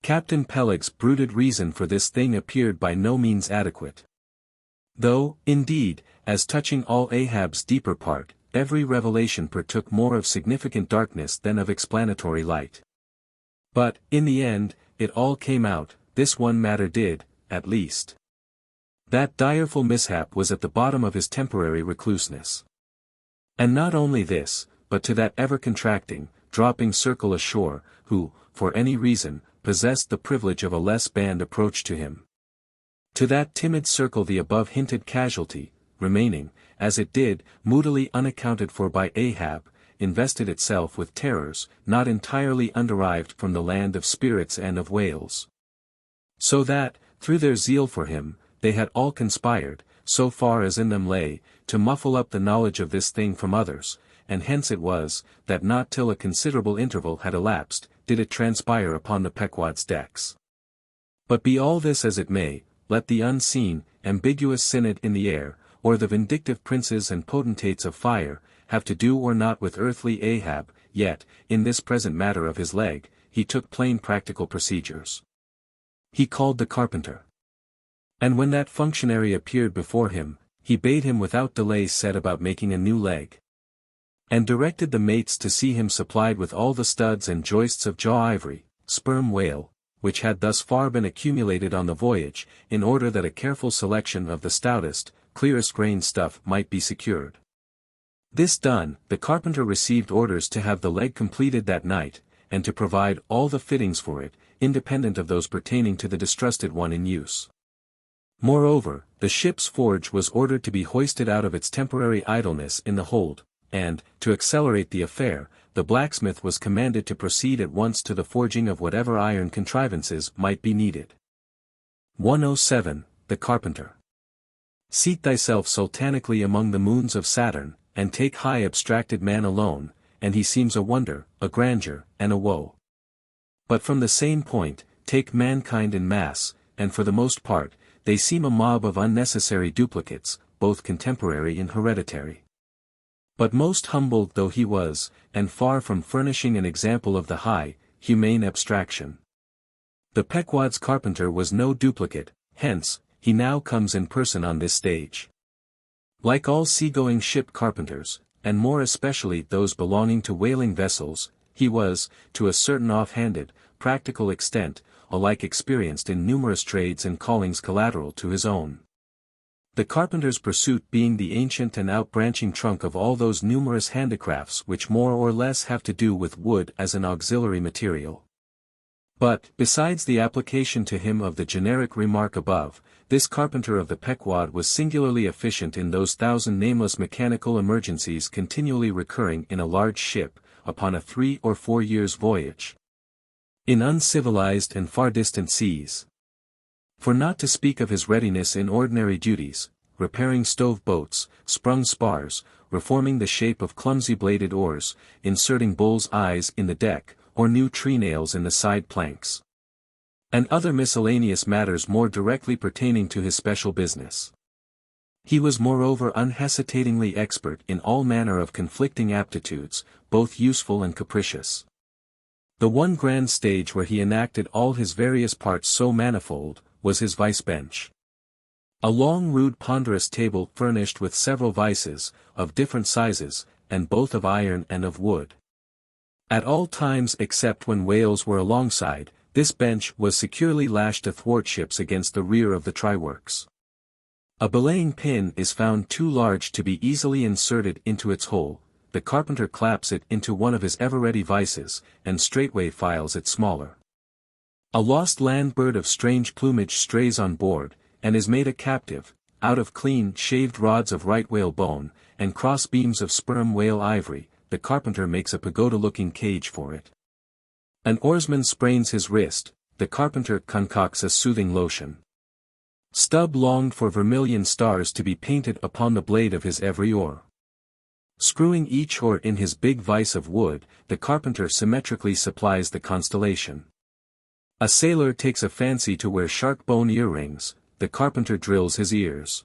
Captain Peleg's brooded reason for this thing appeared by no means adequate. Though, indeed, as touching all Ahab's deeper part, every revelation partook more of significant darkness than of explanatory light. But, in the end, it all came out, this one matter did, at least. That direful mishap was at the bottom of his temporary recluseness. And not only this, but to that ever-contracting, dropping circle ashore, who, for any reason, possessed the privilege of a less band approach to him. To that timid circle the above-hinted casualty, remaining, as it did, moodily unaccounted for by Ahab, invested itself with terrors, not entirely underived from the land of spirits and of whales. So that, through their zeal for him, they had all conspired, so far as in them lay, to muffle up the knowledge of this thing from others, and hence it was, that not till a considerable interval had elapsed, did it transpire upon the Pequod's decks. But be all this as it may, let the unseen, ambiguous synod in the air, or the vindictive princes and potentates of fire, have to do or not with earthly Ahab, yet, in this present matter of his leg, he took plain practical procedures. He called the carpenter. And when that functionary appeared before him, he bade him without delay set about making a new leg. And directed the mates to see him supplied with all the studs and joists of jaw ivory, sperm whale, which had thus far been accumulated on the voyage, in order that a careful selection of the stoutest, clearest-grained stuff might be secured. This done, the carpenter received orders to have the leg completed that night, and to provide all the fittings for it, independent of those pertaining to the distrusted one in use. Moreover, the ship's forge was ordered to be hoisted out of its temporary idleness in the hold, and, to accelerate the affair, the blacksmith was commanded to proceed at once to the forging of whatever iron contrivances might be needed. 107. The Carpenter. Seat thyself sultanically among the moons of Saturn, and take high abstracted man alone, and he seems a wonder, a grandeur, and a woe. But from the same point, take mankind in mass, and for the most part, they seem a mob of unnecessary duplicates, both contemporary and hereditary. But most humbled though he was, and far from furnishing an example of the high, humane abstraction. The Pequod's carpenter was no duplicate, hence, he now comes in person on this stage. Like all seagoing ship carpenters, and more especially those belonging to whaling vessels, he was, to a certain off-handed, practical extent, alike experienced in numerous trades and callings collateral to his own. The carpenter's pursuit being the ancient and outbranching trunk of all those numerous handicrafts which more or less have to do with wood as an auxiliary material. But, besides the application to him of the generic remark above, this carpenter of the Pequod was singularly efficient in those thousand nameless mechanical emergencies continually recurring in a large ship, upon a 3 or 4 years' voyage. In uncivilized and far distant seas. For not to speak of his readiness in ordinary duties, repairing stove boats, sprung spars, reforming the shape of clumsy-bladed oars, inserting bull's eyes in the deck, or new tree-nails in the side planks. And other miscellaneous matters more directly pertaining to his special business. He was moreover unhesitatingly expert in all manner of conflicting aptitudes, both useful and capricious. The one grand stage where he enacted all his various parts so manifold, was his vice-bench. A long rude ponderous table furnished with several vices, of different sizes, and both of iron and of wood. At all times except when whales were alongside, this bench was securely lashed athwartships against the rear of the tryworks. A belaying pin is found too large to be easily inserted into its hole, the carpenter claps it into one of his ever-ready vices, and straightway files it smaller. A lost land bird of strange plumage strays on board, and is made a captive, out of clean shaved rods of right whale bone, and cross beams of sperm whale ivory, the carpenter makes a pagoda-looking cage for it. An oarsman sprains his wrist, the carpenter concocts a soothing lotion. Stubb longed for vermilion stars to be painted upon the blade of his every oar. Screwing each oar in his big vise of wood, the carpenter symmetrically supplies the constellation. A sailor takes a fancy to wear shark bone earrings, the carpenter drills his ears.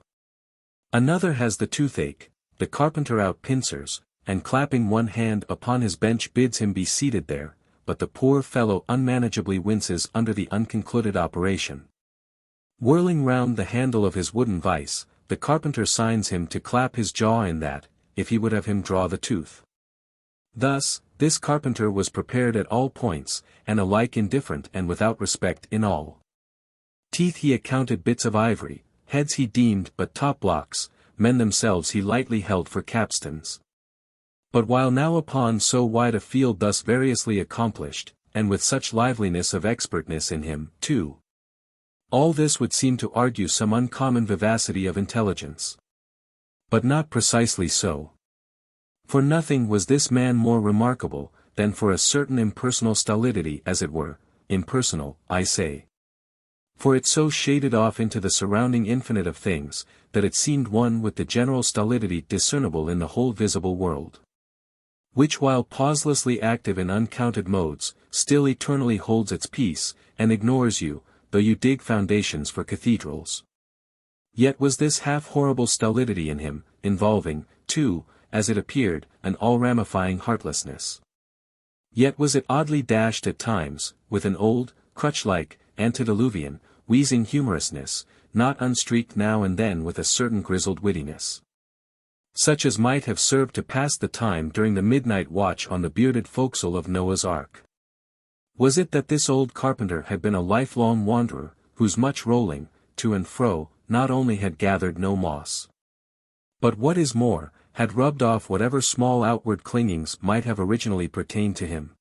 Another has the toothache, the carpenter out pincers, and clapping one hand upon his bench bids him be seated there, but the poor fellow unmanageably winces under the unconcluded operation. Whirling round the handle of his wooden vise, the carpenter signs him to clap his jaw in that, if he would have him draw the tooth. Thus, this carpenter was prepared at all points, and alike indifferent and without respect in all. Teeth he accounted bits of ivory, heads he deemed but top blocks, men themselves he lightly held for capstans. But while now upon so wide a field thus variously accomplished, and with such liveliness of expertness in him, too, all this would seem to argue some uncommon vivacity of intelligence. But not precisely so. For nothing was this man more remarkable, than for a certain impersonal stolidity as it were, impersonal, I say. For it so shaded off into the surrounding infinite of things, that it seemed one with the general stolidity discernible in the whole visible world. Which while pauselessly active in uncounted modes, still eternally holds its peace, and ignores you, though you dig foundations for cathedrals. Yet was this half-horrible stolidity in him, involving, too, as it appeared, an all-ramifying heartlessness. Yet was it oddly dashed at times, with an old, crutch-like, antediluvian, wheezing humorousness, not unstreaked now and then with a certain grizzled wittiness, such as might have served to pass the time during the midnight watch on the bearded forecastle of Noah's Ark. Was it that this old carpenter had been a lifelong wanderer, whose much rolling, to and fro, not only had gathered no moss, but what is more, had rubbed off whatever small outward clingings might have originally pertained to him?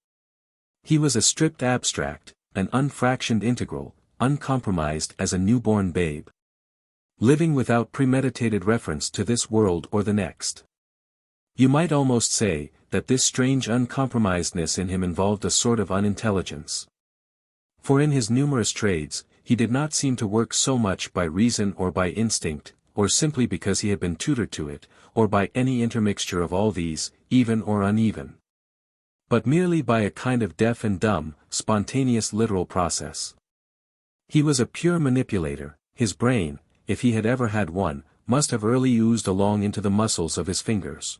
He was a stripped abstract, an unfractioned integral, uncompromised as a newborn babe, living without premeditated reference to this world or the next. You might almost say, that this strange uncompromisedness in him involved a sort of unintelligence. For in his numerous trades, he did not seem to work so much by reason or by instinct, or simply because he had been tutored to it, or by any intermixture of all these, even or uneven, but merely by a kind of deaf and dumb, spontaneous literal process. He was a pure manipulator, his brain, if he had ever had one, must have early oozed along into the muscles of his fingers.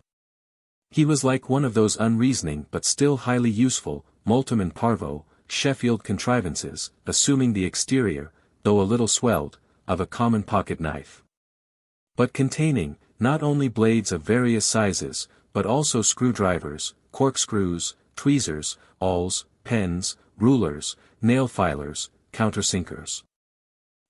He was like one of those unreasoning but still highly useful, multum in parvo, Sheffield contrivances, assuming the exterior, though a little swelled, of a common pocket knife, but containing, not only blades of various sizes, but also screwdrivers, corkscrews, tweezers, awls, pens, rulers, nail filers, countersinkers.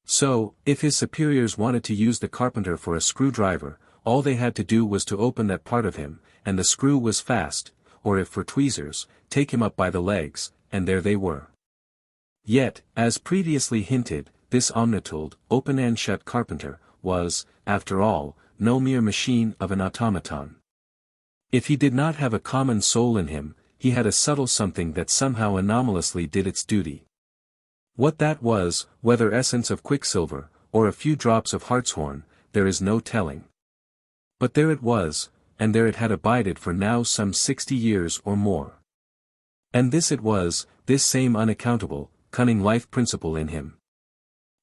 So, if his superiors wanted to use the carpenter for a screwdriver, all they had to do was to open that part of him, and the screw was fast, or if for tweezers, take him up by the legs, and there they were. Yet, as previously hinted, this omnitold, open and shut carpenter, was, after all, no mere machine of an automaton. If he did not have a common soul in him, he had a subtle something that somehow anomalously did its duty. What that was, whether essence of quicksilver, or a few drops of hartshorn, there is no telling. But there it was, and there it had abided for now some 60 years or more. And this it was, this same unaccountable, cunning life principle in him.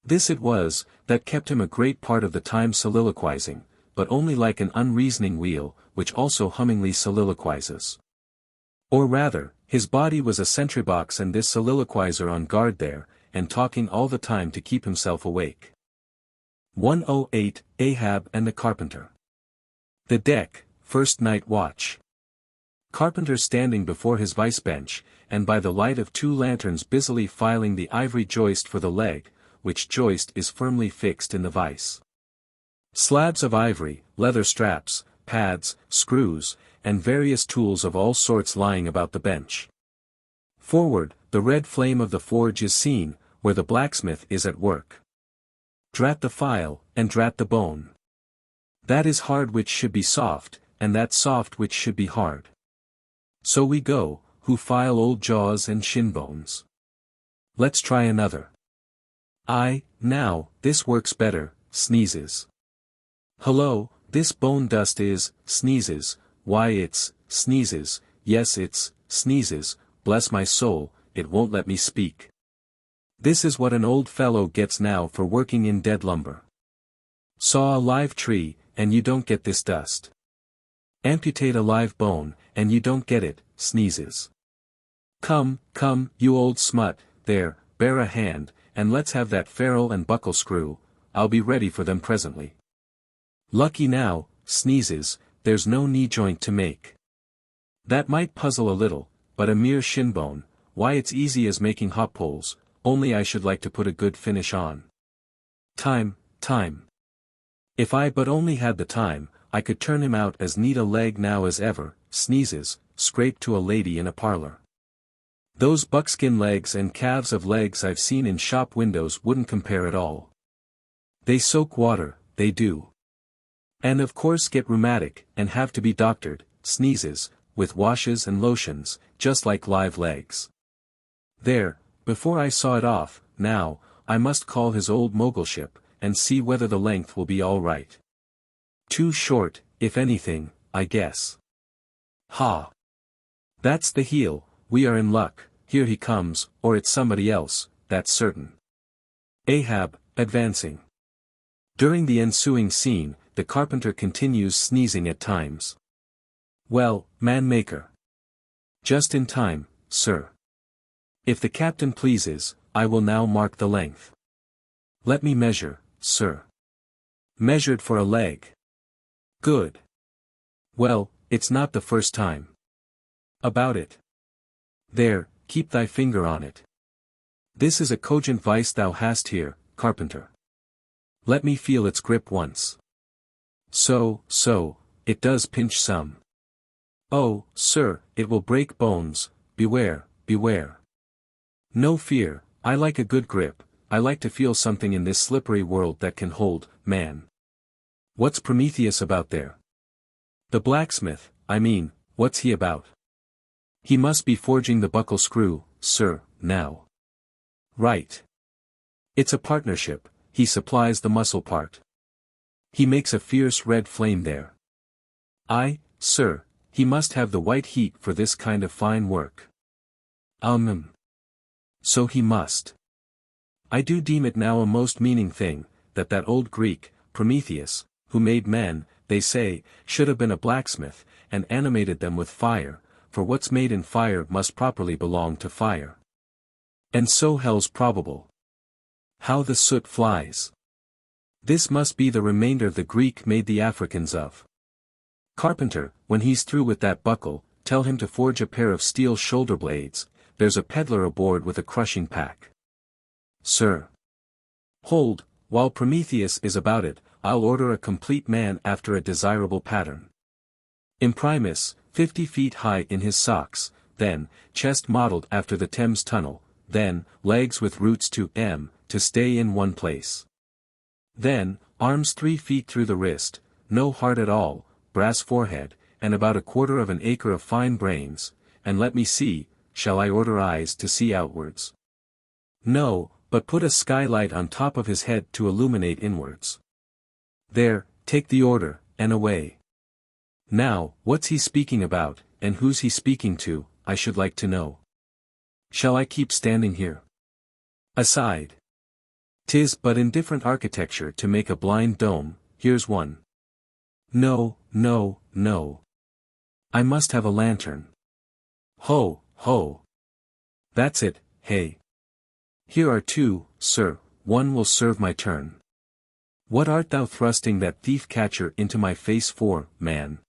This it was, that kept him a great part of the time soliloquizing, but only like an unreasoning wheel, which also hummingly soliloquizes. Or rather, his body was a sentry box and this soliloquizer on guard there, and talking all the time to keep himself awake. 108, Ahab and the Carpenter. The deck, first night watch. Carpenter standing before his vice bench, and by the light of 2 lanterns busily filing the ivory joist for the leg, which joist is firmly fixed in the vice. Slabs of ivory, leather straps, pads, screws, and various tools of all sorts lying about the bench. Forward, the red flame of the forge is seen, where the blacksmith is at work. Drat the file, and drat the bone. That is hard which should be soft, and that soft which should be hard. So we go, who file old jaws and shin bones. Let's try another. Now, this works better, sneezes. Hello, this bone dust is, sneezes, why it's, sneezes, yes it's, sneezes, bless my soul, it won't let me speak. This is what an old fellow gets now for working in dead lumber. Saw a live tree, and you don't get this dust. Amputate a live bone, and you don't get it, sneezes. Come, you old smut, there, bear a hand, and let's have that ferrule and buckle screw, I'll be ready for them presently. Lucky now, sneezes, there's no knee joint to make. That might puzzle a little, but a mere shin bone, why it's easy as making hop poles, only I should like to put a good finish on. Time. If I but only had the time, I could turn him out as neat a leg now as ever, sneezes, scrape to a lady in a parlor. Those buckskin legs and calves of legs I've seen in shop windows wouldn't compare at all. They soak water, they do. And of course get rheumatic, and have to be doctored, sneezes, with washes and lotions, just like live legs. There, before I saw it off, now, I must call his old mogulship, and see whether the length will be all right. Too short, if anything, I guess. Ha! That's the heel, we are in luck, here he comes, or it's somebody else, that's certain. Ahab, advancing. During the ensuing scene, the carpenter continues sneezing at times. Well, man-maker. Just in time, sir. If the captain pleases, I will now mark the length. Let me measure, sir. Measured for a leg. Good. Well, it's not the first time. About it. There, keep thy finger on it. This is a cogent vice thou hast here, carpenter. Let me feel its grip once. So, it does pinch some. Oh, sir, it will break bones, beware. No fear, I like a good grip, I like to feel something in this slippery world that can hold, man. What's Prometheus about there? The blacksmith, I mean, what's he about? He must be forging the buckle screw, sir, now. Right. It's a partnership, he supplies the muscle part. He makes a fierce red flame there. Sir, he must have the white heat for this kind of fine work. So he must. I do deem it now a most meaning thing, that old Greek, Prometheus, who made men, they say, should have been a blacksmith, and animated them with fire, for what's made in fire must properly belong to fire. And so hell's probable. How the soot flies! This must be the remainder the Greek made the Africans of. Carpenter, when he's through with that buckle, tell him to forge a pair of steel shoulder blades, there's a peddler aboard with a crushing pack. Sir. Hold, while Prometheus is about it, I'll order a complete man after a desirable pattern. Imprimis, 50 feet high in his socks, then, chest modeled after the Thames Tunnel, then, legs with roots to stay in one place. Then, arms 3 feet through the wrist, no heart at all, brass forehead, and about 1/4 of an acre of fine brains, and let me see, shall I order eyes to see outwards? No, but put a skylight on top of his head to illuminate inwards. There, take the order, and away. Now, what's he speaking about, and who's he speaking to, I should like to know. Shall I keep standing here? Aside. 'Tis but indifferent architecture to make a blind dome, here's one. No. I must have a lantern. Ho. That's it, hey. Here are 2, sir, one will serve my turn. What art thou thrusting that thief-catcher into my face for, man?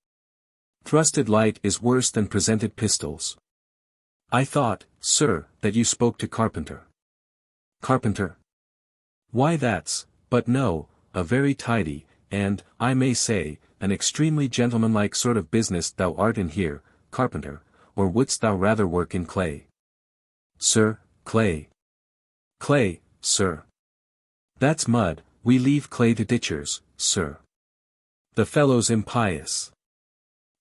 Thrusted light is worse than presented pistols. I thought, sir, that you spoke to Carpenter. Carpenter? Why that's, but no, a very tidy, and, I may say, an extremely gentlemanlike sort of business thou art in here, Carpenter, or wouldst thou rather work in clay? Sir, clay. Clay, sir. That's mud, we leave clay to ditchers, sir. The fellow's impious.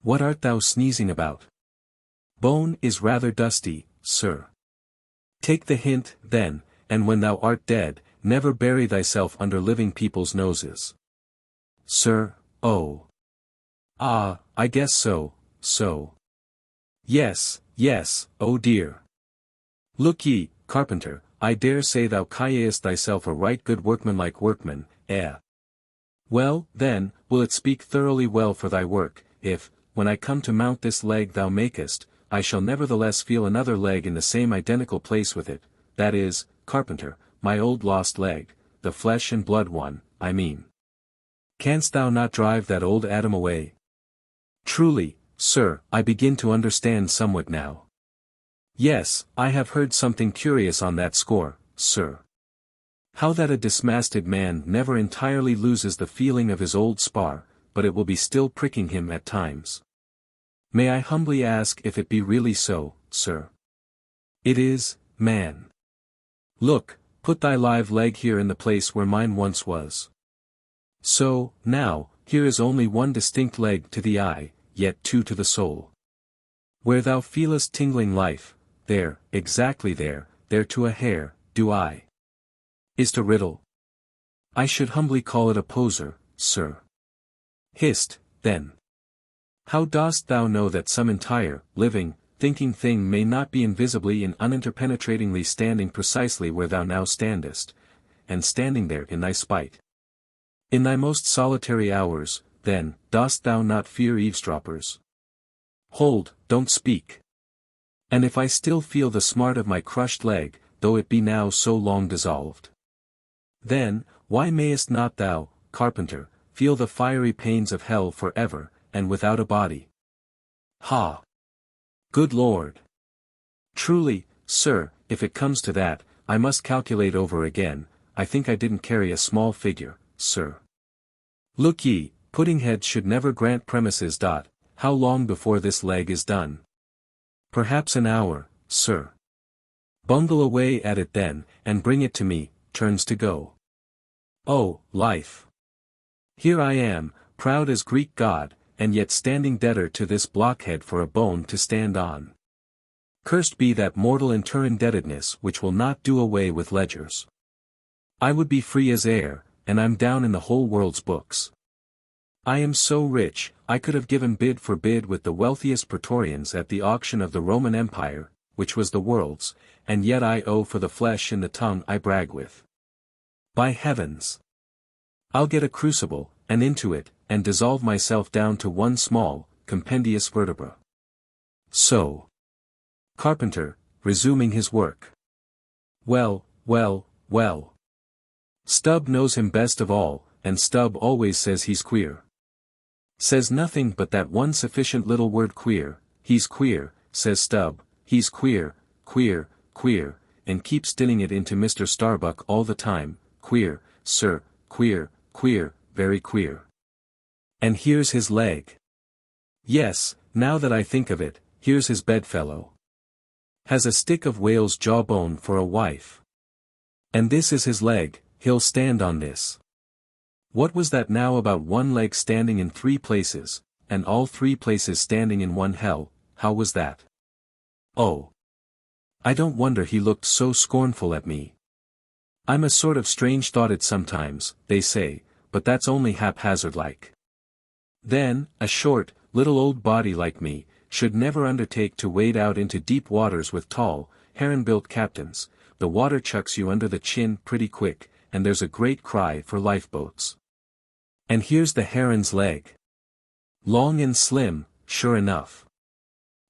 What art thou sneezing about? Bone is rather dusty, sir. Take the hint, then, and when thou art dead, never bury thyself under living people's noses. Sir, oh. Ah, I guess so, so. Yes, yes, oh dear. Look ye, carpenter, I dare say thou callest thyself a right good workmanlike workman, eh? Well, then, will it speak thoroughly well for thy work, if, when I come to mount this leg thou makest, I shall nevertheless feel another leg in the same identical place with it, that is, carpenter, my old lost leg, the flesh and blood one, I mean. Canst thou not drive that old Adam away? Truly, sir, I begin to understand somewhat now. Yes, I have heard something curious on that score, sir. How that a dismasted man never entirely loses the feeling of his old spar, but it will be still pricking him at times. May I humbly ask if it be really so, sir? It is, man. Look, put thy live leg here in the place where mine once was. So, now, here is only one distinct leg to the eye, yet two to the soul. Where thou feelest tingling life, there, exactly there to a hair, do I. Is't a riddle? I should humbly call it a poser, sir. Hist, then. How dost thou know that some entire, living, thinking thing may not be invisibly and uninterpenetratingly standing precisely where thou now standest, and standing there in thy spite? In thy most solitary hours, then, dost thou not fear eavesdroppers? Hold, don't speak. And if I still feel the smart of my crushed leg, though it be now so long dissolved? Then, why mayest not thou, carpenter, feel the fiery pains of hell for ever, and without a body? Ha! Good Lord! Truly, sir, if it comes to that, I must calculate over again. I think I didn't carry a small figure, sir. Look ye, Puddinghead should never grant premises. How long before this leg is done? Perhaps an hour, sir. Bungle away at it then, and bring it to me, turns to go. Oh, life! Here I am, proud as Greek god, and yet standing debtor to this blockhead for a bone to stand on. Cursed be that mortal interindebtedness which will not do away with ledgers. I would be free as air, and I'm down in the whole world's books. I am so rich, I could have given bid for bid with the wealthiest praetorians at the auction of the Roman Empire, which was the world's, and yet I owe for the flesh and the tongue I brag with. By heavens! I'll get a crucible, and into it, and dissolve myself down to one small, compendious vertebra. So. Carpenter, resuming his work. Well, well, well. Stubb knows him best of all, and Stubb always says he's queer. Says nothing but that one sufficient little word queer. He's queer, says Stubb, he's queer, queer, queer, and keeps stilling it into Mr. Starbuck all the time, queer, sir, queer, queer, very queer. And here's his leg. Yes, now that I think of it, here's his bedfellow. Has a stick of whale's jawbone for a wife. And this is his leg, he'll stand on this. What was that now about one leg standing in 3 places, and all 3 places standing in one hell? How was that? Oh! I don't wonder he looked so scornful at me. I'm a sort of strange-thoughted sometimes, they say, but that's only haphazard-like. Then, a short, little old body like me, should never undertake to wade out into deep waters with tall, heron-built captains. The water chucks you under the chin pretty quick, and there's a great cry for lifeboats. And here's the heron's leg. Long and slim, sure enough.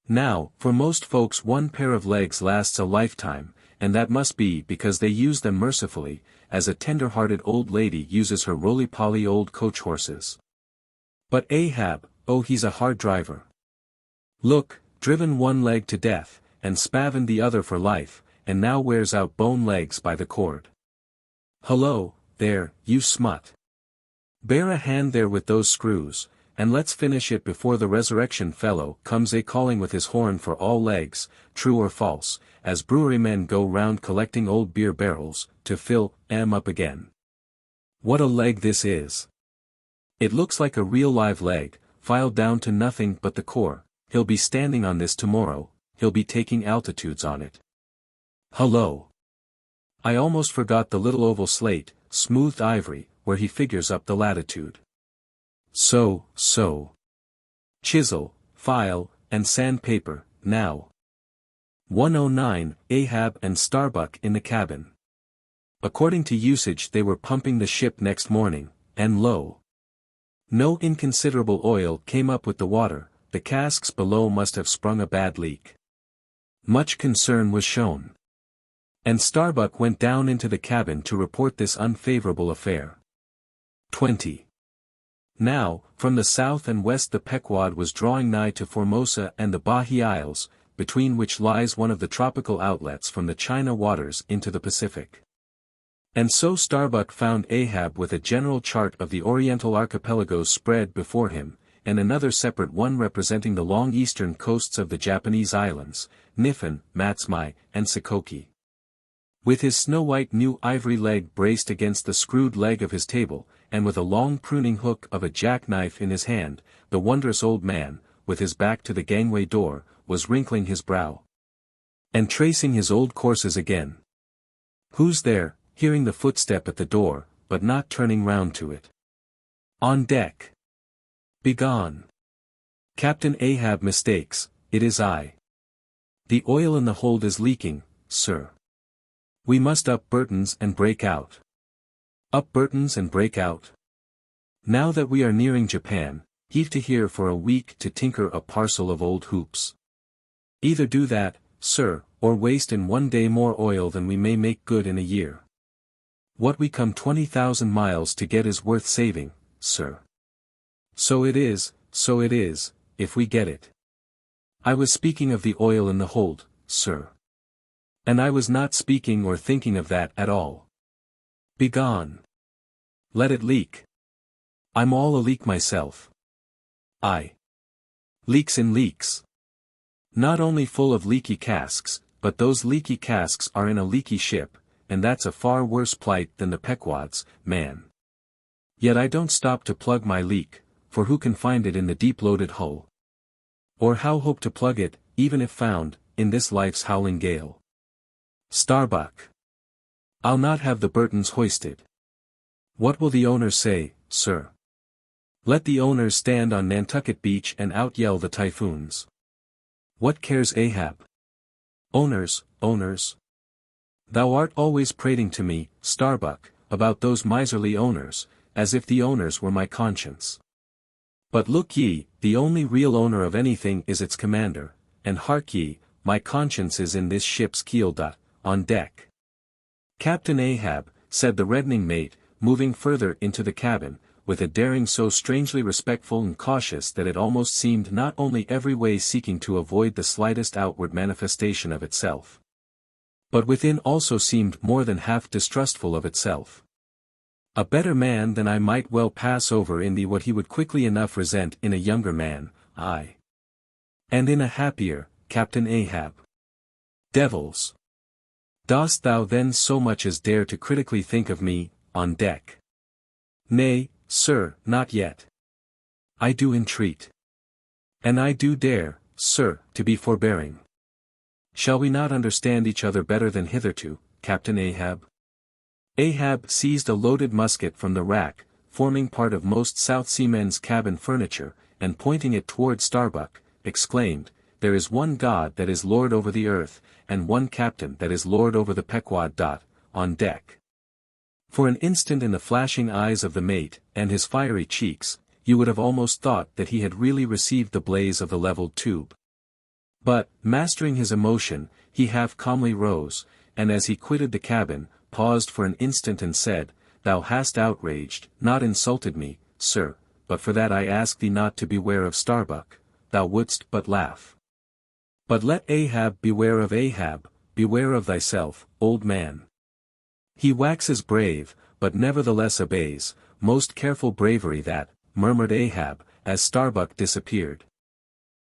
Now, for most folks one pair of legs lasts a lifetime, and that must be because they use them mercifully, as a tender-hearted old lady uses her roly-poly old coach horses. But Ahab, oh he's a hard driver. Look, driven one leg to death, and spavined the other for life, and now wears out bone legs by the cord. Hullo, there, you smut. Bear a hand there with those screws, and let's finish it before the resurrection fellow comes a-calling with his horn for all legs, true or false, as brewery men go round collecting old beer barrels, to fill 'em up again. What a leg this is! It looks like a real live leg, filed down to nothing but the core. He'll be standing on this tomorrow, he'll be taking altitudes on it. Hullo! I almost forgot the little oval slate, smoothed ivory, where he figures up the latitude. So. Chisel, file, and sandpaper, now. 109, Ahab and Starbuck in the cabin. According to usage they were pumping the ship next morning, and lo! No inconsiderable oil came up with the water, the casks below must have sprung a bad leak. Much concern was shown. And Starbuck went down into the cabin to report this unfavorable affair. 20. Now, from the south and west the Pequod was drawing nigh to Formosa and the Bahi Isles, between which lies one of the tropical outlets from the China waters into the Pacific. And so Starbuck found Ahab with a general chart of the Oriental archipelagos spread before him, and another separate one representing the long eastern coasts of the Japanese islands, Niphon, Matsumae, and Shikoku. With his snow-white new ivory leg braced against the screwed leg of his table, and with a long pruning hook of a jackknife in his hand, the wondrous old man, with his back to the gangway door, was wrinkling his brow. And tracing his old courses again. Who's there, hearing the footstep at the door, but not turning round to it? On deck. Begone. Captain Ahab mistakes, it is I. The oil in the hold is leaking, sir. We must up Burton's and break out. Up Burton's and break out. Now that we are nearing Japan, heave to here for a week to tinker a parcel of old hoops. Either do that, sir, or waste in one day more oil than we may make good in a year. What we come 20,000 miles to get is worth saving, sir. So it is, if we get it. I was speaking of the oil in the hold, sir. And I was not speaking or thinking of that at all. Begone. Let it leak. I'm all a leak myself. Leaks in leaks. Not only full of leaky casks, but those leaky casks are in a leaky ship, and that's a far worse plight than the Pequod's, man. Yet I don't stop to plug my leak, for who can find it in the deep-loaded hull? Or how hope to plug it, even if found, in this life's howling gale? Starbuck. I'll not have the Burtons hoisted. What will the owners say, sir? Let the owners stand on Nantucket Beach and out-yell the typhoons. What cares Ahab? Owners. Thou art always prating to me, Starbuck, about those miserly owners, as if the owners were my conscience. But look ye, the only real owner of anything is its commander, and hark ye, my conscience is in this ship's keel. On deck. Captain Ahab, said the reddening mate, moving further into the cabin, with a daring so strangely respectful and cautious that it almost seemed not only every way seeking to avoid the slightest outward manifestation of itself, but within also seemed more than half distrustful of itself. A better man than I might well pass over in thee what he would quickly enough resent in a younger man, aye. And in a happier, Captain Ahab. Devils! Dost thou then so much as dare to critically think of me, on deck? Nay, sir, not yet. I do entreat. And I do dare, sir, to be forbearing. Shall we not understand each other better than hitherto, Captain Ahab? Ahab seized a loaded musket from the rack, forming part of most South Seamen's cabin furniture, and pointing it toward Starbuck, exclaimed, There is one God that is Lord over the earth, and one captain that is Lord over the Pequod. On deck. For an instant in the flashing eyes of the mate, and his fiery cheeks, you would have almost thought that he had really received the blaze of the leveled tube. But, mastering his emotion, he half calmly rose, and as he quitted the cabin, paused for an instant and said, Thou hast outraged, not insulted me, sir, but for that I ask thee not to beware of Starbuck, thou wouldst but laugh. But let Ahab beware of thyself, old man. He waxes brave, but nevertheless obeys, most careful bravery that, murmured Ahab, as Starbuck disappeared.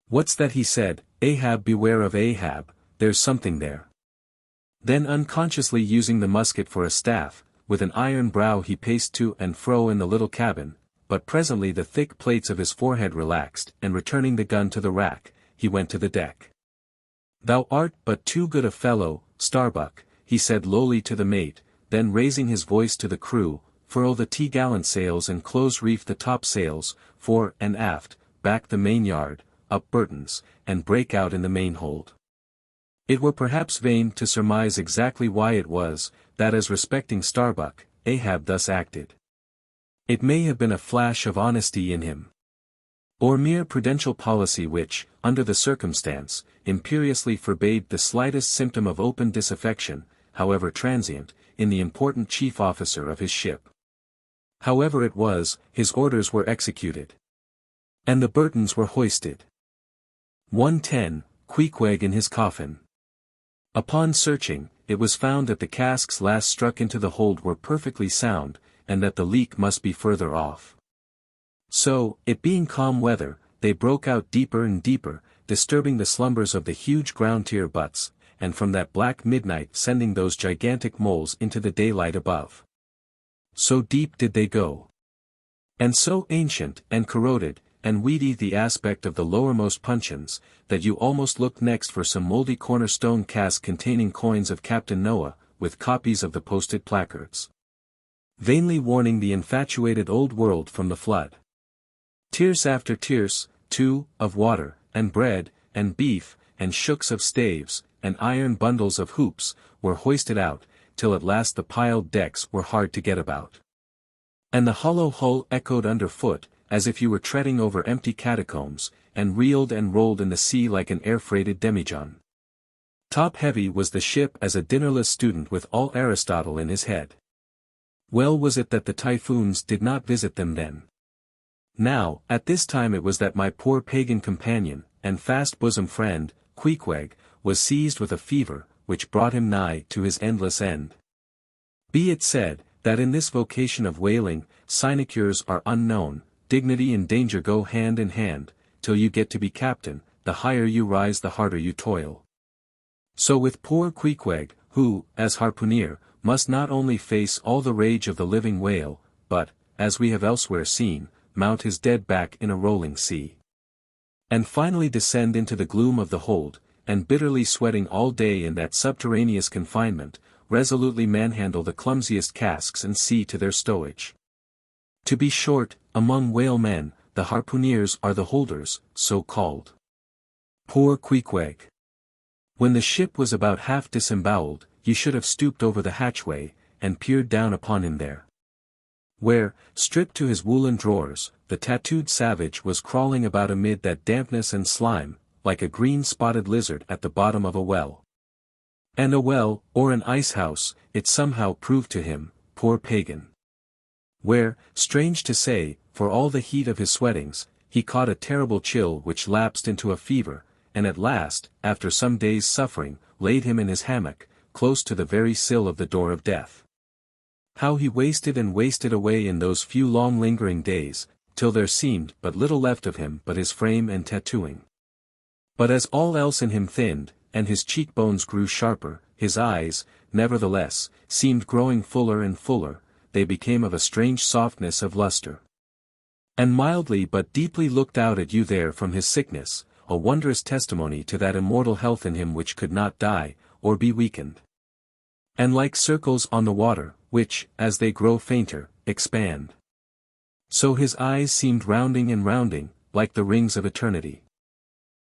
What's that he said, Ahab beware of Ahab, there's something there. Then unconsciously using the musket for a staff, with an iron brow he paced to and fro in the little cabin, but presently the thick plates of his forehead relaxed, and returning the gun to the rack, he went to the deck. Thou art but too good a fellow, Starbuck," he said lowly to the mate, then raising his voice to the crew, "furl the t-gallant sails and close reef the topsails, fore and aft, back the main-yard, up Burtons, and break out in the main-hold." It were perhaps vain to surmise exactly why it was, that as respecting Starbuck, Ahab thus acted. It may have been a flash of honesty in him, or mere prudential policy which, under the circumstance, imperiously forbade the slightest symptom of open disaffection, however transient, in the important chief officer of his ship. However it was, his orders were executed, and the Burtons were hoisted. 110. Queequeg in his coffin. Upon searching, it was found that the casks last struck into the hold were perfectly sound, and that the leak must be further off. So, it being calm weather, they broke out deeper and deeper, disturbing the slumbers of the huge ground-tier butts, and from that black midnight sending those gigantic moles into the daylight above. So deep did they go, and so ancient and corroded, and weedy the aspect of the lowermost puncheons, that you almost looked next for some mouldy cornerstone cask containing coins of Captain Noah, with copies of the posted placards, vainly warning the infatuated old world from the flood. Tierce after tierce, too, of water, and bread, and beef, and shooks of staves, and iron bundles of hoops, were hoisted out, till at last the piled decks were hard to get about, and the hollow hull echoed underfoot, as if you were treading over empty catacombs, and reeled and rolled in the sea like an air-freighted demijohn. Top-heavy was the ship as a dinnerless student with all Aristotle in his head. Well was it that the typhoons did not visit them then. Now, at this time it was that my poor pagan companion, and fast-bosom friend, Queequeg, was seized with a fever, which brought him nigh to his endless end. Be it said, that in this vocation of whaling, sinecures are unknown, dignity and danger go hand in hand, till you get to be captain, the higher you rise the harder you toil. So with poor Queequeg, who, as harpooner, must not only face all the rage of the living whale, but, as we have elsewhere seen, mount his dead back in a rolling sea, and finally descend into the gloom of the hold, and bitterly sweating all day in that subterraneous confinement, resolutely manhandle the clumsiest casks and see to their stowage. To be short, among whalemen, the harpooneers are the holders, so called. Poor Queequeg! When the ship was about half disemboweled, you should have stooped over the hatchway, and peered down upon him there, where, stripped to his woolen drawers, the tattooed savage was crawling about amid that dampness and slime, like a green-spotted lizard at the bottom of a well. And a well, or an ice-house, it somehow proved to him, poor pagan, where, strange to say, for all the heat of his sweatings, he caught a terrible chill which lapsed into a fever, and at last, after some days' suffering, laid him in his hammock, close to the very sill of the door of death. How he wasted and wasted away in those few long lingering days, till there seemed but little left of him but his frame and tattooing. But as all else in him thinned, and his cheekbones grew sharper, his eyes, nevertheless, seemed growing fuller and fuller, they became of a strange softness of luster, and mildly but deeply looked out at you there from his sickness, a wondrous testimony to that immortal health in him which could not die, or be weakened. And like circles on the water, which, as they grow fainter, expand, so his eyes seemed rounding and rounding, like the rings of eternity.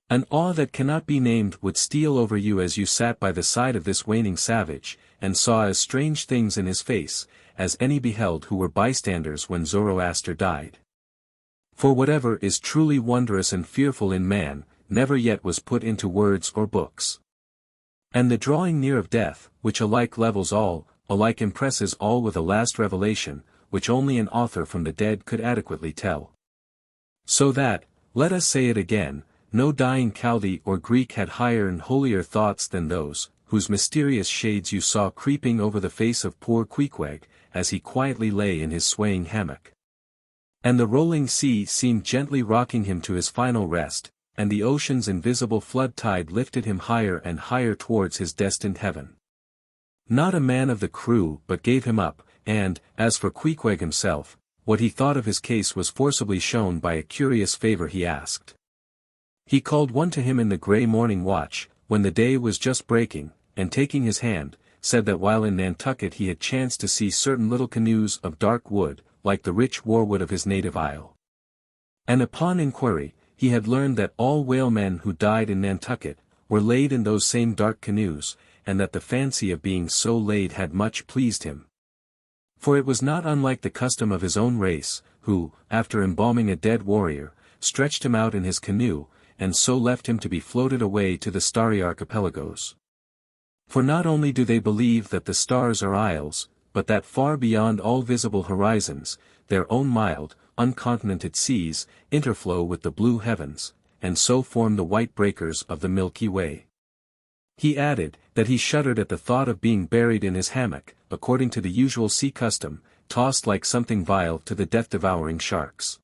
An awe that cannot be named would steal over you as you sat by the side of this waning savage, and saw as strange things in his face, as any beheld who were bystanders when Zoroaster died. For whatever is truly wondrous and fearful in man, never yet was put into words or books. And the drawing near of death, which alike levels all, alike impresses all with a last revelation, which only an author from the dead could adequately tell. So that, let us say it again, no dying Chaldee or Greek had higher and holier thoughts than those, whose mysterious shades you saw creeping over the face of poor Queequeg, as he quietly lay in his swaying hammock. And the rolling sea seemed gently rocking him to his final rest, and the ocean's invisible flood tide lifted him higher and higher towards his destined heaven. Not a man of the crew but gave him up, and, as for Queequeg himself, what he thought of his case was forcibly shown by a curious favor he asked. He called one to him in the grey morning watch, when the day was just breaking, and taking his hand, said that while in Nantucket he had chanced to see certain little canoes of dark wood, like the rich warwood of his native isle. And upon inquiry, he had learned that all whalemen who died in Nantucket, were laid in those same dark canoes, and that the fancy of being so laid had much pleased him. For it was not unlike the custom of his own race, who, after embalming a dead warrior, stretched him out in his canoe, and so left him to be floated away to the starry archipelagos. For not only do they believe that the stars are isles, but that far beyond all visible horizons, their own mild, uncontinented seas, interflow with the blue heavens, and so form the white breakers of the Milky Way. He added, that he shuddered at the thought of being buried in his hammock, according to the usual sea custom, tossed like something vile to the death-devouring sharks.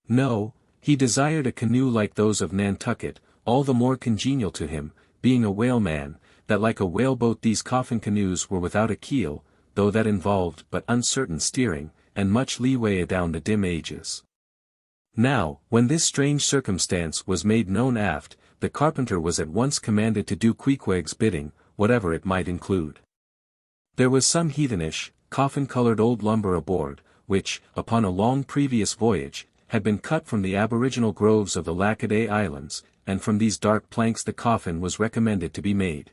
No, he desired a canoe like those of Nantucket, all the more congenial to him, being a whaleman, that like a whaleboat these coffin canoes were without a keel, though that involved but uncertain steering, and much leeway adown the dim ages. Now, when this strange circumstance was made known aft, the carpenter was at once commanded to do Queequeg's bidding, whatever it might include. There was some heathenish, coffin-colored old lumber aboard, which, upon a long previous voyage, had been cut from the aboriginal groves of the Lackaday Islands, and from these dark planks the coffin was recommended to be made.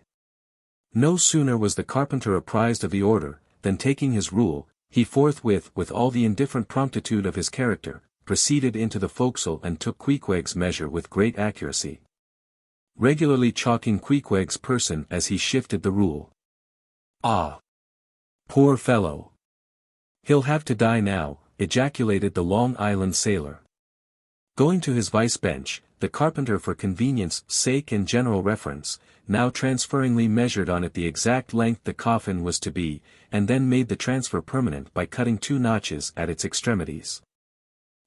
No sooner was the carpenter apprised of the order, than taking his rule, he forthwith, with all the indifferent promptitude of his character, proceeded into the forecastle and took Queequeg's measure with great accuracy, regularly chalking Queequeg's person as he shifted the rule. "Ah! Poor fellow! He'll have to die now," ejaculated the Long Island sailor. Going to his vice bench, the carpenter for convenience sake and general reference, now transferringly measured on it the exact length the coffin was to be, and then made the transfer permanent by cutting 2 notches at its extremities.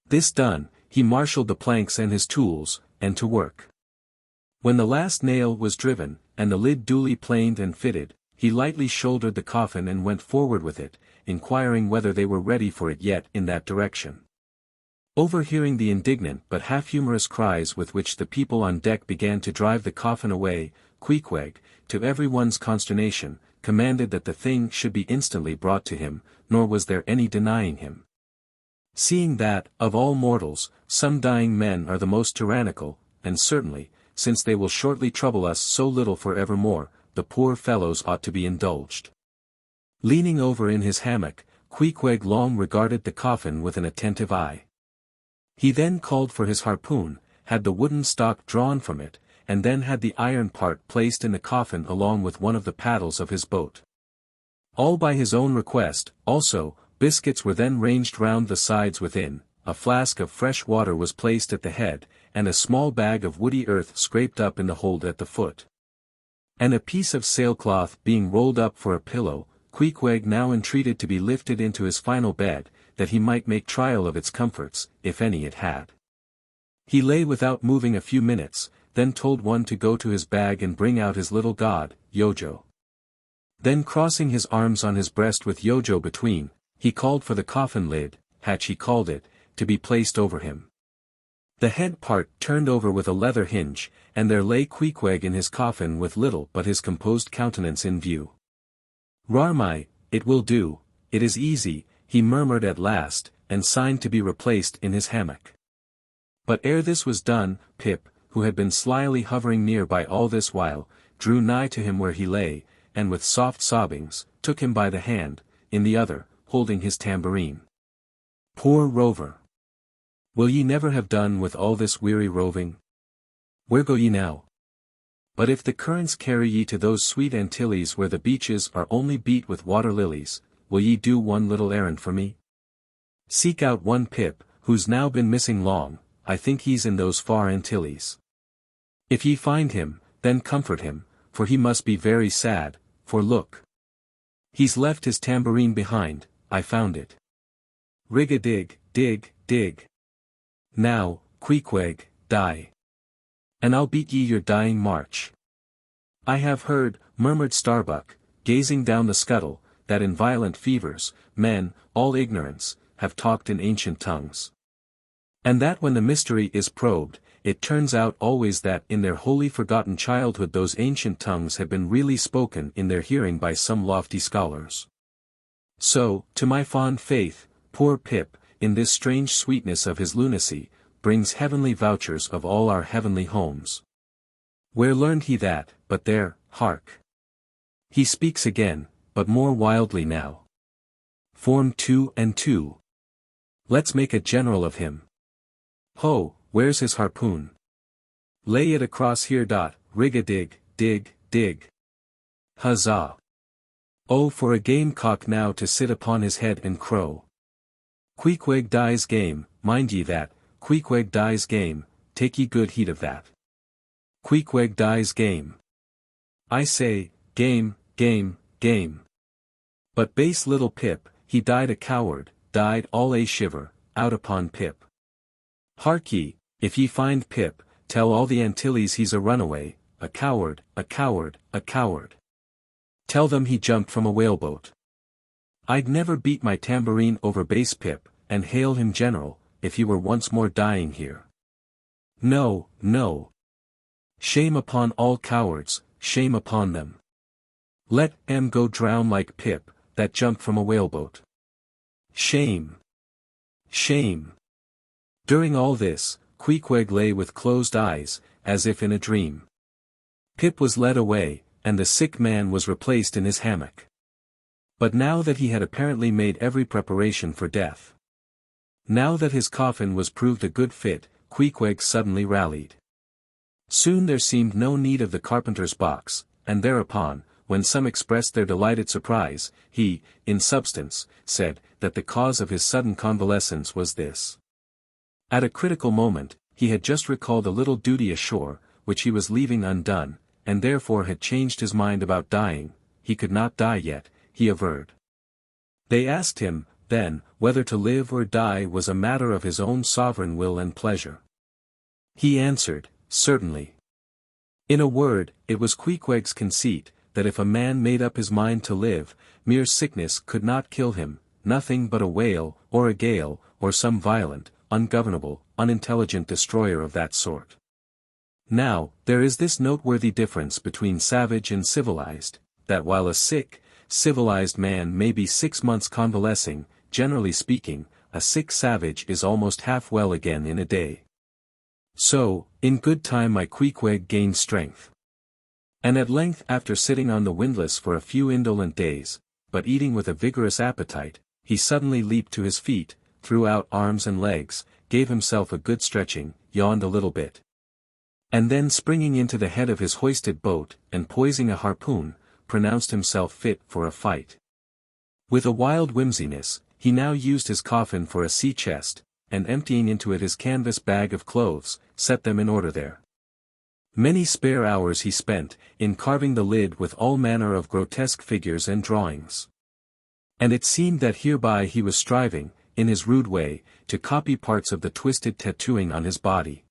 This done, he marshalled the planks and his tools, and to work. When the last nail was driven, and the lid duly planed and fitted, he lightly shouldered the coffin and went forward with it, inquiring whether they were ready for it yet in that direction. Overhearing the indignant but half-humorous cries with which the people on deck began to drive the coffin away, Queequeg, to everyone's consternation, commanded that the thing should be instantly brought to him, nor was there any denying him. Seeing that, of all mortals, some dying men are the most tyrannical, and certainly, since they will shortly trouble us so little for evermore, the poor fellows ought to be indulged. Leaning over in his hammock, Queequeg long regarded the coffin with an attentive eye. He then called for his harpoon, had the wooden stock drawn from it, and then had the iron part placed in the coffin along with one of the paddles of his boat. All by his own request, also, biscuits were then ranged round the sides within, a flask of fresh water was placed at the head, and a small bag of woody earth scraped up in the hold at the foot. And a piece of sailcloth being rolled up for a pillow, Queequeg now entreated to be lifted into his final bed, that he might make trial of its comforts, if any it had. He lay without moving a few minutes, then told one to go to his bag and bring out his little god, Yojo. Then crossing his arms on his breast with Yojo between, he called for the coffin lid, hatch he called it, to be placed over him. The head part turned over with a leather hinge, and there lay Queequeg in his coffin with little but his composed countenance in view. "Rarmai, it will do, it is easy," he murmured at last, and signed to be replaced in his hammock. But ere this was done, Pip, who had been slyly hovering near by all this while, drew nigh to him where he lay, and with soft sobbings, took him by the hand, in the other, holding his tambourine. "Poor rover! Will ye never have done with all this weary roving? Where go ye now? But if the currents carry ye to those sweet Antilles where the beaches are only beat with water lilies, will ye do one little errand for me? Seek out one Pip, who's now been missing long, I think he's in those far Antilles. If ye find him, then comfort him, for he must be very sad, for look. He's left his tambourine behind, I found it. Rig-a-dig, dig, dig. Now, Queequeg, die. And I'll beat ye your dying march." "I have heard," murmured Starbuck, gazing down the scuttle, "that in violent fevers, men, all ignorance, have talked in ancient tongues. And that when the mystery is probed, it turns out always that in their wholly forgotten childhood those ancient tongues had been really spoken in their hearing by some lofty scholars. So, to my fond faith, poor Pip, in this strange sweetness of his lunacy, brings heavenly vouchers of all our heavenly homes. Where learned he that, but there, hark! He speaks again, but more wildly now. Form 2 and 2. Let's make a general of him. Ho, where's his harpoon? Lay it across here. Rig-a-dig, dig, dig. Huzzah! Oh, for a game cock now to sit upon his head and crow. Queequeg dies game, mind ye that, Queequeg dies game, take ye good heed of that. Queequeg dies game. I say, game, game, game. But base little Pip, he died a coward, died all a shiver, out upon Pip. Hark ye, if ye find Pip, tell all the Antilles he's a runaway, a coward, a coward, a coward. Tell them he jumped from a whaleboat. I'd never beat my tambourine over base Pip, and hail him general, if he were once more dying here. No, no. Shame upon all cowards, shame upon them. Let em go drown like Pip, that jumped from a whaleboat. Shame! Shame! During all this, Queequeg lay with closed eyes, as if in a dream. Pip was led away, and the sick man was replaced in his hammock. But now that he had apparently made every preparation for death, now that his coffin was proved a good fit, Queequeg suddenly rallied. Soon there seemed no need of the carpenter's box, and thereupon, when some expressed their delighted surprise, he, in substance, said, that the cause of his sudden convalescence was this. At a critical moment, he had just recalled a little duty ashore, which he was leaving undone, and therefore had changed his mind about dying. He could not die yet, he averred. They asked him, then, whether to live or die was a matter of his own sovereign will and pleasure. He answered, certainly. In a word, it was Queequeg's conceit, that if a man made up his mind to live, mere sickness could not kill him, nothing but a whale, or a gale, or some violent, ungovernable, unintelligent destroyer of that sort. Now, there is this noteworthy difference between savage and civilized, that while a sick, civilized man may be 6 months convalescing, generally speaking, a sick savage is almost half well again in a day. So, in good time my Queequeg gained strength. And at length, after sitting on the windlass for a few indolent days, but eating with a vigorous appetite, he suddenly leaped to his feet, threw out arms and legs, gave himself a good stretching, yawned a little bit, and then springing into the head of his hoisted boat, and poising a harpoon, pronounced himself fit for a fight. With a wild whimsiness, he now used his coffin for a sea chest, and emptying into it his canvas bag of clothes, set them in order there. Many spare hours he spent, in carving the lid with all manner of grotesque figures and drawings. And it seemed that hereby he was striving, in his rude way, to copy parts of the twisted tattooing on his body.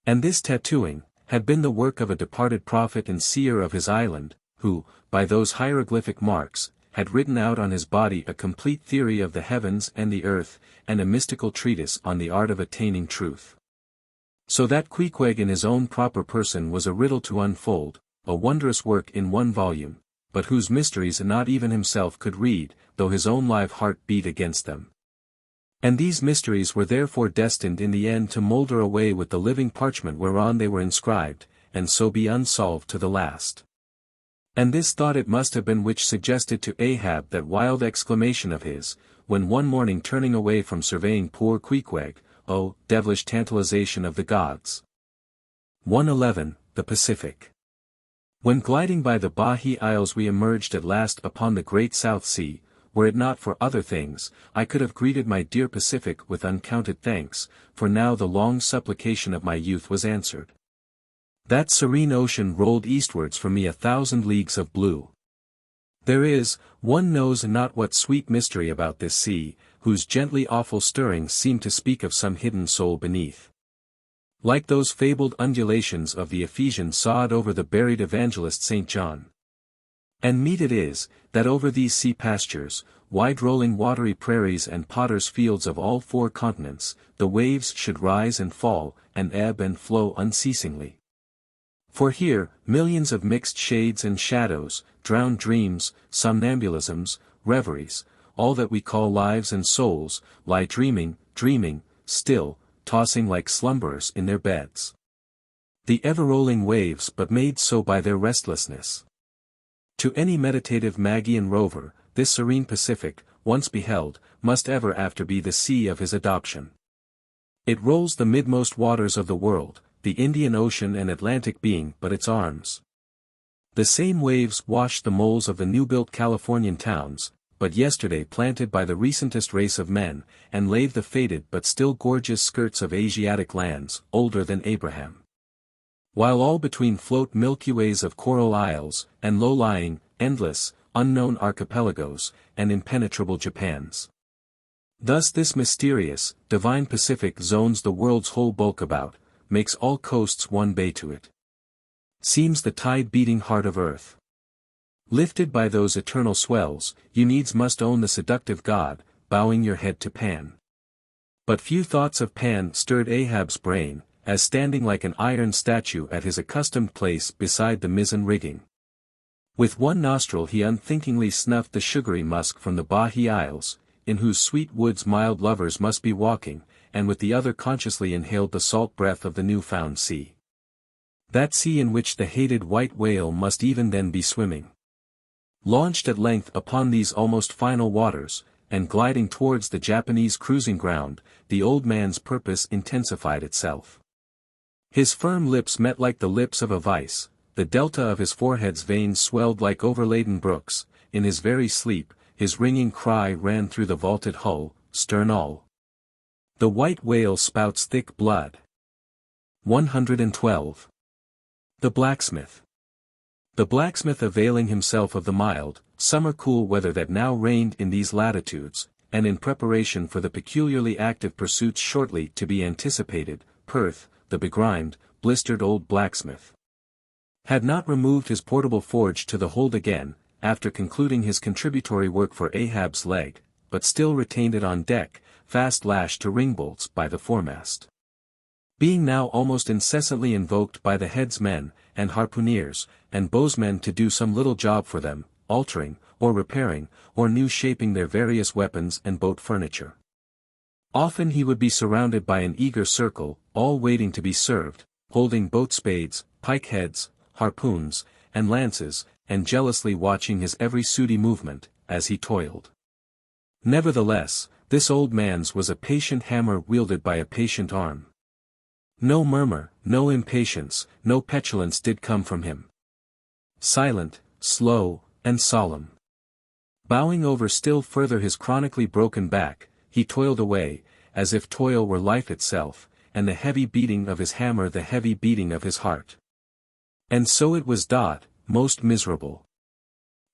And this tattooing had been the work of a departed prophet and seer of his island, who, by those hieroglyphic marks, had written out on his body a complete theory of the heavens and the earth, and a mystical treatise on the art of attaining truth. So that Queequeg in his own proper person was a riddle to unfold, a wondrous work in one volume, but whose mysteries not even himself could read, though his own live heart beat against them. And these mysteries were therefore destined in the end to moulder away with the living parchment whereon they were inscribed, and so be unsolved to the last. And this thought it must have been which suggested to Ahab that wild exclamation of his, when one morning turning away from surveying poor Queequeg, "Oh, devilish tantalization of the gods." 111, The Pacific. When gliding by the Bahi Isles we emerged at last upon the great South Sea, were it not for other things, I could have greeted my dear Pacific with uncounted thanks, for now the long supplication of my youth was answered. That serene ocean rolled eastwards for me 1,000 leagues of blue. There is, one knows not what sweet mystery about this sea, whose gently awful stirrings seem to speak of some hidden soul beneath. Like those fabled undulations of the Ephesian sod over the buried evangelist St. John. And meet it is, that over these sea pastures, wide-rolling watery prairies and potters' fields of all four continents, the waves should rise and fall, and ebb and flow unceasingly. For here, millions of mixed shades and shadows, drowned dreams, somnambulisms, reveries, all that we call lives and souls, lie dreaming, still, tossing like slumberers in their beds. The ever-rolling waves but made so by their restlessness. To any meditative Magian rover, this serene Pacific, once beheld, must ever after be the sea of his adoption. It rolls the midmost waters of the world, the Indian Ocean and Atlantic being but its arms. The same waves wash the moles of the new-built Californian towns, but yesterday planted by the recentest race of men, and lave the faded but still gorgeous skirts of Asiatic lands, older than Abraham. While all between float milky ways of coral isles, and low-lying, endless, unknown archipelagos, and impenetrable Japans. Thus this mysterious, divine Pacific zones the world's whole bulk about, makes all coasts one bay to it. Seems the tide-beating heart of earth. Lifted by those eternal swells, you needs must own the seductive god, bowing your head to Pan. But few thoughts of Pan stirred Ahab's brain, as standing like an iron statue at his accustomed place beside the mizzen rigging. With one nostril he unthinkingly snuffed the sugary musk from the Bahi Isles, in whose sweet woods mild lovers must be walking, and with the other consciously inhaled the salt breath of the new-found sea. That sea in which the hated white whale must even then be swimming. Launched at length upon these almost final waters, and gliding towards the Japanese cruising ground, the old man's purpose intensified itself. His firm lips met like the lips of a vice, the delta of his forehead's veins swelled like overladen brooks, in his very sleep, his ringing cry ran through the vaulted hull, "Stern all! The white whale spouts thick blood." 112. The blacksmith. The blacksmith availing himself of the mild, summer-cool weather that now reigned in these latitudes, and in preparation for the peculiarly active pursuits shortly to be anticipated, Perth, the begrimed, blistered old blacksmith, had not removed his portable forge to the hold again, after concluding his contributory work for Ahab's leg, but still retained it on deck, fast lashed to ringbolts by the foremast. Being now almost incessantly invoked by the headsmen, and harpooneers, and bowsmen to do some little job for them, altering, or repairing, or new shaping their various weapons and boat furniture. Often he would be surrounded by an eager circle, all waiting to be served, holding boat spades, pike heads, harpoons, and lances, and jealously watching his every sooty movement, as he toiled. Nevertheless, this old man's was a patient hammer wielded by a patient arm. No murmur, no impatience, no petulance did come from him. Silent, slow, and solemn. Bowing over still further his chronically broken back, he toiled away, as if toil were life itself, and the heavy beating of his hammer the heavy beating of his heart. And so it was most miserable.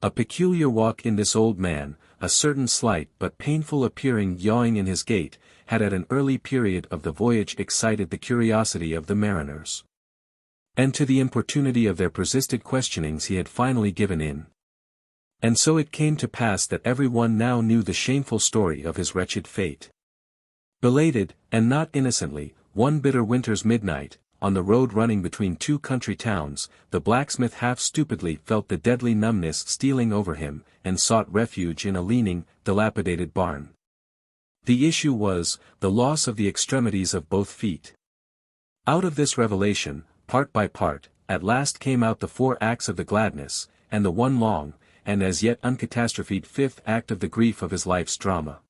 A peculiar walk in this old man, a certain slight but painful appearing yawing in his gait, had at an early period of the voyage excited the curiosity of the mariners. And to the importunity of their persistent questionings he had finally given in. And so it came to pass that every one now knew the shameful story of his wretched fate. Belated, and not innocently, one bitter winter's midnight, on the road running between two country towns, the blacksmith half stupidly felt the deadly numbness stealing over him, and sought refuge in a leaning, dilapidated barn. The issue was, the loss of the extremities of both feet. Out of this revelation, part by part, at last came out the 4 acts of the gladness, and the one long, and as yet uncatastrophed 5th act of the grief of his life's drama.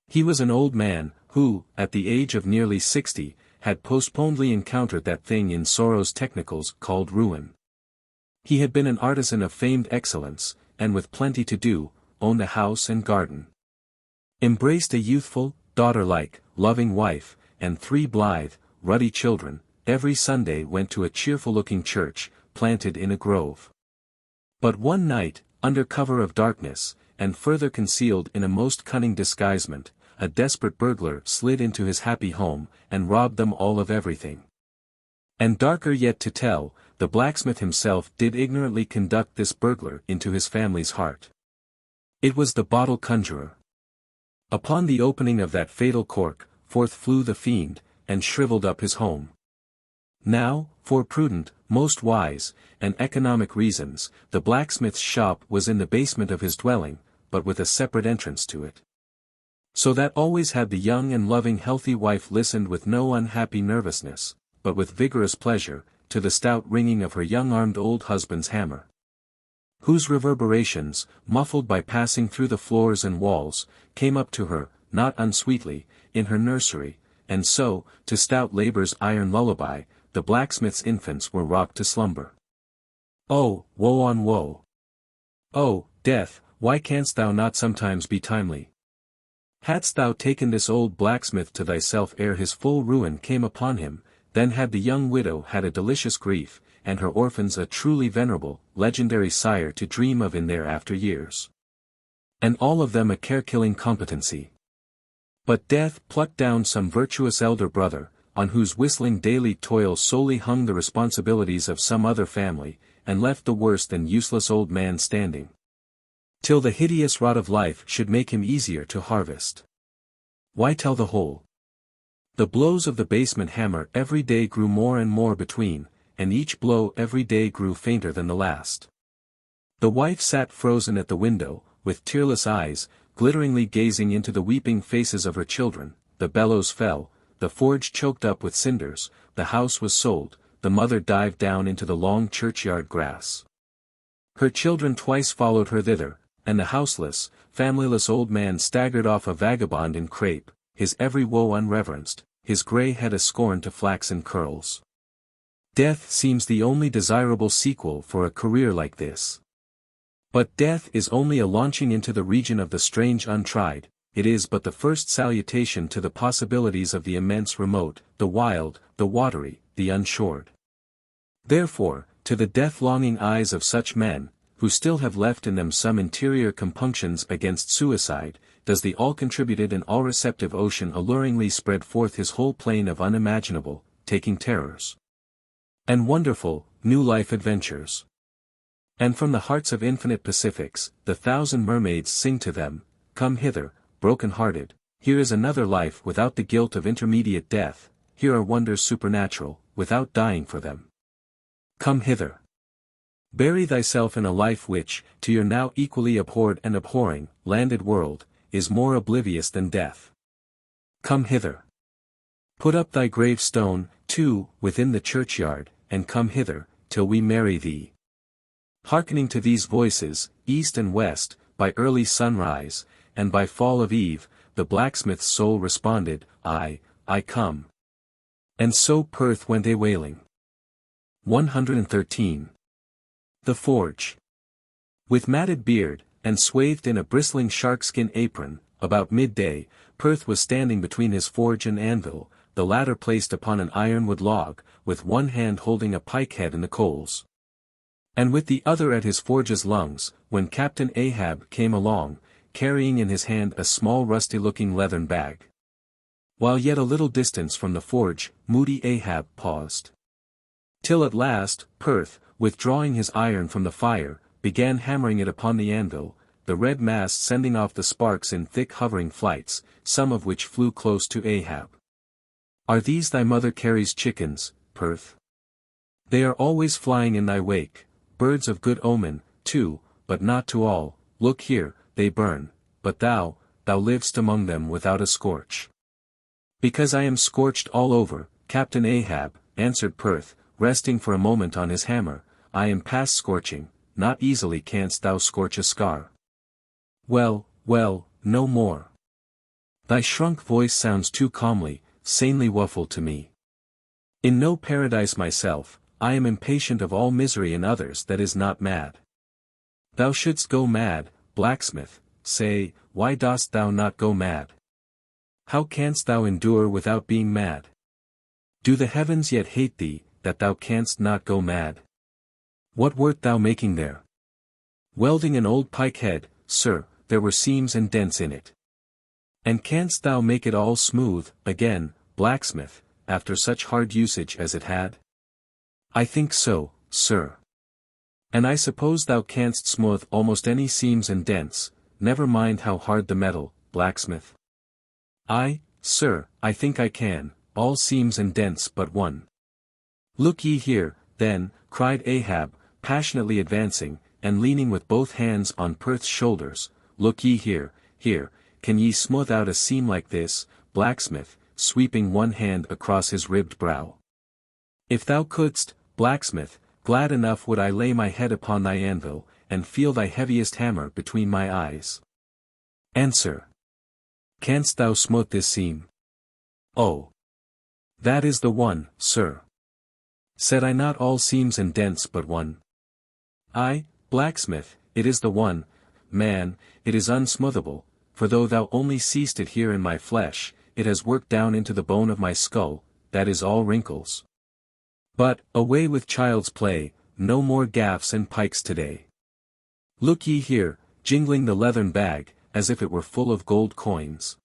He was an old man, who, at the age of nearly 60, had postponedly encountered that thing in sorrow's technicals called ruin. He had been an artisan of famed excellence, and with plenty to do, owned a house and garden. Embraced a youthful, daughter-like, loving wife, and 3 blithe, ruddy children, every Sunday went to a cheerful-looking church, planted in a grove. But one night, under cover of darkness, and further concealed in a most cunning disguisement, a desperate burglar slid into his happy home, and robbed them all of everything. And darker yet to tell, the blacksmith himself did ignorantly conduct this burglar into his family's heart. It was the bottle conjurer. Upon the opening of that fatal cork, forth flew the fiend, and shriveled up his home. Now, for prudent, most wise, and economic reasons, the blacksmith's shop was in the basement of his dwelling, but with a separate entrance to it. So that always had the young and loving healthy wife listened with no unhappy nervousness, but with vigorous pleasure, to the stout ringing of her young armed old husband's hammer, whose reverberations, muffled by passing through the floors and walls, came up to her, not unsweetly, in her nursery, and so, to stout labor's iron lullaby, the blacksmith's infants were rocked to slumber. Oh, woe on woe! Oh, death, why canst thou not sometimes be timely? Hadst thou taken this old blacksmith to thyself ere his full ruin came upon him, then had the young widow had a delicious grief, and her orphans a truly venerable, legendary sire to dream of in their after years. And all of them a care-killing competency. But death plucked down some virtuous elder brother, on whose whistling daily toil solely hung the responsibilities of some other family, and left the worse than useless old man standing, till the hideous rot of life should make him easier to harvest. Why tell the whole? The blows of the basement hammer every day grew more and more between, and each blow every day grew fainter than the last. The wife sat frozen at the window, with tearless eyes, glitteringly gazing into the weeping faces of her children. The bellows fell, the forge choked up with cinders, the house was sold, the mother dived down into the long churchyard grass. Her children twice followed her thither, and the houseless, familyless old man staggered off a vagabond in crape, his every woe unreverenced, his grey head a scorn to flaxen curls. Death seems the only desirable sequel for a career like this. But death is only a launching into the region of the strange untried, it is but the first salutation to the possibilities of the immense remote, the wild, the watery, the unshored. Therefore, to the death-longing eyes of such men, who still have left in them some interior compunctions against suicide, does the all-contributed and all-receptive ocean alluringly spread forth his whole plain of unimaginable, taking terrors, and wonderful, new life adventures. And from the hearts of infinite Pacifics, the thousand mermaids sing to them, come hither, broken-hearted, here is another life without the guilt of intermediate death, here are wonders supernatural, without dying for them. Come hither. Bury thyself in a life which, to your now equally abhorred and abhorring, landed world, is more oblivious than death. Come hither. Put up thy gravestone, too, within the churchyard, and come hither, till we marry thee. Hearkening to these voices, east and west, by early sunrise, and by fall of eve, the blacksmith's soul responded, I come. And so Perth went a-wailing. 113. The Forge. With matted beard, and swathed in a bristling sharkskin apron, about midday, Perth was standing between his forge and anvil, the latter placed upon an ironwood log, with one hand holding a pike-head in the coals, and with the other at his forge's lungs, when Captain Ahab came along, carrying in his hand a small rusty-looking leathern bag. While yet a little distance from the forge, moody Ahab paused, till at last, Perth, withdrawing his iron from the fire, began hammering it upon the anvil, the red mass sending off the sparks in thick hovering flights, some of which flew close to Ahab. Are these thy mother Carrie's chickens, Perth? They are always flying in thy wake, birds of good omen, too, but not to all. Look here, they burn, but thou livest among them without a scorch. Because I am scorched all over, Captain Ahab, answered Perth, resting for a moment on his hammer, I am past scorching, not easily canst thou scorch a scar. Well, no more. Thy shrunk voice sounds too calmly, sanely woeful to me. In no paradise myself, I am impatient of all misery in others that is not mad. Thou shouldst go mad, blacksmith, say, why dost thou not go mad? How canst thou endure without being mad? Do the heavens yet hate thee, that thou canst not go mad? What wert thou making there? Welding an old pike-head, sir, there were seams and dents in it. And canst thou make it all smooth, again, blacksmith, after such hard usage as it had? I think so, sir. And I suppose thou canst smooth almost any seams and dents, never mind how hard the metal, blacksmith. Aye, sir, I think I can, all seams and dents but one. Look ye here, then, cried Ahab, passionately advancing, and leaning with both hands on Perth's shoulders, look ye here, can ye smooth out a seam like this, blacksmith, sweeping one hand across his ribbed brow. If thou couldst, blacksmith, glad enough would I lay my head upon thy anvil, and feel thy heaviest hammer between my eyes. Answer. Canst thou smooth this seam? Oh. That is the one, sir. Said I not all seams and dents but one? Aye, blacksmith, it is the one, man, it is unsmoothable, for though thou only seest it here in my flesh, it has worked down into the bone of my skull, that is all wrinkles. But, away with child's play, no more gaffs and pikes today. Look ye here, jingling the leathern bag, as if it were full of gold coins.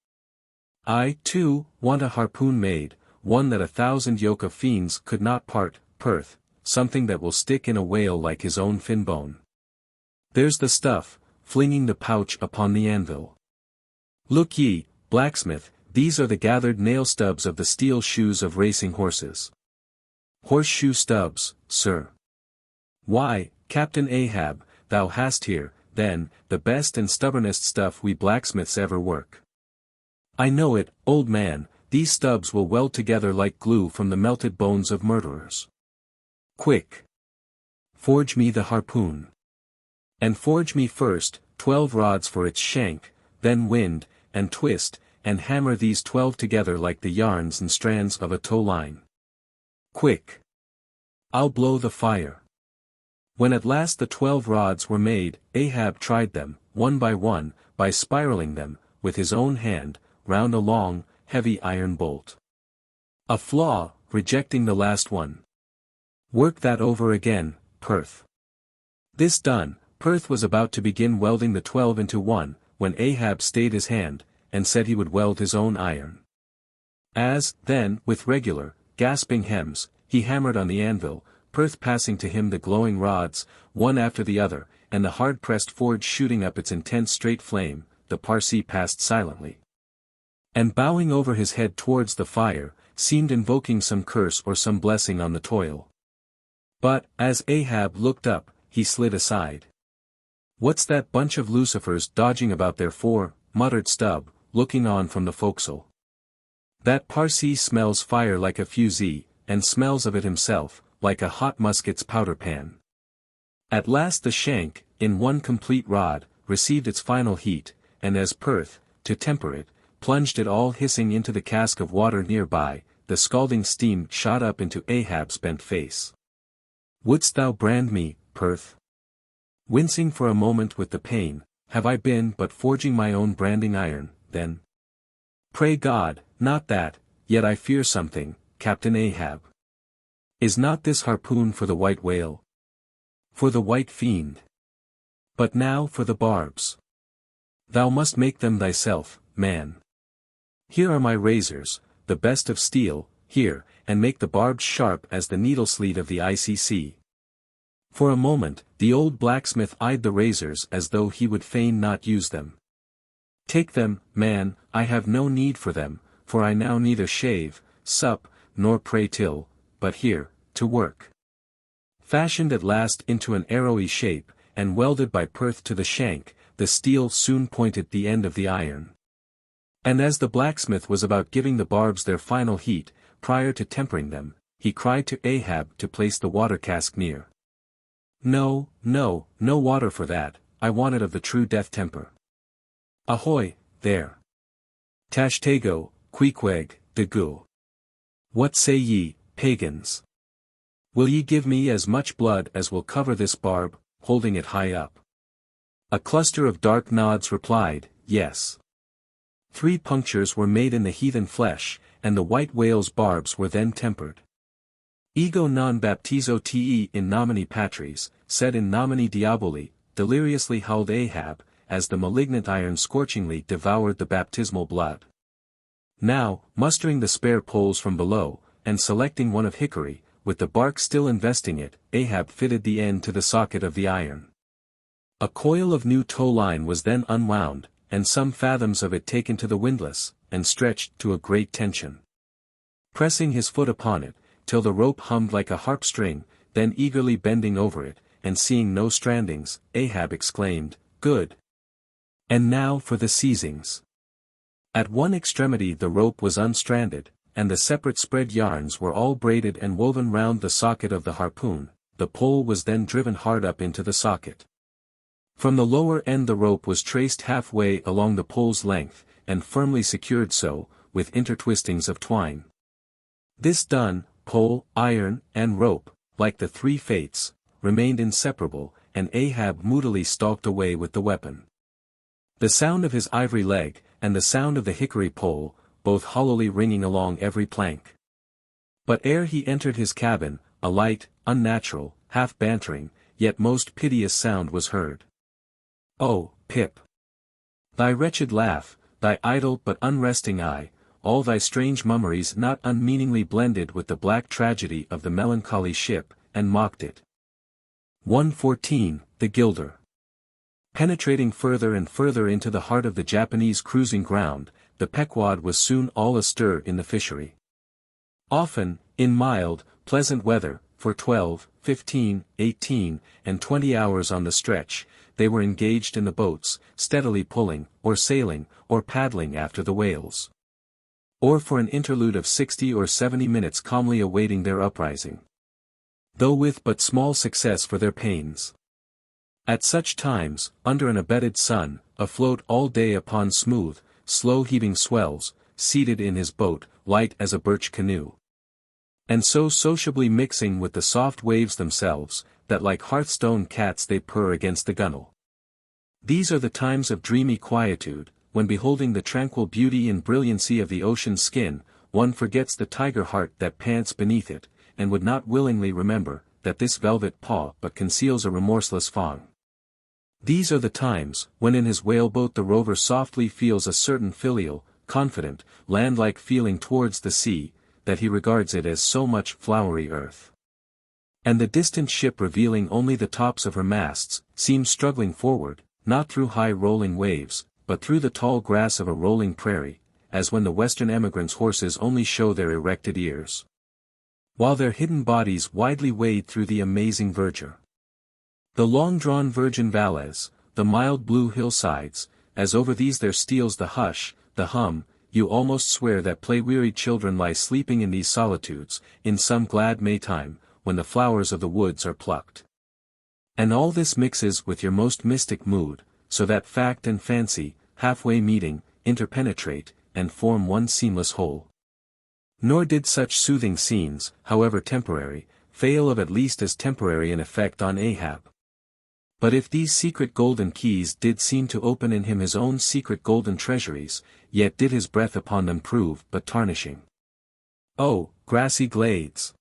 I, too, want a harpoon made, one that 1,000 yoke of fiends could not part, Perth, something that will stick in a whale like his own fin bone. There's the stuff, flinging the pouch upon the anvil. Look ye, blacksmith, these are the gathered nail stubs of the steel shoes of racing horses. Horseshoe stubs, sir. Why, Captain Ahab, thou hast here, then, the best and stubbornest stuff we blacksmiths ever work. I know it, old man, these stubs will weld together like glue from the melted bones of murderers. Quick! Forge me the harpoon. And forge me first, 12 rods for its shank, then wind, and twist, and hammer these 12 together like the yarns and strands of a tow line. Quick! I'll blow the fire. When at last the 12 rods were made, Ahab tried them, one, by spiraling them, with his own hand, round a long, heavy iron bolt. A flaw, rejecting the last one. Work that over again, Perth. This done, Perth was about to begin welding the 12 into one, when Ahab stayed his hand, and said he would weld his own iron. As, then, with regular, gasping hems, he hammered on the anvil, Perth passing to him the glowing rods, one after the other, and the hard-pressed forge shooting up its intense straight flame, the Parsee passed silently. And bowing over his head towards the fire, seemed invoking some curse or some blessing on the toil. But, as Ahab looked up, he slid aside. What's that bunch of lucifers dodging about there for? Muttered Stubb, looking on from the forecastle. That Parsee smells fire like a fusee, and smells of it himself, like a hot musket's powder pan. At last the shank, in one complete rod, received its final heat, and as Perth, to temper it, plunged it all hissing into the cask of water nearby, the scalding steam shot up into Ahab's bent face. Wouldst thou brand me, Perth? Wincing for a moment with the pain, have I been but forging my own branding iron, then? Pray God, not that, yet I fear something, Captain Ahab. Is not this harpoon for the white whale? For the white fiend? But now for the barbs. Thou must make them thyself, man. Here are my razors, the best of steel, here, and make the barbs sharp as the needle-sleet of the icy sea. For a moment, the old blacksmith eyed the razors as though he would fain not use them. Take them, man, I have no need for them, for I now neither shave, sup, nor pray till, but here, to work. Fashioned at last into an arrowy shape, and welded by Perth to the shank, the steel soon pointed the end of the iron. And as the blacksmith was about giving the barbs their final heat, prior to tempering them, he cried to Ahab to place the water cask near. No water for that, I want it of the true death temper. Ahoy, there. Tashtego, Queequeg, de Gu. What say ye, pagans? Will ye give me as much blood as will cover this barb, holding it high up? A cluster of dark nods replied, yes. 3 punctures were made in the heathen flesh, and the white whale's barbs were then tempered. Ego non baptizo te in nomine patris, sed in nomine diaboli, deliriously howled Ahab, as the malignant iron scorchingly devoured the baptismal blood. Now, mustering the spare poles from below, and selecting one of hickory, with the bark still investing it, Ahab fitted the end to the socket of the iron. A coil of new tow line was then unwound, and some fathoms of it taken to the windlass, and stretched to a great tension. Pressing his foot upon it, till the rope hummed like a harp string, then eagerly bending over it, and seeing no strandings, Ahab exclaimed, "Good! And now for the seizings." At one extremity the rope was unstranded, and the separate spread yarns were all braided and woven round the socket of the harpoon. The pole was then driven hard up into the socket. From the lower end the rope was traced halfway along the pole's length, and firmly secured so, with intertwistings of twine. This done, pole, iron, and rope, like the three fates, remained inseparable, and Ahab moodily stalked away with the weapon. The sound of his ivory leg, and the sound of the hickory pole, both hollowly ringing along every plank. But ere he entered his cabin, a light, unnatural, half-bantering, yet most piteous sound was heard. "Oh, Pip! Thy wretched laugh, thy idle but unresting eye, all thy strange mummeries not unmeaningly blended with the black tragedy of the melancholy ship, and mocked it." 114, The Gilder. Penetrating further and further into the heart of the Japanese cruising ground, the Pequod was soon all astir in the fishery. Often, in mild, pleasant weather, for 12, 15, 18, and 20 hours on the stretch, they were engaged in the boats, steadily pulling, or sailing, or paddling after the whales. Or for an interlude of 60 or 70 minutes calmly awaiting their uprising. Though with but small success for their pains. At such times, under an abetted sun, afloat all day upon smooth, slow-heaving swells, seated in his boat, light as a birch canoe. And so sociably mixing with the soft waves themselves, that like hearthstone cats they purr against the gunwale. These are the times of dreamy quietude, when beholding the tranquil beauty and brilliancy of the ocean's skin, one forgets the tiger heart that pants beneath it, and would not willingly remember, that this velvet paw but conceals a remorseless fawn. These are the times, when in his whaleboat the rover softly feels a certain filial, confident, land-like feeling towards the sea, that he regards it as so much flowery earth. And the distant ship revealing only the tops of her masts, seems struggling forward, not through high rolling waves, but through the tall grass of a rolling prairie, as when the western emigrants' horses only show their erected ears, while their hidden bodies widely wade through the amazing verdure. The long-drawn virgin valleys, the mild blue hillsides, as over these there steals the hush, the hum, you almost swear that play-wearied children lie sleeping in these solitudes, in some glad Maytime, when the flowers of the woods are plucked. And all this mixes with your most mystic mood, so that fact and fancy, halfway meeting, interpenetrate, and form one seamless whole. Nor did such soothing scenes, however temporary, fail of at least as temporary an effect on Ahab. But if these secret golden keys did seem to open in him his own secret golden treasuries, yet did his breath upon them prove but tarnishing. Oh, grassy glades!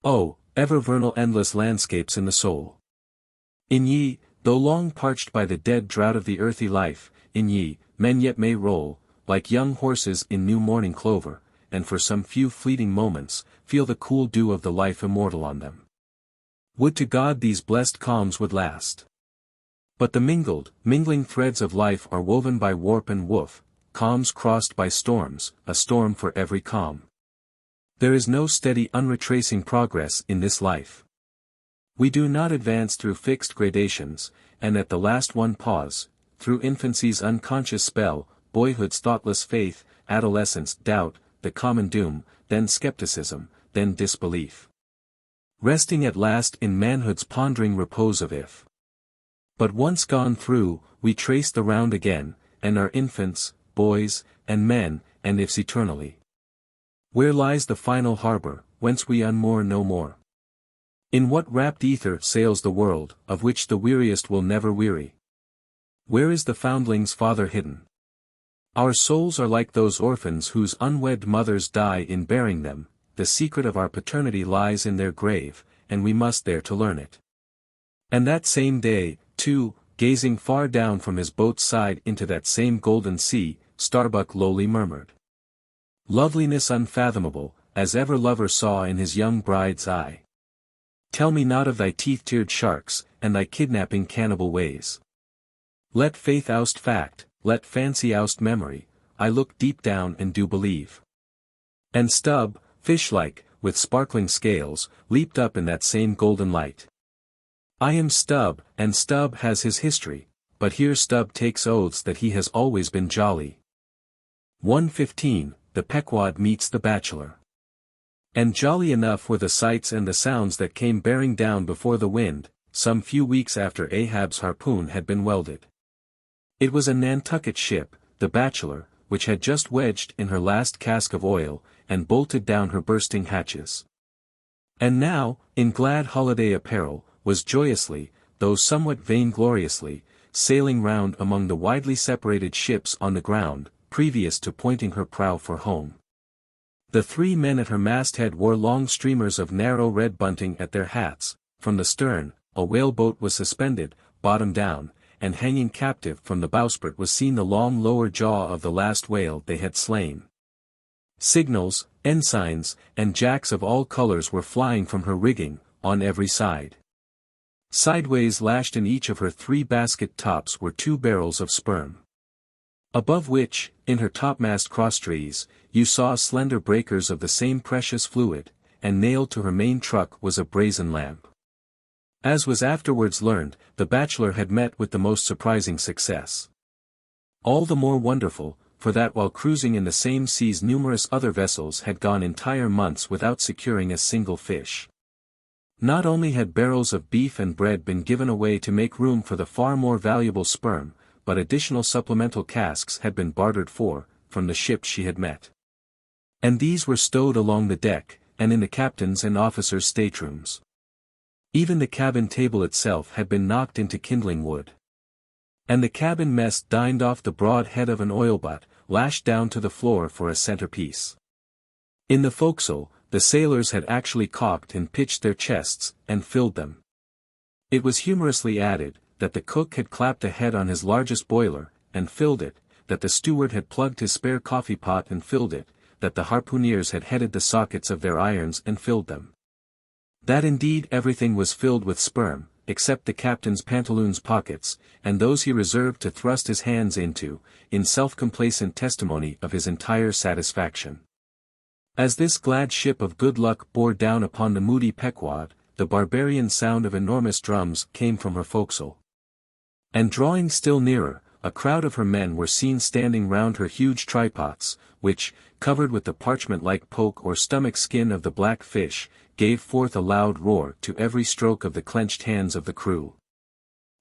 Oh, ever vernal endless landscapes in the soul! In ye, though long parched by the dead drought of the earthy life, in ye, men yet may roll, like young horses in new morning clover, and for some few fleeting moments, feel the cool dew of the life immortal on them. Would to God these blessed calms would last! But the mingling threads of life are woven by warp and woof, calms crossed by storms, a storm for every calm. There is no steady unretracing progress in this life. We do not advance through fixed gradations, and at the last one pause, through infancy's unconscious spell, boyhood's thoughtless faith, adolescence doubt, the common doom, then skepticism, then disbelief. Resting at last in manhood's pondering repose of if. But once gone through, we trace the round again, and are infants, boys, and men, and ifs eternally. Where lies the final harbor, whence we unmoor no more? In what rapt ether sails the world, of which the weariest will never weary? Where is the foundling's father hidden? Our souls are like those orphans whose unwed mothers die in bearing them. The secret of our paternity lies in their grave, and we must there to learn it. And that same day, too, gazing far down from his boat's side into that same golden sea, Starbuck lowly murmured. Loveliness unfathomable, as ever lover saw in his young bride's eye. Tell me not of thy teeth-tiered sharks, and thy kidnapping cannibal ways. Let faith oust fact, let fancy oust memory, I look deep down and do believe. And Stubb, fish-like, with sparkling scales, leaped up in that same golden light. I am Stubb, and Stubb has his history, but here Stubb takes oaths that he has always been jolly. 1:15, the Pequod meets the bachelor. And jolly enough were the sights and the sounds that came bearing down before the wind, some few weeks after Ahab's harpoon had been welded. It was a Nantucket ship, the Bachelor, which had just wedged in her last cask of oil, and bolted down her bursting hatches. And now, in glad holiday apparel, was joyously, though somewhat vaingloriously, sailing round among the widely separated ships on the ground, previous to pointing her prow for home. The 3 men at her masthead wore long streamers of narrow red bunting at their hats. From the stern, a whaleboat was suspended, bottom down, and hanging captive from the bowsprit was seen the long lower jaw of the last whale they had slain. Signals, ensigns, and jacks of all colors were flying from her rigging, on every side. Sideways lashed in each of her 3 basket tops were 2 barrels of sperm. Above which, in her topmast crosstrees, you saw slender breakers of the same precious fluid, and nailed to her main truck was a brazen lamp. As was afterwards learned, the Bachelor had met with the most surprising success. All the more wonderful, for that while cruising in the same seas numerous other vessels had gone entire months without securing a single fish. Not only had barrels of beef and bread been given away to make room for the far more valuable sperm, but additional supplemental casks had been bartered for, from the ships she had met. And these were stowed along the deck, and in the captain's and officers' staterooms. Even the cabin table itself had been knocked into kindling wood. And the cabin mess dined off the broad head of an oil butt, lashed down to the floor for a centerpiece. In the forecastle, the sailors had actually caulked and pitched their chests, and filled them. It was humorously added, that the cook had clapped a head on his largest boiler, and filled it, that the steward had plugged his spare coffee pot and filled it, that the harpooneers had headed the sockets of their irons and filled them. That indeed everything was filled with sperm, except the captain's pantaloons pockets, and those he reserved to thrust his hands into, in self-complacent testimony of his entire satisfaction. As this glad ship of good luck bore down upon the moody Pequod, the barbarian sound of enormous drums came from her forecastle. And drawing still nearer, a crowd of her men were seen standing round her huge trypots, which, covered with the parchment-like poke or stomach skin of the black fish, gave forth a loud roar to every stroke of the clenched hands of the crew.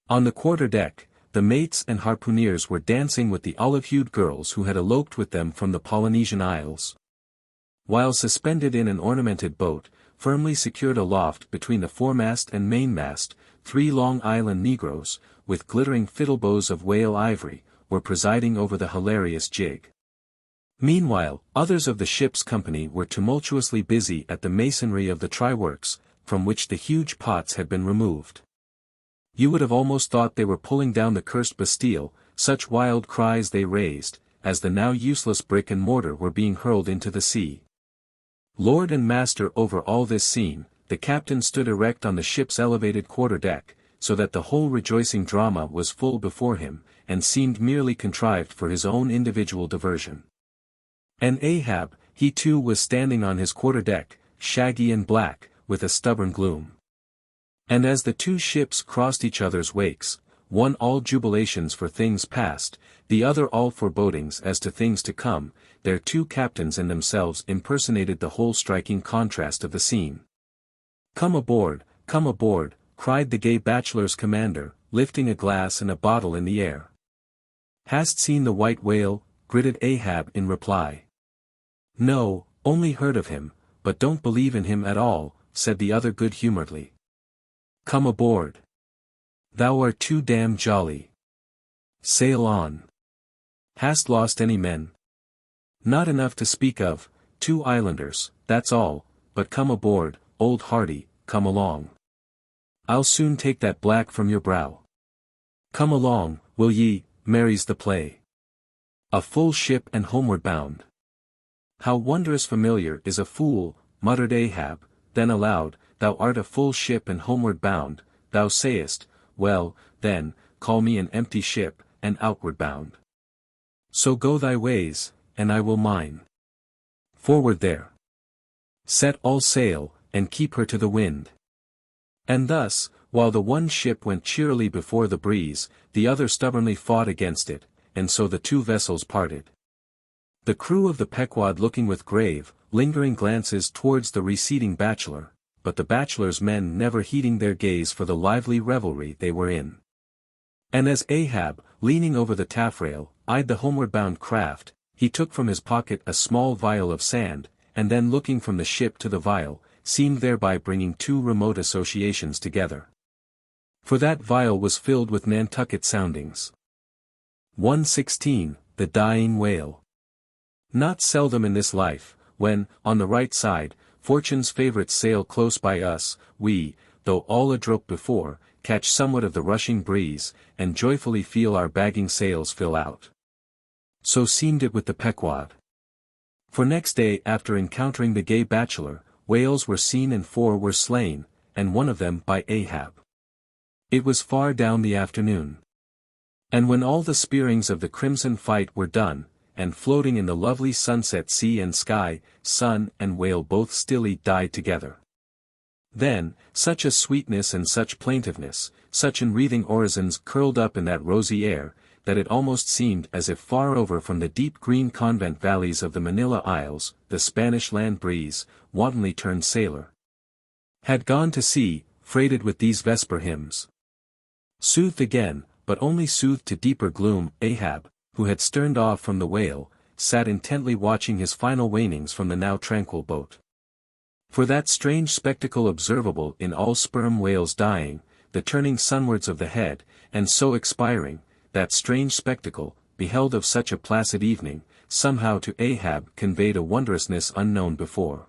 On the quarter-deck, the mates and harpooneers were dancing with the olive-hued girls who had eloped with them from the Polynesian Isles. While suspended in an ornamented boat, firmly secured aloft between the foremast and mainmast, 3 Long Island negroes, with glittering fiddle-bows of whale ivory, were presiding over the hilarious jig. Meanwhile, others of the ship's company were tumultuously busy at the masonry of the tryworks, from which the huge pots had been removed. You would have almost thought they were pulling down the cursed Bastille, such wild cries they raised, as the now useless brick and mortar were being hurled into the sea. Lord and master over all this scene, the captain stood erect on the ship's elevated quarter-deck, so that the whole rejoicing drama was full before him, and seemed merely contrived for his own individual diversion. And Ahab, he too was standing on his quarter-deck, shaggy and black, with a stubborn gloom. And as the 2 ships crossed each other's wakes, one all jubilations for things past, the other all forebodings as to things to come, their 2 captains and themselves impersonated the whole striking contrast of the scene. Come aboard, cried the gay bachelor's commander, lifting a glass and a bottle in the air. Hast seen the white whale? Gritted Ahab in reply. No, only heard of him, but don't believe in him at all, said the other good-humoredly. Come aboard. Thou art too damn jolly. Sail on. Hast lost any men? Not enough to speak of, 2 islanders, that's all, but come aboard, old Hardy, come along. I'll soon take that black from your brow. Come along, will ye, merry's the play. A full ship and homeward bound. How wondrous familiar is a fool, muttered Ahab, then aloud, thou art a full ship and homeward bound, thou sayest, well, then, call me an empty ship, and outward bound. So go thy ways, and I will mine. Forward there. Set all sail, and keep her to the wind. And thus, while the one ship went cheerily before the breeze, the other stubbornly fought against it, and so the two vessels parted. The crew of the Pequod looking with grave, lingering glances towards the receding bachelor, but the bachelor's men never heeding their gaze for the lively revelry they were in. And as Ahab, leaning over the taffrail, eyed the homeward-bound craft, he took from his pocket a small vial of sand, and then looking from the ship to the vial, seemed thereby bringing two remote associations together. For that vial was filled with Nantucket soundings. 116, the dying whale. Not seldom in this life, when, on the right side, fortune's favourites sail close by us, we, though all adroit before, catch somewhat of the rushing breeze, and joyfully feel our bagging sails fill out. So seemed it with the Pequod. For next day after encountering the gay bachelor, whales were seen and 4 were slain, and one of them by Ahab. It was far down the afternoon. And when all the spearings of the crimson fight were done, and floating in the lovely sunset sea and sky, sun and whale both stilly died together. Then, such a sweetness and such plaintiveness, such enwreathing orisons curled up in that rosy air, that it almost seemed as if far over from the deep green convent valleys of the Manila Isles, the Spanish land breeze, wantonly turned sailor, had gone to sea, freighted with these vesper hymns. Soothed again, but only soothed to deeper gloom, Ahab, who had sterned off from the whale, sat intently watching his final wanings from the now tranquil boat. For that strange spectacle observable in all sperm whales dying, the turning sunwards of the head, and so expiring, that strange spectacle, beheld of such a placid evening, somehow to Ahab conveyed a wondrousness unknown before.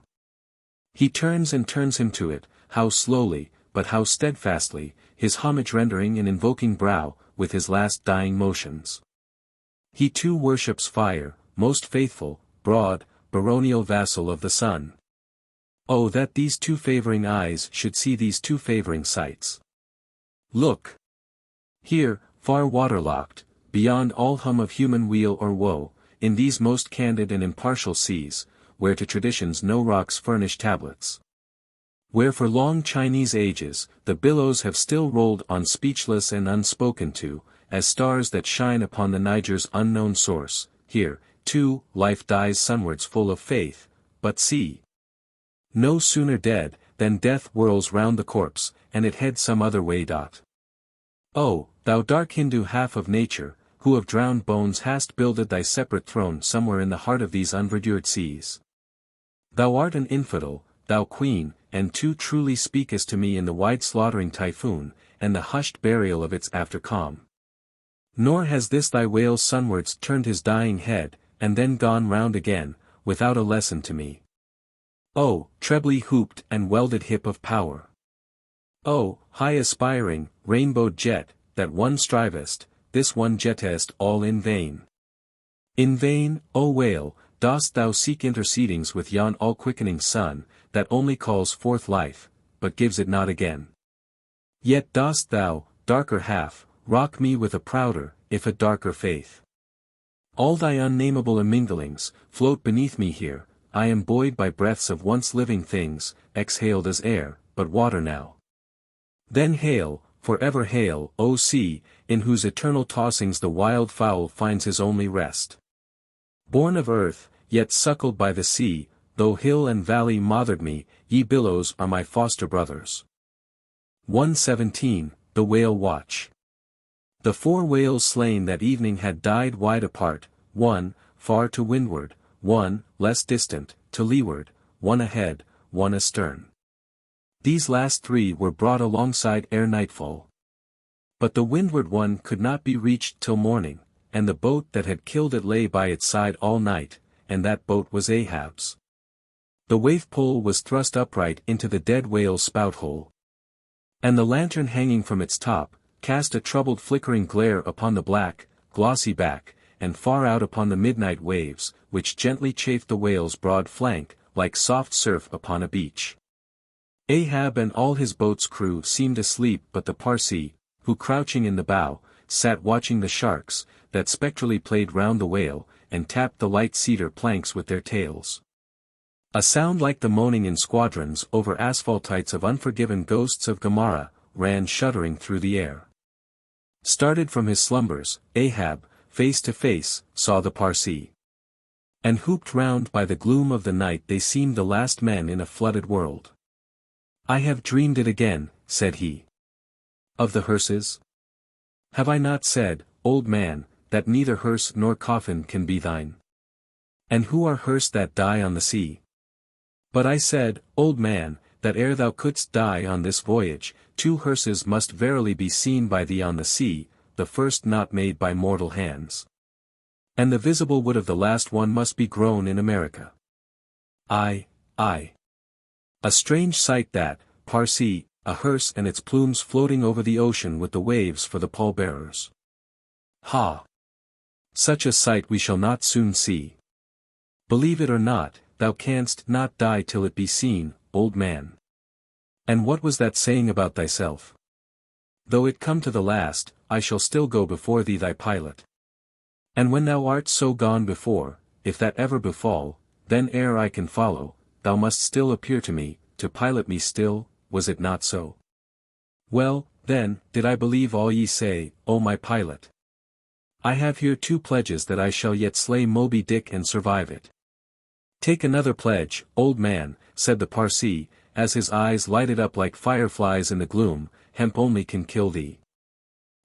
He turns and turns him to it, how slowly, but how steadfastly, his homage rendering and invoking brow, with his last dying motions. He too worships fire, most faithful, broad, baronial vassal of the sun. Oh, that these two favoring eyes should see these two favoring sights. Look! Here, far waterlocked, beyond all hum of human weal or woe, in these most candid and impartial seas, where to traditions no rocks furnish tablets. Where for long Chinese ages, the billows have still rolled on speechless and unspoken to, as stars that shine upon the Niger's unknown source, here, too, life dies sunwards full of faith, but see! No sooner dead, than death whirls round the corpse, and it heads some other way. Oh, thou dark Hindu half of nature, who of drowned bones hast builded thy separate throne somewhere in the heart of these unverdured seas. Thou art an infidel, thou queen, and too truly speakest to me in the wide slaughtering typhoon, and the hushed burial of its after calm. Nor has this thy whale sunwards turned his dying head, and then gone round again, without a lesson to me. Oh, trebly hooped and welded hip of power! Oh, high aspiring, rainbowed jet, that one strivest, this one jettest all in vain. In vain, O whale, dost thou seek intercedings with yon all-quickening sun, that only calls forth life, but gives it not again. Yet dost thou, darker half, rock me with a prouder, if a darker faith. All thy unnameable imminglings, float beneath me here, I am buoyed by breaths of once living things, exhaled as air, but water now. Then hail, forever hail, O sea, in whose eternal tossings the wild fowl finds his only rest. Born of earth, yet suckled by the sea, though hill and valley mothered me, ye billows are my foster brothers. 117, the Whale Watch. The 4 whales slain that evening had died wide apart, one, far to windward, one, less distant, to leeward, one ahead, one astern. These last 3 were brought alongside ere nightfall. But the windward one could not be reached till morning, and the boat that had killed it lay by its side all night, and that boat was Ahab's. The waif pole was thrust upright into the dead whale's spout hole. And the lantern hanging from its top, cast a troubled flickering glare upon the black, glossy back, and far out upon the midnight waves, which gently chafed the whale's broad flank, like soft surf upon a beach. Ahab and all his boat's crew seemed asleep, but the Parsee, who crouching in the bow, sat watching the sharks, that spectrally played round the whale, and tapped the light cedar planks with their tails. A sound like the moaning in squadrons over asphaltites of unforgiven ghosts of Gomorrah, ran shuddering through the air. Started from his slumbers, Ahab, face to face, saw the Parsee. And hooped round by the gloom of the night they seemed the last men in a flooded world. "I have dreamed it again," said he. "Of the hearses? Have I not said, old man, that neither hearse nor coffin can be thine? And who are hearse that die on the sea? But I said, old man, that ere thou couldst die on this voyage, 2 hearses must verily be seen by thee on the sea, the first not made by mortal hands. And the visible wood of the last one must be grown in America. Aye. A strange sight that, Parsee, a hearse and its plumes floating over the ocean with the waves for the pallbearers. Ha! Such a sight we shall not soon see. Believe it or not, thou canst not die till it be seen, old man. And what was that saying about thyself? Though it come to the last, I shall still go before thee thy pilot. And when thou art so gone before, if that ever befall, then ere I can follow, thou must still appear to me, to pilot me still, was it not so? Well, then, did I believe all ye say, O my pilot? I have here 2 pledges that I shall yet slay Moby Dick and survive it. Take another pledge, old man, said the Parsee, as his eyes lighted up like fireflies in the gloom, hemp only can kill thee.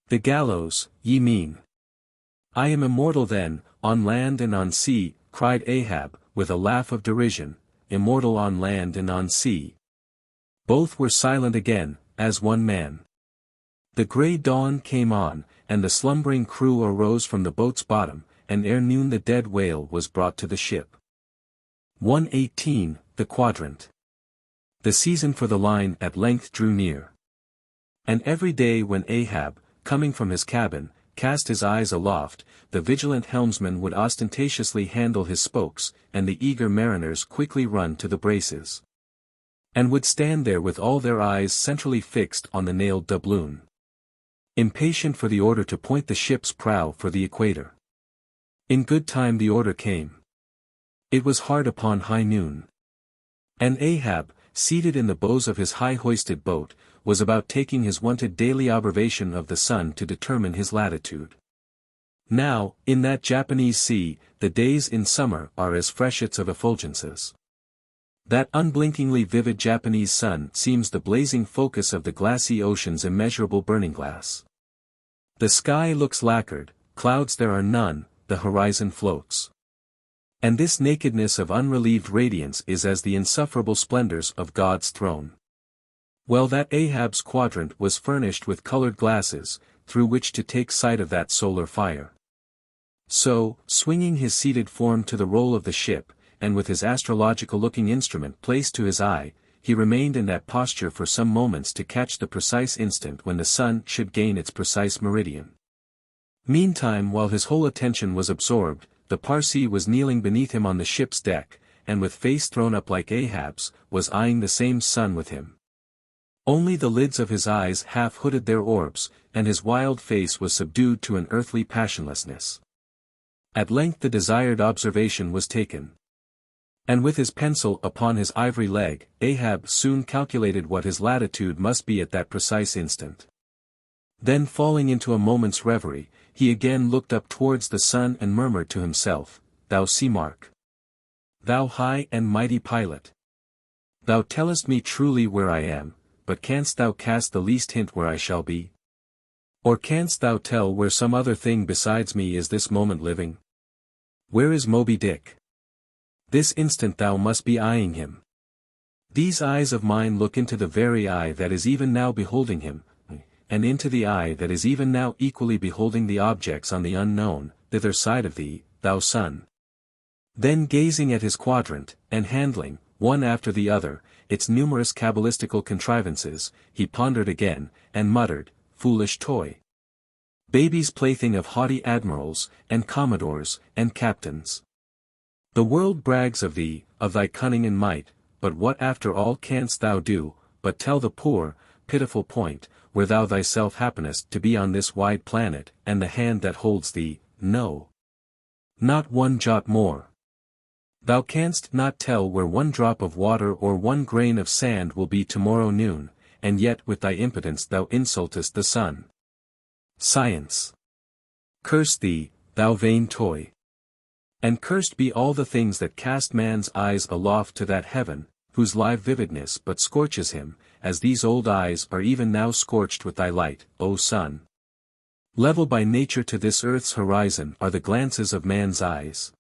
The gallows, ye mean. I am immortal then, on land and on sea, cried Ahab, with a laugh of derision, immortal on land and on sea. Both were silent again, as one man. The grey dawn came on, and the slumbering crew arose from the boat's bottom, and ere noon the dead whale was brought to the ship. 118, the quadrant. The season for the line at length drew near. And every day when Ahab, coming from his cabin, cast his eyes aloft, the vigilant helmsman would ostentatiously handle his spokes, and the eager mariners quickly run to the braces. And would stand there with all their eyes centrally fixed on the nailed doubloon. Impatient for the order to point the ship's prow for the equator. In good time the order came. It was hard upon high noon. And Ahab, seated in the bows of his high-hoisted boat, was about taking his wonted daily observation of the sun to determine his latitude. Now, in that Japanese sea, the days in summer are as freshets of effulgences. That unblinkingly vivid Japanese sun seems the blazing focus of the glassy ocean's immeasurable burning glass. The sky looks lacquered, clouds there are none, the horizon floats. And this nakedness of unrelieved radiance is as the insufferable splendors of God's throne. Well, that Ahab's quadrant was furnished with colored glasses, through which to take sight of that solar fire. So, swinging his seated form to the roll of the ship, and with his astrological-looking instrument placed to his eye, he remained in that posture for some moments to catch the precise instant when the sun should gain its precise meridian. Meantime, while his whole attention was absorbed, the Parsee was kneeling beneath him on the ship's deck, and with face thrown up like Ahab's, was eyeing the same sun with him. Only the lids of his eyes half hooded their orbs, and his wild face was subdued to an earthly passionlessness. At length the desired observation was taken. And with his pencil upon his ivory leg, Ahab soon calculated what his latitude must be at that precise instant. Then falling into a moment's reverie, he again looked up towards the sun and murmured to himself, Thou sea mark! Thou high and mighty pilot! Thou tellest me truly where I am, but canst thou cast the least hint where I shall be? Or canst thou tell where some other thing besides me is this moment living? Where is Moby Dick? This instant thou must be eyeing him. These eyes of mine look into the very eye that is even now beholding him, and into the eye that is even now equally beholding the objects on the unknown, thither side of thee, thou sun. Then gazing at his quadrant, and handling, one after the other, its numerous cabalistical contrivances, he pondered again, and muttered, Foolish toy! baby's plaything of haughty admirals, and commodores, and captains. The world brags of thee, of thy cunning and might, but what after all canst thou do, but tell the poor, pitiful point, where thou thyself happenest to be on this wide planet, and the hand that holds thee, no. Not one jot more. Thou canst not tell where one drop of water or one grain of sand will be tomorrow noon, and yet with thy impotence thou insultest the sun. Science. Curse thee, thou vain toy. And cursed be all the things that cast man's eyes aloft to that heaven, whose live vividness but scorches him, as these old eyes are even now scorched with thy light, O sun. Level by nature to this earth's horizon are the glances of man's eyes.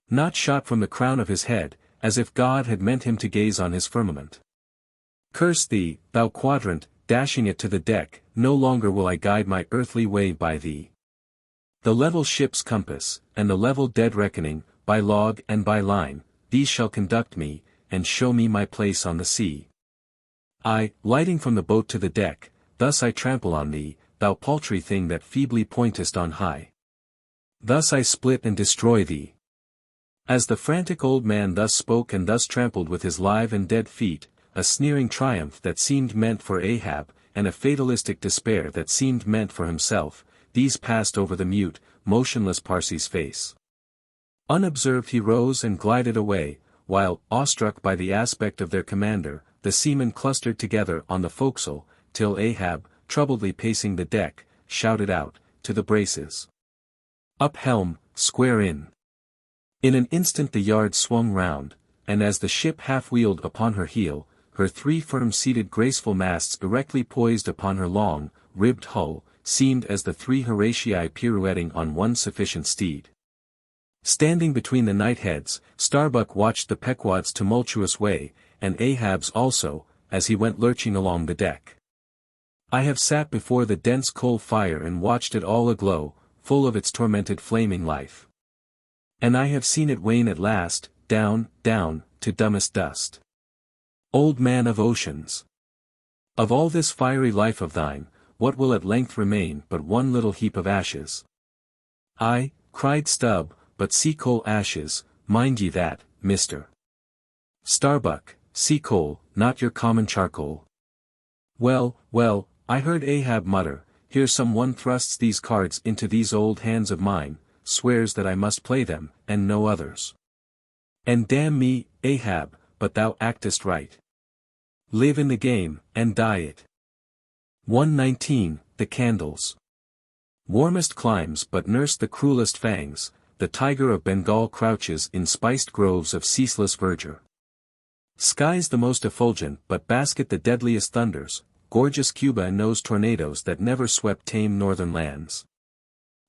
Not shot from the crown of his head, as if God had meant him to gaze on his firmament. Curse thee, thou quadrant, dashing it to the deck, no longer will I guide my earthly way by thee. The level ship's compass, and the level dead reckoning, by log and by line, these shall conduct me, and show me my place on the sea. I, lighting from the boat to the deck, thus I trample on thee, thou paltry thing that feebly pointest on high. Thus I split and destroy thee. As the frantic old man thus spoke and thus trampled with his live and dead feet, a sneering triumph that seemed meant for Ahab, and a fatalistic despair that seemed meant for himself, these passed over the mute, motionless Parsi's face. Unobserved he rose and glided away, while, awestruck by the aspect of their commander, the seamen clustered together on the forecastle, till Ahab, troubledly pacing the deck, shouted out, to the braces. Up helm, square in. In an instant the yard swung round, and as the ship half-wheeled upon her heel, her three firm-seated graceful masts erectly poised upon her long, ribbed hull, seemed as the three Horatii pirouetting on one sufficient steed. Standing between the knightheads, Starbuck watched the Pequod's tumultuous way, and Ahab's also, as he went lurching along the deck. I have sat before the dense coal fire and watched it all aglow, full of its tormented flaming life. And I have seen it wane at last, down, down, to dumbest dust. Old man of oceans! Of all this fiery life of thine, what will at length remain but one little heap of ashes? Aye, cried Stubb, but sea coal ashes, mind ye that, Mr. Starbuck, sea coal, not your common charcoal. Well, well, I heard Ahab mutter, here some one thrusts these cards into these old hands of mine, swears that I must play them, and no others. And damn me, Ahab, but thou actest right. Live in the game, and die it. 119, the candles. Warmest climes but nurse the cruelest fangs, the tiger of Bengal crouches in spiced groves of ceaseless verdure. Skies the most effulgent but basket the deadliest thunders, gorgeous Cuba knows tornadoes that never swept tame northern lands.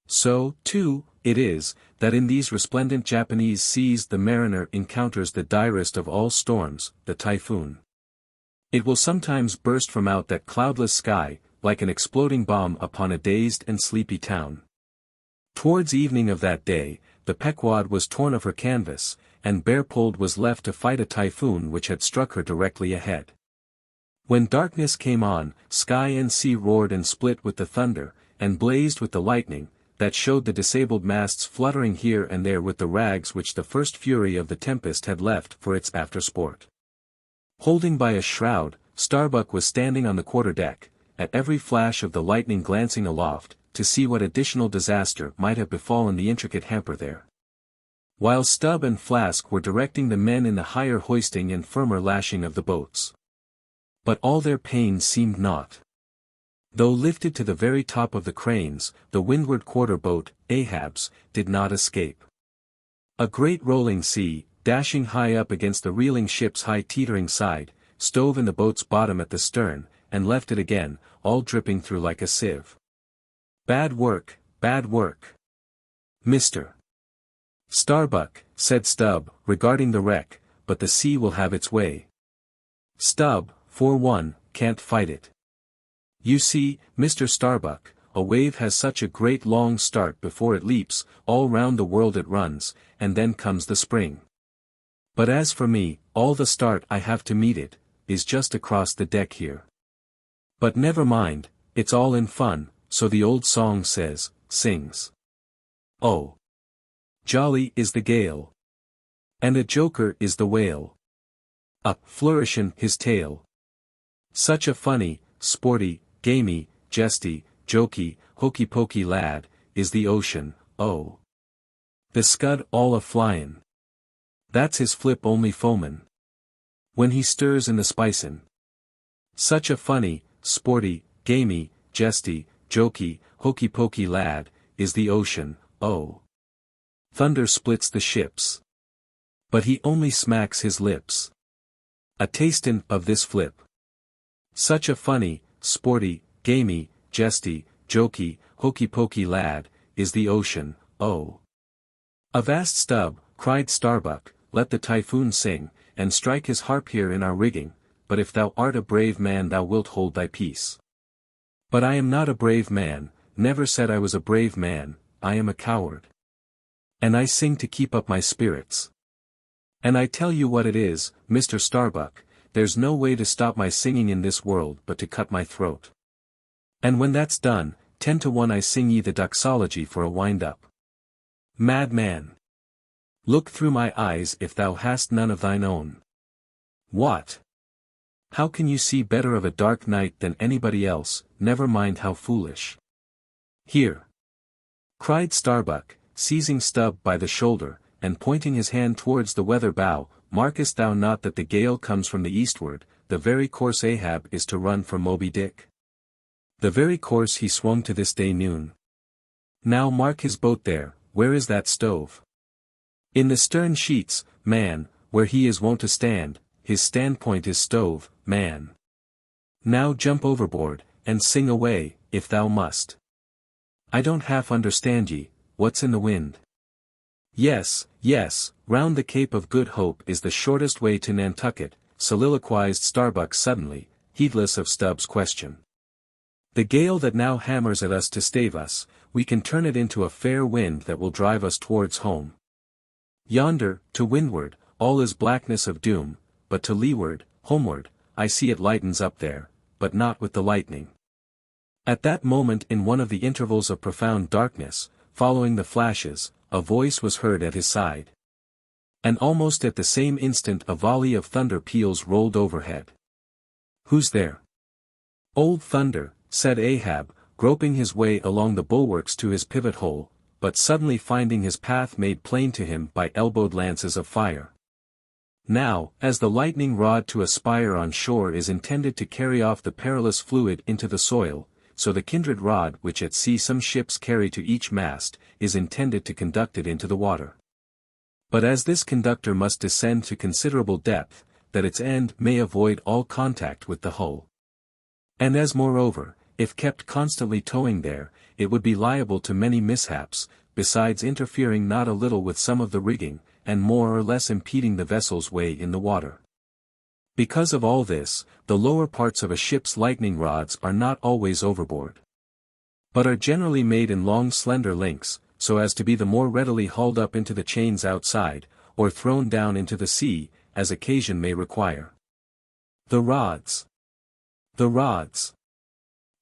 So, too, it is, that in these resplendent Japanese seas the mariner encounters the direst of all storms, the typhoon. It will sometimes burst from out that cloudless sky, like an exploding bomb upon a dazed and sleepy town. Towards evening of that day, the Pequod was torn of her canvas, and bare-pulled was left to fight a typhoon which had struck her directly ahead. When darkness came on, sky and sea roared and split with the thunder, and blazed with the lightning, that showed the disabled masts fluttering here and there with the rags which the first fury of the tempest had left for its after-sport. Holding by a shroud, Starbuck was standing on the quarter-deck, at every flash of the lightning glancing aloft, to see what additional disaster might have befallen the intricate hamper there. While Stubb and Flask were directing the men in the higher hoisting and firmer lashing of the boats. But all their pains seemed naught. Though lifted to the very top of the cranes, the windward quarter-boat, Ahab's, did not escape. A great rolling sea, dashing high up against the reeling ship's high teetering side, stove in the boat's bottom at the stern, and left it again, all dripping through like a sieve. Bad work, Mr. Starbuck, said Stubb, regarding the wreck, but the sea will have its way. Stubb, for one, can't fight it. You see, Mr. Starbuck, a wave has such a great long start before it leaps, all round the world it runs, and then comes the spring. But as for me, all the start I have to meet it, is just across the deck here. But never mind, it's all in fun, so the old song says, sings. Oh, jolly is the gale, and a joker is the whale, a flourishin' his tail. Such a funny, sporty, gamey, jesty, jokey, hokey-pokey lad, is the ocean, oh. The scud all a-flyin'. That's his flip only foamin', when he stirs in the spicin'. Such a funny, sporty, gamey, jesty, jokey, hokey-pokey lad, is the ocean, oh. Thunder splits the ships, but he only smacks his lips, a tastin' of this flip. Such a funny, sporty, gamey, jesty, jokey, hokey-pokey lad, is the ocean, oh. Avast Stubb, cried Starbuck, let the typhoon sing, and strike his harp here in our rigging, but if thou art a brave man thou wilt hold thy peace. But I am not a brave man, never said I was a brave man, I am a coward. And I sing to keep up my spirits. And I tell you what it is, Mr. Starbuck, there's no way to stop my singing in this world but to cut my throat. And when that's done, 10 to 1 I sing ye the doxology for a wind-up. Madman! Look through my eyes if thou hast none of thine own. What? How can you see better of a dark night than anybody else, never mind how foolish? Here! Cried Starbuck, seizing Stubb by the shoulder, and pointing his hand towards the weather bow, markest thou not that the gale comes from the eastward, the very course Ahab is to run for Moby Dick? The very course he swung to this day noon. Now mark his boat there, where is that stove? In the stern sheets, man, where he is wont to stand, his standpoint is stove, man. Now jump overboard, and sing away, if thou must. I don't half understand ye, what's in the wind? Yes, yes, round the Cape of Good Hope is the shortest way to Nantucket, soliloquized Starbuck suddenly, heedless of Stubb's question. The gale that now hammers at us to stave us, we can turn it into a fair wind that will drive us towards home. Yonder, to windward, all is blackness of doom, but to leeward, homeward, I see it lightens up there, but not with the lightning. At that moment in one of the intervals of profound darkness, following the flashes, a voice was heard at his side. And almost at the same instant a volley of thunder peals rolled overhead. Who's there? Old Thunder, said Ahab, groping his way along the bulwarks to his pivot hole, but suddenly finding his path made plain to him by elbowed lances of fire. Now, as the lightning rod to a spire on shore is intended to carry off the perilous fluid into the soil, so the kindred rod which at sea some ships carry to each mast, is intended to conduct it into the water. But as this conductor must descend to considerable depth, that its end may avoid all contact with the hull. And as moreover, if kept constantly towing there, it would be liable to many mishaps, besides interfering not a little with some of the rigging, and more or less impeding the vessel's way in the water. Because of all this, the lower parts of a ship's lightning rods are not always overboard, but are generally made in long slender links, so as to be the more readily hauled up into the chains outside, or thrown down into the sea, as occasion may require. The rods! The rods!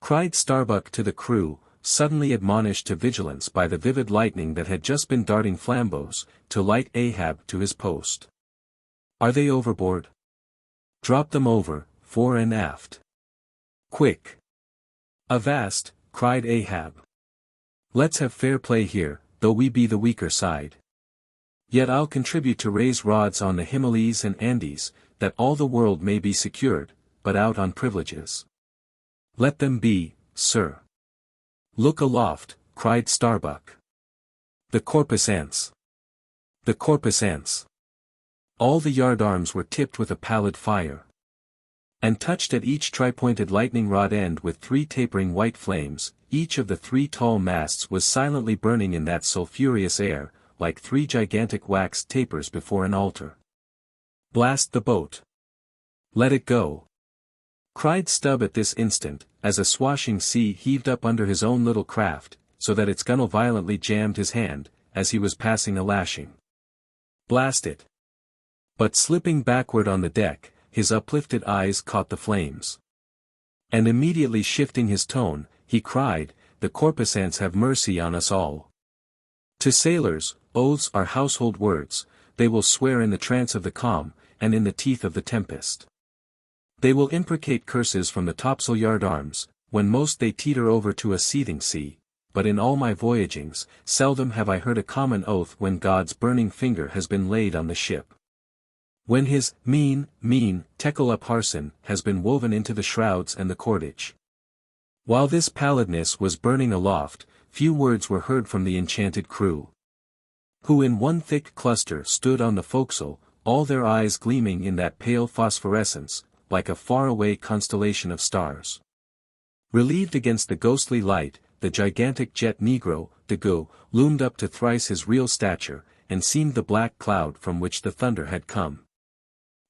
Cried Starbuck to the crew, suddenly admonished to vigilance by the vivid lightning that had just been darting flambeaux, to light Ahab to his post. Are they overboard? Drop them over, fore and aft. Quick! Avast, cried Ahab. Let's have fair play here, though we be the weaker side. Yet I'll contribute to raise rods on the Himalayas and Andes, that all the world may be secured, but out on privileges. Let them be, sir. Look aloft, cried Starbuck. The corpus ants. The corpus ants. All the yardarms were tipped with a pallid fire, and touched at each tripointed lightning rod end with 3 tapering white flames. Each of the 3 tall masts was silently burning in that sulphurous air, like 3 gigantic wax tapers before an altar. Blast the boat! Let it go! Cried Stubb at this instant, as a swashing sea heaved up under his own little craft, so that its gunwale violently jammed his hand, as he was passing a lashing. Blast it! But slipping backward on the deck, his uplifted eyes caught the flames. And immediately shifting his tone, he cried, the corpusants have mercy on us all. To sailors, oaths are household words, they will swear in the trance of the calm, and in the teeth of the tempest. They will imprecate curses from the topsail yard arms, when most they teeter over to a seething sea, but in all my voyagings, seldom have I heard a common oath when God's burning finger has been laid on the ship. When his mean, tekel upharsin has been woven into the shrouds and the cordage. While this pallidness was burning aloft, few words were heard from the enchanted crew, who in one thick cluster stood on the forecastle, all their eyes gleaming in that pale phosphorescence, like a far-away constellation of stars. Relieved against the ghostly light, the gigantic jet negro, Dago, loomed up to thrice his real stature, and seemed the black cloud from which the thunder had come.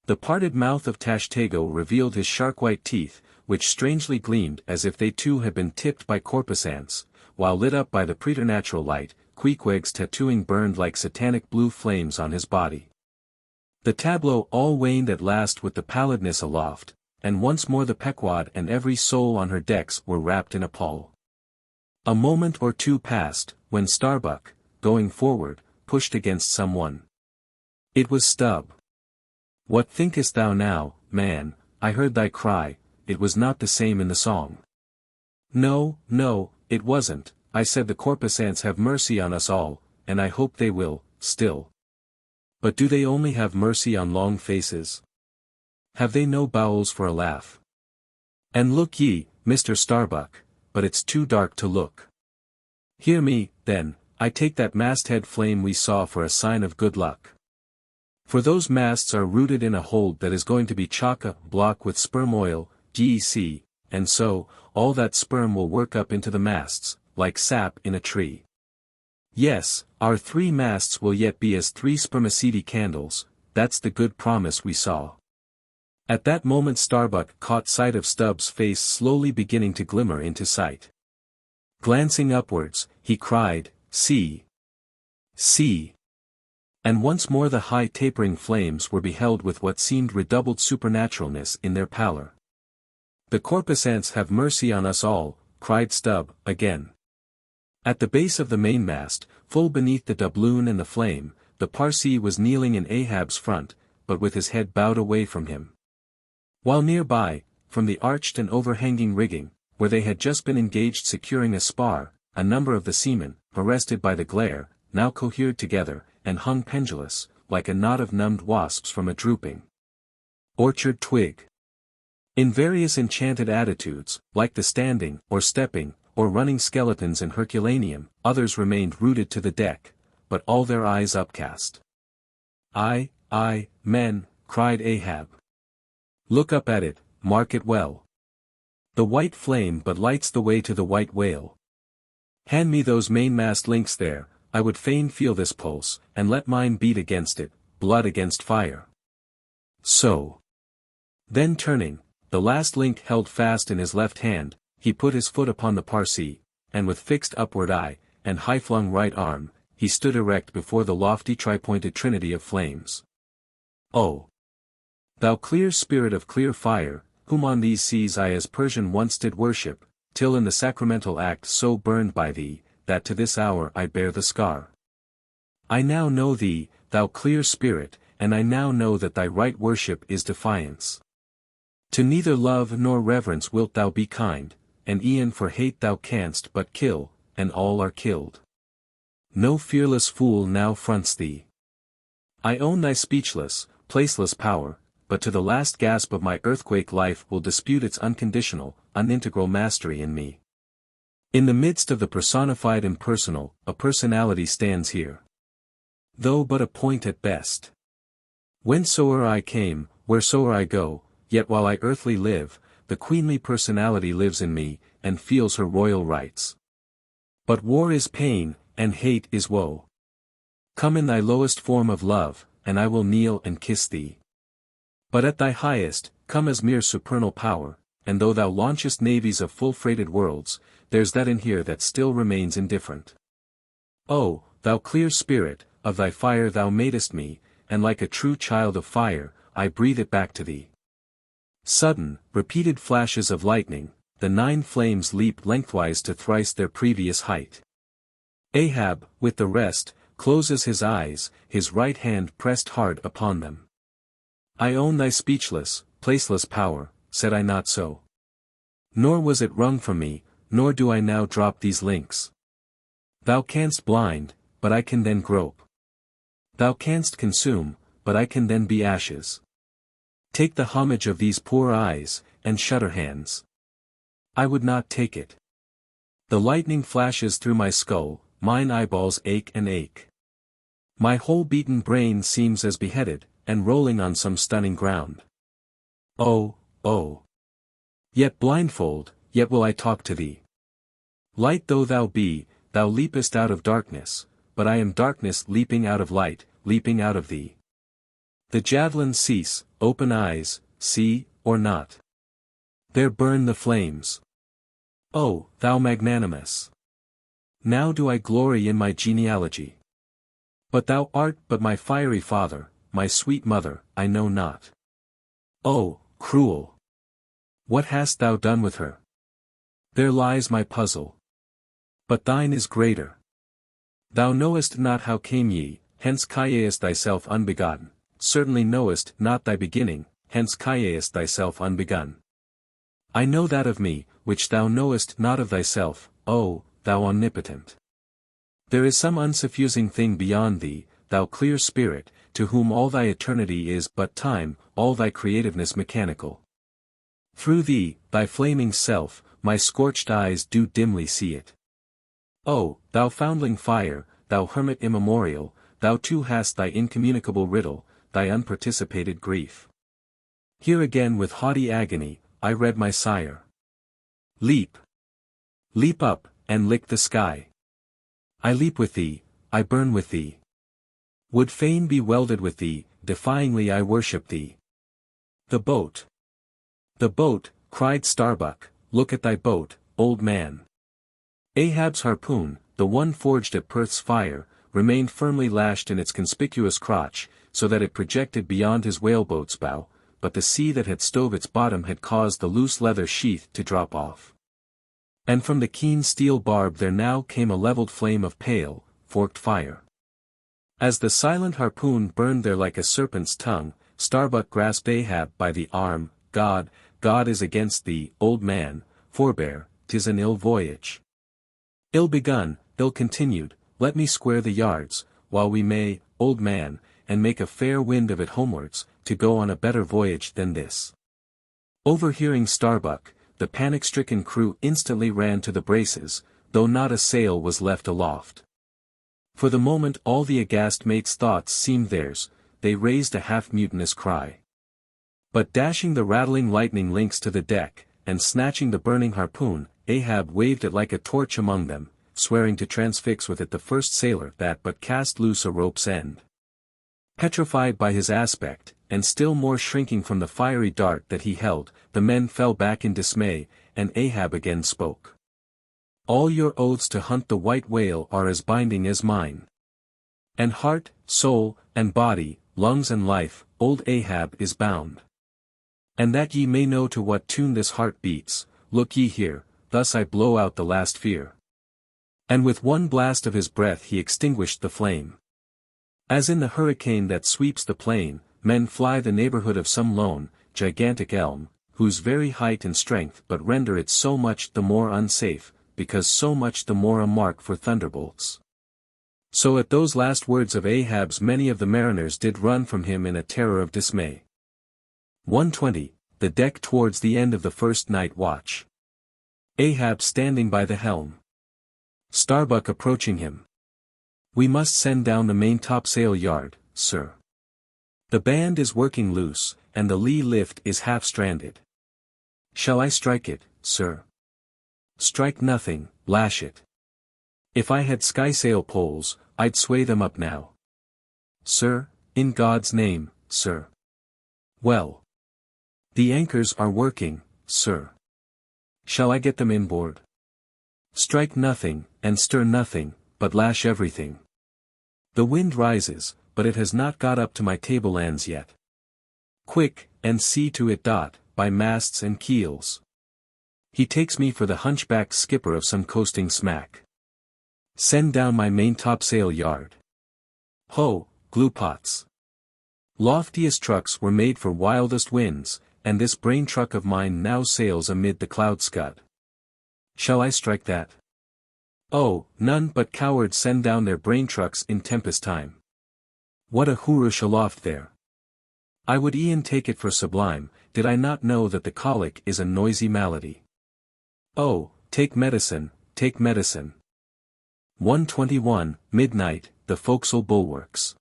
The parted mouth of Tashtego revealed his shark-white teeth, which strangely gleamed as if they too had been tipped by corpusants, while lit up by the preternatural light, Queequeg's tattooing burned like satanic blue flames on his body. The tableau all waned at last with the pallidness aloft, and once more the Pequod and every soul on her decks were wrapped in a pall. A moment or two passed, when Starbuck, going forward, pushed against someone. It was Stubb. "What thinkest thou now, man? I heard thy cry, it was not the same in the song." No, it wasn't, I said. The corpusants have mercy on us all, and I hope they will, still. But do they only have mercy on long faces? Have they no bowels for a laugh? And look ye, Mr. Starbuck, but it's too dark to look. Hear me, then, I take that masthead flame we saw for a sign of good luck. For those masts are rooted in a hold that is going to be chock-a-block with sperm oil, GEC, and so, all that sperm will work up into the masts, like sap in a tree. Yes, our 3 masts will yet be as 3 spermaceti candles, that's the good promise we saw. At that moment Starbuck caught sight of Stubb's face slowly beginning to glimmer into sight. Glancing upwards, he cried, "See! See!" And once more the high tapering flames were beheld with what seemed redoubled supernaturalness in their pallor. "The corpusants have mercy on us all," cried Stubb, again. At the base of the mainmast, full beneath the doubloon and the flame, the Parsee was kneeling in Ahab's front, but with his head bowed away from him. While nearby, from the arched and overhanging rigging, where they had just been engaged securing a spar, a number of the seamen, arrested by the glare, now cohered together, and hung pendulous, like a knot of numbed wasps from a drooping orchard twig. In various enchanted attitudes, like the standing, or stepping, or running skeletons in Herculaneum, others remained rooted to the deck, but all their eyes upcast. "Aye, men," cried Ahab. "Look up at it, mark it well. The white flame but lights the way to the white whale. Hand me those mainmast links there, I would fain feel this pulse, and let mine beat against it, blood against fire. So." Then turning, the last link held fast in his left hand, he put his foot upon the Parsee, and with fixed upward eye, and high-flung right arm, he stood erect before the lofty tri-pointed trinity of flames. "Oh! Thou clear spirit of clear fire, whom on these seas I as Persian once did worship, till in the sacramental act so burned by thee, that to this hour I bear the scar. I now know thee, thou clear spirit, and I now know that thy right worship is defiance. To neither love nor reverence wilt thou be kind, and e'en for hate thou canst but kill, and all are killed. No fearless fool now fronts thee. I own thy speechless, placeless power, but to the last gasp of my earthquake life will dispute its unconditional, unintegral mastery in me. In the midst of the personified impersonal, a personality stands here. Though but a point at best. Whensoe'er I came, wheresoe'er I go, yet while I earthly live, the queenly personality lives in me, and feels her royal rights. But war is pain, and hate is woe. Come in thy lowest form of love, and I will kneel and kiss thee. But at thy highest, come as mere supernal power, and though thou launchest navies of full-freighted worlds, there's that in here that still remains indifferent. Oh, thou clear spirit, of thy fire thou madest me, and like a true child of fire, I breathe it back to thee. Sudden, repeated flashes of lightning, the 9 flames leaped lengthwise to thrice their previous height. Ahab, with the rest, closes his eyes, his right hand pressed hard upon them. I own thy speechless, placeless power, said I not so? Nor was it wrung from me, nor do I now drop these links. Thou canst blind, but I can then grope. Thou canst consume, but I can then be ashes. Take the homage of these poor eyes, and shudder hands. I would not take it. The lightning flashes through my skull, mine eyeballs ache and ache. My whole beaten brain seems as beheaded, and rolling on some stunning ground. Oh, oh! Yet blindfold, yet will I talk to thee. Light though thou be, thou leapest out of darkness, but I am darkness leaping out of light, leaping out of thee. The javelins cease, open eyes, see, or not. There burn the flames. Oh, thou magnanimous! Now do I glory in my genealogy. But thou art but my fiery father, my sweet mother, I know not. Oh, cruel! What hast thou done with her? There lies my puzzle. But thine is greater. Thou knowest not how came ye, hence callest thyself unbegotten, certainly knowest not thy beginning, hence callest thyself unbegun. I know that of me, which thou knowest not of thyself, O, thou omnipotent. There is some unsuffusing thing beyond thee, thou clear spirit, to whom all thy eternity is but time, all thy creativeness mechanical. Through thee, thy flaming self, my scorched eyes do dimly see it. O, thou foundling fire, thou hermit immemorial, thou too hast thy incommunicable riddle, thy unparticipated grief. Here again with haughty agony, I read my sire. Leap! Leap up, and lick the sky. I leap with thee, I burn with thee. Would fain be welded with thee, defyingly I worship thee. The boat! The boat, cried Starbuck, look at thy boat, old man. Ahab's harpoon, the one forged at Perth's fire, remained firmly lashed in its conspicuous crotch, so that it projected beyond his whaleboat's bow, but the sea that had stove its bottom had caused the loose leather sheath to drop off. And from the keen steel barb there now came a levelled flame of pale, forked fire. As the silent harpoon burned there like a serpent's tongue, Starbuck grasped Ahab by the arm. God is against thee, old man, forbear, 'tis an ill voyage. Ill begun, ill continued, let me square the yards, while we may, old man, and make a fair wind of it homewards, to go on a better voyage than this. Overhearing Starbuck, the panic-stricken crew instantly ran to the braces, though not a sail was left aloft. For the moment all the aghast mates' thoughts seemed theirs, they raised a half-mutinous cry. But dashing the rattling lightning links to the deck, and snatching the burning harpoon, Ahab waved it like a torch among them, swearing to transfix with it the first sailor that but cast loose a rope's end. Petrified by his aspect, and still more shrinking from the fiery dart that he held, the men fell back in dismay, and Ahab again spoke. All your oaths to hunt the white whale are as binding as mine. And heart, soul, and body, lungs and life, old Ahab is bound. And that ye may know to what tune this heart beats, look ye here, thus I blow out the last fear. And with one blast of his breath he extinguished the flame. As in the hurricane that sweeps the plain, men fly the neighborhood of some lone, gigantic elm, whose very height and strength but render it so much the more unsafe, because so much the more a mark for thunderbolts. So at those last words of Ahab's many of the mariners did run from him in a terror of dismay. 120, the deck towards the end of the first night watch. Ahab standing by the helm. Starbuck approaching him. We must send down the main topsail yard, sir. The band is working loose, and the lee lift is half stranded. Shall I strike it, sir? Strike nothing, lash it. If I had skysail poles, I'd sway them up now. Sir, in God's name, sir. Well. The anchors are working, sir. Shall I get them inboard? Strike nothing, and stir nothing, but lash everything. The wind rises, but it has not got up to my tablelands yet. Quick, and see to it by masts and keels. He takes me for the hunchbacked skipper of some coasting smack. Send down my main topsail yard. Ho, gluepots. Loftiest trucks were made for wildest winds, and this brain truck of mine now sails amid the cloud scud. Shall I strike that? Oh, none but cowards send down their brain trucks in tempest time. What a hoorush aloft there! I would e'en take it for sublime, did I not know that the colic is a noisy malady. Oh, take medicine, take medicine. 1:21, midnight, the forecastle bulwarks.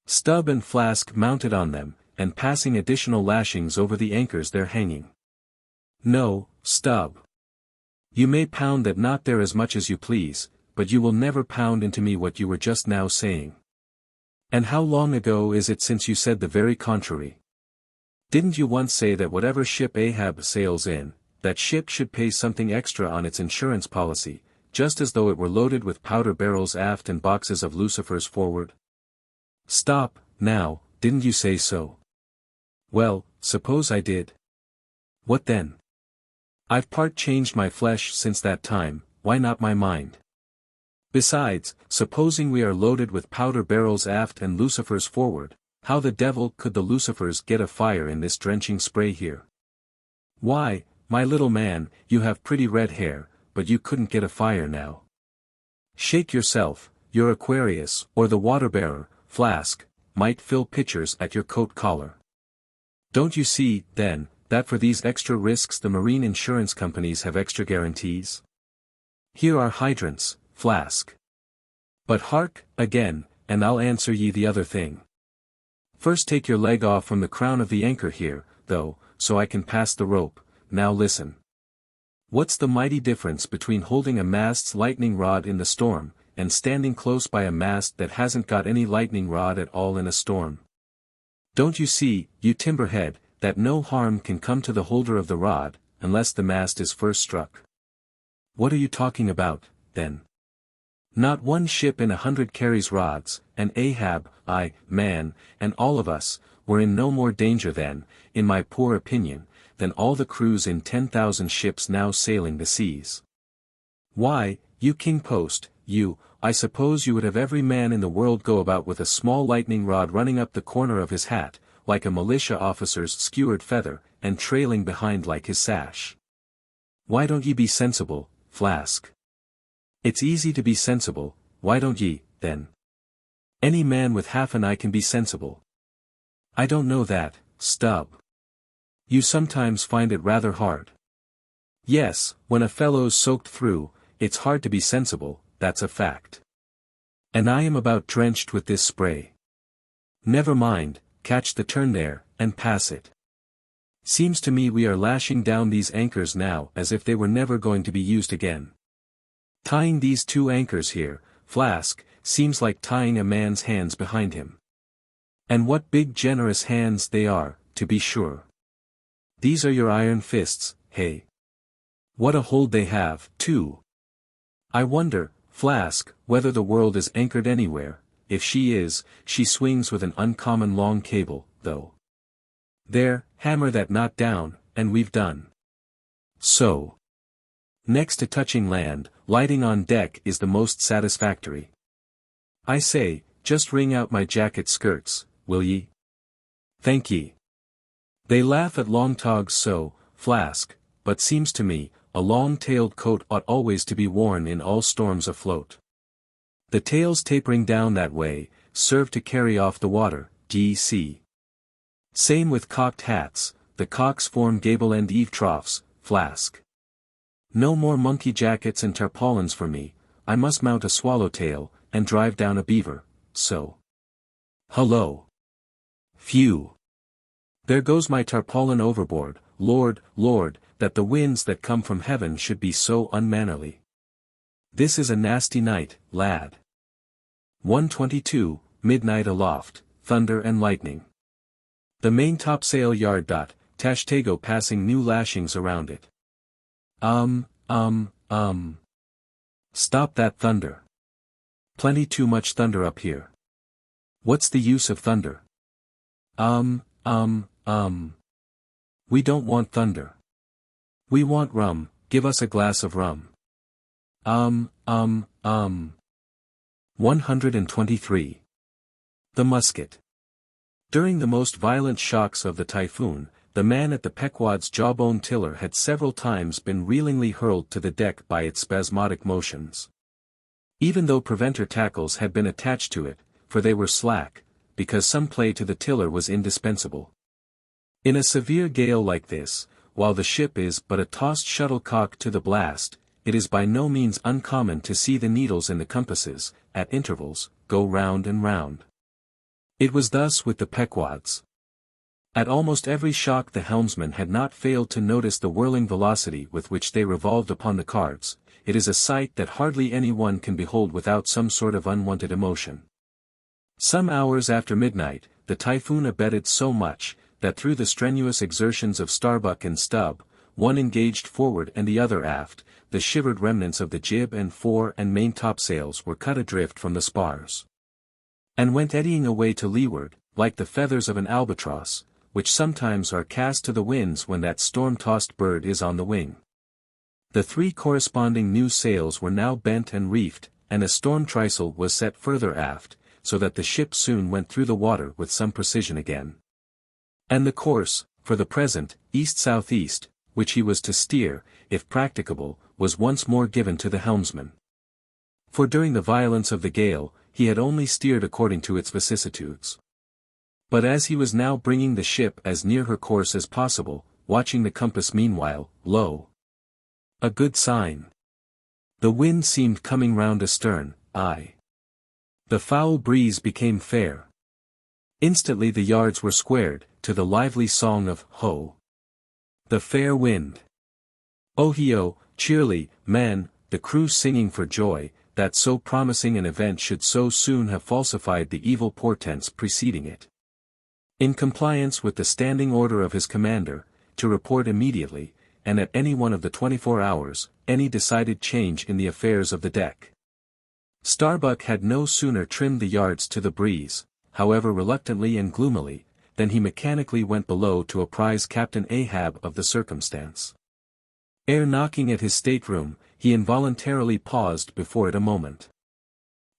Stubb and Flask mounted on them, and passing additional lashings over the anchors they're hanging. No, Stubb. You may pound that knot there as much as you please, but you will never pound into me what you were just now saying. And how long ago is it since you said the very contrary? Didn't you once say that whatever ship Ahab sails in, that ship should pay something extra on its insurance policy, just as though it were loaded with powder barrels aft and boxes of lucifers forward? Stop, now, didn't you say so? Well, suppose I did. What then? I've part changed my flesh since that time, why not my mind? Besides, supposing we are loaded with powder barrels aft and lucifers forward, how the devil could the lucifers get a fire in this drenching spray here? Why, my little man, you have pretty red hair, but you couldn't get a fire now. Shake yourself, your Aquarius, or the water-bearer, Flask, might fill pitchers at your coat collar. Don't you see, then, that for these extra risks the marine insurance companies have extra guarantees? Here are hydrants, Flask. But hark, again, and I'll answer ye the other thing. First take your leg off from the crown of the anchor here, though, so I can pass the rope. Now listen. What's the mighty difference between holding a mast's lightning rod in the storm, and standing close by a mast that hasn't got any lightning rod at all in a storm? Don't you see, you timberhead, that no harm can come to the holder of the rod, unless the mast is first struck? What are you talking about, then? Not one ship in 100 carries rods, and Ahab, man, and all of us, were in no more danger then, in my poor opinion, than all the crews in 10,000 ships now sailing the seas. Why, you king post, I suppose you would have every man in the world go about with a small lightning rod running up the corner of his hat, like a militia officer's skewered feather, and trailing behind like his sash. Why don't ye be sensible, Flask? It's easy to be sensible, why don't ye, then? Any man with half an eye can be sensible. I don't know that, Stubb. You sometimes find it rather hard. Yes, when a fellow's soaked through, it's hard to be sensible, that's a fact. And I am about drenched with this spray. Never mind, catch the turn there, and pass it. Seems to me we are lashing down these anchors now as if they were never going to be used again. Tying these two anchors here, Flask, seems like tying a man's hands behind him. And what big generous hands they are, to be sure. These are your iron fists, hey? What a hold they have, too. I wonder, Flask, whether the world is anchored anywhere. If she is, she swings with an uncommon long cable, though. There, hammer that knot down, and we've done. So. Next to touching land, lighting on deck is the most satisfactory. I say, just wring out my jacket skirts, will ye? Thank ye. They laugh at long togs so, Flask, but seems to me, a long-tailed coat ought always to be worn in all storms afloat. The tails tapering down that way, serve to carry off the water, d.c. Same with cocked hats, the cocks form gable-end eave troughs, Flask. No more monkey jackets and tarpaulins for me, I must mount a swallowtail, and drive down a beaver, so. Hullo! Phew! There goes my tarpaulin overboard, Lord, Lord, that the winds that come from heaven should be so unmannerly. This is a nasty night, lad. 1:22, midnight aloft, thunder and lightning. The main topsail yard dot, Tashtego passing new lashings around it. Stop that thunder. Plenty too much thunder up here. What's the use of thunder? We don't want thunder. We want rum, give us a glass of rum. 123. The musket. During the most violent shocks of the typhoon, the man at the Pequod's jawbone tiller had several times been reelingly hurled to the deck by its spasmodic motions. Even though preventer tackles had been attached to it, for they were slack, because some play to the tiller was indispensable. In a severe gale like this, while the ship is but a tossed shuttlecock to the blast, it is by no means uncommon to see the needles in the compasses, at intervals, go round and round. It was thus with the Pequods. At almost every shock the helmsman had not failed to notice the whirling velocity with which they revolved upon the cards. It is a sight that hardly any one can behold without some sort of unwonted emotion. Some hours after midnight, the typhoon abated so much, that through the strenuous exertions of Starbuck and Stubb, one engaged forward and the other aft, the shivered remnants of the jib and fore and main topsails were cut adrift from the spars, and went eddying away to leeward, like the feathers of an albatross, which sometimes are cast to the winds when that storm-tossed bird is on the wing. The 3 corresponding new sails were now bent and reefed, and a storm trysail was set further aft, so that the ship soon went through the water with some precision again. And the course, for the present, east-southeast, which he was to steer, if practicable, was once more given to the helmsman. For during the violence of the gale, he had only steered according to its vicissitudes. But as he was now bringing the ship as near her course as possible, watching the compass meanwhile, lo! A good sign. The wind seemed coming round astern, aye. The foul breeze became fair. Instantly the yards were squared, to the lively song of, ho! The fair wind. Oh-he-oh, cheerly, man, the crew singing for joy, that so promising an event should so soon have falsified the evil portents preceding it. In compliance with the standing order of his commander, to report immediately, and at any one of the 24 hours, any decided change in the affairs of the deck. Starbuck had no sooner trimmed the yards to the breeze, however reluctantly and gloomily, than he mechanically went below to apprise Captain Ahab of the circumstance. Ere knocking at his stateroom, he involuntarily paused before it a moment.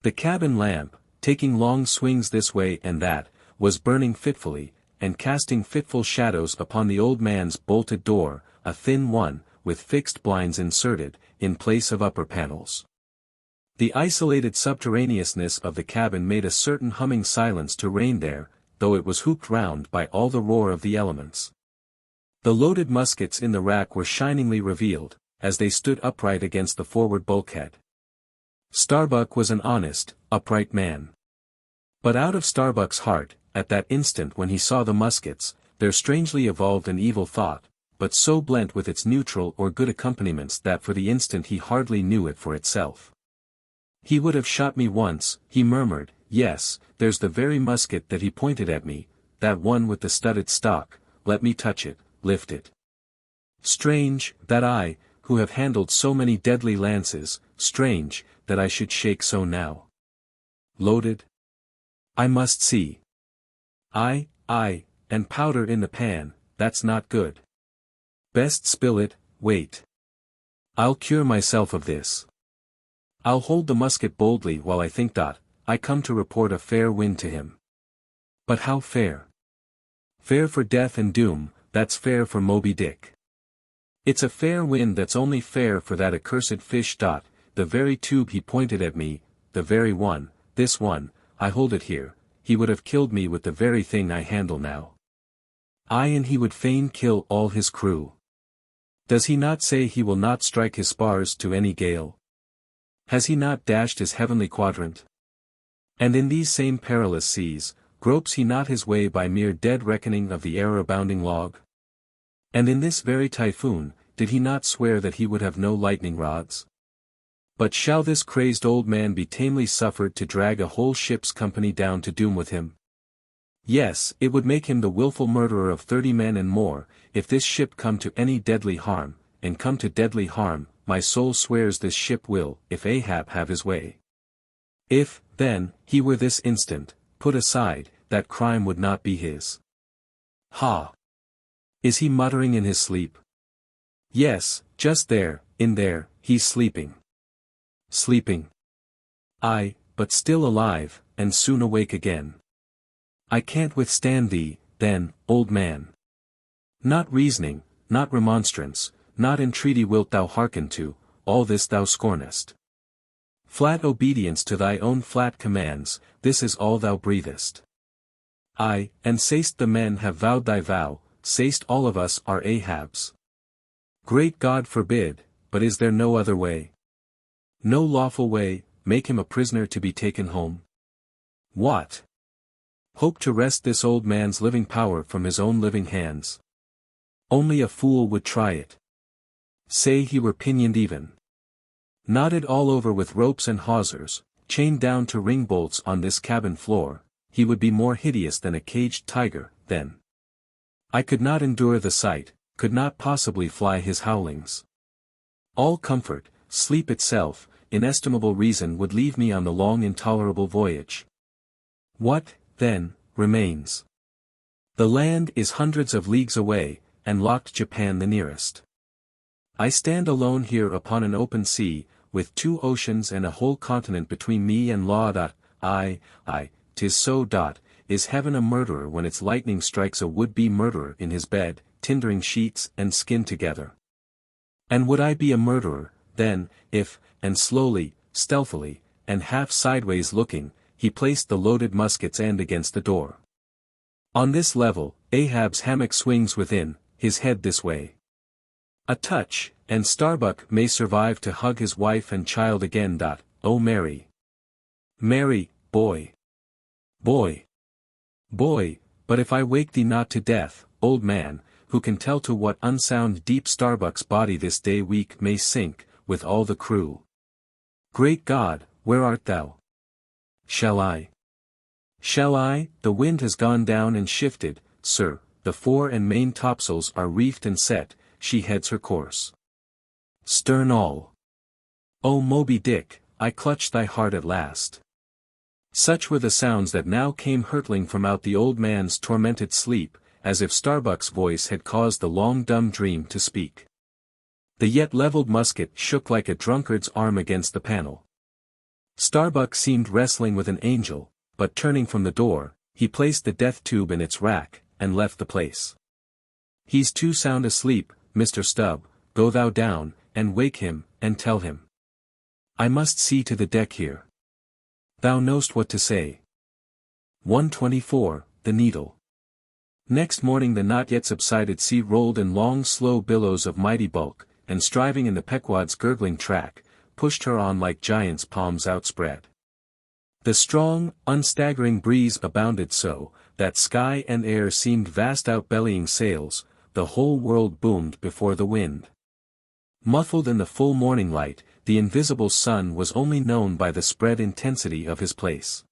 The cabin lamp, taking long swings this way and that, was burning fitfully, and casting fitful shadows upon the old man's bolted door, a thin one, with fixed blinds inserted, in place of upper panels. The isolated subterraneousness of the cabin made a certain humming silence to reign there, though it was hooped round by all the roar of the elements. The loaded muskets in the rack were shiningly revealed, as they stood upright against the forward bulkhead. Starbuck was an honest, upright man. But out of Starbuck's heart, at that instant when he saw the muskets, there strangely evolved an evil thought, but so blent with its neutral or good accompaniments that for the instant he hardly knew it for itself. He would have shot me once, he murmured. Yes, there's the very musket that he pointed at me, that one with the studded stock, let me touch it, lift it. Strange, that I, who have handled so many deadly lances, strange, that I should shake so now. Loaded? I must see. Aye, and powder in the pan, that's not good. Best spill it, wait. I'll cure myself of this. I'll hold the musket boldly while I think. I come to report a fair wind to him. But how fair? Fair for death and doom, that's fair for Moby Dick. It's a fair wind that's only fair for that accursed fish. The very tube he pointed at me, the very one, this one, I hold it here, he would have killed me with the very thing I handle now. Aye, and he would fain kill all his crew. Does he not say he will not strike his spars to any gale? Has he not dashed his heavenly quadrant? And in these same perilous seas, gropes he not his way by mere dead reckoning of the error-abounding log? And in this very typhoon, did he not swear that he would have no lightning rods? But shall this crazed old man be tamely suffered to drag a whole ship's company down to doom with him? Yes, it would make him the wilful murderer of 30 men and more, if this ship come to any deadly harm, and come to deadly harm, my soul swears this ship will, if Ahab have his way. If, then, he were this instant, put aside, that crime would not be his. Ha! Is he muttering in his sleep? Yes, just there, in there, he's sleeping. Sleeping. Aye, but still alive, and soon awake again. I can't withstand thee, then, old man. Not reasoning, not remonstrance, not entreaty wilt thou hearken to, all this thou scornest. Flat obedience to thy own flat commands, this is all thou breathest. Aye, and say'st the men have vowed thy vow, say'st all of us are Ahabs. Great God forbid, but is there no other way? No lawful way, make him a prisoner to be taken home? What? Hope to wrest this old man's living power from his own living hands. Only a fool would try it. Say he were pinioned even. Knotted all over with ropes and hawsers, chained down to ring bolts on this cabin floor, he would be more hideous than a caged tiger, then. I could not endure the sight, could not possibly fly his howlings. All comfort, sleep itself, inestimable reason would leave me on the long intolerable voyage. What, then, remains? The land is hundreds of leagues away, and locked Japan the nearest. I stand alone here upon an open sea, with 2 oceans and a whole continent between me and law. Aye, 'tis so. Is heaven a murderer when its lightning strikes a would-be murderer in his bed, tindering sheets and skin together? And would I be a murderer, then, if, and slowly, stealthily, and half sideways looking, he placed the loaded musket's end against the door? On this level, Ahab's hammock swings within, his head this way. A touch, and Starbuck may survive to hug his wife and child again. Oh Mary! Mary, boy! Boy! Boy, but if I wake thee not to death, old man, who can tell to what unsound deep Starbuck's body this day week may sink, with all the crew? Great God, where art thou? Shall I? Shall I? The wind has gone down and shifted, sir, the fore and main topsails are reefed and set, she heads her course. Stern all. O Moby Dick, I clutch thy heart at last. Such were the sounds that now came hurtling from out the old man's tormented sleep, as if Starbuck's voice had caused the long dumb dream to speak. The yet levelled musket shook like a drunkard's arm against the panel. Starbuck seemed wrestling with an angel, but turning from the door, he placed the death tube in its rack, and left the place. He's too sound asleep, Mr. Stubb, go thou down, and wake him, and tell him. I must see to the deck here. Thou knowst what to say. 124, The Needle. Next morning the not yet subsided sea rolled in long slow billows of mighty bulk, and striving in the Pequod's gurgling track, pushed her on like giants' palms outspread. The strong, unstaggering breeze abounded so, that sky and air seemed vast outbellying sails, the whole world boomed before the wind. Muffled in the full morning light, the invisible sun was only known by the spread intensity of his place.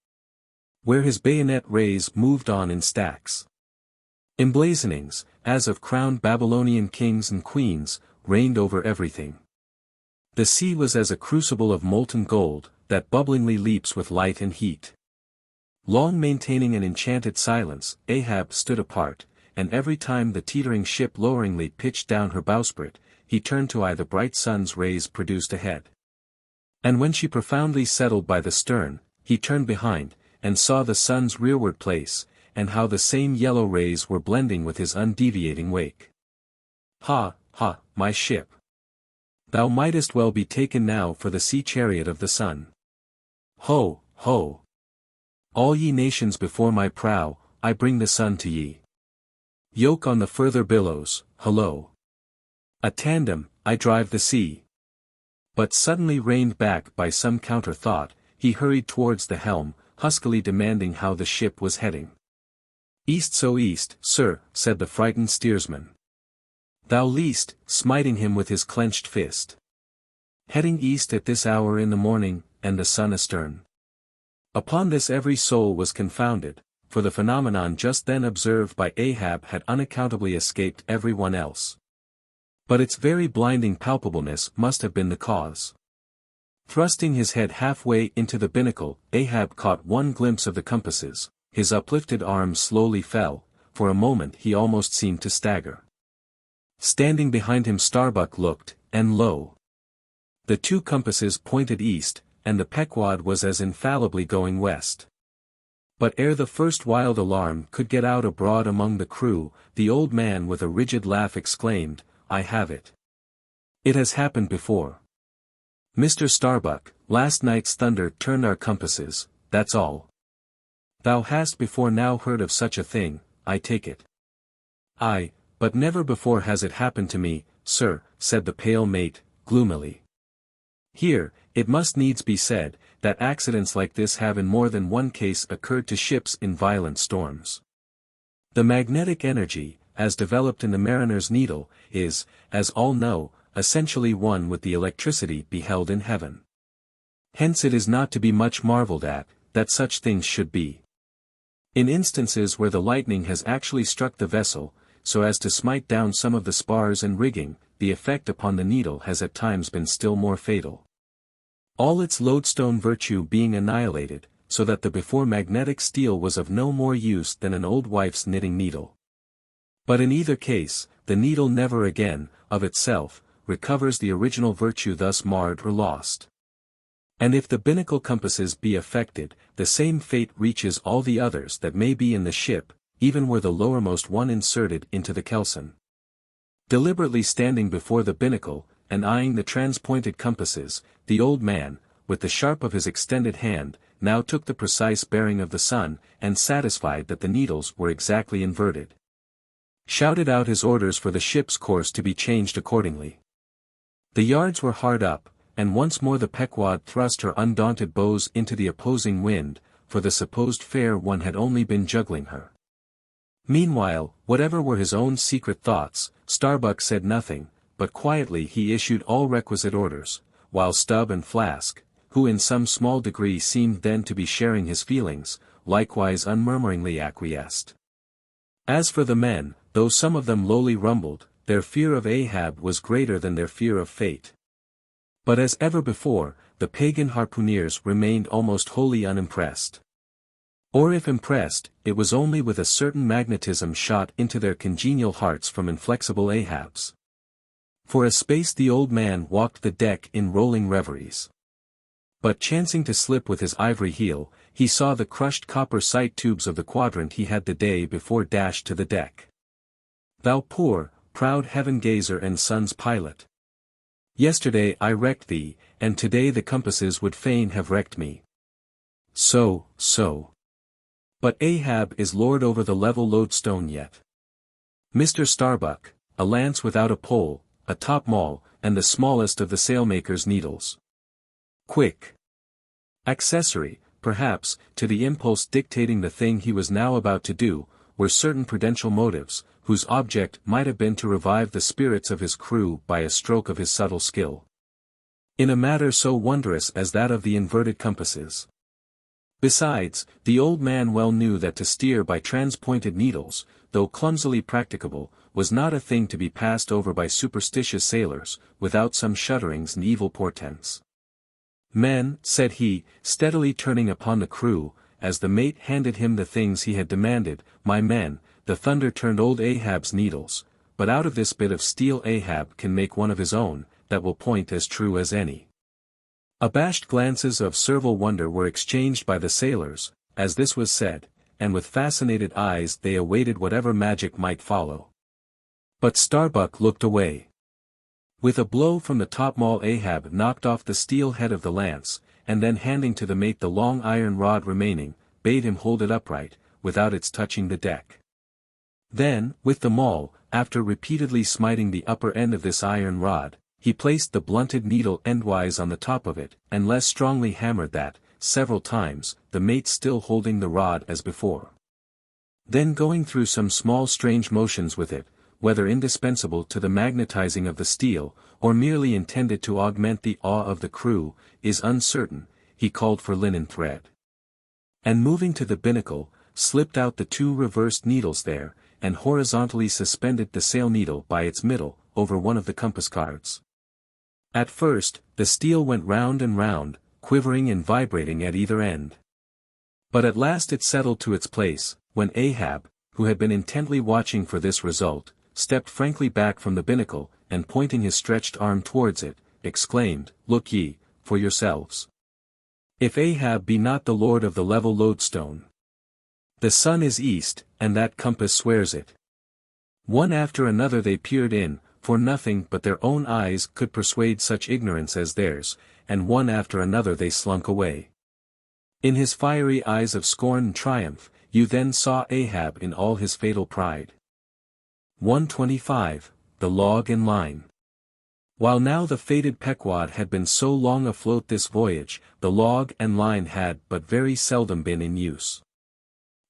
Where his bayonet rays moved on in stacks. Emblazonings, as of crowned Babylonian kings and queens, reigned over everything. The sea was as a crucible of molten gold, that bubblingly leaps with light and heat. Long maintaining an enchanted silence, Ahab stood apart, and every time the teetering ship loweringly pitched down her bowsprit, he turned to eye the bright sun's rays produced ahead. And when she profoundly settled by the stern, he turned behind, and saw the sun's rearward place, and how the same yellow rays were blending with his undeviating wake. Ha, ha, my ship! Thou mightest well be taken now for the sea chariot of the sun. Ho, ho! All ye nations before my prow, I bring the sun to ye. Yoke on the further billows, hullo! A tandem, I drive the sea. But suddenly reined back by some counter thought, he hurried towards the helm, huskily demanding how the ship was heading. East so east, sir, said the frightened steersman. Thou least, smiting him with his clenched fist. Heading east at this hour in the morning, and the sun astern. Upon this every soul was confounded, for the phenomenon just then observed by Ahab had unaccountably escaped every one else. But its very blinding palpableness must have been the cause. Thrusting his head halfway into the binnacle, Ahab caught one glimpse of the compasses, his uplifted arms slowly fell, for a moment he almost seemed to stagger. Standing behind him Starbuck looked, and lo! The two compasses pointed east, and the Pequod was as infallibly going west. But ere the first wild alarm could get out abroad among the crew, the old man with a rigid laugh exclaimed, "I have it. It has happened before. Mr. Starbuck, last night's thunder turned our compasses, that's all. Thou hast before now heard of such a thing, I take it." "Aye, but never before has it happened to me, sir," said the pale mate, gloomily. Here, it must needs be said, that accidents like this have in more than one case occurred to ships in violent storms. The magnetic energy, as developed in the mariner's needle, is, as all know, essentially one with the electricity beheld in heaven. Hence it is not to be much marveled at, that such things should be. In instances where the lightning has actually struck the vessel, so as to smite down some of the spars and rigging, the effect upon the needle has at times been still more fatal. All its lodestone virtue being annihilated, so that the before magnetic steel was of no more use than an old wife's knitting needle. But in either case, the needle never again, of itself, recovers the original virtue thus marred or lost. And if the binnacle compasses be affected, the same fate reaches all the others that may be in the ship, even were the lowermost one inserted into the kelson. Deliberately standing before the binnacle, and eyeing the transpointed compasses, the old man, with the sharp of his extended hand, now took the precise bearing of the sun, and satisfied that the needles were exactly inverted, shouted out his orders for the ship's course to be changed accordingly. The yards were hard up, and once more the Pequod thrust her undaunted bows into the opposing wind, for the supposed fair one had only been juggling her. Meanwhile, whatever were his own secret thoughts, Starbuck said nothing, but quietly he issued all requisite orders, while Stubb and Flask, who in some small degree seemed then to be sharing his feelings, likewise unmurmuringly acquiesced. As for the men, though some of them lowly rumbled, their fear of Ahab was greater than their fear of fate. But as ever before, the pagan harpooneers remained almost wholly unimpressed. Or if impressed, it was only with a certain magnetism shot into their congenial hearts from inflexible Ahab's. For a space the old man walked the deck in rolling reveries. But chancing to slip with his ivory heel, he saw the crushed copper sight tubes of the quadrant he had the day before dashed to the deck. "Thou poor, proud heaven-gazer and sun's pilot! Yesterday I wrecked thee, and today the compasses would fain have wrecked me. So. But Ahab is lord over the level lodestone yet. Mr. Starbuck, a lance without a pole, a top-maul, and the smallest of the sailmaker's needles. Quick! Accessory, perhaps, to the impulse dictating the thing he was now about to do, were certain prudential motives, whose object might have been to revive the spirits of his crew by a stroke of his subtle skill. In a matter so wondrous as that of the inverted compasses. Besides, the old man well knew that to steer by transpointed needles, though clumsily practicable, was not a thing to be passed over by superstitious sailors, without some shudderings and evil portents. "Men," said he, steadily turning upon the crew, as the mate handed him the things he had demanded, "my men, the thunder turned old Ahab's needles, but out of this bit of steel Ahab can make one of his own, that will point as true as any." Abashed glances of servile wonder were exchanged by the sailors, as this was said, and with fascinated eyes they awaited whatever magic might follow. But Starbuck looked away. With a blow from the topmaul Ahab knocked off the steel head of the lance, and then handing to the mate the long iron rod remaining, bade him hold it upright, without its touching the deck. Then, with the maul, after repeatedly smiting the upper end of this iron rod, he placed the blunted needle endwise on the top of it, and less strongly hammered that, several times, the mate still holding the rod as before. Then going through some small strange motions with it, whether indispensable to the magnetizing of the steel, or merely intended to augment the awe of the crew, is uncertain, he called for linen thread. And moving to the binnacle, slipped out the two reversed needles there, and horizontally suspended the sail needle by its middle, over one of the compass cards. At first, the steel went round and round, quivering and vibrating at either end. But at last it settled to its place, when Ahab, who had been intently watching for this result, stepped frankly back from the binnacle, and pointing his stretched arm towards it, exclaimed, "Look ye, for yourselves. If Ahab be not the lord of the level lodestone. The sun is east, and that compass swears it." One after another they peered in, for nothing but their own eyes could persuade such ignorance as theirs, and one after another they slunk away. In his fiery eyes of scorn and triumph, you then saw Ahab in all his fatal pride. 125. The Log and Line. While now the fated Pequod had been so long afloat this voyage, the log and line had but very seldom been in use.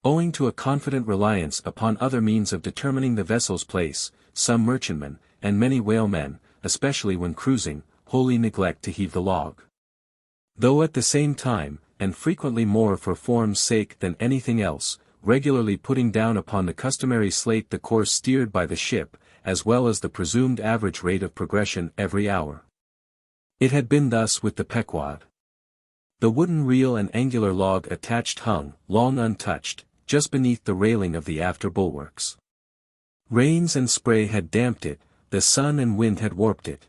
Owing to a confident reliance upon other means of determining the vessel's place, some merchantmen, and many whalemen, especially when cruising, wholly neglect to heave the log. Though at the same time, and frequently more for form's sake than anything else, regularly putting down upon the customary slate the course steered by the ship, as well as the presumed average rate of progression every hour. It had been thus with the Pequod. The wooden reel and angular log attached hung, long untouched, just beneath the railing of the after bulwarks. Rains and spray had damped it, the sun and wind had warped it.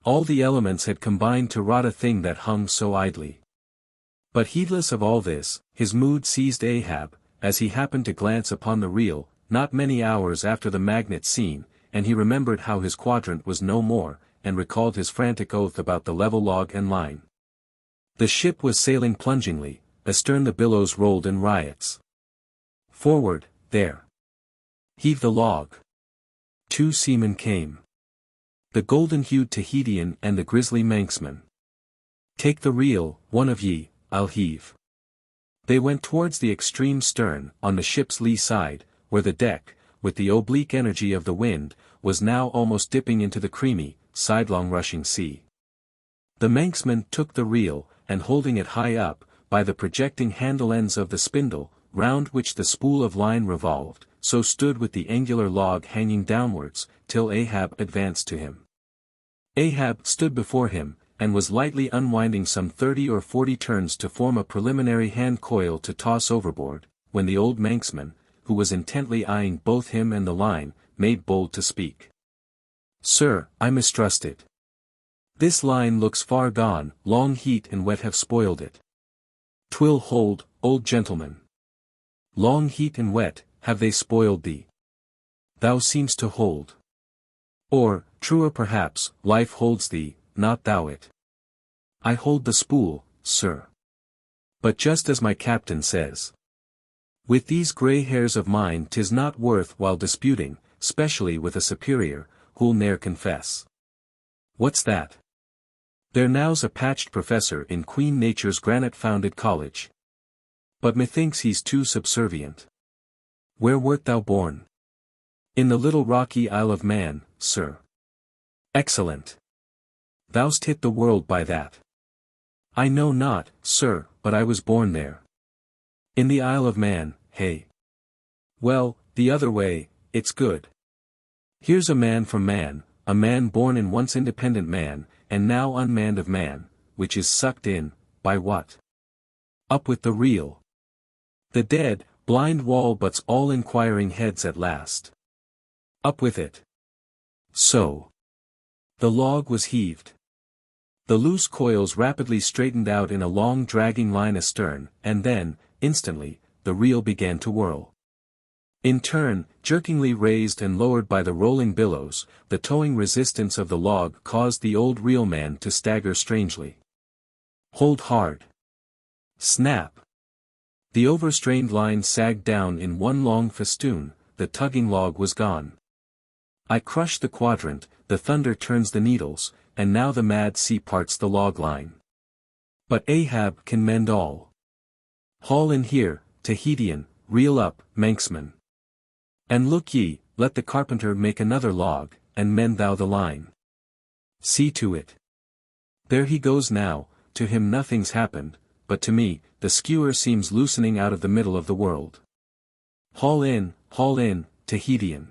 All the elements had combined to rot a thing that hung so idly. But heedless of all this, his mood seized Ahab, as he happened to glance upon the reel, not many hours after the magnet scene, and he remembered how his quadrant was no more, and recalled his frantic oath about the level log and line. The ship was sailing plungingly, astern the billows rolled in riots. Forward, there! Heave the log! Two seamen came. The golden-hued Tahitian and the grisly Manxman. Take the reel, one of ye, I'll heave. They went towards the extreme stern, on the ship's lee side, where the deck, with the oblique energy of the wind, was now almost dipping into the creamy, sidelong rushing sea. The Manxman took the reel, and holding it high up, by the projecting handle ends of the spindle, round which the spool of line revolved, so stood with the angular log hanging downwards, till Ahab advanced to him. Ahab stood before him, and was lightly unwinding some 30 or 40 turns to form a preliminary hand coil to toss overboard, when the old Manxman, who was intently eyeing both him and the line, made bold to speak. "Sir, I mistrust it. This line looks far gone, long heat and wet have spoiled it. 'Twill hold, old gentleman. Long heat and wet, have they spoiled thee? Thou seemst to hold. Or, truer perhaps, life holds thee, not thou it. I hold the spool, sir. But just as my captain says. With these grey hairs of mine 'tis not worth while disputing, specially with a superior, who'll ne'er confess. What's that? There now's a patched professor in Queen Nature's granite-founded college. But methinks he's too subservient. Where wert thou born? In the little rocky Isle of Man, sir. Excellent. Thou'st hit the world by that. I know not, sir, but I was born there. In the Isle of Man, hey. Well, the other way, it's good. Here's a man from Man, a man born in once independent man, and now unmanned of man, which is sucked in, by what? Up with the reel. The dead, blind wall butts all inquiring heads at last. Up with it. So. The log was heaved. The loose coils rapidly straightened out in a long dragging line astern, and then, instantly, the reel began to whirl. In turn, jerkingly raised and lowered by the rolling billows, the towing resistance of the log caused the old reelman to stagger strangely. Hold hard. Snap. The overstrained line sagged down in one long festoon, the tugging log was gone. I crush the quadrant, the thunder turns the needles, and now the mad sea parts the log line. But Ahab can mend all. Haul in here, Tahitian, reel up, Manxman. And look ye, let the carpenter make another log, and mend thou the line. See to it. There he goes now, to him nothing's happened, but to me, the skewer seems loosening out of the middle of the world. Haul in, Tahitian.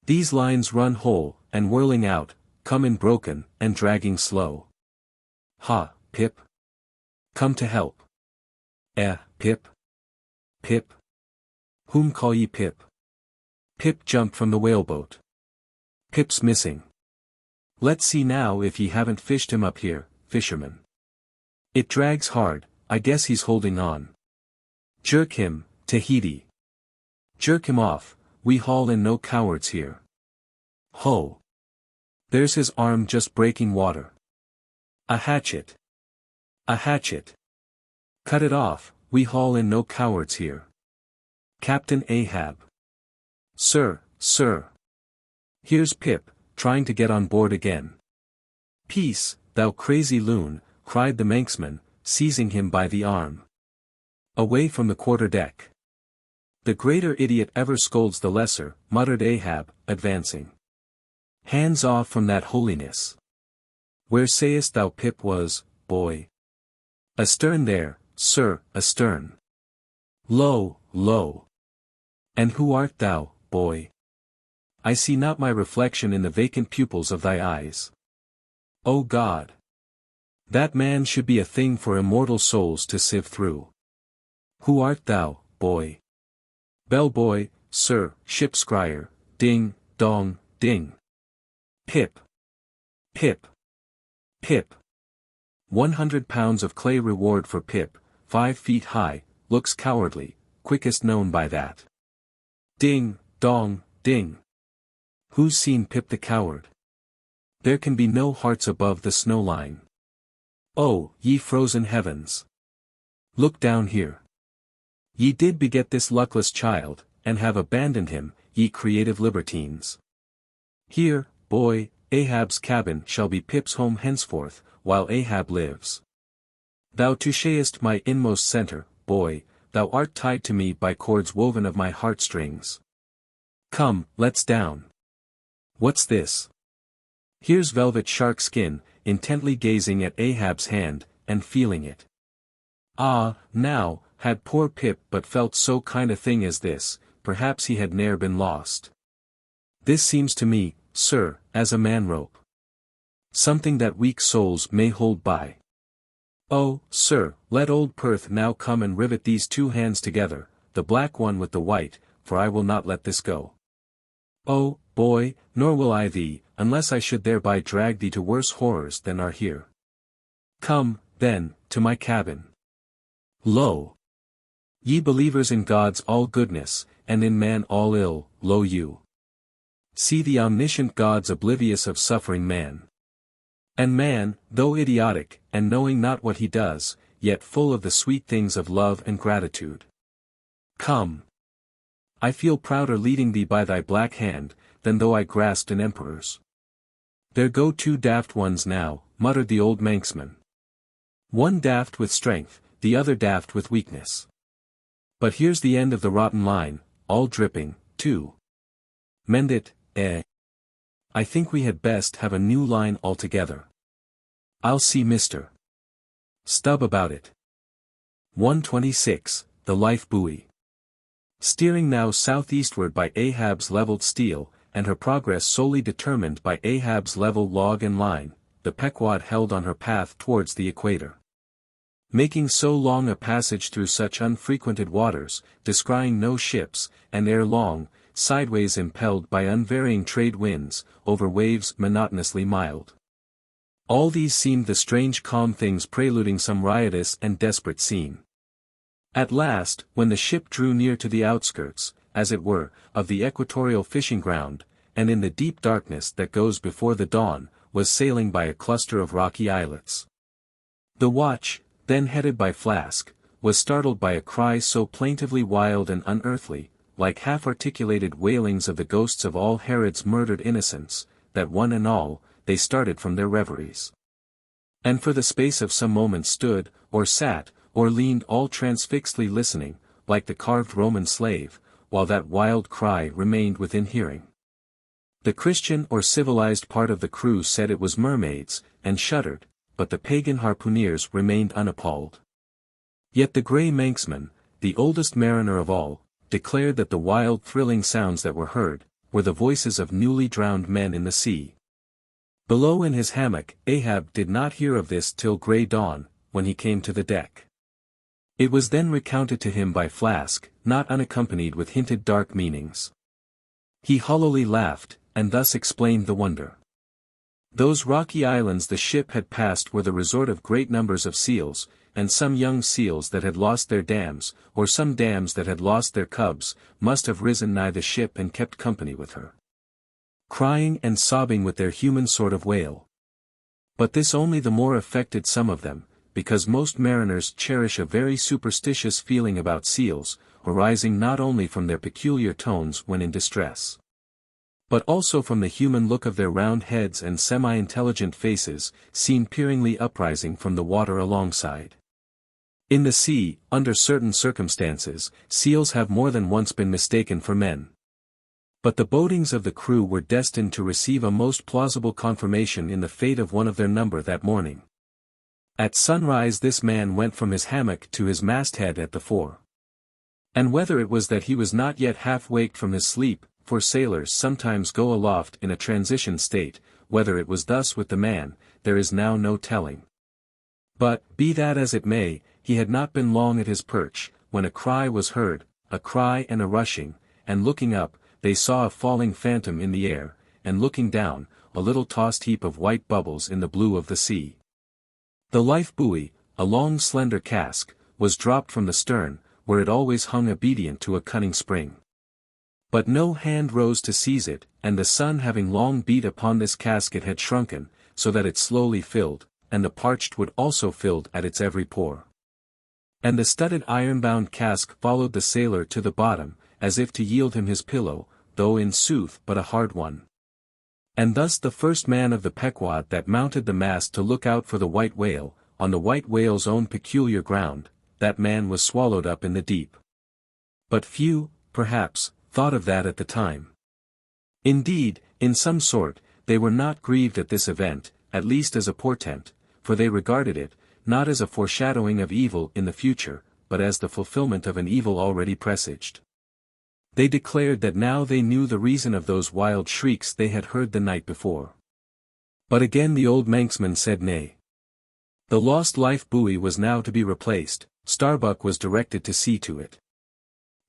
These lines run whole, and whirling out, come in broken, and dragging slow. Ha, Pip. Come to help. Pip. Pip. Whom call ye Pip? Pip jumped from the whaleboat. Pip's missing. Let's see now if ye haven't fished him up here, fisherman. It drags hard, I guess he's holding on. Jerk him, Tahiti. Jerk him off, we haul in no cowards here. Ho! There's his arm just breaking water. A hatchet. A hatchet. Cut it off, we haul in no cowards here. Captain Ahab. Sir, sir. Here's Pip, trying to get on board again. Peace, thou crazy loon, cried the Manxman, seizing him by the arm. Away from the quarter-deck. The greater idiot ever scolds the lesser, muttered Ahab, advancing. Hands off from that holiness. Where sayest thou Pip was, boy? Astern there, sir, astern. Lo, lo. And who art thou, boy? I see not my reflection in the vacant pupils of thy eyes. O God! That man should be a thing for immortal souls to sift through. Who art thou, boy? Bellboy, sir, ship scryer, ding, dong, ding. Pip. Pip. Pip. 100 pounds of clay reward for Pip, 5 feet high, looks cowardly, quickest known by that. Ding, dong, ding. Who's seen Pip the coward? There can be no hearts above the snow line. Oh, ye frozen heavens! Look down here. Ye did beget this luckless child, and have abandoned him, ye creative libertines. Here, boy, Ahab's cabin shall be Pip's home henceforth, while Ahab lives. Thou touchest my inmost centre, boy, thou art tied to me by cords woven of my heartstrings. Come, let's down. What's this? Here's velvet shark skin, intently gazing at Ahab's hand, and feeling it. Ah, now, had poor Pip but felt so kind a thing as this, perhaps he had ne'er been lost. This seems to me, sir, as a man-rope. Something that weak souls may hold by. Oh, sir, let old Perth now come and rivet these two hands together, the black one with the white, for I will not let this go. Oh, boy, nor will I thee, unless I should thereby drag thee to worse horrors than are here. Come, then, to my cabin. Lo! Ye believers in God's all goodness, and in man all ill, lo you! See the omniscient God's oblivious of suffering man. And man, though idiotic, and knowing not what he does, yet full of the sweet things of love and gratitude. Come! I feel prouder leading thee by thy black hand, than though I grasped an emperor's. There go two daft ones now, muttered the old Manxman. One daft with strength, the other daft with weakness. But here's the end of the rotten line, all dripping, too. Mend it, eh? I think we had best have a new line altogether. I'll see Mr. Stubb about it. 126, the Life-Buoy. Steering now southeastward by Ahab's leveled steel, and her progress solely determined by Ahab's level log and line, the Pequod held on her path towards the equator. Making so long a passage through such unfrequented waters, descrying no ships, and ere long, sideways impelled by unvarying trade winds, over waves monotonously mild. All these seemed the strange calm things preluding some riotous and desperate scene. At last, when the ship drew near to the outskirts, as it were, of the equatorial fishing ground, and in the deep darkness that goes before the dawn, was sailing by a cluster of rocky islets. The watch, then headed by Flask, was startled by a cry so plaintively wild and unearthly, like half-articulated wailings of the ghosts of all Herod's murdered innocents, that one and all, they started from their reveries. And for the space of some moments stood, or sat, or leaned all transfixedly listening, like the carved Roman slave, while that wild cry remained within hearing. The Christian or civilized part of the crew said it was mermaids, and shuddered, but the pagan harpooneers remained unappalled. Yet the grey Manxman, the oldest mariner of all, declared that the wild thrilling sounds that were heard, were the voices of newly drowned men in the sea. Below in his hammock, Ahab did not hear of this till grey dawn, when he came to the deck. It was then recounted to him by Flask, not unaccompanied with hinted dark meanings. He hollowly laughed, and thus explained the wonder. Those rocky islands the ship had passed were the resort of great numbers of seals, and some young seals that had lost their dams, or some dams that had lost their cubs, must have risen nigh the ship and kept company with her, crying and sobbing with their human sort of wail. But this only the more affected some of them, because most mariners cherish a very superstitious feeling about seals, arising not only from their peculiar tones when in distress, but also from the human look of their round heads and semi-intelligent faces, seen peeringly uprising from the water alongside. In the sea, under certain circumstances, seals have more than once been mistaken for men. But the bodings of the crew were destined to receive a most plausible confirmation in the fate of one of their number that morning. At sunrise this man went from his hammock to his masthead at the fore. And whether it was that he was not yet half waked from his sleep, for sailors sometimes go aloft in a transition state, whether it was thus with the man, there is now no telling. But, be that as it may, he had not been long at his perch, when a cry was heard, a cry and a rushing, and looking up, they saw a falling phantom in the air, and looking down, a little tossed heap of white bubbles in the blue of the sea. The life-buoy, a long slender cask, was dropped from the stern, where it always hung obedient to a cunning spring. But no hand rose to seize it, and the sun having long beat upon this casket had shrunken, so that it slowly filled, and the parched wood also filled at its every pore. And the studded iron-bound cask followed the sailor to the bottom, as if to yield him his pillow, though in sooth but a hard one. And thus the first man of the Pequod that mounted the mast to look out for the white whale, on the white whale's own peculiar ground, that man was swallowed up in the deep. But few, perhaps, thought of that at the time. Indeed, in some sort, they were not grieved at this event, at least as a portent, for they regarded it, not as a foreshadowing of evil in the future, but as the fulfillment of an evil already presaged. They declared that now they knew the reason of those wild shrieks they had heard the night before. But again the old manxman said nay. The lost life-buoy was now to be replaced, Starbuck was directed to see to it.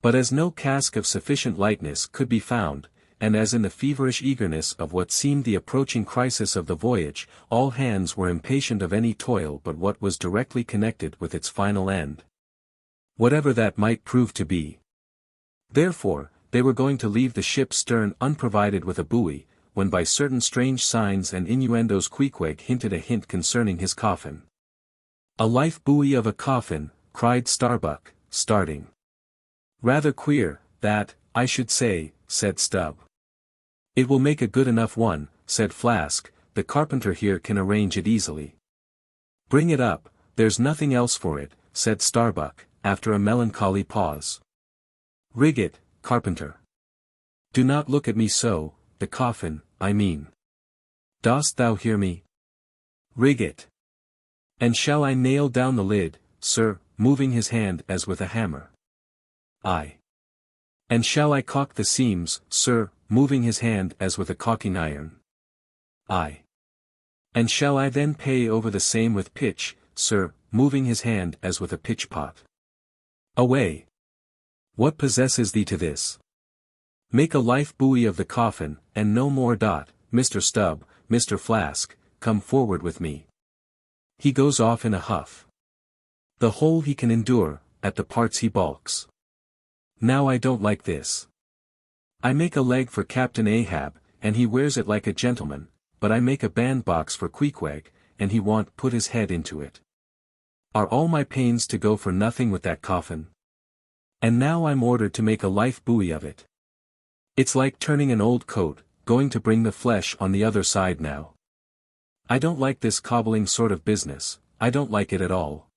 But as no cask of sufficient lightness could be found, and as in the feverish eagerness of what seemed the approaching crisis of the voyage, all hands were impatient of any toil but what was directly connected with its final end, whatever that might prove to be. Therefore, they were going to leave the ship's stern unprovided with a buoy, when by certain strange signs and innuendos Queequeg hinted a hint concerning his coffin. A life-buoy of a coffin, cried Starbuck, starting. Rather queer, that, I should say, said Stubb. It will make a good enough one, said Flask, the carpenter here can arrange it easily. Bring it up, there's nothing else for it, said Starbuck, after a melancholy pause. Rig it, carpenter. Do not look at me so, the coffin, I mean. Dost thou hear me? Rig it. And shall I nail down the lid, sir, moving his hand as with a hammer? Aye. And shall I caulk the seams, sir, moving his hand as with a caulking iron? Aye. And shall I then pay over the same with pitch, sir, moving his hand as with a pitch-pot? Away. What possesses thee to this? Make a life-buoy of the coffin, and no more. Mr. Stubb, Mr. Flask, come forward with me. He goes off in a huff. The whole he can endure, at the parts he balks. Now I don't like this. I make a leg for Captain Ahab, and he wears it like a gentleman, but I make a bandbox for Queequeg, and he won't put his head into it. Are all my pains to go for nothing with that coffin? And now I'm ordered to make a life-buoy of it. It's like turning an old coat, going to bring the flesh on the other side now. I don't like this cobbling sort of business, I don't like it at all.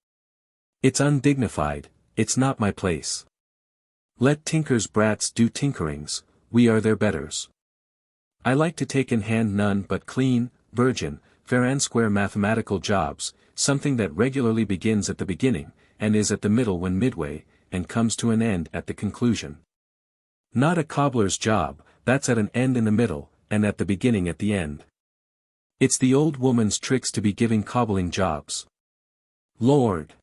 It's undignified, it's not my place. Let tinkers' brats do tinkerings, we are their betters. I like to take in hand none but clean, virgin, fair and square mathematical jobs, something that regularly begins at the beginning, and is at the middle when midway, and comes to an end at the conclusion. Not a cobbler's job, that's at an end in the middle, and at the beginning at the end. It's the old woman's tricks to be giving cobbling jobs. Lord!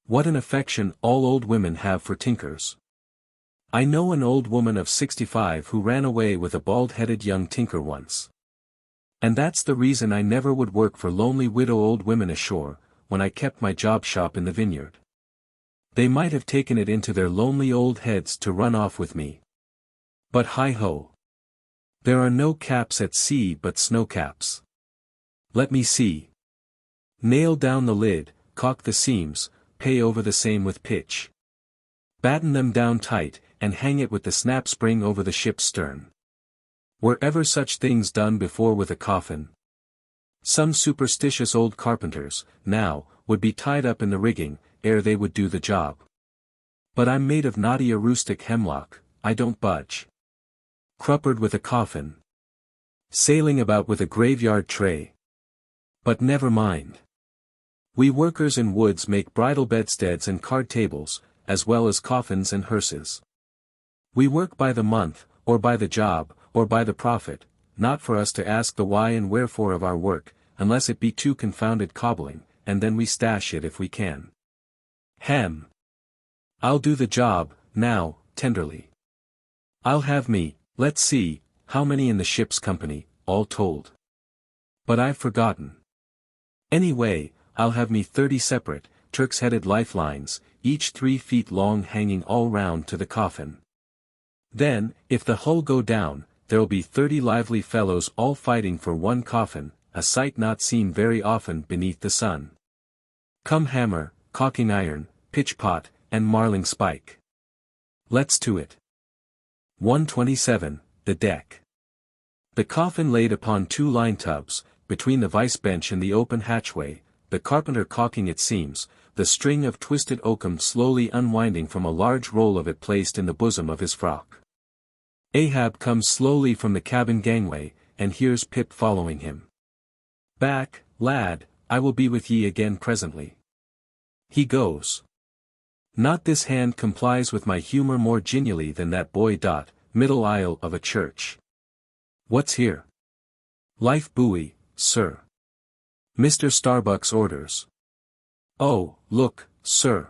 What an affection all old women have for tinkers. I know an old woman of 65 who ran away with a bald-headed young tinker once. And that's the reason I never would work for lonely widow old women ashore, when I kept my job shop in the vineyard. They might have taken it into their lonely old heads to run off with me. But hi-ho. There are no caps at sea but snow caps. Let me see. Nail down the lid, caulk the seams, pay over the same with pitch. Batten them down tight, and hang it with the snap spring over the ship's stern. Were ever such things done before with a coffin? Some superstitious old carpenters, now, would be tied up in the rigging, ere they would do the job. But I'm made of knotty rustic hemlock, I don't budge. Cruppered with a coffin. Sailing about with a graveyard tray. But never mind. We workers in woods make bridal bedsteads and card tables, as well as coffins and hearses. We work by the month, or by the job, or by the profit, not for us to ask the why and wherefore of our work, unless it be too confounded cobbling, and then we stash it if we can. Hem. I'll do the job, now, tenderly. I'll have me, let's see, how many in the ship's company, all told. But I've forgotten. Anyway, I'll have me 30 separate, Turk's-headed lifelines, each 3 feet long hanging all round to the coffin. Then, if the hull go down, there'll be 30 lively fellows all fighting for one coffin, a sight not seen very often beneath the sun. Come hammer, caulking iron, pitch pot, and marling spike. Let's to it. 127, the deck. The coffin laid upon 2 line tubs, between the vice bench and the open hatchway, the carpenter caulking its seams, the string of twisted oakum slowly unwinding from a large roll of it placed in the bosom of his frock. Ahab comes slowly from the cabin gangway, and hears Pip following him. Back, lad, I will be with ye again presently. He goes. Not this hand complies with my humor more genially than that boy. Middle aisle of a church. What's here? Life-Buoy, sir. Mr. Starbuck's orders. Oh, look, sir.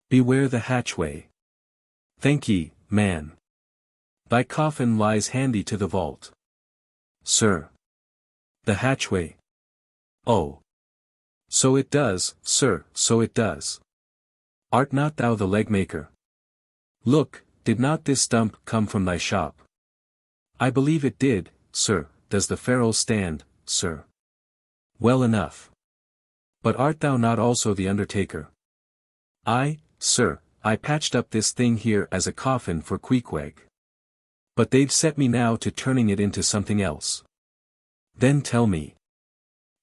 Beware the hatchway. Thank ye, man. Thy coffin lies handy to the vault. Sir. The hatchway. Oh. So it does, sir, so it does. Art not thou the leg-maker? Look, did not this stump come from thy shop? I believe it did, sir. Does the ferrule stand, sir? Well enough. But art thou not also the undertaker? I, sir, I patched up this thing here as a coffin for Queequeg. But they've set me now to turning it into something else. Then tell me.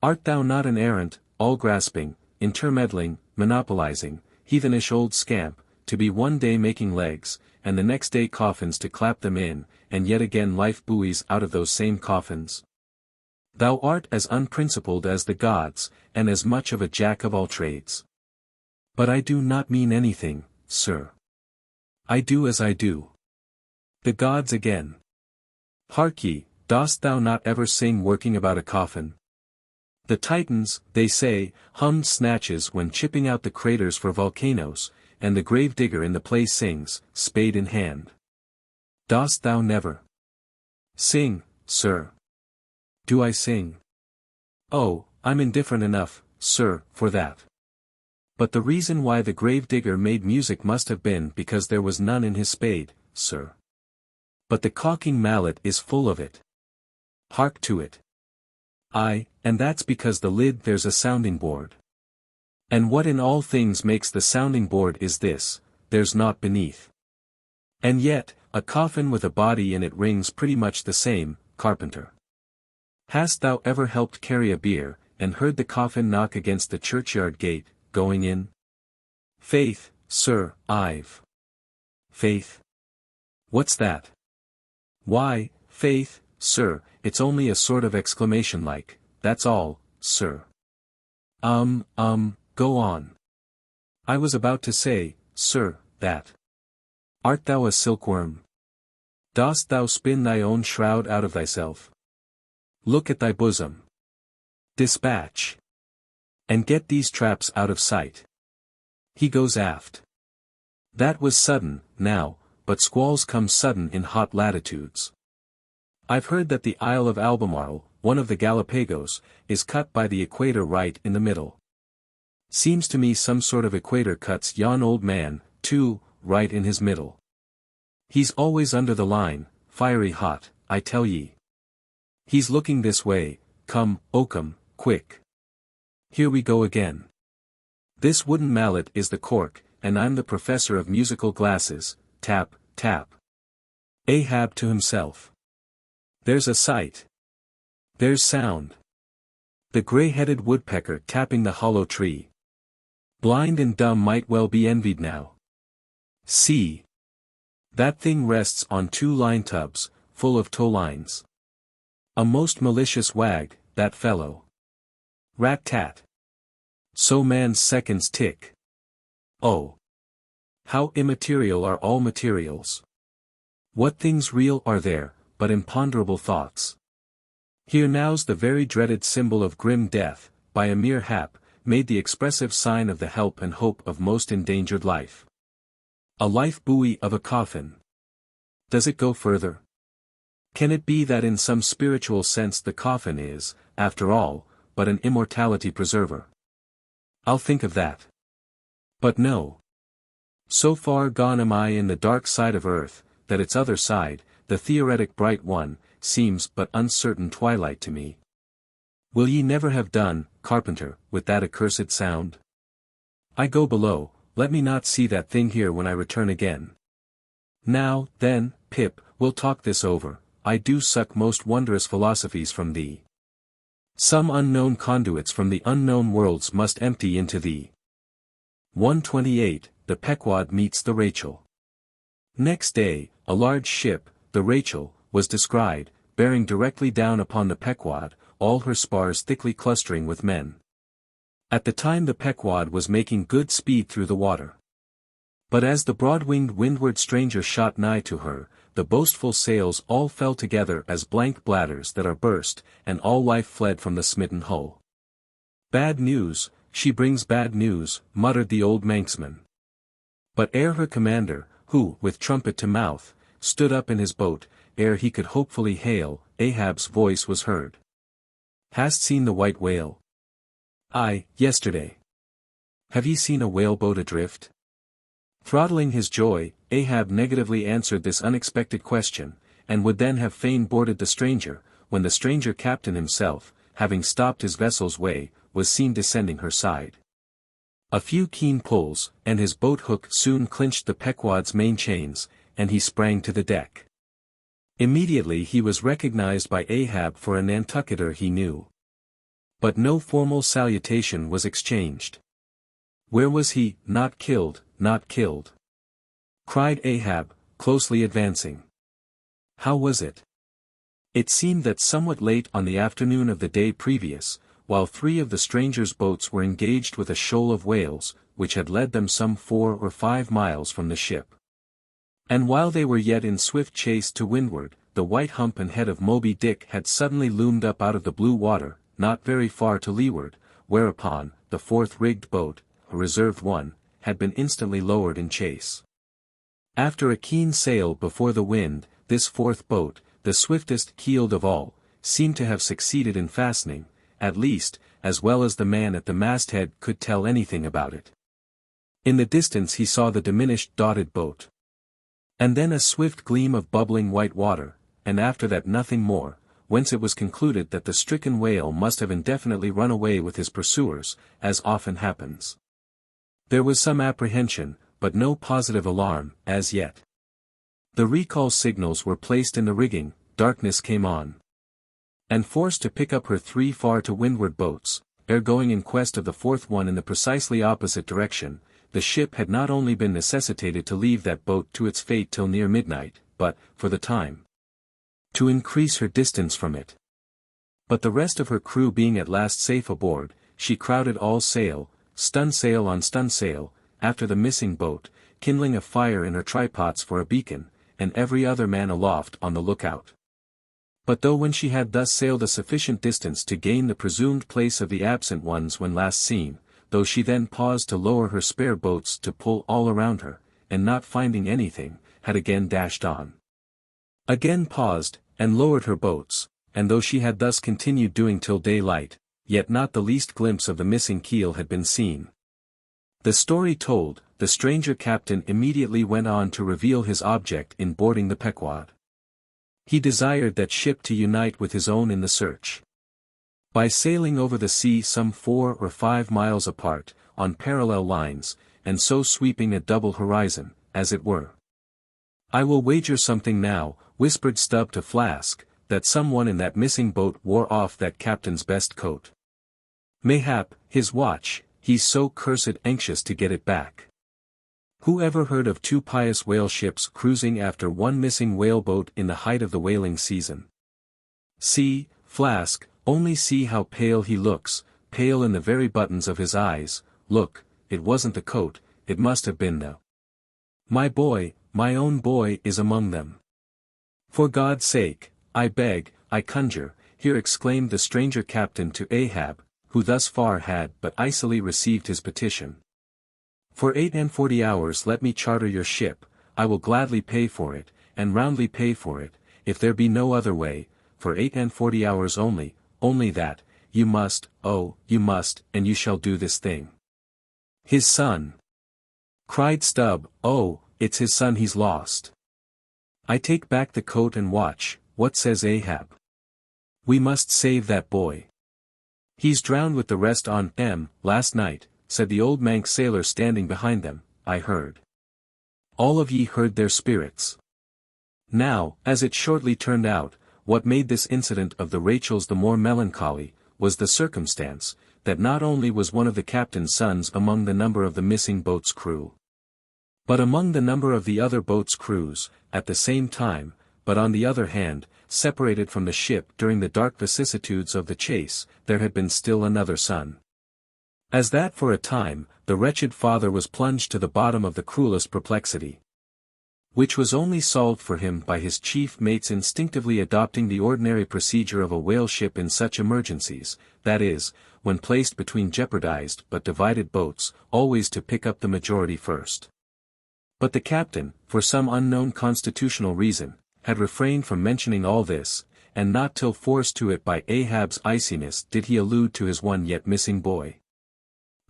Art thou not an errant, all-grasping, intermeddling, monopolizing, heathenish old scamp, to be one day making legs, and the next day coffins to clap them in, and yet again life-buoys out of those same coffins? Thou art as unprincipled as the gods, and as much of a jack-of-all-trades. But I do not mean anything, sir. I do as I do. The gods again. Hark ye, dost thou not ever sing working about a coffin? The Titans, they say, hummed snatches when chipping out the craters for volcanoes, and the grave-digger in the play sings, spade in hand. Dost thou never sing, sir? Do I sing? Oh, I'm indifferent enough, sir, for that. But the reason why the grave-digger made music must have been because there was none in his spade, sir. But the caulking mallet is full of it. Hark to it. Aye, and that's because the lid there's a sounding board. And what in all things makes the sounding board is this, there's naught beneath. And yet, a coffin with a body in it rings pretty much the same, carpenter. Hast thou ever helped carry a bier, and heard the coffin knock against the churchyard gate, going in? Faith, sir, I've. Faith? What's that? Why, faith, sir, it's only a sort of exclamation like, that's all, sir. Go on. I was about to say, sir, that. Art thou a silkworm? Dost thou spin thy own shroud out of thyself? Look at thy bosom. Dispatch. And get these traps out of sight. He goes aft. That was sudden, now, but squalls come sudden in hot latitudes. I've heard that the Isle of Albemarle, one of the Galapagos, is cut by the equator right in the middle. Seems to me some sort of equator cuts yon old man, too, right in his middle. He's always under the line, fiery hot, I tell ye. He's looking this way, come, Oakham, quick. Here we go again. This wooden mallet is the cork, and I'm the professor of musical glasses, tap, tap. Ahab to himself. There's a sight. There's sound. The grey-headed woodpecker tapping the hollow tree. Blind and dumb might well be envied now. See. That thing rests on 2 line tubs, full of tow lines. A most malicious wag, that fellow. Rat-tat. So man's seconds tick. Oh. How immaterial are all materials. What things real are there, but imponderable thoughts. Here now's the very dreaded symbol of grim death, by a mere hap, made the expressive sign of the help and hope of most endangered life. A life-buoy of a coffin. Does it go further? Can it be that in some spiritual sense the coffin is, after all, but an immortality preserver? I'll think of that. But no. So far gone am I in the dark side of earth, that its other side, the theoretic bright one, seems but uncertain twilight to me. Will ye never have done, carpenter, with that accursed sound? I go below, let me not see that thing here when I return again. Now, then, Pip, we'll talk this over, I do suck most wondrous philosophies from thee. Some unknown conduits from the unknown worlds must empty into thee. 128, the Pequod meets the Rachel. Next day, a large ship, the Rachel, was descried, bearing directly down upon the Pequod, all her spars thickly clustering with men. At the time the Pequod was making good speed through the water. But as the broad-winged windward stranger shot nigh to her, the boastful sails all fell together as blank bladders that are burst, and all life fled from the smitten hull. Bad news, she brings bad news, muttered the old manxman. But ere her commander, who, with trumpet to mouth, stood up in his boat, ere he could hopefully hail, Ahab's voice was heard. Hast seen the white whale? Aye, yesterday. Have ye seen a whaleboat adrift? Throttling his joy, Ahab negatively answered this unexpected question, and would then have fain boarded the stranger, when the stranger captain himself, having stopped his vessel's way, was seen descending her side. A few keen pulls, and his boat hook soon clinched the Pequod's main chains, and he sprang to the deck. Immediately he was recognized by Ahab for a Nantucketer he knew. But no formal salutation was exchanged. Where was he? Not killed, not killed, cried Ahab, closely advancing. How was it? It seemed that somewhat late on the afternoon of the day previous, while 3 of the stranger's boats were engaged with a shoal of whales, which had led them some 4 or 5 miles from the ship. And while they were yet in swift chase to windward, the white hump and head of Moby Dick had suddenly loomed up out of the blue water, not very far to leeward, whereupon, the 4th rigged boat, a reserved one, had been instantly lowered in chase. After a keen sail before the wind, this 4th boat, the swiftest keeled of all, seemed to have succeeded in fastening, at least, as well as the man at the masthead could tell anything about it. In the distance he saw the diminished dotted boat. And then a swift gleam of bubbling white water, and after that nothing more, whence it was concluded that the stricken whale must have indefinitely run away with his pursuers, as often happens. There was some apprehension, but no positive alarm, as yet. The recall signals were placed in the rigging, darkness came on. And forced to pick up her 3 far to windward boats, ere going in quest of the 4th one in the precisely opposite direction, the ship had not only been necessitated to leave that boat to its fate till near midnight, but, for the time, to increase her distance from it. But the rest of her crew being at last safe aboard, she crowded all sail, stunsail on stunsail, after the missing boat, kindling a fire in her trypots for a beacon, and every other man aloft on the lookout. But though when she had thus sailed a sufficient distance to gain the presumed place of the absent ones when last seen, though she then paused to lower her spare boats to pull all around her, and not finding anything, had again dashed on. Again paused, and lowered her boats, and though she had thus continued doing till daylight, yet not the least glimpse of the missing keel had been seen. The story told, the stranger captain immediately went on to reveal his object in boarding the Pequod. He desired that ship to unite with his own in the search. By sailing over the sea some 4 or 5 miles apart, on parallel lines, and so sweeping a double horizon, as it were. "I will wager something now," whispered Stubb to Flask, "that someone in that missing boat wore off that captain's best coat. Mayhap, his watch, he's so cursed anxious to get it back. Who ever heard of 2 pious whale ships cruising after one missing whaleboat in the height of the whaling season? See, Flask, only see how pale he looks, pale in the very buttons of his eyes. Look, it wasn't the coat, it must have been the... My boy, my own boy is among them. For God's sake, I beg, I conjure," here exclaimed the stranger captain to Ahab, who thus far had but icily received his petition. "For 48 hours let me charter your ship, I will gladly pay for it, and roundly pay for it, if there be no other way, for 48 hours only that, you must, oh, you must, and you shall do this thing." "His son!" cried Stubb. "Oh, it's his son he's lost. I take back the coat and watch, what says Ahab? We must save that boy. He's drowned with the rest on last night," said the old Manx sailor standing behind them, "I heard. All of ye heard their spirits." Now, as it shortly turned out, what made this incident of the Rachels the more melancholy, was the circumstance, that not only was one of the captain's sons among the number of the missing boat's crew, but among the number of the other boat's crews, at the same time, but on the other hand, separated from the ship during the dark vicissitudes of the chase, there had been still another son. As that for a time, the wretched father was plunged to the bottom of the cruelest perplexity, which was only solved for him by his chief mate's instinctively adopting the ordinary procedure of a whale ship in such emergencies, that is, when placed between jeopardized but divided boats, always to pick up the majority first. But the captain, for some unknown constitutional reason, had refrained from mentioning all this, and not till forced to it by Ahab's iciness did he allude to his one yet missing boy.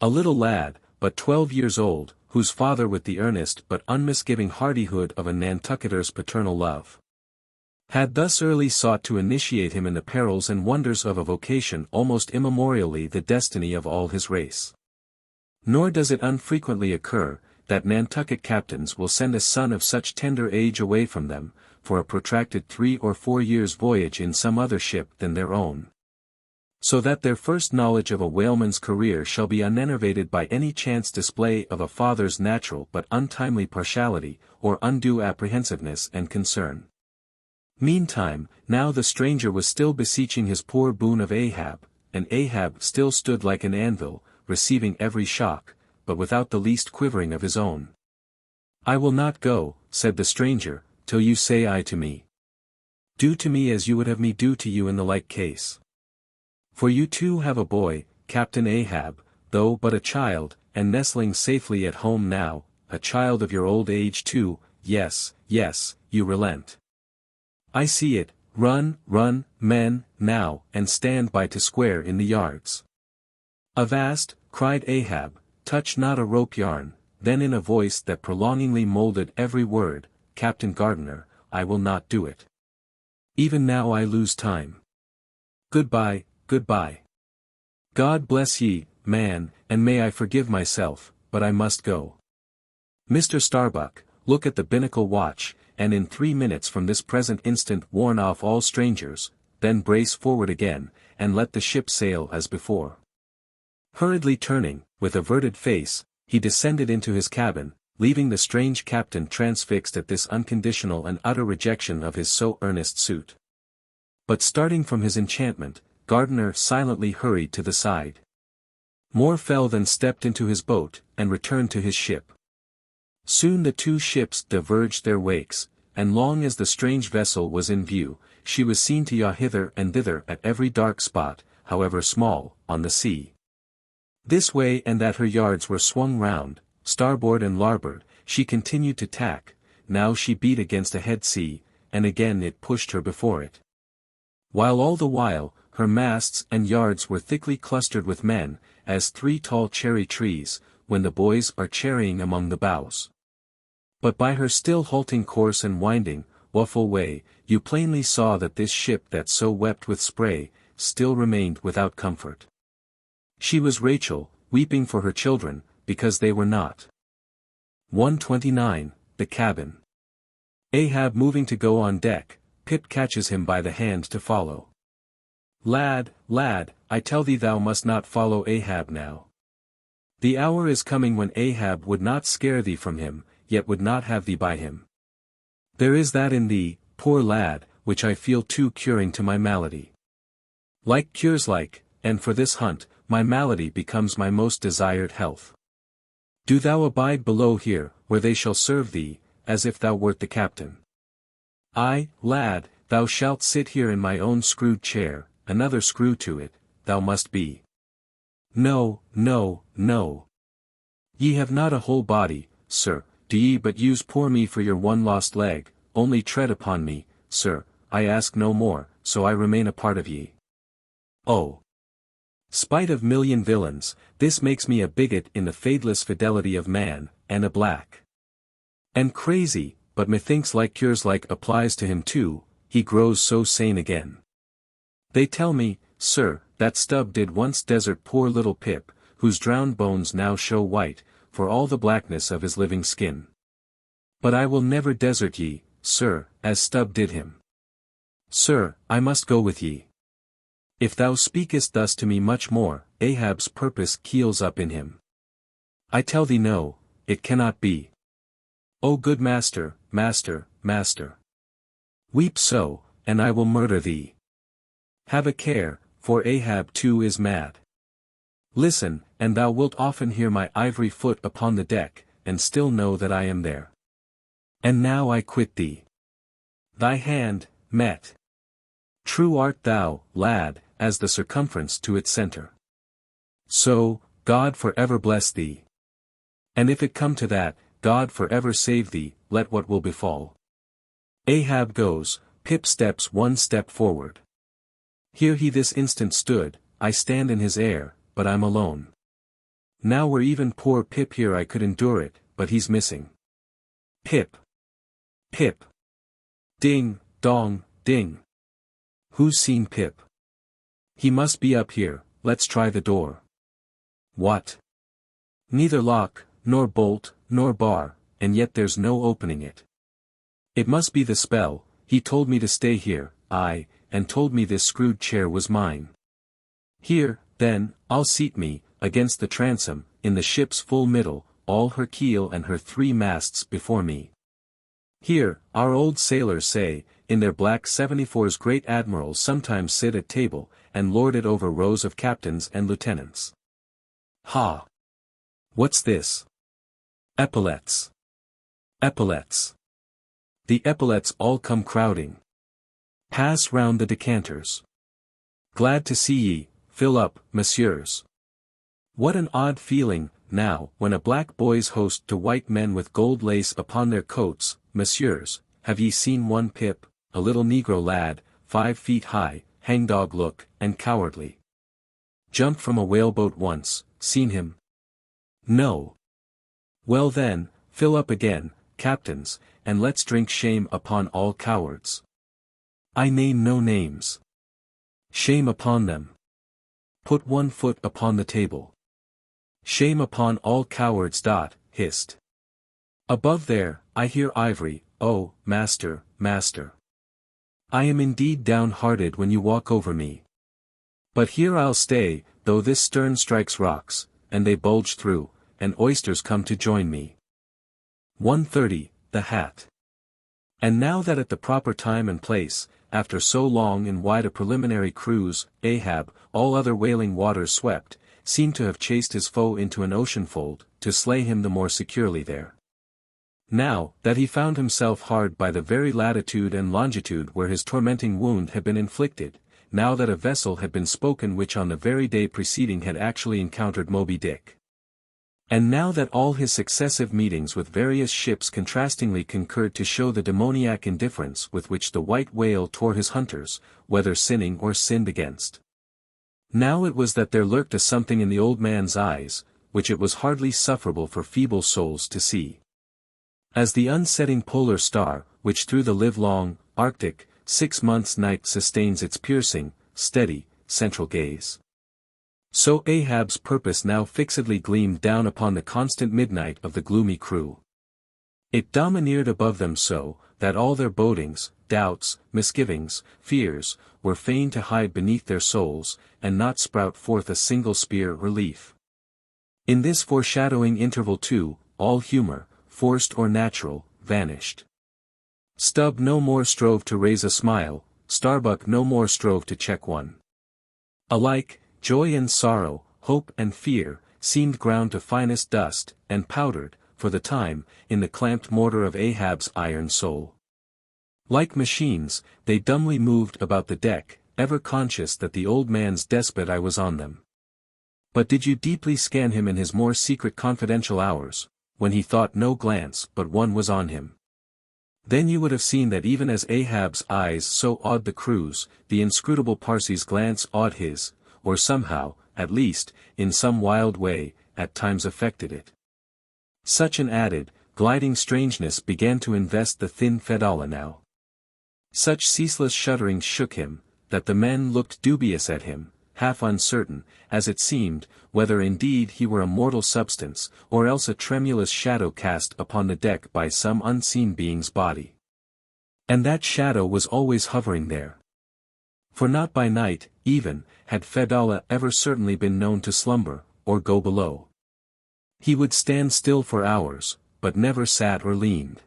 A little lad, but 12 years old, whose father with the earnest but unmisgiving hardihood of a Nantucketer's paternal love, had thus early sought to initiate him in the perils and wonders of a vocation almost immemorially the destiny of all his race. Nor does it unfrequently occur, that Nantucket captains will send a son of such tender age away from them, for a protracted 3 or 4 years' voyage in some other ship than their own, so that their first knowledge of a whaleman's career shall be unenervated by any chance display of a father's natural but untimely partiality, or undue apprehensiveness and concern. Meantime, now the stranger was still beseeching his poor boon of Ahab, and Ahab still stood like an anvil, receiving every shock, but without the least quivering of his own. "I will not go," said the stranger, "till you say aye to me. Do to me as you would have me do to you in the like case. For you too have a boy, Captain Ahab, though but a child, and nestling safely at home now, a child of your old age too. Yes, yes, you relent. I see it. Run, run, men, now, and stand by to square in the yards." "Avast," cried Ahab, "touch not a rope yarn," then in a voice that prolongingly moulded every word, "Captain Gardiner, I will not do it. Even now I lose time. Goodbye, goodbye. God bless ye, man, and may I forgive myself, but I must go. Mr. Starbuck, look at the binnacle watch, and in 3 minutes from this present instant warn off all strangers, then brace forward again, and let the ship sail as before." Hurriedly turning, with averted face, he descended into his cabin, leaving the strange captain transfixed at this unconditional and utter rejection of his so earnest suit. But starting from his enchantment, Gardiner silently hurried to the side. More fell than stepped into his boat, and returned to his ship. Soon the two ships diverged their wakes, and long as the strange vessel was in view, she was seen to yaw hither and thither at every dark spot, however small, on the sea. This way and that her yards were swung round, starboard and larboard, she continued to tack, now she beat against a head sea, and again it pushed her before it. While all the while, her masts and yards were thickly clustered with men, as 3 tall cherry trees, when the boys are cherrying among the bows. But by her still halting course and winding, waffle way, you plainly saw that this ship that so wept with spray, still remained without comfort. She was Rachel, weeping for her children, because they were not. 129, the cabin. Ahab moving to go on deck, Pip catches him by the hand to follow. Lad, lad, I tell thee thou must not follow Ahab now. The hour is coming when Ahab would not scare thee from him, yet would not have thee by him. There is that in thee, poor lad, which I feel too curing to my malady. Like cures like, and for this hunt, my malady becomes my most desired health. Do thou abide below here, where they shall serve thee, as if thou wert the captain. I, lad, thou shalt sit here in my own screwed chair, another screw to it, thou must be. No, no, no. Ye have not a whole body, sir, do ye but use poor me for your one lost leg, only tread upon me, sir, I ask no more, so I remain a part of ye. Oh! Spite of million villains, this makes me a bigot in the fadeless fidelity of man, and a black. And crazy, but methinks like cures like applies to him too, he grows so sane again. They tell me, sir, that Stubb did once desert poor little Pip, whose drowned bones now show white, for all the blackness of his living skin. But I will never desert ye, sir, as Stubb did him. Sir, I must go with ye. If thou speakest thus to me much more, Ahab's purpose keels up in him. I tell thee no, it cannot be. O good master, master, master. Weep so, and I will murder thee. Have a care, for Ahab too is mad. Listen, and thou wilt often hear my ivory foot upon the deck, and still know that I am there. And now I quit thee. Thy hand, met. True art thou, lad, as the circumference to its center. So, God for ever bless thee. And if it come to that, God for ever save thee, let what will befall. Ahab goes, Pip steps 1 step forward. Here he this instant stood, I stand in his air, but I'm alone. Now were even poor Pip here I could endure it, but he's missing. Pip. Pip. Ding, dong, ding. Who's seen Pip? He must be up here, let's try the door. What? Neither lock, nor bolt, nor bar, and yet there's no opening it. It must be the spell, he told me to stay here, aye, and told me this screwed chair was mine. Here, then, I'll seat me, against the transom, in the ship's full middle, all her keel and her 3 masts before me. Here, our old sailors say, in their black 74s great admirals sometimes sit at table, and lord it over rows of captains and lieutenants. Ha! What's this? Epaulets. Epaulets. The epaulets all come crowding. Pass round the decanters. Glad to see ye, fill up, messieurs. What an odd feeling, now, when a black boy's host to white men with gold lace upon their coats, messieurs, have ye seen one Pip, a little negro lad, 5 feet high, hangdog look, and cowardly. Jumped from a whaleboat once, seen him? No. Well then, fill up again, captains, and let's drink shame upon all cowards. I name no names. Shame upon them. Put 1 foot upon the table. Shame upon all cowards. Hist. Above there, I hear ivory, oh, master, master. I am indeed downhearted when you walk over me. But here I'll stay, though this stern strikes rocks, and they bulge through, and oysters come to join me. 130, the hat. And now that at the proper time and place, after so long and wide a preliminary cruise, Ahab, all other wailing waters swept, seemed to have chased his foe into an ocean fold, to slay him the more securely there. Now, that he found himself hard by the very latitude and longitude where his tormenting wound had been inflicted, now that a vessel had been spoken which on the very day preceding had actually encountered Moby Dick. And now that all his successive meetings with various ships contrastingly concurred to show the demoniac indifference with which the white whale tore his hunters, whether sinning or sinned against. Now it was that there lurked a something in the old man's eyes, which it was hardly sufferable for feeble souls to see. As the unsetting polar star, which through the livelong, Arctic, 6 months' night sustains its piercing, steady, central gaze. So Ahab's purpose now fixedly gleamed down upon the constant midnight of the gloomy crew. It domineered above them so, that all their bodings, doubts, misgivings, fears, were fain to hide beneath their souls, and not sprout forth a single spear or leaf. In this foreshadowing interval too, all humour, forced or natural, vanished. Stubb no more strove to raise a smile, Starbuck no more strove to check one. Alike, joy and sorrow, hope and fear, seemed ground to finest dust, and powdered, for the time, in the clamped mortar of Ahab's iron soul. Like machines, they dumbly moved about the deck, ever conscious that the old man's despot eye was on them. But did you deeply scan him in his more secret confidential hours, when he thought no glance but one was on him? Then you would have seen that even as Ahab's eyes so awed the crew's, the inscrutable Parsi's glance awed his, or somehow, at least, in some wild way, at times affected it. Such an added, gliding strangeness began to invest the thin Fedallah now. Such ceaseless shudderings shook him, that the men looked dubious at him, half uncertain, as it seemed, whether indeed he were a mortal substance, or else a tremulous shadow cast upon the deck by some unseen being's body. And that shadow was always hovering there. For not by night, even, had Fedallah ever certainly been known to slumber, or go below. He would stand still for hours, but never sat or leaned.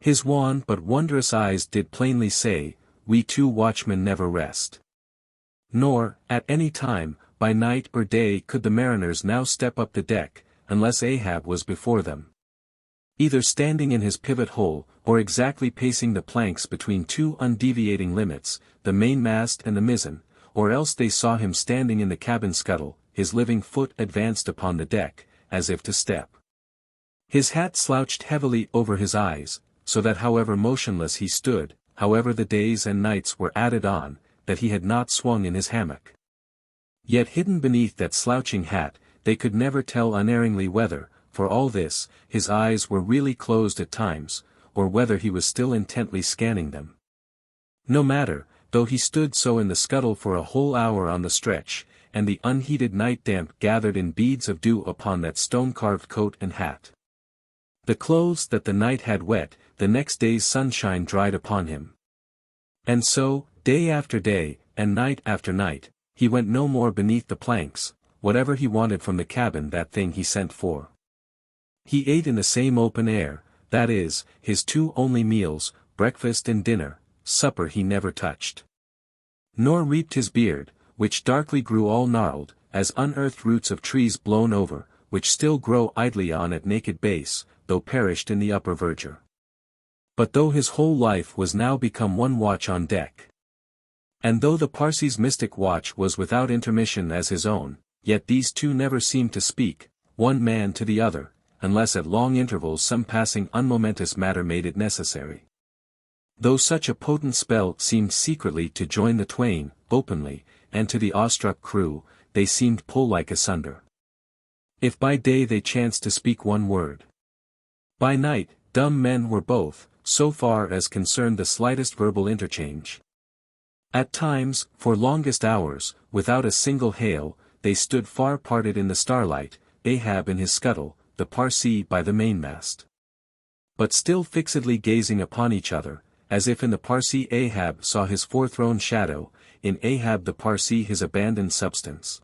His wan but wondrous eyes did plainly say, "We two watchmen never rest." Nor, at any time, by night or day could the mariners now step up the deck, unless Ahab was before them. Either standing in his pivot hole, or exactly pacing the planks between two undeviating limits, the mainmast and the mizzen, or else they saw him standing in the cabin scuttle, his living foot advanced upon the deck, as if to step. His hat slouched heavily over his eyes, so that however motionless he stood, however the days and nights were added on, that he had not swung in his hammock. Yet hidden beneath that slouching hat, they could never tell unerringly whether, for all this, his eyes were really closed at times, or whether he was still intently scanning them. No matter, though he stood so in the scuttle for a whole hour on the stretch, and the unheated night damp gathered in beads of dew upon that stone-carved coat and hat. The clothes that the night had wet, the next day's sunshine dried upon him. And so, day after day, and night after night, he went no more beneath the planks, whatever he wanted from the cabin that thing he sent for. He ate in the same open air, that is, his two only meals, breakfast and dinner, supper he never touched. Nor reaped his beard, which darkly grew all gnarled, as unearthed roots of trees blown over, which still grow idly on at naked base, though perished in the upper verdure. But though his whole life was now become one watch on deck, and though the Parsi's mystic watch was without intermission as his own, yet these two never seemed to speak, one man to the other, unless at long intervals some passing unmomentous matter made it necessary. Though such a potent spell seemed secretly to join the twain, openly, and to the awestruck crew, they seemed pole-like asunder. If by day they chanced to speak one word, by night, dumb men were both, so far as concerned the slightest verbal interchange. At times, for longest hours, without a single hail, they stood far parted in the starlight, Ahab in his scuttle, the Parsi by the mainmast. But still fixedly gazing upon each other, as if in the Parsi Ahab saw his forthrown shadow, in Ahab the Parsi his abandoned substance.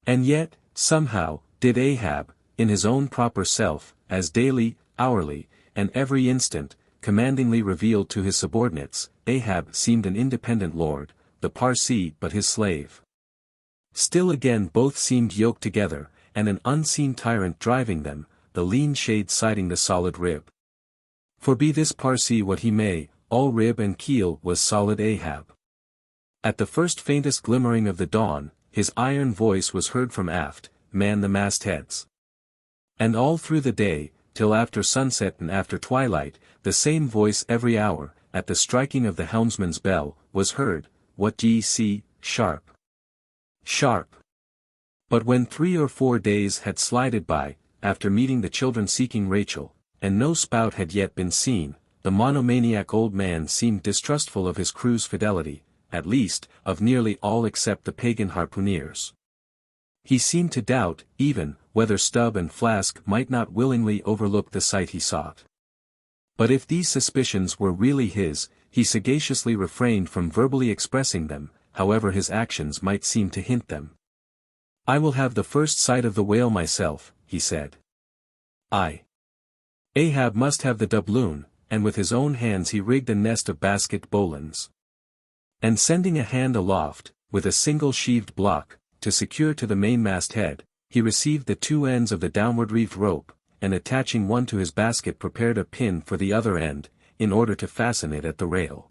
And yet, somehow, did Ahab, in his own proper self, as daily, hourly, and every instant, commandingly revealed to his subordinates, Ahab seemed an independent lord, the Parsi but his slave. Still again both seemed yoked together, and an unseen tyrant driving them, the lean shade siding the solid rib. For be this Parsi what he may, all rib and keel was solid Ahab. At the first faintest glimmering of the dawn, his iron voice was heard from aft, "Man the mastheads." And all through the day, till after sunset and after twilight, the same voice every hour, at the striking of the helmsman's bell, was heard, "What d'ye see, sharp? Sharp." But when 3 or 4 days had slided by, after meeting the children seeking Rachel, and no spout had yet been seen, the monomaniac old man seemed distrustful of his crew's fidelity, at least, of nearly all except the pagan harpooneers. He seemed to doubt, even, whether Stubb and Flask might not willingly overlook the sight he sought. But if these suspicions were really his, he sagaciously refrained from verbally expressing them, however his actions might seem to hint them. "I will have the first sight of the whale myself," he said. Ahab must have the doubloon, and with his own hands he rigged a nest of basket bowlines. And sending a hand aloft, with a single sheaved block, to secure to the mainmast head, he received the 2 ends of the downward reeved rope, and attaching one to his basket prepared a pin for the other end, in order to fasten it at the rail.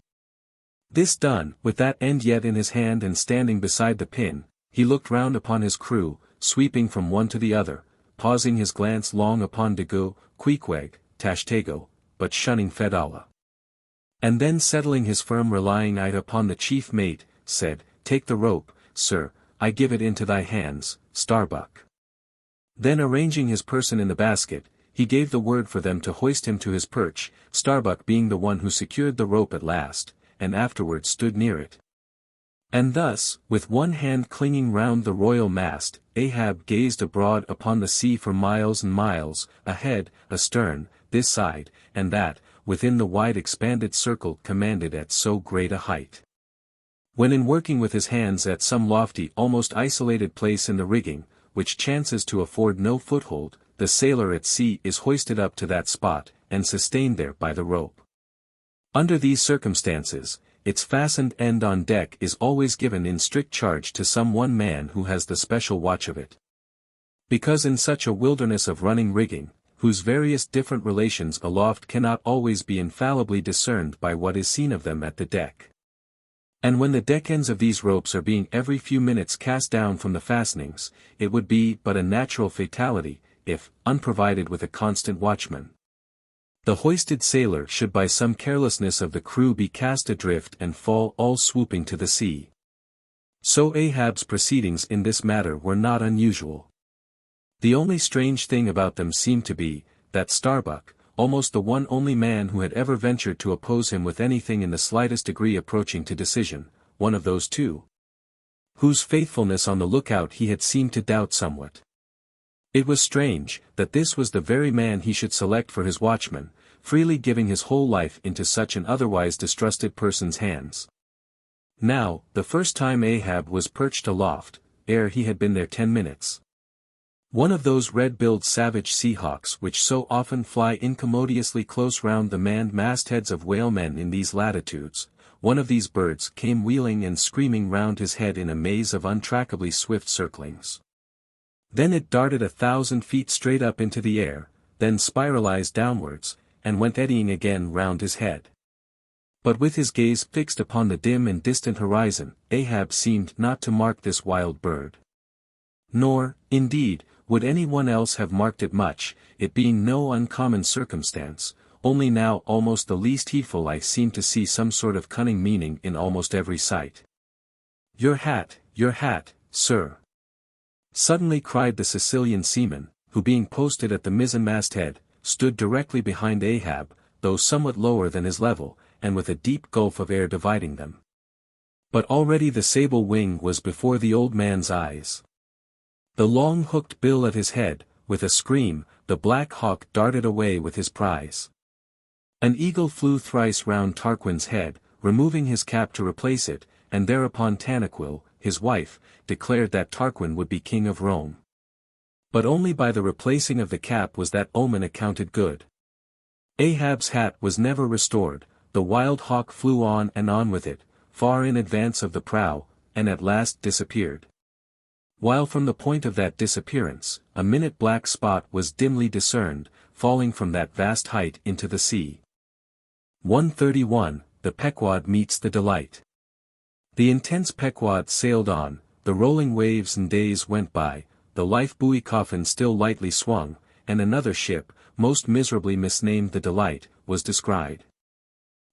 This done, with that end yet in his hand and standing beside the pin, he looked round upon his crew, sweeping from one to the other, pausing his glance long upon Daggoo, Queequeg, Tashtego, but shunning Fedallah. And then settling his firm relying eye upon the chief mate, said, "Take the rope, sir, I give it into thy hands, Starbuck." Then arranging his person in the basket, he gave the word for them to hoist him to his perch, Starbuck being the one who secured the rope at last, and afterwards stood near it. And thus, with one hand clinging round the royal mast, Ahab gazed abroad upon the sea for miles and miles, ahead, astern, this side, and that, within the wide expanded circle commanded at so great a height. When in working with his hands at some lofty almost isolated place in the rigging, which chances to afford no foothold, the sailor at sea is hoisted up to that spot, and sustained there by the rope. Under these circumstances, its fastened end on deck is always given in strict charge to some one man who has the special watch of it. Because in such a wilderness of running rigging, whose various different relations aloft cannot always be infallibly discerned by what is seen of them at the deck. And when the deck ends of these ropes are being every few minutes cast down from the fastenings, it would be but a natural fatality, if, unprovided with a constant watchman, the hoisted sailor should by some carelessness of the crew be cast adrift and fall all swooping to the sea. So Ahab's proceedings in this matter were not unusual. The only strange thing about them seemed to be, that Starbuck, almost the one only man who had ever ventured to oppose him with anything in the slightest degree approaching to decision, one of those two, whose faithfulness on the lookout he had seemed to doubt somewhat. It was strange, that this was the very man he should select for his watchman, freely giving his whole life into such an otherwise distrusted person's hands. Now, the first time Ahab was perched aloft, ere he had been there 10 minutes. One of those red-billed savage seahawks which so often fly incommodiously close round the manned mastheads of whalemen in these latitudes, one of these birds came wheeling and screaming round his head in a maze of untrackably swift circlings. Then it darted 1,000 feet straight up into the air, then spiralized downwards, and went eddying again round his head. But with his gaze fixed upon the dim and distant horizon, Ahab seemed not to mark this wild bird. Nor, indeed, would anyone else have marked it much, it being no uncommon circumstance, only now almost the least heedful I seemed to see some sort of cunning meaning in almost every sight. Your hat, sir!" suddenly cried the Sicilian seaman, who being posted at the mizzen-mast head, stood directly behind Ahab, though somewhat lower than his level, and with a deep gulf of air dividing them. But already the sable wing was before the old man's eyes. The long hooked bill at his head, with a scream, the black hawk darted away with his prize. An eagle flew thrice round Tarquin's head, removing his cap to replace it, and thereupon Tanaquil, his wife, declared that Tarquin would be king of Rome. But only by the replacing of the cap was that omen accounted good. Ahab's hat was never restored, the wild hawk flew on and on with it, far in advance of the prow, and at last disappeared. While from the point of that disappearance, a minute black spot was dimly discerned, falling from that vast height into the sea. 131, the Pequod meets the Delight. The intense Pequod sailed on, the rolling waves and days went by, the Life-Buoy coffin still lightly swung, and another ship, most miserably misnamed the Delight, was descried.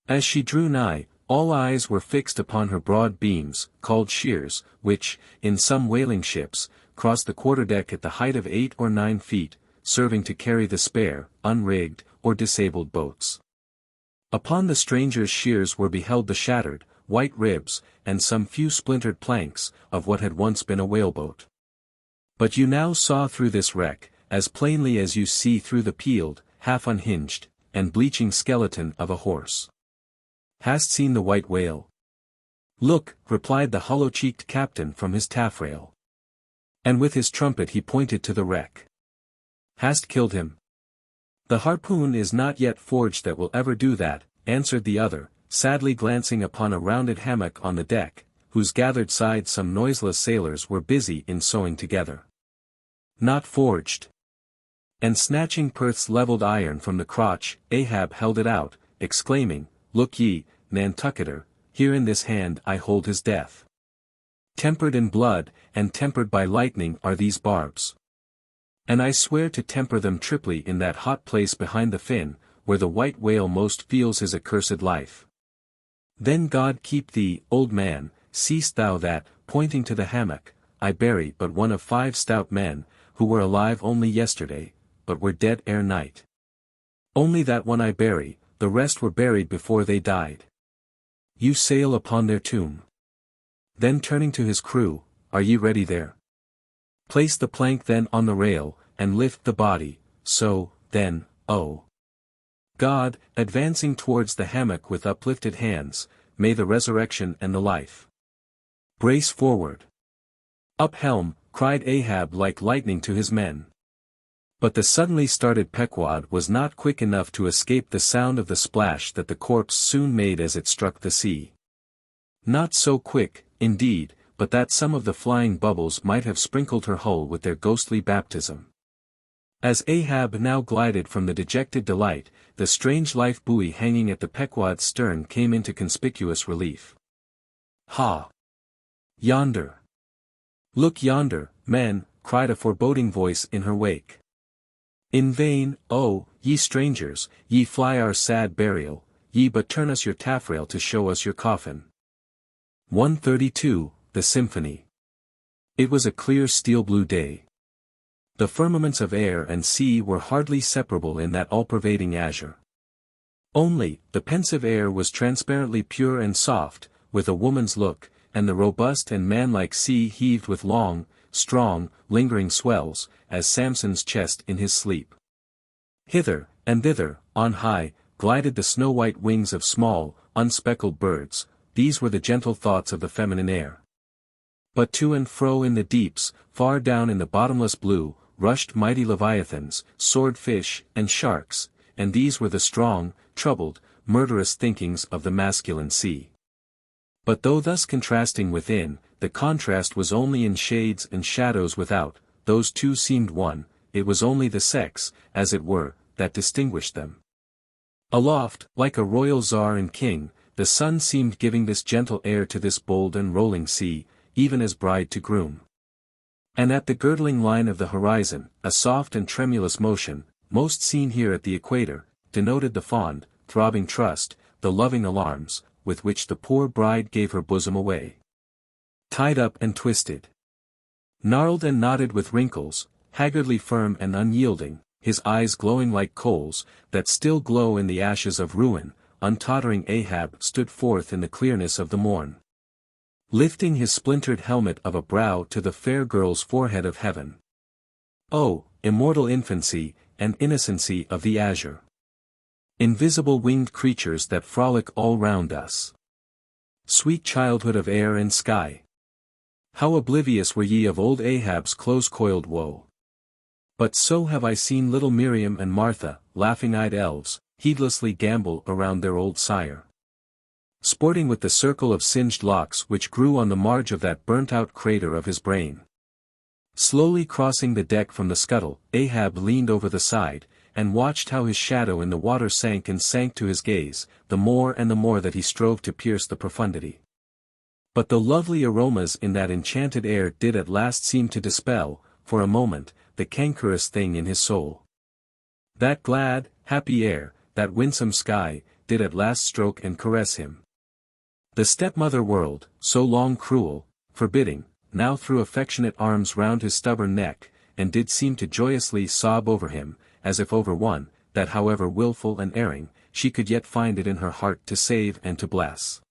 As she drew nigh, all eyes were fixed upon her broad beams, called shears, which, in some whaling ships, crossed the quarterdeck at the height of 8 or 9 feet, serving to carry the spare, unrigged, or disabled boats. Upon the stranger's shears were beheld the shattered, white ribs, and some few splintered planks, of what had once been a whaleboat. But you now saw through this wreck, as plainly as you see through the peeled, half unhinged, and bleaching skeleton of a horse. Hast seen the white whale? Look, replied the hollow-cheeked captain from his taffrail. And with his trumpet he pointed to the wreck. Hast killed him? The harpoon is not yet forged that will ever do that, answered the other, sadly glancing upon a rounded hammock on the deck, whose gathered sides some noiseless sailors were busy in sewing together. Not forged. And snatching Perth's levelled iron from the crotch, Ahab held it out, exclaiming, Look ye, Nantucketer, here in this hand I hold his death. Tempered in blood, and tempered by lightning are these barbs. And I swear to temper them triply in that hot place behind the fin, where the white whale most feels his accursed life. Then God keep thee, old man, seest thou that, pointing to the hammock, I bury but one of 5 stout men, who were alive only yesterday, but were dead ere night. Only that one I bury, the rest were buried before they died. You sail upon their tomb. Then turning to his crew, are ye ready there? Place the plank then on the rail, and lift the body, so, then, oh God, advancing towards the hammock with uplifted hands, may the resurrection and the life. Brace forward. Up helm, cried Ahab like lightning to his men. But the suddenly started Pequod was not quick enough to escape the sound of the splash that the corpse soon made as it struck the sea. Not so quick, indeed, but that some of the flying bubbles might have sprinkled her hull with their ghostly baptism. As Ahab now glided from the dejected Delight, the strange life-buoy hanging at the Pequod's stern came into conspicuous relief. Ha! Yonder! Look yonder, men, cried a foreboding voice in her wake. In vain, oh, ye strangers, ye fly our sad burial, ye but turn us your taffrail to show us your coffin. 132, The Symphony. It was a clear steel-blue day. The firmaments of air and sea were hardly separable in that all-pervading azure. Only, the pensive air was transparently pure and soft, with a woman's look, and the robust and manlike sea heaved with long, strong, lingering swells, as Samson's chest in his sleep. Hither, and thither, on high, glided the snow-white wings of small, unspeckled birds, these were the gentle thoughts of the feminine air. But to and fro in the deeps, far down in the bottomless blue, rushed mighty leviathans, sword-fish, and sharks, and these were the strong, troubled, murderous thinkings of the masculine sea. But though thus contrasting within, the contrast was only in shades and shadows without, those two seemed one, it was only the sex, as it were, that distinguished them. Aloft, like a royal czar and king, the sun seemed giving this gentle air to this bold and rolling sea, even as bride to groom. And at the girdling line of the horizon, a soft and tremulous motion, most seen here at the equator, denoted the fond, throbbing trust, the loving alarms, with which the poor bride gave her bosom away. Tied up and twisted. Gnarled and knotted with wrinkles, haggardly firm and unyielding, his eyes glowing like coals, that still glow in the ashes of ruin, untottering Ahab stood forth in the clearness of the morn. Lifting his splintered helmet of a brow to the fair girl's forehead of heaven. Oh, immortal infancy, and innocency of the azure! Invisible winged creatures that frolic all round us! Sweet childhood of air and sky! How oblivious were ye of old Ahab's close-coiled woe! But so have I seen little Miriam and Martha, laughing-eyed elves, heedlessly gambol around their old sire. Sporting with the circle of singed locks which grew on the marge of that burnt-out crater of his brain. Slowly crossing the deck from the scuttle, Ahab leaned over the side, and watched how his shadow in the water sank and sank to his gaze, the more and the more that he strove to pierce the profundity. But the lovely aromas in that enchanted air did at last seem to dispel, for a moment, the cankerous thing in his soul. That glad, happy air, that winsome sky, did at last stroke and caress him. The stepmother world, so long cruel, forbidding, now threw affectionate arms round his stubborn neck, and did seem to joyously sob over him, as if over one, that however wilful and erring, she could yet find it in her heart to save and to bless.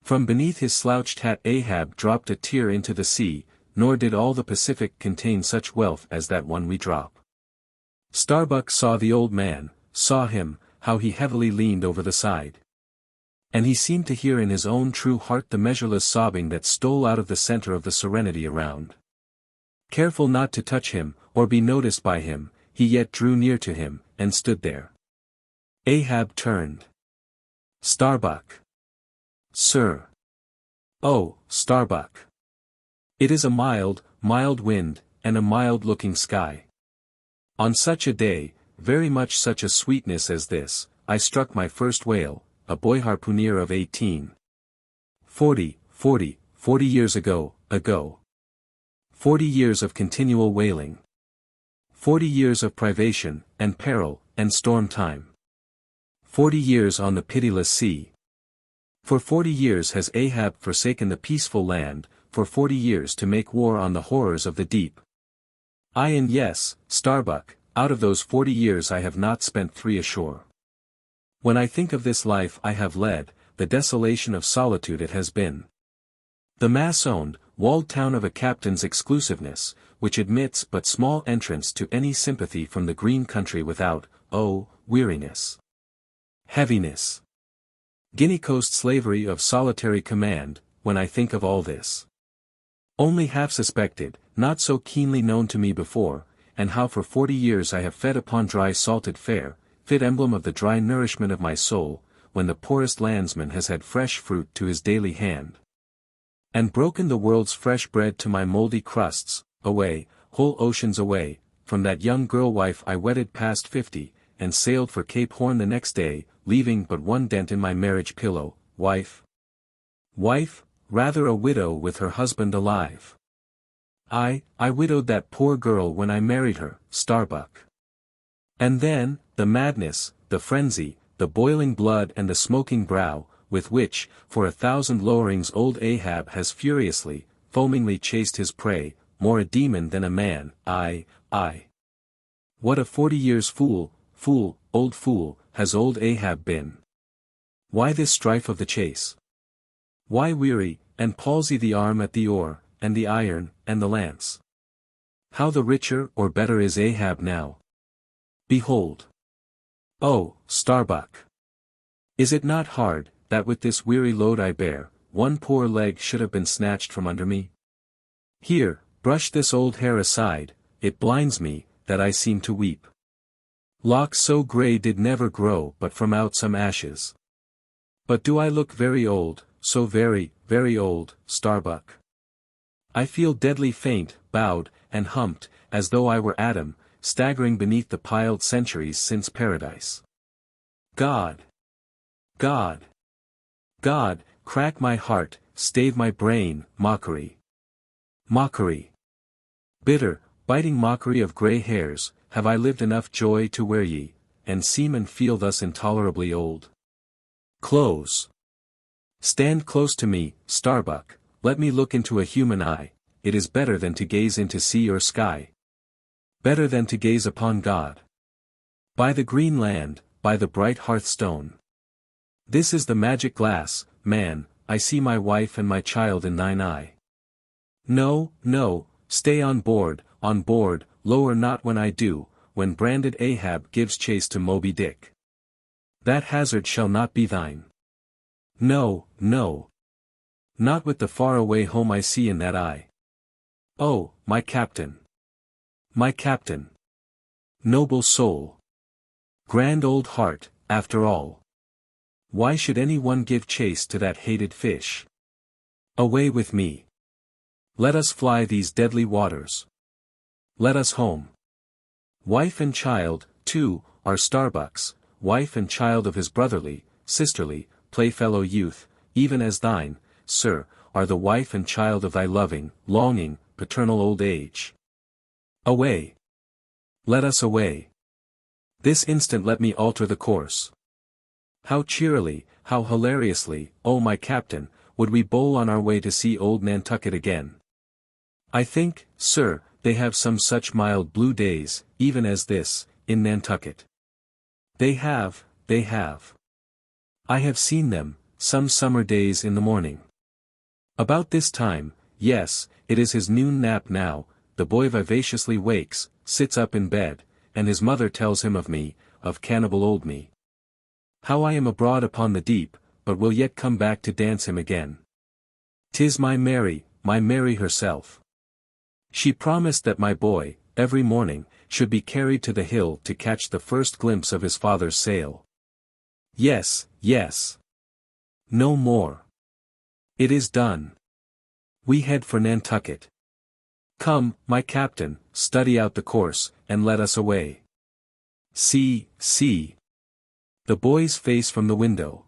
From beneath his slouched hat Ahab dropped a tear into the sea, nor did all the Pacific contain such wealth as that one we drop. Starbuck saw the old man, saw him, how he heavily leaned over the side. And he seemed to hear in his own true heart the measureless sobbing that stole out of the center of the serenity around. Careful not to touch him, or be noticed by him, he yet drew near to him, and stood there. Ahab turned. Starbuck. Sir. Oh, Starbuck. It is a mild, mild wind, and a mild-looking sky. On such a day, very much such a sweetness as this, I struck my first whale, a boy harpooner of 18. 40 years ago. 40 years of continual whaling. 40 years of privation, and peril, and storm time. 40 years on the pitiless sea. For 40 years has Ahab forsaken the peaceful land, for 40 years to make war on the horrors of the deep. Aye and yes, Starbuck, out of those 40 years I have not spent 3 ashore. When I think of this life I have led, the desolation of solitude it has been. The mass-owned, walled town of a captain's exclusiveness, which admits but small entrance to any sympathy from the green country without, oh, weariness. Heaviness. Guinea Coast slavery of solitary command, when I think of all this. Only half suspected, not so keenly known to me before, and how for 40 years I have fed upon dry salted fare, fit emblem of the dry nourishment of my soul, when the poorest landsman has had fresh fruit to his daily hand. And broken the world's fresh bread to my mouldy crusts, away, whole oceans away, from that young girl wife I wedded past 50, and sailed for Cape Horn the next day, leaving but one dent in my marriage pillow, wife. Wife, rather a widow with her husband alive. I widowed that poor girl when I married her, Starbuck. And then, the madness, the frenzy, the boiling blood and the smoking brow, with which, for 1,000 lowerings old Ahab has furiously, foamingly chased his prey, more a demon than a man, I. What a 40 years fool, old fool, has old Ahab been. Why this strife of the chase? Why weary, and palsy the arm at the oar, and the iron, and the lance? How the richer or better is Ahab now? Behold. Oh, Starbuck. Is it not hard, that with this weary load I bear, one poor leg should have been snatched from under me? Here, brush this old hair aside, it blinds me, that I seem to weep. Locks so grey did never grow but from out some ashes. But do I look very old, so very, very old, Starbuck? I feel deadly faint, bowed, and humped, as though I were Adam, staggering beneath the piled centuries since paradise. God! Crack my heart, stave my brain, mockery. Bitter, biting mockery of grey hairs, have I lived enough joy to wear ye, and seem and feel thus intolerably old? Close. Stand close to me, Starbuck, let me look into a human eye, it is better than to gaze into sea or sky. Better than to gaze upon God. By the green land, by the bright hearthstone. This is the magic glass, man, I see my wife and my child in thine eye. No, stay on board, lower not when I do, when branded Ahab gives chase to Moby Dick. That hazard shall not be thine. No. Not with the far-away home I see in that eye. Oh, my captain. Noble soul. Grand old heart, after all. Why should any one give chase to that hated fish? Away with me. Let us fly these deadly waters. Let us home. Wife and child, too, are Starbuck's, wife and child of his brotherly, sisterly, playfellow youth, even as thine, sir, are the wife and child of thy loving, longing, paternal old age. Away. Let us away. This instant let me alter the course. How cheerily, how hilariously, O my captain, would we bowl on our way to see old Nantucket again. I think, sir, they have some such mild blue days, even as this, in Nantucket. They have. I have seen them, some summer days in the morning. About this time, yes, it is his noon nap now, the boy vivaciously wakes, sits up in bed, and his mother tells him of me, of cannibal old me. How I am abroad upon the deep, but will yet come back to dance him again. 'Tis my Mary herself. She promised that my boy, every morning, should be carried to the hill to catch the first glimpse of his father's sail. Yes. No more. It is done. We head for Nantucket. Come, my captain, study out the course, and let us away. See. The boy's face from the window.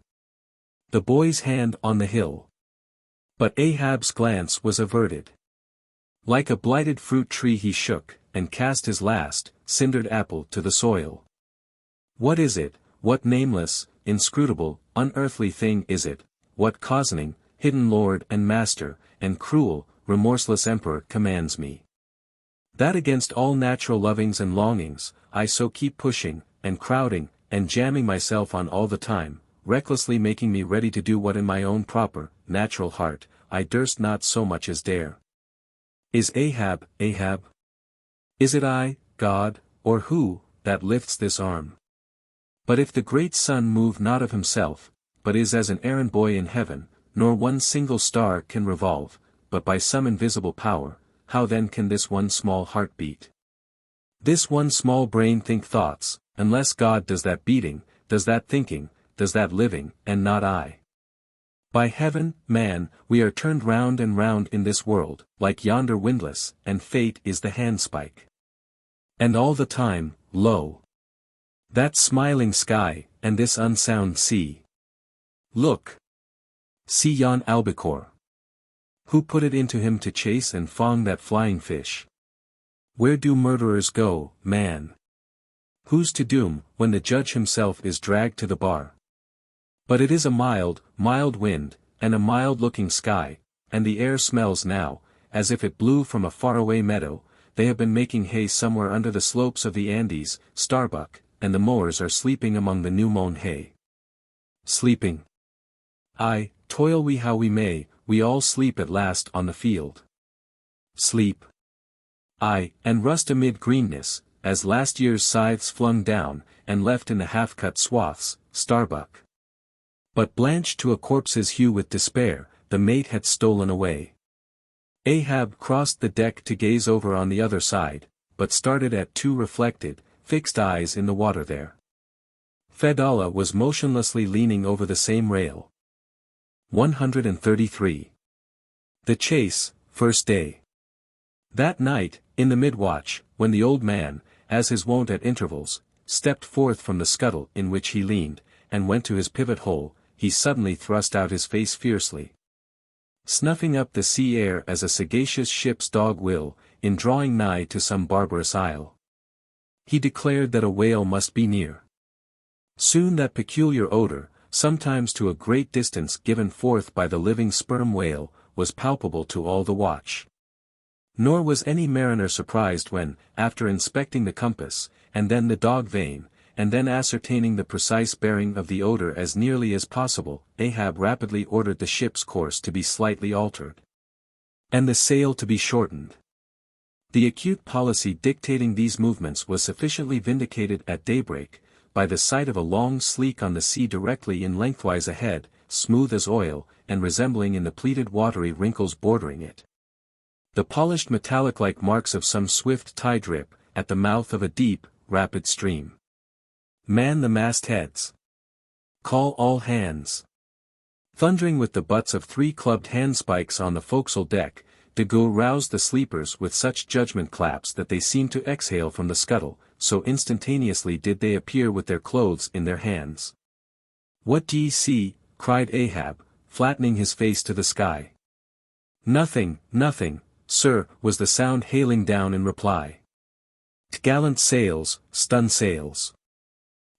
The boy's hand on the hill. But Ahab's glance was averted. Like a blighted fruit tree he shook, and cast his last, cindered apple to the soil. What is it, what nameless, inscrutable, unearthly thing is it, what cozening, hidden lord and master, and cruel, remorseless emperor commands me? That against all natural lovings and longings, I so keep pushing, and crowding, and jamming myself on all the time, recklessly making me ready to do what in my own proper, natural heart, I durst not so much as dare. Is Ahab? Is it I, God, or who, that lifts this arm? But if the great sun move not of himself, but is as an errand boy in heaven, nor one single star can revolve, but by some invisible power, how then can this one small heart beat? This one small brain think thoughts, unless God does that beating, does that thinking, does that living, and not I. By heaven, man, we are turned round and round in this world, like yonder windlass, and fate is the handspike. And all the time, lo! That smiling sky, and this unsound sea. Look! See yon albacore. Who put it into him to chase and fong that flying fish? Where do murderers go, man? Who's to doom, when the judge himself is dragged to the bar? But it is a mild wind, and a mild-looking sky, and the air smells now, as if it blew from a faraway meadow. They have been making hay somewhere under the slopes of the Andes, Starbuck, and the mowers are sleeping among the new-mown hay. Sleeping. Aye, toil we how we may, we all sleep at last on the field. Sleep. Aye, and rust amid greenness, as last year's scythes flung down, and left in the half-cut swaths, Starbuck. But blanched to a corpse's hue with despair, the mate had stolen away. Ahab crossed the deck to gaze over on the other side, but started at two reflected, fixed eyes in the water there. Fedallah was motionlessly leaning over the same rail. 133. The chase, first day. That night, in the mid-watch, when the old man, as his wont at intervals, stepped forth from the scuttle in which he leaned, and went to his pivot hole, he suddenly thrust out his face fiercely. Snuffing up the sea air as a sagacious ship's dog will, in drawing nigh to some barbarous isle. He declared that a whale must be near. Soon that peculiar odor, sometimes to a great distance given forth by the living sperm whale, was palpable to all the watch. Nor was any mariner surprised when, after inspecting the compass, and then the dog vane, and then ascertaining the precise bearing of the odor as nearly as possible, Ahab rapidly ordered the ship's course to be slightly altered, and the sail to be shortened. The acute policy dictating these movements was sufficiently vindicated at daybreak, by the sight of a long sleek on the sea directly in lengthwise ahead, smooth as oil, and resembling in the pleated watery wrinkles bordering it the polished metallic-like marks of some swift tide-rip, at the mouth of a deep, rapid stream. Man the mastheads. Call all hands. Thundering with the butts of 3 clubbed handspikes on the forecastle deck, de Gaulle roused the sleepers with such judgment claps that they seemed to exhale from the scuttle, so instantaneously did they appear with their clothes in their hands. What d'ye see? Cried Ahab, flattening his face to the sky. Nothing, sir, was the sound hailing down in reply. T'gallant sails, stun sails.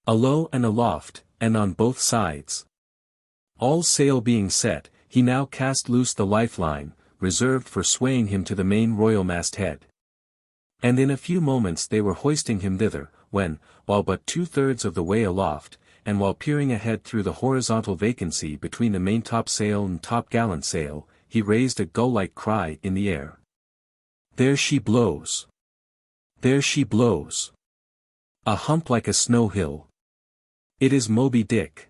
Alow and aloft, and on both sides. All sail being set, he now cast loose the lifeline, reserved for swaying him to the main royal masthead. And in a few moments they were hoisting him thither, when, while but 2/3 of the way aloft, and while peering ahead through the horizontal vacancy between the maintopsail and topgallant sail, he raised a gull-like cry in the air. "There she blows! There she blows! A hump like a snow hill! It is Moby Dick!"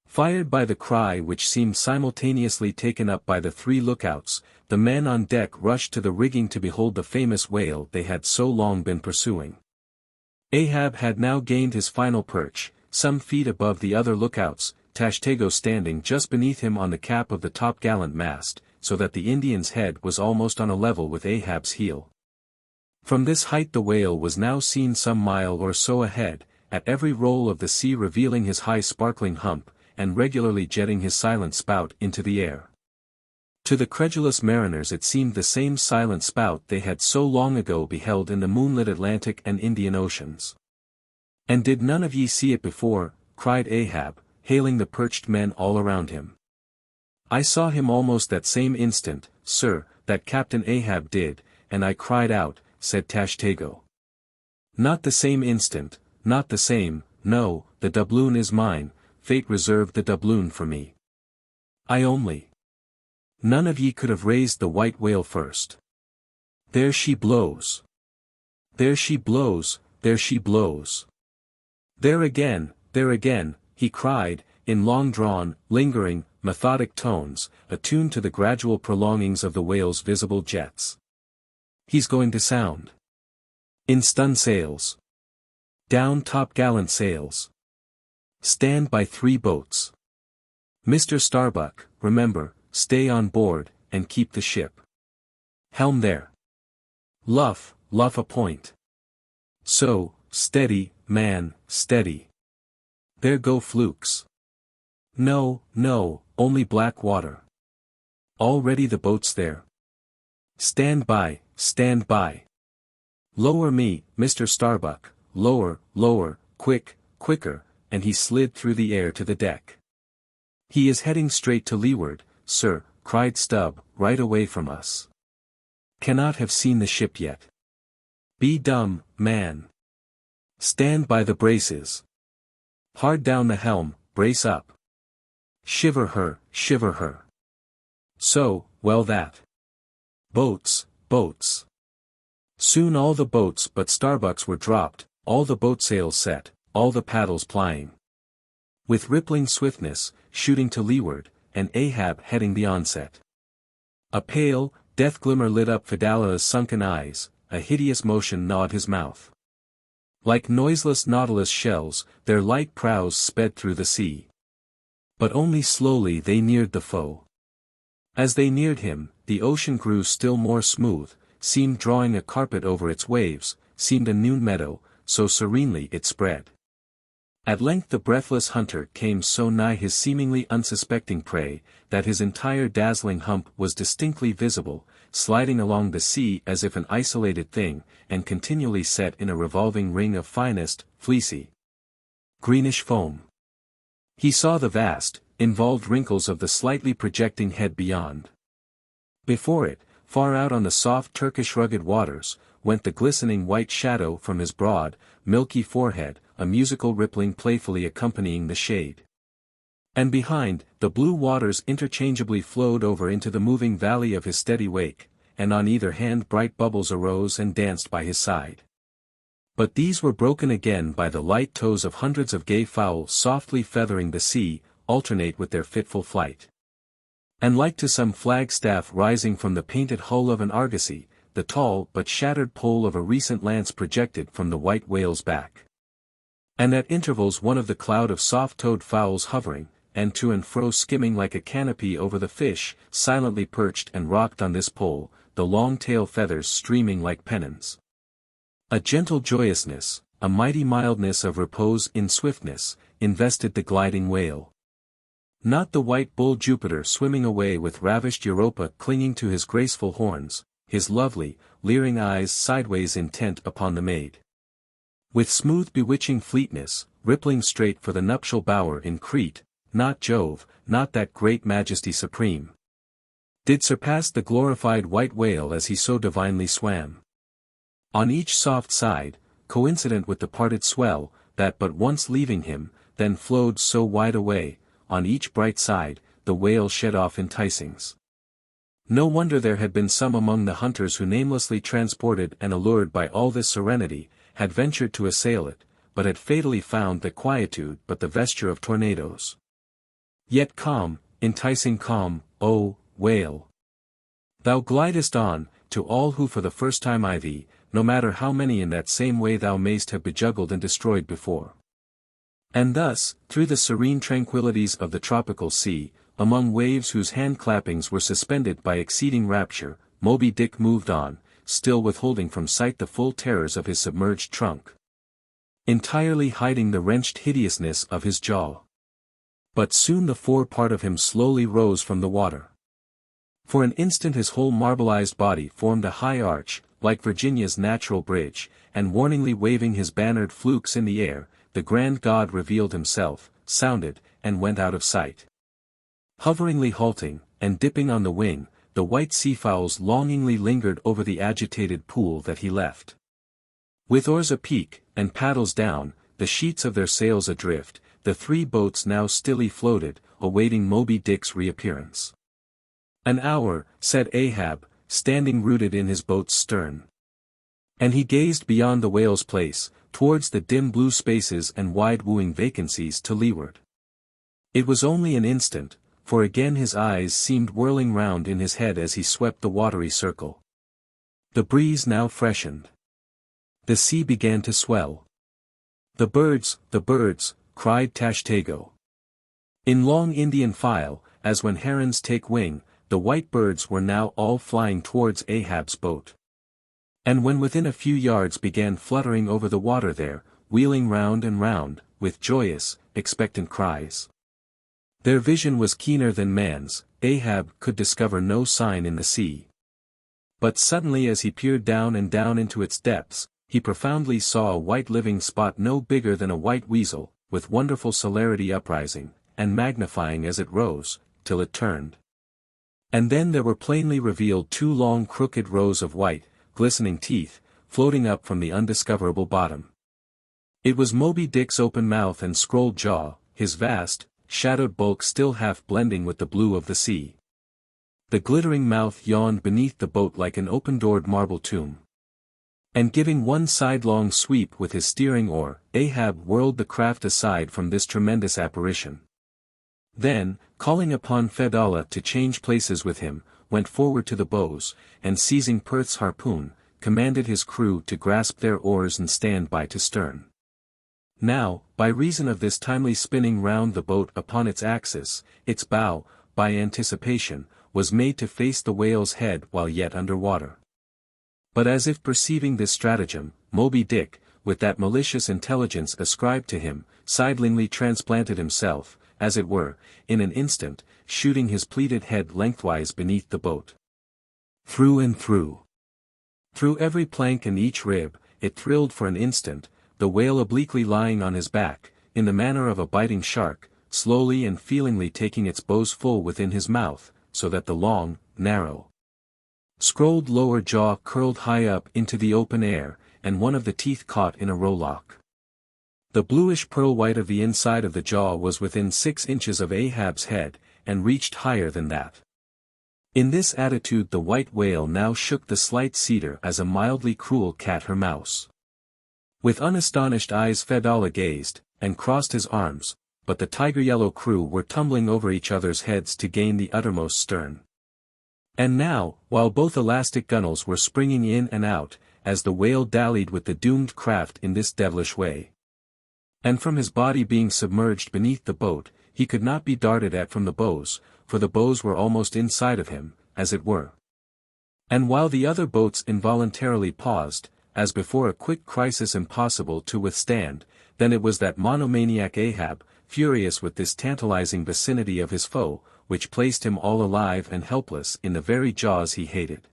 Fired by the cry which seemed simultaneously taken up by the 3 lookouts, the men on deck rushed to the rigging to behold the famous whale they had so long been pursuing. Ahab had now gained his final perch, some feet above the other lookouts, Tashtego standing just beneath him on the cap of the topgallant mast, so that the Indian's head was almost on a level with Ahab's heel. From this height the whale was now seen some mile or so ahead, at every roll of the sea revealing his high sparkling hump, and regularly jetting his silent spout into the air. To the credulous mariners it seemed the same silent spout they had so long ago beheld in the moonlit Atlantic and Indian Oceans. "And did none of ye see it before?" cried Ahab, hailing the perched men all around him. "I saw him almost that same instant, sir, that Captain Ahab did, and I cried out," said Tashtego. "Not the same instant, not the same, no, the doubloon is mine, fate reserved the doubloon for me. I only. None of ye could have raised the white whale first. There she blows! There she blows, there she blows! There again, he cried, in long-drawn, lingering, methodic tones, attuned to the gradual prolongings of the whale's visible jets. He's going to sound. In stun sails. Down topgallant sails. Stand by 3 boats. Mr. Starbuck, remember, stay on board, and keep the ship. Helm there. Luff a point. So, steady, man, steady. There go flukes. No, only black water. Already the boat's there. Stand by, stand by. Lower me, Mr. Starbuck, lower, quicker, and he slid through the air to the deck. He is heading straight to leeward, sir, cried Stubb, right away from us. Cannot have seen the ship yet. Be dumb, man. Stand by the braces. Hard down the helm, brace up. Shiver her. So, well that. Boats. Soon all the boats but Starbuck's were dropped, all the boatsails set, all the paddles plying. With rippling swiftness, shooting to leeward, and Ahab heading the onset. A pale, death glimmer lit up Fidala's sunken eyes, a hideous motion gnawed his mouth. Like noiseless nautilus shells, their light prows sped through the sea. But only slowly they neared the foe. As they neared him, the ocean grew still more smooth, seemed drawing a carpet over its waves, seemed a noon meadow, so serenely it spread. At length the breathless hunter came so nigh his seemingly unsuspecting prey, that his entire dazzling hump was distinctly visible, sliding along the sea as if an isolated thing, and continually set in a revolving ring of finest, fleecy, greenish foam. He saw the vast, involved wrinkles of the slightly projecting head beyond. Before it, far out on the soft Turkish rugged waters, went the glistening white shadow from his broad, milky forehead, a musical rippling playfully accompanying the shade. And behind, the blue waters interchangeably flowed over into the moving valley of his steady wake, and on either hand bright bubbles arose and danced by his side. But these were broken again by the light toes of hundreds of gay fowls softly feathering the sea, alternate with their fitful flight. And like to some flagstaff rising from the painted hull of an argosy, the tall but shattered pole of a recent lance projected from the white whale's back. And at intervals one of the cloud of soft-toed fowls hovering, and to and fro skimming like a canopy over the fish, silently perched and rocked on this pole, the long tail feathers streaming like pennons. A gentle joyousness, a mighty mildness of repose in swiftness, invested the gliding whale. Not the white bull Jupiter swimming away with ravished Europa clinging to his graceful horns, his lovely, leering eyes sideways intent upon the maid. With smooth bewitching fleetness, rippling straight for the nuptial bower in Crete, not Jove, not that great majesty supreme, did surpass the glorified white whale as he so divinely swam. On each soft side, coincident with the parted swell, that but once leaving him, then flowed so wide away, on each bright side, the whale shed off enticings. No wonder there had been some among the hunters who, namelessly transported and allured by all this serenity, had ventured to assail it, but had fatally found that quietude but the vesture of tornadoes. Yet calm, enticing calm, O whale! Thou glidest on, to all who for the first time eye thee, no matter how many in that same way thou mayst have bejuggled and destroyed before. And thus, through the serene tranquillities of the tropical sea, among waves whose hand-clappings were suspended by exceeding rapture, Moby Dick moved on, still withholding from sight the full terrors of his submerged trunk, entirely hiding the wrenched hideousness of his jaw. But soon the fore part of him slowly rose from the water. For an instant his whole marbleized body formed a high arch, like Virginia's natural bridge, and warningly waving his bannered flukes in the air, the grand god revealed himself, sounded, and went out of sight. Hoveringly halting, and dipping on the wing, the white seafowls longingly lingered over the agitated pool that he left. With oars apeak, and paddles down, the sheets of their sails adrift, the three boats now stilly floated, awaiting Moby Dick's reappearance. "An hour," said Ahab, standing rooted in his boat's stern. And he gazed beyond the whale's place, towards the dim blue spaces and wide wooing vacancies to leeward. It was only an instant, for again his eyes seemed whirling round in his head as he swept the watery circle. The breeze now freshened. The sea began to swell. The birds," cried Tashtego. In long Indian file, as when herons take wing, the white birds were now all flying towards Ahab's boat. And when within a few yards began fluttering over the water there, wheeling round and round, with joyous, expectant cries. Their vision was keener than man's. Ahab could discover no sign in the sea. But suddenly as he peered down and down into its depths, he profoundly saw a white living spot no bigger than a white weasel, with wonderful celerity uprising, and magnifying as it rose, till it turned. And then there were plainly revealed two long crooked rows of white, glistening teeth, floating up from the undiscoverable bottom. It was Moby Dick's open mouth and scrolled jaw, his vast, shadowed bulk still half blending with the blue of the sea. The glittering mouth yawned beneath the boat like an open-doored marble tomb. And giving one sidelong sweep with his steering oar, Ahab whirled the craft aside from this tremendous apparition. Then, calling upon Fedallah to change places with him, went forward to the bows, and seizing Perth's harpoon, commanded his crew to grasp their oars and stand by to stern. Now, by reason of this timely spinning round the boat upon its axis, its bow, by anticipation, was made to face the whale's head while yet under water. But as if perceiving this stratagem, Moby Dick, with that malicious intelligence ascribed to him, sidelingly transplanted himself, as it were, in an instant, shooting his pleated head lengthwise beneath the boat. Through and through. Through every plank and each rib, it thrilled for an instant, the whale obliquely lying on his back, in the manner of a biting shark, slowly and feelingly taking its bows full within his mouth, so that the long, narrow, scrolled lower jaw curled high up into the open air, and one of the teeth caught in a rowlock. The bluish pearl white of the inside of the jaw was within 6 inches of Ahab's head, and reached higher than that. In this attitude the white whale now shook the slight cedar as a mildly cruel cat her mouse. With unastonished eyes Fedallah gazed, and crossed his arms, but the tiger-yellow crew were tumbling over each other's heads to gain the uttermost stern. And now, while both elastic gunwales were springing in and out, as the whale dallied with the doomed craft in this devilish way. And from his body being submerged beneath the boat, he could not be darted at from the bows, for the bows were almost inside of him, as it were. And while the other boats involuntarily paused, as before a quick crisis impossible to withstand, then it was that monomaniac Ahab, furious with this tantalizing vicinity of his foe, which placed him all alive and helpless in the very jaws he hated.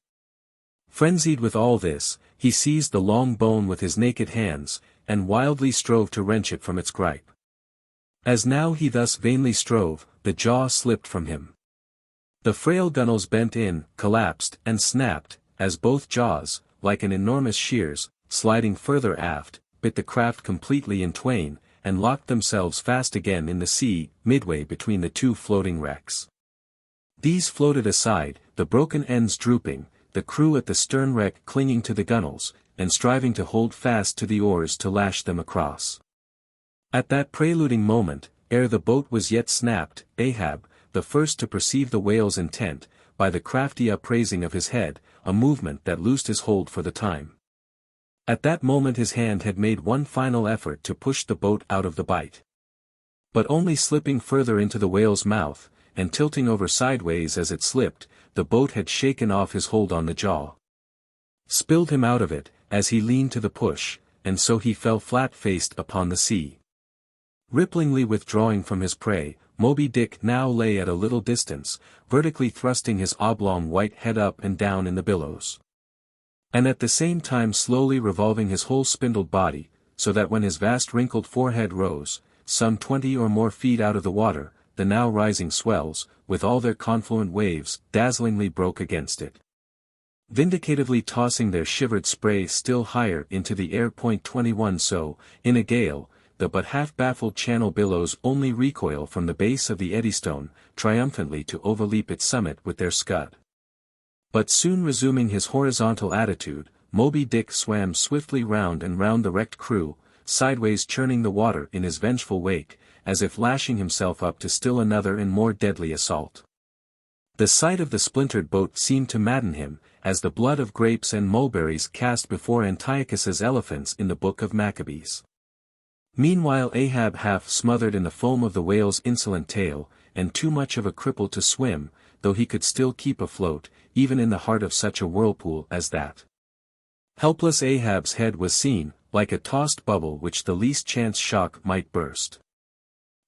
Frenzied with all this, he seized the long bone with his naked hands, and wildly strove to wrench it from its gripe. As now he thus vainly strove, the jaw slipped from him. The frail gunwales bent in, collapsed, and snapped, as both jaws, like an enormous shears, sliding further aft, bit the craft completely in twain, and locked themselves fast again in the sea, midway between the two floating wrecks. These floated aside, the broken ends drooping, the crew at the stern wreck clinging to the gunwales, and striving to hold fast to the oars to lash them across. At that preluding moment, ere the boat was yet snapped, Ahab, the first to perceive the whale's intent, by the crafty upraising of his head, a movement that loosed his hold for the time. At that moment his hand had made one final effort to push the boat out of the bight. But only slipping further into the whale's mouth, and tilting over sideways as it slipped, the boat had shaken off his hold on the jaw. Spilled him out of it, as he leaned to the push, and so he fell flat-faced upon the sea. Ripplingly withdrawing from his prey, Moby Dick now lay at a little distance, vertically thrusting his oblong white head up and down in the billows. And at the same time slowly revolving his whole spindled body, so that when his vast wrinkled forehead rose, some 20 or more feet out of the water, the now rising swells, with all their confluent waves, dazzlingly broke against it, vindicatively tossing their shivered spray still higher into the air. 21 So, in a gale, the but half-baffled channel billows only recoil from the base of the Eddystone, triumphantly to overleap its summit with their scud. But soon resuming his horizontal attitude, Moby Dick swam swiftly round and round the wrecked crew, sideways churning the water in his vengeful wake, as if lashing himself up to still another and more deadly assault. The sight of the splintered boat seemed to madden him, as the blood of grapes and mulberries cast before Antiochus's elephants in the book of Maccabees. Meanwhile Ahab, half smothered in the foam of the whale's insolent tail, and too much of a cripple to swim, though he could still keep afloat, even in the heart of such a whirlpool as that. Helpless Ahab's head was seen, like a tossed bubble which the least chance shock might burst.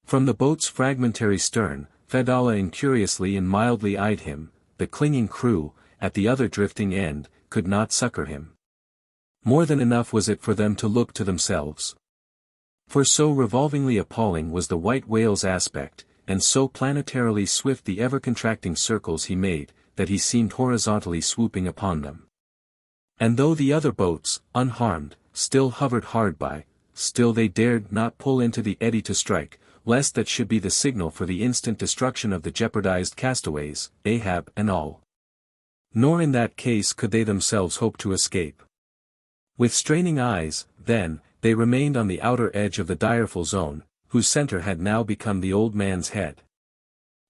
From the boat's fragmentary stern, Fedallah incuriously and mildly eyed him. The clinging crew, at the other drifting end, could not succor him. More than enough was it for them to look to themselves. For so revolvingly appalling was the white whale's aspect, and so planetarily swift the ever-contracting circles he made, that he seemed horizontally swooping upon them. And though the other boats, unharmed, still hovered hard by, still they dared not pull into the eddy to strike, lest that should be the signal for the instant destruction of the jeopardized castaways, Ahab and all. Nor in that case could they themselves hope to escape. With straining eyes, then, they remained on the outer edge of the direful zone, whose center had now become the old man's head.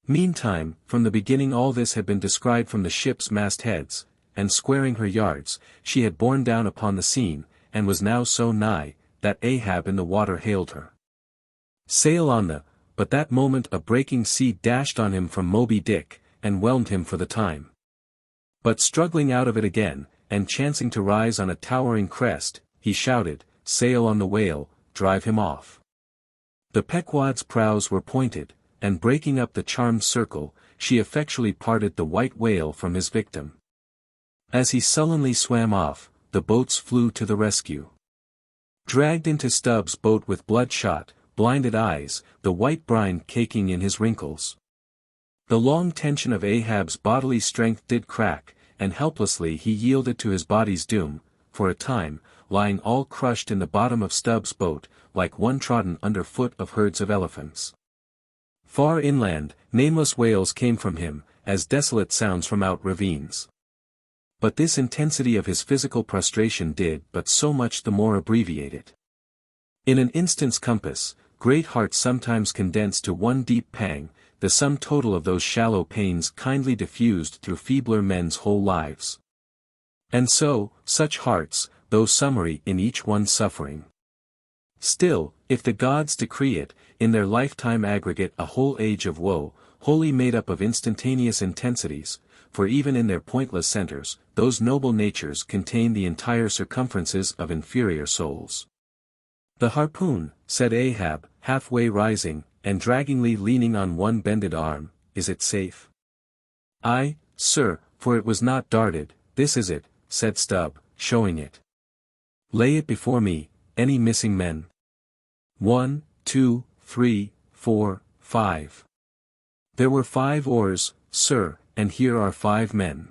Meantime, from the beginning all this had been descried from the ship's mastheads, and squaring her yards, she had borne down upon the scene, and was now so nigh, that Ahab in the water hailed her. Sail on the, but that moment a breaking sea dashed on him from Moby Dick, and whelmed him for the time. But struggling out of it again, and chancing to rise on a towering crest, he shouted, "Sail on the whale, drive him off." The Pequod's prows were pointed, and breaking up the charmed circle, she effectually parted the white whale from his victim. As he sullenly swam off, the boats flew to the rescue. Dragged into Stubb's boat with bloodshot, blinded eyes, the white brine caking in his wrinkles. The long tension of Ahab's bodily strength did crack, and helplessly he yielded to his body's doom, for a time, lying all crushed in the bottom of Stubb's boat, like one trodden under foot of herds of elephants. Far inland, nameless wails came from him, as desolate sounds from out ravines. But this intensity of his physical prostration did but so much the more abbreviate it. In an instant's compass, great hearts sometimes condense to one deep pang, the sum total of those shallow pains kindly diffused through feebler men's whole lives. And so, such hearts, though summary in each one suffering. Still, if the gods decree it, in their lifetime aggregate a whole age of woe, wholly made up of instantaneous intensities, for even in their pointless centers, those noble natures contain the entire circumferences of inferior souls. "The harpoon," said Ahab, halfway rising, and draggingly leaning on one bended arm, "is it safe?" "Aye, sir, for it was not darted, this is it," said Stubb, showing it. Lay it before me, any missing men? 1, 2, 3, 4, 5. There were 5 oars, sir, and here are 5 men.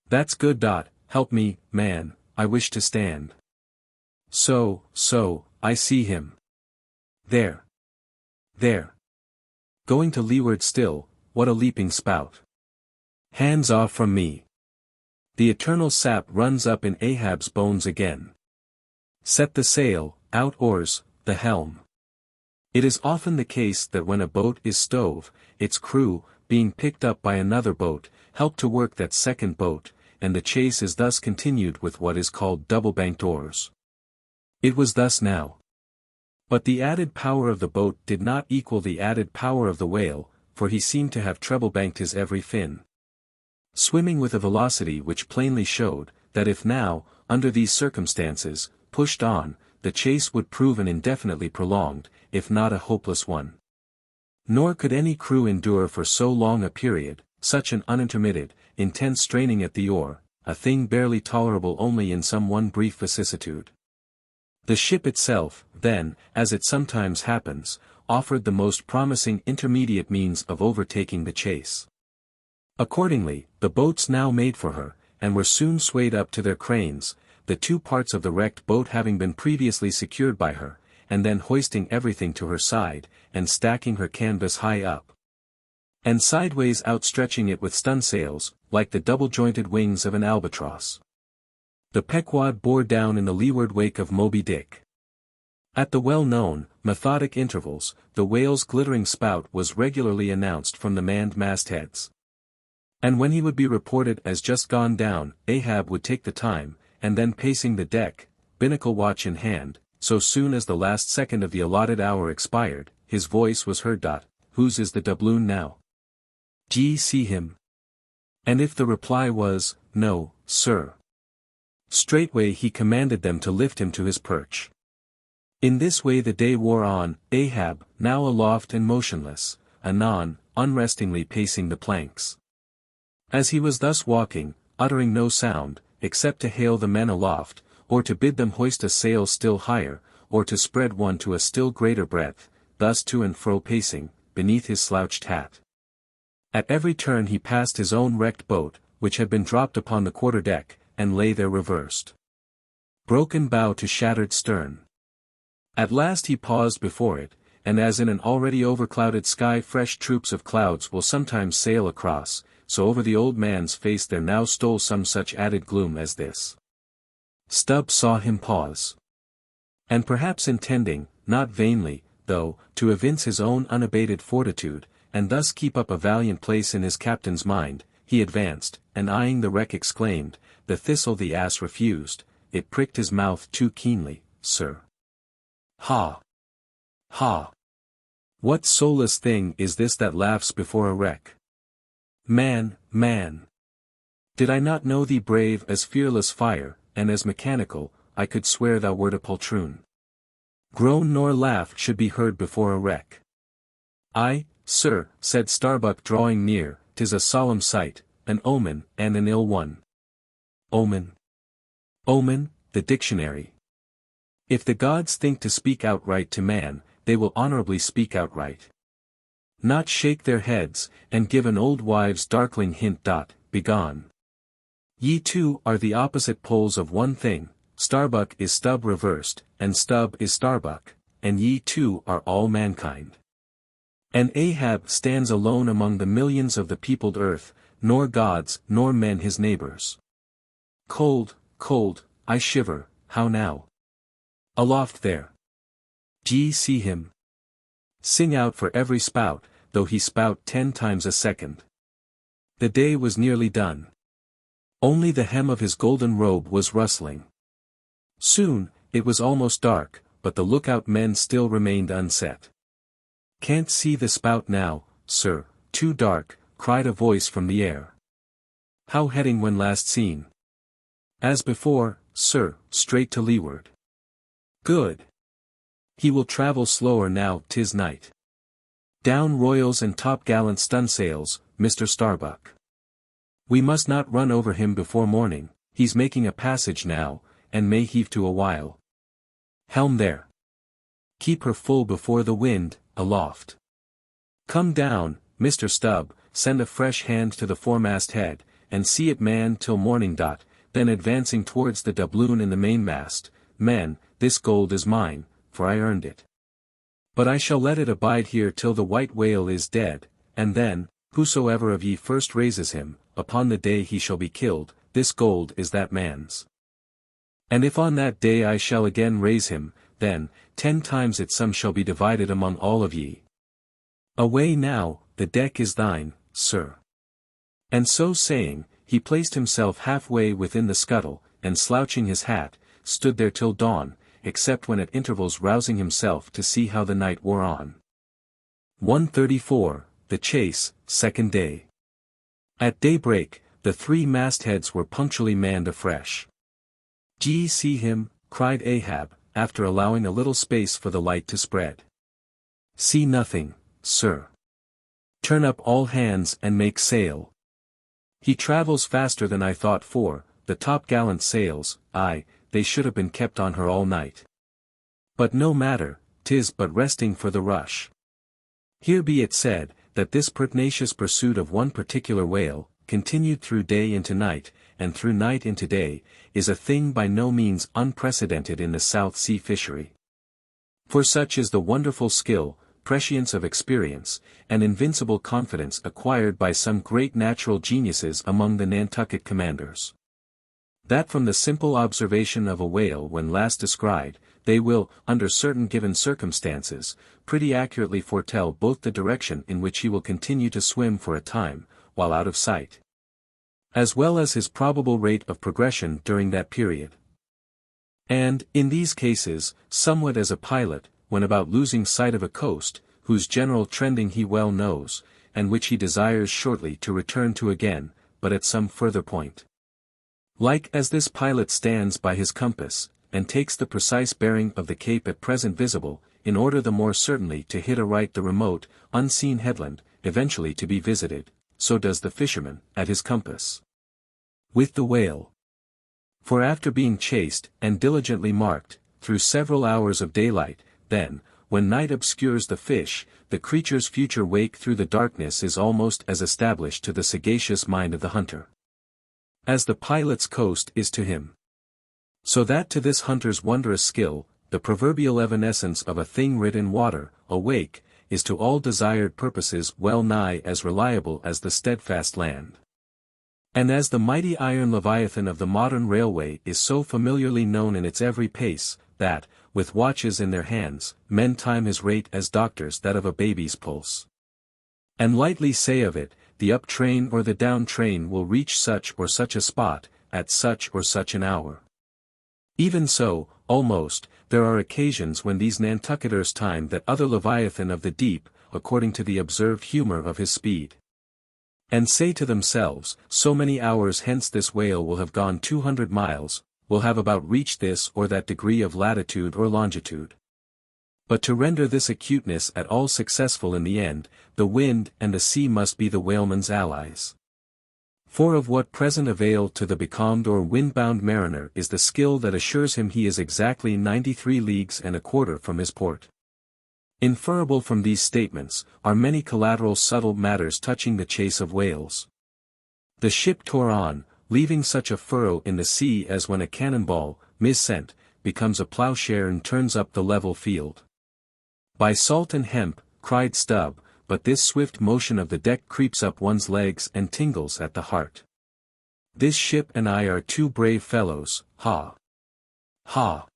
That's good. Help me, man, I wish to stand. So, I see him. There. There. Going to leeward still, what a leaping spout. Hands off from me. The eternal sap runs up in Ahab's bones again. Set the sail, out oars, the helm. It is often the case that when a boat is stove, its crew, being picked up by another boat, help to work that second boat, and the chase is thus continued with what is called double-banked oars. It was thus now. But the added power of the boat did not equal the added power of the whale, for he seemed to have treble-banked his every fin. Swimming with a velocity which plainly showed, that if now, under these circumstances, pushed on, the chase would prove an indefinitely prolonged, if not a hopeless one. Nor could any crew endure for so long a period, such an unintermitted, intense straining at the oar, a thing barely tolerable only in some one brief vicissitude. The ship itself, then, as it sometimes happens, offered the most promising intermediate means of overtaking the chase. Accordingly, the boats now made for her, and were soon swayed up to their cranes, the 2 parts of the wrecked boat having been previously secured by her, and then hoisting everything to her side, and stacking her canvas high up, and sideways outstretching it with stunsails, like the double-jointed wings of an albatross. The Pequod bore down in the leeward wake of Moby Dick. At the well-known, methodic intervals, the whale's glittering spout was regularly announced from the manned mastheads. And when he would be reported as just gone down, Ahab would take the time, and then pacing the deck, binnacle watch in hand, so soon as the last second of the allotted hour expired, his voice was heard. Whose is the doubloon now? D'ye see him? And if the reply was, no, sir, straightway he commanded them to lift him to his perch. In this way the day wore on, Ahab, now aloft and motionless, anon, unrestingly pacing the planks. As he was thus walking, uttering no sound, except to hail the men aloft, or to bid them hoist a sail still higher, or to spread one to a still greater breadth, thus to and fro pacing, beneath his slouched hat. At every turn he passed his own wrecked boat, which had been dropped upon the quarter-deck, and lay there reversed. Broken bow to shattered stern. At last he paused before it, and as in an already overclouded sky fresh troops of clouds will sometimes sail across, so over the old man's face there now stole some such added gloom as this. Stubb saw him pause. And perhaps intending, not vainly, though, to evince his own unabated fortitude, and thus keep up a valiant place in his captain's mind, he advanced, and eyeing the wreck exclaimed, the thistle the ass refused, it pricked his mouth too keenly, sir. Ha! Ha! What soulless thing is this that laughs before a wreck? Man, man! Did I not know thee brave as fearless fire, and as mechanical, I could swear thou wert a poltroon. Groan nor laugh should be heard before a wreck. Aye, sir, said Starbuck drawing near, 'tis a solemn sight, an omen, and an ill one. Omen? Omen, the dictionary. If the gods think to speak outright to man, they will honorably speak outright. Not shake their heads, and give an old wives' darkling hint. Begone. Ye two are the opposite poles of one thing, Starbuck is Stubb reversed, and Stubb is Starbuck, and ye two are all mankind. And Ahab stands alone among the millions of the peopled earth, nor gods nor men his neighbors. Cold, cold, I shiver, how now? Aloft there. D'ye see him? Sing out for every spout, though he spout 10 times a second. The day was nearly done. Only the hem of his golden robe was rustling. Soon, it was almost dark, but the lookout men still remained unset. Can't see the spout now, sir, too dark, cried a voice from the air. How heading when last seen? As before, sir, straight to leeward. Good. He will travel slower now 'tis night. Down royals and topgallant stunsails, Mr. Starbuck. We must not run over him before morning, He's making a passage now, and may heave to a while. Helm there. Keep her full before the wind, aloft. Come down, Mr. Stubb, send a fresh hand to the foremast head, and see it manned till morning. Then advancing towards the doubloon in the mainmast, men, this gold is mine, for I earned it. But I shall let it abide here till the white whale is dead, and then, whosoever of ye first raises him, upon the day he shall be killed, this gold is that man's. And if on that day I shall again raise him, then, 10 times its sum shall be divided among all of ye. Away now, the deck is thine, sir. And so saying, he placed himself halfway within the scuttle, and slouching his hat, stood there till dawn, except when at intervals rousing himself to see how the night wore on. 134, The Chase, Second Day. At daybreak, the 3 mastheads were punctually manned afresh. "D'ye see him?" cried Ahab, after allowing a little space for the light to spread. "See nothing, sir." "Turn up all hands and make sail." "He travels faster than I thought for, the top-gallant sails, aye, they should have been kept on her all night. But no matter, 'tis but resting for the rush." Here be it said, that this pertinacious pursuit of one particular whale, continued through day into night, and through night into day, is a thing by no means unprecedented in the South Sea fishery. For such is the wonderful skill, prescience of experience, and invincible confidence acquired by some great natural geniuses among the Nantucket commanders, that from the simple observation of a whale when last descried, they will, under certain given circumstances, pretty accurately foretell both the direction in which he will continue to swim for a time, while out of sight, as well as his probable rate of progression during that period. And, in these cases, somewhat as a pilot, when about losing sight of a coast, whose general trending he well knows, and which he desires shortly to return to again, but at some further point. Like as this pilot stands by his compass, and takes the precise bearing of the cape at present visible, in order the more certainly to hit aright the remote, unseen headland, eventually to be visited, so does the fisherman, at his compass, with the whale. For after being chased, and diligently marked, through several hours of daylight, then, when night obscures the fish, the creature's future wake through the darkness is almost as established to the sagacious mind of the hunter, as the pilot's coast is to him. So that to this hunter's wondrous skill, the proverbial evanescence of a thing writ in water, a wake, is to all desired purposes well nigh as reliable as the steadfast land. And as the mighty iron leviathan of the modern railway is so familiarly known in its every pace, that, with watches in their hands, men time his rate as doctors that of a baby's pulse, and lightly say of it, the up train or the down train will reach such or such a spot, at such or such an hour. Even so, almost, there are occasions when these Nantucketers time that other leviathan of the deep, according to the observed humor of his speed, and say to themselves, so many hours hence this whale will have gone 200 miles, will have about reached this or that degree of latitude or longitude. But to render this acuteness at all successful in the end, the wind and the sea must be the whaleman's allies. For of what present avail to the becalmed or wind-bound mariner is the skill that assures him he is exactly 93 leagues and a quarter from his port? Inferable from these statements, are many collateral subtle matters touching the chase of whales. The ship tore on, leaving such a furrow in the sea as when a cannonball, missent, becomes a ploughshare and turns up the level field. "By salt and hemp," cried Stubb, but this swift motion of the deck creeps up one's legs and tingles at the heart. "This ship and I are 2 brave fellows, ha! Ha!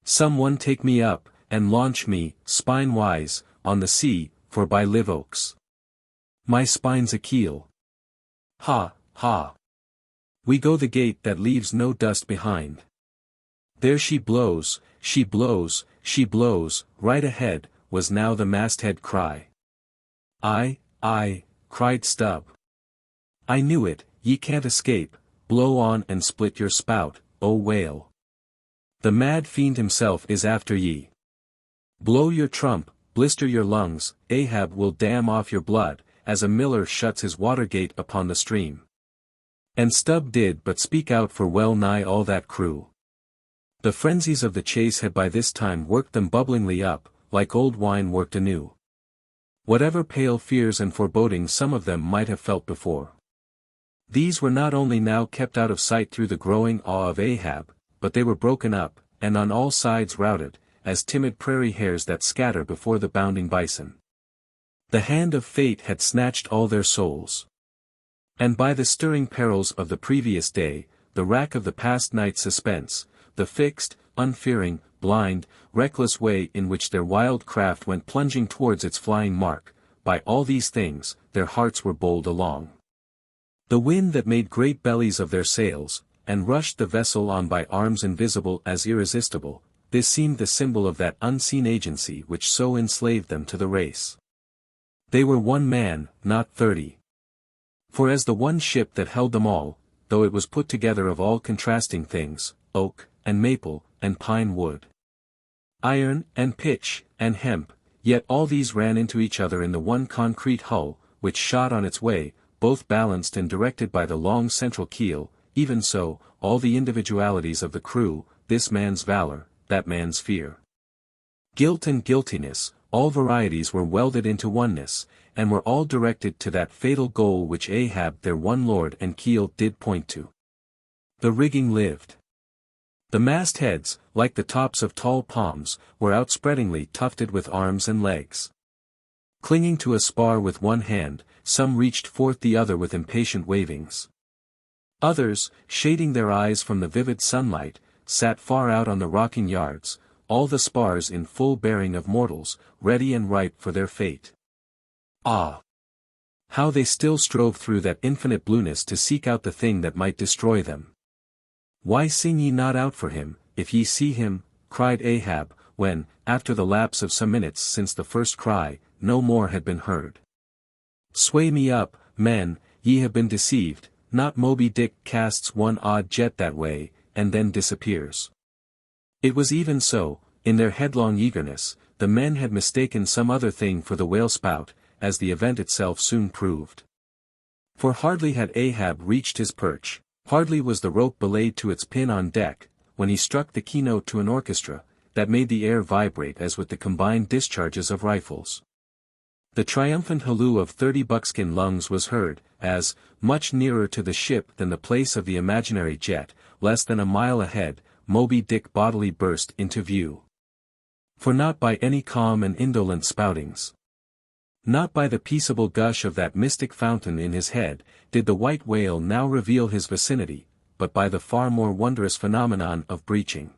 Some one take me up, and launch me, spine-wise, on the sea, for by live oaks, my spine's a keel. Ha! Ha! We go the gate that leaves no dust behind. There she blows, she blows, she blows, right ahead," was now the masthead cry. "Aye, aye," cried Stubb. "I knew it, ye can't escape, blow on and split your spout, O whale. The mad fiend himself is after ye. Blow your trump, blister your lungs, Ahab will dam off your blood, as a miller shuts his water gate upon the stream. And Stubb did but speak out for well nigh all that crew. The frenzies of the chase had by this time worked them bubblingly up, like old wine worked anew. Whatever pale fears and forebodings some of them might have felt before, these were not only now kept out of sight through the growing awe of Ahab, but they were broken up, and on all sides routed, as timid prairie hares that scatter before the bounding bison. The hand of fate had snatched all their souls. And by the stirring perils of the previous day, the rack of the past night's suspense, the fixed, unfearing, blind, reckless way in which their wild craft went plunging towards its flying mark, by all these things, their hearts were bowled along. The wind that made great bellies of their sails, and rushed the vessel on by arms invisible as irresistible, this seemed the symbol of that unseen agency which so enslaved them to the race. They were one man, not 30. For as the one ship that held them all, though it was put together of all contrasting things, oak, and maple, and pine wood, iron, and pitch, and hemp, yet all these ran into each other in the one concrete hull, which shot on its way, both balanced and directed by the long central keel. Even so, all the individualities of the crew, this man's valor, that man's fear, guilt and guiltiness, all varieties were welded into oneness, and were all directed to that fatal goal which Ahab their one lord and keel did point to. The rigging lived. The mastheads, like the tops of tall palms, were outspreadingly tufted with arms and legs. Clinging to a spar with one hand, some reached forth the other with impatient wavings. Others, shading their eyes from the vivid sunlight, sat far out on the rocking yards, all the spars in full bearing of mortals, ready and ripe for their fate. Ah! How they still strove through that infinite blueness to seek out the thing that might destroy them. Why sing ye not out for him, if ye see him, cried Ahab, when, after the lapse of some minutes since the first cry, no more had been heard. Sway me up, men, ye have been deceived. Not Moby Dick casts one odd jet that way, and then disappears. It was even so, in their headlong eagerness, the men had mistaken some other thing for the whale spout, as the event itself soon proved. For hardly had Ahab reached his perch, hardly was the rope belayed to its pin on deck, when he struck the keynote to an orchestra, that made the air vibrate as with the combined discharges of rifles. The triumphant halloo of 30 buckskin lungs was heard, as, much nearer to the ship than the place of the imaginary jet, less than a mile ahead, Moby Dick bodily burst into view. For not by any calm and indolent spoutings, not by the peaceable gush of that mystic fountain in his head, did the white whale now reveal his vicinity, but by the far more wondrous phenomenon of breaching.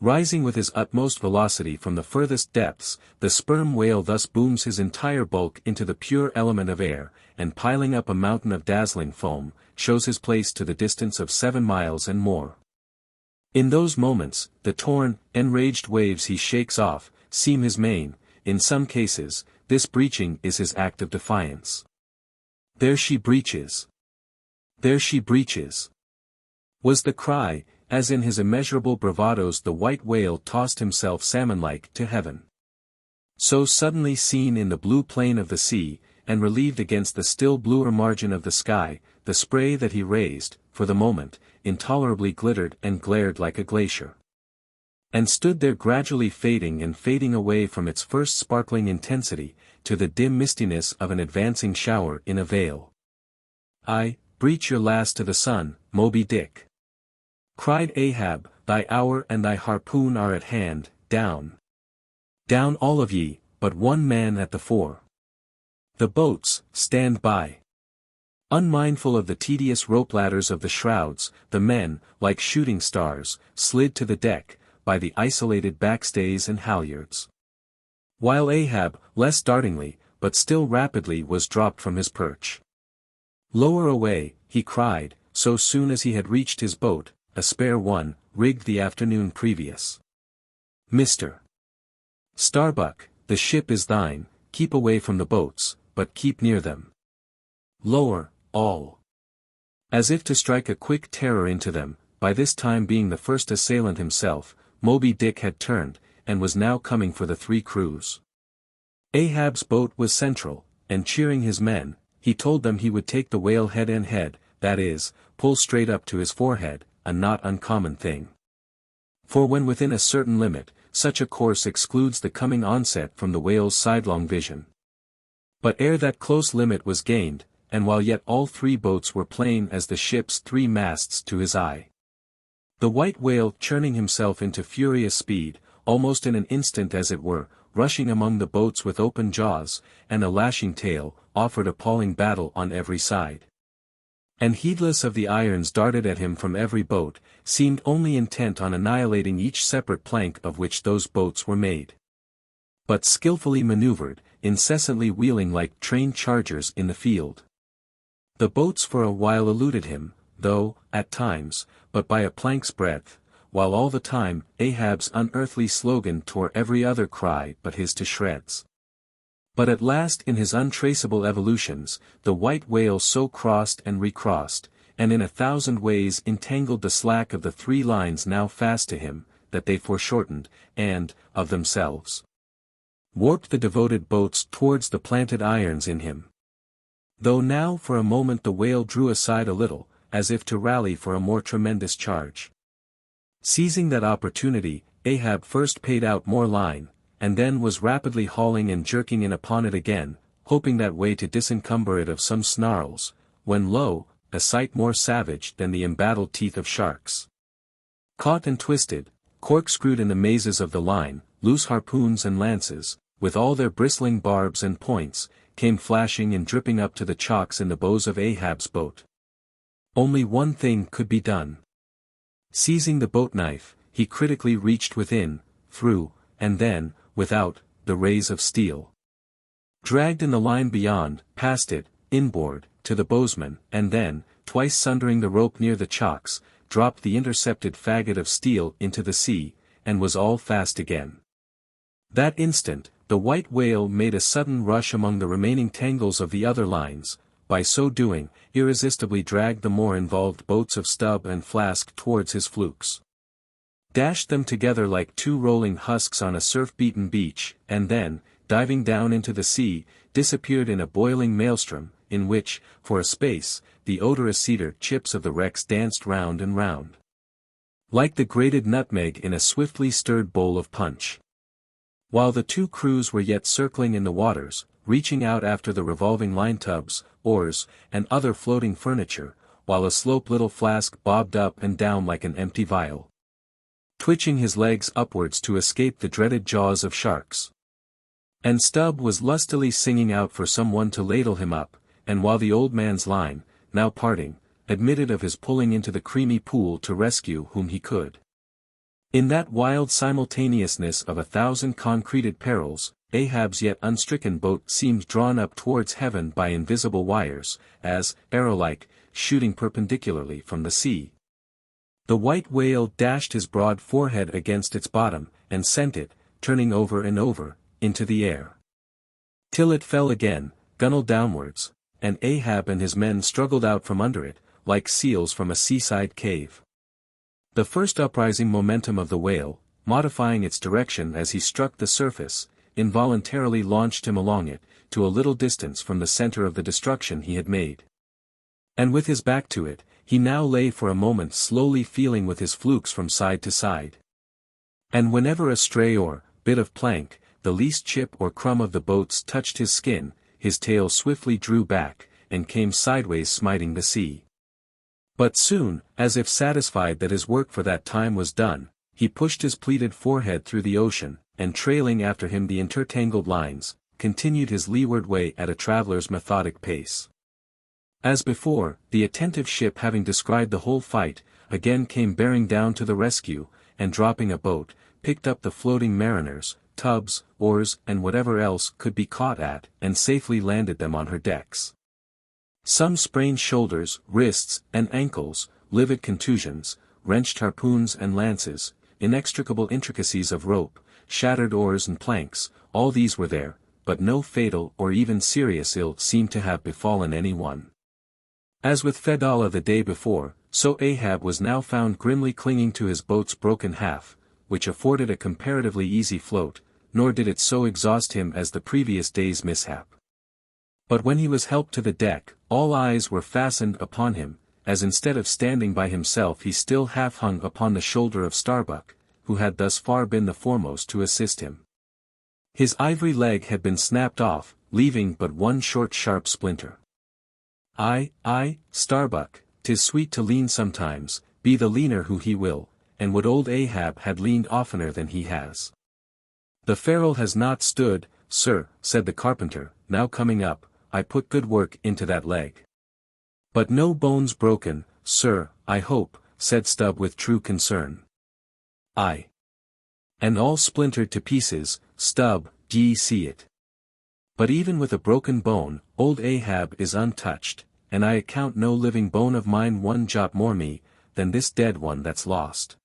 Rising with his utmost velocity from the furthest depths, the sperm whale thus booms his entire bulk into the pure element of air, and piling up a mountain of dazzling foam, shows his place to the distance of 7 miles and more. In those moments, the torn, enraged waves he shakes off, seem his main. In some cases, this breaching is his act of defiance. There she breaches! There she breaches! Was the cry, as in his immeasurable bravadoes the white whale tossed himself salmon-like to heaven. So suddenly seen in the blue plain of the sea, and relieved against the still bluer margin of the sky, the spray that he raised, for the moment, intolerably glittered and glared like a glacier. And stood there gradually fading and fading away from its first sparkling intensity, to the dim mistiness of an advancing shower in a vale. "Aye, breach your last to the sun, Moby Dick!" cried Ahab, "thy hour and thy harpoon are at hand, down. Down all of ye, but one man at the fore. The boats, stand by." Unmindful of the tedious rope ladders of the shrouds, the men, like shooting stars, slid to the deck, by the isolated backstays and halyards. While Ahab, less dartingly, but still rapidly was dropped from his perch. "Lower away," he cried, so soon as he had reached his boat, a spare one, rigged the afternoon previous. "Mr. Starbuck, the ship is thine, keep away from the boats, but keep near them. Lower, all." As if to strike a quick terror into them, by this time being the first assailant himself, Moby Dick had turned, and was now coming for the 3 crews. Ahab's boat was central, and cheering his men, he told them he would take the whale head and head, that is, pull straight up to his forehead, a not uncommon thing. For when within a certain limit, such a course excludes the coming onset from the whale's sidelong vision. But ere that close limit was gained, and while yet all three boats were plain as the ship's three masts to his eye, the white whale churning himself into furious speed, almost in an instant as it were, rushing among the boats with open jaws, and a lashing tail, offered appalling battle on every side. And heedless of the irons darted at him from every boat, seemed only intent on annihilating each separate plank of which those boats were made. But skillfully maneuvered, incessantly wheeling like trained chargers in the field. The boats for a while eluded him, though, at times, but by a plank's breadth, while all the time, Ahab's unearthly slogan tore every other cry but his to shreds. But at last in his untraceable evolutions, the white whale so crossed and recrossed, and in 1,000 ways entangled the slack of the three lines now fast to him, that they foreshortened, and, of themselves, warped the devoted boats towards the planted irons in him. Though now for a moment the whale drew aside a little, as if to rally for a more tremendous charge. Seizing that opportunity, Ahab first paid out more line, and then was rapidly hauling and jerking in upon it again, hoping that way to disencumber it of some snarls, when lo, a sight more savage than the embattled teeth of sharks. Caught and twisted, corkscrewed in the mazes of the line, loose harpoons and lances, with all their bristling barbs and points, came flashing and dripping up to the chocks in the bows of Ahab's boat. Only one thing could be done. Seizing the boat knife, he critically reached within, through, and then, without, the rays of steel. Dragged in the line beyond, past it, inboard, to the bowsman, and then, twice sundering the rope near the chocks, dropped the intercepted faggot of steel into the sea, and was all fast again. That instant, the white whale made a sudden rush among the remaining tangles of the other lines, by so doing, irresistibly dragged the more involved boats of Stubb and Flask towards his flukes. Dashed them together like two rolling husks on a surf-beaten beach, and then, diving down into the sea, disappeared in a boiling maelstrom, in which, for a space, the odorous cedar chips of the wrecks danced round and round, like the grated nutmeg in a swiftly stirred bowl of punch. While the two crews were yet circling in the waters, reaching out after the revolving line tubs, oars, and other floating furniture, while a slope little Flask bobbed up and down like an empty vial, twitching his legs upwards to escape the dreaded jaws of sharks. And Stubb was lustily singing out for someone to ladle him up, and while the old man's line, now parting, admitted of his pulling into the creamy pool to rescue whom he could. In that wild simultaneousness of 1,000 concreted perils, Ahab's yet unstricken boat seemed drawn up towards heaven by invisible wires, as, arrow-like, shooting perpendicularly from the sea. The white whale dashed his broad forehead against its bottom, and sent it, turning over and over, into the air, till it fell again, gunwale downwards, and Ahab and his men struggled out from under it, like seals from a seaside cave. The first uprising momentum of the whale, modifying its direction as he struck the surface, involuntarily launched him along it, to a little distance from the center of the destruction he had made. And with his back to it, he now lay for a moment slowly feeling with his flukes from side to side. And whenever a stray oar, bit of plank, the least chip or crumb of the boats touched his skin, his tail swiftly drew back, and came sideways smiting the sea. But soon, as if satisfied that his work for that time was done, he pushed his pleated forehead through the ocean, and trailing after him the intertangled lines, continued his leeward way at a traveller's methodic pace. As before, the attentive ship having descried the whole fight, again came bearing down to the rescue, and dropping a boat, picked up the floating mariners, tubs, oars, and whatever else could be caught at, and safely landed them on her decks. Some sprained shoulders, wrists, and ankles, livid contusions, wrenched harpoons and lances, inextricable intricacies of rope, shattered oars and planks, all these were there, but no fatal or even serious ill seemed to have befallen any one. As with Fedallah the day before, so Ahab was now found grimly clinging to his boat's broken half, which afforded a comparatively easy float, nor did it so exhaust him as the previous day's mishap. But when he was helped to the deck, all eyes were fastened upon him, as instead of standing by himself he still half hung upon the shoulder of Starbuck, who had thus far been the foremost to assist him. His ivory leg had been snapped off, leaving but one short sharp splinter. Aye, Starbuck, 'tis sweet to lean sometimes, be the leaner who he will, and would old Ahab had leaned oftener than he has. The ferrule has not stood, sir, said the carpenter, now coming up, I put good work into that leg. But no bones broken, sir, I hope, said Stubb with true concern. Aye. And all splintered to pieces, Stubb, d'ye see it? But even with a broken bone, old Ahab is untouched, and I account no living bone of mine one jot more me, than this dead one that's lost.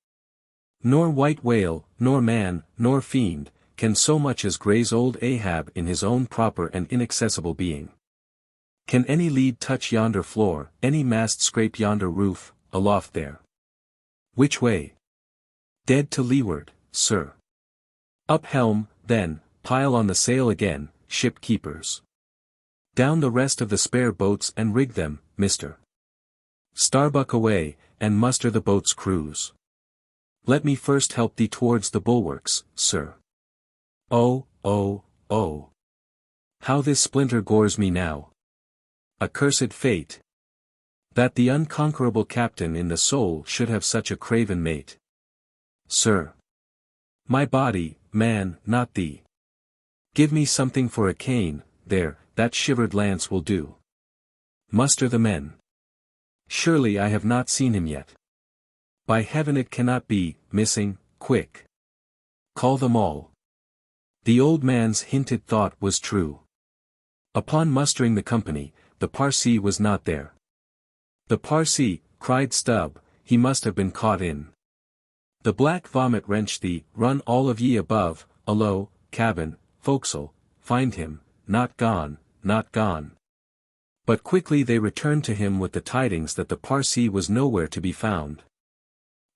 Nor white whale, nor man, nor fiend, can so much as graze old Ahab in his own proper and inaccessible being. Can any lead touch yonder floor, any mast scrape yonder roof, aloft there? Which way? Dead to leeward, sir. Up helm, then, pile on the sail again, ship keepers. Down the rest of the spare boats and rig them, Mr. Starbuck away, and muster the boat's crews. Let me first help thee towards the bulwarks, sir. Oh, how this splinter gores me now. Accursed fate! That the unconquerable captain in the soul should have such a craven mate. Sir. My body, man, not thee. Give me something for a cane, there, that shivered lance will do. Muster the men. Surely I have not seen him yet. By heaven it cannot be, missing, quick. Call them all. The old man's hinted thought was true. Upon mustering the company, the Parsee was not there. The Parsee, cried Stubb, he must have been caught in the black vomit wrench thee, run all of ye above, alow, cabin, forecastle, find him, not gone, not gone. But quickly they returned to him with the tidings that the Parsee was nowhere to be found.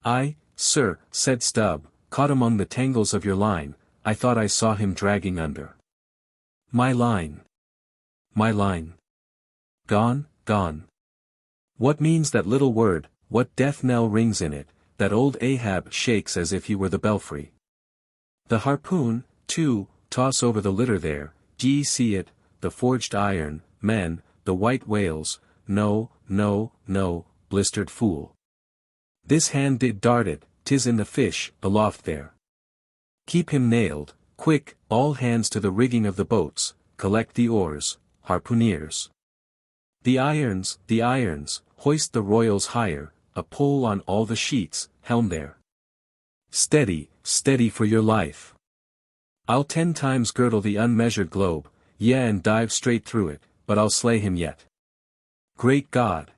Aye, sir, said Stubb, caught among the tangles of your line, I thought I saw him dragging under. My line. My line. Gone, gone. What means that little word, what death knell rings in it, that old Ahab shakes as if he were the belfry? The harpoon, too, toss over the litter there, d'ye see it, the forged iron, men, the white whales, no, blistered fool. This hand did dart it, 'tis in the fish, aloft there. Keep him nailed, quick, all hands to the rigging of the boats, collect the oars, harpooneers. The irons, hoist the royals higher, a pole on all the sheets, helm there. Steady, steady for your life. I'll 10 times girdle the unmeasured globe, yea and dive straight through it, but I'll slay him yet. Great God!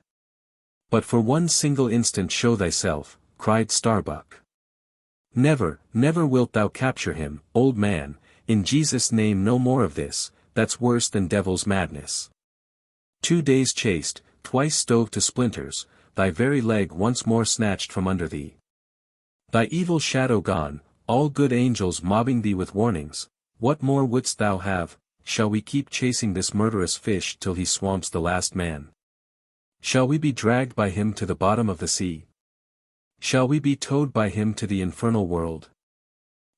But for one single instant show thyself, cried Starbuck. Never wilt thou capture him, old man, in Jesus' name no more of this, that's worse than devil's madness. 2 days chased, twice stove to splinters, thy very leg once more snatched from under thee. Thy evil shadow gone, all good angels mobbing thee with warnings, what more wouldst thou have? Shall we keep chasing this murderous fish till he swamps the last man? Shall we be dragged by him to the bottom of the sea? Shall we be towed by him to the infernal world?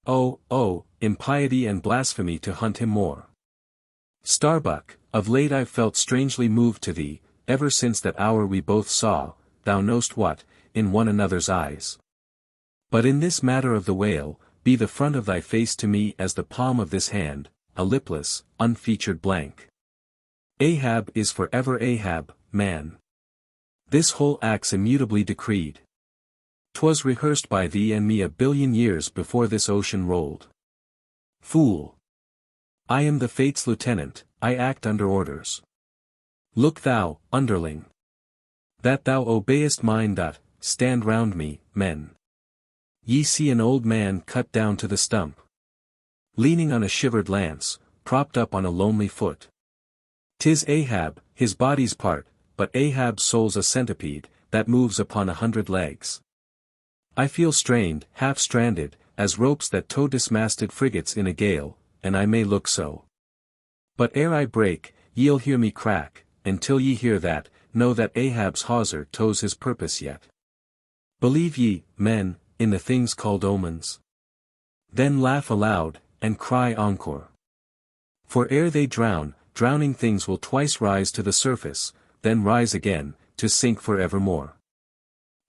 Oh, impiety and blasphemy to hunt him more. Starbuck, of late I've felt strangely moved to thee, ever since that hour we both saw, thou know'st what, in one another's eyes. But in this matter of the whale, be the front of thy face to me as the palm of this hand, a lipless, unfeatured blank. Ahab is forever Ahab, man. This whole act's immutably decreed. 'Twas rehearsed by thee and me a billion years before this ocean rolled. Fool! I am the fate's lieutenant, I act under orders. Look thou, underling. That thou obeyest mine. Stand round me, men. Ye see an old man cut down to the stump. Leaning on a shivered lance, propped up on a lonely foot. 'Tis Ahab, his body's part, but Ahab's soul's a centipede, that moves upon 100 legs. I feel strained, half stranded, as ropes that tow dismasted frigates in a gale, and I may look so. But ere I break, ye'll hear me crack, and till ye hear that, know that Ahab's hawser tows his purpose yet. Believe ye, men, in the things called omens? Then laugh aloud, and cry encore. For ere they drown, drowning things will twice rise to the surface, then rise again, to sink for evermore.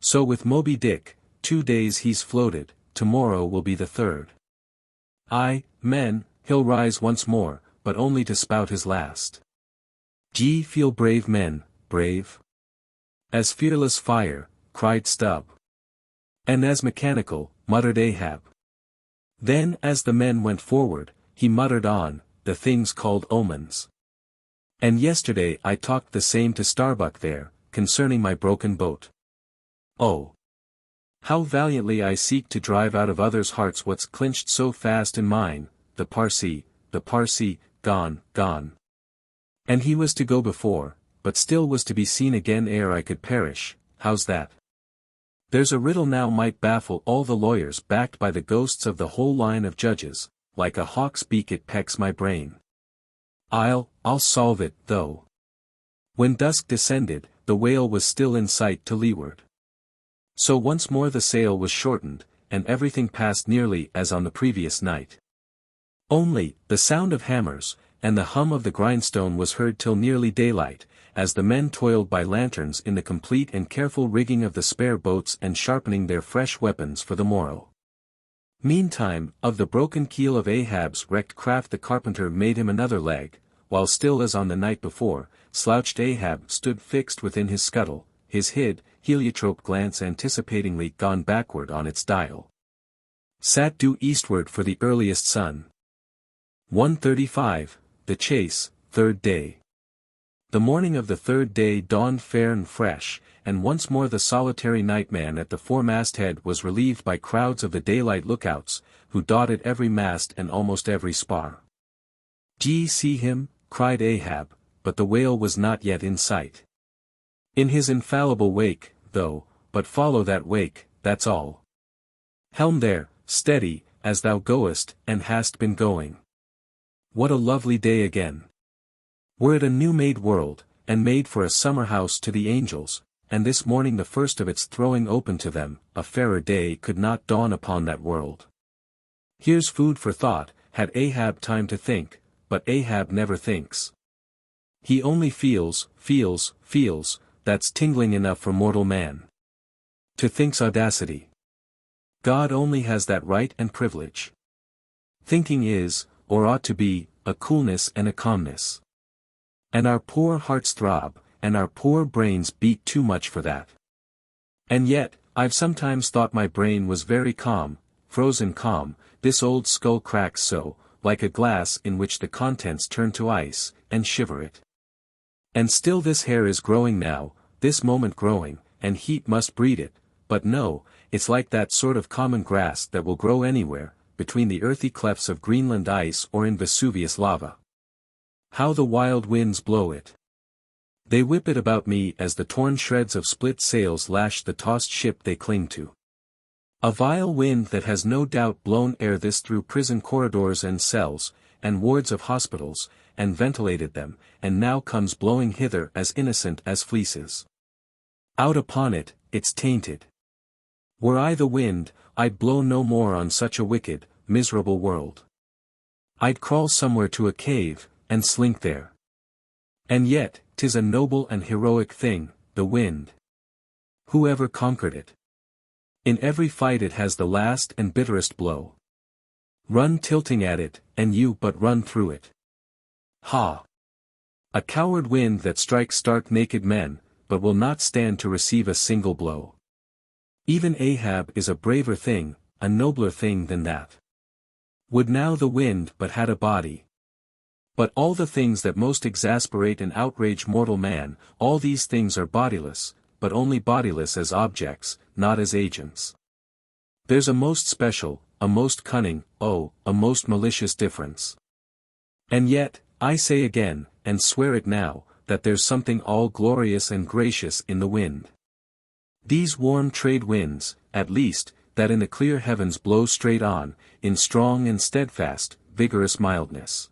So with Moby Dick, 2 days he's floated, tomorrow will be the third. Aye, men, he'll rise once more, but only to spout his last. D'ye feel brave men, brave? As fearless fire, cried Stubb. And as mechanical, muttered Ahab. Then as the men went forward, he muttered on, the things called omens. And yesterday I talked the same to Starbuck there, concerning my broken boat. Oh! How valiantly I seek to drive out of others' hearts what's clinched so fast in mine, the Parsee, gone, gone. And he was to go before, but still was to be seen again ere I could perish, how's that? There's a riddle now might baffle all the lawyers backed by the ghosts of the whole line of judges, like a hawk's beak it pecks my brain. I'll solve it, though. When dusk descended, the whale was still in sight to leeward. So once more the sail was shortened, and everything passed nearly as on the previous night. Only, the sound of hammers, and the hum of the grindstone was heard till nearly daylight, as the men toiled by lanterns in the complete and careful rigging of the spare boats and sharpening their fresh weapons for the morrow. Meantime, of the broken keel of Ahab's wrecked craft the carpenter made him another leg, while still as on the night before, slouched Ahab stood fixed within his scuttle, his heliotrope glance anticipatingly gone backward on its dial. Sat due eastward for the earliest sun. 1:35, the chase, third day. The morning of the third day dawned fair and fresh, and once more the solitary nightman at the foremast-head was relieved by crowds of the daylight lookouts, who dotted every mast and almost every spar. "D'ye see him?" cried Ahab, but the whale was not yet in sight. "In his infallible wake, though, but follow that wake, that's all. Helm there, steady, as thou goest, and hast been going. What a lovely day again! Were it a new-made world, and made for a summer house to the angels, and this morning the first of its throwing open to them, a fairer day could not dawn upon that world. Here's food for thought, had Ahab time to think, but Ahab never thinks. He only feels, that's tingling enough for mortal man. To think's audacity. God only has that right and privilege. Thinking is, or ought to be, a coolness and a calmness. And our poor hearts throb, and our poor brains beat too much for that. And yet, I've sometimes thought my brain was very calm, frozen calm, this old skull cracks so, like a glass in which the contents turn to ice, and shiver it. And still this hair is growing now, this moment growing, and heat must breed it, but no, it's like that sort of common grass that will grow anywhere, between the earthy clefts of Greenland ice or in Vesuvius lava. How the wild winds blow it! They whip it about me as the torn shreds of split sails lash the tossed ship they cling to. A vile wind that has no doubt blown ere this through prison corridors and cells, and wards of hospitals, and ventilated them, and now comes blowing hither as innocent as fleeces. Out upon it, it's tainted. Were I the wind, I'd blow no more on such a wicked, miserable world. I'd crawl somewhere to a cave, and slink there. And yet, 'tis a noble and heroic thing, the wind. Who ever conquered it? In every fight it has the last and bitterest blow. Run tilting at it, and you but run through it. Ha! A coward wind that strikes stark naked men, but will not stand to receive a single blow. Even Ahab is a braver thing, a nobler thing than that. Would now the wind but had a body. But all the things that most exasperate and outrage mortal man, all these things are bodiless, but only bodiless as objects, not as agents. There's a most special, a most cunning, oh, a most malicious difference. And yet, I say again, and swear it now, that there's something all glorious and gracious in the wind. These warm trade winds, at least, that in the clear heavens blow straight on, in strong and steadfast, vigorous mildness.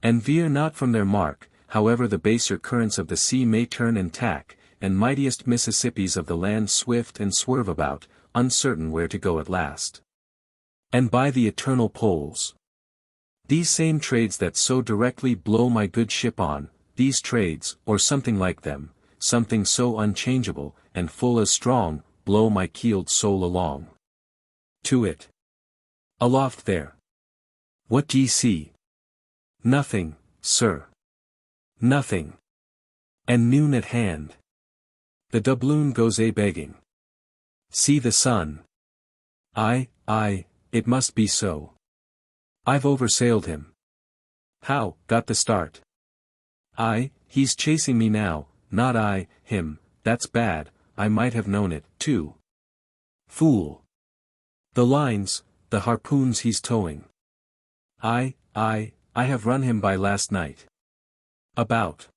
And veer not from their mark, however the baser currents of the sea may turn and tack, and mightiest Mississippis of the land swift and swerve about, uncertain where to go at last. And by the eternal poles, these same trades that so directly blow my good ship on, these trades, or something like them, something so unchangeable, and full as strong, blow my keeled soul along to it. Aloft there. What d'ye see? Nothing, sir. Nothing. And noon at hand. The doubloon goes a-begging. See the sun. Aye, it must be so. I've oversailed him. How, got the start? Aye, he's chasing me now, not I, him, that's bad, I might have known it, too. Fool. The lines, the harpoons he's towing. I have run him by last night. About.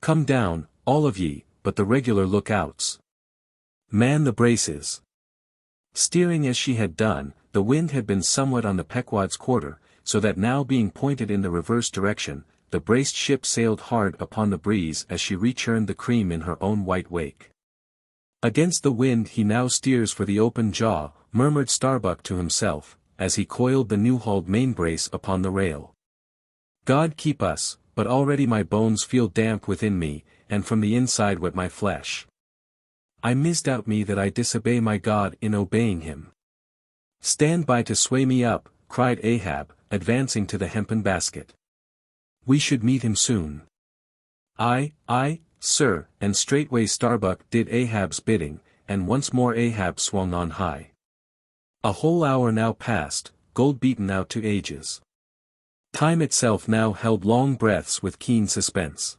Come down, all of ye, but the regular lookouts. Man the braces. Steering as she had done, the wind had been somewhat on the Pequod's quarter, so that now being pointed in the reverse direction, the braced ship sailed hard upon the breeze as she rechurned the cream in her own white wake. Against the wind he now steers for the open jaw, murmured Starbuck to himself, as he coiled the new-hauled main-brace upon the rail. God keep us, but already my bones feel damp within me, and from the inside wet my flesh. I misdoubt me that I disobey my God in obeying him. Stand by to sway me up, cried Ahab, advancing to the hempen basket. We should meet him soon. Aye, sir, and straightway Starbuck did Ahab's bidding, and once more Ahab swung on high. A whole hour now passed, gold beaten out to ages. Time itself now held long breaths with keen suspense.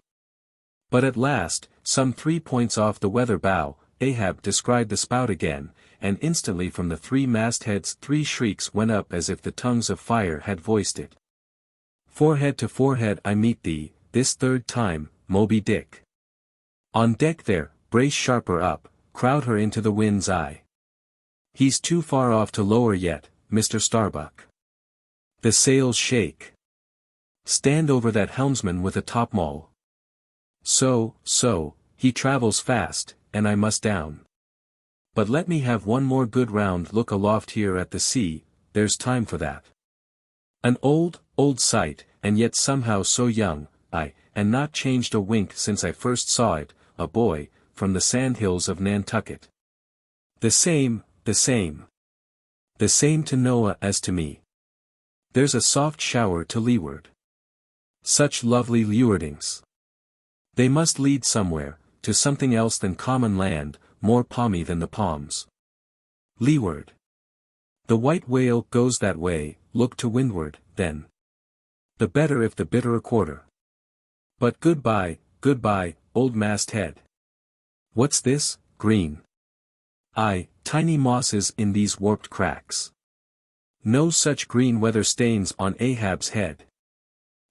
But at last, some 3 points off the weather bow, Ahab descried the spout again, and instantly from the 3 mastheads 3 shrieks went up as if the tongues of fire had voiced it. Forehead to forehead I meet thee, this third time, Moby Dick. On deck there, brace sharper up, crowd her into the wind's eye. He's too far off to lower yet, Mr. Starbuck. The sails shake. Stand over that helmsman with a topmaul. So, he travels fast, and I must down. But let me have one more good round look aloft here at the sea, there's time for that. An old sight, and yet somehow so young, and not changed a wink since I first saw it, a boy, from the sandhills of Nantucket. The same to Noah as to me. There's a soft shower to leeward. Such lovely leewardings. They must lead somewhere, to something else than common land, more palmy than the palms. Leeward. The white whale goes that way, look to windward, then. The better if the bitter a quarter. But goodbye, old masthead. What's this, green? Aye, tiny mosses in these warped cracks. No such green weather stains on Ahab's head.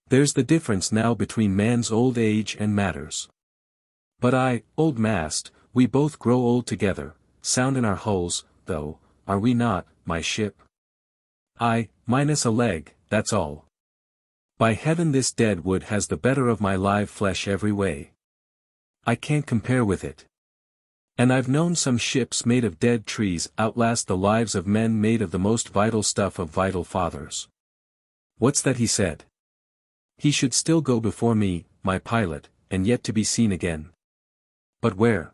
There's the difference now between man's old age and matters. But old mast, we both grow old together, sound in our hulls, though, are we not, my ship? Minus a leg, that's all. By heaven this dead wood has the better of my live flesh every way. I can't compare with it. And I've known some ships made of dead trees outlast the lives of men made of the most vital stuff of vital fathers. What's that he said? He should still go before me, my pilot, and yet to be seen again. But where?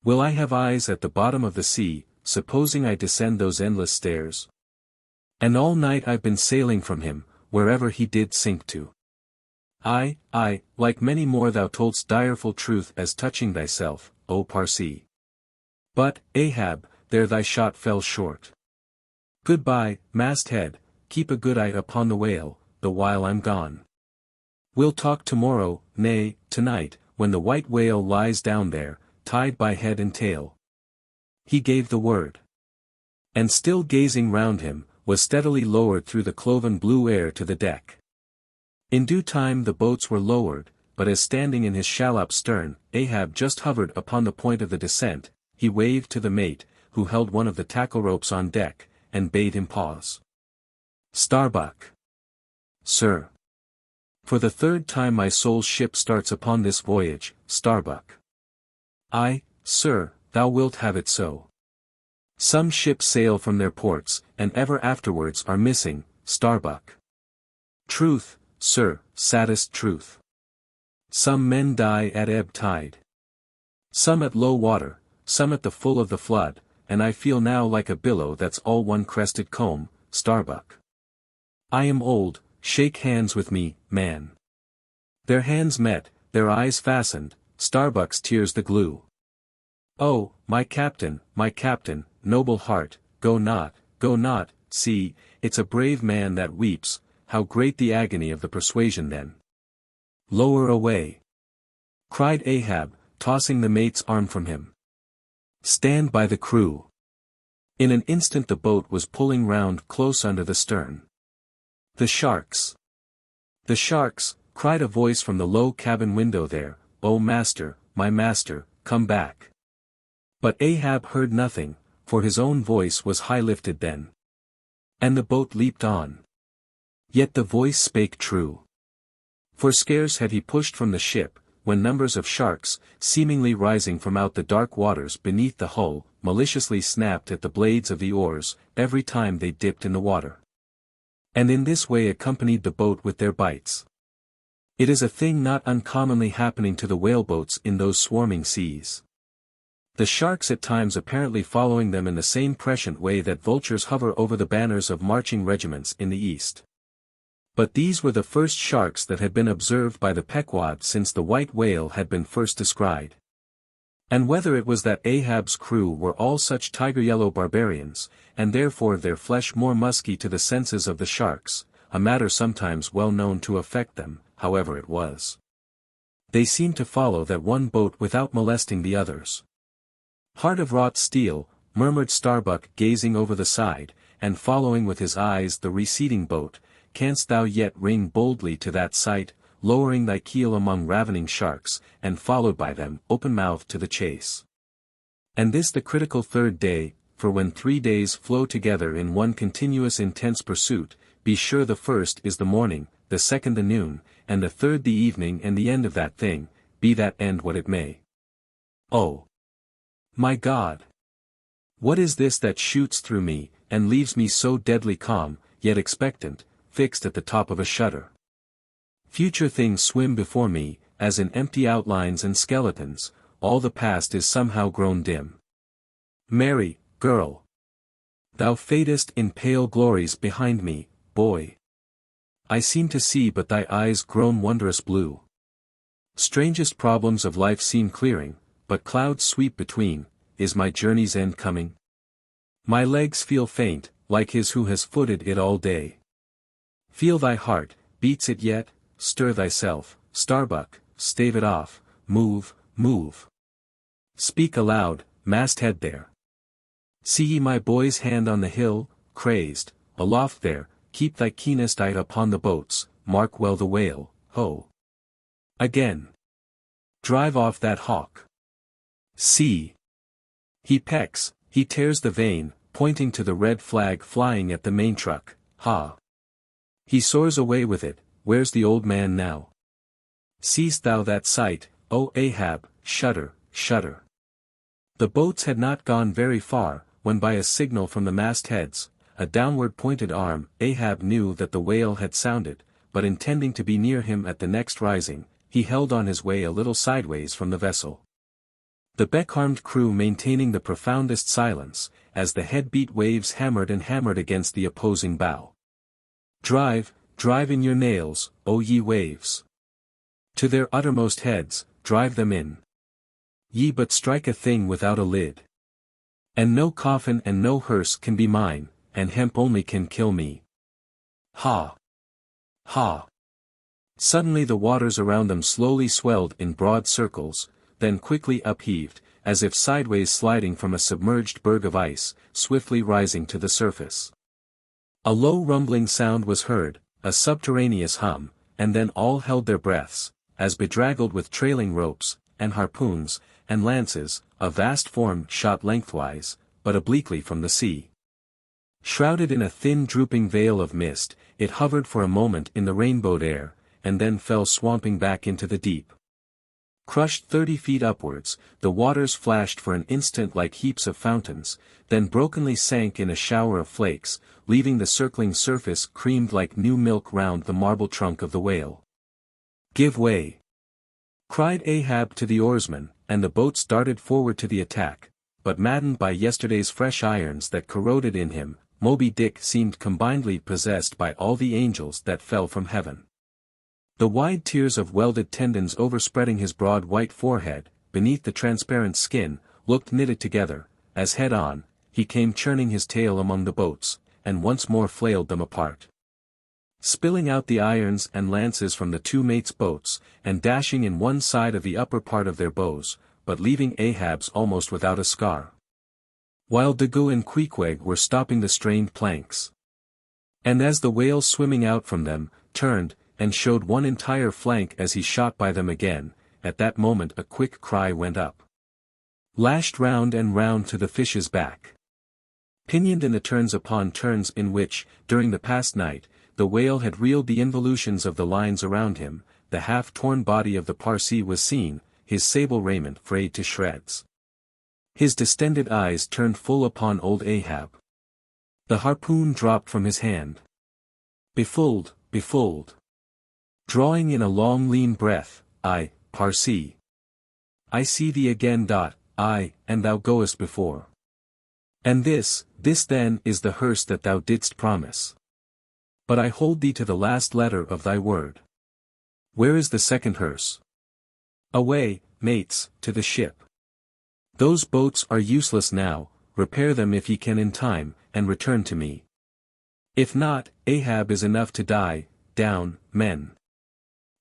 Will I have eyes at the bottom of the sea, supposing I descend those endless stairs? And all night I've been sailing from him, wherever he did sink to. Like many more thou toldst direful truth as touching thyself, O Parsee. But, Ahab, there thy shot fell short. Goodbye, masthead, keep a good eye upon the whale, the while I'm gone. We'll talk tomorrow, nay, tonight, when the white whale lies down there, tied by head and tail. He gave the word. And still gazing round him, was steadily lowered through the cloven blue air to the deck. In due time the boats were lowered, but as standing in his shallop stern, Ahab just hovered upon the point of the descent, he waved to the mate, who held one of the tackle ropes on deck, and bade him pause. Starbuck. Sir. For the third time my soul's ship starts upon this voyage, Starbuck. Aye, sir, thou wilt have it so. Some ships sail from their ports, and ever afterwards are missing, Starbuck. Truth, sir, saddest truth. Some men die at ebb tide. Some at low water, some at the full of the flood, and I feel now like a billow that's all one crested comb, Starbuck. I am old, shake hands with me, man. Their hands met, their eyes fastened, Starbuck's tears the glue. Oh, my captain, noble heart, go not, see, it's a brave man that weeps, how great the agony of the persuasion then. Lower away, cried Ahab, tossing the mate's arm from him. Stand by the crew. In an instant the boat was pulling round close under the stern. The sharks! The sharks! Cried a voice from the low cabin window there, "O master, my master, come back." But Ahab heard nothing, for his own voice was high lifted then. And the boat leaped on. Yet the voice spake true. For scarce had he pushed from the ship, when numbers of sharks, seemingly rising from out the dark waters beneath the hull, maliciously snapped at the blades of the oars, every time they dipped in the water. And in this way accompanied the boat with their bites. It is a thing not uncommonly happening to the whaleboats in those swarming seas. The sharks at times apparently following them in the same prescient way that vultures hover over the banners of marching regiments in the east. But these were the first sharks that had been observed by the Pequod since the white whale had been first descried. And whether it was that Ahab's crew were all such tiger-yellow barbarians, and therefore their flesh more musky to the senses of the sharks, a matter sometimes well known to affect them, however it was. They seemed to follow that one boat without molesting the others. Heart of wrought steel, murmured Starbuck gazing over the side, and following with his eyes the receding boat, canst thou yet ring boldly to that sight, lowering thy keel among ravening sharks, and followed by them open-mouthed to the chase. And this the critical third day, for when 3 days flow together in one continuous intense pursuit, be sure the first is the morning, the second the noon, and the third the evening and the end of that thing, be that end what it may. Oh! My God! What is this that shoots through me, and leaves me so deadly calm, yet expectant, fixed at the top of a shutter? Future things swim before me, as in empty outlines and skeletons, all the past is somehow grown dim. Mary, girl! Thou fadest in pale glories behind me, boy. I seem to see but thy eyes grown wondrous blue. Strangest problems of life seem clearing, but clouds sweep between. Is my journey's end coming? My legs feel faint, like his who has footed it all day. Feel thy heart, beats it yet? Stir thyself, Starbuck, stave it off, move, move. Speak aloud, masthead there. See ye my boy's hand on the hill, crazed, aloft there, keep thy keenest eye upon the boats, mark well the whale, ho! Again. Drive off that hawk. See! He pecks, he tears the vane, pointing to the red flag flying at the main truck, ha! He soars away with it, where's the old man now? Seest thou that sight, O Ahab, shudder, shudder. The boats had not gone very far, when by a signal from the mastheads, a downward pointed arm, Ahab knew that the whale had sounded, but intending to be near him at the next rising, he held on his way a little sideways from the vessel. The becharmed crew maintaining the profoundest silence, as the head-beat waves hammered and hammered against the opposing bow. Drive, drive in your nails, O ye waves! To their uttermost heads, drive them in. Ye but strike a thing without a lid. And no coffin and no hearse can be mine, and hemp only can kill me. Ha! Ha! Suddenly the waters around them slowly swelled in broad circles, then quickly upheaved, as if sideways sliding from a submerged berg of ice, swiftly rising to the surface. A low rumbling sound was heard, a subterraneous hum, and then all held their breaths, as bedraggled with trailing ropes, and harpoons, and lances, a vast form shot lengthwise, but obliquely from the sea. Shrouded in a thin drooping veil of mist, it hovered for a moment in the rainbowed air, and then fell swamping back into the deep. Crushed 30 feet upwards, the waters flashed for an instant like heaps of fountains, then brokenly sank in a shower of flakes, leaving the circling surface creamed like new milk round the marble trunk of the whale. "Give way!" cried Ahab to the oarsmen, and the boats darted forward to the attack, but maddened by yesterday's fresh irons that corroded in him, Moby Dick seemed combinedly possessed by all the angels that fell from heaven. The wide tiers of welded tendons overspreading his broad white forehead, beneath the transparent skin, looked knitted together, as head-on, he came churning his tail among the boats, and once more flailed them apart. Spilling out the irons and lances from the two mates' boats, and dashing in one side of the upper part of their bows, but leaving Ahab's almost without a scar. While Peleg and Queequeg were stopping the strained planks. And as the whale swimming out from them, turned, and showed one entire flank as he shot by them again, at that moment a quick cry went up. Lashed round and round to the fish's back. Pinioned in the turns upon turns in which, during the past night, the whale had reeled the involutions of the lines around him, the half-torn body of the Parsee was seen, his sable raiment frayed to shreds. His distended eyes turned full upon old Ahab. The harpoon dropped from his hand. Befooled, befooled. Drawing in a long lean breath, "I, Parsee. I see thee again. I, and thou goest before. And this then is the hearse that thou didst promise. But I hold thee to the last letter of thy word. Where is the second hearse? Away, mates, to the ship. Those boats are useless now, repair them if ye can in time, and return to me. If not, Ahab is enough to die. Down, men.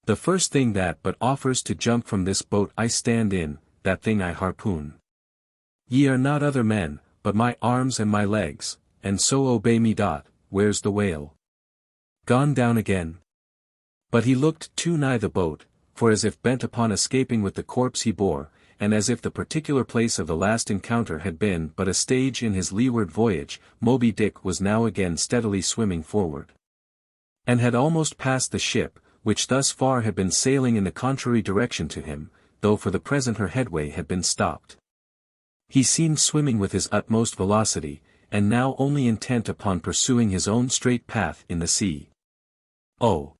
The first thing that but offers to jump from this boat I stand in, that thing I harpoon. Ye are not other men, but my arms and my legs, and so obey me. Where's the whale? Gone down again?" But he looked too nigh the boat, for as if bent upon escaping with the corpse he bore, and as if the particular place of the last encounter had been but a stage in his leeward voyage, Moby Dick was now again steadily swimming forward. And had almost passed the ship, which thus far had been sailing in the contrary direction to him, though for the present her headway had been stopped. He seemed swimming with his utmost velocity, and now only intent upon pursuing his own straight path in the sea. "Oh!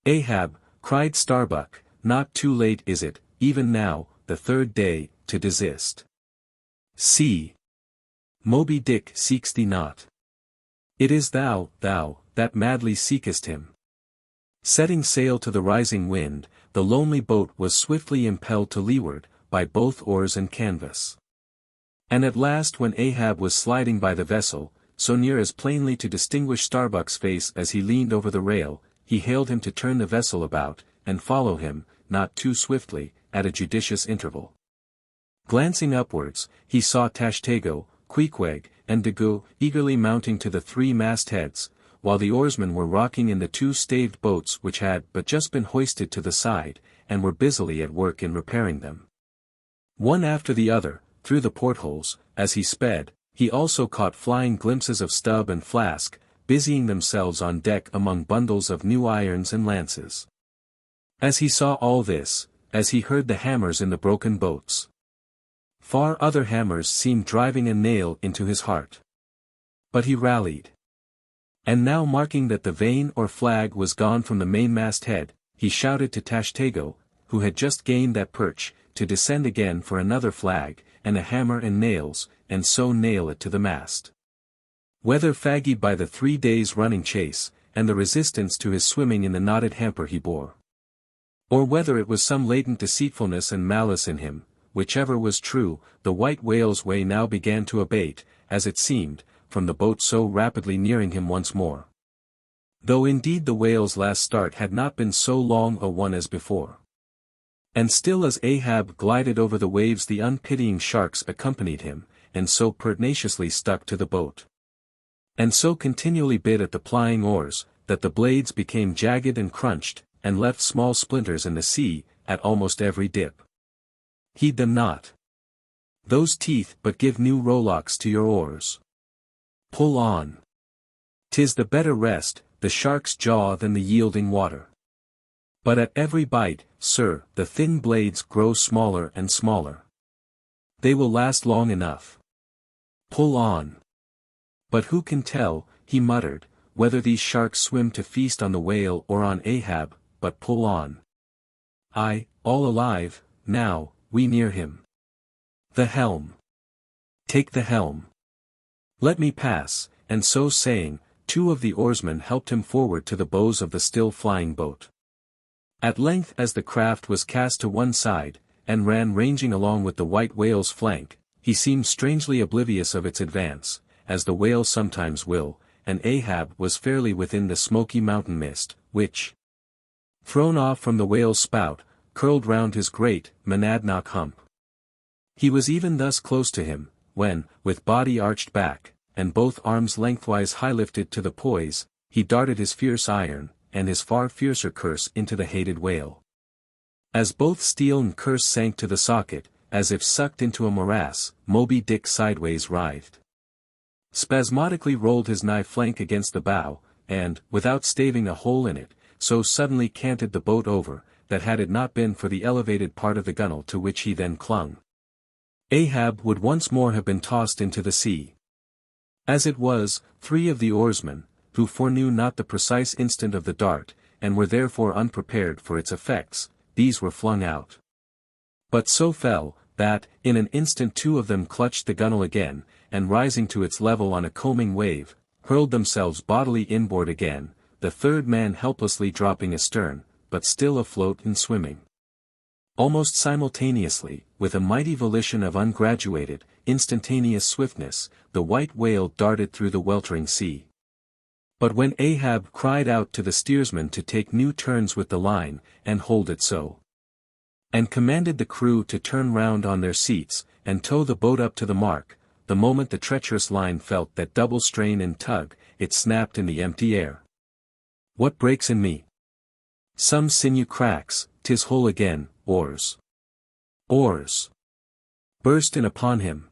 Ahab," cried Starbuck, "not too late is it, even now, the third day, to desist. See! Moby Dick seeks thee not. It is thou, that madly seekest him." Setting sail to the rising wind, the lonely boat was swiftly impelled to leeward, by both oars and canvas. And at last when Ahab was sliding by the vessel, so near as plainly to distinguish Starbuck's face as he leaned over the rail, he hailed him to turn the vessel about, and follow him, not too swiftly, at a judicious interval. Glancing upwards, he saw Tashtego, Queequeg, and Peleg eagerly mounting to the three mastheads, while the oarsmen were rocking in the two staved boats which had but just been hoisted to the side, and were busily at work in repairing them. One after the other, through the portholes, as he sped, he also caught flying glimpses of Stubb and Flask, busying themselves on deck among bundles of new irons and lances. As he saw all this, as he heard the hammers in the broken boats, far other hammers seemed driving a nail into his heart. But he rallied. And now marking that the vane or flag was gone from the mainmast head, he shouted to Tashtego, who had just gained that perch, to descend again for another flag, and a hammer and nails, and so nail it to the mast. Whether fatigued by the 3 days' running chase, and the resistance to his swimming in the knotted hamper he bore, or whether it was some latent deceitfulness and malice in him, whichever was true, the white whale's way now began to abate, as it seemed, from the boat so rapidly nearing him once more. Though indeed the whale's last start had not been so long a one as before. And still as Ahab glided over the waves the unpitying sharks accompanied him, and so pertinaciously stuck to the boat. And so continually bit at the plying oars, that the blades became jagged and crunched, and left small splinters in the sea, at almost every dip. Heed them not. Those teeth but give new rowlocks to your oars. Pull on. 'Tis the better rest, the shark's jaw than the yielding water. But at every bite, sir, the thin blades grow smaller and smaller. They will last long enough. Pull on. But who can tell, he muttered, whether these sharks swim to feast on the whale or on Ahab, but pull on. Aye, all alive, now, we near him. The helm. Take the helm. Let me pass, and so saying, two of the oarsmen helped him forward to the bows of the still flying boat. At length as the craft was cast to one side, and ran ranging along with the white whale's flank, he seemed strangely oblivious of its advance, as the whale sometimes will, and Ahab was fairly within the smoky mountain mist, which, thrown off from the whale's spout, curled round his great, monadnock hump. He was even thus close to him, when, with body arched back, and both arms lengthwise high-lifted to the poise, he darted his fierce iron, and his far fiercer curse into the hated whale. As both steel and curse sank to the socket, as if sucked into a morass, Moby Dick sideways writhed. Spasmodically rolled his nigh flank against the bow, and, without staving a hole in it, so suddenly canted the boat over, that had it not been for the elevated part of the gunwale to which he then clung, Ahab would once more have been tossed into the sea. As it was, three of the oarsmen, who foreknew not the precise instant of the dart, and were therefore unprepared for its effects, these were flung out. But so fell, that, in an instant two of them clutched the gunwale again, and rising to its level on a combing wave, hurled themselves bodily inboard again, the third man helplessly dropping astern, but still afloat and swimming. Almost simultaneously, with a mighty volition of ungraduated, instantaneous swiftness, the white whale darted through the weltering sea. But when Ahab cried out to the steersman to take new turns with the line, and hold it so, and commanded the crew to turn round on their seats, and tow the boat up to the mark, the moment the treacherous line felt that double strain and tug, it snapped in the empty air. What breaks in me? Some sinew cracks, 'tis whole again, oars. Oars! Burst in upon him.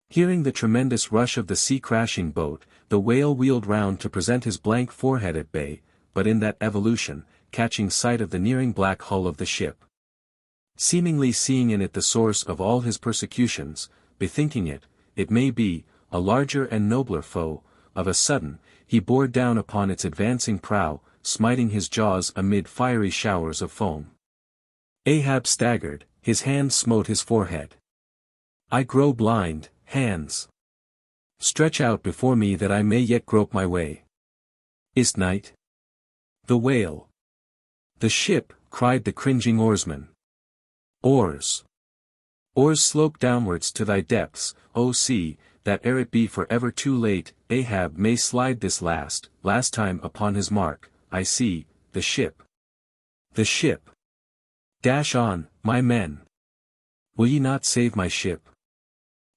Hearing the tremendous rush of the sea-crashing boat, the whale wheeled round to present his blank forehead at bay, but in that evolution, catching sight of the nearing black hull of the ship. Seemingly seeing in it the source of all his persecutions, bethinking it, it may be, a larger and nobler foe, of a sudden, he bore down upon its advancing prow, smiting his jaws amid fiery showers of foam. Ahab staggered, his hand smote his forehead. I grow blind, hands. Stretch out before me that I may yet grope my way. Is't night? The whale. The ship, cried the cringing oarsman. Oars. Oars slope downwards to thy depths, O sea, that ere it be for ever too late, Ahab may slide this last time upon his mark. I see, the ship. The ship. Dash on, my men. Will ye not save my ship?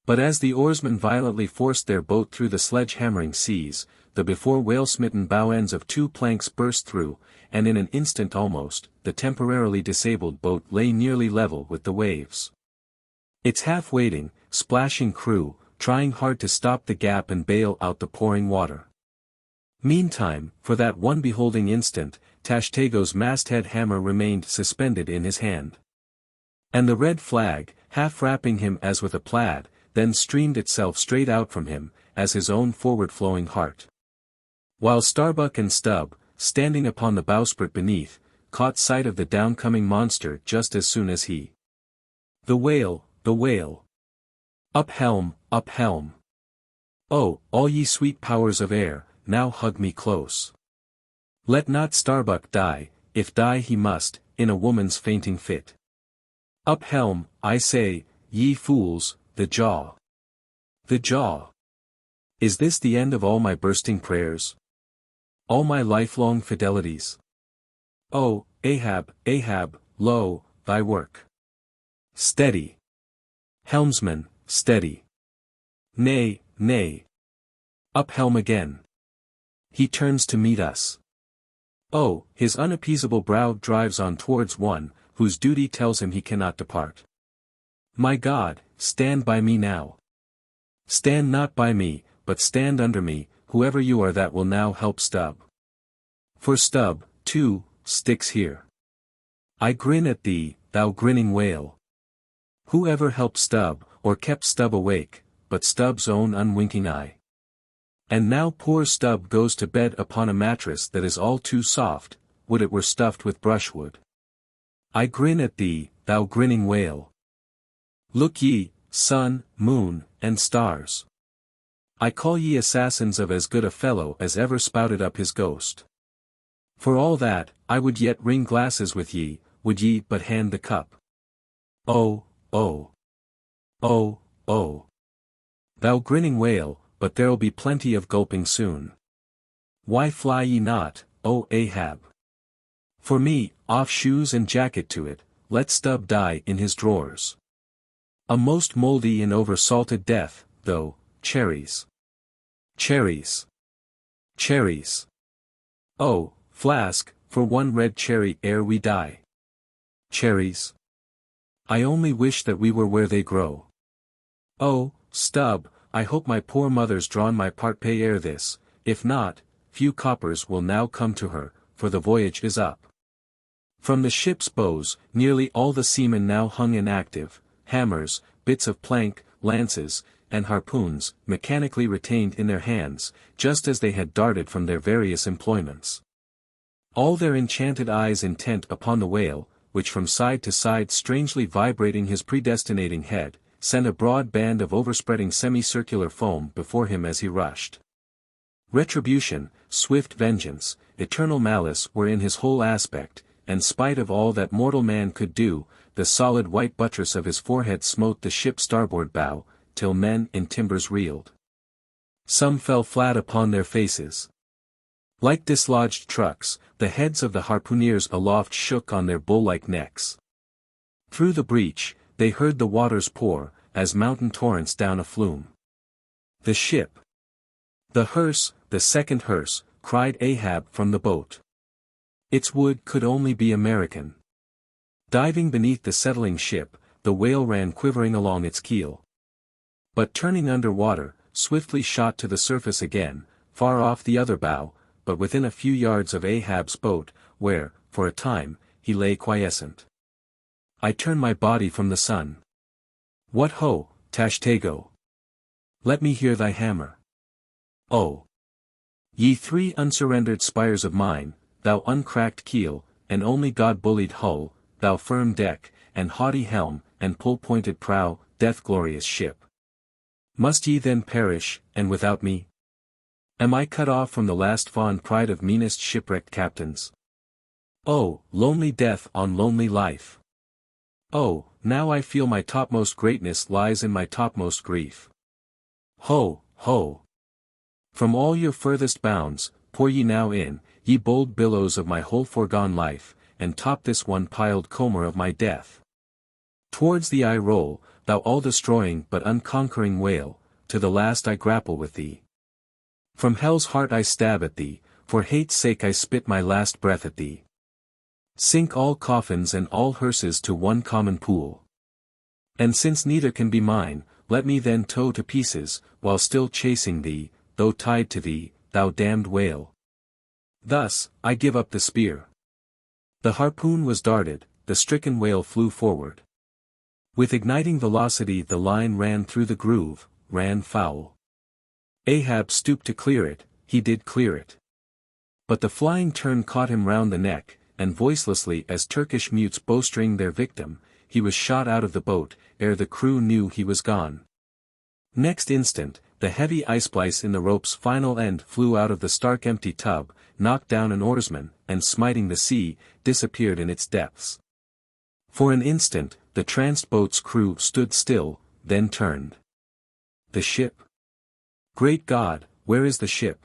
But as the oarsmen violently forced their boat through the sledge-hammering seas, the before whale-smitten bow ends of two planks burst through, and in an instant almost, the temporarily disabled boat lay nearly level with the waves. Its half-waiting, splashing crew, trying hard to stop the gap and bail out the pouring water. Meantime, for that one beholding instant, Tashtego's masthead hammer remained suspended in his hand. And the red flag, half wrapping him as with a plaid, then streamed itself straight out from him, as his own forward-flowing heart. While Starbuck and Stubb, standing upon the bowsprit beneath, caught sight of the downcoming monster just as soon as he. The whale, the whale. Up helm, up helm. Oh, all ye sweet powers of air, now hug me close. Let not Starbuck die, if die he must, in a woman's fainting fit. Up helm, I say, ye fools, the jaw. The jaw. Is this the end of all my bursting prayers? All my lifelong fidelities? Oh, Ahab, Ahab, lo, thy work. Steady. Helmsman, steady. Nay, nay. Up helm again. He turns to meet us. Oh, his unappeasable brow drives on towards one, whose duty tells him he cannot depart. My God, stand by me now. Stand not by me, but stand under me, whoever you are that will now help Stubb. For Stubb, too, sticks here. I grin at thee, thou grinning whale. Who ever helped Stubb, or kept Stubb awake, but Stubb's own unwinking eye? And now poor Stubb goes to bed upon a mattress that is all too soft, would it were stuffed with brushwood. I grin at thee, thou grinning whale. Look ye, sun, moon, and stars. I call ye assassins of as good a fellow as ever spouted up his ghost. For all that, I would yet ring glasses with ye, would ye but hand the cup. Oh, oh. Oh, oh. Thou grinning whale, but there'll be plenty of gulping soon. Why fly ye not, O Ahab? For me, off shoes and jacket to it, let Stubb die in his drawers. A most mouldy and over-salted death, though, cherries. Cherries. Cherries. Oh, Flask, for one red cherry ere we die. Cherries. I only wish that we were where they grow. Oh, Stubb, I hope my poor mother's drawn my part pay ere this, if not, few coppers will now come to her, for the voyage is up. From the ship's bows, nearly all the seamen now hung inactive, hammers, bits of plank, lances, and harpoons, mechanically retained in their hands, just as they had darted from their various employments. All their enchanted eyes intent upon the whale, which from side to side strangely vibrating his predestinating head, sent a broad band of overspreading semicircular foam before him as he rushed. Retribution, swift vengeance, eternal malice were in his whole aspect, and spite of all that mortal man could do, the solid white buttress of his forehead smote the ship's starboard bow, till men in timbers reeled. Some fell flat upon their faces. Like dislodged trucks, the heads of the harpooneers aloft shook on their bull-like necks. Through the breach, they heard the waters pour, as mountain torrents down a flume. The ship. The hearse, the second hearse, cried Ahab from the boat. Its wood could only be American. Diving beneath the settling ship, the whale ran quivering along its keel. But turning under water, swiftly shot to the surface again, far off the other bow, but within a few yards of Ahab's boat, where, for a time, he lay quiescent. I turn my body from the sun. What ho, Tashtego! Let me hear thy hammer. Oh! Ye three unsurrendered spires of mine, thou uncracked keel, and only God-bullied hull, thou firm deck, and haughty helm, and pole-pointed prow, death-glorious ship. Must ye then perish, and without me? Am I cut off from the last fond pride of meanest shipwrecked captains? Oh, lonely death on lonely life! Oh, now I feel my topmost greatness lies in my topmost grief. Ho, ho! From all your furthest bounds, pour ye now in, ye bold billows of my whole foregone life, and top this one piled comber of my death. Towards thee I roll, thou all-destroying but unconquering whale, to the last I grapple with thee. From hell's heart I stab at thee, for hate's sake I spit my last breath at thee. Sink all coffins and all hearses to one common pool. And since neither can be mine, let me then tow to pieces, while still chasing thee, though tied to thee, thou damned whale. Thus, I give up the spear. The harpoon was darted, the stricken whale flew forward. With igniting velocity the line ran through the groove, ran foul. Ahab stooped to clear it, he did clear it. But the flying turn caught him round the neck, and voicelessly as Turkish mutes bowstring their victim, he was shot out of the boat, ere the crew knew he was gone. Next instant, the heavy ice-splice in the rope's final end flew out of the stark empty tub, knocked down an oarsman, and smiting the sea, disappeared in its depths. For an instant, the tranced boat's crew stood still, then turned. The ship? Great God, where is the ship?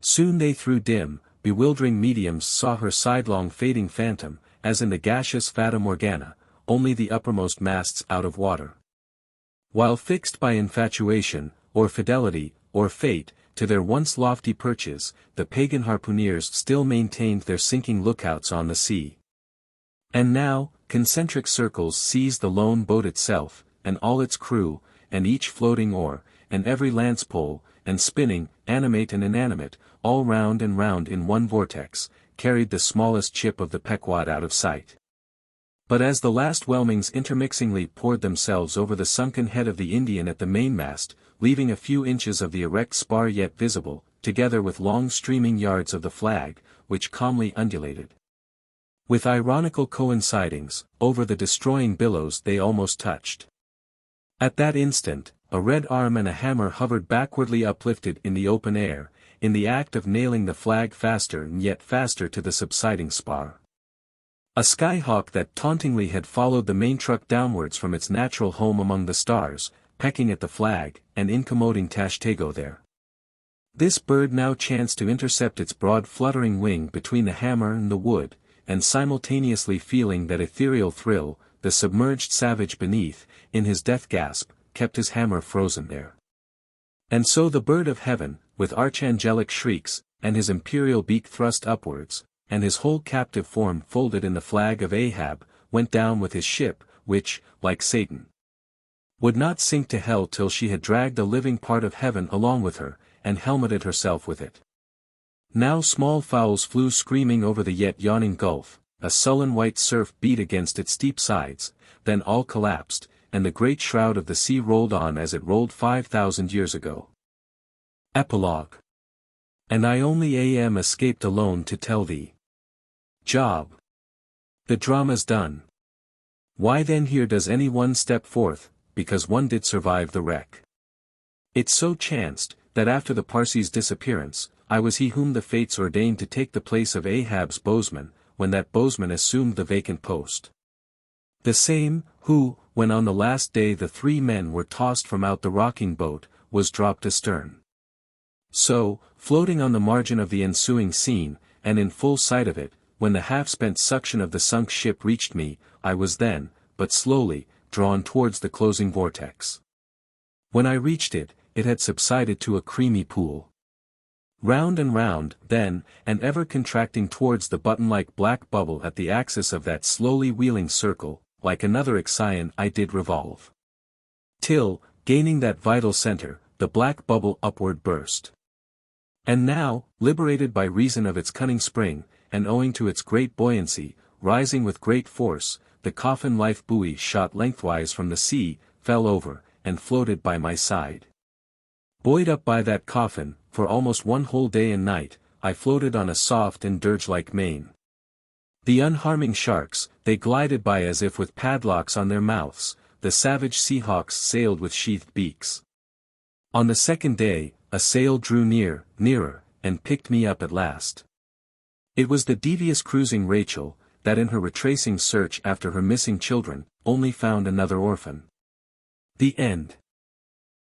Soon they through dim, bewildering mediums saw her sidelong fading phantom, as in the gaseous Fata Morgana, only the uppermost masts out of water. While fixed by infatuation, or fidelity, or fate, to their once lofty perches, the pagan harpooneers still maintained their sinking lookouts on the sea. And now, concentric circles seized the lone boat itself, and all its crew, and each floating oar, and every lance pole, and spinning, animate and inanimate, all round and round in one vortex, carried the smallest ship of the Pequod out of sight. But as the last whelmings intermixingly poured themselves over the sunken head of the Indian at the mainmast, leaving a few inches of the erect spar yet visible, together with long streaming yards of the flag, which calmly undulated, with ironical coincidings, over the destroying billows they almost touched. At that instant, a red arm and a hammer hovered backwardly uplifted in the open air, in the act of nailing the flag faster and yet faster to the subsiding spar. A skyhawk that tauntingly had followed the main truck downwards from its natural home among the stars, pecking at the flag, and incommoding Tashtego there. This bird now chanced to intercept its broad fluttering wing between the hammer and the wood, and simultaneously feeling that ethereal thrill, the submerged savage beneath, in his death gasp, kept his hammer frozen there. And so the bird of heaven, with archangelic shrieks, and his imperial beak thrust upwards, and his whole captive form folded in the flag of Ahab, went down with his ship, which, like Satan, would not sink to hell till she had dragged a living part of heaven along with her, and helmeted herself with it. Now small fowls flew screaming over the yet yawning gulf, a sullen white surf beat against its steep sides, then all collapsed, and the great shroud of the sea rolled on as it rolled 5,000 years ago. Epilogue. And I only am escaped alone to tell thee. Job. The drama's done. Why then here does any one step forth, because one did survive the wreck. It so chanced, that after the Parsee's disappearance, I was he whom the fates ordained to take the place of Ahab's bowsman, when that bowsman assumed the vacant post. The same, who, when on the last day the 3 men were tossed from out the rocking boat, was dropped astern. So, floating on the margin of the ensuing scene, and in full sight of it, when the half-spent suction of the sunk ship reached me, I was then, but slowly, drawn towards the closing vortex. When I reached it, it had subsided to a creamy pool. Round and round, then, and ever contracting towards the button-like black bubble at the axis of that slowly wheeling circle, like another Ixion I did revolve. Till, gaining that vital center, the black bubble upward burst. And now, liberated by reason of its cunning spring, and owing to its great buoyancy, rising with great force, the coffin life-buoy shot lengthwise from the sea, fell over, and floated by my side. Buoyed up by that coffin, for almost one whole day and night, I floated on a soft and dirge-like main. The unharming sharks, they glided by as if with padlocks on their mouths, the savage sea-hawks sailed with sheathed beaks. On the second day, a sail drew near, nearer, and picked me up at last. It was the devious cruising Rachel, that in her retracing search after her missing children, only found another orphan. The end.